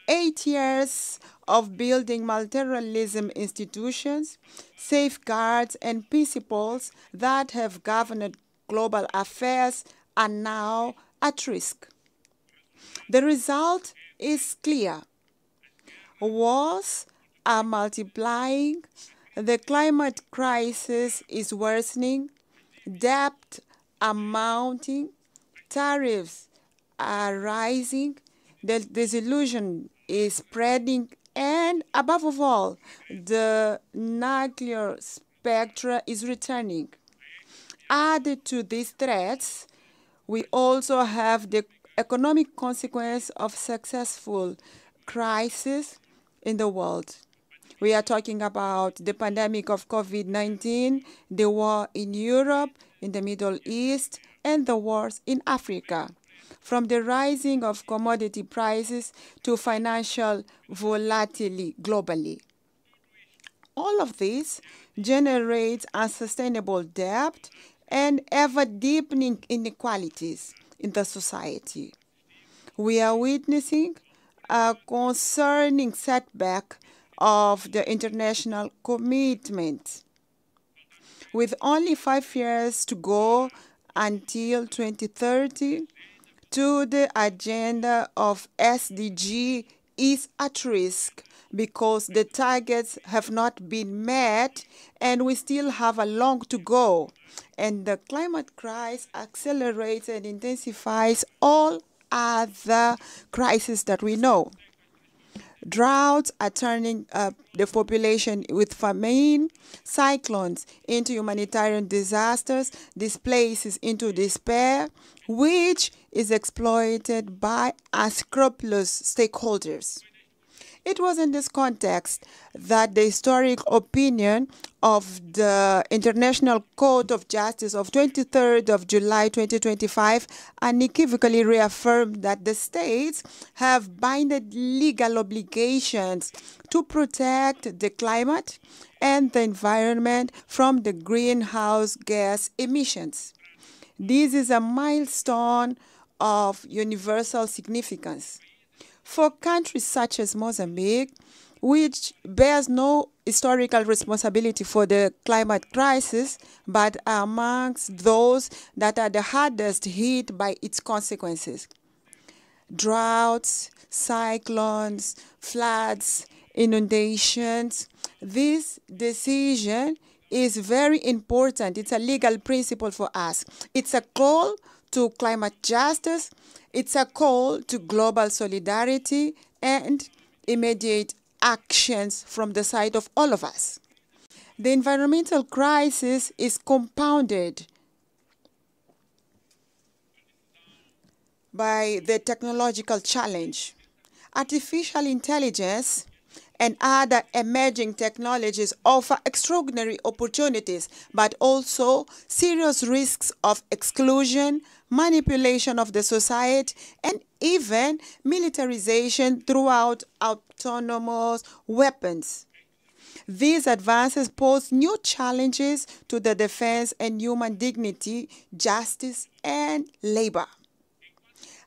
8 years of building multilateralism institutions, safeguards, and principles that have governed global affairs are now at risk. The result is clear. Wars are multiplying, the climate crisis is worsening, debt are mounting, tariffs are rising, the disillusion is spreading, and above all, the nuclear spectra is returning. Added to these threats, we also have the economic consequence of successful crisis in the world. We are talking about the pandemic of COVID-19, the war in Europe, in the Middle East, and the wars in Africa. From the rising of commodity prices to financial volatility globally. All of this generates unsustainable debt and ever-deepening inequalities in the society. We are witnessing a concerning setback of the international commitment. With only 5 years to go until 2030, the agenda of SDG is at risk because the targets have not been met and we still have a long to go. And the climate crisis accelerates and intensifies all other crises that we know. Droughts are turning up the population with famine, cyclones into humanitarian disasters, displaces into despair, which is exploited by unscrupulous stakeholders. It was in this context that the historic opinion of the International Court of Justice of 23rd of July 2025 unequivocally reaffirmed that the states have binding legal obligations to protect the climate and the environment from the greenhouse gas emissions. This is a milestone of universal significance. For countries such as Mozambique, which bears no historical responsibility for the climate crisis, but are amongst those that are the hardest hit by its consequences. Droughts, cyclones, floods, inundations. This decision is very important. It's a legal principle for us. It's a call to climate justice. It's a call to global solidarity and immediate actions from the side of all of us. The environmental crisis is compounded by the technological challenge. Artificial intelligence and other emerging technologies offer extraordinary opportunities, but also serious risks of exclusion, manipulation of the society, and even militarization throughout autonomous weapons. These advances pose new challenges to the defense and human dignity, justice, and labor.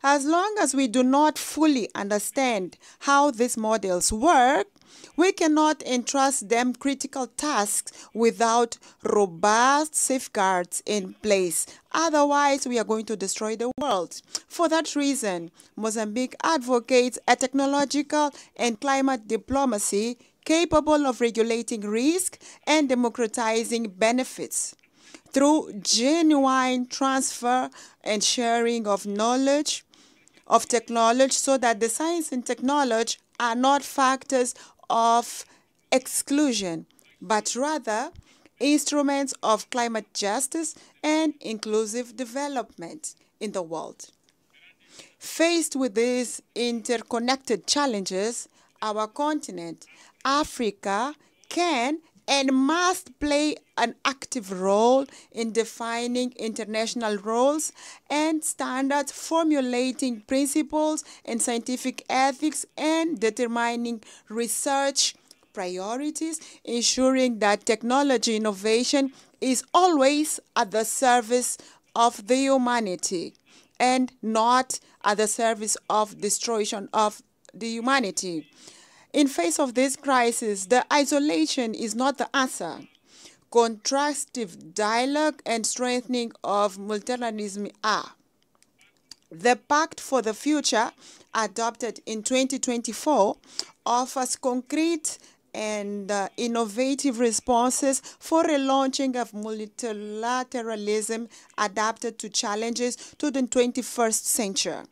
As long as we do not fully understand how these models work, We cannot entrust them critical tasks without robust safeguards in place. Otherwise, we are going to destroy the world. For that reason, Mozambique advocates a technological and climate diplomacy capable of regulating risk and democratizing benefits through genuine transfer and sharing of knowledge, of technology, so that the science and technology are not factors of exclusion, but rather instruments of climate justice and inclusive development in the world. Faced with these interconnected challenges, our continent, Africa, can and must play an active role in defining international roles and standards, formulating principles and scientific ethics, and determining research priorities, ensuring that technology innovation is always at the service of the humanity and not at the service of destruction of the humanity. In face of this crisis, the isolation is not the answer. Constructive dialogue and strengthening of multilateralism are. The Pact for the Future, adopted in 2024, offers concrete and innovative responses for relaunching of multilateralism adapted to challenges to the 21st century.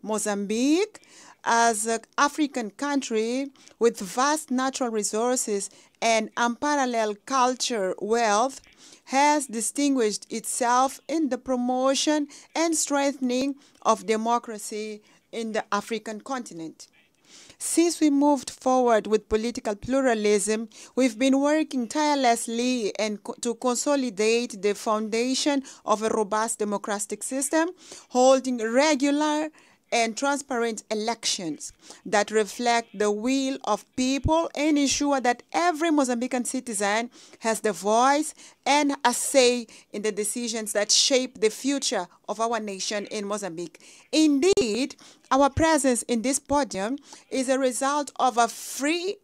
Mozambique, as an African country with vast natural resources and unparalleled cultural wealth, has distinguished itself in the promotion and strengthening of democracy in the African continent. Since we moved forward with political pluralism, we've been working tirelessly to consolidate the foundation of a robust democratic system, holding regular and transparent elections that reflect the will of people and ensure that every Mozambican citizen has the voice and a say in the decisions that shape the future of our nation in Mozambique. Indeed, our presence in this podium is a result of a free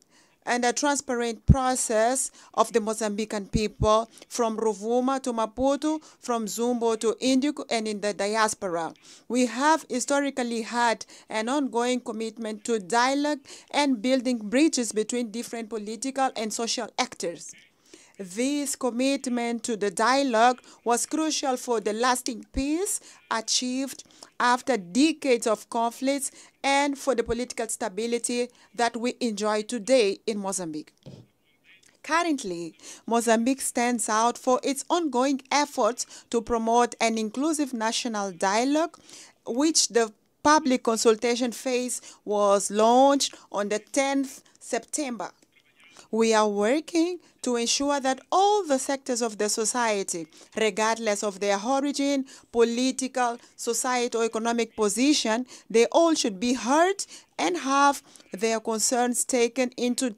and a transparent process of the Mozambican people from Rovuma to Maputo, from Zumbo to Indico, and in the diaspora. We have historically had an ongoing commitment to dialogue and building bridges between different political and social actors. This commitment to the dialogue was crucial for the lasting peace achieved after decades of conflicts and for the political stability that we enjoy today in Mozambique. Currently, Mozambique stands out for its ongoing efforts to promote an inclusive national dialogue, which the public consultation phase was launched on the 10th September. We are working to ensure that all the sectors of the society, regardless of their origin, political, societal, economic position, they all should be heard and have their concerns taken into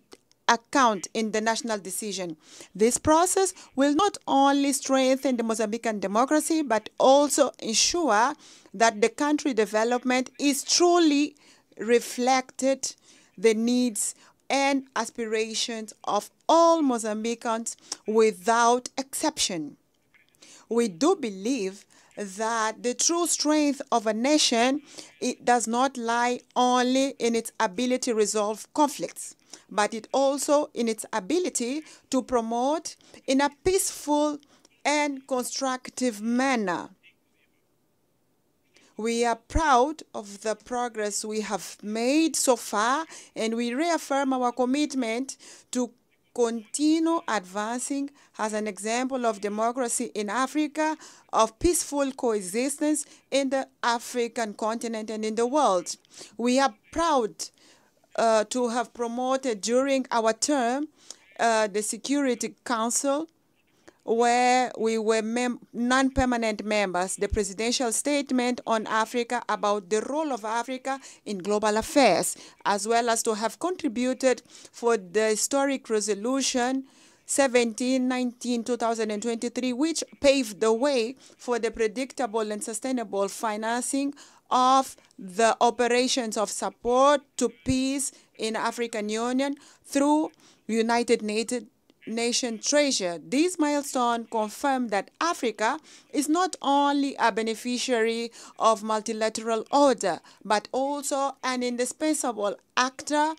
account in the national decision. This process will not only strengthen the Mozambican democracy, but also ensure that the country development is truly reflected the needs and aspirations of all Mozambicans without exception. We do believe that the true strength of a nation, it does not lie only in its ability to resolve conflicts, but it also in its ability to promote in a peaceful and constructive manner. We are proud of the progress we have made so far, and we reaffirm our commitment to continue advancing as an example of democracy in Africa, of peaceful coexistence in the African continent and in the world. We are proud to have promoted during our term the Security Council, where we were non-permanent members, the presidential statement on Africa about the role of Africa in global affairs, as well as to have contributed for the historic resolution 17/19/2023, which paved the way for the predictable and sustainable financing of the operations of support to peace in African Union through United Nations Treasure. This milestone confirmed that Africa is not only a beneficiary of multilateral order, but also an indispensable actor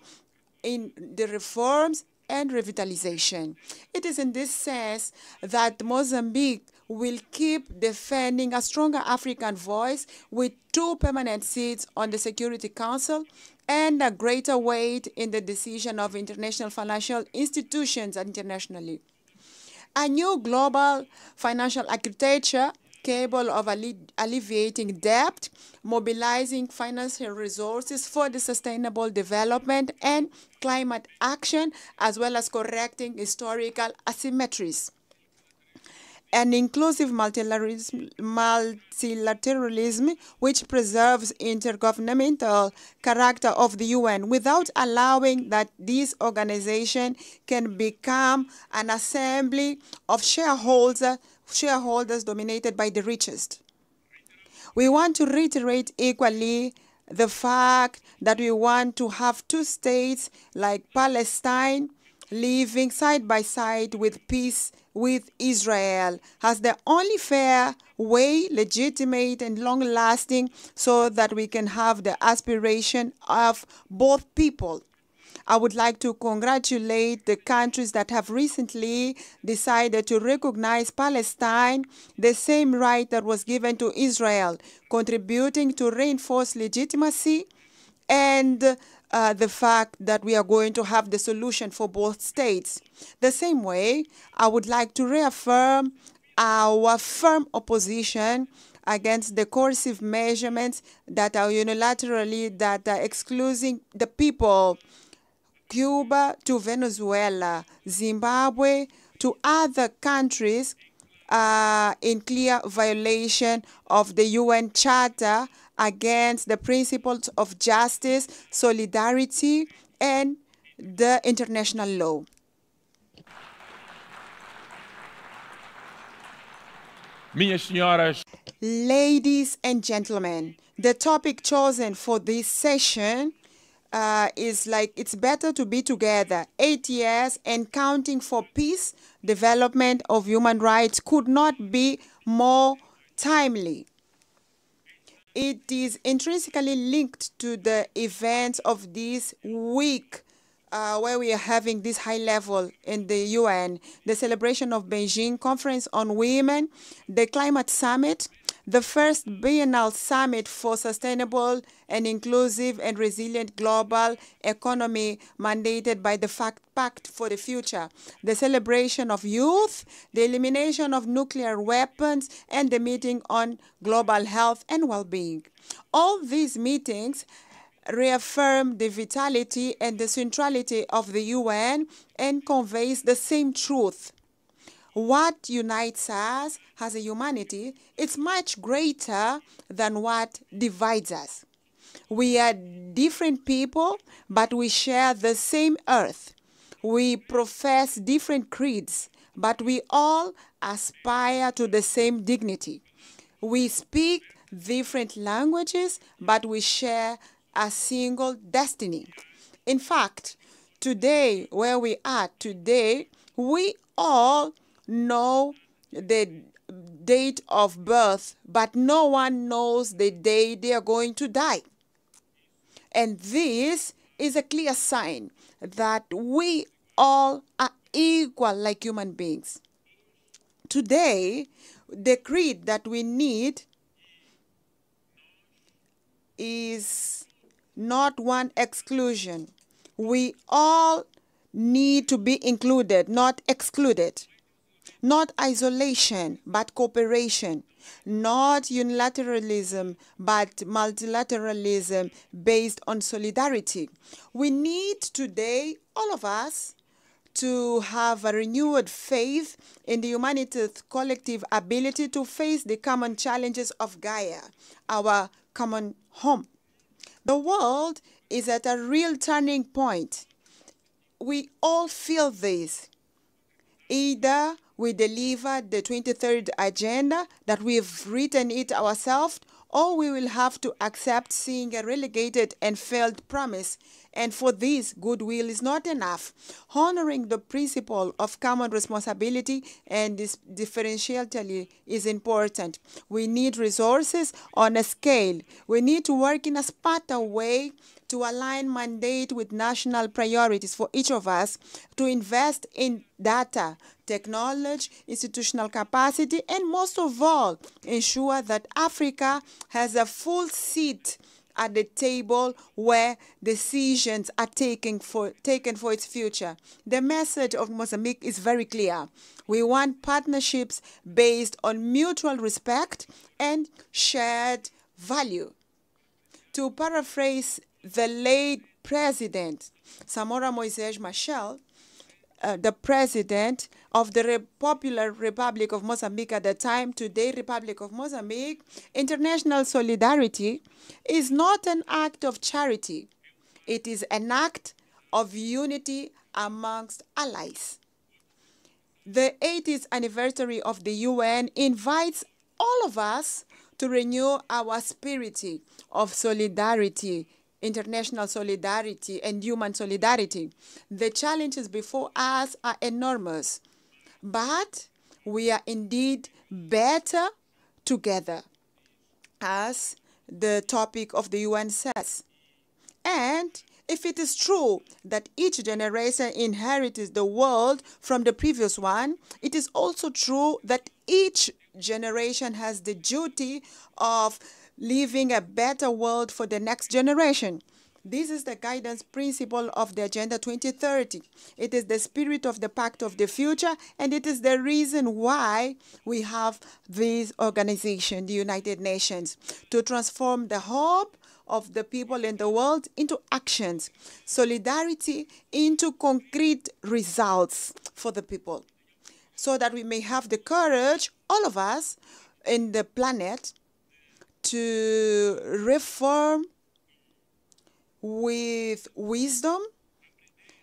in the reforms and revitalization. It is in this sense that Mozambique will keep defending a stronger African voice with 2 permanent seats on the Security Council and a greater weight in the decision of international financial institutions internationally. A new global financial architecture capable of alleviating debt, mobilizing financial resources for the sustainable development and climate action, as well as correcting historical asymmetries. An inclusive multilateralism which preserves intergovernmental character of the UN without allowing that this organization can become an assembly of shareholders dominated by the richest. We want to reiterate equally the fact that we want to have 2 states like Palestine living side by side with peace with Israel as the only fair way, legitimate and long-lasting, so that we can have the aspiration of both people. I would like to congratulate the countries that have recently decided to recognize Palestine, the same right that was given to Israel, contributing to reinforce legitimacy and the fact that we are going to have the solution for both states. The same way, I would like to reaffirm our firm opposition against the coercive measurements that are unilaterally excluding the people, Cuba to Venezuela, Zimbabwe to other countries in clear violation of the UN Charter against the principles of justice, solidarity, and the international law. Ladies and gentlemen, the topic chosen for this session is like, it's better to be together. 8 years and counting for peace, development of human rights could not be more timely. It is intrinsically linked to the events of this week where we are having this high level in the UN, the celebration of Beijing Conference on Women, the Climate Summit, the first biennial summit for sustainable and inclusive and resilient global economy mandated by the Pact for the Future, the celebration of youth, the elimination of nuclear weapons, and the meeting on global health and well-being. All these meetings reaffirm the vitality and the centrality of the UN and conveys the same truth. What unites us as a humanity is much greater than what divides us. We are different people, but we share the same earth. We profess different creeds, but we all aspire to the same dignity. We speak different languages, but we share a single destiny. In fact, today, where we are today, we all know the date of birth, but no one knows the day they are going to die. And this is a clear sign that we all are equal like human beings. Today, the creed that we need is not one exclusion. We all need to be included, not excluded. Not isolation, but cooperation. Not unilateralism, but multilateralism based on solidarity. We need today, all of us, to have a renewed faith in the humanity's collective ability to face the common challenges of Gaia, our common home. The world is at a real turning point. We all feel this. Either we deliver the 23rd agenda that we've written it ourselves, or we will have to accept seeing a relegated and failed promise And for this, goodwill is not enough. Honoring the principle of common responsibility and differentiality is important. We need resources on a scale. We need to work in a smarter way to align mandate with national priorities for each of us, to invest in data, technology, institutional capacity, and most of all, ensure that Africa has a full seat at the table where decisions are taken for its future. The message of Mozambique is very clear. We want partnerships based on mutual respect and shared value. To paraphrase the late President Samora Moises Machel, the President of the Popular Republic of Mozambique at the time, today Republic of Mozambique, international solidarity is not an act of charity. It is an act of unity amongst allies. The 80th anniversary of the UN invites all of us to renew our spirit of solidarity, international solidarity, and human solidarity. The challenges before us are enormous, but we are indeed better together, as the topic of the UN says. And if it is true that each generation inherits the world from the previous one, it is also true that each generation has the duty of leaving a better world for the next generation. This is the guidance principle of the Agenda 2030. It is the spirit of the Pact of the Future, and it is the reason why we have this organization, the United Nations, to transform the hope of the people in the world into actions, solidarity into concrete results for the people, so that we may have the courage, all of us in the planet, to reform with wisdom,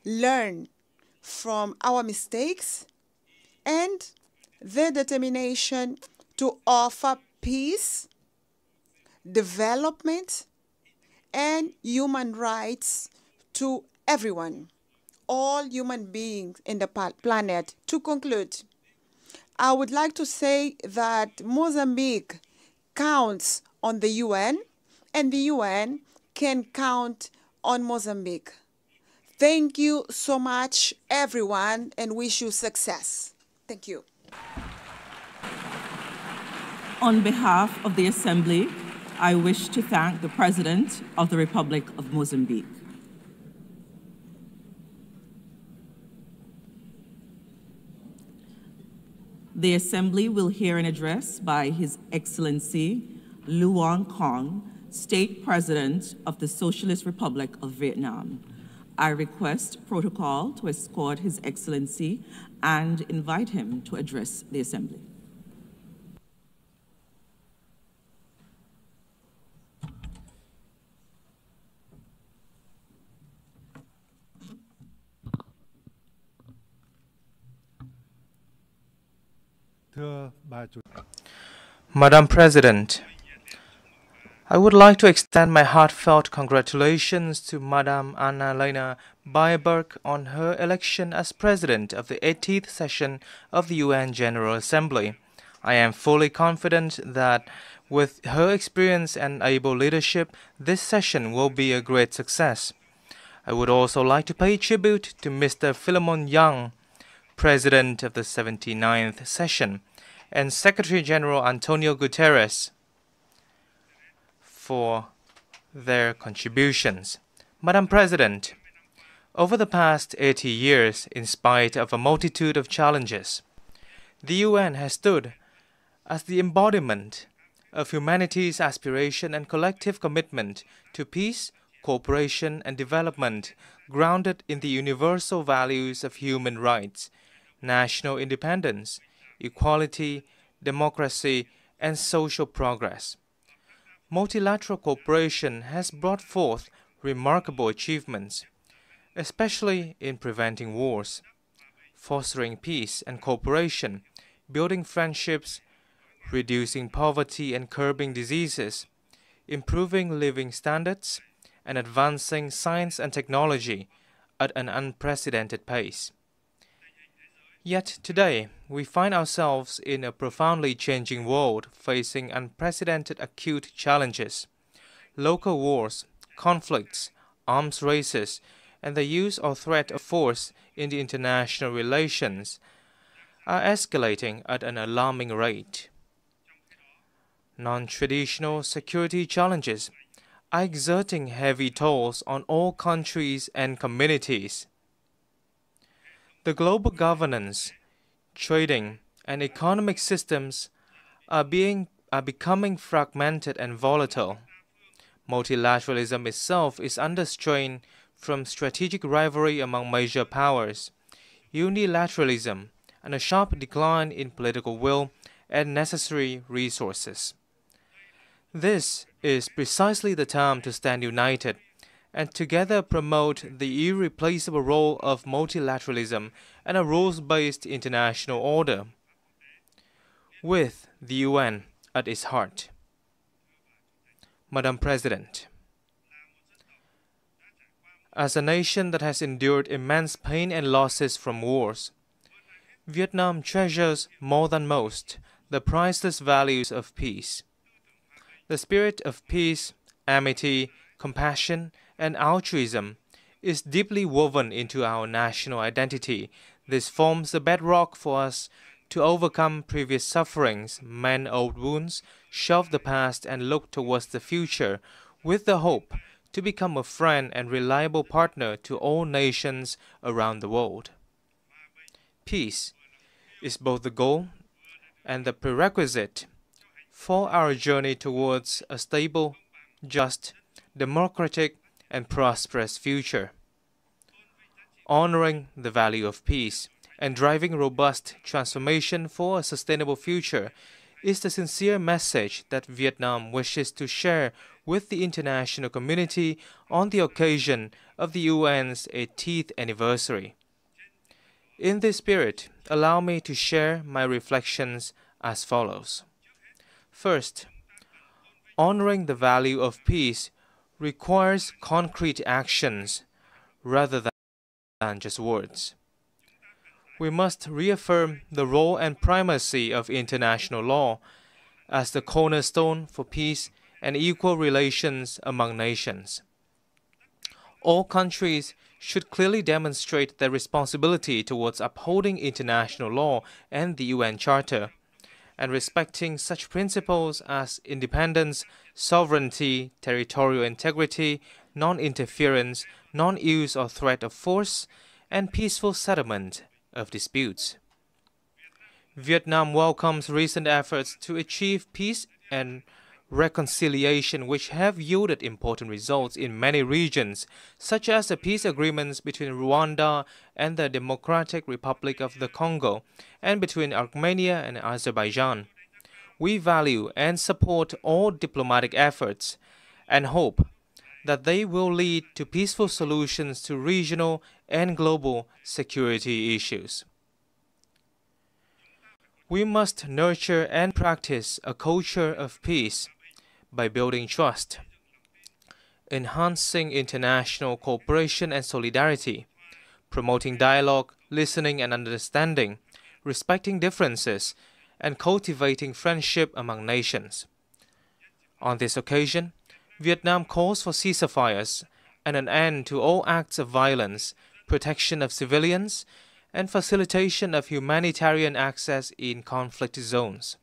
learn from our mistakes, and the determination to offer peace, development, and human rights to everyone, all human beings in the planet. To conclude, I would like to say that Mozambique counts on the UN, and the UN can count on Mozambique. Thank you so much, everyone, and wish you success. Thank you. On behalf of the Assembly, I wish to thank the President of the Republic of Mozambique. The Assembly will hear an address by His Excellency Luong Kong, State President of the Socialist Republic of Vietnam. I request protocol to escort His Excellency and invite him to address the Assembly. Madam President, I would like to extend my heartfelt congratulations to Madam Annalena Baerbock on her election as President of the 80th session of the UN General Assembly. I am fully confident that with her experience and able leadership, this session will be a great success. I would also like to pay tribute to Mr. Philemon Young, President of the 79th session, and Secretary General Antonio Guterres for their contributions. Madam President, over the past 80 years, in spite of a multitude of challenges, the UN has stood as the embodiment of humanity's aspiration and collective commitment to peace, cooperation, and development, grounded in the universal values of human rights, national independence, equality, democracy, and social progress. Multilateral cooperation has brought forth remarkable achievements, especially in preventing wars, fostering peace and cooperation, building friendships, reducing poverty and curbing diseases, improving living standards, and advancing science and technology at an unprecedented pace. Yet today, we find ourselves in a profoundly changing world facing unprecedented acute challenges. Local wars, conflicts, arms races, and the use or threat of force in the international relations are escalating at an alarming rate. Non-traditional security challenges are exerting heavy tolls on all countries and communities. The global governance, trading, and economic systems are becoming fragmented and volatile. Multilateralism itself is under strain from strategic rivalry among major powers, unilateralism, and a sharp decline in political will and necessary resources. This is precisely the time to stand united and together promote the irreplaceable role of multilateralism and a rules-based international order, with the UN at its heart. Madam President, as a nation that has endured immense pain and losses from wars, Vietnam treasures more than most the priceless values of peace. The spirit of peace, amity, compassion, and altruism is deeply woven into our national identity. This forms the bedrock for us to overcome previous sufferings, mend old wounds, shelve the past, and look towards the future with the hope to become a friend and reliable partner to all nations around the world. Peace is both the goal and the prerequisite for our journey towards a stable, just, democratic, and prosperous future. Honoring the value of peace and driving robust transformation for a sustainable future is the sincere message that Vietnam wishes to share with the international community on the occasion of the UN's 80th anniversary. In this spirit, allow me to share my reflections as follows. First, honoring the value of peace requires concrete actions rather than just words. We must reaffirm the role and primacy of international law as the cornerstone for peace and equal relations among nations. All countries should clearly demonstrate their responsibility towards upholding international law and the UN Charter, and respecting such principles as independence, sovereignty, territorial integrity, non-interference, non-use or threat of force, and peaceful settlement of disputes. Vietnam welcomes recent efforts to achieve peace and reconciliation which have yielded important results in many regions, such as the peace agreements between Rwanda and the Democratic Republic of the Congo, and between Armenia and Azerbaijan. We value and support all diplomatic efforts and hope that they will lead to peaceful solutions to regional and global security issues. We must nurture and practice a culture of peace by building trust, enhancing international cooperation and solidarity, promoting dialogue, listening and understanding, respecting differences, and cultivating friendship among nations. On this occasion, Vietnam calls for ceasefires and an end to all acts of violence, protection of civilians, and facilitation of humanitarian access in conflict zones.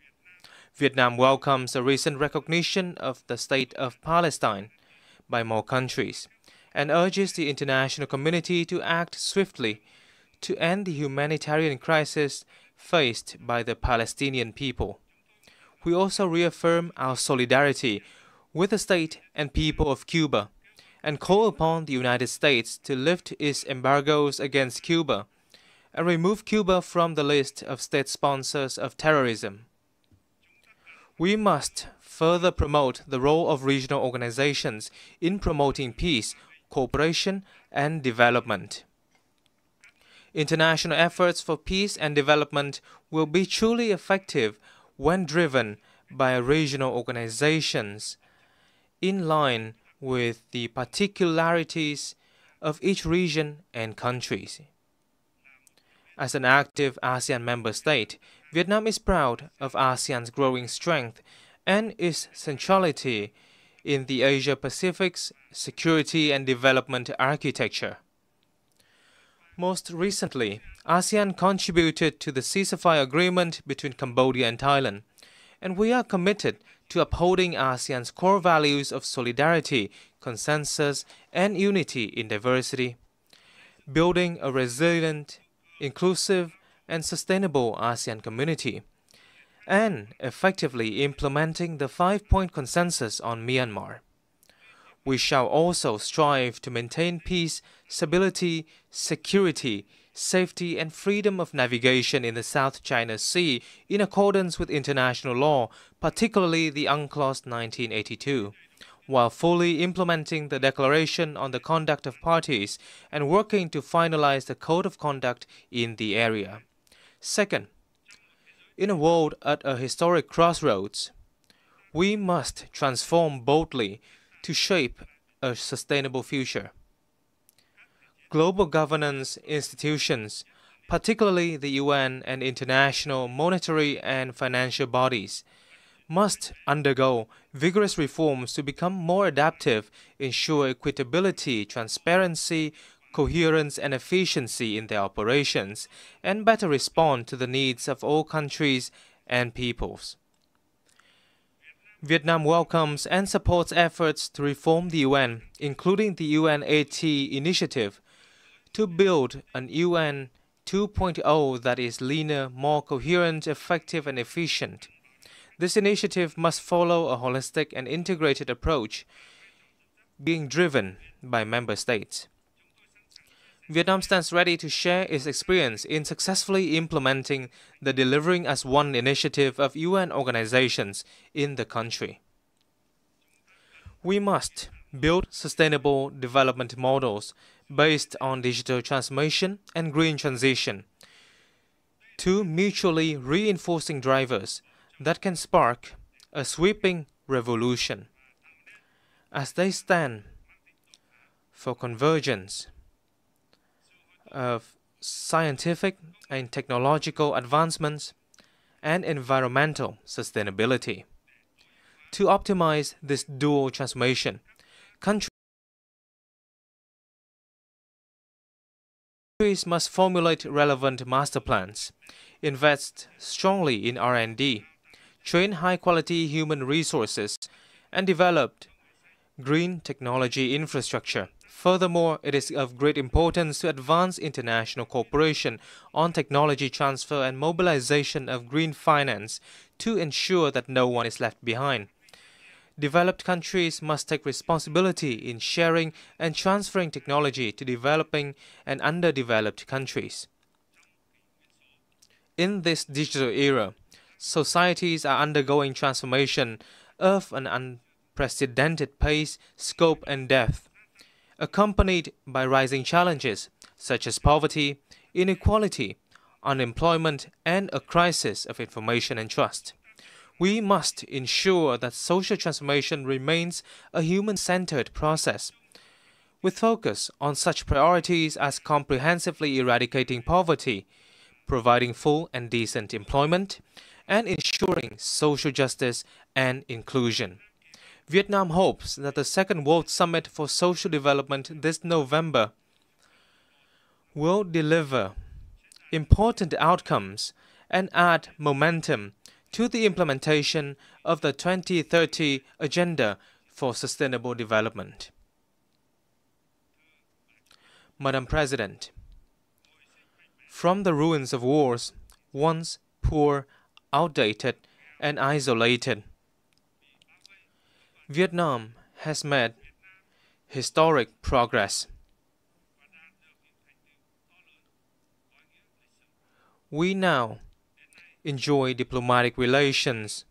Vietnam welcomes the recent recognition of the State of Palestine by more countries and urges the international community to act swiftly to end the humanitarian crisis faced by the Palestinian people. We also reaffirm our solidarity with the state and people of Cuba and call upon the United States to lift its embargoes against Cuba and remove Cuba from the list of state sponsors of terrorism. We must further promote the role of regional organizations in promoting peace, cooperation, and development. International efforts for peace and development will be truly effective when driven by regional organizations in line with the particularities of each region and countries. As an active ASEAN member state, Vietnam is proud of ASEAN's growing strength and its centrality in the Asia-Pacific's security and development architecture. Most recently, ASEAN contributed to the ceasefire agreement between Cambodia and Thailand, and we are committed to upholding ASEAN's core values of solidarity, consensus, and unity in diversity, building a resilient, inclusive, and sustainable ASEAN community, and effectively implementing the 5-point consensus on Myanmar. We shall also strive to maintain peace, stability, security, safety, and freedom of navigation in the South China Sea in accordance with international law, particularly the UNCLOS 1982, while fully implementing the Declaration on the Conduct of Parties and working to finalize the Code of Conduct in the area. Second, in a world at a historic crossroads, we must transform boldly to shape a sustainable future. Global governance institutions, particularly the UN and international monetary and financial bodies, must undergo vigorous reforms to become more adaptive, ensure equitability, transparency, coherence, and efficiency in their operations, and better respond to the needs of all countries and peoples. Vietnam welcomes and supports efforts to reform the UN, including the UNAT initiative, to build an UN 2.0 that is leaner, more coherent, effective, and efficient. This initiative must follow a holistic and integrated approach, being driven by member states. Vietnam stands ready to share its experience in successfully implementing the Delivering as One initiative of UN organizations in the country. We must build sustainable development models based on digital transformation and green transition, two mutually reinforcing drivers that can spark a sweeping revolution. As they stand for convergence of scientific and technological advancements and environmental sustainability. To optimize this dual transformation, countries must formulate relevant master plans, invest strongly in R&D, train high-quality human resources, and develop green technology infrastructure. Furthermore, it is of great importance to advance international cooperation on technology transfer and mobilization of green finance to ensure that no one is left behind. Developed countries must take responsibility in sharing and transferring technology to developing and underdeveloped countries. In this digital era, societies are undergoing transformation of an unprecedented pace, scope, and depth, accompanied by rising challenges such as poverty, inequality, unemployment, and a crisis of information and trust. We must ensure that social transformation remains a human-centered process, with focus on such priorities as comprehensively eradicating poverty, providing full and decent employment, and ensuring social justice and inclusion. Vietnam hopes that the Second World Summit for Social Development this November will deliver important outcomes and add momentum to the implementation of the 2030 Agenda for Sustainable Development. Madam President, from the ruins of wars, once poor, outdated, and isolated, Vietnam has made historic progress. We now enjoy diplomatic relations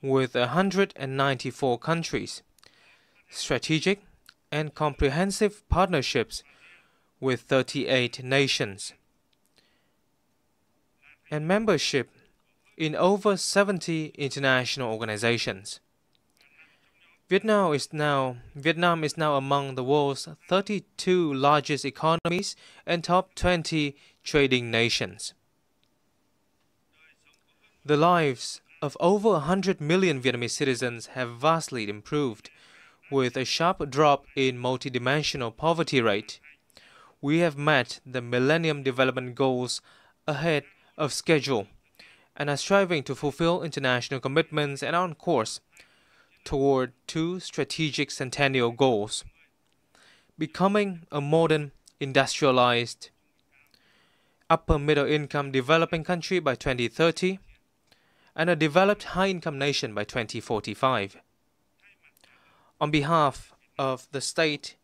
with 194 countries, strategic and comprehensive partnerships with 38 nations, and membership in over 70 international organizations. Vietnam is now among the world's 32 largest economies and top 20 trading nations. The lives of over 100 million Vietnamese citizens have vastly improved, with a sharp drop in multidimensional poverty rate. We have met the Millennium Development Goals ahead of schedule and are striving to fulfill international commitments and are on course toward 2 strategic centennial goals: becoming a modern, industrialized, upper-middle-income developing country by 2030 and a developed high-income nation by 2045. On behalf of the state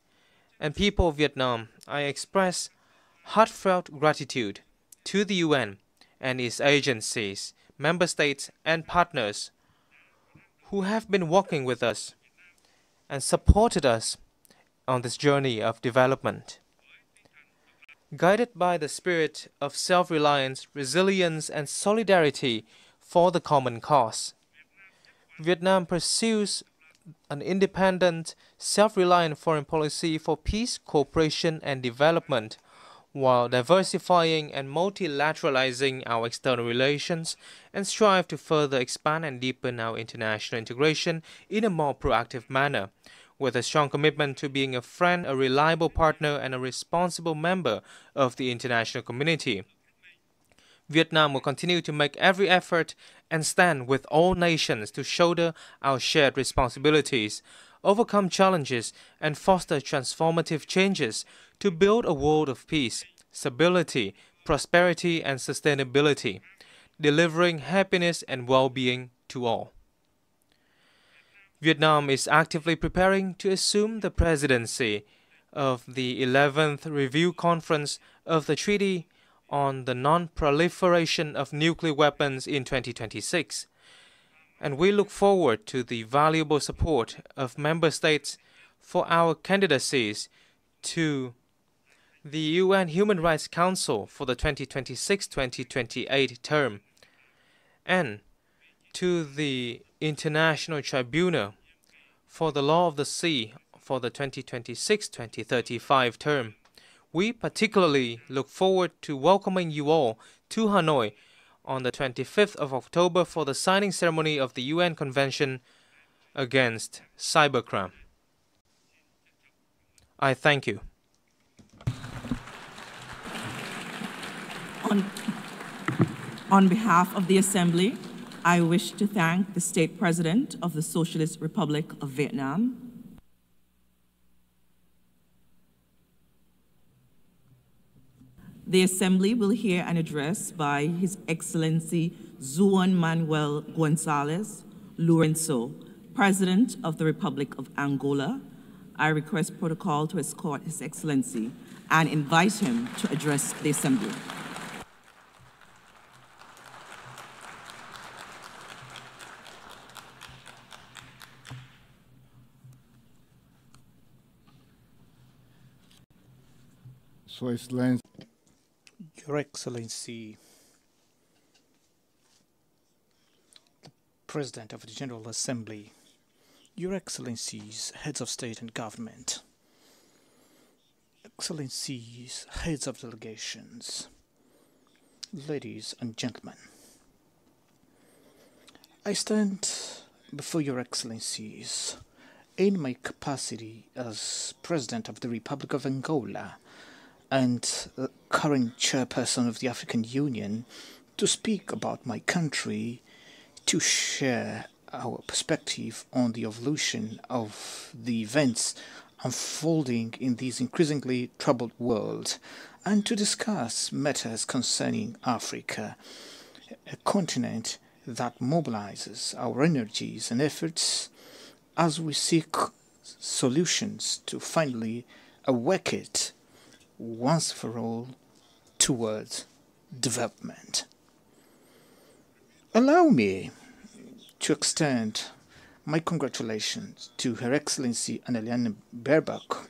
and people of Vietnam, I express heartfelt gratitude to the UN and its agencies, member states, and partners who have been working with us and supported us on this journey of development. Guided by the spirit of self-reliance, resilience, and solidarity for the common cause, Vietnam pursues an independent, self-reliant foreign policy for peace, cooperation, and development, while diversifying and multilateralizing our external relations, and strive to further expand and deepen our international integration in a more proactive manner, with a strong commitment to being a friend, a reliable partner, and a responsible member of the international community. Vietnam will continue to make every effort and stand with all nations to shoulder our shared responsibilities, overcome challenges, and foster transformative changes to build a world of peace, stability, prosperity, and sustainability, delivering happiness and well-being to all. Vietnam is actively preparing to assume the presidency of the 11th Review Conference of the Treaty on the Non-Proliferation of Nuclear Weapons in 2026, and we look forward to the valuable support of member states for our candidacies to the UN Human Rights Council for the 2026-2028 term, and to the International Tribunal for the Law of the Sea for the 2026-2035 term. We particularly look forward to welcoming you all to Hanoi on the 25th of October for the signing ceremony of the UN Convention against Cybercrime. I thank you. On behalf of the Assembly, I wish to thank the State President of the Socialist Republic of Vietnam, the Assembly will hear an address by His Excellency Juan Manuel González Lourenço, President of the Republic of Angola. I request protocol to escort His Excellency and invite him to address the Assembly. Your Excellency, the President of the General Assembly, Your Excellencies, Heads of State and Government, Excellencies, Heads of Delegations, ladies and gentlemen, I stand before Your Excellencies in my capacity as President of the Republic of Angola and current chairperson of the African Union to speak about my country, to share our perspective on the evolution of the events unfolding in this increasingly troubled world, and to discuss matters concerning Africa, a continent that mobilizes our energies and efforts as we seek solutions to finally awake it once for all towards development. Allow me to extend my congratulations to Her Excellency Anneliane Baerbock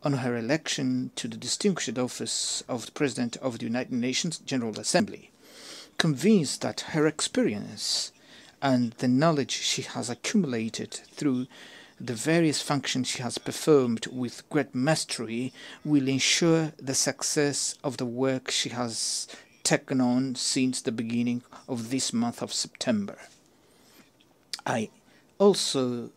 on her election to the distinguished office of the President of the United Nations General Assembly, convinced that her experience and the knowledge she has accumulated through the various functions she has performed with great mastery will ensure the success of the work she has taken on since the beginning of this month of September. I also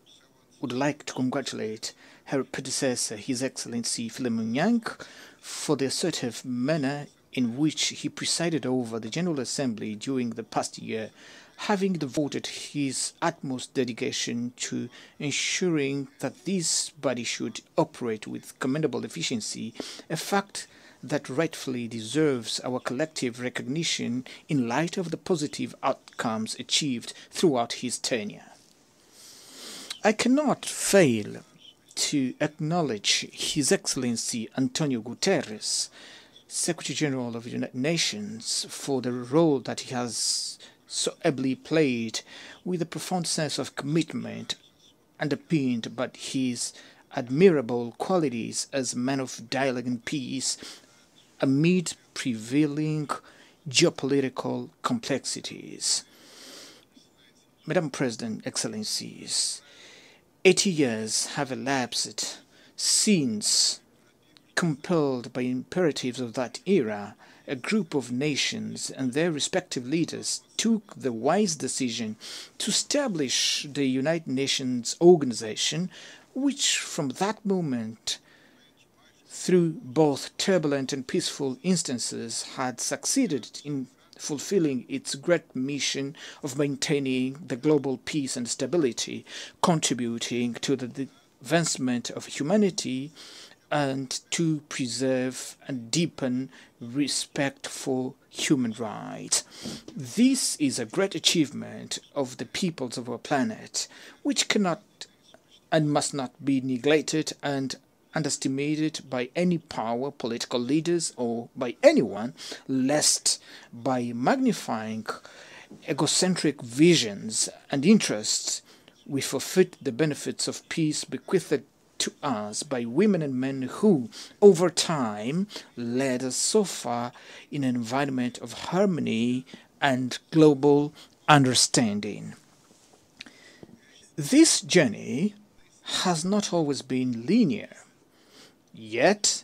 would like to congratulate her predecessor, His Excellency 𝗵𝗻𝗂𝗋, for the assertive manner in which he presided over the General Assembly during the past year, having devoted his utmost dedication to ensuring that this body should operate with commendable efficiency, a fact that rightfully deserves our collective recognition in light of the positive outcomes achieved throughout his tenure. I cannot fail to acknowledge His Excellency Antonio Guterres, Secretary General of the United Nations, for the role that he has so ably played with a profound sense of commitment underpinned by his admirable qualities as a man of dialogue and peace amid prevailing geopolitical complexities. Madam President, Excellencies, 80 years have elapsed since, compelled by imperatives of that era, a group of nations and their respective leaders took the wise decision to establish the United Nations organization, which from that moment, through both turbulent and peaceful instances, had succeeded in fulfilling its great mission of maintaining the global peace and stability, contributing to the advancement of humanity and to preserve and deepen respect for human rights. This is a great achievement of the peoples of our planet, which cannot and must not be neglected and underestimated by any power, political leaders, or by anyone, lest by magnifying egocentric visions and interests we forfeit the benefits of peace bequeathed to us by women and men who, over time, led us so far in an environment of harmony and global understanding. This journey has not always been linear, yet,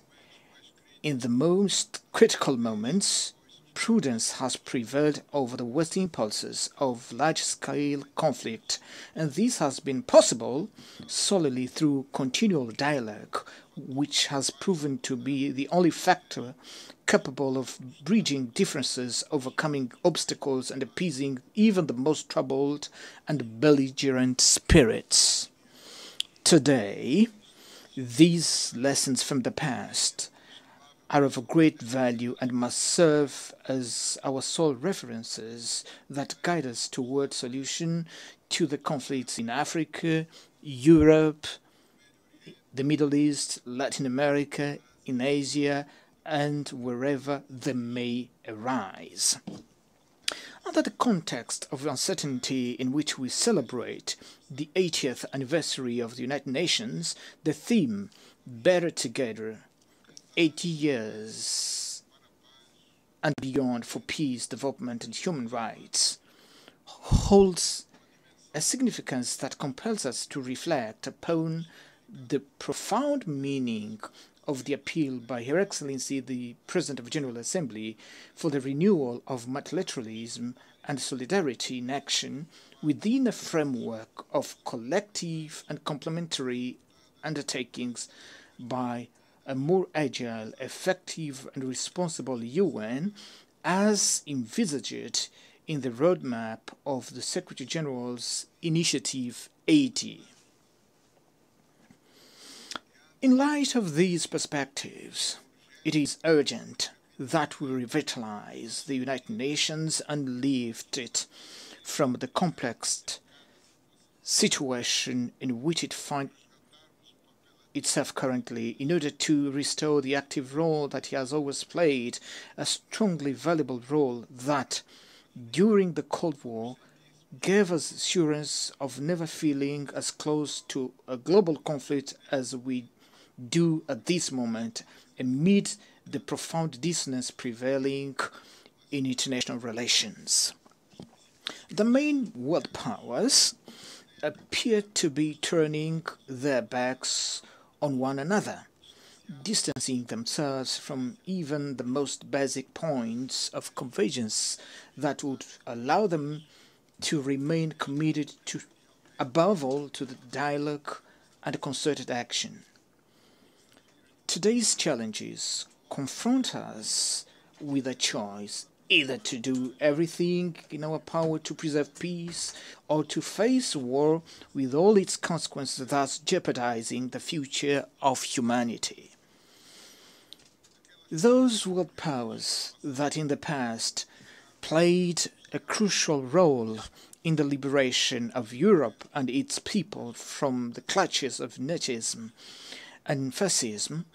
in the most critical moments, prudence has prevailed over the Western impulses of large-scale conflict, and this has been possible solely through continual dialogue, which has proven to be the only factor capable of bridging differences, overcoming obstacles, and appeasing even the most troubled and belligerent spirits. Today, these lessons from the past are of great value and must serve as our sole references that guide us toward solution to the conflicts in Africa, Europe, the Middle East, Latin America, in Asia, and wherever they may arise. Under the context of uncertainty in which we celebrate the 80th anniversary of the United Nations, the theme, Better Together, 80 years and beyond for peace, development, and human rights, holds a significance that compels us to reflect upon the profound meaning of the appeal by Her Excellency the President of the General Assembly for the renewal of multilateralism and solidarity in action within a framework of collective and complementary undertakings by a more agile, effective, and responsible UN, as envisaged in the roadmap of the Secretary General's Initiative 80. In light of these perspectives, it is urgent that we revitalize the United Nations and lift it from the complex situation in which it finds itself currently, in order to restore the active role that he has always played, a strongly valuable role that, during the Cold War, gave us assurance of never feeling as close to a global conflict as we do at this moment, amid the profound dissonance prevailing in international relations. The main world powers, appear to be turning their backs on one another, distancing themselves from even the most basic points of convergence that would allow them to remain committed to, above all, to the dialogue and concerted action. Today's challenges confront us with a choice, either to do everything in our power to preserve peace or to face war with all its consequences, thus jeopardizing the future of humanity. Those world powers that in the past played a crucial role in the liberation of Europe and its people from the clutches of Nazism and fascism,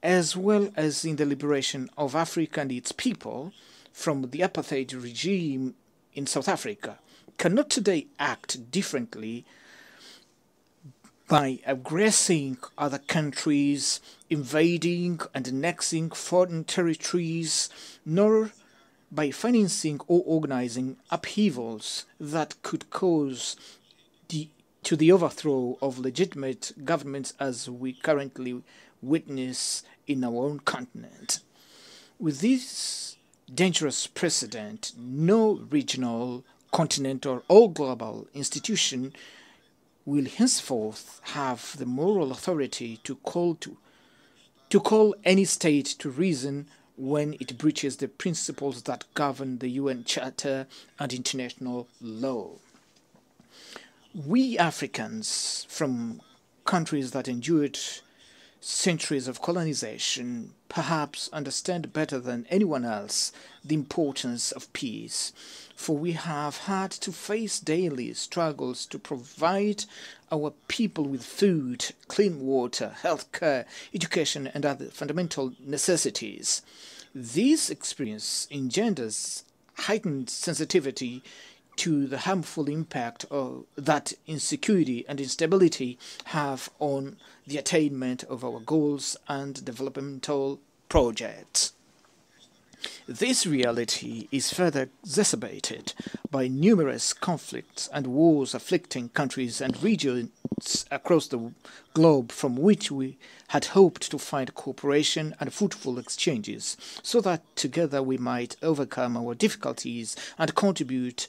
as well as in the liberation of Africa and its people from the apartheid regime in South Africa, cannot today act differently by aggressing other countries, invading and annexing foreign territories, nor by financing or organizing upheavals that could cause the overthrow of legitimate governments as we currently witness in our own continent. With this dangerous precedent, no regional, continental, or global institution will henceforth have the moral authority to call any state to reason when it breaches the principles that govern the UN Charter and international law. We Africans from countries that endured centuries of colonization perhaps understand better than anyone else the importance of peace, for we have had to face daily struggles to provide our people with food, clean water, health care, education, and other fundamental necessities. This experience engenders heightened sensitivity to the harmful impact that insecurity and instability have on the attainment of our goals and developmental projects. This reality is further exacerbated by numerous conflicts and wars afflicting countries and regions across the globe from which we had hoped to find cooperation and fruitful exchanges, so that together we might overcome our difficulties and contribute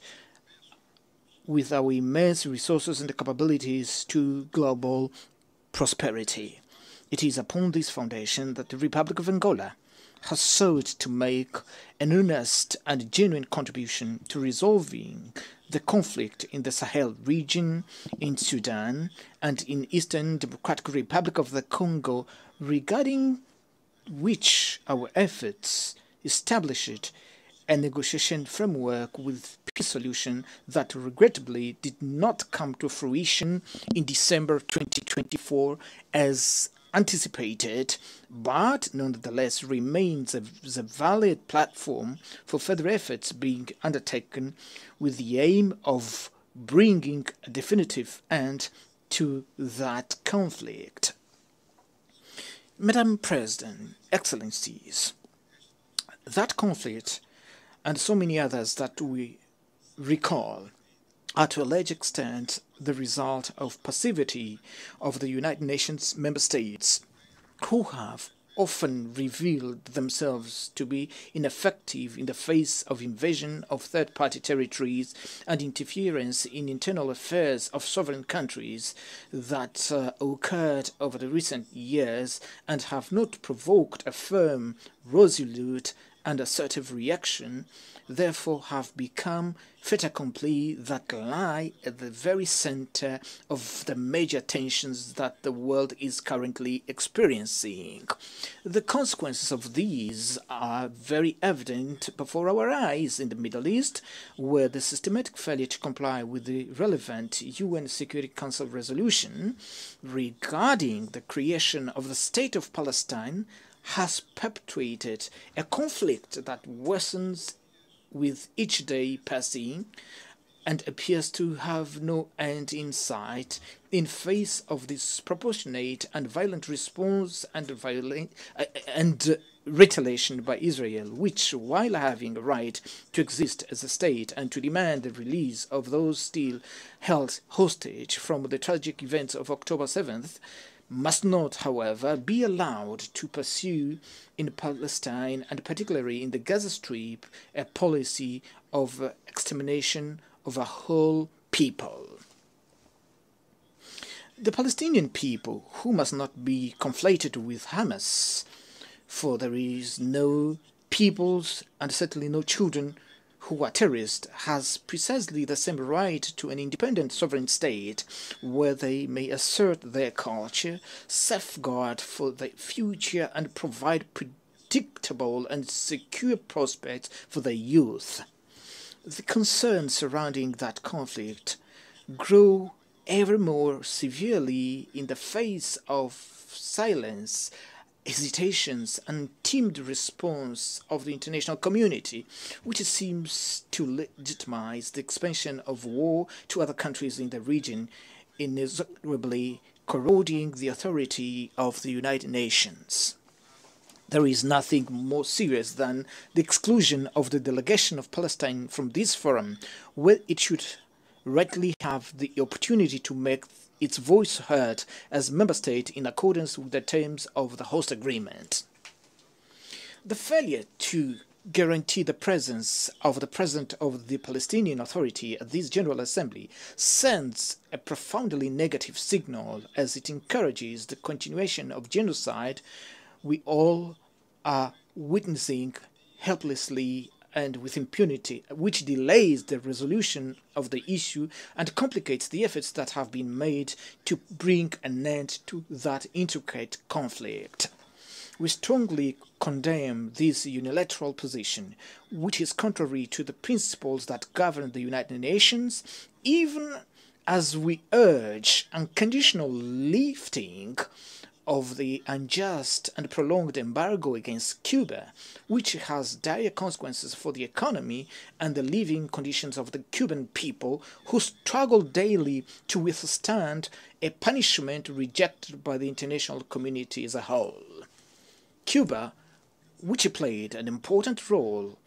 with our immense resources and capabilities to global prosperity. It is upon this foundation that the Republic of Angola has sought to make an earnest and genuine contribution to resolving the conflict in the Sahel region, in Sudan, and in Eastern Democratic Republic of the Congo, regarding which our efforts established a negotiation framework with peace solution that regrettably did not come to fruition in December 2024 as anticipated, but nonetheless remains a valid platform for further efforts being undertaken with the aim of bringing a definitive end to that conflict. Madam President, Excellencies, that conflict and so many others that we recall are to a large extent the result of passivity of the United Nations member states, who have often revealed themselves to be ineffective in the face of invasion of third-party territories and interference in internal affairs of sovereign countries that occurred over the recent years and have not provoked a firm, resolute, and assertive reaction, therefore have become fait accompli that lie at the very center of the major tensions that the world is currently experiencing. The consequences of these are very evident before our eyes in the Middle East, where the systematic failure to comply with the relevant UN Security Council resolution regarding the creation of the State of Palestine has perpetuated a conflict that worsens with each day passing, and appears to have no end in sight in face of disproportionate and violent response and retaliation by Israel, which, while having a right to exist as a state and to demand the release of those still held hostage from the tragic events of October 7th, must not, however, be allowed to pursue in Palestine, and particularly in the Gaza Strip, a policy of extermination of a whole people. The Palestinian people, who must not be conflated with Hamas, for there is no peoples and certainly no children who are terrorists, has precisely the same right to an independent sovereign state where they may assert their culture, safeguard for their future, and provide predictable and secure prospects for their youth. The concerns surrounding that conflict grow ever more severely in the face of silence, hesitations, and timid response of the international community, which seems to legitimize the expansion of war to other countries in the region, inexorably corroding the authority of the United Nations. There is nothing more serious than the exclusion of the delegation of Palestine from this forum, where it should rightly have the opportunity to make its voice heard as member state in accordance with the terms of the host agreement. The failure to guarantee the presence of the President of the Palestinian Authority at this General Assembly sends a profoundly negative signal, as it encourages the continuation of genocide we all are witnessing helplessly and with impunity, which delays the resolution of the issue and complicates the efforts that have been made to bring an end to that intricate conflict. We strongly condemn this unilateral position, which is contrary to the principles that govern the United Nations, even as we urge unconditional lifting of the unjust and prolonged embargo against Cuba, which has dire consequences for the economy and the living conditions of the Cuban people, who struggle daily to withstand a punishment rejected by the international community as a whole. Cuba, which played an important role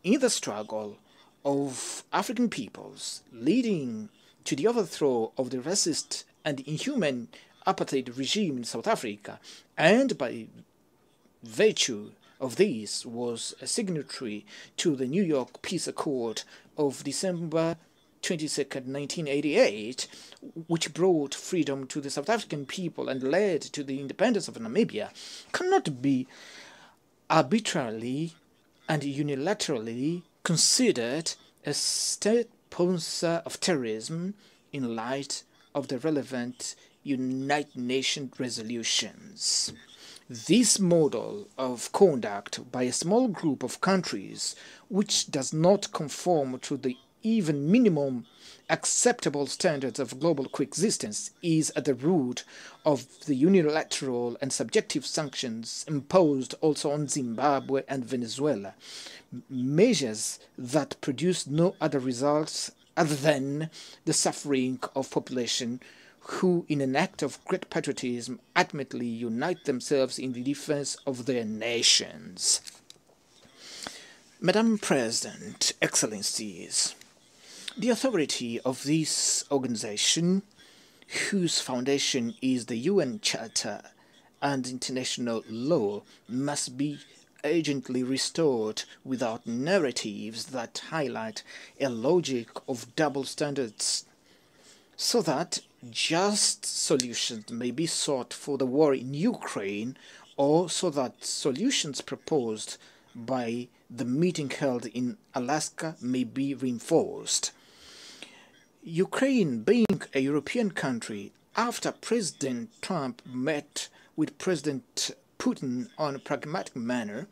in the struggle of African peoples, leading to the overthrow of the racist and inhuman apartheid regime in South Africa, and by virtue of this was a signatory to the New York Peace Accord of December 22nd, 1988, which brought freedom to the South African people and led to the independence of Namibia, cannot be arbitrarily and unilaterally considered a state sponsor of terrorism in light of the relevant United Nations resolutions. This model of conduct by a small group of countries, which does not conform to the even minimum acceptable standards of global coexistence, is at the root of the unilateral and subjective sanctions imposed also on Zimbabwe and Venezuela, measures that produce no other results other than the suffering of population who, in an act of great patriotism, ultimately unite themselves in the defense of their nations. Madam President, Excellencies, the authority of this organization, whose foundation is the UN Charter and international law, must be urgently restored without narratives that highlight a logic of double standards, so that just solutions may be sought for the war in Ukraine, or so that solutions proposed by the meeting held in Alaska may be reinforced. Ukraine, being a European country, after President Trump met with President Putin on a pragmatic manner,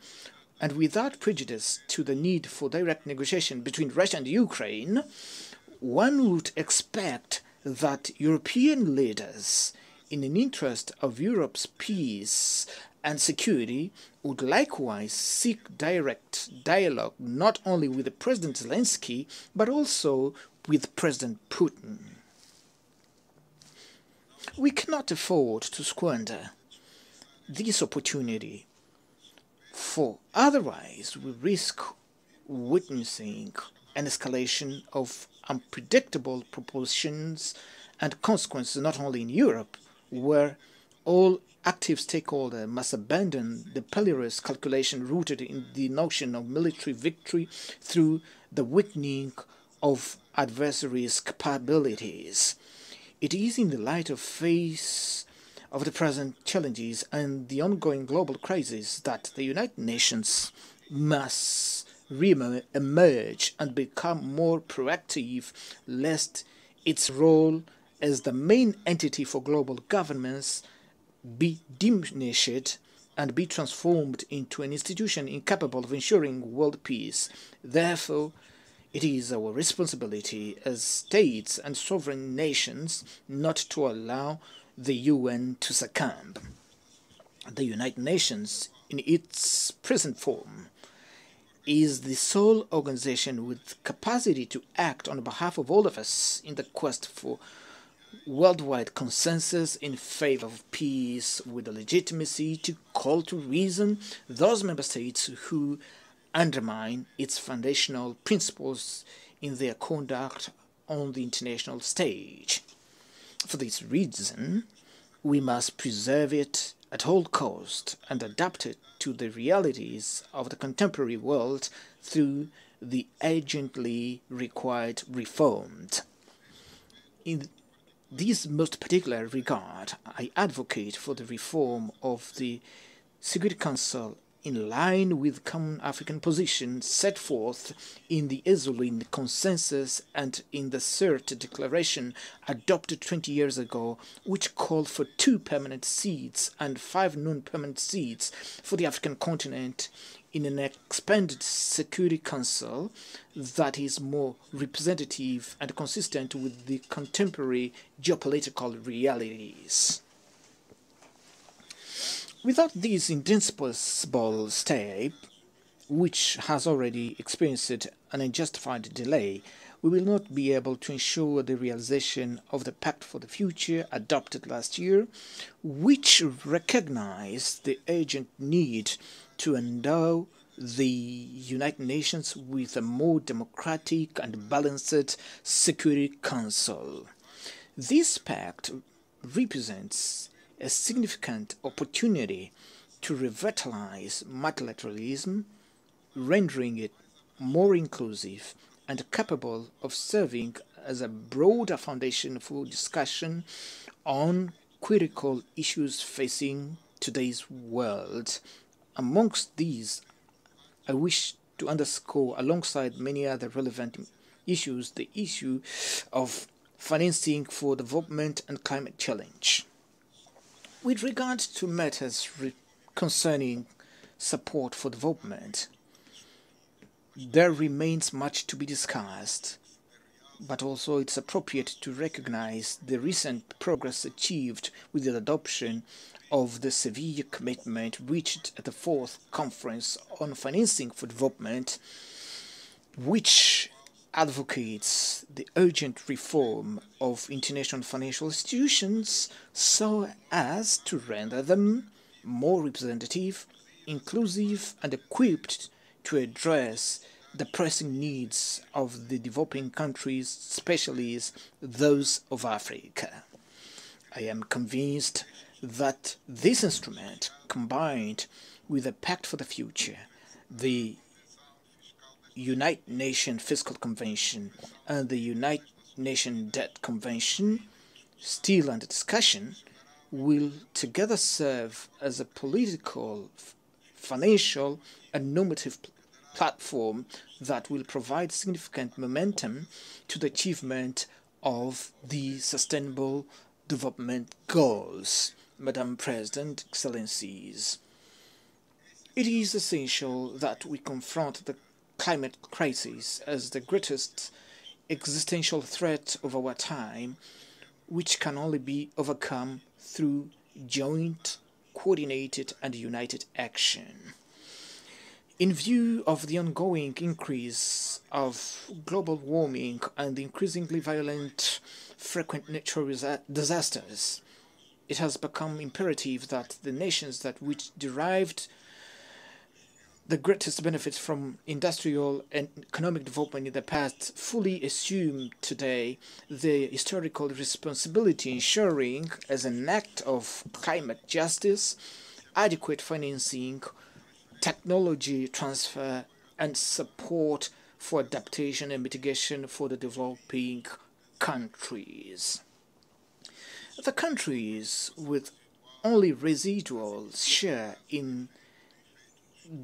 and without prejudice to the need for direct negotiation between Russia and Ukraine, one would expect that European leaders, in an interest of Europe's peace and security, would likewise seek direct dialogue not only with President Zelensky, but also with President Putin. We cannot afford to squander this opportunity, for otherwise we risk witnessing an escalation of unpredictable proportions and consequences not only in Europe, where all active stakeholders must abandon the perilous calculation rooted in the notion of military victory through the weakening of adversaries' capabilities. It is in the light of face of the present challenges and the ongoing global crisis that the United Nations must re-emerge and become more proactive, lest its role as the main entity for global governance be diminished and be transformed into an institution incapable of ensuring world peace. Therefore, it is our responsibility as states and sovereign nations not to allow the UN to succumb. The United Nations, in its present form, is the sole organization with capacity to act on behalf of all of us in the quest for worldwide consensus in favor of peace, with the legitimacy to call to reason those member states who undermine its foundational principles in their conduct on the international stage. For this reason, we must preserve it at all cost and adapt it to the realities of the contemporary world through the urgently required reforms. In this most particular regard, I advocate for the reform of the Security Council in line with common African positions set forth in the Esalen Consensus and in the CERT Declaration adopted 20 years ago, which called for 2 permanent seats and 5 non-permanent seats for the African continent in an expanded Security Council that is more representative and consistent with the contemporary geopolitical realities. Without this indispensable step, which has already experienced an unjustified delay, we will not be able to ensure the realization of the Pact for the Future adopted last year, which recognized the urgent need to endow the United Nations with a more democratic and balanced Security Council. This pact represents a significant opportunity to revitalize multilateralism, rendering it more inclusive and capable of serving as a broader foundation for discussion on critical issues facing today's world. Amongst these, I wish to underscore, alongside many other relevant issues, the issue of financing for development and climate challenge. With regard to matters concerning support for development, there remains much to be discussed, but also it's appropriate to recognize the recent progress achieved with the adoption of the Seville commitment reached at the 4th Conference on Financing for Development, which advocates the urgent reform of international financial institutions so as to render them more representative, inclusive, and equipped to address the pressing needs of the developing countries, especially those of Africa. I am convinced that this instrument, combined with the Pact for the Future, the United Nations Fiscal Convention and the United Nations Debt Convention, still under discussion, will together serve as a political, financial, and normative platform that will provide significant momentum to the achievement of the Sustainable Development Goals. Madam President, Excellencies, it is essential that we confront the climate crisis as the greatest existential threat of our time, which can only be overcome through joint, coordinated, and united action. In view of the ongoing increase of global warming and the increasingly violent, frequent natural disasters, it has become imperative that the nations which derived the greatest benefits from industrial and economic development in the past fully assume today the historical responsibility, ensuring, as an act of climate justice, adequate financing, technology transfer, and support for adaptation and mitigation for the developing countries. The countries with only residual share in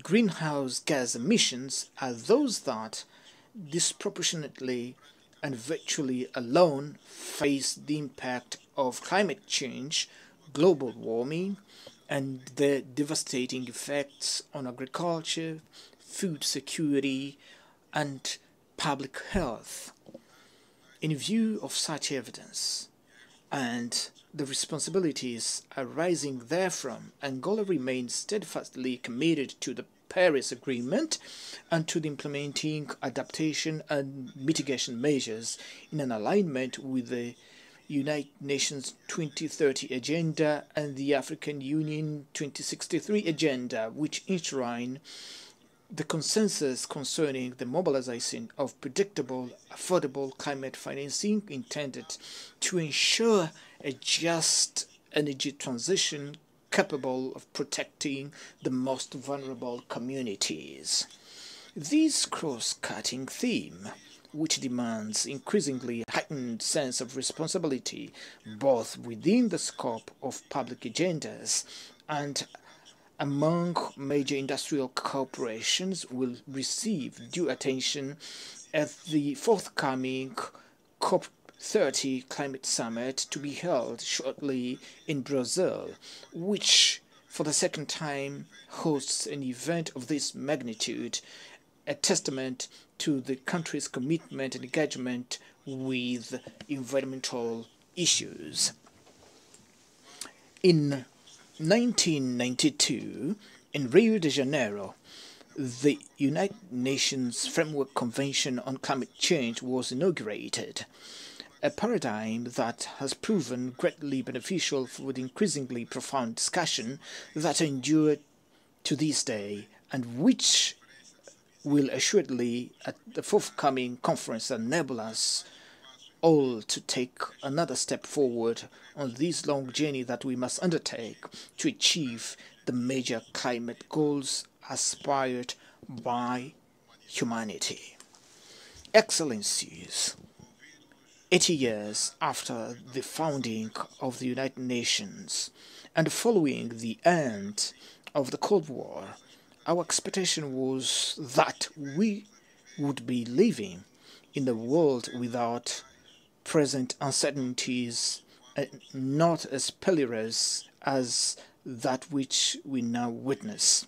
greenhouse gas emissions are those that disproportionately and virtually alone face the impact of climate change, global warming, and their devastating effects on agriculture, food security, and public health. In view of such evidence and the responsibilities arising therefrom, Angola remains steadfastly committed to the Paris Agreement and to the implementing adaptation and mitigation measures in an alignment with the United Nations 2030 Agenda and the African Union 2063 Agenda, which enshrine the consensus concerning the mobilization of predictable, affordable climate financing intended to ensure a just energy transition capable of protecting the most vulnerable communities. This cross-cutting theme, which demands increasingly heightened sense of responsibility both within the scope of public agendas and among major industrial corporations, will receive due attention at the forthcoming COP30 Climate Summit to be held shortly in Brazil, which for the second time hosts an event of this magnitude, a testament to the country's commitment and engagement with environmental issues. In 1992, in Rio de Janeiro, the United Nations Framework Convention on Climate Change was inaugurated, a paradigm that has proven greatly beneficial for the increasingly profound discussion that endured to this day and which will assuredly at the forthcoming conference enable us all to take another step forward on this long journey that we must undertake to achieve the major climate goals aspired by humanity. Excellencies, 80 years after the founding of the United Nations and following the end of the Cold War, our expectation was that we would be living in a world without present uncertainties, not as perilous as that which we now witness.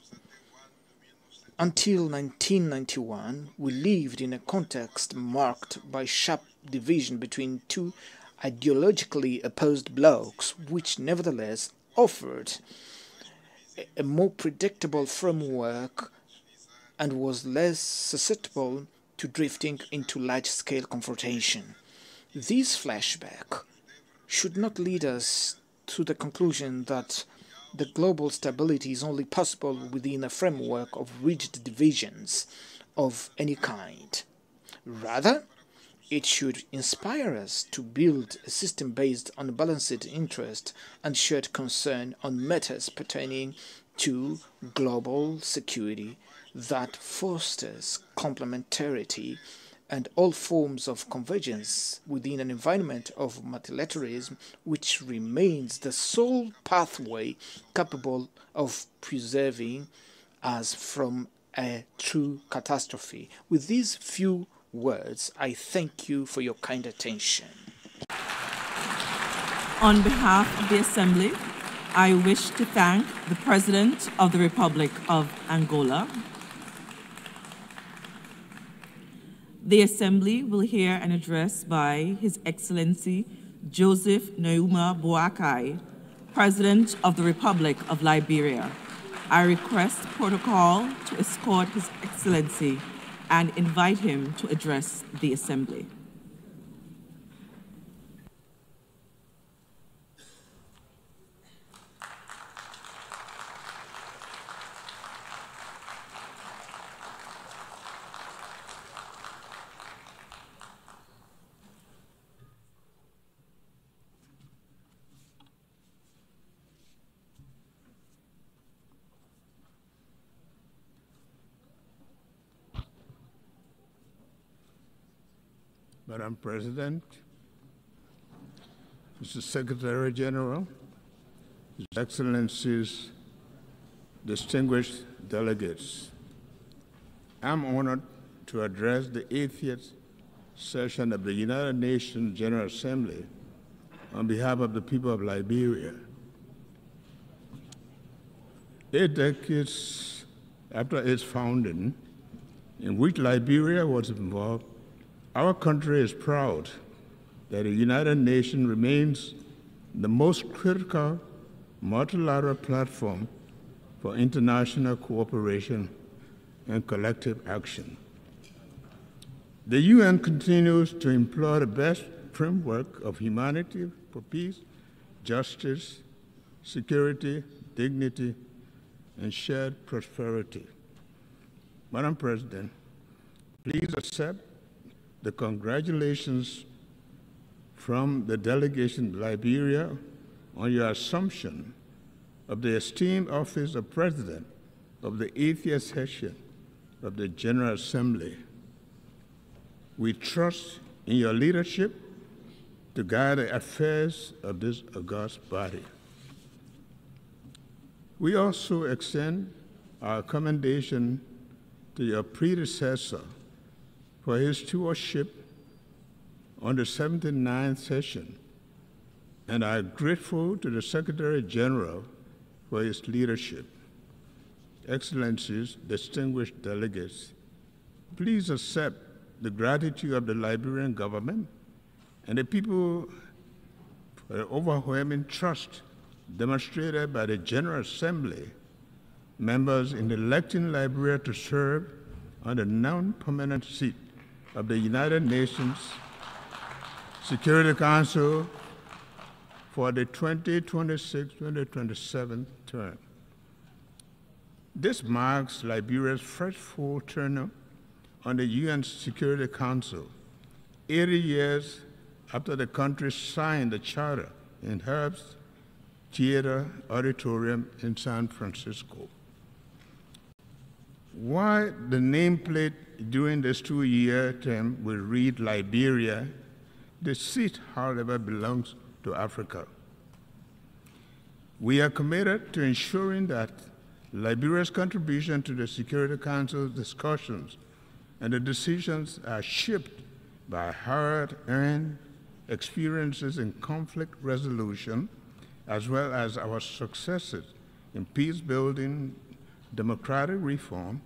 Until 1991, we lived in a context marked by sharp division between two ideologically opposed blocs, which nevertheless offered a more predictable framework and was less susceptible to drifting into large-scale confrontation. This flashback should not lead us to the conclusion that the global stability is only possible within a framework of rigid divisions of any kind. Rather, it should inspire us to build a system based on balanced interest and shared concern on matters pertaining to global security that fosters complementarity and all forms of convergence within an environment of multilateralism which remains the sole pathway capable of preserving us from a true catastrophe. With these few words, I thank you for your kind attention. On behalf of the Assembly, I wish to thank the President of the Republic of Angola. The Assembly will hear an address by His Excellency 𝗂𝗂𝗂𝗋𝗄, President of the Republic of Liberia. I request protocol to escort His Excellency and invite him to address the Assembly. Madam President, Mr. Secretary General, His Excellencies, distinguished delegates, I'm honored to address the 80th session of the United Nations General Assembly on behalf of the people of Liberia. 8 decades after its founding, in which Liberia was involved, our country is proud that the United Nations remains the most critical multilateral platform for international cooperation and collective action. The UN continues to employ the best framework of humanity for peace, justice, security, dignity, and shared prosperity. Madam President, please accept the congratulations from the delegation to Liberia on your assumption of the esteemed office of President of the 80th session of the General Assembly. We trust in your leadership to guide the affairs of this august body. We also extend our commendation to your predecessor for his stewardship on the 79th session, and are grateful to the Secretary General for his leadership. Excellencies, distinguished delegates, please accept the gratitude of the Liberian government and the people for the overwhelming trust demonstrated by the General Assembly members in electing Liberia to serve on the non-permanent seat of the United Nations Security Council for the 2026-2027 term. This marks Liberia's first full term on the UN Security Council, 80 years after the country signed the charter in Herbst Theater Auditorium in San Francisco. While the nameplate during this 2-year term will read Liberia, the seat, however, belongs to Africa. We are committed to ensuring that Liberia's contribution to the Security Council's discussions and the decisions are shaped by hard-earned experiences in conflict resolution, as well as our successes in peace-building, democratic reform,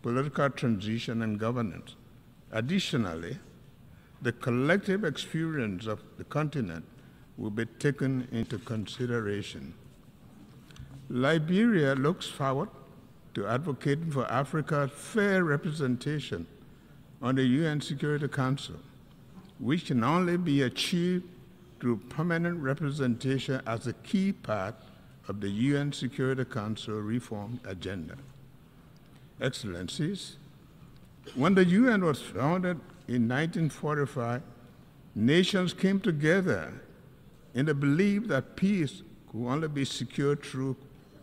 political transition, and governance. Additionally, the collective experience of the continent will be taken into consideration. Liberia looks forward to advocating for Africa's fair representation on the UN Security Council, which can only be achieved through permanent representation as a key part of the UN Security Council reform agenda. Excellencies, when the UN was founded in 1945, nations came together in the belief that peace could only be secured through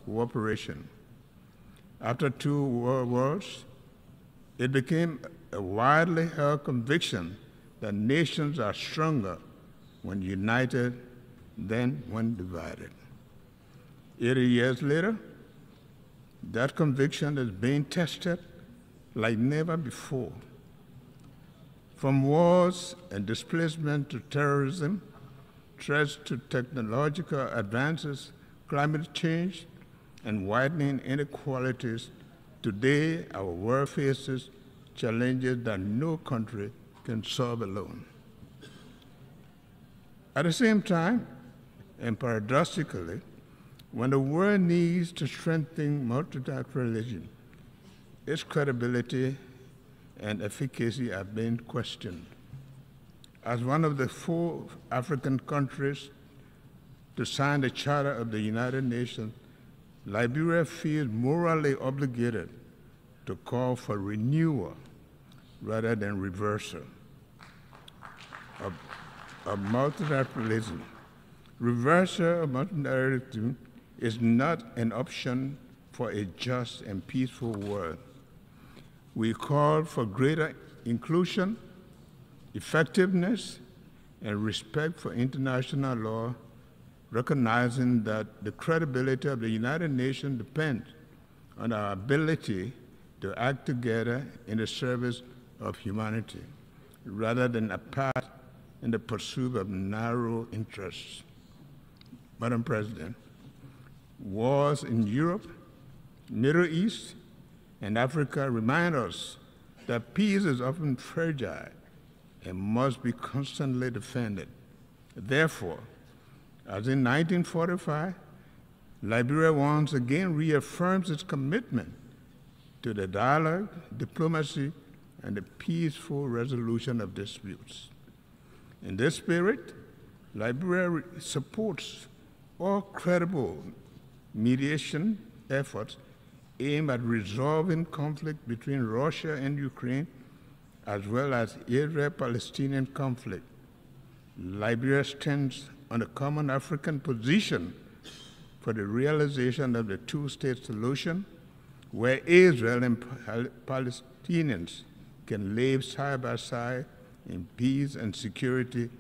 cooperation. After 2 world wars, it became a widely held conviction that nations are stronger when united than when divided. 80 years later, that conviction is being tested like never before. From wars and displacement to terrorism, threats to technological advances, climate change, and widening inequalities, today our world faces challenges that no country can solve alone. At the same time, and paradoxically, when the world needs to strengthen multilateralism, its credibility and efficacy are being questioned. As one of the 4 African countries to sign the Charter of the United Nations, Liberia feels morally obligated to call for renewal rather than reversal of multilateralism. Reversal of multilateralism is not an option for a just and peaceful world. We call for greater inclusion, effectiveness, and respect for international law, recognizing that the credibility of the United Nations depends on our ability to act together in the service of humanity, rather than apart in the pursuit of narrow interests. Madam President, wars in Europe, Middle East, and Africa remind us that peace is often fragile and must be constantly defended. Therefore, as in 1945, Liberia once again reaffirms its commitment to the dialogue, diplomacy, and the peaceful resolution of disputes. In this spirit, Liberia supports all credible mediation efforts aimed at resolving conflict between Russia and Ukraine, as well as Israel-Palestinian conflict. Liberia stands on a common African position for the realization of the two-state solution, where Israel and Palestinians can live side by side in peace and security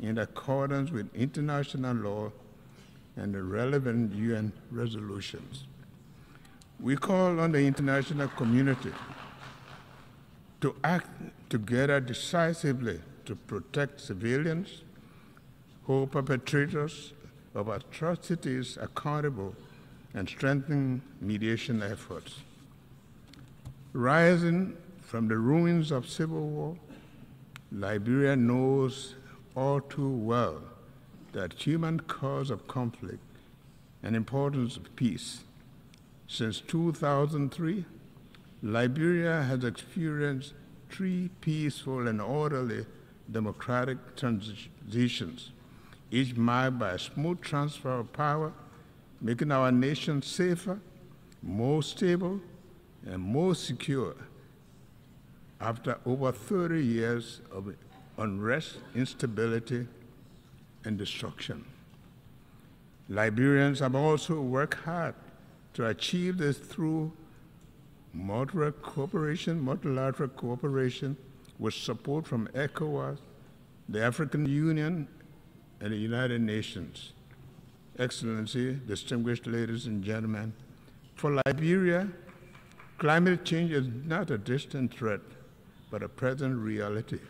in accordance with international law and the relevant UN resolutions. We call on the international community to act together decisively to protect civilians, hold perpetrators of atrocities accountable, and strengthen mediation efforts. Rising from the ruins of civil war, Liberia knows all too well that human cause of conflict and importance of peace. Since 2003, Liberia has experienced 3 peaceful and orderly democratic transitions, each marked by a smooth transfer of power, making our nation safer, more stable, and more secure after over 30 years of unrest, instability, and destruction. Liberians have also worked hard to achieve this through multilateral cooperation with support from ECOWAS, the African Union, and the United Nations. Excellency, distinguished ladies and gentlemen, for Liberia, climate change is not a distant threat, but a present reality.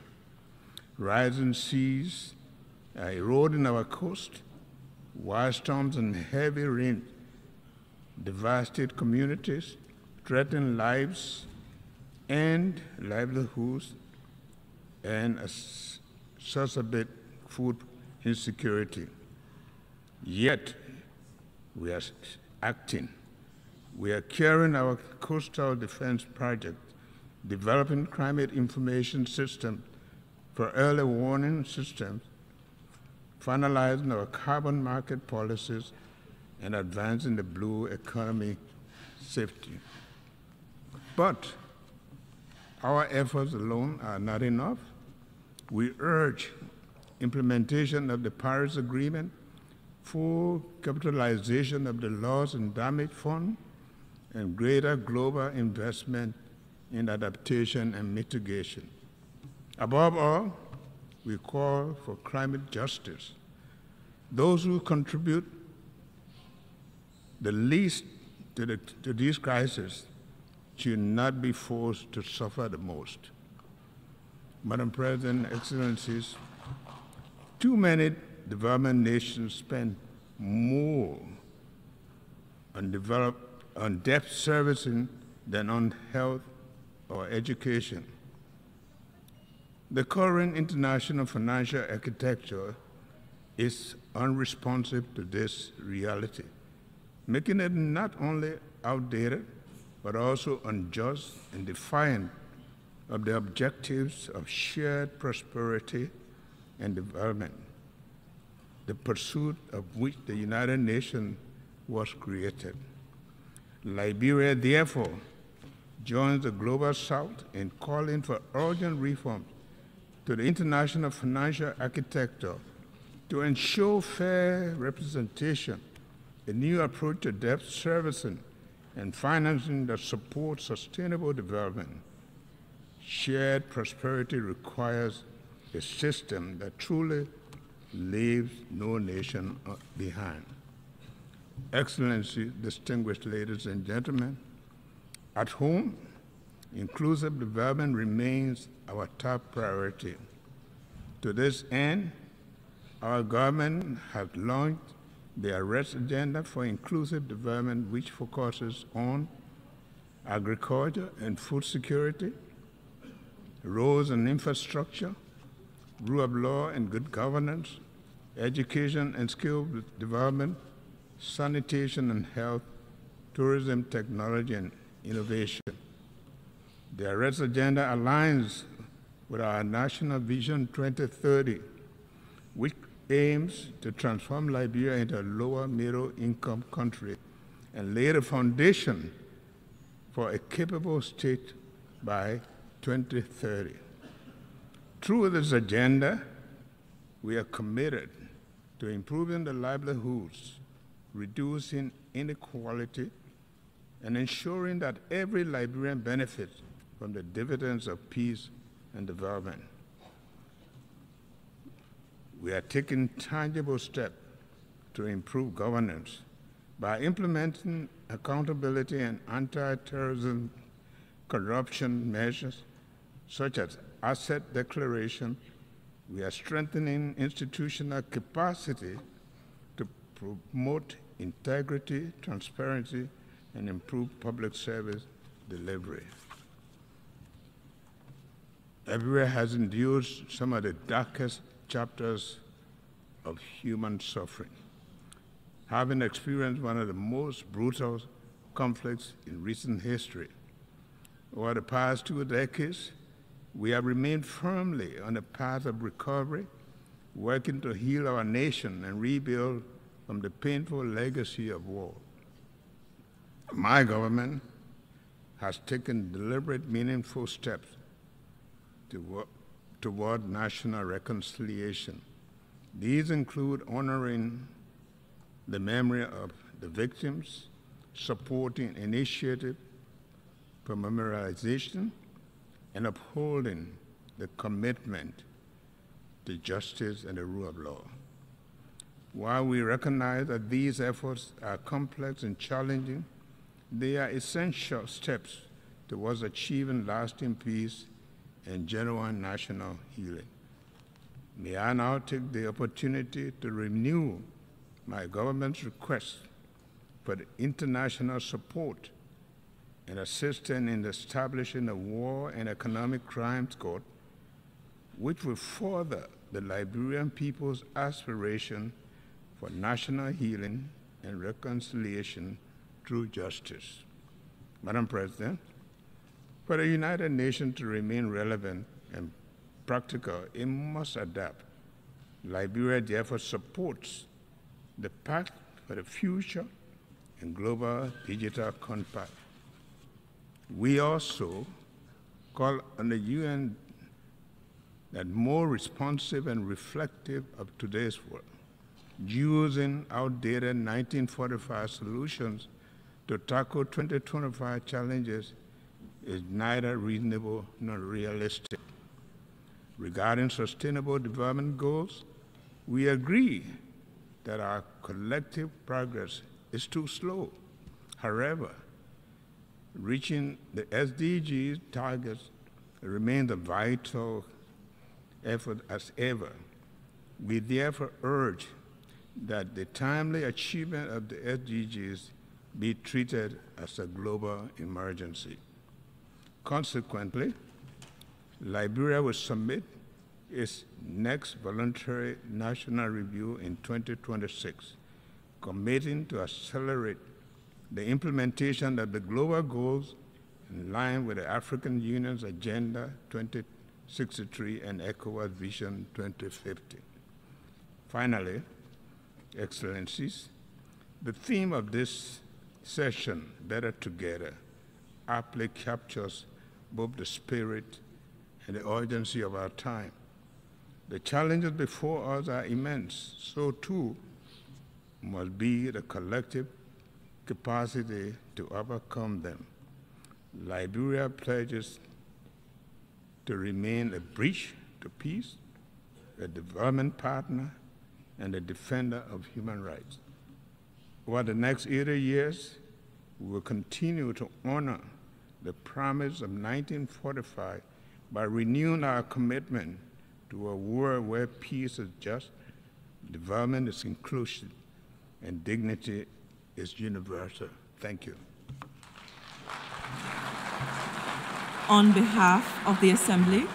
Rising seas are eroding our coast, wild storms and heavy rain devastate communities, threaten lives and livelihoods, and exacerbate food insecurity. Yet, we are acting. We are carrying our coastal defense project, developing climate information systems for early warning systems, finalizing our carbon market policies, and advancing the blue economy safety. But our efforts alone are not enough. We urge implementation of the Paris Agreement, full capitalization of the loss and damage fund, and greater global investment in adaptation and mitigation. Above all, we call for climate justice. Those who contribute the least to these crises should not be forced to suffer the most. Madam President, Excellencies, too many development nations spend more on debt servicing than on health or education. The current international financial architecture is unresponsive to this reality. making it not only outdated, but also unjust and defiant of the objectives of shared prosperity and development, the pursuit of which the United Nations was created. Liberia, therefore, joins the Global South in calling for urgent reforms to the international financial architecture to ensure fair representation, a new approach to debt servicing, and financing that supports sustainable development. Shared prosperity requires a system that truly leaves no nation behind. Excellency, distinguished ladies and gentlemen, at home, inclusive development remains our top priority. To this end, our government has launched the Arrest Agenda for Inclusive Development, which focuses on agriculture and food security, roads and infrastructure, rule of law and good governance, education and skill development, sanitation and health, tourism, technology, and innovation. The Arrest Agenda aligns with our National Vision 2030, which aims to transform Liberia into a lower middle-income country and lay the foundation for a capable state by 2030. Through this agenda, we are committed to improving the livelihoods, reducing inequality, and ensuring that every Liberian benefits from the dividends of peace and development. We are taking tangible steps to improve governance by implementing accountability and anti-terrorism corruption measures, such as asset declaration. We are strengthening institutional capacity to promote integrity, transparency, and improve public service delivery. Liberia has endured some of the darkest chapters of human suffering, having experienced one of the most brutal conflicts in recent history. Over the past 2 decades, we have remained firmly on the path of recovery, working to heal our nation and rebuild from the painful legacy of war. My government has taken deliberate, meaningful steps toward national reconciliation. These include honoring the memory of the victims, supporting initiatives for memorialization, and upholding the commitment to justice and the rule of law. While we recognize that these efforts are complex and challenging, they are essential steps towards achieving lasting peace and genuine national healing. May I now take the opportunity to renew my government's request for the international support and assistance in establishing a War and Economic Crimes Court, which will further the Liberian people's aspiration for national healing and reconciliation through justice. Madam President, for the United Nations to remain relevant and practical, it must adapt. Liberia therefore supports the Pact for the Future and Global Digital Compact. We also call on the UN that more responsive and reflective of today's world, using outdated 1945 solutions to tackle 2025 challenges is neither reasonable nor realistic. Regarding sustainable development goals, we agree that our collective progress is too slow. However, reaching the SDGs targets remains a vital effort as ever. We therefore urge that the timely achievement of the SDGs be treated as a global emergency. Consequently, Liberia will submit its next voluntary national review in 2026, committing to accelerate the implementation of the global goals in line with the African Union's Agenda 2063 and ECOWAS Vision 2050. Finally, Excellencies, the theme of this session, Better Together, aptly captures both the spirit and the urgency of our time. The challenges before us are immense, so too must be the collective capacity to overcome them. Liberia pledges to remain a bridge to peace, a development partner, and a defender of human rights. Over the next 80 years, we will continue to honor the promise of 1945 by renewing our commitment to a world where peace is just, development is inclusive, and dignity is universal. Thank you. On behalf of the Assembly,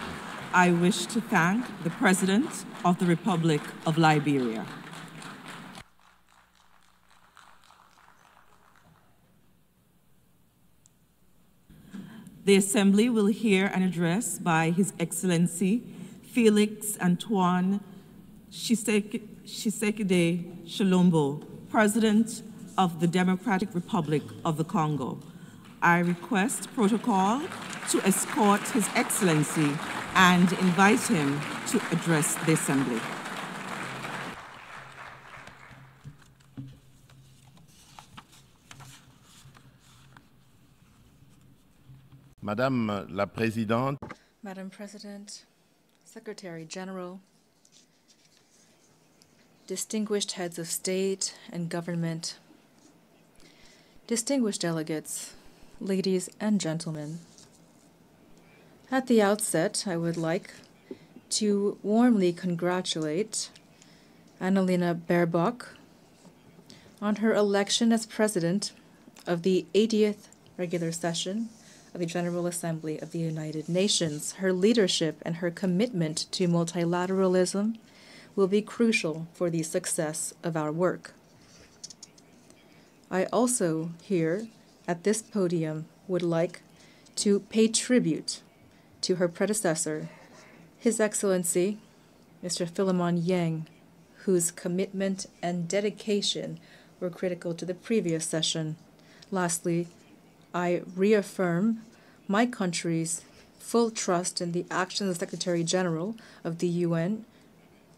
I wish to thank the President of the Republic of Liberia. The Assembly will hear an address by His Excellency Félix Antoine 𝗚𝗂cihh Tshisekedi, President of the Democratic Republic of the Congo. I request protocol to escort His Excellency and invite him to address the Assembly. Madame la Présidente, Madam President, Secretary General, distinguished heads of state and government, distinguished delegates, ladies and gentlemen. At the outset, I would like to warmly congratulate Annalena Baerbock on her election as President of the 80th regular session of the General Assembly of the United Nations. Her leadership and her commitment to multilateralism will be crucial for the success of our work. I also here at this podium would like to pay tribute to her predecessor, His Excellency, Mr. Philemon Yang, whose commitment and dedication were critical to the previous session. Lastly, I reaffirm my country's full trust in the actions of the Secretary General of the UN,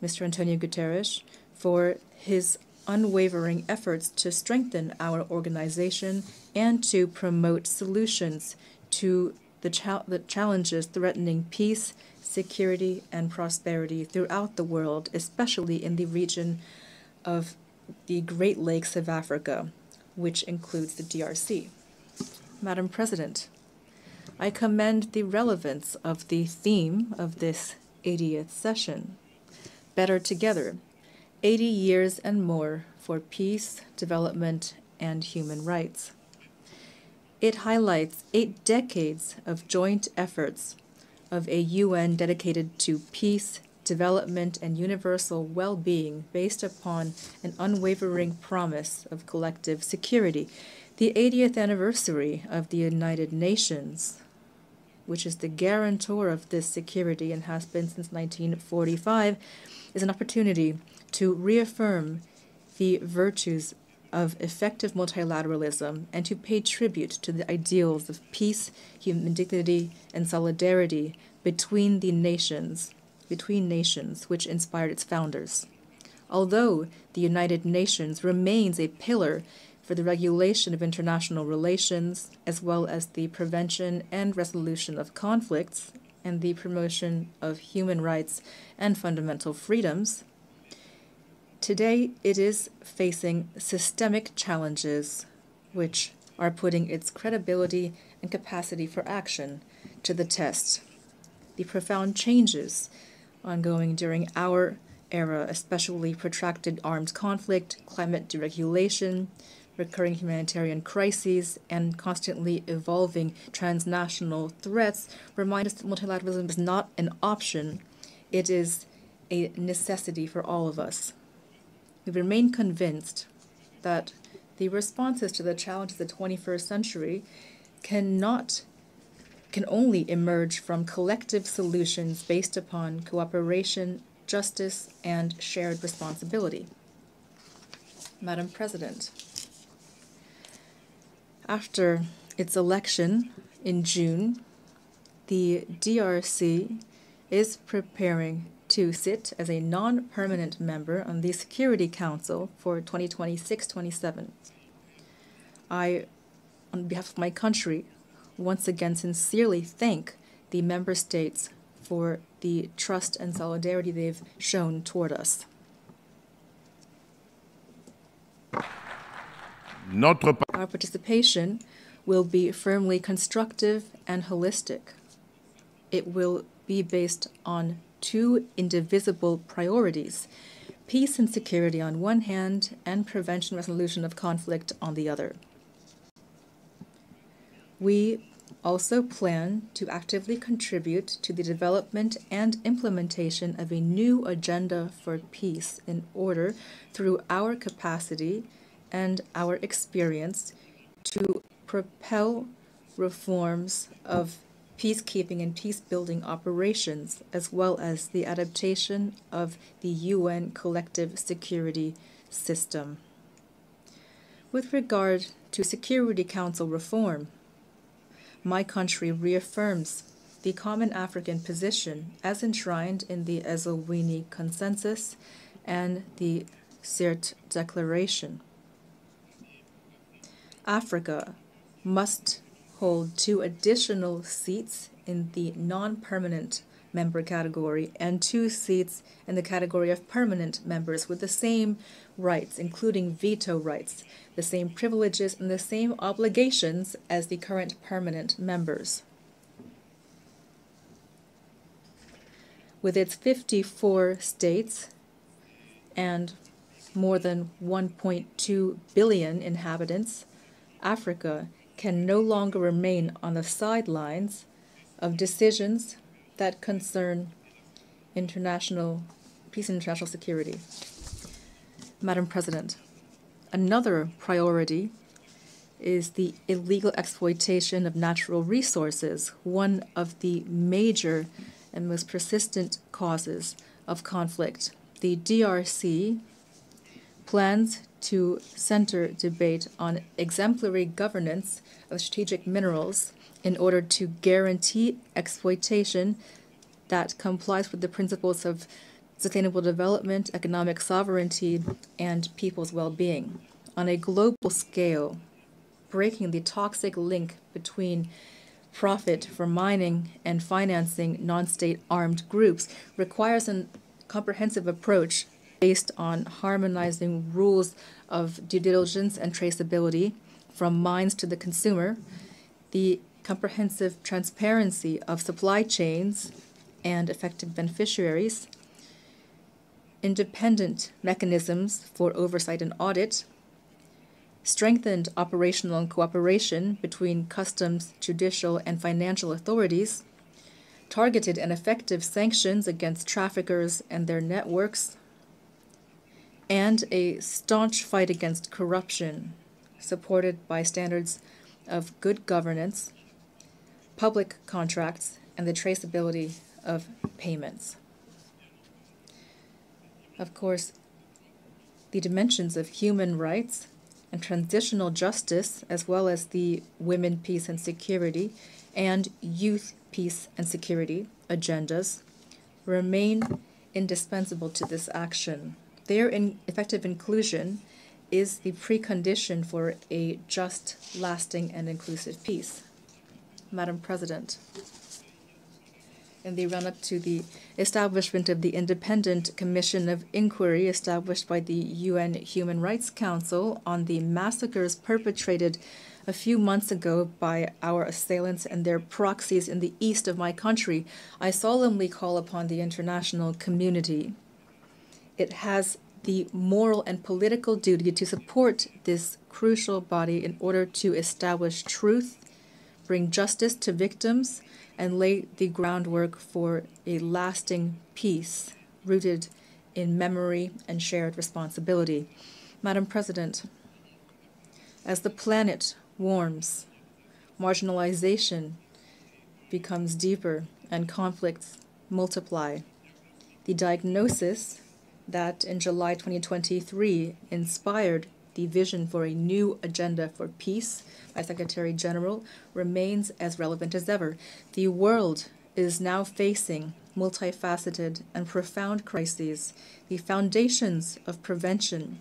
Mr. Antonio Guterres, for his unwavering efforts to strengthen our organization and to promote solutions to the challenges threatening peace, security, and prosperity throughout the world, especially in the region of the Great Lakes of Africa, which includes the DRC. Madam President, I commend the relevance of the theme of this 80th session, Better Together, 80 years and more for peace, development, and human rights. It highlights 8 decades of joint efforts of a UN dedicated to peace, development, and universal well-being based upon an unwavering promise of collective security. The 80th anniversary of the United Nations, which is the guarantor of this security and has been since 1945, is an opportunity to reaffirm the virtues of effective multilateralism and to pay tribute to the ideals of peace, human dignity, and solidarity between nations, which inspired its founders. Although the United Nations remains a pillar for the regulation of international relations, as well as the prevention and resolution of conflicts and the promotion of human rights and fundamental freedoms, today it is facing systemic challenges which are putting its credibility and capacity for action to the test. The profound changes ongoing during our era, especially protracted armed conflict, climate deregulation, recurring humanitarian crises, and constantly evolving transnational threats, remind us that multilateralism is not an option. It is a necessity for all of us. We remain convinced that the responses to the challenges of the 21st century can only emerge from collective solutions based upon cooperation, justice, and shared responsibility. Madam President, after its election in June, the DRC is preparing to sit as a non-permanent member on the Security Council for 2026-27. I, on behalf of my country, once again sincerely thank the member states for the trust and solidarity they've shown toward us. Our participation will be firmly constructive and holistic. It will be based on two indivisible priorities: peace and security on one hand, and prevention and resolution of conflict on the other. We also plan to actively contribute to the development and implementation of a new agenda for peace in order, through our capacity and our experience, to propel reforms of peacekeeping and peace-building operations, as well as the adaptation of the UN collective security system. With regard to Security Council reform, my country reaffirms the common African position as enshrined in the Eswatini Consensus and the Sirte Declaration. Africa must hold 2 additional seats in the non-permanent member category and 2 seats in the category of permanent members with the same rights, including veto rights, the same privileges, and the same obligations as the current permanent members. With its 54 states and more than 1.2 billion inhabitants, Africa can no longer remain on the sidelines of decisions that concern international peace and international security. Madam President, another priority is the illegal exploitation of natural resources, one of the major and most persistent causes of conflict. The DRC plans to center debate on exemplary governance of strategic minerals in order to guarantee exploitation that complies with the principles of sustainable development, economic sovereignty, and people's well-being. On a global scale, breaking the toxic link between profit for mining and financing non-state armed groups requires a comprehensive approach based on harmonizing rules of due diligence and traceability from mines to the consumer, the comprehensive transparency of supply chains and effective beneficiaries, independent mechanisms for oversight and audit, strengthened operational cooperation between customs, judicial, and financial authorities, targeted and effective sanctions against traffickers and their networks, and a staunch fight against corruption, supported by standards of good governance, public contracts, and the traceability of payments. Of course, the dimensions of human rights and transitional justice, as well as the women, peace, and security, and youth, peace, and security agendas, remain indispensable to this action. Their effective inclusion is the precondition for a just, lasting, and inclusive peace. Madam President, in the run-up to the establishment of the Independent Commission of Inquiry established by the UN Human Rights Council on the massacres perpetrated a few months ago by our assailants and their proxies in the east of my country, I solemnly call upon the international community. It has the moral and political duty to support this crucial body in order to establish truth, bring justice to victims, and lay the groundwork for a lasting peace rooted in memory and shared responsibility. Madam President, As the planet warms, marginalization becomes deeper and conflicts multiply. The diagnosis that in July 2023 inspired the vision for a new agenda for peace by Secretary General remains as relevant as ever. The world is now facing multifaceted and profound crises. The foundations of prevention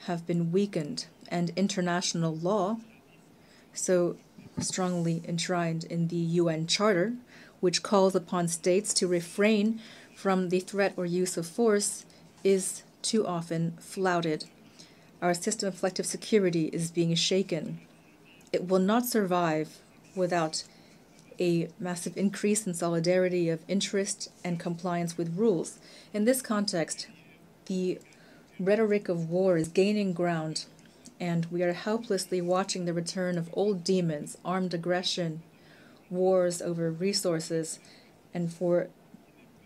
have been weakened, and international law, so strongly enshrined in the UN Charter, which calls upon states to refrain from the threat or use of force, is too often flouted. Our system of collective security is being shaken. It will not survive without a massive increase in solidarity of interest and compliance with rules. In this context, the rhetoric of war is gaining ground, and we are helplessly watching the return of old demons, armed aggression, wars over resources, and for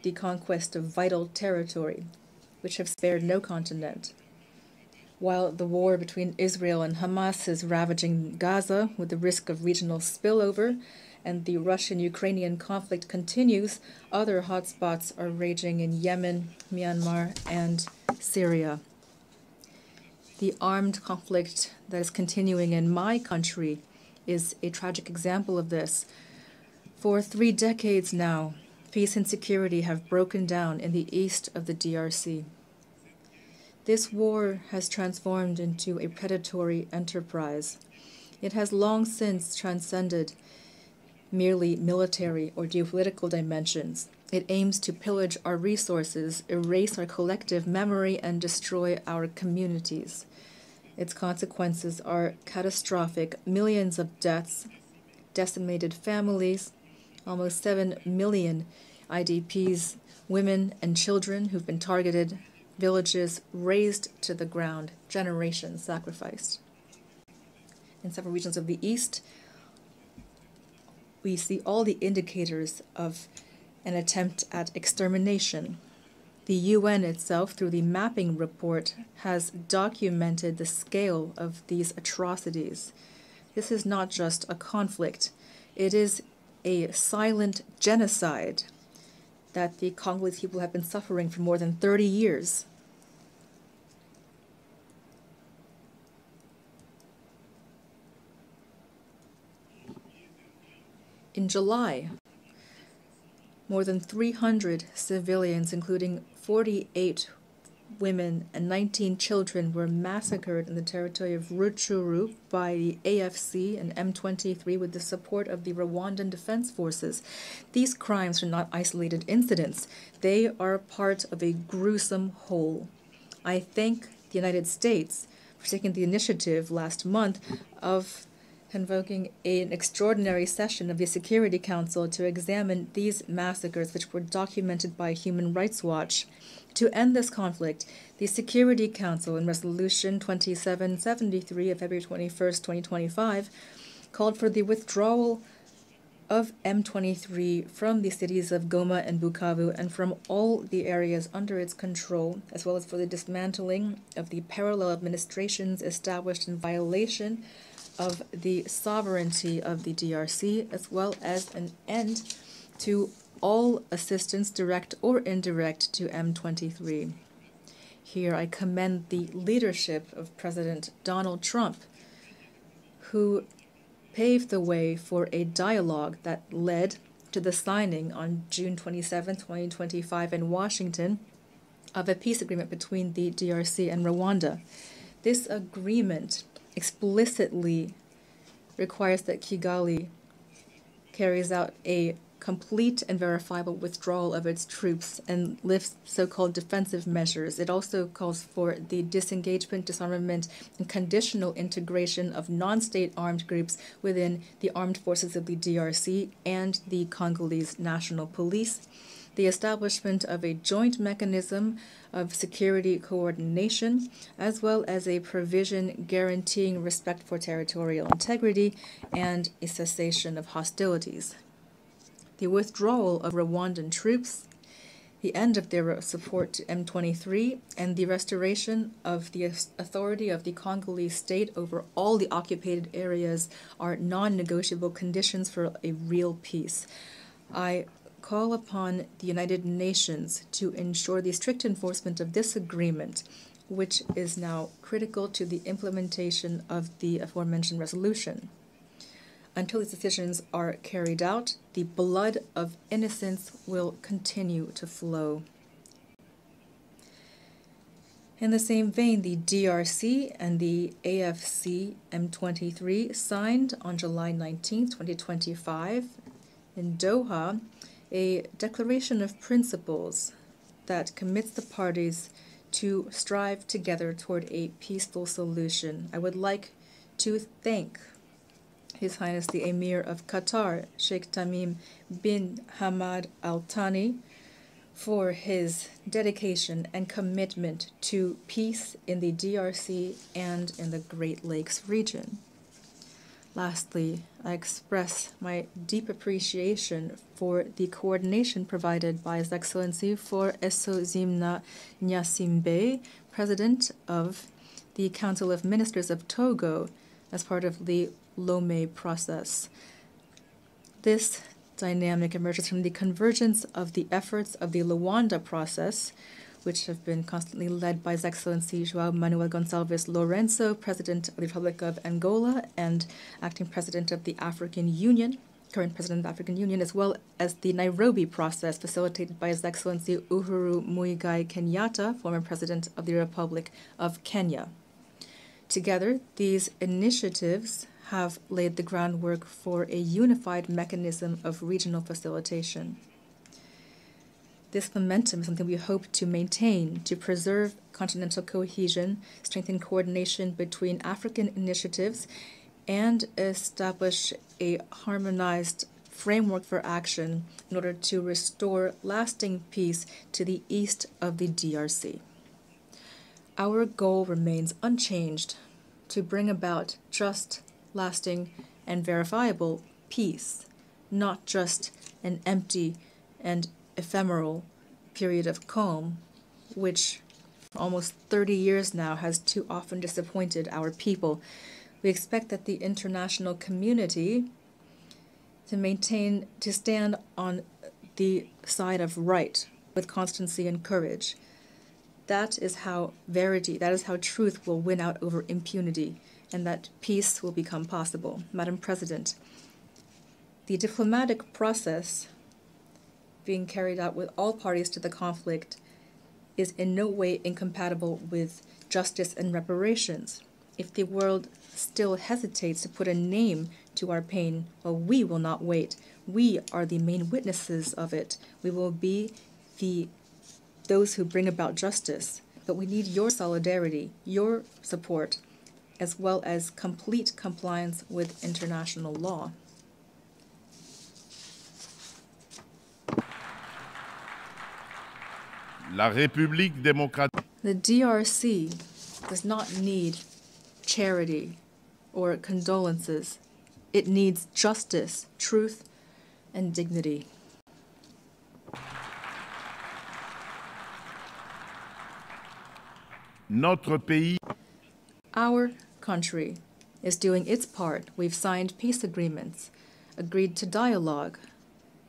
the conquest of vital territory, which have spared no continent. While the war between Israel and Hamas is ravaging Gaza with the risk of regional spillover, and the Russian-Ukrainian conflict continues, other hotspots are raging in Yemen, Myanmar, and Syria. The armed conflict that is continuing in my country is a tragic example of this. For 3 decades now, peace and security have broken down in the east of the DRC. This war has transformed into a predatory enterprise. It has long since transcended merely military or geopolitical dimensions. It aims to pillage our resources, erase our collective memory, and destroy our communities. Its consequences are catastrophic: millions of deaths, decimated families, almost 7 million IDPs, women and children who've been targeted, villages razed to the ground, generations sacrificed. In several regions of the East, we see all the indicators of an attempt at extermination. The UN itself, through the mapping report, has documented the scale of these atrocities. This is not just a conflict. It is a silent genocide that the Congolese people have been suffering for more than 30 years. In July, more than 300 civilians, including 48 women and 19 children, were massacred in the territory of Rutshuru by the AFC and M23 with the support of the Rwandan Defense Forces. These crimes are not isolated incidents. They are part of a gruesome whole. I thank the United States for taking the initiative last month of convoking an extraordinary session of the Security Council to examine these massacres, which were documented by Human Rights Watch. To end this conflict, the Security Council, in Resolution 2773 of February 21st, 2025, called for the withdrawal of M23 from the cities of Goma and Bukavu and from all the areas under its control, as well as for the dismantling of the parallel administrations established in violation of the sovereignty of the DRC, as well as an end to all assistance, direct or indirect, to M23. Here I commend the leadership of President Donald Trump, who paved the way for a dialogue that led to the signing on June 27, 2025 in Washington of a peace agreement between the DRC and Rwanda. This agreement explicitly requires that Kigali carries out a complete and verifiable withdrawal of its troops and lifts so-called defensive measures. It also calls for the disengagement, disarmament, and conditional integration of non-state armed groups within the armed forces of the DRC and the Congolese National Police, the establishment of a joint mechanism of security coordination, as well as a provision guaranteeing respect for territorial integrity and a cessation of hostilities. The withdrawal of Rwandan troops, the end of their support to M23, and the restoration of the authority of the Congolese state over all the occupied areas are non-negotiable conditions for a real peace. I call upon the United Nations to ensure the strict enforcement of this agreement, which is now critical to the implementation of the aforementioned resolution. Until these decisions are carried out, the blood of innocents will continue to flow. In the same vein, the DRC and the AFC M23 signed on July 19, 2025, in Doha, a declaration of principles that commits the parties to strive together toward a peaceful solution. I would like to thank His Highness the Emir of Qatar, Sheikh Tamim bin Hamad Al Thani, for his dedication and commitment to peace in the DRC and in the Great Lakes region. Lastly, I express my deep appreciation for the coordination provided by His Excellency for 𝗓𝗍𝗂𝗎𝗂 Gnassingbé, President of the Council of Ministers of Togo, as part of the Lomé process. This dynamic emerges from the convergence of the efforts of the Luanda process, which have been constantly led by His Excellency João Manuel Gonçalves Lourenço, President of the Republic of Angola and acting President of the African Union, current President of the African Union, as well as the Nairobi process facilitated by His Excellency Uhuru Muigai Kenyatta, former President of the Republic of Kenya. Together, these initiatives have laid the groundwork for a unified mechanism of regional facilitation. This momentum is something we hope to maintain to preserve continental cohesion, strengthen coordination between African initiatives, and establish a harmonized framework for action in order to restore lasting peace to the east of the DRC. Our goal remains unchanged: to bring about just, lasting, and verifiable peace, not just an empty and ephemeral period of calm, which for almost 30 years now has too often disappointed our people. We expect that the international community to stand on the side of right with constancy and courage. That is how truth will win out over impunity, and that peace will become possible. Madam President, the diplomatic process being carried out with all parties to the conflict is in no way incompatible with justice and reparations. If the world still hesitates to put a name to our pain, well, we will not wait. We are the main witnesses of it. We will be those who bring about justice. But we need your solidarity, your support, as well as complete compliance with international law. La République démocratique. The DRC does not need charity or condolences. It needs justice, truth, and dignity. Notre pays. Our country is doing its part. We've signed peace agreements, agreed to dialogue,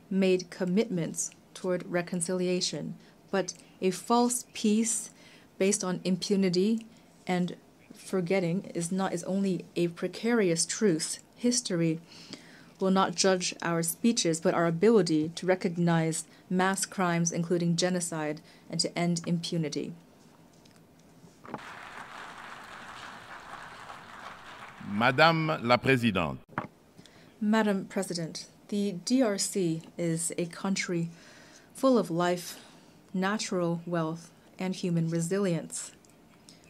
made commitments toward reconciliation. But a false peace based on impunity and forgetting is only a precarious truce. History will not judge our speeches, but our ability to recognize mass crimes, including genocide, and to end impunity. Madame la Présidente. Madam President, the DRC is a country full of life, natural wealth, and human resilience.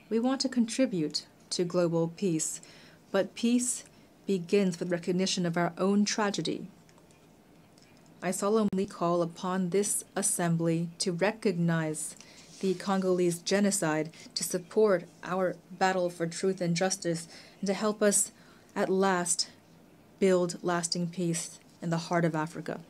We want to contribute to global peace, but peace begins with recognition of our own tragedy. I solemnly call upon this assembly to recognize the Congolese genocide, to support our battle for truth and justice, and to help us at last build lasting peace in the heart of Africa.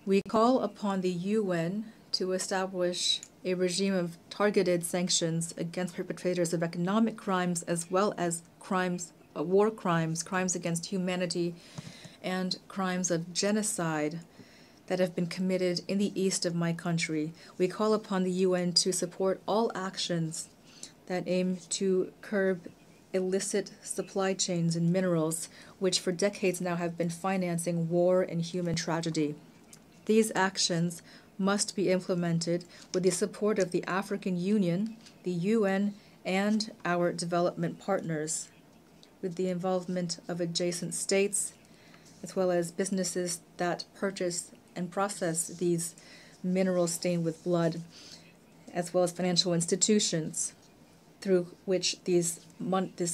We call upon the UN to establish a regime of targeted sanctions against perpetrators of economic crimes as well as crimes, war crimes, crimes against humanity, and crimes of genocide that have been committed in the east of my country. We call upon the UN to support all actions that aim to curb illicit supply chains in minerals, which for decades now have been financing war and human tragedy. These actions must be implemented with the support of the African Union, the UN, and our development partners, with the involvement of adjacent states, as well as businesses that purchase and process these minerals stained with blood, as well as financial institutions through which this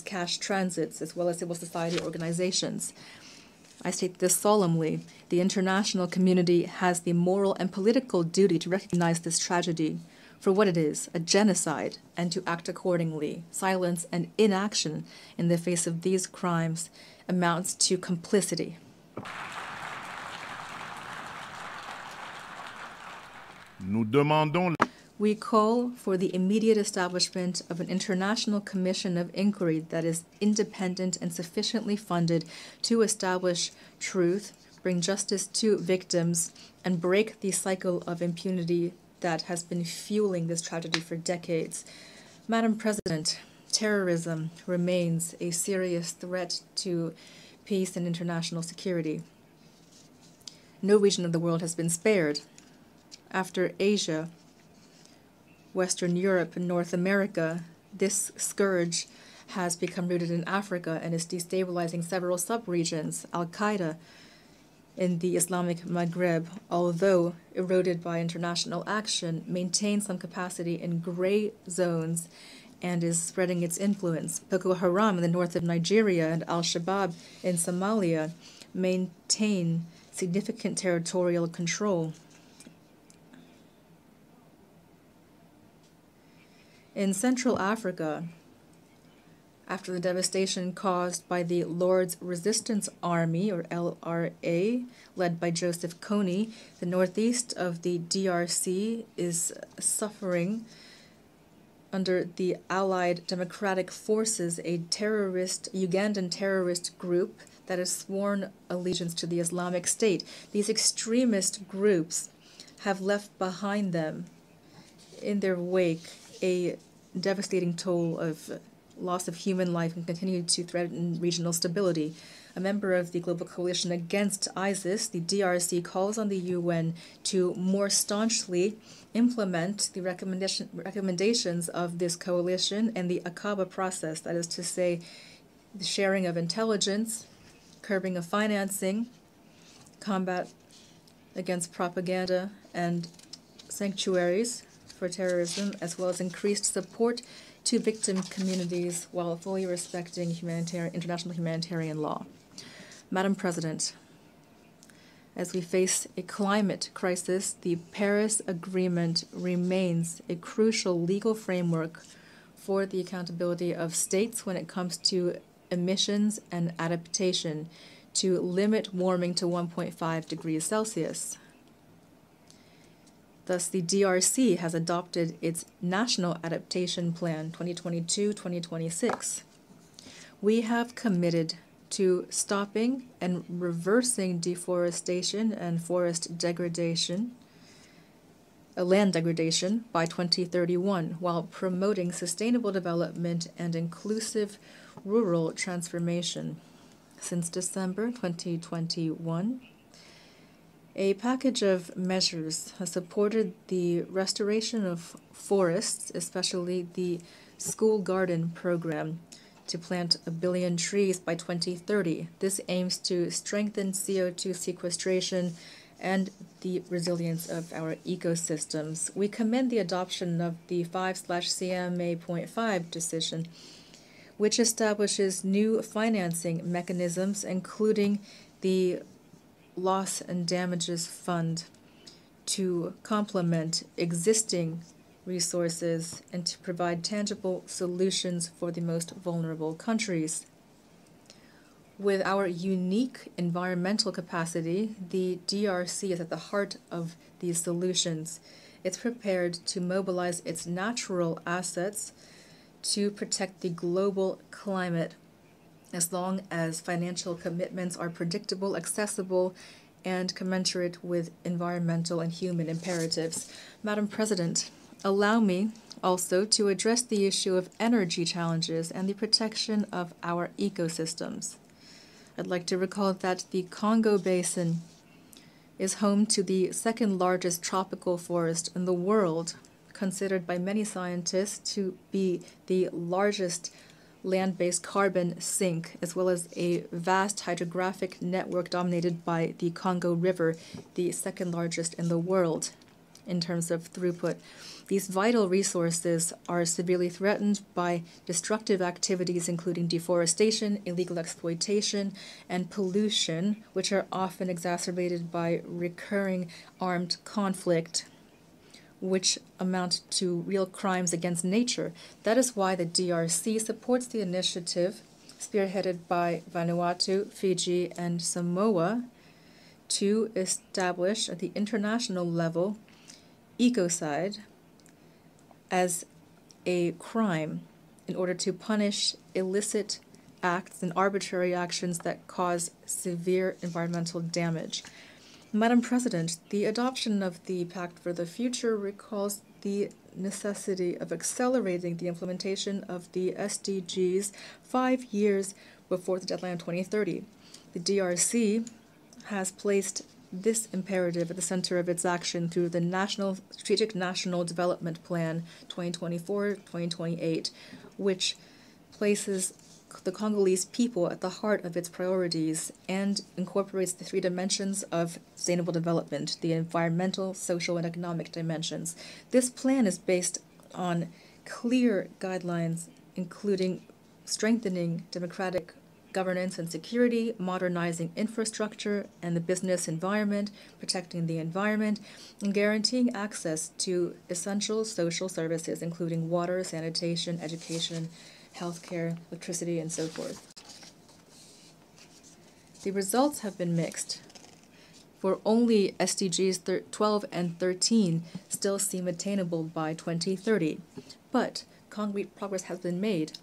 cash transits, as well as civil society organizations. I state this solemnly. The international community has the moral and political duty to recognize this tragedy for what it is, a genocide, and to act accordingly. Silence and inaction in the face of these crimes amounts to complicity. We call for the immediate establishment of an international commission of inquiry that is independent and sufficiently funded to establish truth, bring justice to victims, and break the cycle of impunity that has been fueling this tragedy for decades. Madam President, terrorism remains a serious threat to peace and international security. No region of the world has been spared. After Asia, Western Europe, and North America, this scourge has become rooted in Africa and is destabilizing several sub-regions. Al-Qaeda in the Islamic Maghreb, although eroded by international action, maintains some capacity in gray zones and is spreading its influence. Boko Haram in the north of Nigeria and Al-Shabaab in Somalia maintain significant territorial control. In Central Africa, after the devastation caused by the Lord's Resistance Army, or LRA, led by Joseph Kony, the northeast of the DRC is suffering under the Allied Democratic Forces, a Ugandan terrorist group that has sworn allegiance to the Islamic State. These extremist groups have left behind them in their wake a devastating toll of loss of human life and continue to threaten regional stability. A member of the Global Coalition Against ISIS, the DRC calls on the UN to more staunchly implement the recommendations of this coalition and the Aqaba process, that is to say, the sharing of intelligence, curbing of financing, combat against propaganda and sanctuaries for terrorism, as well as increased support to victim communities while fully respecting international humanitarian law. Madam President, as we face a climate crisis, the Paris Agreement remains a crucial legal framework for the accountability of states when it comes to emissions and adaptation to limit warming to 1.5 degrees Celsius. Thus, the DRC has adopted its National Adaptation Plan 2022-2026. We have committed to stopping and reversing deforestation and forest degradation, land degradation by 2031, while promoting sustainable development and inclusive rural transformation. Since December 2021, a package of measures has supported the restoration of forests, especially the School Garden Program, to plant 1 billion trees by 2030. This aims to strengthen CO2 sequestration and the resilience of our ecosystems. We commend the adoption of the 5/CMA.5 decision, which establishes new financing mechanisms, including the Loss and Damages Fund, to complement existing resources and to provide tangible solutions for the most vulnerable countries. With our unique environmental capacity, the DRC is at the heart of these solutions. It's prepared to mobilize its natural assets to protect the global climate, as long as financial commitments are predictable, accessible, and commensurate with environmental and human imperatives. Madam President, allow me also to address the issue of energy challenges and the protection of our ecosystems. I'd like to recall that the Congo Basin is home to the second largest tropical forest in the world, considered by many scientists to be the largest land-based carbon sink, as well as a vast hydrographic network dominated by the Congo River, the second largest in the world in terms of throughput. These vital resources are severely threatened by destructive activities including deforestation, illegal exploitation, and pollution, which are often exacerbated by recurring armed conflict, which amount to real crimes against nature. That is why the DRC supports the initiative spearheaded by Vanuatu, Fiji, and Samoa to establish at the international level ecocide as a crime in order to punish illicit acts and arbitrary actions that cause severe environmental damage. Madam President, the adoption of the Pact for the Future recalls the necessity of accelerating the implementation of the SDGs 5 years before the deadline of 2030. The DRC has placed this imperative at the center of its action through the Strategic National Development Plan 2024-2028, which places the Congolese people at the heart of its priorities and incorporates the 3 dimensions of sustainable development, the environmental, social, and economic dimensions. This plan is based on clear guidelines, including strengthening democratic governance and security, modernizing infrastructure and the business environment, protecting the environment, and guaranteeing access to essential social services, including water, sanitation, education, healthcare, electricity, and so forth. The results have been mixed, for only SDGs 12 and 13 still seem attainable by 2030. But concrete progress has been made.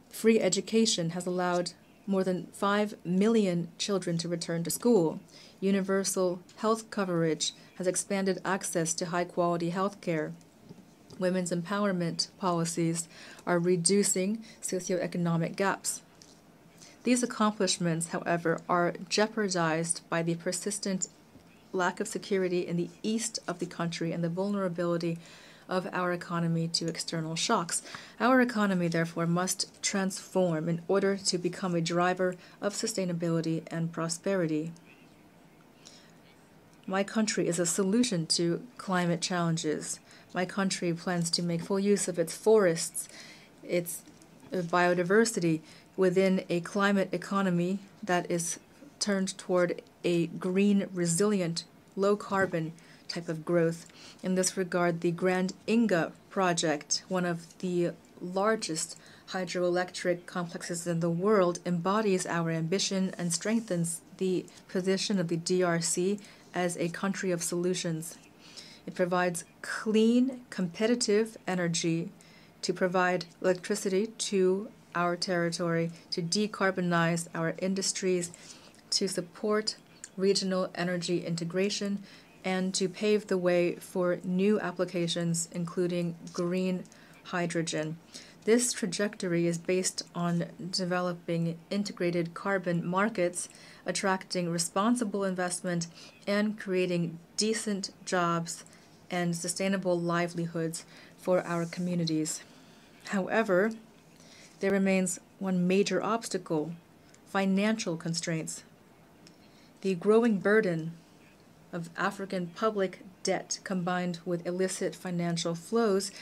Free education has allowed more than 5 million children to return to school. Universal health coverage has expanded access to high-quality health care. Women's empowerment policies are reducing socioeconomic gaps. These accomplishments, however, are jeopardized by the persistent lack of security in the east of the country and the vulnerability of our economy to external shocks. Our economy, therefore, must transform in order to become a driver of sustainability and prosperity. My country is a solution to climate challenges. My country plans to make full use of its forests, its biodiversity within a climate economy that is turned toward a green, resilient, low-carbon type of growth. In this regard, the Grand UNGA project, one of the largest hydroelectric complexes in the world, embodies our ambition and strengthens the position of the DRC as a country of solutions. It provides clean, competitive energy to provide electricity to our territory, to decarbonize our industries, to support regional energy integration, and to pave the way for new applications, including green hydrogen. This trajectory is based on developing integrated carbon markets, attracting responsible investment, and creating decent jobs and sustainable livelihoods for our communities. However, there remains one major obstacle: financial constraints. The growing burden of African public debt combined with illicit financial flows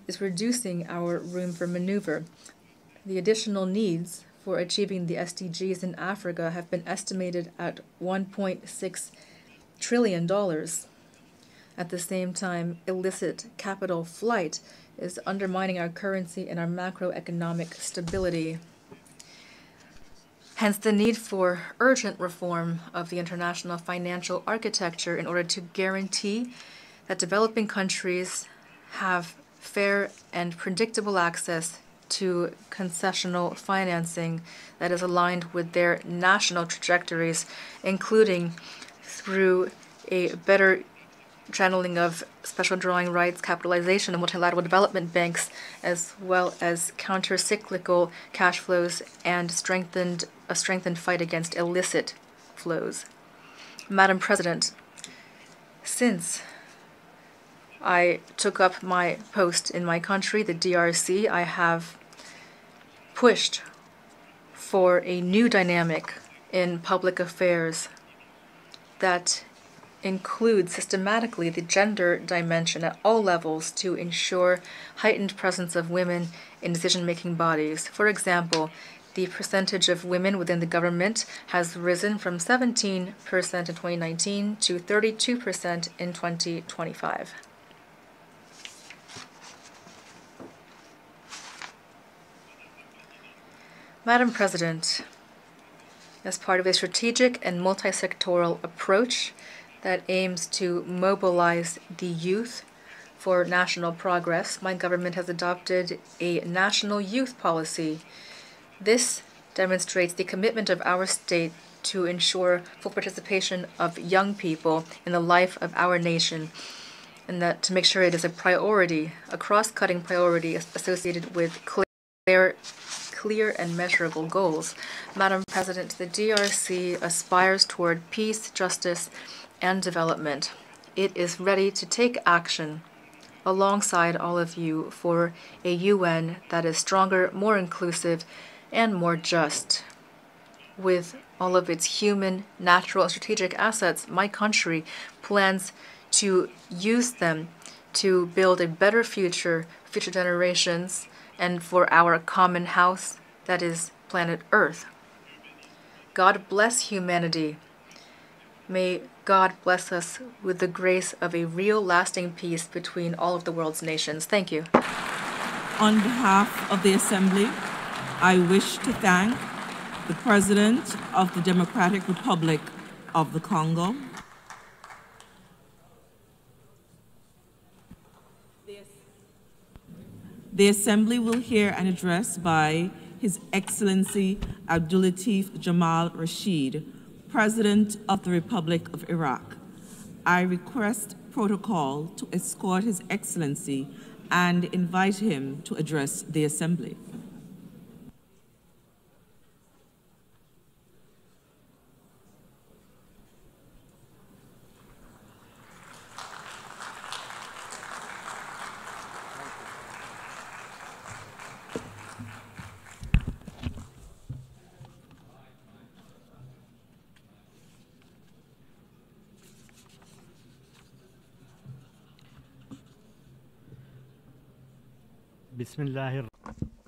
is reducing our room for maneuver. The additional needs for achieving the SDGs in Africa have been estimated at $1.6 trillion. At the same time, illicit capital flight is undermining our currency and our macroeconomic stability. Hence the need for urgent reform of the international financial architecture in order to guarantee that developing countries have fair and predictable access to concessional financing that is aligned with their national trajectories, including through a better channeling of special drawing rights, capitalization of multilateral development banks, as well as counter-cyclical cash flows and a strengthened fight against illicit flows. Madam President, since I took up my post in my country, the DRC, I have pushed for a new dynamic in public affairs that includes systematically the gender dimension at all levels to ensure heightened presence of women in decision-making bodies. For example, the percentage of women within the government has risen from 17% in 2019 to 32% in 2025. Madam President, as part of a strategic and multi-sectoral approach that aims to mobilize the youth for national progress, my government has adopted a national youth policy. This demonstrates the commitment of our state to ensure full participation of young people in the life of our nation, and that to make sure it is a priority, a cross-cutting priority associated with clear and measurable goals. Madam President, the DRC aspires toward peace, justice, and development. It is ready to take action alongside all of you for a UN that is stronger, more inclusive, and more just. With all of its human, natural, and strategic assets, my country plans to use them to build a better future for future generations and for our common house, that is planet Earth. God bless humanity. May God bless us with the grace of a real lasting peace between all of the world's nations. Thank you. On behalf of the Assembly, I wish to thank the President of the Democratic Republic of the Congo, the Assembly will hear an address by His Excellency 𝗓𝗓𝗄𝗎 Jamal Rashid, President of the Republic of Iraq. I request protocol to escort His Excellency and invite him to address the Assembly.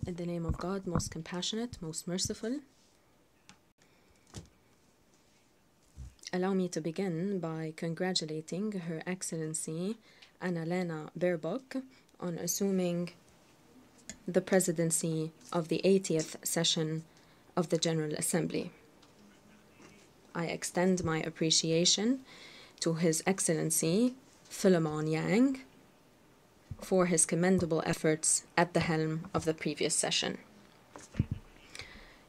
In the name of God, most compassionate, most merciful. Allow me to begin by congratulating Her Excellency Annalena Baerbock on assuming the presidency of the 80th session of the General Assembly. I extend my appreciation to His Excellency Philemon Yang for his commendable efforts at the helm of the previous session.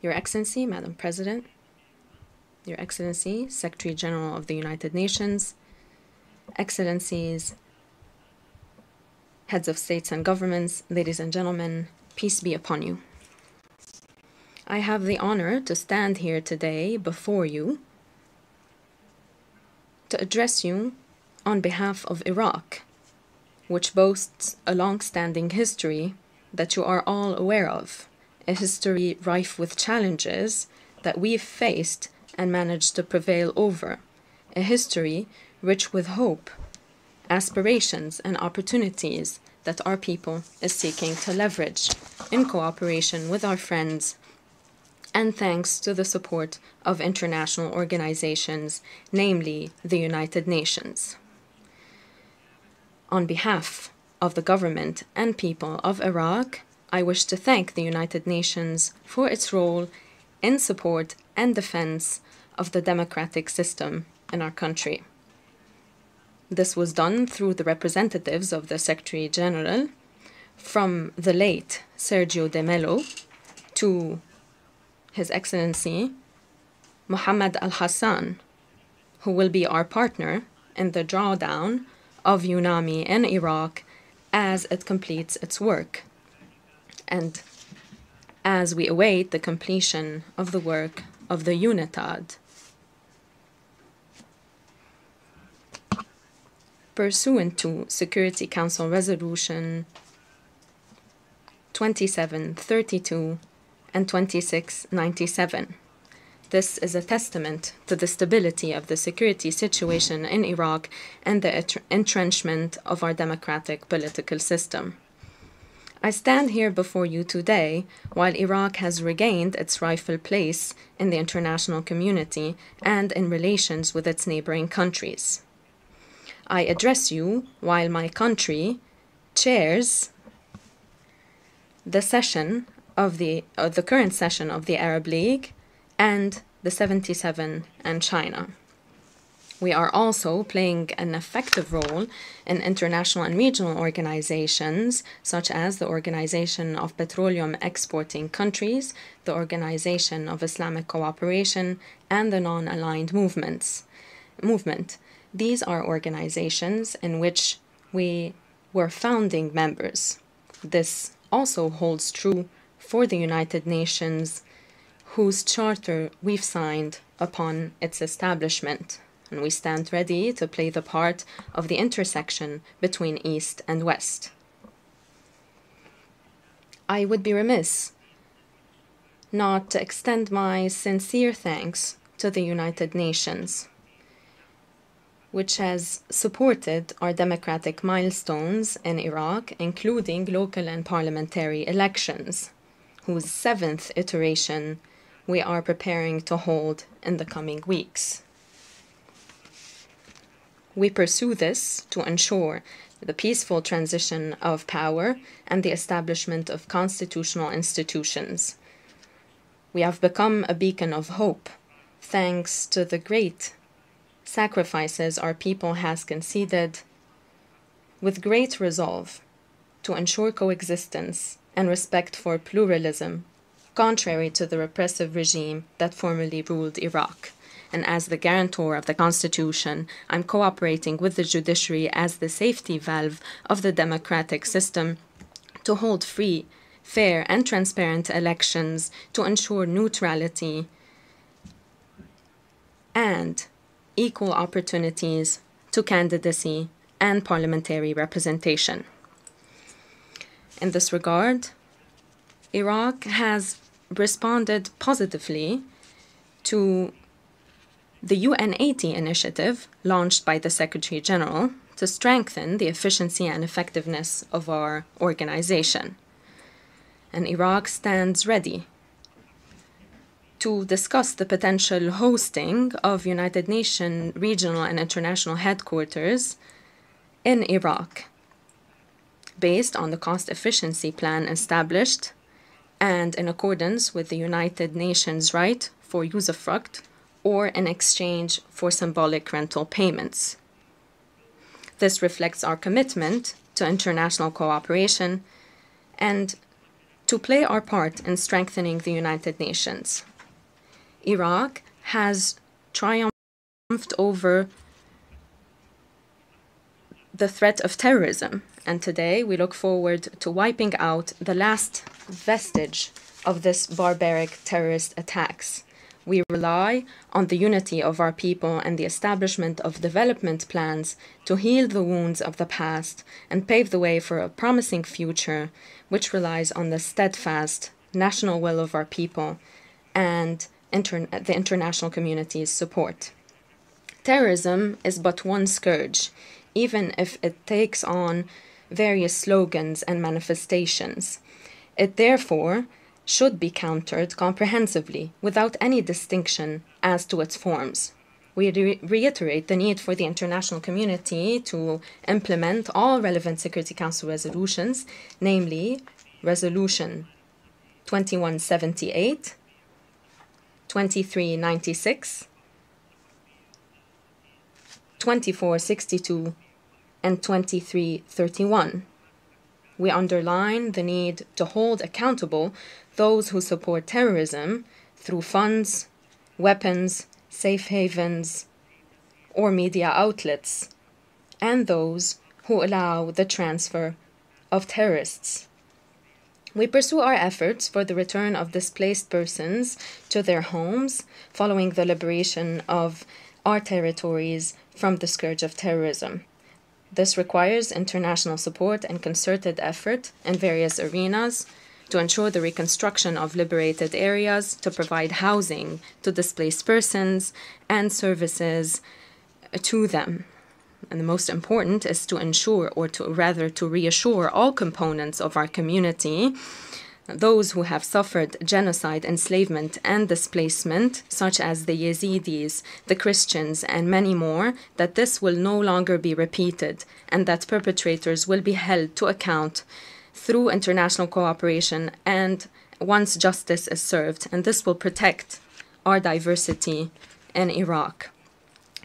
Your Excellency, Madam President, Your Excellency, Secretary General of the United Nations, Excellencies, Heads of States and Governments, ladies and gentlemen, peace be upon you. I have the honor to stand here today before you to address you on behalf of Iraq, which boasts a long-standing history that you are all aware of, a history rife with challenges that we've faced and managed to prevail over, a history rich with hope, aspirations, and opportunities that our people is seeking to leverage in cooperation with our friends and thanks to the support of international organizations, namely the United Nations. On behalf of the government and people of Iraq, I wish to thank the United Nations for its role in support and defense of the democratic system in our country. This was done through the representatives of the Secretary General, from the late Sergio de Mello to His Excellency Mohammed Al-Hassan, who will be our partner in the drawdown of UNAMI in Iraq as it completes its work, and as we await the completion of the work of the UNITAD. Pursuant to Security Council Resolution 2732 and 2697. This is a testament to the stability of the security situation in Iraq and the entrenchment of our democratic political system. I stand here before you today while Iraq has regained its rightful place in the international community and in relations with its neighboring countries. I address you while my country chairs the session of the current session of the Arab League and the 77 and China. We are also playing an effective role in international and regional organizations such as the Organization of Petroleum Exporting Countries, the Organization of Islamic Cooperation, and the Non-Aligned Movement. These are organizations in which we were founding members. This also holds true for the United Nations, whose charter we've signed upon its establishment, and we stand ready to play the part of the intersection between East and West. I would be remiss not to extend my sincere thanks to the United Nations, which has supported our democratic milestones in Iraq, including local and parliamentary elections, whose 7th iteration we are preparing to hold in the coming weeks. We pursue this to ensure the peaceful transition of power and the establishment of constitutional institutions. We have become a beacon of hope, thanks to the great sacrifices our people has conceded with great resolve to ensure coexistence and respect for pluralism, contrary to the repressive regime that formerly ruled Iraq. And as the guarantor of the Constitution, I'm cooperating with the judiciary as the safety valve of the democratic system to hold free, fair, and transparent elections to ensure neutrality and equal opportunities to candidacy and parliamentary representation. In this regard, Iraq has responded positively to the UN80 initiative launched by the Secretary General to strengthen the efficiency and effectiveness of our organization. And Iraq stands ready to discuss the potential hosting of United Nations regional and international headquarters in Iraq, based on the cost efficiency plan established and in accordance with the United Nations right for usufruct or in exchange for symbolic rental payments. This reflects our commitment to international cooperation and to play our part in strengthening the United Nations. Iraq has triumphed over the threat of terrorism, and today we look forward to wiping out the last vestige of this barbaric terrorist attacks. We rely on the unity of our people and the establishment of development plans to heal the wounds of the past and pave the way for a promising future, which relies on the steadfast national will of our people and the international community's support. Terrorism is but one scourge, even if it takes on various slogans and manifestations. It therefore should be countered comprehensively without any distinction as to its forms. We reiterate the need for the international community to implement all relevant Security Council resolutions, namely Resolution 2178, 2396, 2462, and 2331. We underline the need to hold accountable those who support terrorism through funds, weapons, safe havens, or media outlets, and those who allow the transfer of terrorists. We pursue our efforts for the return of displaced persons to their homes following the liberation of our territories from the scourge of terrorism. This requires international support and concerted effort in various arenas to ensure the reconstruction of liberated areas, to provide housing to displaced persons and services to them. And the most important is to ensure, or to rather to reassure all components of our community, those who have suffered genocide, enslavement, and displacement, such as the Yazidis, the Christians, and many more, that this will no longer be repeated, and that perpetrators will be held to account through international cooperation and once justice is served. And this will protect our diversity in Iraq,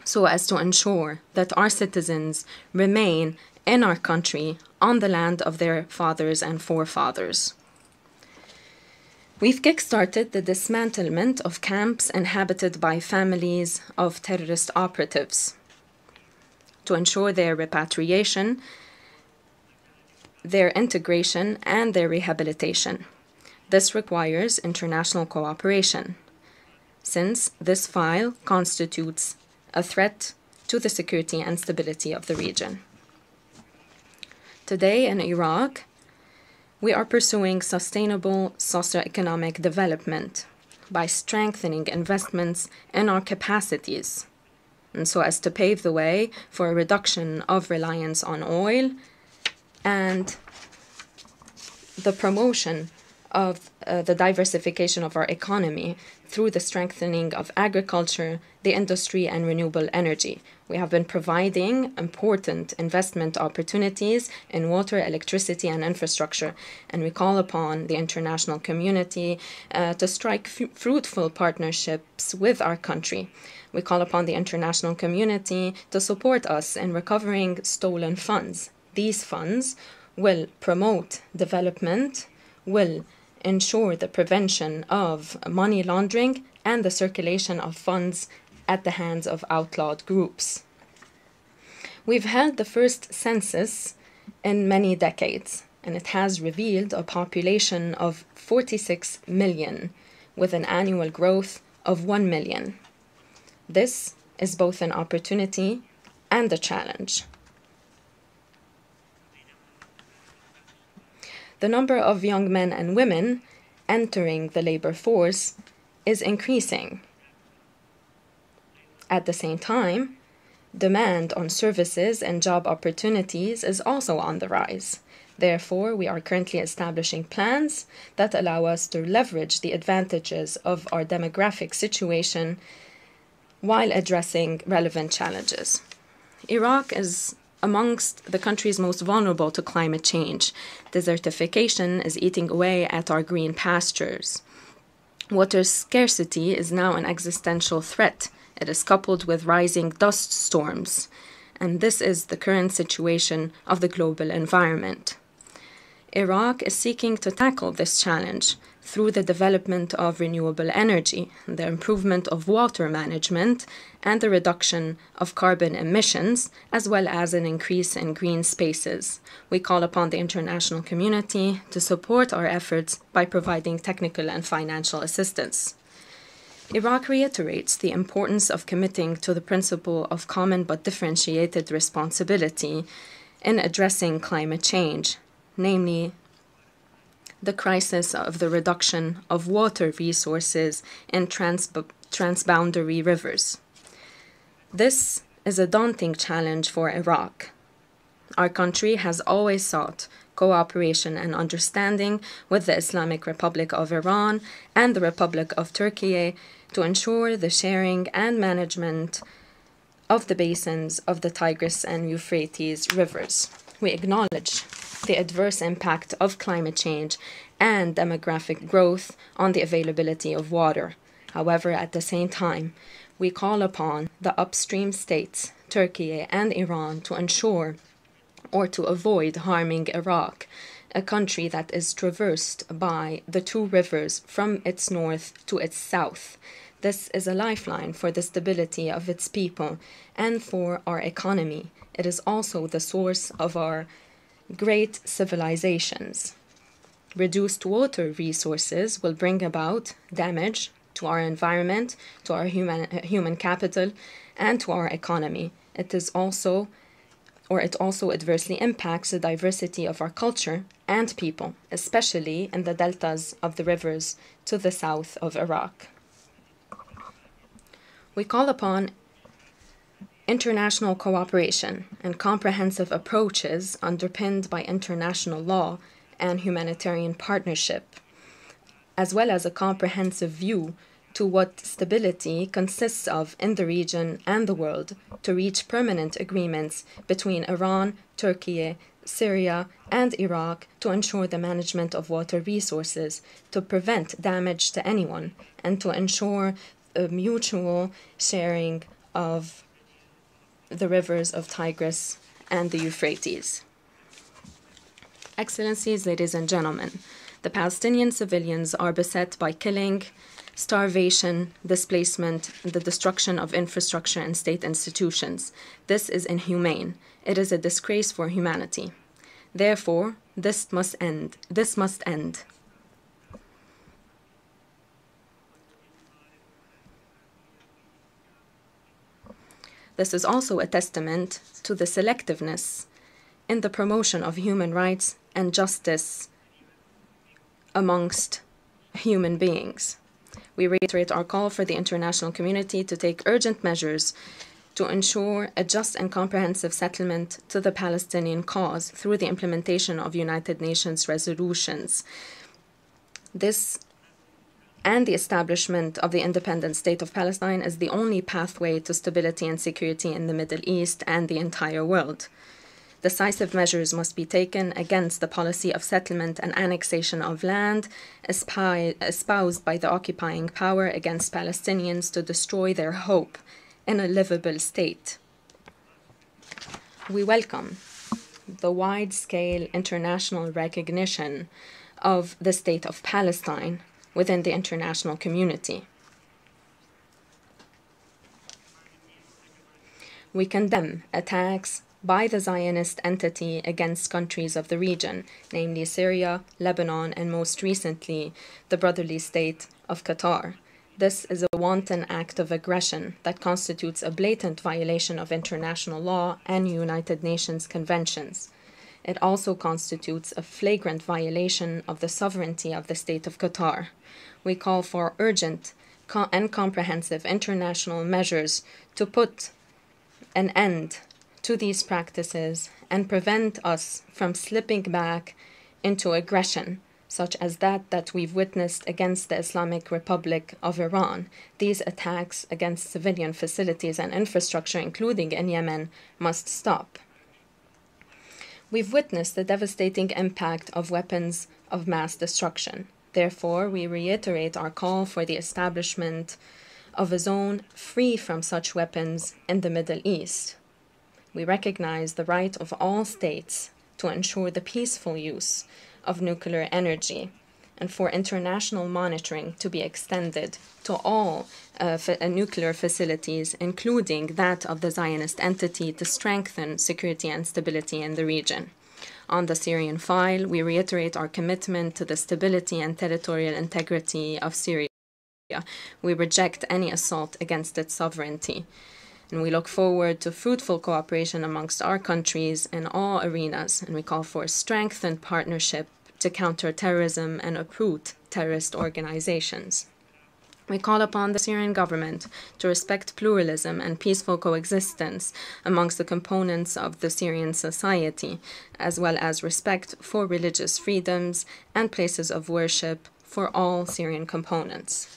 so as to ensure that our citizens remain in our country on the land of their fathers and forefathers. We've kickstarted the dismantlement of camps inhabited by families of terrorist operatives to ensure their repatriation, their integration, and their rehabilitation. This requires international cooperation, since this file constitutes a threat to the security and stability of the region. Today in Iraq, we are pursuing sustainable socioeconomic development by strengthening investments in our capacities, and so as to pave the way for a reduction of reliance on oil and the promotion of the diversification of our economy through the strengthening of agriculture, the industry, and renewable energy. We have been providing important investment opportunities in water, electricity, and infrastructure, and we call upon the international community to strike fruitful partnerships with our country. We call upon the international community to support us in recovering stolen funds. These funds will promote development, will ensure the prevention of money laundering and the circulation of funds at the hands of outlawed groups. We've held the first census in many decades, and it has revealed a population of 46 million, with an annual growth of 1 million. This is both an opportunity and a challenge. The number of young men and women entering the labor force is increasing. At the same time, demand on services and job opportunities is also on the rise. Therefore, we are currently establishing plans that allow us to leverage the advantages of our demographic situation while addressing relevant challenges. Iraq is amongst the countries most vulnerable to climate change. Desertification is eating away at our green pastures. Water scarcity is now an existential threat. It is coupled with rising dust storms, and this is the current situation of the global environment. Iraq is seeking to tackle this challenge through the development of renewable energy, the improvement of water management, and the reduction of carbon emissions, as well as an increase in green spaces. We call upon the international community to support our efforts by providing technical and financial assistance. Iraq reiterates the importance of committing to the principle of common but differentiated responsibility in addressing climate change, namely the crisis of the reduction of water resources in transboundary rivers. This is a daunting challenge for Iraq. Our country has always sought cooperation and understanding with the Islamic Republic of Iran and the Republic of Turkey to ensure the sharing and management of the basins of the Tigris and Euphrates rivers. We acknowledge the adverse impact of climate change and demographic growth on the availability of water. However, at the same time, we call upon the upstream states, Turkey and Iran, to ensure or to avoid harming Iraq, a country that is traversed by the two rivers from its north to its south. This is a lifeline for the stability of its people and for our economy. It is also the source of our great civilizations. Reduced water resources will bring about damage to our environment, to our human capital, and to our economy. It also adversely impacts the diversity of our culture and people, especially in the deltas of the rivers to the south of Iraq. We call upon international cooperation and comprehensive approaches underpinned by international law and humanitarian partnership, as well as a comprehensive view to what stability consists of in the region and the world, to reach permanent agreements between Iran, Turkey, Syria, and Iraq to ensure the management of water resources, to prevent damage to anyone, and to ensure a mutual sharing of the rivers of Tigris and the Euphrates. Excellencies, ladies and gentlemen, the Palestinian civilians are beset by killing, starvation, displacement, the destruction of infrastructure and state institutions. This is inhumane. It is a disgrace for humanity. Therefore, this must end. This must end. This is also a testament to the selectiveness in the promotion of human rights and justice amongst human beings. We reiterate our call for the international community to take urgent measures to ensure a just and comprehensive settlement to the Palestinian cause through the implementation of United Nations resolutions. This and the establishment of the independent state of Palestine is the only pathway to stability and security in the Middle East and the entire world. Decisive measures must be taken against the policy of settlement and annexation of land espoused by the occupying power against Palestinians to destroy their hope in a livable state. We welcome the wide-scale international recognition of the state of Palestine within the international community. We condemn attacks by the Zionist entity against countries of the region, namely Syria, Lebanon, and most recently, the brotherly state of Qatar. This is a wanton act of aggression that constitutes a blatant violation of international law and United Nations conventions. It also constitutes a flagrant violation of the sovereignty of the state of Qatar. We call for urgent and comprehensive international measures to put an end to these practices and prevent us from slipping back into aggression, such as that we've witnessed against the Islamic Republic of Iran. These attacks against civilian facilities and infrastructure, including in Yemen, must stop. We've witnessed the devastating impact of weapons of mass destruction. Therefore, we reiterate our call for the establishment of a zone free from such weapons in the Middle East. We recognize the right of all states to ensure the peaceful use of nuclear energy and for international monitoring to be extended to all nuclear facilities, including that of the Zionist entity, to strengthen security and stability in the region. On the Syrian file, we reiterate our commitment to the stability and territorial integrity of Syria. We reject any assault against its sovereignty, and we look forward to fruitful cooperation amongst our countries in all arenas, and we call for strengthened partnership to counter terrorism and uproot terrorist organizations. We call upon the Syrian government to respect pluralism and peaceful coexistence amongst the components of the Syrian society, as well as respect for religious freedoms and places of worship for all Syrian components.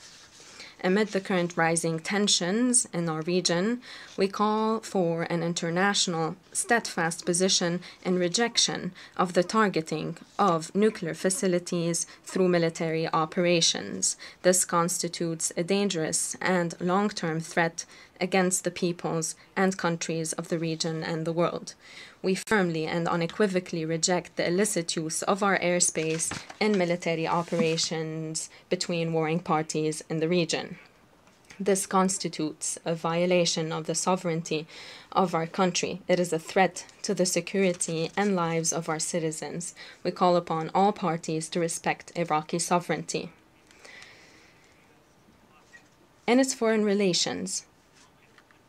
Amid the current rising tensions in our region, we call for an international steadfast position in rejection of the targeting of nuclear facilities through military operations. This constitutes a dangerous and long-term threat against the peoples and countries of the region and the world. We firmly and unequivocally reject the illicit use of our airspace in military operations between warring parties in the region. This constitutes a violation of the sovereignty of our country. It is a threat to the security and lives of our citizens. We call upon all parties to respect Iraqi sovereignty. In its foreign relations,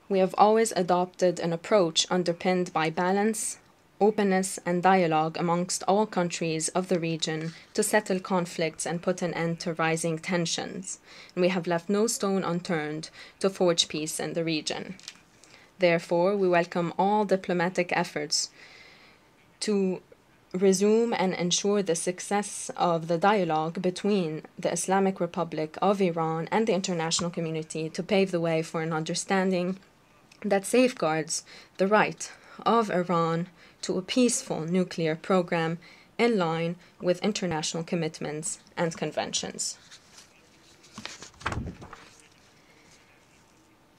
we have always adopted an approach underpinned by balance, openness, and dialogue amongst all countries of the region to settle conflicts and put an end to rising tensions. And we have left no stone unturned to forge peace in the region. Therefore, we welcome all diplomatic efforts to resume and ensure the success of the dialogue between the Islamic Republic of Iran and the international community to pave the way for an understanding that safeguards the right of Iran to a peaceful nuclear program in line with international commitments and conventions.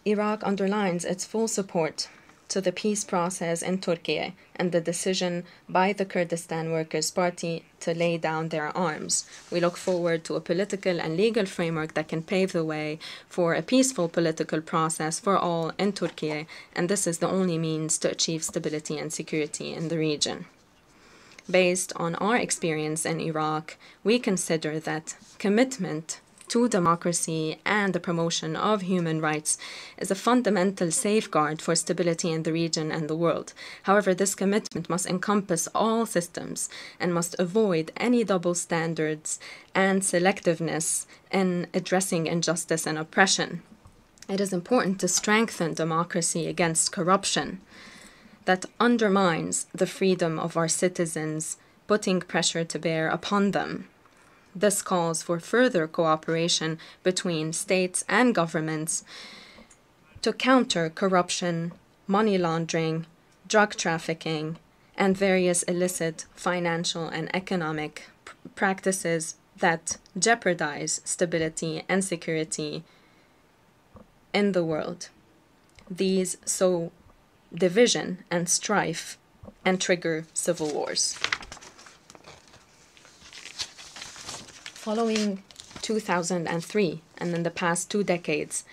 Iraq underlines its full support to the peace process in Turkey and the decision by the Kurdistan Workers' Party to lay down their arms. We look forward to a political and legal framework that can pave the way for a peaceful political process for all in Turkey, and this is the only means to achieve stability and security in the region. Based on our experience in Iraq, we consider that commitment to democracy and the promotion of human rights is a fundamental safeguard for stability in the region and the world. However, this commitment must encompass all systems and must avoid any double standards and selectiveness in addressing injustice and oppression. It is important to strengthen democracy against corruption that undermines the freedom of our citizens, putting pressure to bear upon them. This calls for further cooperation between states and governments to counter corruption, money laundering, drug trafficking, and various illicit financial and economic practices that jeopardize stability and security in the world. These sow division and strife and trigger civil wars. Following 2003 and in the past 2 decades,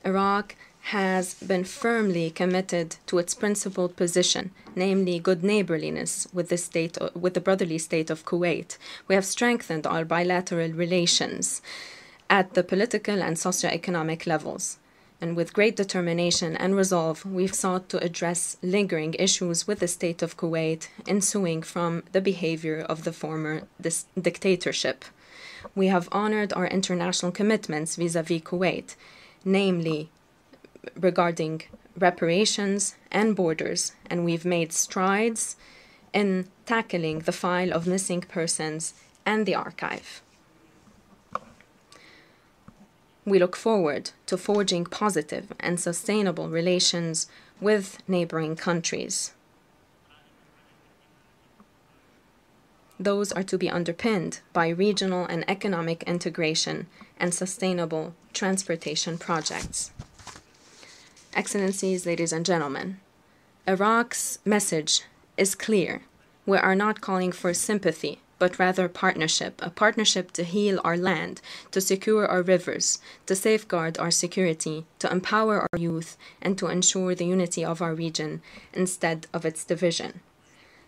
Iraq has been firmly committed to its principled position, namely good neighborliness with the brotherly state of Kuwait. We have strengthened our bilateral relations at the political and socioeconomic levels. And with great determination and resolve, we've sought to address lingering issues with the state of Kuwait ensuing from the behavior of the former dictatorship. We have honored our international commitments vis-à-vis Kuwait, namely regarding reparations and borders, and we've made strides in tackling the file of missing persons and the archive. We look forward to forging positive and sustainable relations with neighboring countries. Those are to be underpinned by regional and economic integration and sustainable transportation projects. Excellencies, ladies and gentlemen, Iraq's message is clear. We are not calling for sympathy, but rather partnership, a partnership to heal our land, to secure our rivers, to safeguard our security, to empower our youth, and to ensure the unity of our region instead of its division.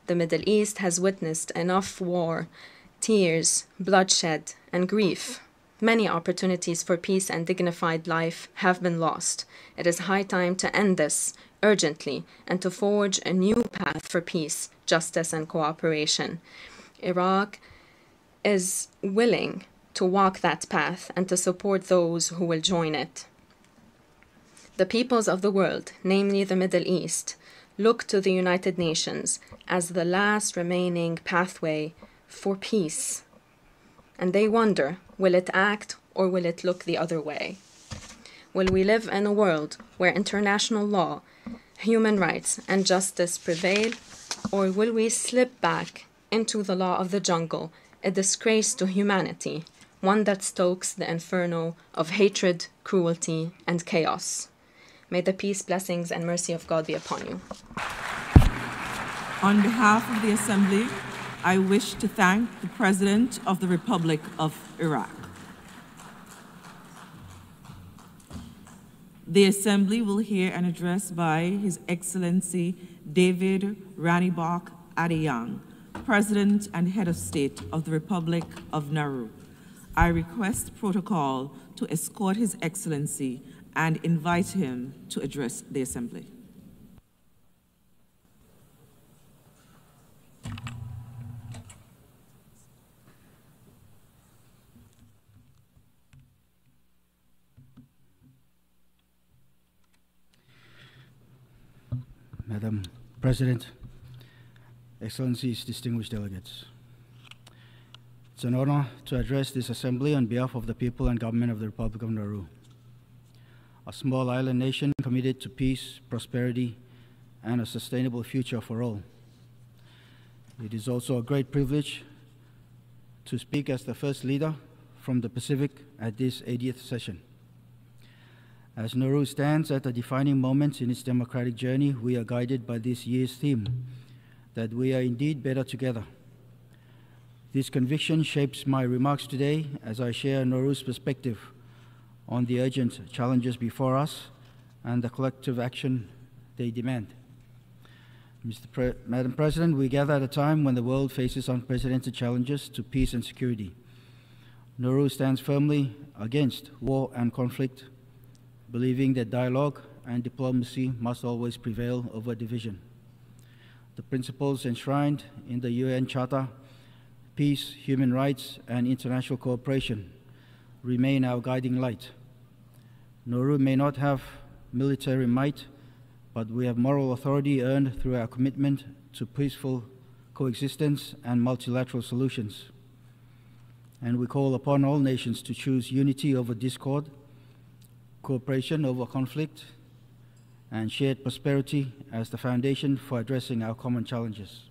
The Middle East has witnessed enough war, tears, bloodshed, and grief. Many opportunities for peace and dignified life have been lost. It is high time to end this urgently and to forge a new path for peace, justice, and cooperation. Iraq is willing to walk that path and to support those who will join it. The peoples of the world, namely the Middle East, look to the United Nations as the last remaining pathway for peace. And they wonder, will it act or will it look the other way? Will we live in a world where international law, human rights, and justice prevail, or will we slip back into the law of the jungle, a disgrace to humanity, one that stokes the inferno of hatred, cruelty, and chaos? May the peace, blessings, and mercy of God be upon you. On behalf of the Assembly, I wish to thank the President of the Republic of Iraq. The Assembly will hear an address by His Excellency 𝗵𝗂𝗄𝗃, President and Head of State of the Republic of Nauru. I request protocol to escort His Excellency and invite him to address the Assembly. Madam President, Excellencies, distinguished delegates. It's an honor to address this Assembly on behalf of the people and government of the Republic of Nauru, a small island nation committed to peace, prosperity, and a sustainable future for all. It is also a great privilege to speak as the first leader from the Pacific at this 80th session. As Nauru stands at a defining moment in its democratic journey, we are guided by this year's theme, that we are indeed better together. This conviction shapes my remarks today as I share Nauru's perspective on the urgent challenges before us and the collective action they demand. Madam President, we gather at a time when the world faces unprecedented challenges to peace and security. Nauru stands firmly against war and conflict, believing that dialogue and diplomacy must always prevail over division. The principles enshrined in the UN Charter, peace, human rights, and international cooperation remain our guiding light. Nauru may not have military might, but we have moral authority earned through our commitment to peaceful coexistence and multilateral solutions. And we call upon all nations to choose unity over discord, cooperation over conflict, and shared prosperity as the foundation for addressing our common challenges.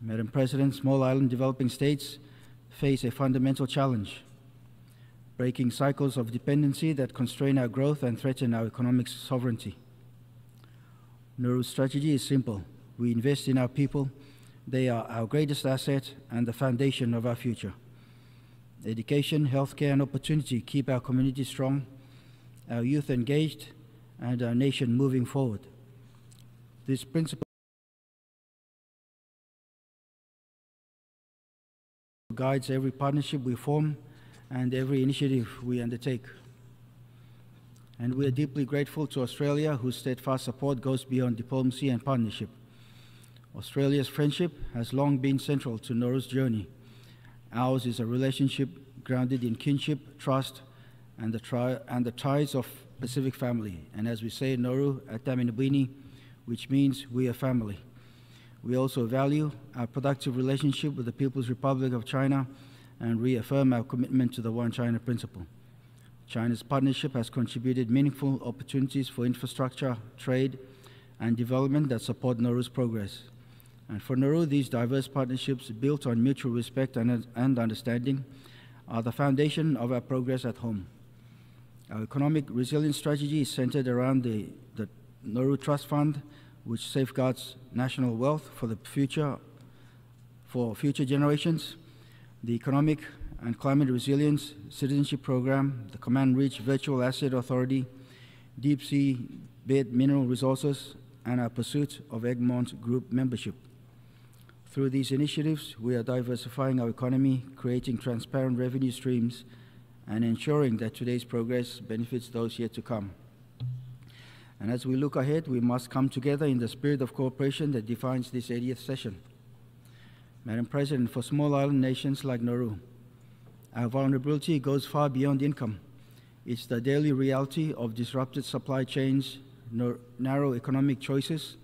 Madam President, small island developing states face a fundamental challenge, breaking cycles of dependency that constrain our growth and threaten our economic sovereignty. Nauru's strategy is simple. We invest in our people. They are our greatest asset and the foundation of our future. Education, healthcare, and opportunity keep our community strong, our youth engaged, and our nation moving forward. This principle guides every partnership we form and every initiative we undertake. And we are deeply grateful to Australia, whose steadfast support goes beyond diplomacy and partnership. Australia's friendship has long been central to Nauru's journey. Ours is a relationship grounded in kinship, trust, and the ties of Pacific family. And as we say in Nauru, Atamina, which means we are family. We also value our productive relationship with the People's Republic of China and reaffirm our commitment to the One China principle. China's partnership has contributed meaningful opportunities for infrastructure, trade, and development that support Nauru's progress. And for Nauru, these diverse partnerships built on mutual respect and understanding are the foundation of our progress at home. Our economic resilience strategy is centered around the Nauru Trust Fund, which safeguards national wealth for future generations, the Economic and Climate Resilience Citizenship Program, the Command Ridge Virtual Asset Authority, deep sea bed mineral resources, and our pursuit of Egmont Group membership. Through these initiatives, we are diversifying our economy, creating transparent revenue streams, and ensuring that today's progress benefits those yet to come. And as we look ahead, we must come together in the spirit of cooperation that defines this 80th session. Madam President, for small island nations like Nauru, our vulnerability goes far beyond income. It's the daily reality of disrupted supply chains, narrow economic choices,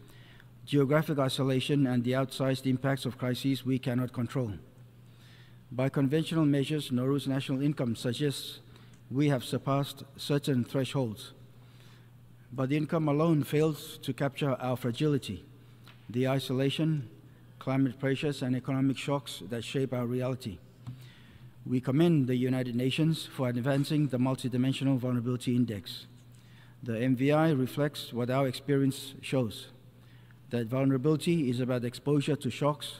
geographic isolation, and the outsized impacts of crises we cannot control. By conventional measures, Nauru's national income suggests we have surpassed certain thresholds. But income alone fails to capture our fragility, the isolation, climate pressures, and economic shocks that shape our reality. We commend the United Nations for advancing the Multidimensional Vulnerability Index. The MVI reflects what our experience shows, that vulnerability is about exposure to shocks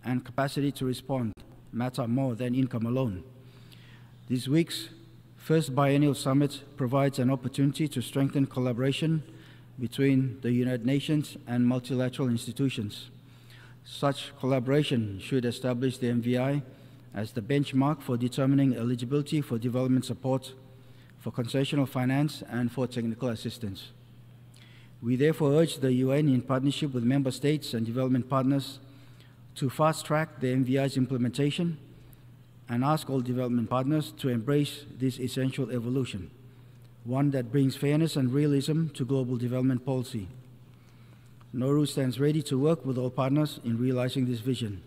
and capacity to respond matter more than income alone. This week's first biennial summit provides an opportunity to strengthen collaboration between the United Nations and multilateral institutions. Such collaboration should establish the MVI as the benchmark for determining eligibility for development support, for concessional finance, and for technical assistance. We therefore urge the UN, in partnership with member states and development partners, to fast-track the MVI's implementation and ask all development partners to embrace this essential evolution, one that brings fairness and realism to global development policy. Nauru stands ready to work with all partners in realizing this vision.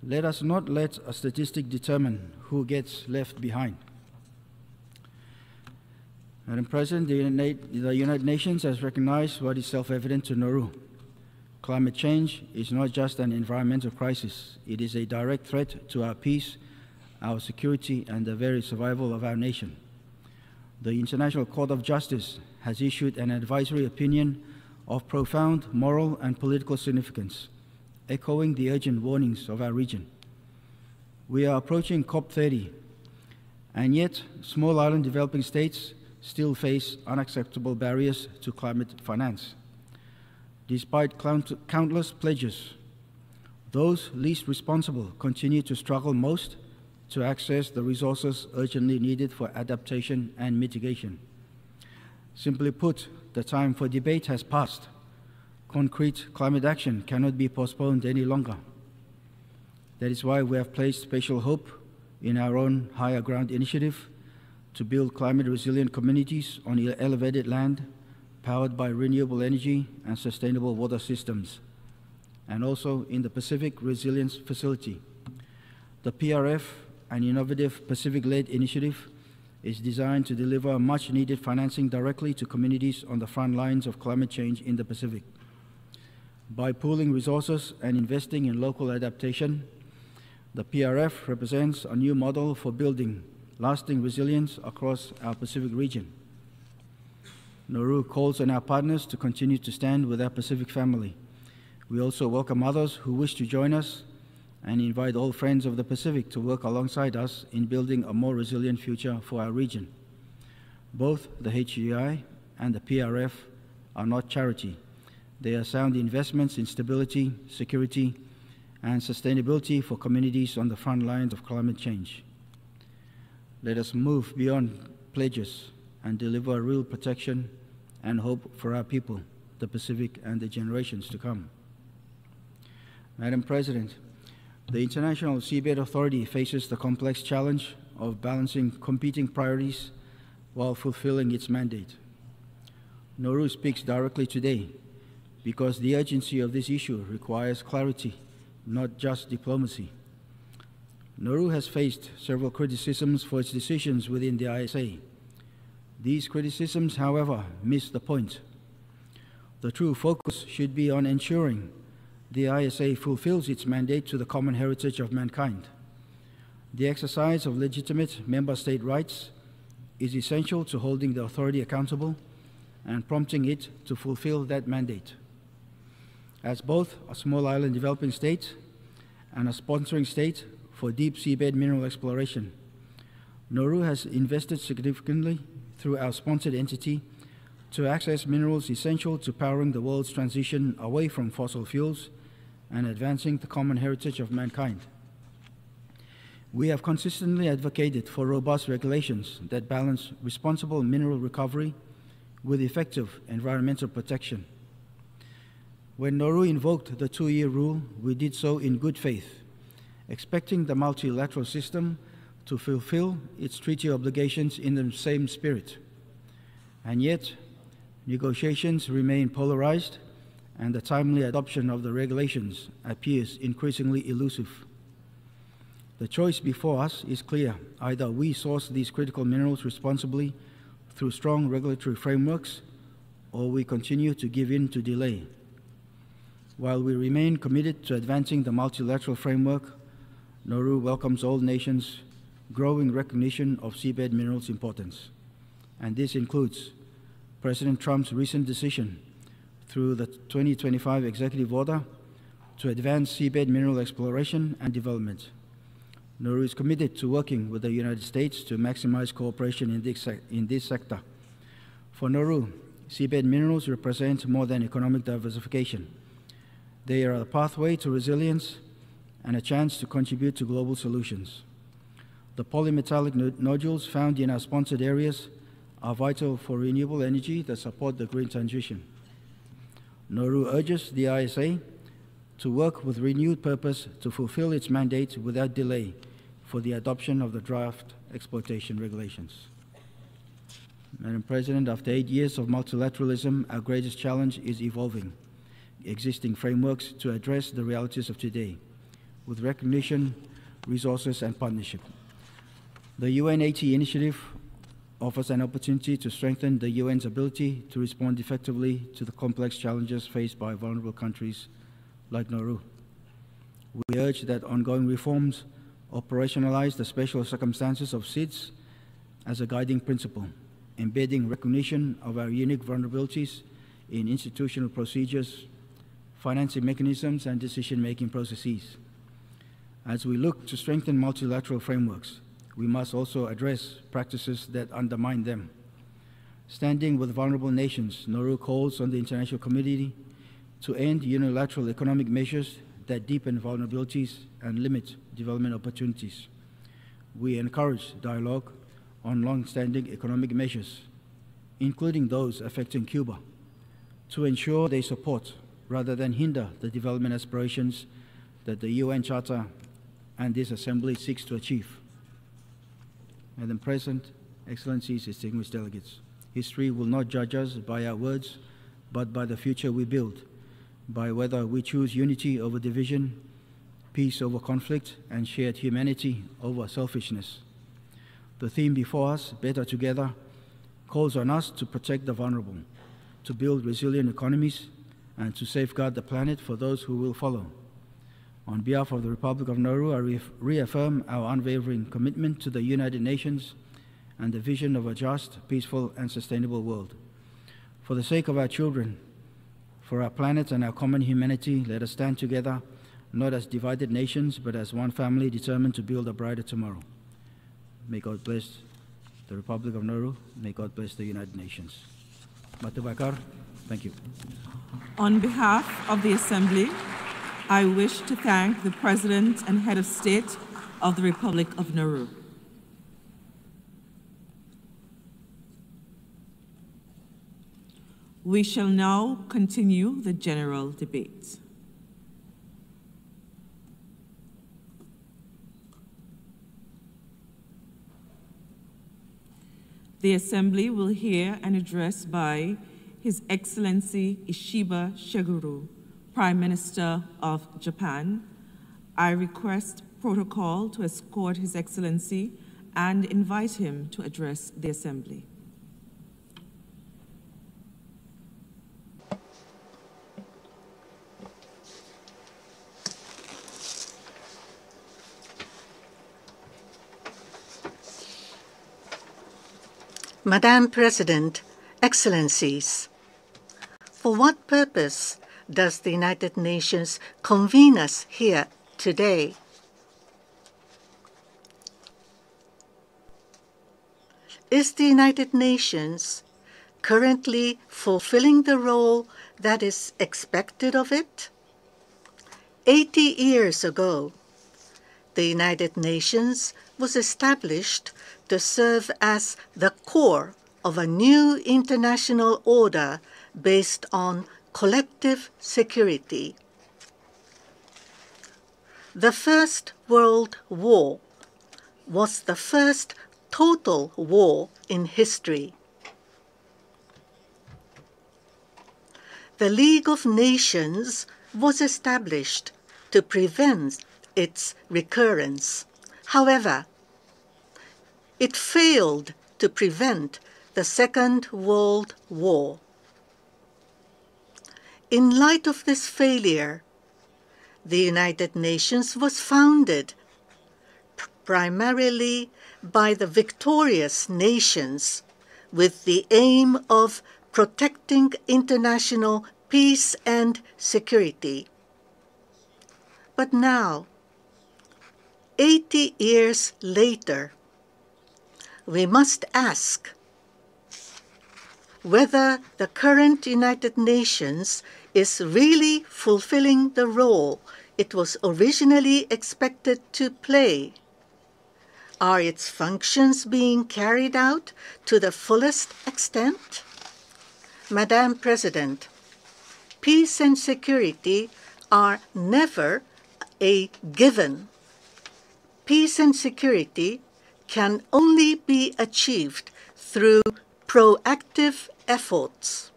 Let us not let a statistic determine who gets left behind. Madam President, the United Nations has recognized what is self-evident to Nauru. Climate change is not just an environmental crisis. It is a direct threat to our peace, our security, and the very survival of our nation. The International Court of Justice has issued an advisory opinion of profound moral and political significance, echoing the urgent warnings of our region. We are approaching COP30, and yet small island developing states still face unacceptable barriers to climate finance. Despite countless pledges, those least responsible continue to struggle most to access the resources urgently needed for adaptation and mitigation. Simply put, the time for debate has passed. Concrete climate action cannot be postponed any longer. That is why we have placed special hope in our own Higher Ground initiative to build climate-resilient communities on elevated land, powered by renewable energy and sustainable water systems, and also in the Pacific Resilience Facility. The PRF, an innovative Pacific-led initiative, is designed to deliver much-needed financing directly to communities on the front lines of climate change in the Pacific. By pooling resources and investing in local adaptation, the PRF represents a new model for building lasting resilience across our Pacific region. Nauru calls on our partners to continue to stand with our Pacific family. We also welcome others who wish to join us and invite all friends of the Pacific to work alongside us in building a more resilient future for our region. Both the HGI and the PRF are not charity. They are sound investments in stability, security, and sustainability for communities on the front lines of climate change. Let us move beyond pledges and deliver real protection and hope for our people, the Pacific, and the generations to come. Madam President, the International Seabed Authority faces the complex challenge of balancing competing priorities while fulfilling its mandate. Nauru speaks directly today because the urgency of this issue requires clarity, not just diplomacy. Nauru has faced several criticisms for its decisions within the ISA. These criticisms, however, miss the point. The true focus should be on ensuring the ISA fulfills its mandate to the common heritage of mankind. The exercise of legitimate member state rights is essential to holding the authority accountable and prompting it to fulfill that mandate. As both a small island developing state and a sponsoring state for deep seabed mineral exploration, Nauru has invested significantly through our sponsored entity to access minerals essential to powering the world's transition away from fossil fuels and advancing the common heritage of mankind. We have consistently advocated for robust regulations that balance responsible mineral recovery with effective environmental protection. When Nauru invoked the 2-year rule, we did so in good faith, expecting the multilateral system to fulfill its treaty obligations in the same spirit. And yet, negotiations remain polarized, and the timely adoption of the regulations appears increasingly elusive. The choice before us is clear. Either we source these critical minerals responsibly through strong regulatory frameworks, or we continue to give in to delay. While we remain committed to advancing the multilateral framework, Nauru welcomes all nations' growing recognition of seabed minerals' importance. And this includes President Trump's recent decision through the 2025 executive order to advance seabed mineral exploration and development. Nauru is committed to working with the United States to maximize cooperation in this sector. For Nauru, seabed minerals represent more than economic diversification. They are a pathway to resilience and a chance to contribute to global solutions. The polymetallic nodules found in our sponsored areas are vital for renewable energy that support the green transition. Nauru urges the ISA to work with renewed purpose to fulfill its mandate without delay for the adoption of the draft exploitation regulations. Madam President, after 8 years of multilateralism, our greatest challenge is evolving existing frameworks to address the realities of today, with recognition, resources, and partnership. The UN-80 initiative offers an opportunity to strengthen the UN's ability to respond effectively to the complex challenges faced by vulnerable countries like Nauru. We urge that ongoing reforms operationalize the special circumstances of SIDS as a guiding principle, embedding recognition of our unique vulnerabilities in institutional procedures, financing mechanisms, and decision-making processes. As we look to strengthen multilateral frameworks, we must also address practices that undermine them. Standing with vulnerable nations, Nauru calls on the international community to end unilateral economic measures that deepen vulnerabilities and limit development opportunities. We encourage dialogue on long-standing economic measures, including those affecting Cuba, to ensure they support rather than hinder the development aspirations that the UN Charter and this Assembly seeks to achieve. Madam President, Excellencies, distinguished delegates, history will not judge us by our words, but by the future we build, by whether we choose unity over division, peace over conflict, and shared humanity over selfishness. The theme before us, Better Together, calls on us to protect the vulnerable, to build resilient economies, and to safeguard the planet for those who will follow. On behalf of the Republic of Nauru, I reaffirm our unwavering commitment to the United Nations and the vision of a just, peaceful, and sustainable world. For the sake of our children, for our planet and our common humanity, let us stand together, not as divided nations, but as one family determined to build a brighter tomorrow. May God bless the Republic of Nauru. May God bless the United Nations. Matu Bakar, thank you. On behalf of the Assembly, I wish to thank the President and Head of State of the Republic of Nauru. We shall now continue the general debate. The Assembly will hear an address by His Excellency 𝗚𝗚𝗃 𝗚𝗃𝗃, Prime Minister of Japan. I request protocol to escort His Excellency and invite him to address the Assembly. Madam President, Excellencies, for what purpose does the United Nations convene us here today? Is the United Nations currently fulfilling the role that is expected of it? 80 years ago, the United Nations was established to serve as the core of a new international order based on collective security. The First World War was the first total war in history. The League of Nations was established to prevent its recurrence However, it failed to prevent the Second World War. In light of this failure, the United Nations was founded primarily by the victorious nations with the aim of protecting international peace and security. But now, 80 years later, we must ask whether the current United Nations is really fulfilling the role it was originally expected to play. Are its functions being carried out to the fullest extent? Madam President, peace and security are never a given. Peace and security can only be achieved through proactive efforts.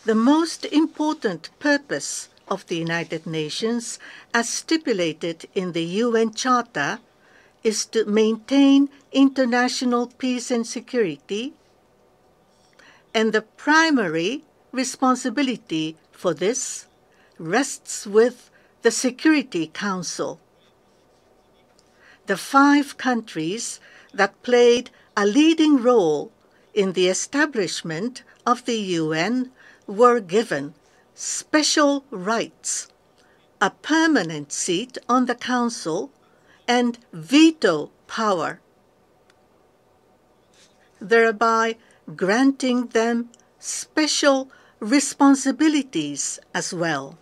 The most important purpose of the United Nations, as stipulated in the UN Charter, is to maintain international peace and security, and the primary responsibility for this rests with the Security Council. The 5 countries that played a leading role in the establishment of the UN were given special rights, a permanent seat on the Council, and veto power, thereby granting them special responsibilities as well.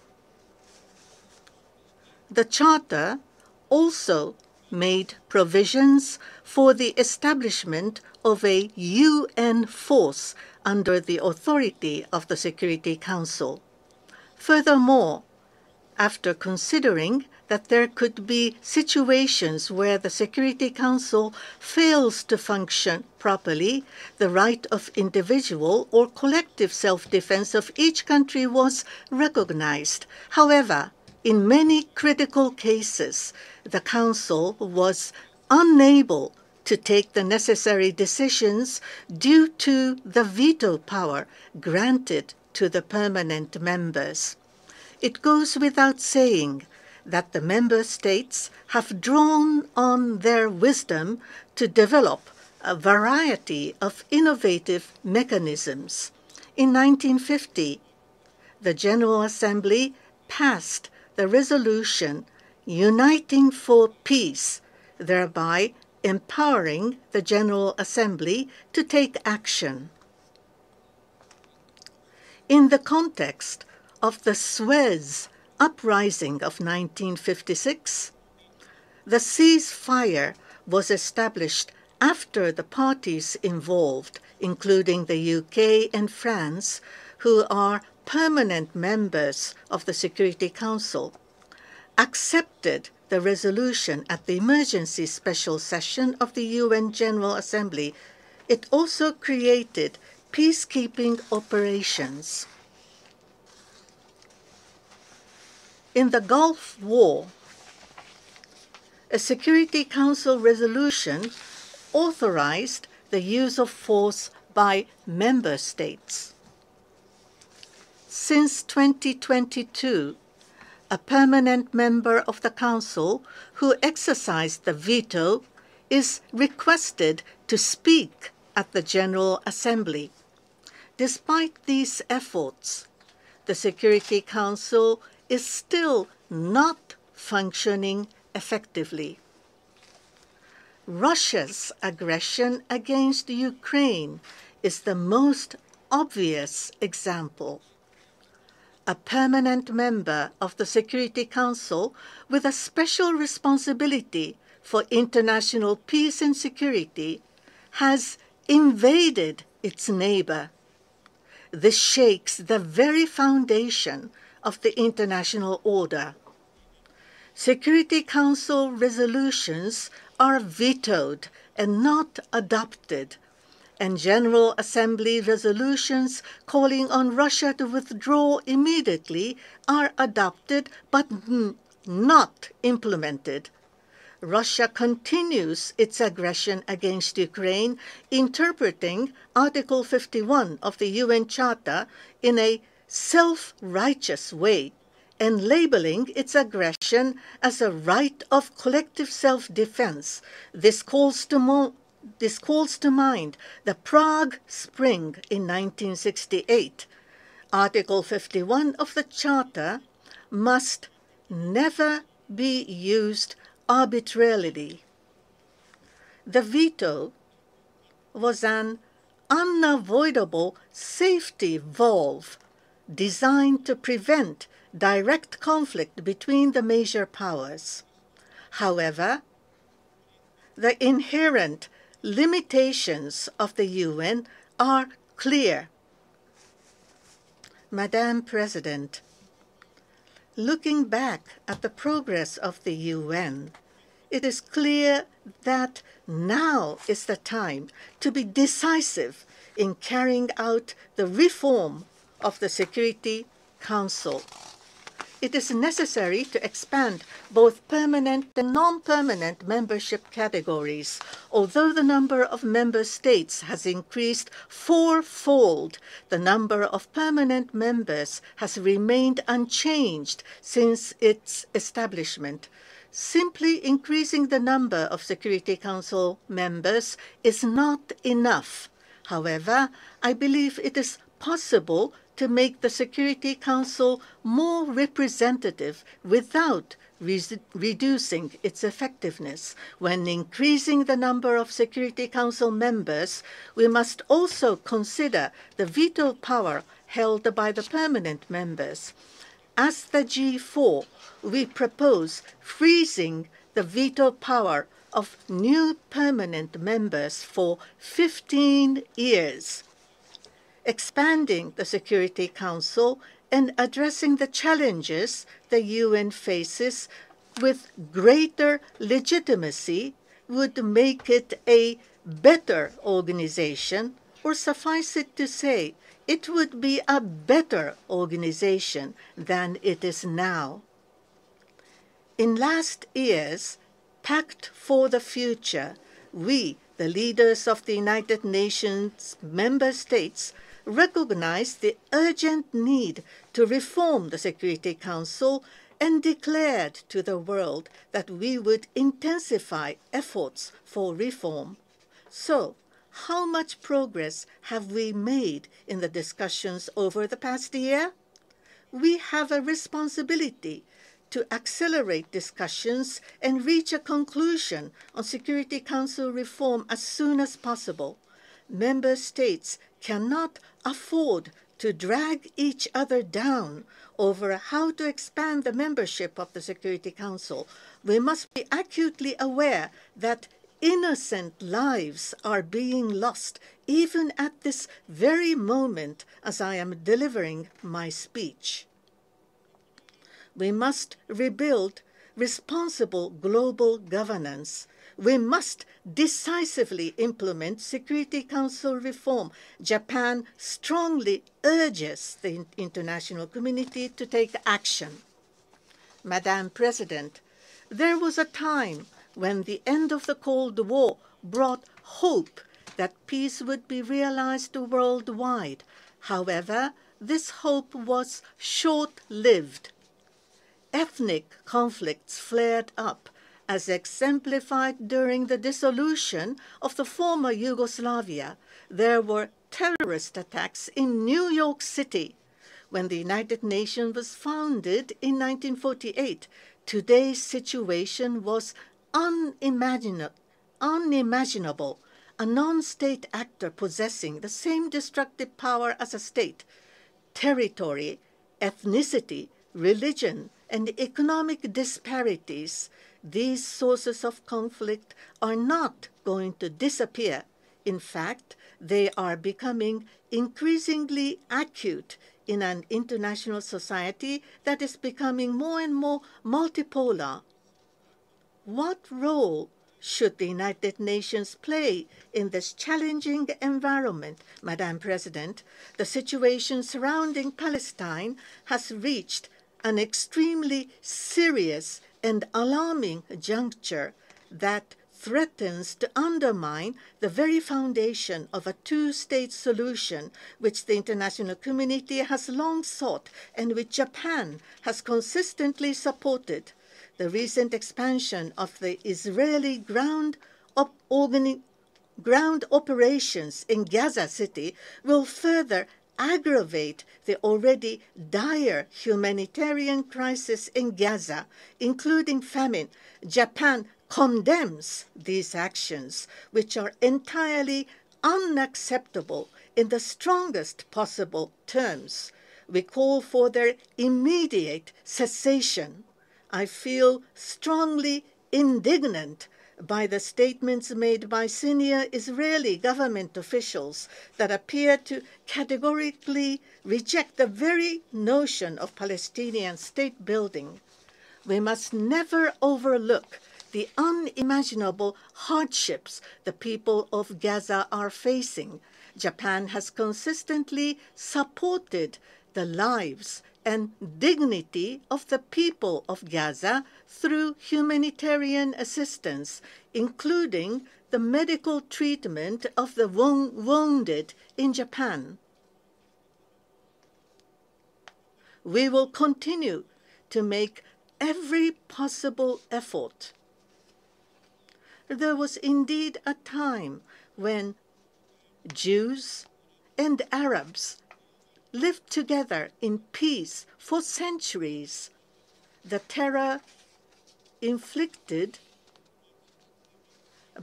The Charter also made provisions for the establishment of a UN force under the authority of the Security Council. Furthermore, after considering that there could be situations where the Security Council fails to function properly, the right of individual or collective self-defense of each country was recognized. However, in many critical cases, the Council was unable to take the necessary decisions due to the veto power granted to the permanent members. It goes without saying that the member states have drawn on their wisdom to develop a variety of innovative mechanisms. In 1950, the General Assembly passed the resolution Uniting for Peace, thereby empowering the General Assembly to take action. In the context of the Suez Uprising of 1956, the ceasefire was established after the parties involved, including the UK and France, who are permanent members of the Security Council, accepted the resolution at the emergency special session of the UN General Assembly. It also created peacekeeping operations. In the Gulf War, a Security Council resolution authorized the use of force by member states. Since 2022, a permanent member of the Council who exercised the veto is requested to speak at the General Assembly. Despite these efforts, the Security Council is still not functioning effectively. Russia's aggression against Ukraine is the most obvious example. A permanent member of the Security Council with a special responsibility for international peace and security has invaded its neighbor. This shakes the very foundation of the international order. Security Council resolutions are vetoed and not adopted, and General Assembly resolutions calling on Russia to withdraw immediately are adopted but not implemented, Russia continues its aggression against Ukraine, interpreting Article 51 of the UN Charter in a self-righteous way and labeling its aggression as a right of collective self-defense. This calls to mind the Prague Spring in 1968. Article 51 of the Charter must never be used arbitrarily. The veto was an unavoidable safety valve designed to prevent direct conflict between the major powers. However, the inherent limitations of the UN are clear. Madam President, looking back at the progress of the UN, it is clear that now is the time to be decisive in carrying out the reform of the Security Council. It is necessary to expand both permanent and non-permanent membership categories. Although the number of member states has increased fourfold, the number of permanent members has remained unchanged since its establishment. Simply increasing the number of Security Council members is not enough. However, I believe it is possible to make the Security Council more representative without reducing its effectiveness. When increasing the number of Security Council members, we must also consider the veto power held by the permanent members. As the G4, we propose freezing the veto power of new permanent members for 15 years. Expanding the Security Council and addressing the challenges the UN faces with greater legitimacy would make it a better organization, or suffice it to say, it would be a better organization than it is now. In last year's Pact for the Future, we, the leaders of the United Nations member states, recognized the urgent need to reform the Security Council and declared to the world that we would intensify efforts for reform. So, how much progress have we made in the discussions over the past year? We have a responsibility to accelerate discussions and reach a conclusion on Security Council reform as soon as possible. Member states cannot afford to drag each other down over how to expand the membership of the Security Council. We must be acutely aware that innocent lives are being lost even at this very moment as I am delivering my speech. We must rebuild responsible global governance. We must decisively implement Security Council reform. Japan strongly urges the international community to take action. Madam President, there was a time when the end of the Cold War brought hope that peace would be realized worldwide. However, this hope was short-lived. Ethnic conflicts flared up, as exemplified during the dissolution of the former Yugoslavia. There were terrorist attacks in New York City. When the United Nations was founded in 1948, today's situation was unimaginable. A non-state actor possessing the same destructive power as a state, territory, ethnicity, religion, and economic disparities. These sources of conflict are not going to disappear. In fact, they are becoming increasingly acute in an international society that is becoming more and more multipolar. What role should the United Nations play in this challenging environment, Madam President? The situation surrounding Palestine has reached an extremely serious and alarming juncture that threatens to undermine the very foundation of a two-state solution which the international community has long sought and which Japan has consistently supported. The recent expansion of the Israeli ground operations in Gaza City will further aggravate the already dire humanitarian crisis in Gaza, including famine. Japan condemns these actions, which are entirely unacceptable in the strongest possible terms. We call for their immediate cessation. I feel strongly indignant by the statements made by senior Israeli government officials that appear to categorically reject the very notion of Palestinian state building. We must never overlook the unimaginable hardships the people of Gaza are facing. Japan has consistently supported the lives and dignity of the people of Gaza through humanitarian assistance, including the medical treatment of the wounded in Japan. We will continue to make every possible effort. There was indeed a time when Jews and Arabs lived together in peace for centuries. The terror inflicted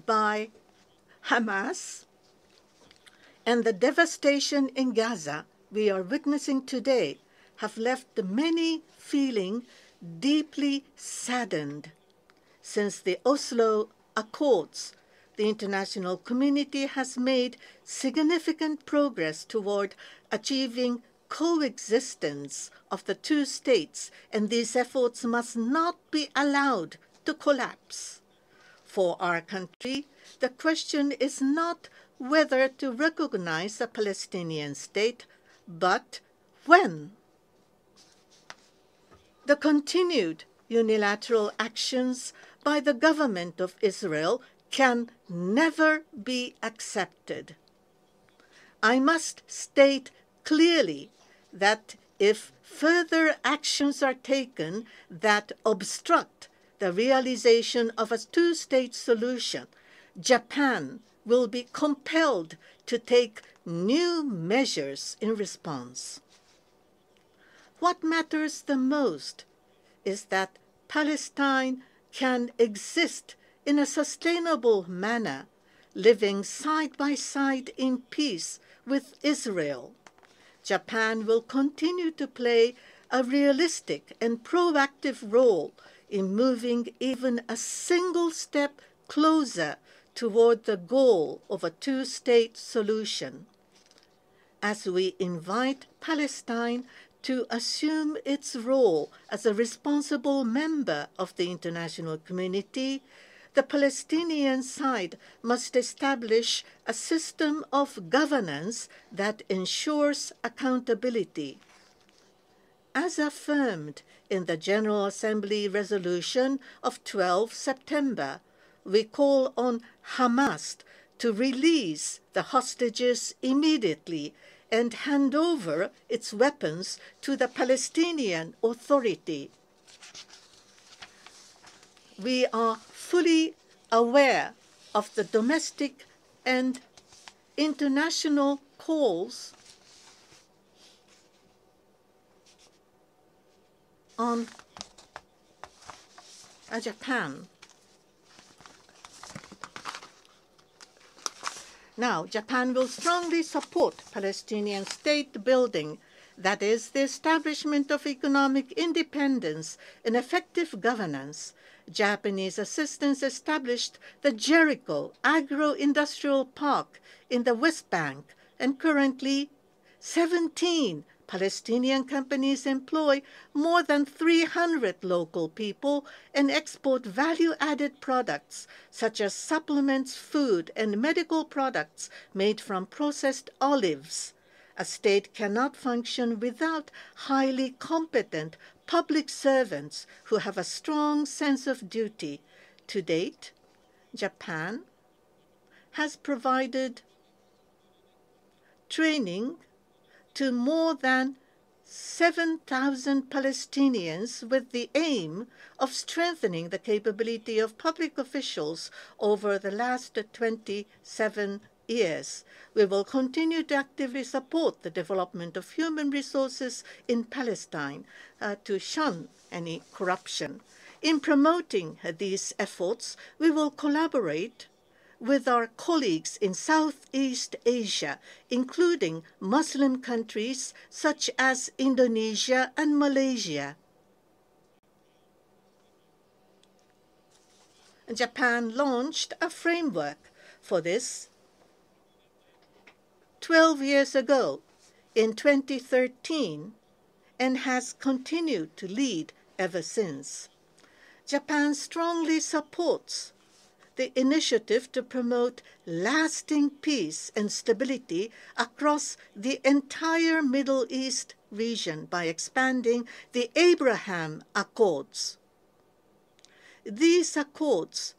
by Hamas and the devastation in Gaza we are witnessing today have left many feeling deeply saddened. Since the Oslo Accords, the international community has made significant progress toward achieving coexistence of the two states, and these efforts must not be allowed to collapse. For our country, the question is not whether to recognize a Palestinian state, but when. The continued unilateral actions by the government of Israel can never be accepted. I must state clearly that if further actions are taken that obstruct the realization of a two-state solution, Japan will be compelled to take new measures in response. What matters the most is that Palestine can exist in a sustainable manner, living side by side in peace with Israel. Japan will continue to play a realistic and proactive role in moving even a single step closer toward the goal of a two-state solution. As we invite Palestine to assume its role as a responsible member of the international community, the Palestinian side must establish a system of governance that ensures accountability. As affirmed in the General Assembly resolution of 12 September, we call on Hamas to release the hostages immediately and hand over its weapons to the Palestinian Authority. We are fully aware of the domestic and international calls on Japan. Now, Japan will strongly support Palestinian state building, that is, the establishment of economic independence and effective governance. Japanese assistance established the Jericho Agro-Industrial Park in the West Bank, and currently 17 Palestinian companies employ more than 300 local people and export value-added products such as supplements, food, and medical products made from processed olives. A state cannot function without highly competent public servants who have a strong sense of duty. To date, Japan has provided training to more than 7,000 Palestinians with the aim of strengthening the capability of public officials over the last 27 years. We will continue to actively support the development of human resources in Palestine to shun any corruption. In promoting these efforts, we will collaborate with our colleagues in Southeast Asia, including Muslim countries such as Indonesia and Malaysia. Japan launched a framework for this 12 years ago in 2013 and has continued to lead ever since. Japan strongly supports the initiative to promote lasting peace and stability across the entire Middle East region by expanding the Abraham Accords. These accords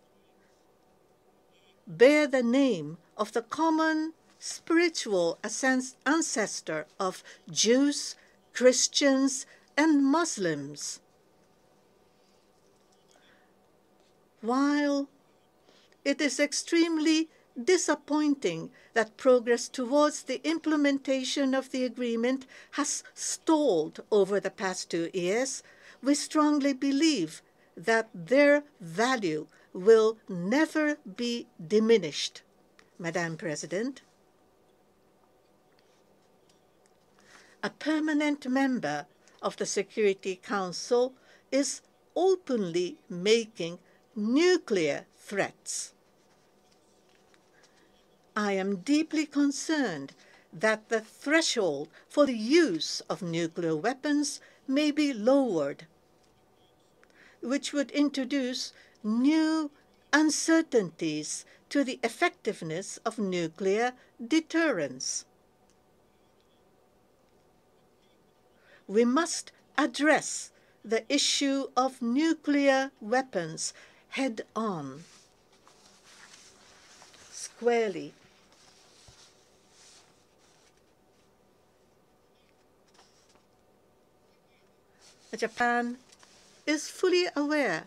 bear the name of the common spiritual ancestor of Jews, Christians, and Muslims. While it is extremely disappointing that progress towards the implementation of the agreement has stalled over the past 2 years, we strongly believe that their value will never be diminished. Madam President, a permanent member of the Security Council is openly making nuclear threats. I am deeply concerned that the threshold for the use of nuclear weapons may be lowered, which would introduce new uncertainties to the effectiveness of nuclear deterrence. We must address the issue of nuclear weapons head-on, squarely. Japan is fully aware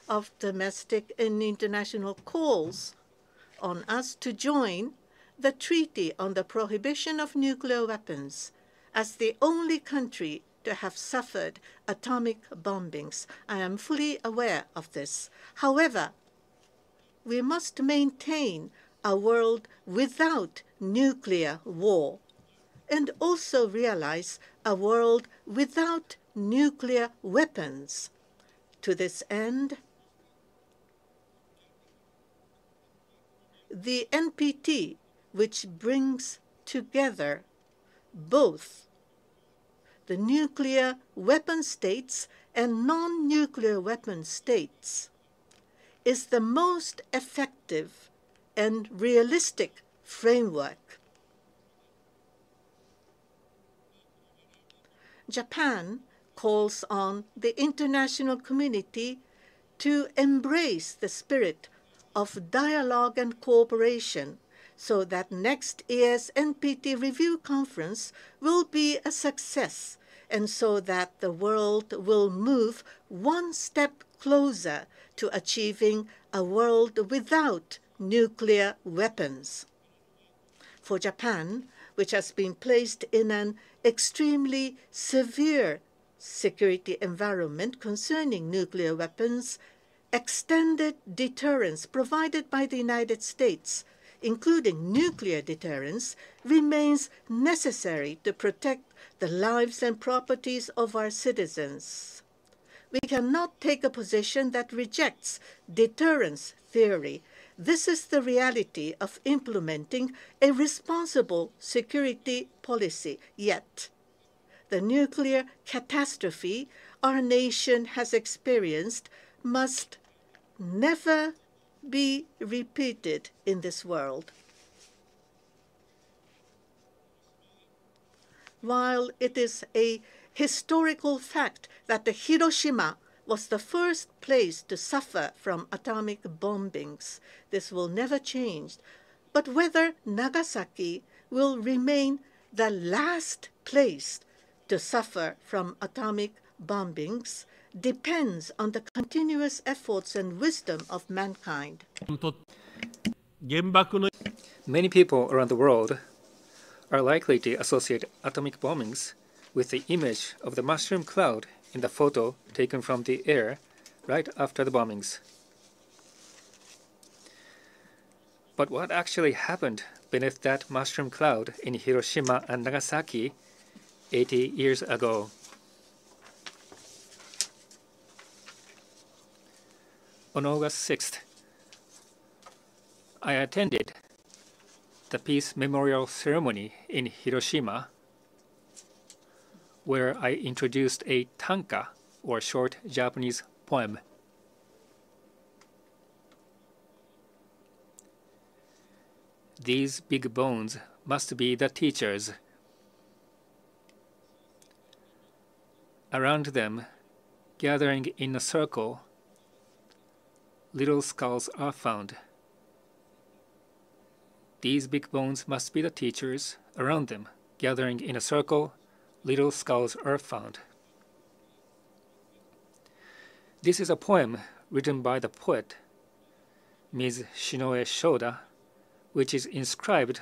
of domestic and international calls on us to join the Treaty on the Prohibition of Nuclear Weapons as the only country to have suffered atomic bombings. I am fully aware of this. However, we must maintain a world without nuclear war and also realize a world without nuclear weapons. To this end, the NPT, which brings together both the nuclear weapon states and non-nuclear weapon states, is the most effective and realistic framework. Japan calls on the international community to embrace the spirit of dialogue and cooperation so that next year's NPT review conference will be a success and so that the world will move one step closer to achieving a world without nuclear weapons. For Japan, which has been placed in an extremely severe security environment concerning nuclear weapons, extended deterrence provided by the United States, including nuclear deterrence, remains necessary to protect the lives and properties of our citizens. We cannot take a position that rejects deterrence theory. This is the reality of implementing a responsible security policy. Yet, the nuclear catastrophe our nation has experienced must never be repeated in this world. while it is a historical fact that the Hiroshima was the first place to suffer from atomic bombings, this will never change. But whether Nagasaki will remain the last place to suffer from atomic bombings depends on the continuous efforts and wisdom of mankind. Many people around the world are likely to associate atomic bombings with the image of the mushroom cloud in the photo taken from the air right after the bombings. But what actually happened beneath that mushroom cloud in Hiroshima and Nagasaki 80 years ago? On August 6th, I attended the Peace Memorial Ceremony in Hiroshima, where I introduced a tanka, or short Japanese poem. These big bones must be the teachers. Around them, gathering in a circle, little skulls are found. These big bones must be the teachers. Around them, gathering in a circle, little skulls are found. This is a poem written by the poet Ms. Shinoe Shoda, which is inscribed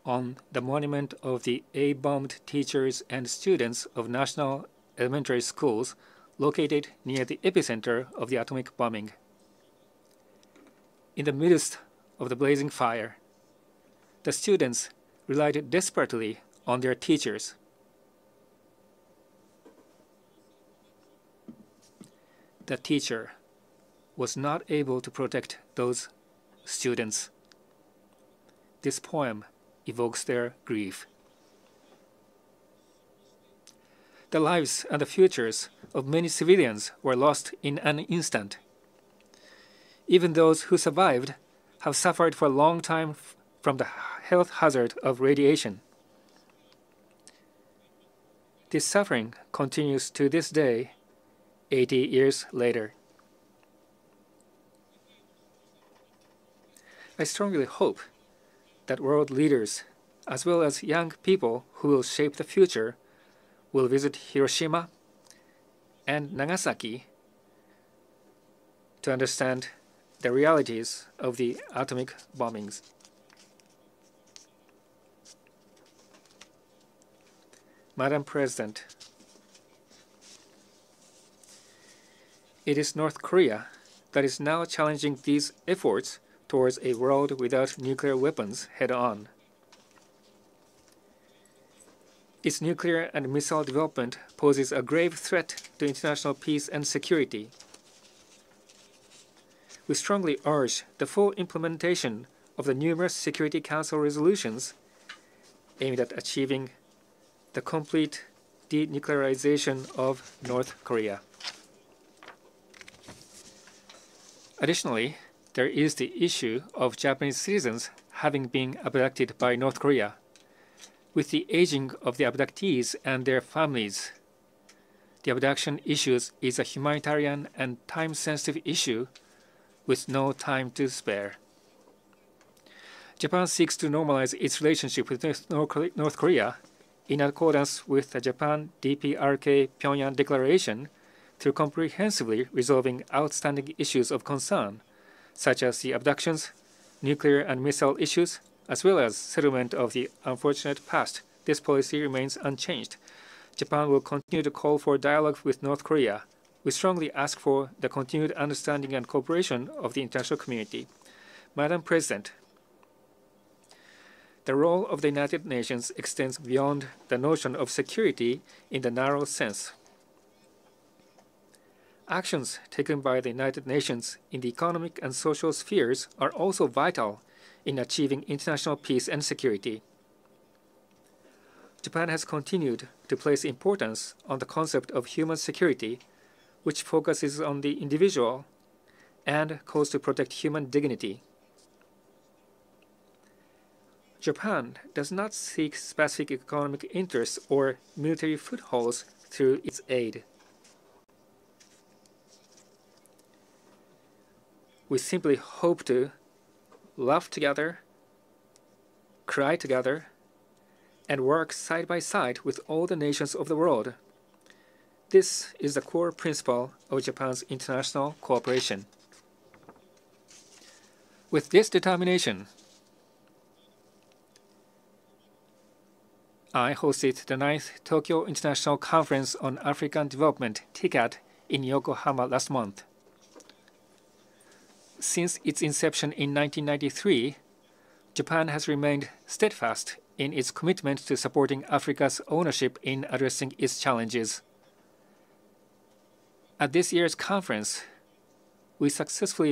on the monument of the A-bombed teachers and students of national elementary schools located near the epicenter of the atomic bombing. In the midst of the blazing fire, the students relied desperately on their teachers. The teacher was not able to protect those students. This poem evokes their grief. The lives and the futures of many civilians were lost in an instant. Even those who survived have suffered for a long time from the health hazard of radiation. This suffering continues to this day, 80 years later. I strongly hope that world leaders, as well as young people who will shape the future, will visit Hiroshima and Nagasaki to understand the realities of the atomic bombings. Madam President, it is North Korea that is now challenging these efforts towards a world without nuclear weapons head-on. Its nuclear and missile development poses a grave threat to international peace and security. We strongly urge the full implementation of the numerous Security Council resolutions aimed at achieving the complete denuclearization of North Korea. Additionally, there is the issue of Japanese citizens having been abducted by North Korea. With the aging of the abductees and their families, the abduction issue is a humanitarian and time-sensitive issue with no time to spare. Japan seeks to normalize its relationship with North Korea in accordance with the Japan DPRK Pyongyang Declaration through comprehensively resolving outstanding issues of concern, such as the abductions, nuclear and missile issues, as well as settlement of the unfortunate past. This policy remains unchanged. Japan will continue to call for dialogue with North Korea. We strongly ask for the continued understanding and cooperation of the international community. Madam President, the role of the United Nations extends beyond the notion of security in the narrow sense. Actions taken by the United Nations in the economic and social spheres are also vital in achieving international peace and security. Japan has continued to place importance on the concept of human security, which focuses on the individual and calls to protect human dignity. Japan does not seek specific economic interests or military footholds through its aid. We simply hope to laugh together, cry together, and work side by side with all the nations of the world. This is the core principle of Japan's international cooperation. With this determination, I hosted the 9th Tokyo International Conference on African Development, TICAD, in Yokohama last month. Since its inception in 1993, Japan has remained steadfast in its commitment to supporting Africa's ownership in addressing its challenges. At this year's conference, we successfully